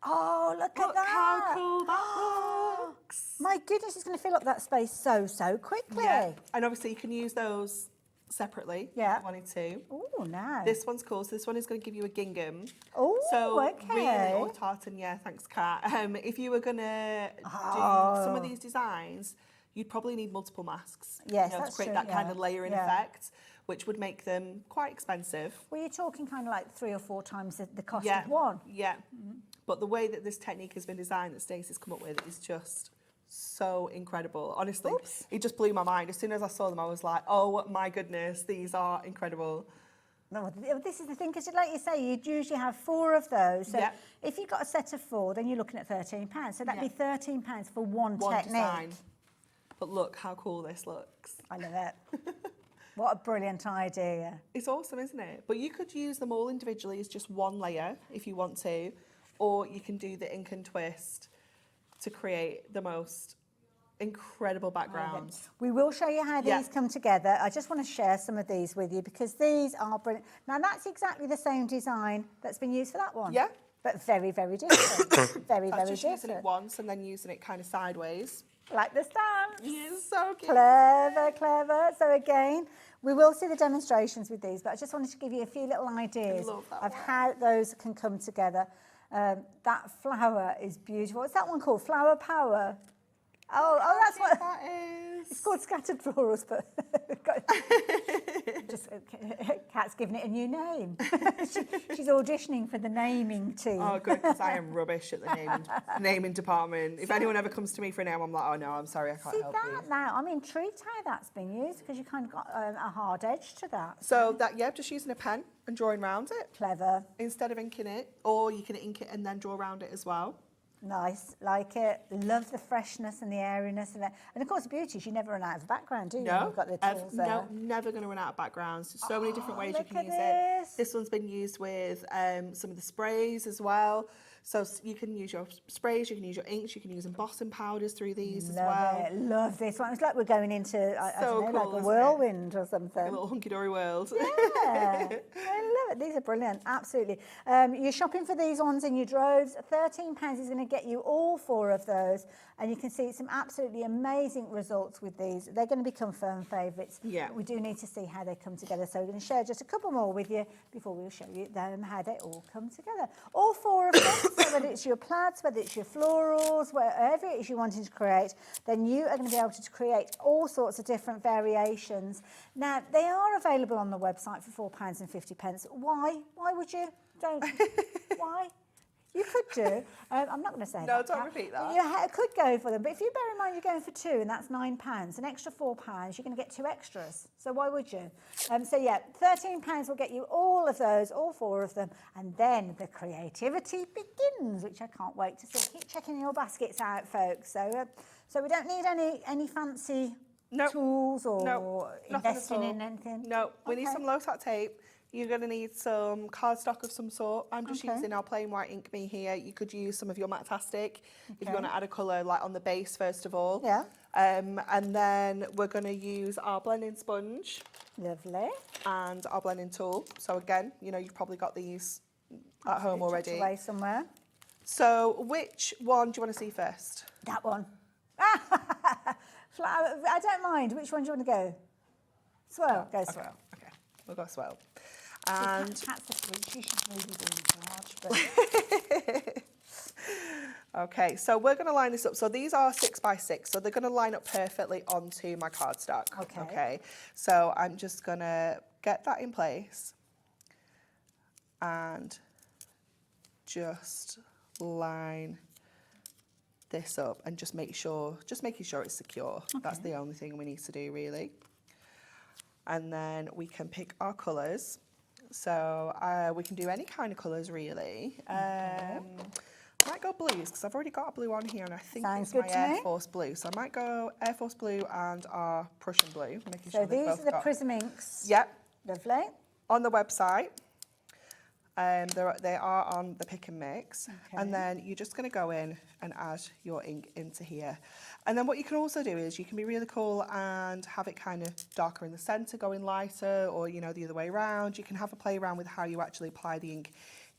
Oh, look at that. How cool that looks. My goodness, it's going to fill up that space so quickly. Yeah. And obviously you can use those separately if you wanted to. Oh, nice. This one's cool. So this one is going to give you a gingham. Oh, so okay. Really, or tartan, yeah, thanks, Kat. If you were going to do some of these designs, you'd probably need multiple masks. Yes, to that's create true, that kind of layering effect, which would make them quite expensive. Well, you're talking kind of like 3 or 4 times the cost of one. Yeah. But the way that this technique has been designed, that Stacey's come up with, is just so incredible. Honestly, it just blew my mind. As soon as I saw them, I was like, oh my goodness, these are incredible. No, this is the thing, because like you say, you'd usually have 4 of those. So if you've got a set of 4, then you're looking at £13. So that'd be £13 for one technique. Design. But look how cool this looks. I love it. What a brilliant idea. It's awesome, isn't it? But you could use them all individually as just one layer if you want to, or you can do the ink and twist to create the most incredible backgrounds. We will show you how these come together. I just want to share some of these with you, because these are brilliant. Now that's exactly the same design that's been used for that one. Yeah. But very, very different. very That's just different. using it once and then using it kind of sideways. Like the stamps. It's so cute. Clever. So again, we will see the demonstrations with these, but I just wanted to give you a few little ideas of how those can come together. That flower is beautiful. What's that one called? Flower Power. Oh, that's what that is. It's called Scattered Florals, but just Kat's giving it a new name. She's auditioning for the naming team. Oh, good, because I am rubbish at the naming department. If anyone ever comes to me for a name, I'm like, oh no, I'm sorry, I can't help you. Now, I'm intrigued how that's been used, because you kind of got a hard edge to that. So that, just using a pen and drawing around it. Clever. Instead of inking it, or you can ink it and then draw around it as well. Nice, like it. Love the freshness and the airiness of it. And of course, the beauty is you never run out of a background, do you? No, You've got the tools there. No, never going to run out of backgrounds. There's so many different ways you can use it. This one's been used with some of the sprays as well. So you can use your sprays, you can use your inks, you can use embossing powders through these as Love well. it. Love this one. It's like we're going into, I don't know, cool, like a whirlwind or something. Like a little hunky-dory world. Yeah, I love it. These are brilliant, absolutely. You're shopping for these ones in your droves. £13 is going to get you all 4 of those, and you can see some absolutely amazing results with these. They're going to become firm favourites. Yeah. We do need to see how they come together, so we're going to share just a couple more with you before we'll show you how they all come together. All 4 of them, so whether it's your plaids, whether it's your florals, whatever it is you're wanting to create, then you are going to be able to create all sorts of different variations. Now, they are available on the website for £4.50. Why? Why would you? Don't. Why? You could do. I'm not going to say no, that. don't repeat that. You could go for them, but if you bear in mind you're going for 2 and that's £9, an extra £4, you're going to get 2 extras. So why would you? So yeah, £13 will get you all of those, all 4 of them, and then the creativity begins, which I can't wait to see. Keep checking your baskets out, folks. So we don't need any fancy tools or investing in anything. No, we need some low-tack tape. You're going to need some cardstock of some sort. I'm just using our plain white ink me here. You could use some of your Matastic if you want to add a colour like on the base first of all. Yeah. And then we're going to use our blending sponge. Lovely. And our blending tool. So again, you know, you've probably got these at home already. Away somewhere. So which one do you want to see first? That one. I don't mind. Which one do you want to go? Swirl. Go swirl. Okay, we'll go swirl. And that's the sweet. She should really be in charge. Okay, so we're going to line this up. So these are 6 by 6, so they're going to line up perfectly onto my cardstock. Okay. So I'm just going to get that in place and just line this up and just making sure it's secure. That's the only thing we need to do really. And then we can pick our colours. So we can do any kind of colours really. I might go blues because I've already got a blue on here and I think it's my Air Force blue. So I might go Air Force blue and our Prussian blue. So these are the Prism inks. Yep. Lovely. On the website. They are on the pick and mix. And then you're just going to go in and add your ink into here. And then what you can also do is you can be really cool and have it kind of darker in the centre, going lighter, or, you know, the other way around. You can have a play around with how you actually apply the ink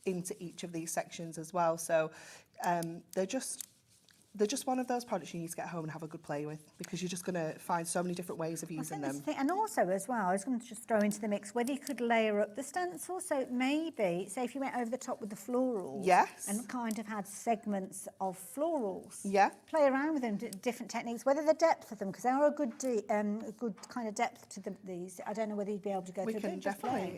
into each of these sections as well. So they're just one of those products you need to get home and have a good play with, because you're just going to find so many different ways of using them. And also as well, I was going to just throw into the mix whether you could layer up the stencil. So maybe, say if you went over the top with the florals, and kind of had segments of florals, play around with them, different techniques, whether the depth of them, because they are a good kind of depth to these. I don't know whether you'd be able to go through them.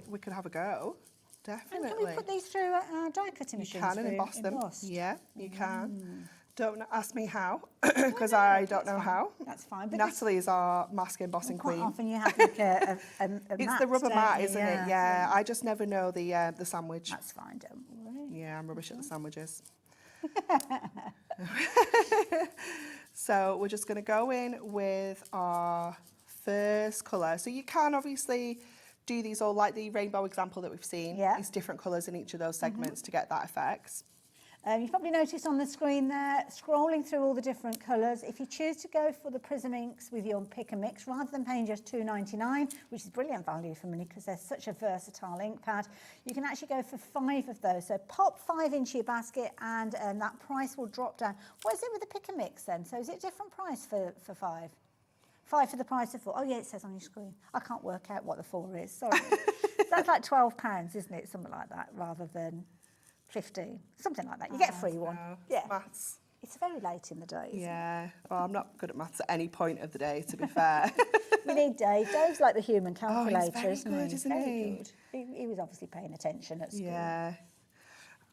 We can have a go. Definitely. And can we put these through die cutting machines? You can, and emboss them. Yeah, you can. Don't ask me how, because I don't know how. That's fine. But Natalie is our mask embossing queen. Often you have like a it's mat, the rubber mat, isn't it? Yeah. I just never know the sandwich. That's fine, don't worry. Yeah, I'm rubbish at the sandwiches. So we're just going to go in with our first colour. So you can obviously do these all like the rainbow example that we've seen. Yeah. It's different colours in each of those segments to get that effect. You've probably noticed on the screen there, scrolling through all the different colours, if you choose to go for the Prism inks with your pick and mix, rather than paying just £2.99, which is brilliant value for money because they're such a versatile ink pad, you can actually go for 5 of those. So pop 5 into your basket and that price will drop down. What is it with the pick and mix then? So is it a different price for 5? 5 for the price of 4. Oh yeah, it says on your screen. I can't work out what the 4 is, sorry. That's like £12, isn't it? Something like that, rather than 15, something like that. You get a free one. Yeah. Maths. It's very late in the day. Yeah. Well, I'm not good at maths at any point of the day, to be fair. We need Dave. Dave's like the human calculator, he's very good, isn't he? Good. He was obviously paying attention at school. Yeah.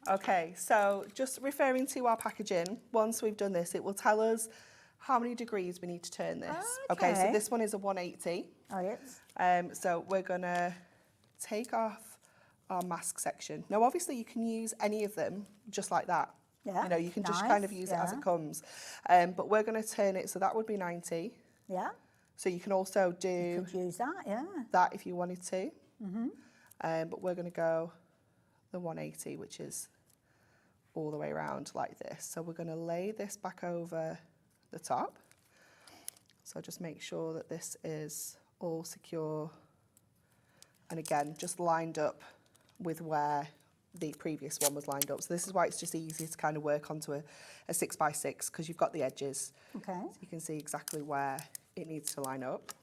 Okay, so just referring to our packaging, once we've done this, it will tell us how many degrees we need to turn this. Okay, so this one is a 180. Oh, yes. So we're going to take off our mask section. Now, obviously, you can use any of them just like that. Yeah. You know, you can just kind of use it as it comes. But we're going to turn it, so that would be 90. Yeah. So you can also do... You could use that, yeah. That if you wanted to. But we're going to go the 180, which is all the way around like this. So we're going to lay this back over the top. So just make sure that this is all secure. And again, just lined up with where the previous one was lined up. So this is why it's just easy to kind of work onto a 6x6, because you've got the edges. Okay. So you can see exactly where it needs to line up.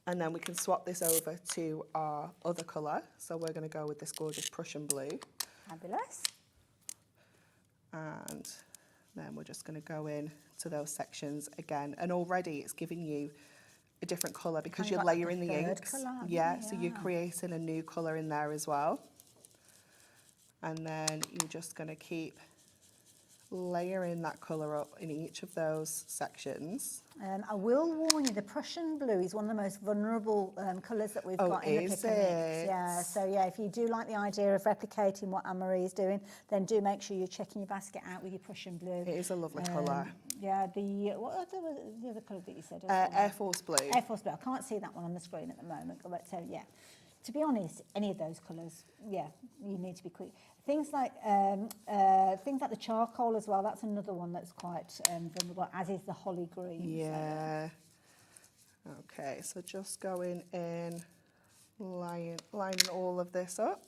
And then we can swap this over to our other colour. So we're going to go with this gorgeous Prussian blue. Fabulous. And then we're just going to go in to those sections again. And already it's giving you a different colour because you're layering the inks. Yeah, so you're creating a new colour in there as well. And then you're just going to keep layering that colour up in each of those sections. I will warn you, the Prussian blue is one of the most vulnerable colours that we've got in the pick and mix. Yeah, so yeah, if you do like the idea of replicating what Anne-Marie is doing, then do make sure you're checking your basket out with your Prussian blue. It is a lovely colour. Yeah, what the other colour that you said? Air Force Blue. Air Force Blue. I can't see that one on the screen at the moment, but yeah. To be honest, any of those colours, yeah, you need to be quick. Things like the charcoal as well. That's another one that's quite vulnerable, as is the holly green. Yeah. So. Okay, so just going in, lining all of this up.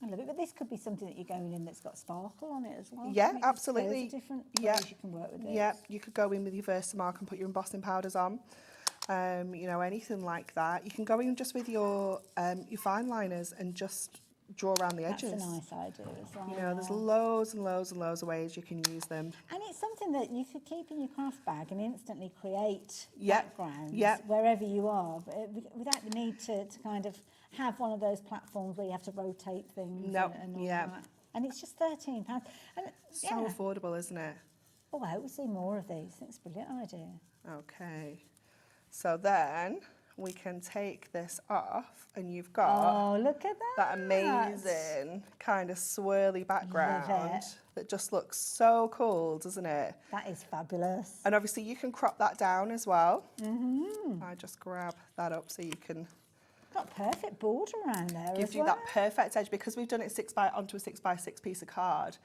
I love it, but this could be something that you're going in that's got sparkle on it as well. Yeah, absolutely. Different ways you can work with this. Yeah, you could go in with your Versamark and put your embossing powders on. You know, anything like that. You can go in just with your fine liners and just draw around the edges. That's a nice idea as well. You know, there's loads and loads and loads of ways you can use them. And it's something that you could keep in your craft bag and instantly create backgrounds wherever you are, but without the need to kind of have one of those platforms where you have to rotate things and all that. And it's just £13. And so affordable, isn't it? Oh, I hope we see more of these. I think it's a brilliant idea. Okay. So then we can take this off and you've got look at that amazing kind of swirly background that just looks so cool, doesn't it? That is fabulous. And obviously you can crop that down as well. I just grab that up so you can... Got perfect border around there. Gives you that perfect edge because we've done it onto a 6x6 piece of card.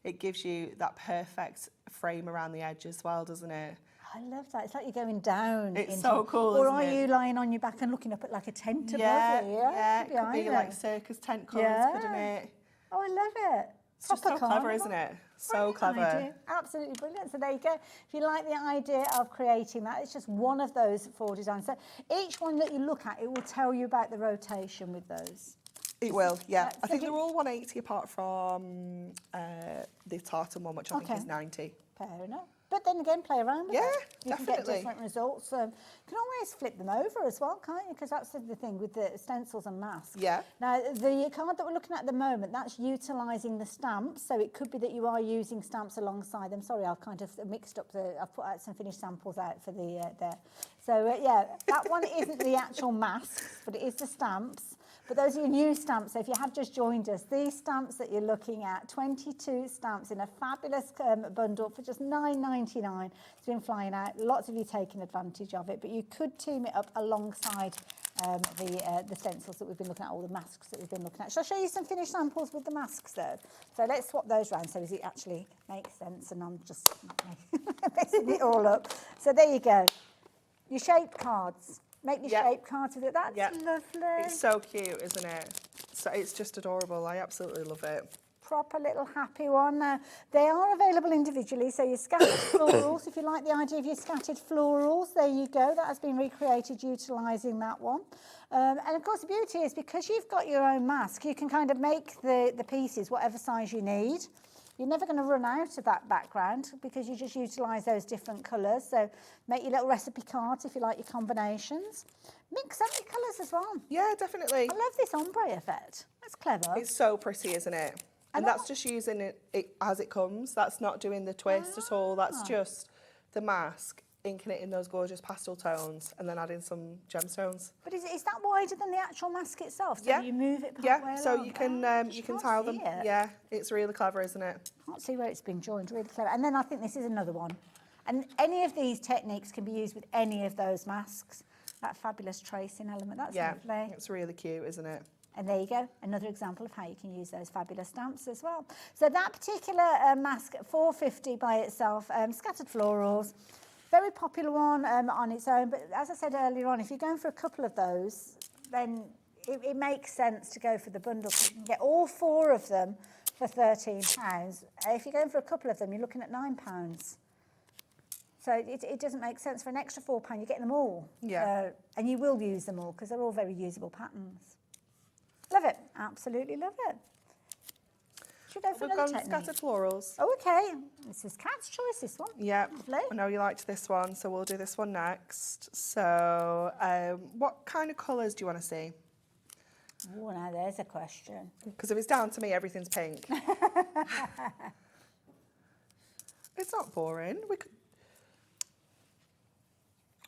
It gives you that perfect frame around the edge as well, doesn't it? I love that. It's like you're going down. It's so cool, Or isn't are it? you lying on your back and looking up at like a tent above you? Yeah, it could be like circus tent colours, couldn't it? Oh, I love it. It's just so clever, isn't it? So clever. Idea. Absolutely brilliant. So there you go. If you like the idea of creating that, it's just one of those 4 designs. So each one that you look at, it will tell you about the rotation with those. It will, yeah. I think they're all 180 apart from the tartan one, which I think is 90. Fair enough. But then again, play around with it. You definitely. can get different results. You can always flip them over as well, can't you? Because that's the thing with the stencils and masks. Yeah. Now, the card that we're looking at the moment, that's utilising the stamps. So it could be that you are using stamps alongside them. Sorry, I've kind of mixed up I've put out some finished samples out for the there. So, yeah, that one isn't the actual masks, but it is the stamps. But those are your new stamps. So if you have just joined us, these stamps that you're looking at, 22 stamps in a fabulous bundle for just $9.99. It's been flying out. Lots of you taking advantage of it. But you could team it up alongside the stencils that we've been looking at, all the masks that we've been looking at. Shall I show you some finished samples with the masks though? So let's swap those round so it actually makes sense and I'm just messing it all up. So there you go. Your shaped cards. Make your shape cards with it. That's lovely. It's so cute, isn't it? So it's just adorable. I absolutely love it. Proper little happy one. They are available individually, so your scattered florals, if you like the idea of your scattered florals, there you go. That has been recreated utilising that one. And of course the beauty is because you've got your own mask, you can kind of make the pieces whatever size you need. You're never going to run out of that background because you just utilise those different colours. So make your little recipe cards if you like your combinations. Mix up your colours as well. Yeah, definitely. I love this ombre effect. That's clever. It's so pretty, isn't it? And that's just using it as it comes. That's not doing the twist at all. That's just the mask, inking it in those gorgeous pastel tones and then adding some gemstones. But is that wider than the actual mask itself? So you move it part way so along? you can tile them. Yeah, it's really clever, isn't it? Can't see where it's been joined, really clever. And then I think this is another one. And any of these techniques can be used with any of those masks. That fabulous tracing element, that's lovely. It's really cute, isn't it? And there you go, another example of how you can use those fabulous stamps as well. So that particular mask, $4.50 by itself, scattered florals, very popular one on its own. But as I said earlier on, if you're going for a couple of those, then it makes sense to go for the bundle. You can get all 4 of them for £13. If you're going for a couple of them, you're looking at £9. So it doesn't make sense. For an extra £4, you're getting them all. Yeah. And you will use them all because they're all very usable patterns. Love it. Absolutely love it. Should we go for We've another gone technique? scattered florals. Oh, okay. This is Kat's choice, this one. Yeah. Lovely. I know you liked this one, so we'll do this one next. So what kind of colours do you want to see? Oh, now there's a question. Because if it's down to me, everything's pink. It's not boring. We could...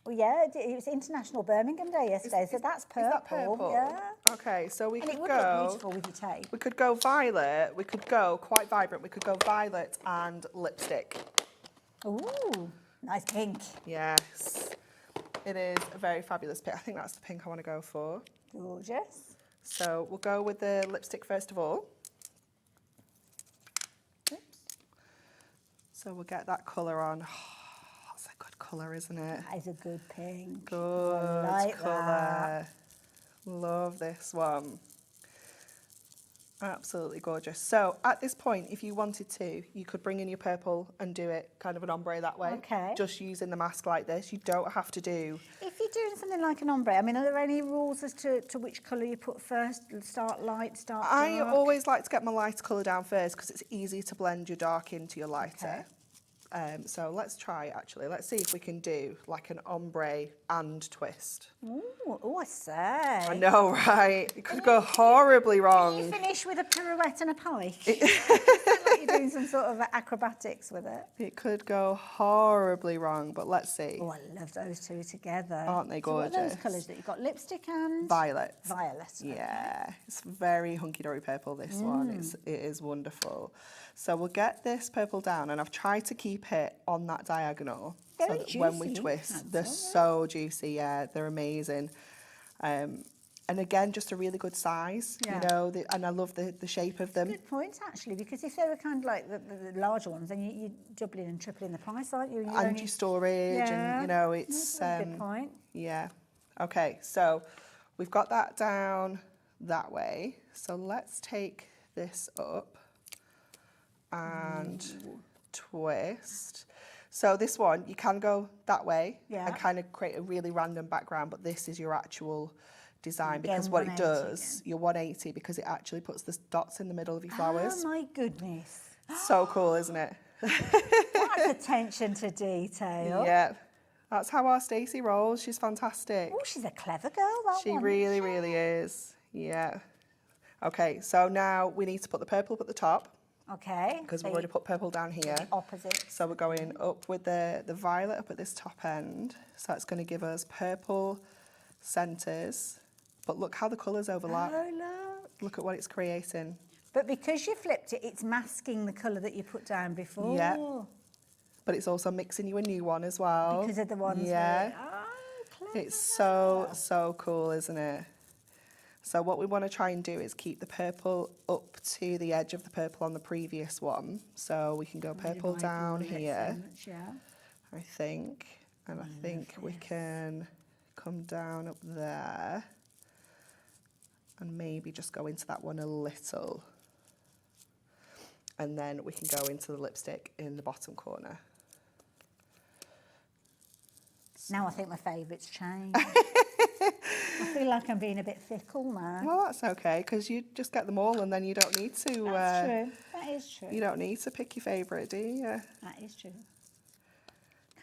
Well, yeah, it was International Birmingham Day yesterday, so that's purple. Is that purple? Yeah. Okay, so we And could it would go... look beautiful with your tape. We could go violet, we could go quite vibrant, we could go violet and lipstick. Ooh, nice pink. Yes. It is a very fabulous pink. I think that's the pink I want to go for. Gorgeous. So we'll go with the lipstick first of all. Oops. So we'll get that colour on. Oh, that's a good colour, isn't it? That is a good pink. Good I like colour. that. Love this one. Absolutely gorgeous. So at this point, if you wanted to, you could bring in your purple and do it kind of an ombre that way. Okay. Just using the mask like this. You don't have to do... If you're doing something like an ombre, I mean, are there any rules as to which colour you put first? Start light, start dark? I always like to get my light colour down first because it's easy to blend your dark into your lighter. Okay. So let's try, actually. Let's see if we can do like an ombre and twist. Ooh, I say. I know, right? It could go horribly wrong. Can you finish with a pirouette and a pike? It's like you're doing some sort of acrobatics with it. It could go horribly wrong, but let's see. Oh, I love those two together. Aren't they gorgeous? So what are those colours that you've got? Lipstick and? Violet. Violet. Okay. Yeah, it's very hunky-dory purple, this one. It is wonderful. So we'll get this purple down, and I've tried to keep it on that diagonal. Very so that when we juicy. twist, they're so juicy, yeah, they're amazing. And again, just a really good size, Yeah. you know, and I love the shape of them. Good point, actually, because if they were kind of like the larger ones, then you're doubling and tripling the price, aren't you? And your storage, and, you know, it's... That's a good point. Yeah. Okay, so we've got that down that way. So let's take this up and twist. So this one, you can go that way and kind of create a really random background, but this is your actual design because what it does, you're 180 because it actually puts the dots in the middle of your flowers. Oh my goodness. So cool, isn't it? That's attention to detail. Yeah. That's how our Stacey rolls. She's fantastic. Oh, she's a clever girl, that She one. really, really is. Yeah. Okay, so now we need to put the purple up at the top. Okay. Because we've already put purple down here. Opposite. So we're going up with the violet up at this top end. So that's going to give us purple centres. But look how the colours overlap. Oh, look. Look at what it's creating. But because you flipped it, it's masking the colour that you put down before. Yeah. But it's also mixing you a new one as well. Because of the ones yeah. where... Oh, clever. It's so, so cool, isn't it? So what we want to try and do is keep the purple up to the edge of the purple on the previous one. So we can go purple down here, I think. And I think we can come down up there and maybe just go into that one a little. And then we can go into the lipstick in the bottom corner. Now I think my favourites change. I feel like I'm being a bit fickle now. Well, that's okay, because you just get them all and then you don't need to... That's true. That is true. You don't need to pick your favourite, do you? That is true.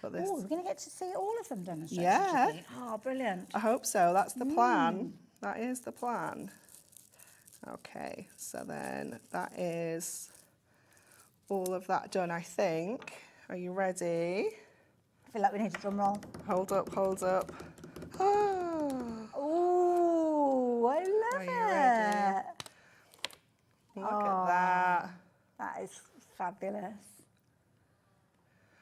But this... Oh, we're going to get to see all of them demonstrated. Yeah. Oh, brilliant. I hope so. That's the plan. That is the plan. Okay, so then that is all of that done, I think. Are you ready? I feel like we need a drum roll. Hold up, hold up. Oh, I love it. Look at that. That is fabulous.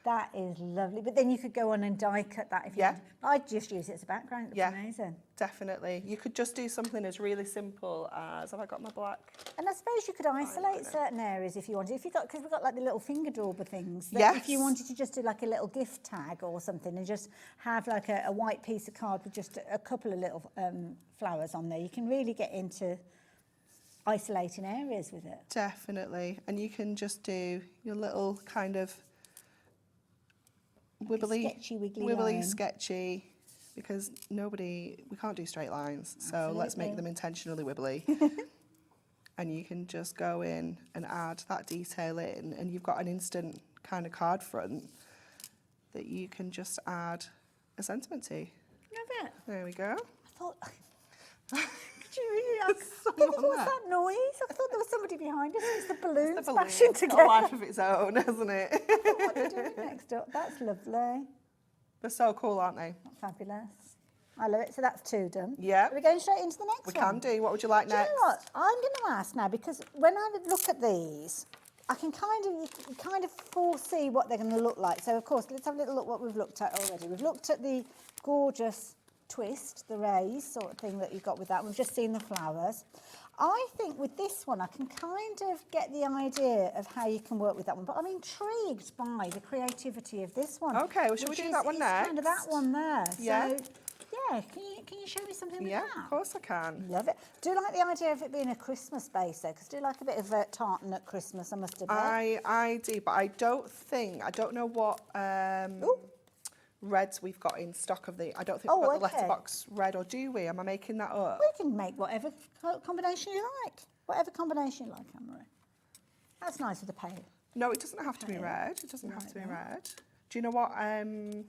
That is lovely. But then you could go on and die cut that if you want. I'd just use it as a background. It looks amazing. Definitely. You could just do something as really simple as, have I got my black? And I suppose you could isolate certain areas if you wanted. If you got, because we've got like the little finger dauber things. That if you wanted to just do like a little gift tag or something and just have like a white piece of card with just a couple of little flowers on there, you can really get into isolating areas with it. Definitely. And you can just do your little kind of wibbly, sketchy, wiggly line. sketchy, because we can't do straight lines, so let's make them intentionally wibbly. And you can just go in and add that detail in, and you've got an instant kind of card front that you can just add a sentiment to. Love it. There we go. I thought, did you really like, what was that noise? I thought there was somebody behind us. It's the balloon smashing together. It's got a life of its own, hasn't it? I thought, what are they doing next up? That's lovely. They're so cool, aren't they? Fabulous. I love it. So that's 2 done. Yeah. Are we going straight into the next one? We can do. What would you like next? Do you know what? I'm going to ask now, because when I look at these, I can kind of foresee what they're going to look like. So, of course, let's have a little look what we've looked at already. We've looked at the gorgeous twist, the rays sort of thing that you've got with that. We've just seen the flowers. I think with this one, I can kind of get the idea of how you can work with that one. But I'm intrigued by the creativity of this one. Okay, well, shall we do that one next? Kind of that one there. Yeah. So, yeah, can you show me something with that? Yeah, of course I can. Love it. Do you like the idea of it being a Christmas base though? Because I do like a bit of tartan at Christmas, I must admit. I do, but I don't know what reds we've got in stock of the. I don't think we've got the letterbox red, or do we? Am I making that up? We can make whatever combination you like. Whatever combination you like, Anne-Marie. That's nice with the pale. No, it doesn't have to be red. It doesn't have to be red. Do you know what? I'm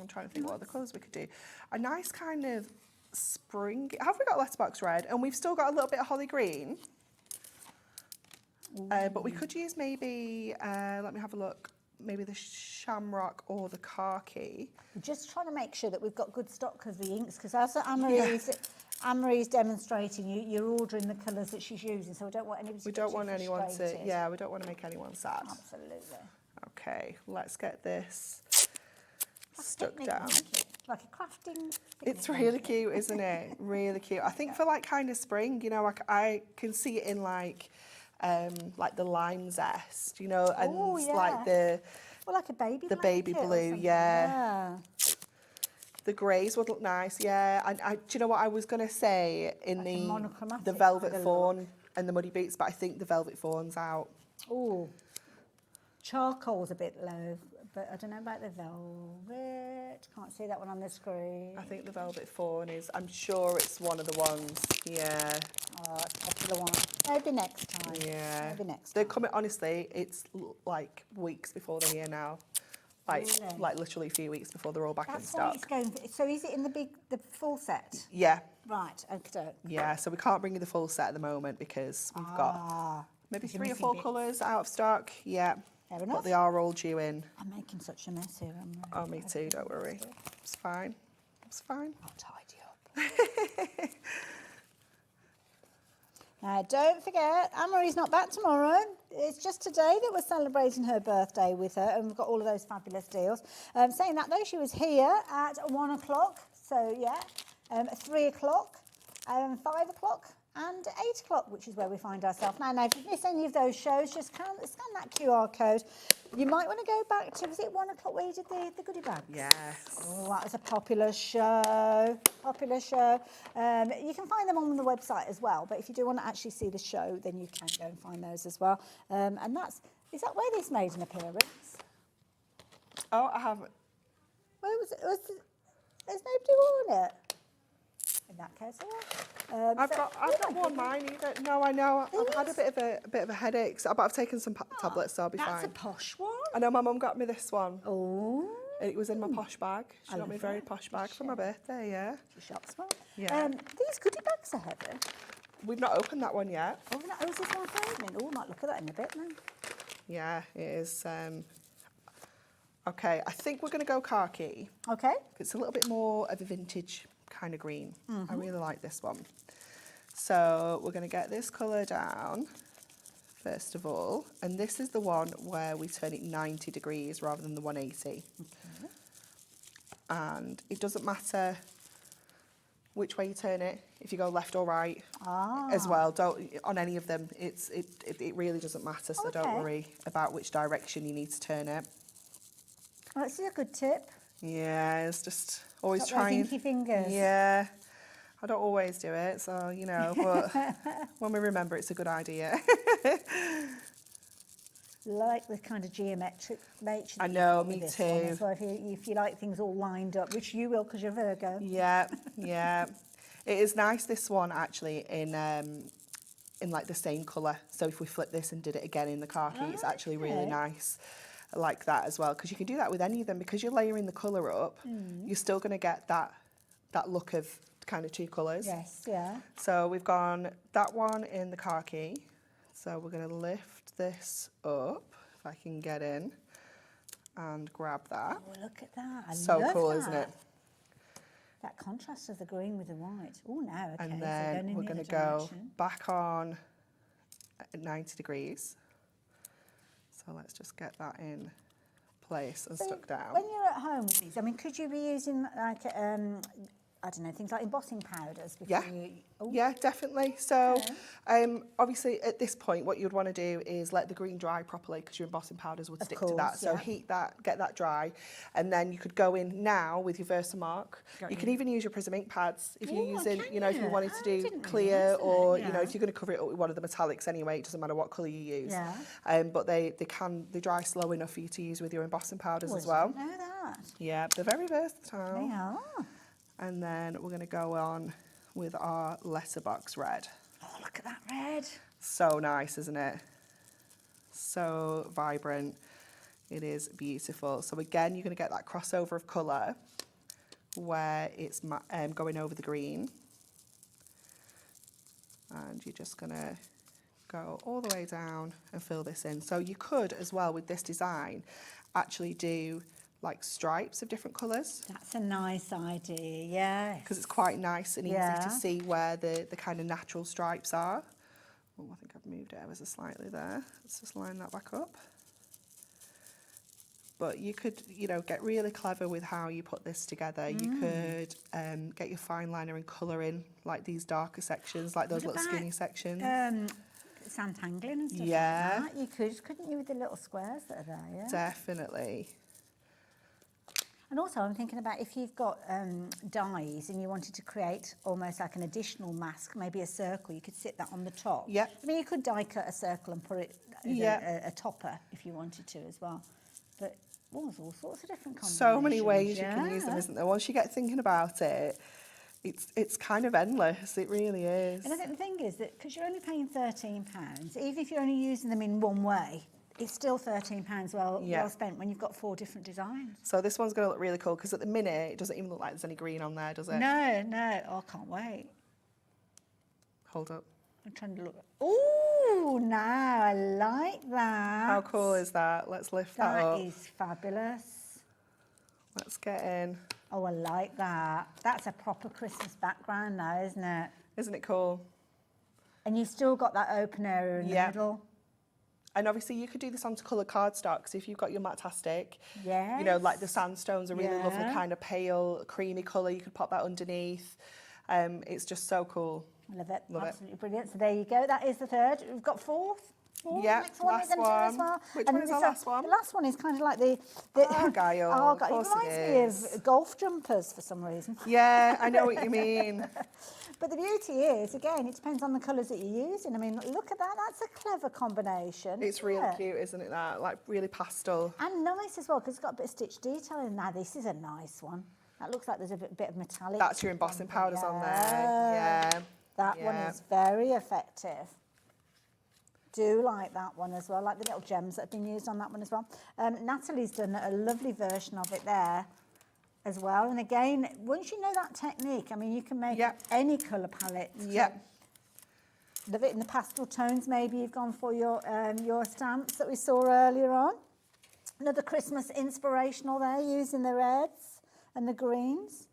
trying to think what other colours we could do. A nice kind of spring. Have we got letterbox red? And we've still got a little bit of holly green. But we could use maybe, let me have a look, maybe the shamrock or the khaki. We're just trying to make sure that we've got good stock of the inks, because as Anne-Marie's demonstrating, you're ordering the colours that she's using, so we don't want anybody to We don't want anyone to, we don't want to make anyone sad. Absolutely. Okay, let's get this stuck down. Like a crafting. It's really cute, isn't it? Really cute. I think for like kind of spring, you know, I can see it in like the lime zest, you know, and like like a baby baby blue, yeah. The greys would look nice, yeah. And do you know what I was going to say in like the velvet fawn and the muddy boots, but I think the velvet fawn's out. Oh, charcoal's a bit low, but I don't know about the velvet. Can't see that one on the screen. I think the velvet fawn is, I'm sure it's one of the ones, yeah. Oh, popular one. Maybe next time. Yeah. Maybe next time. They're coming, honestly, it's like weeks before they're here now. Like literally a few weeks before they're all back in stock. So is it in the full set? Yeah. Right, okay. Yeah, so we can't bring you the full set at the moment because we've got maybe 3 or 4 colours out of stock. Yeah. Fair enough. But they are all due in. I'm making such a mess here. Oh, me too, don't worry. It's fine. It's fine. I'll tidy up. Now, don't forget, Anne-Marie's not back tomorrow. It's just today that we're celebrating her birthday with her, and we've got all of those fabulous deals. Saying that, though, she was here at 1 o'clock, so, yeah, 3 o'clock, 5 o'clock, and 8 o'clock, which is where we find ourselves now. Now, if you miss any of those shows, just scan that QR code. You might want to go back to, was it 1 o'clock where you did the goodie bags? Yes. Oh, that was a popular show. Popular show. You can find them on the website as well, but if you do want to actually see the show, then you can go and find those as well. And is that where this made an appearance? Oh, I haven't. Where was it? There's nobody worn it. In that case, I've not worn mine either. No, I know. I've had a bit of a headache, but I've taken some tablets, so I'll be fine. That's a posh one. I know my mum got me this one. Oh. It was in my posh bag. She got me a very posh bag for my birthday, yeah. She shops well. Yeah. These goodie bags are heavy. We've not opened that one yet. Oh, is this one for opening? Oh, we might look at that in a bit then. Yeah, it is. Okay, I think we're going to go khaki. Okay. It's a little bit more of a vintage kind of green. I really like this one. So we're going to get this colour down first of all. And this is the one where we turn it 90 degrees rather than the 180. Okay. And it doesn't matter which way you turn it, if you go left or right as well. Don't, on any of them, it really doesn't matter, so don't worry about which direction you need to turn it. Well, this is a good tip. Yeah, it's just always Stop trying. those inky fingers. Yeah, I don't always do it, so, you know, but when we remember, it's a good idea. Like the kind of geometric nature. I know, me too. Well, if you like things all lined up, which you will because you're Virgo. Yeah, yeah. It is nice, this one, actually, in like the same colour. So if we flip this and did it again in the khaki, it's actually really nice like that as well. Because you can do that with any of them. Because you're layering the colour up, you're still going to get that look of kind of two colours. Yes, yeah. So we've gone that one in the khaki. So we're going to lift this up, if I can get in, and grab that. Oh, look at that. I So love cool, that. isn't it? That contrast of the green with the white. Oh, no, okay. And then we're going to go back on at 90 degrees. So let's just get that in place and stuck down. When you're at home with these, I mean, could you be using like I don't know, things like embossing powders before Yeah, definitely. So obviously at this point what you'd want to do is let the green dry properly because your embossing powders would stick to that. So heat that, get that dry, and then you could go in now with your Versamark. You can even use your Prism ink pads if you're using, you know, if you wanted to do clear or, you know, if you're going to cover it up with one of the metallics anyway, it doesn't matter what colour you use. But they dry slow enough for you to use with your embossing powders as well. I know that. Yeah, they're very versatile. They are. And then we're going to go on with our letterbox red. Oh, look at that red. So nice, isn't it? So vibrant. It is beautiful. So again, you're going to get that crossover of colour where it's going over the green. And you're just going to go all the way down and fill this in. So you could, as well, with this design, actually do like stripes of different colours. That's a nice idea, yeah. Because it's quite nice and easy to see where the kind of natural stripes are. Oh, I think I've moved it ever so slightly there. Let's just line that back up. But you could, you know, get really clever with how you put this together. You could get your fine liner and colour in like these darker sections, like those little skinny sections. Sandtangling and stuff like that. You could, couldn't you, with the little squares that are there, yeah? Definitely. And also I'm thinking about if you've got dies and you wanted to create almost like an additional mask, maybe a circle, you could sit that on the top. Yeah. I mean, you could die cut a circle and put it as a topper if you wanted to as well. But there's all sorts of different combinations. So many ways you can use them, isn't there? Once you get thinking about it, it's kind of endless. It really is. And I think the thing is that because you're only paying £13, even if you're only using them in one way, it's still £13 well spent when you've got 4 different designs. So this one's going to look really cool because at the minute it doesn't even look like there's any green on there, does it? No, no. Oh, I can't wait. Hold up. I'm trying to look. Ooh, now I like that. How cool is that? Let's lift that up. That is fabulous. Let's get in. Oh, I like that. That's a proper Christmas background now, isn't it? Isn't it cool? And you've still got that open area in the middle. And obviously you could do this onto coloured cardstock. So if you've got your Matastic, yes. you know, like the sandstones are really lovely, kind of pale, creamy colour. You could pop that underneath. It's just so cool. I love it. Absolutely brilliant. So there you go. That is the third. We've got fourth. Yeah, next one last we're going to do as one. well. Which one is the last one? The last one is kind of like the Argyle. Argyle. It reminds me of golf jumpers for some reason. Yeah, I know what you mean. But the beauty is, again, it depends on the colours that you're using. I mean, look at that. That's a clever combination. It's really cute, isn't it, that? Like, really pastel. And nice as well, because it's got a bit of stitch detail in there. This is a nice one. That looks like there's a bit of metallic. That's your embossing powders on there. Yeah. That one is very effective. Do like that one as well, like the little gems that have been used on that one as well. Natalie's done a lovely version of it there as well. And again, once you know that technique, I mean, you can make any colour palette. Love it in the pastel tones. Maybe you've gone for your stamps that we saw earlier on. Another Christmas inspirational there, using the reds and the greens.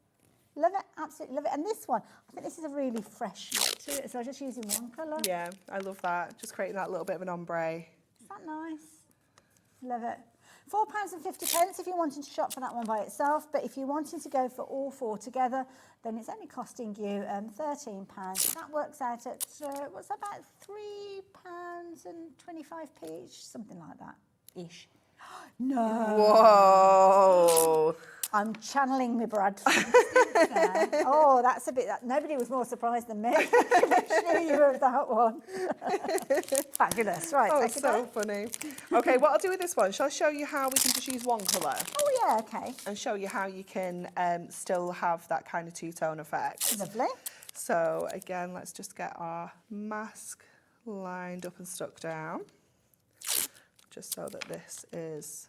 Love it, absolutely love it. And this one, I think this is a really fresh look to it, so I'm just using one colour. Yeah, I love that. Just creating that little bit of an ombre. Is that nice? Love it. £4.50 if you're wanting to shop for that one by itself, but if you're wanting to go for all four together, then it's only costing you £13. That works out at, what's that, about £3.25 each, something like that, ish. No. Whoa. I'm channeling my Bradford. Oh, that's a bit, nobody was more surprised than me. You of that one. Fabulous, right. Oh, so funny. Okay, what I'll do with this one, shall I show you how we can just use one colour? Oh, yeah, okay. And show you how you can still have that kind of two-tone effect. Lovely. So, again, let's just get our mask lined up and stuck down. Just so that this is...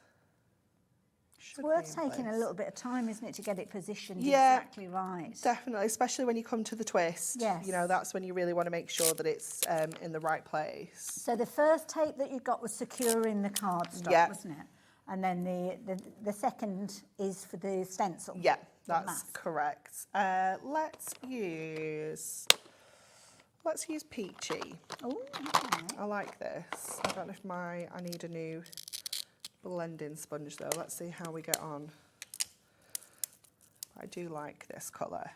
It's worth taking a little bit of time, isn't it, to get it positioned exactly right. Definitely, especially when you come to the twist. Yes. You know, that's when you really want to make sure that it's in the right place. So the first tape that you got was securing the cardstock, wasn't it? And then the second is for the stencil. Yeah, that's correct. Let's use Peachy. Oh, okay. I like this. I don't know if I need a new blending sponge though. Let's see how we get on. I do like this colour.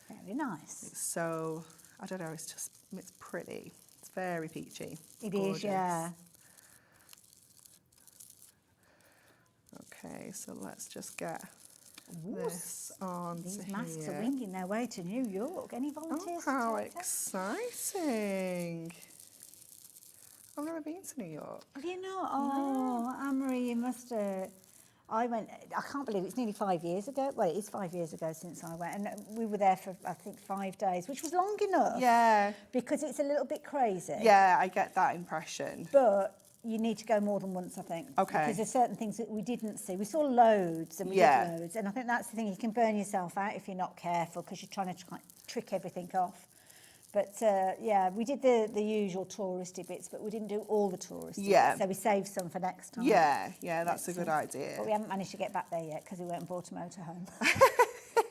Very nice. It's so, I don't know, it's pretty. It's very peachy. It is, yeah. Okay, so let's just get this on. These masks are winging their way to New York. Any volunteers? Oh, how exciting. I've never been to New York. Have you not? Oh, Anne-Marie, you must have. I can't believe it's nearly 5 years ago. Well, it is 5 years ago since I went. And we were there for, I think, 5 days, which was long enough. Yeah. Because it's a little bit crazy. Yeah, I get that impression. But you need to go more than once, I think. Okay. Because there's certain things that we didn't see. We saw loads and we did loads. And I think that's the thing. You can burn yourself out if you're not careful because you're trying to trick everything off. But yeah, we did the usual touristy bits, but we didn't do all the touristy bits. So we saved some for next time. Yeah, that's a good idea. But we haven't managed to get back there yet because we went and bought a motorhome.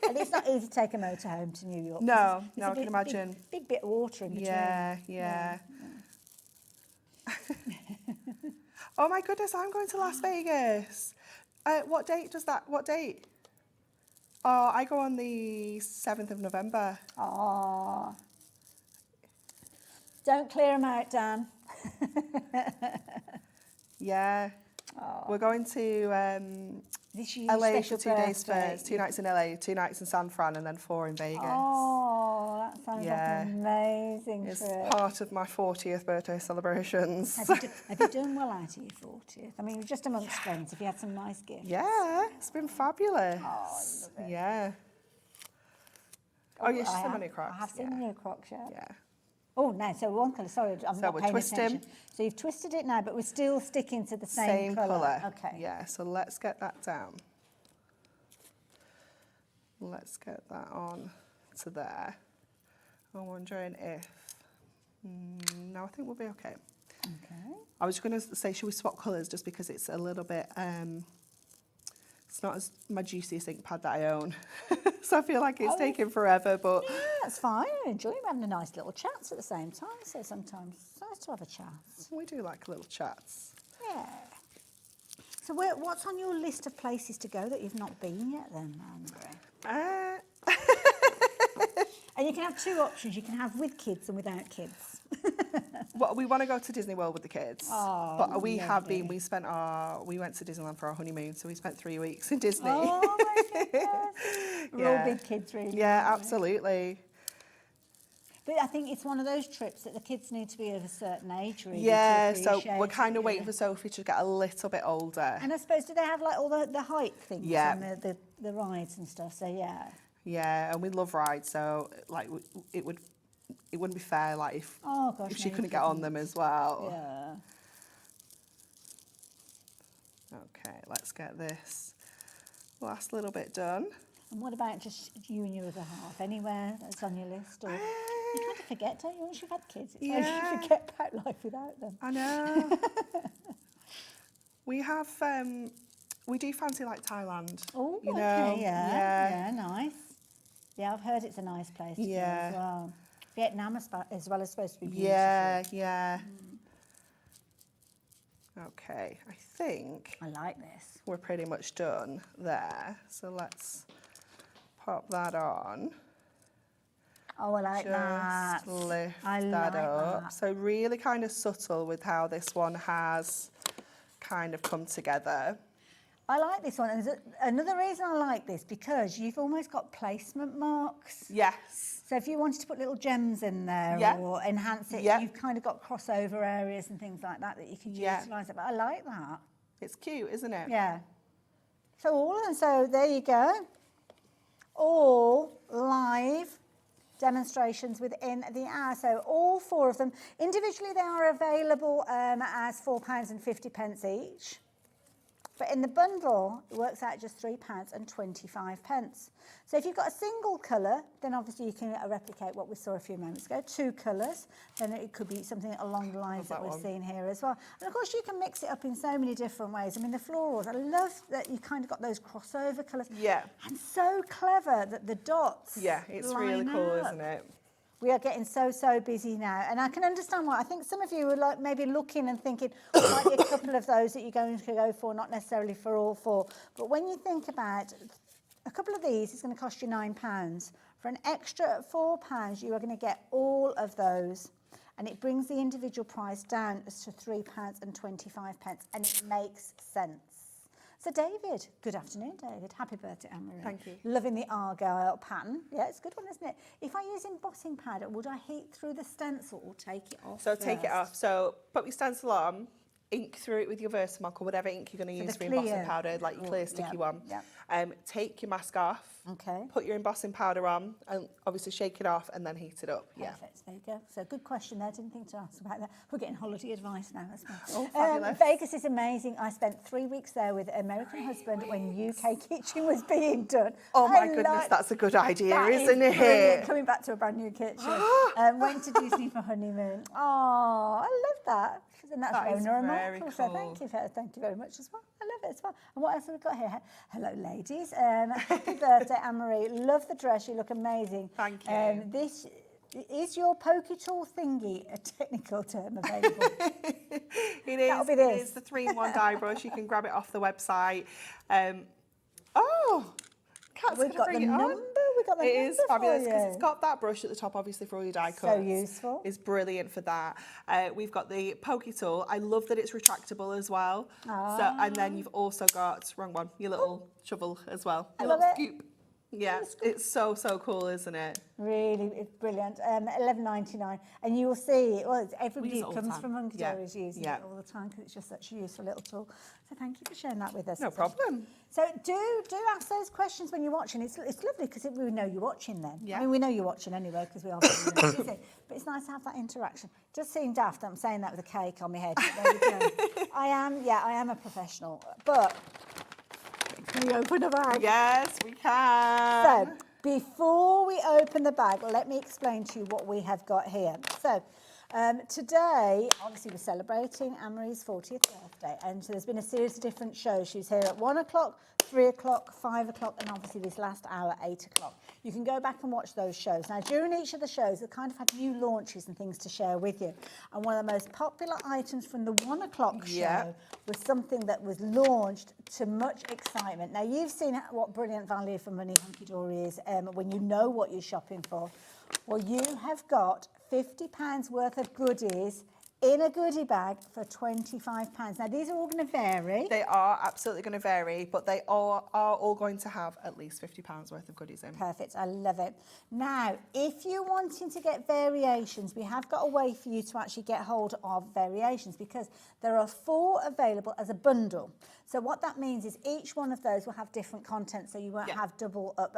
And it's not easy to take a motorhome to New York. No, I can imagine. Big bit of water in between. Yeah. Oh my goodness, I'm going to Las Vegas. What date? Oh, I go on the 7th of November. Oh. Don't clear them out, Dan. Yeah. Oh. We're going to LA for 2 days first. 2 nights in LA, 2 nights in San Fran, and then 4 in Vegas. Oh, that sounds like an amazing it's trip. Part of my 40th birthday celebrations. Have you done well out of your 40th? I mean, just amongst friends, have you had some nice gifts? Yeah, it's been fabulous. Oh, I love it. Yeah. Oh, yes, she's seen my new Crocs. I have seen the new Crocs, yeah. Yeah. Oh, no, so one colour, sorry, I'm not paying attention. Twisting. So you've twisted it now, but we're still sticking to the same colour. Okay. Yeah, so let's get that down. Let's get that on to there. I'm wondering if... no, I think we'll be okay. Okay. I was going to say, should we swap colours just because it's a little bit... it's not as my juiciest ink pad that I own. So I feel like it's taking forever, but... Yeah, that's fine. I enjoy having a nice little chats at the same time, so sometimes it's nice to have a chat. We do like little chats. Yeah. So what's on your list of places to go that you've not been yet then, Anne-Marie? And you can have 2 options. You can have with kids and without kids. Well, we want to go to Disney World with the kids. Oh, but we lovely. have been, we went to Disneyland for our honeymoon, so we spent 3 weeks in Disney. Oh, my goodness. We're all big kids, really. Yeah, absolutely. But I think it's one of those trips that the kids need to be of a certain age, really. Yeah, so we're kind of waiting for Sophie to get a little bit older. And I suppose, do they have like all the height things and the rides and stuff? So yeah. Yeah, and we love rides, so like it wouldn't be fair like if she couldn't get on them as well. Yeah. Okay, let's get this last little bit done. And what about just you and your other half? Anywhere that's on your list? Or you kind of forget, don't you? Once you've had kids, it's like you forget about life without them. I know. We have, we do fancy like Thailand. Oh, you know? okay, yeah, nice. Yeah, I've heard it's a nice place to be as well. Vietnam as well is supposed to be beautiful. Yeah. Okay, I think I like this. We're pretty much done there. So let's pop that on. Oh, I like that. Just lift I that like up. that. So really kind of subtle with how this one has kind of come together. I like this one. And another reason I like this, because you've almost got placement marks. Yes. So if you wanted to put little gems in there or enhance it, you've kind of got crossover areas and things like that you can utilise it. But I like that. It's cute, isn't it? Yeah. So there you go. All live demonstrations within the hour. So all 4 of them. Individually, they are available as £4.50 each. But in the bundle, it works out just £3.25. So if you've got a single colour, then obviously you can replicate what we saw a few moments ago. 2 colours, then it could be something along the lines that we're seeing here as well. And of course, you can mix it up in so many different ways. I mean, the florals, I love that you kind of got those crossover colours. Yeah. And so clever that the dots it's really cool, isn't it? We are getting so busy now, and I can understand why. I think some of you are like maybe looking and thinking, there might be a couple of those that you're going to go for, not necessarily for all 4. But when you think about a couple of these, it's going to cost you £9. For an extra £4, you are going to get all of those, and it brings the individual price down to £3.25, and it makes sense. So David, good afternoon, David. Happy birthday, Anne-Marie. Thank you. Loving the Argyle pattern. Yeah, it's a good one, isn't it? If I use embossing powder, would I heat through the stencil or take it off So take it off. So put your stencil on, ink through it with your Versamark or whatever ink you're going to use for embossing powder, like your clear sticky one. Take your mask off. Okay. Put your embossing powder on and obviously shake it off and then heat it up. Perfect. There you go. So good question there. Didn't think to ask about that. We're getting holiday advice now as well. Oh, fabulous. Vegas is amazing. I spent 3 weeks there with an American husband when UK kitchen was being done. Oh my goodness, that's a good idea, isn't it? Brilliant. Coming back to a brand new kitchen. Went to Disney for honeymoon. Oh, I love that. And that's Rona and Michael. So thank you very much as well. I love it as well. And what else have we got here? Hello, ladies. Happy birthday, Anne-Marie. Love the dress. You look amazing. Thank you. This is your pokey tool thingy a technical term available? It is. That'll be this. It's the 3-in-1 dye brush. You can grab it off the website. We've got the number. We've got the It number is fabulous because for it's you. got that brush at the top, obviously, for all your die cuts. So useful. It's brilliant for that. We've got the pokey tool. I love that it's retractable as well. So, and then you've also got, wrong one, your little shovel as well. I Your love little it. scoop. Yeah, it's so cool, isn't it? Really, it's brilliant. $11.99, and you will see. Well, everybody who comes from Hunkydory is using it all the time because it's just such a useful little tool. So thank you for sharing that with us. No problem. So do ask those questions when you're watching. It's lovely because we know you're watching then. Yeah. I mean, we know you're watching anyway because we are very busy. But it's nice to have that interaction. Just seem daft. I'm saying that with a cake on my head. But there you go. I am a professional, but. Can we open a bag? Yes, we can. So, before we open the bag, let me explain to you what we have got here. So, today, obviously, we're celebrating Anne-Marie's 40th birthday, and so there's been a series of different shows. She's here at 1 o'clock, 3 o'clock, 5 o'clock, and obviously this last hour, 8 o'clock. You can go back and watch those shows. Now, during each of the shows, they kind of had new launches and things to share with you. And one of the most popular items from the 1 o'clock show was something that was launched to much excitement. Now, you've seen what brilliant value for money Hunkydory is when you know what you're shopping for. Well, you have got £50 worth of goodies in a goodie bag for £25. Now, these are all going to vary. They are absolutely going to vary, but they are all going to have at least £50 worth of goodies in. Perfect. I love it. Now, if you're wanting to get variations, we have got a way for you to actually get hold of variations because there are 4 available as a bundle. So what that means is each one of those will have different content, so you won't have double up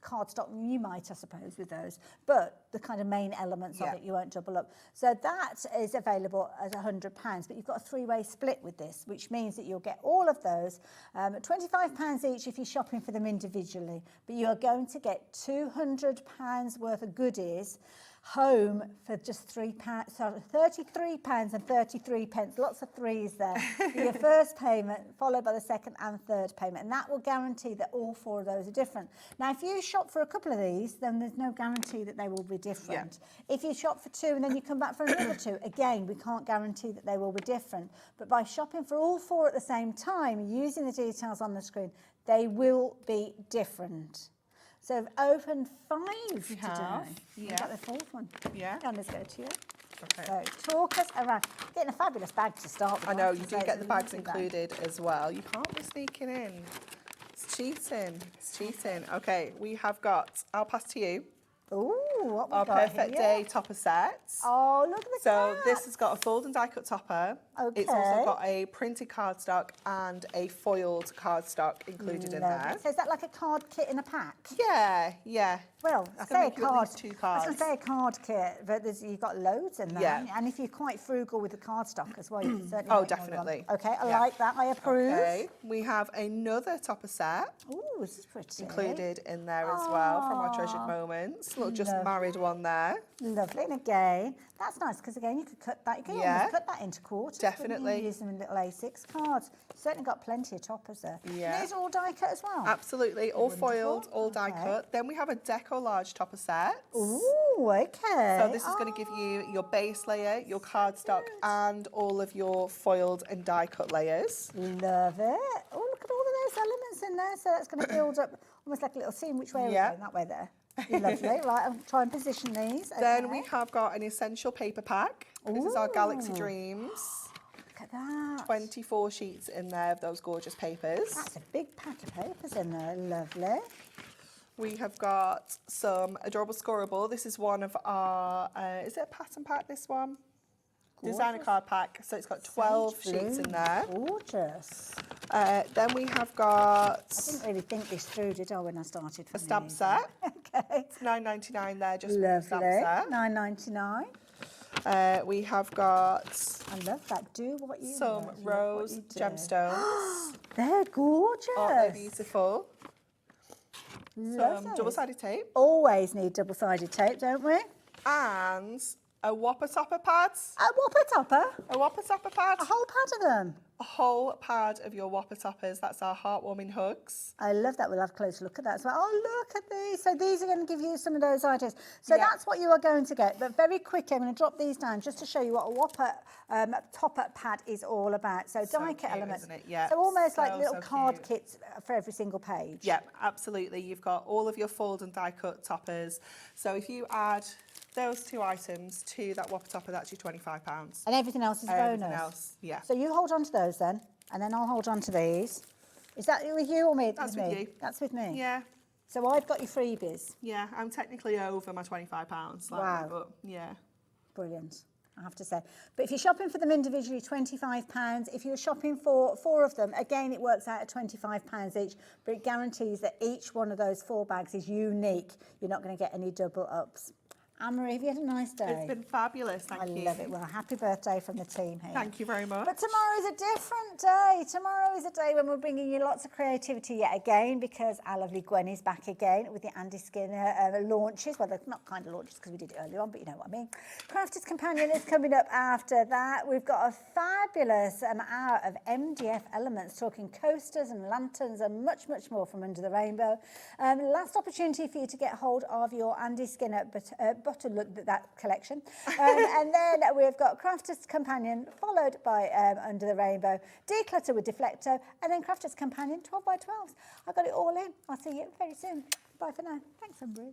cardstock. You might, I suppose, with those, but the kind of main elements of it you won't double up. So that is available as £100, but you've got a 3-way split with this, which means that you'll get all of those at £25 each if you're shopping for them individually, but you are going to get £200 worth of goodies home for just £33 and 33 pence. Lots of threes there. For your first payment, followed by the second and third payment. And that will guarantee that all 4 of those are different. Now, if you shop for a couple of these, then there's no guarantee that they will be different. Yeah. If you shop for 2 and then you come back for another 2, again, we can't guarantee that they will be different. But by shopping for all 4 at the same time, using the details on the screen, they will be different. So I've opened 5 today. Yeah. You've got the 4th one. Yeah. And let's go to you. Okay. So talk us around. Getting a fabulous bag to start with. I know, you do get the bags included as well. You can't be sneaking in. It's cheating. It's cheating. Okay, we have got, I'll pass to you. Ooh, what we our got perfect here? day topper sets. Oh, look at the So caps. this has got a fold and die cut topper. Okay. It's also got a printed cardstock and a foiled cardstock included in there. So is that like a card kit in a pack? Yeah, yeah. Well, I I can say a make you at card. least 2 I was cards. going to say a card kit, but you've got loads in there. Yeah. And if you're quite frugal with the cardstock as well, you can certainly. Oh, make more of definitely. them. Okay, I Yeah. like that. I approve. Okay, we have another topper set. Ooh, this is pretty. Included in there as well from our treasured moments. Little just Lovely. married one there. Lovely, and again, that's nice because again you could cut that. You can almost cut that into quarters. Definitely. Use them in little A6 cards. Certainly got plenty of toppers there. Yeah. And these are all die cut as well. Absolutely, all Wonderful. foiled, all die cut. Then we have a deco large topper set. Ooh, okay. So this is going to give you your base layer, your cardstock, and all of your foiled and die cut layers. Love it. Oh, look at all of those elements in there. So that's going to build up almost like a little seam. Which way are we going? That way there. Lovely. Right, I'll try and position these. Okay. Then we have got an essential paper pack. This is our Galaxy Dreams. Look at that. 24 sheets in there of those gorgeous papers. That's a big pack of papers in there. Lovely. We have got some adorable scoreable. This is one of our, is it a pattern pack, this one? Gorgeous. Designer card pack. So it's got 12 sheets in there. Gorgeous. Then we have got... I didn't really think this through, did I, when I started? A stamp set. Okay. It's £9.99 there, just Lovely. for the stamp set. £9.99. We have got... I love that. Do what you some love. rose Love what you do. gemstones. They're gorgeous. Oh, they're beautiful. Love Some double-sided tape. Always need double-sided tape, don't we? And a whopper topper pad. A whopper topper? A whopper topper pad. A whole pad of them? A whole pad of your whopper toppers. That's our heartwarming hugs. I love that. We'll have a close look at that as well. Oh, look at these. So these are going to give you some of those ideas. So that's what you are going to get. But very quickly, I'm going to drop these down just to show you what a whopper topper pad is all about. So die cut elements. Isn't it? Yeah. So almost like little so card cute. kits for every single page. Yeah, absolutely. You've got all of your fold and die cut toppers. So if you add those 2 items to that whopper topper, that's your £25. And everything else is a bonus. Everything else, yeah. So you hold on to those then, and then I'll hold on to these. Is that with you or me? That's with with me? you. That's with me. Yeah. So I've got your freebies. Yeah, I'm technically over my £25. Wow. But yeah. Brilliant, I have to say. But if you're shopping for them individually, £25. If you're shopping for 4 of them, again, it works out at £25 each, but it guarantees that each one of those 4 bags is unique. You're not going to get any double ups. Anne-Marie, have you had a nice day? It's been fabulous, thank you. I love it. Well, happy birthday from the team here. Thank you very much. But tomorrow is a different day. Tomorrow is a day when we're bringing you lots of creativity yet again, because our lovely Gwen is back again with the Andy Skinner launches. Well, they're not kind of launches because we did it earlier on, but you know what I mean. Crafter's Companion is coming up after that. We've got a fabulous hour of MDF elements, talking coasters and lanterns and much, much more from Under the Rainbow. Last opportunity for you to get hold of your Andy Skinner bottle that collection. And then we've got Crafter's Companion, followed by Under the Rainbow, Declutter with Deflecto, and then Crafter's Companion 12 by 12s. I've got it all in. I'll see you very soon. Bye for now. Thanks, Anne-Marie.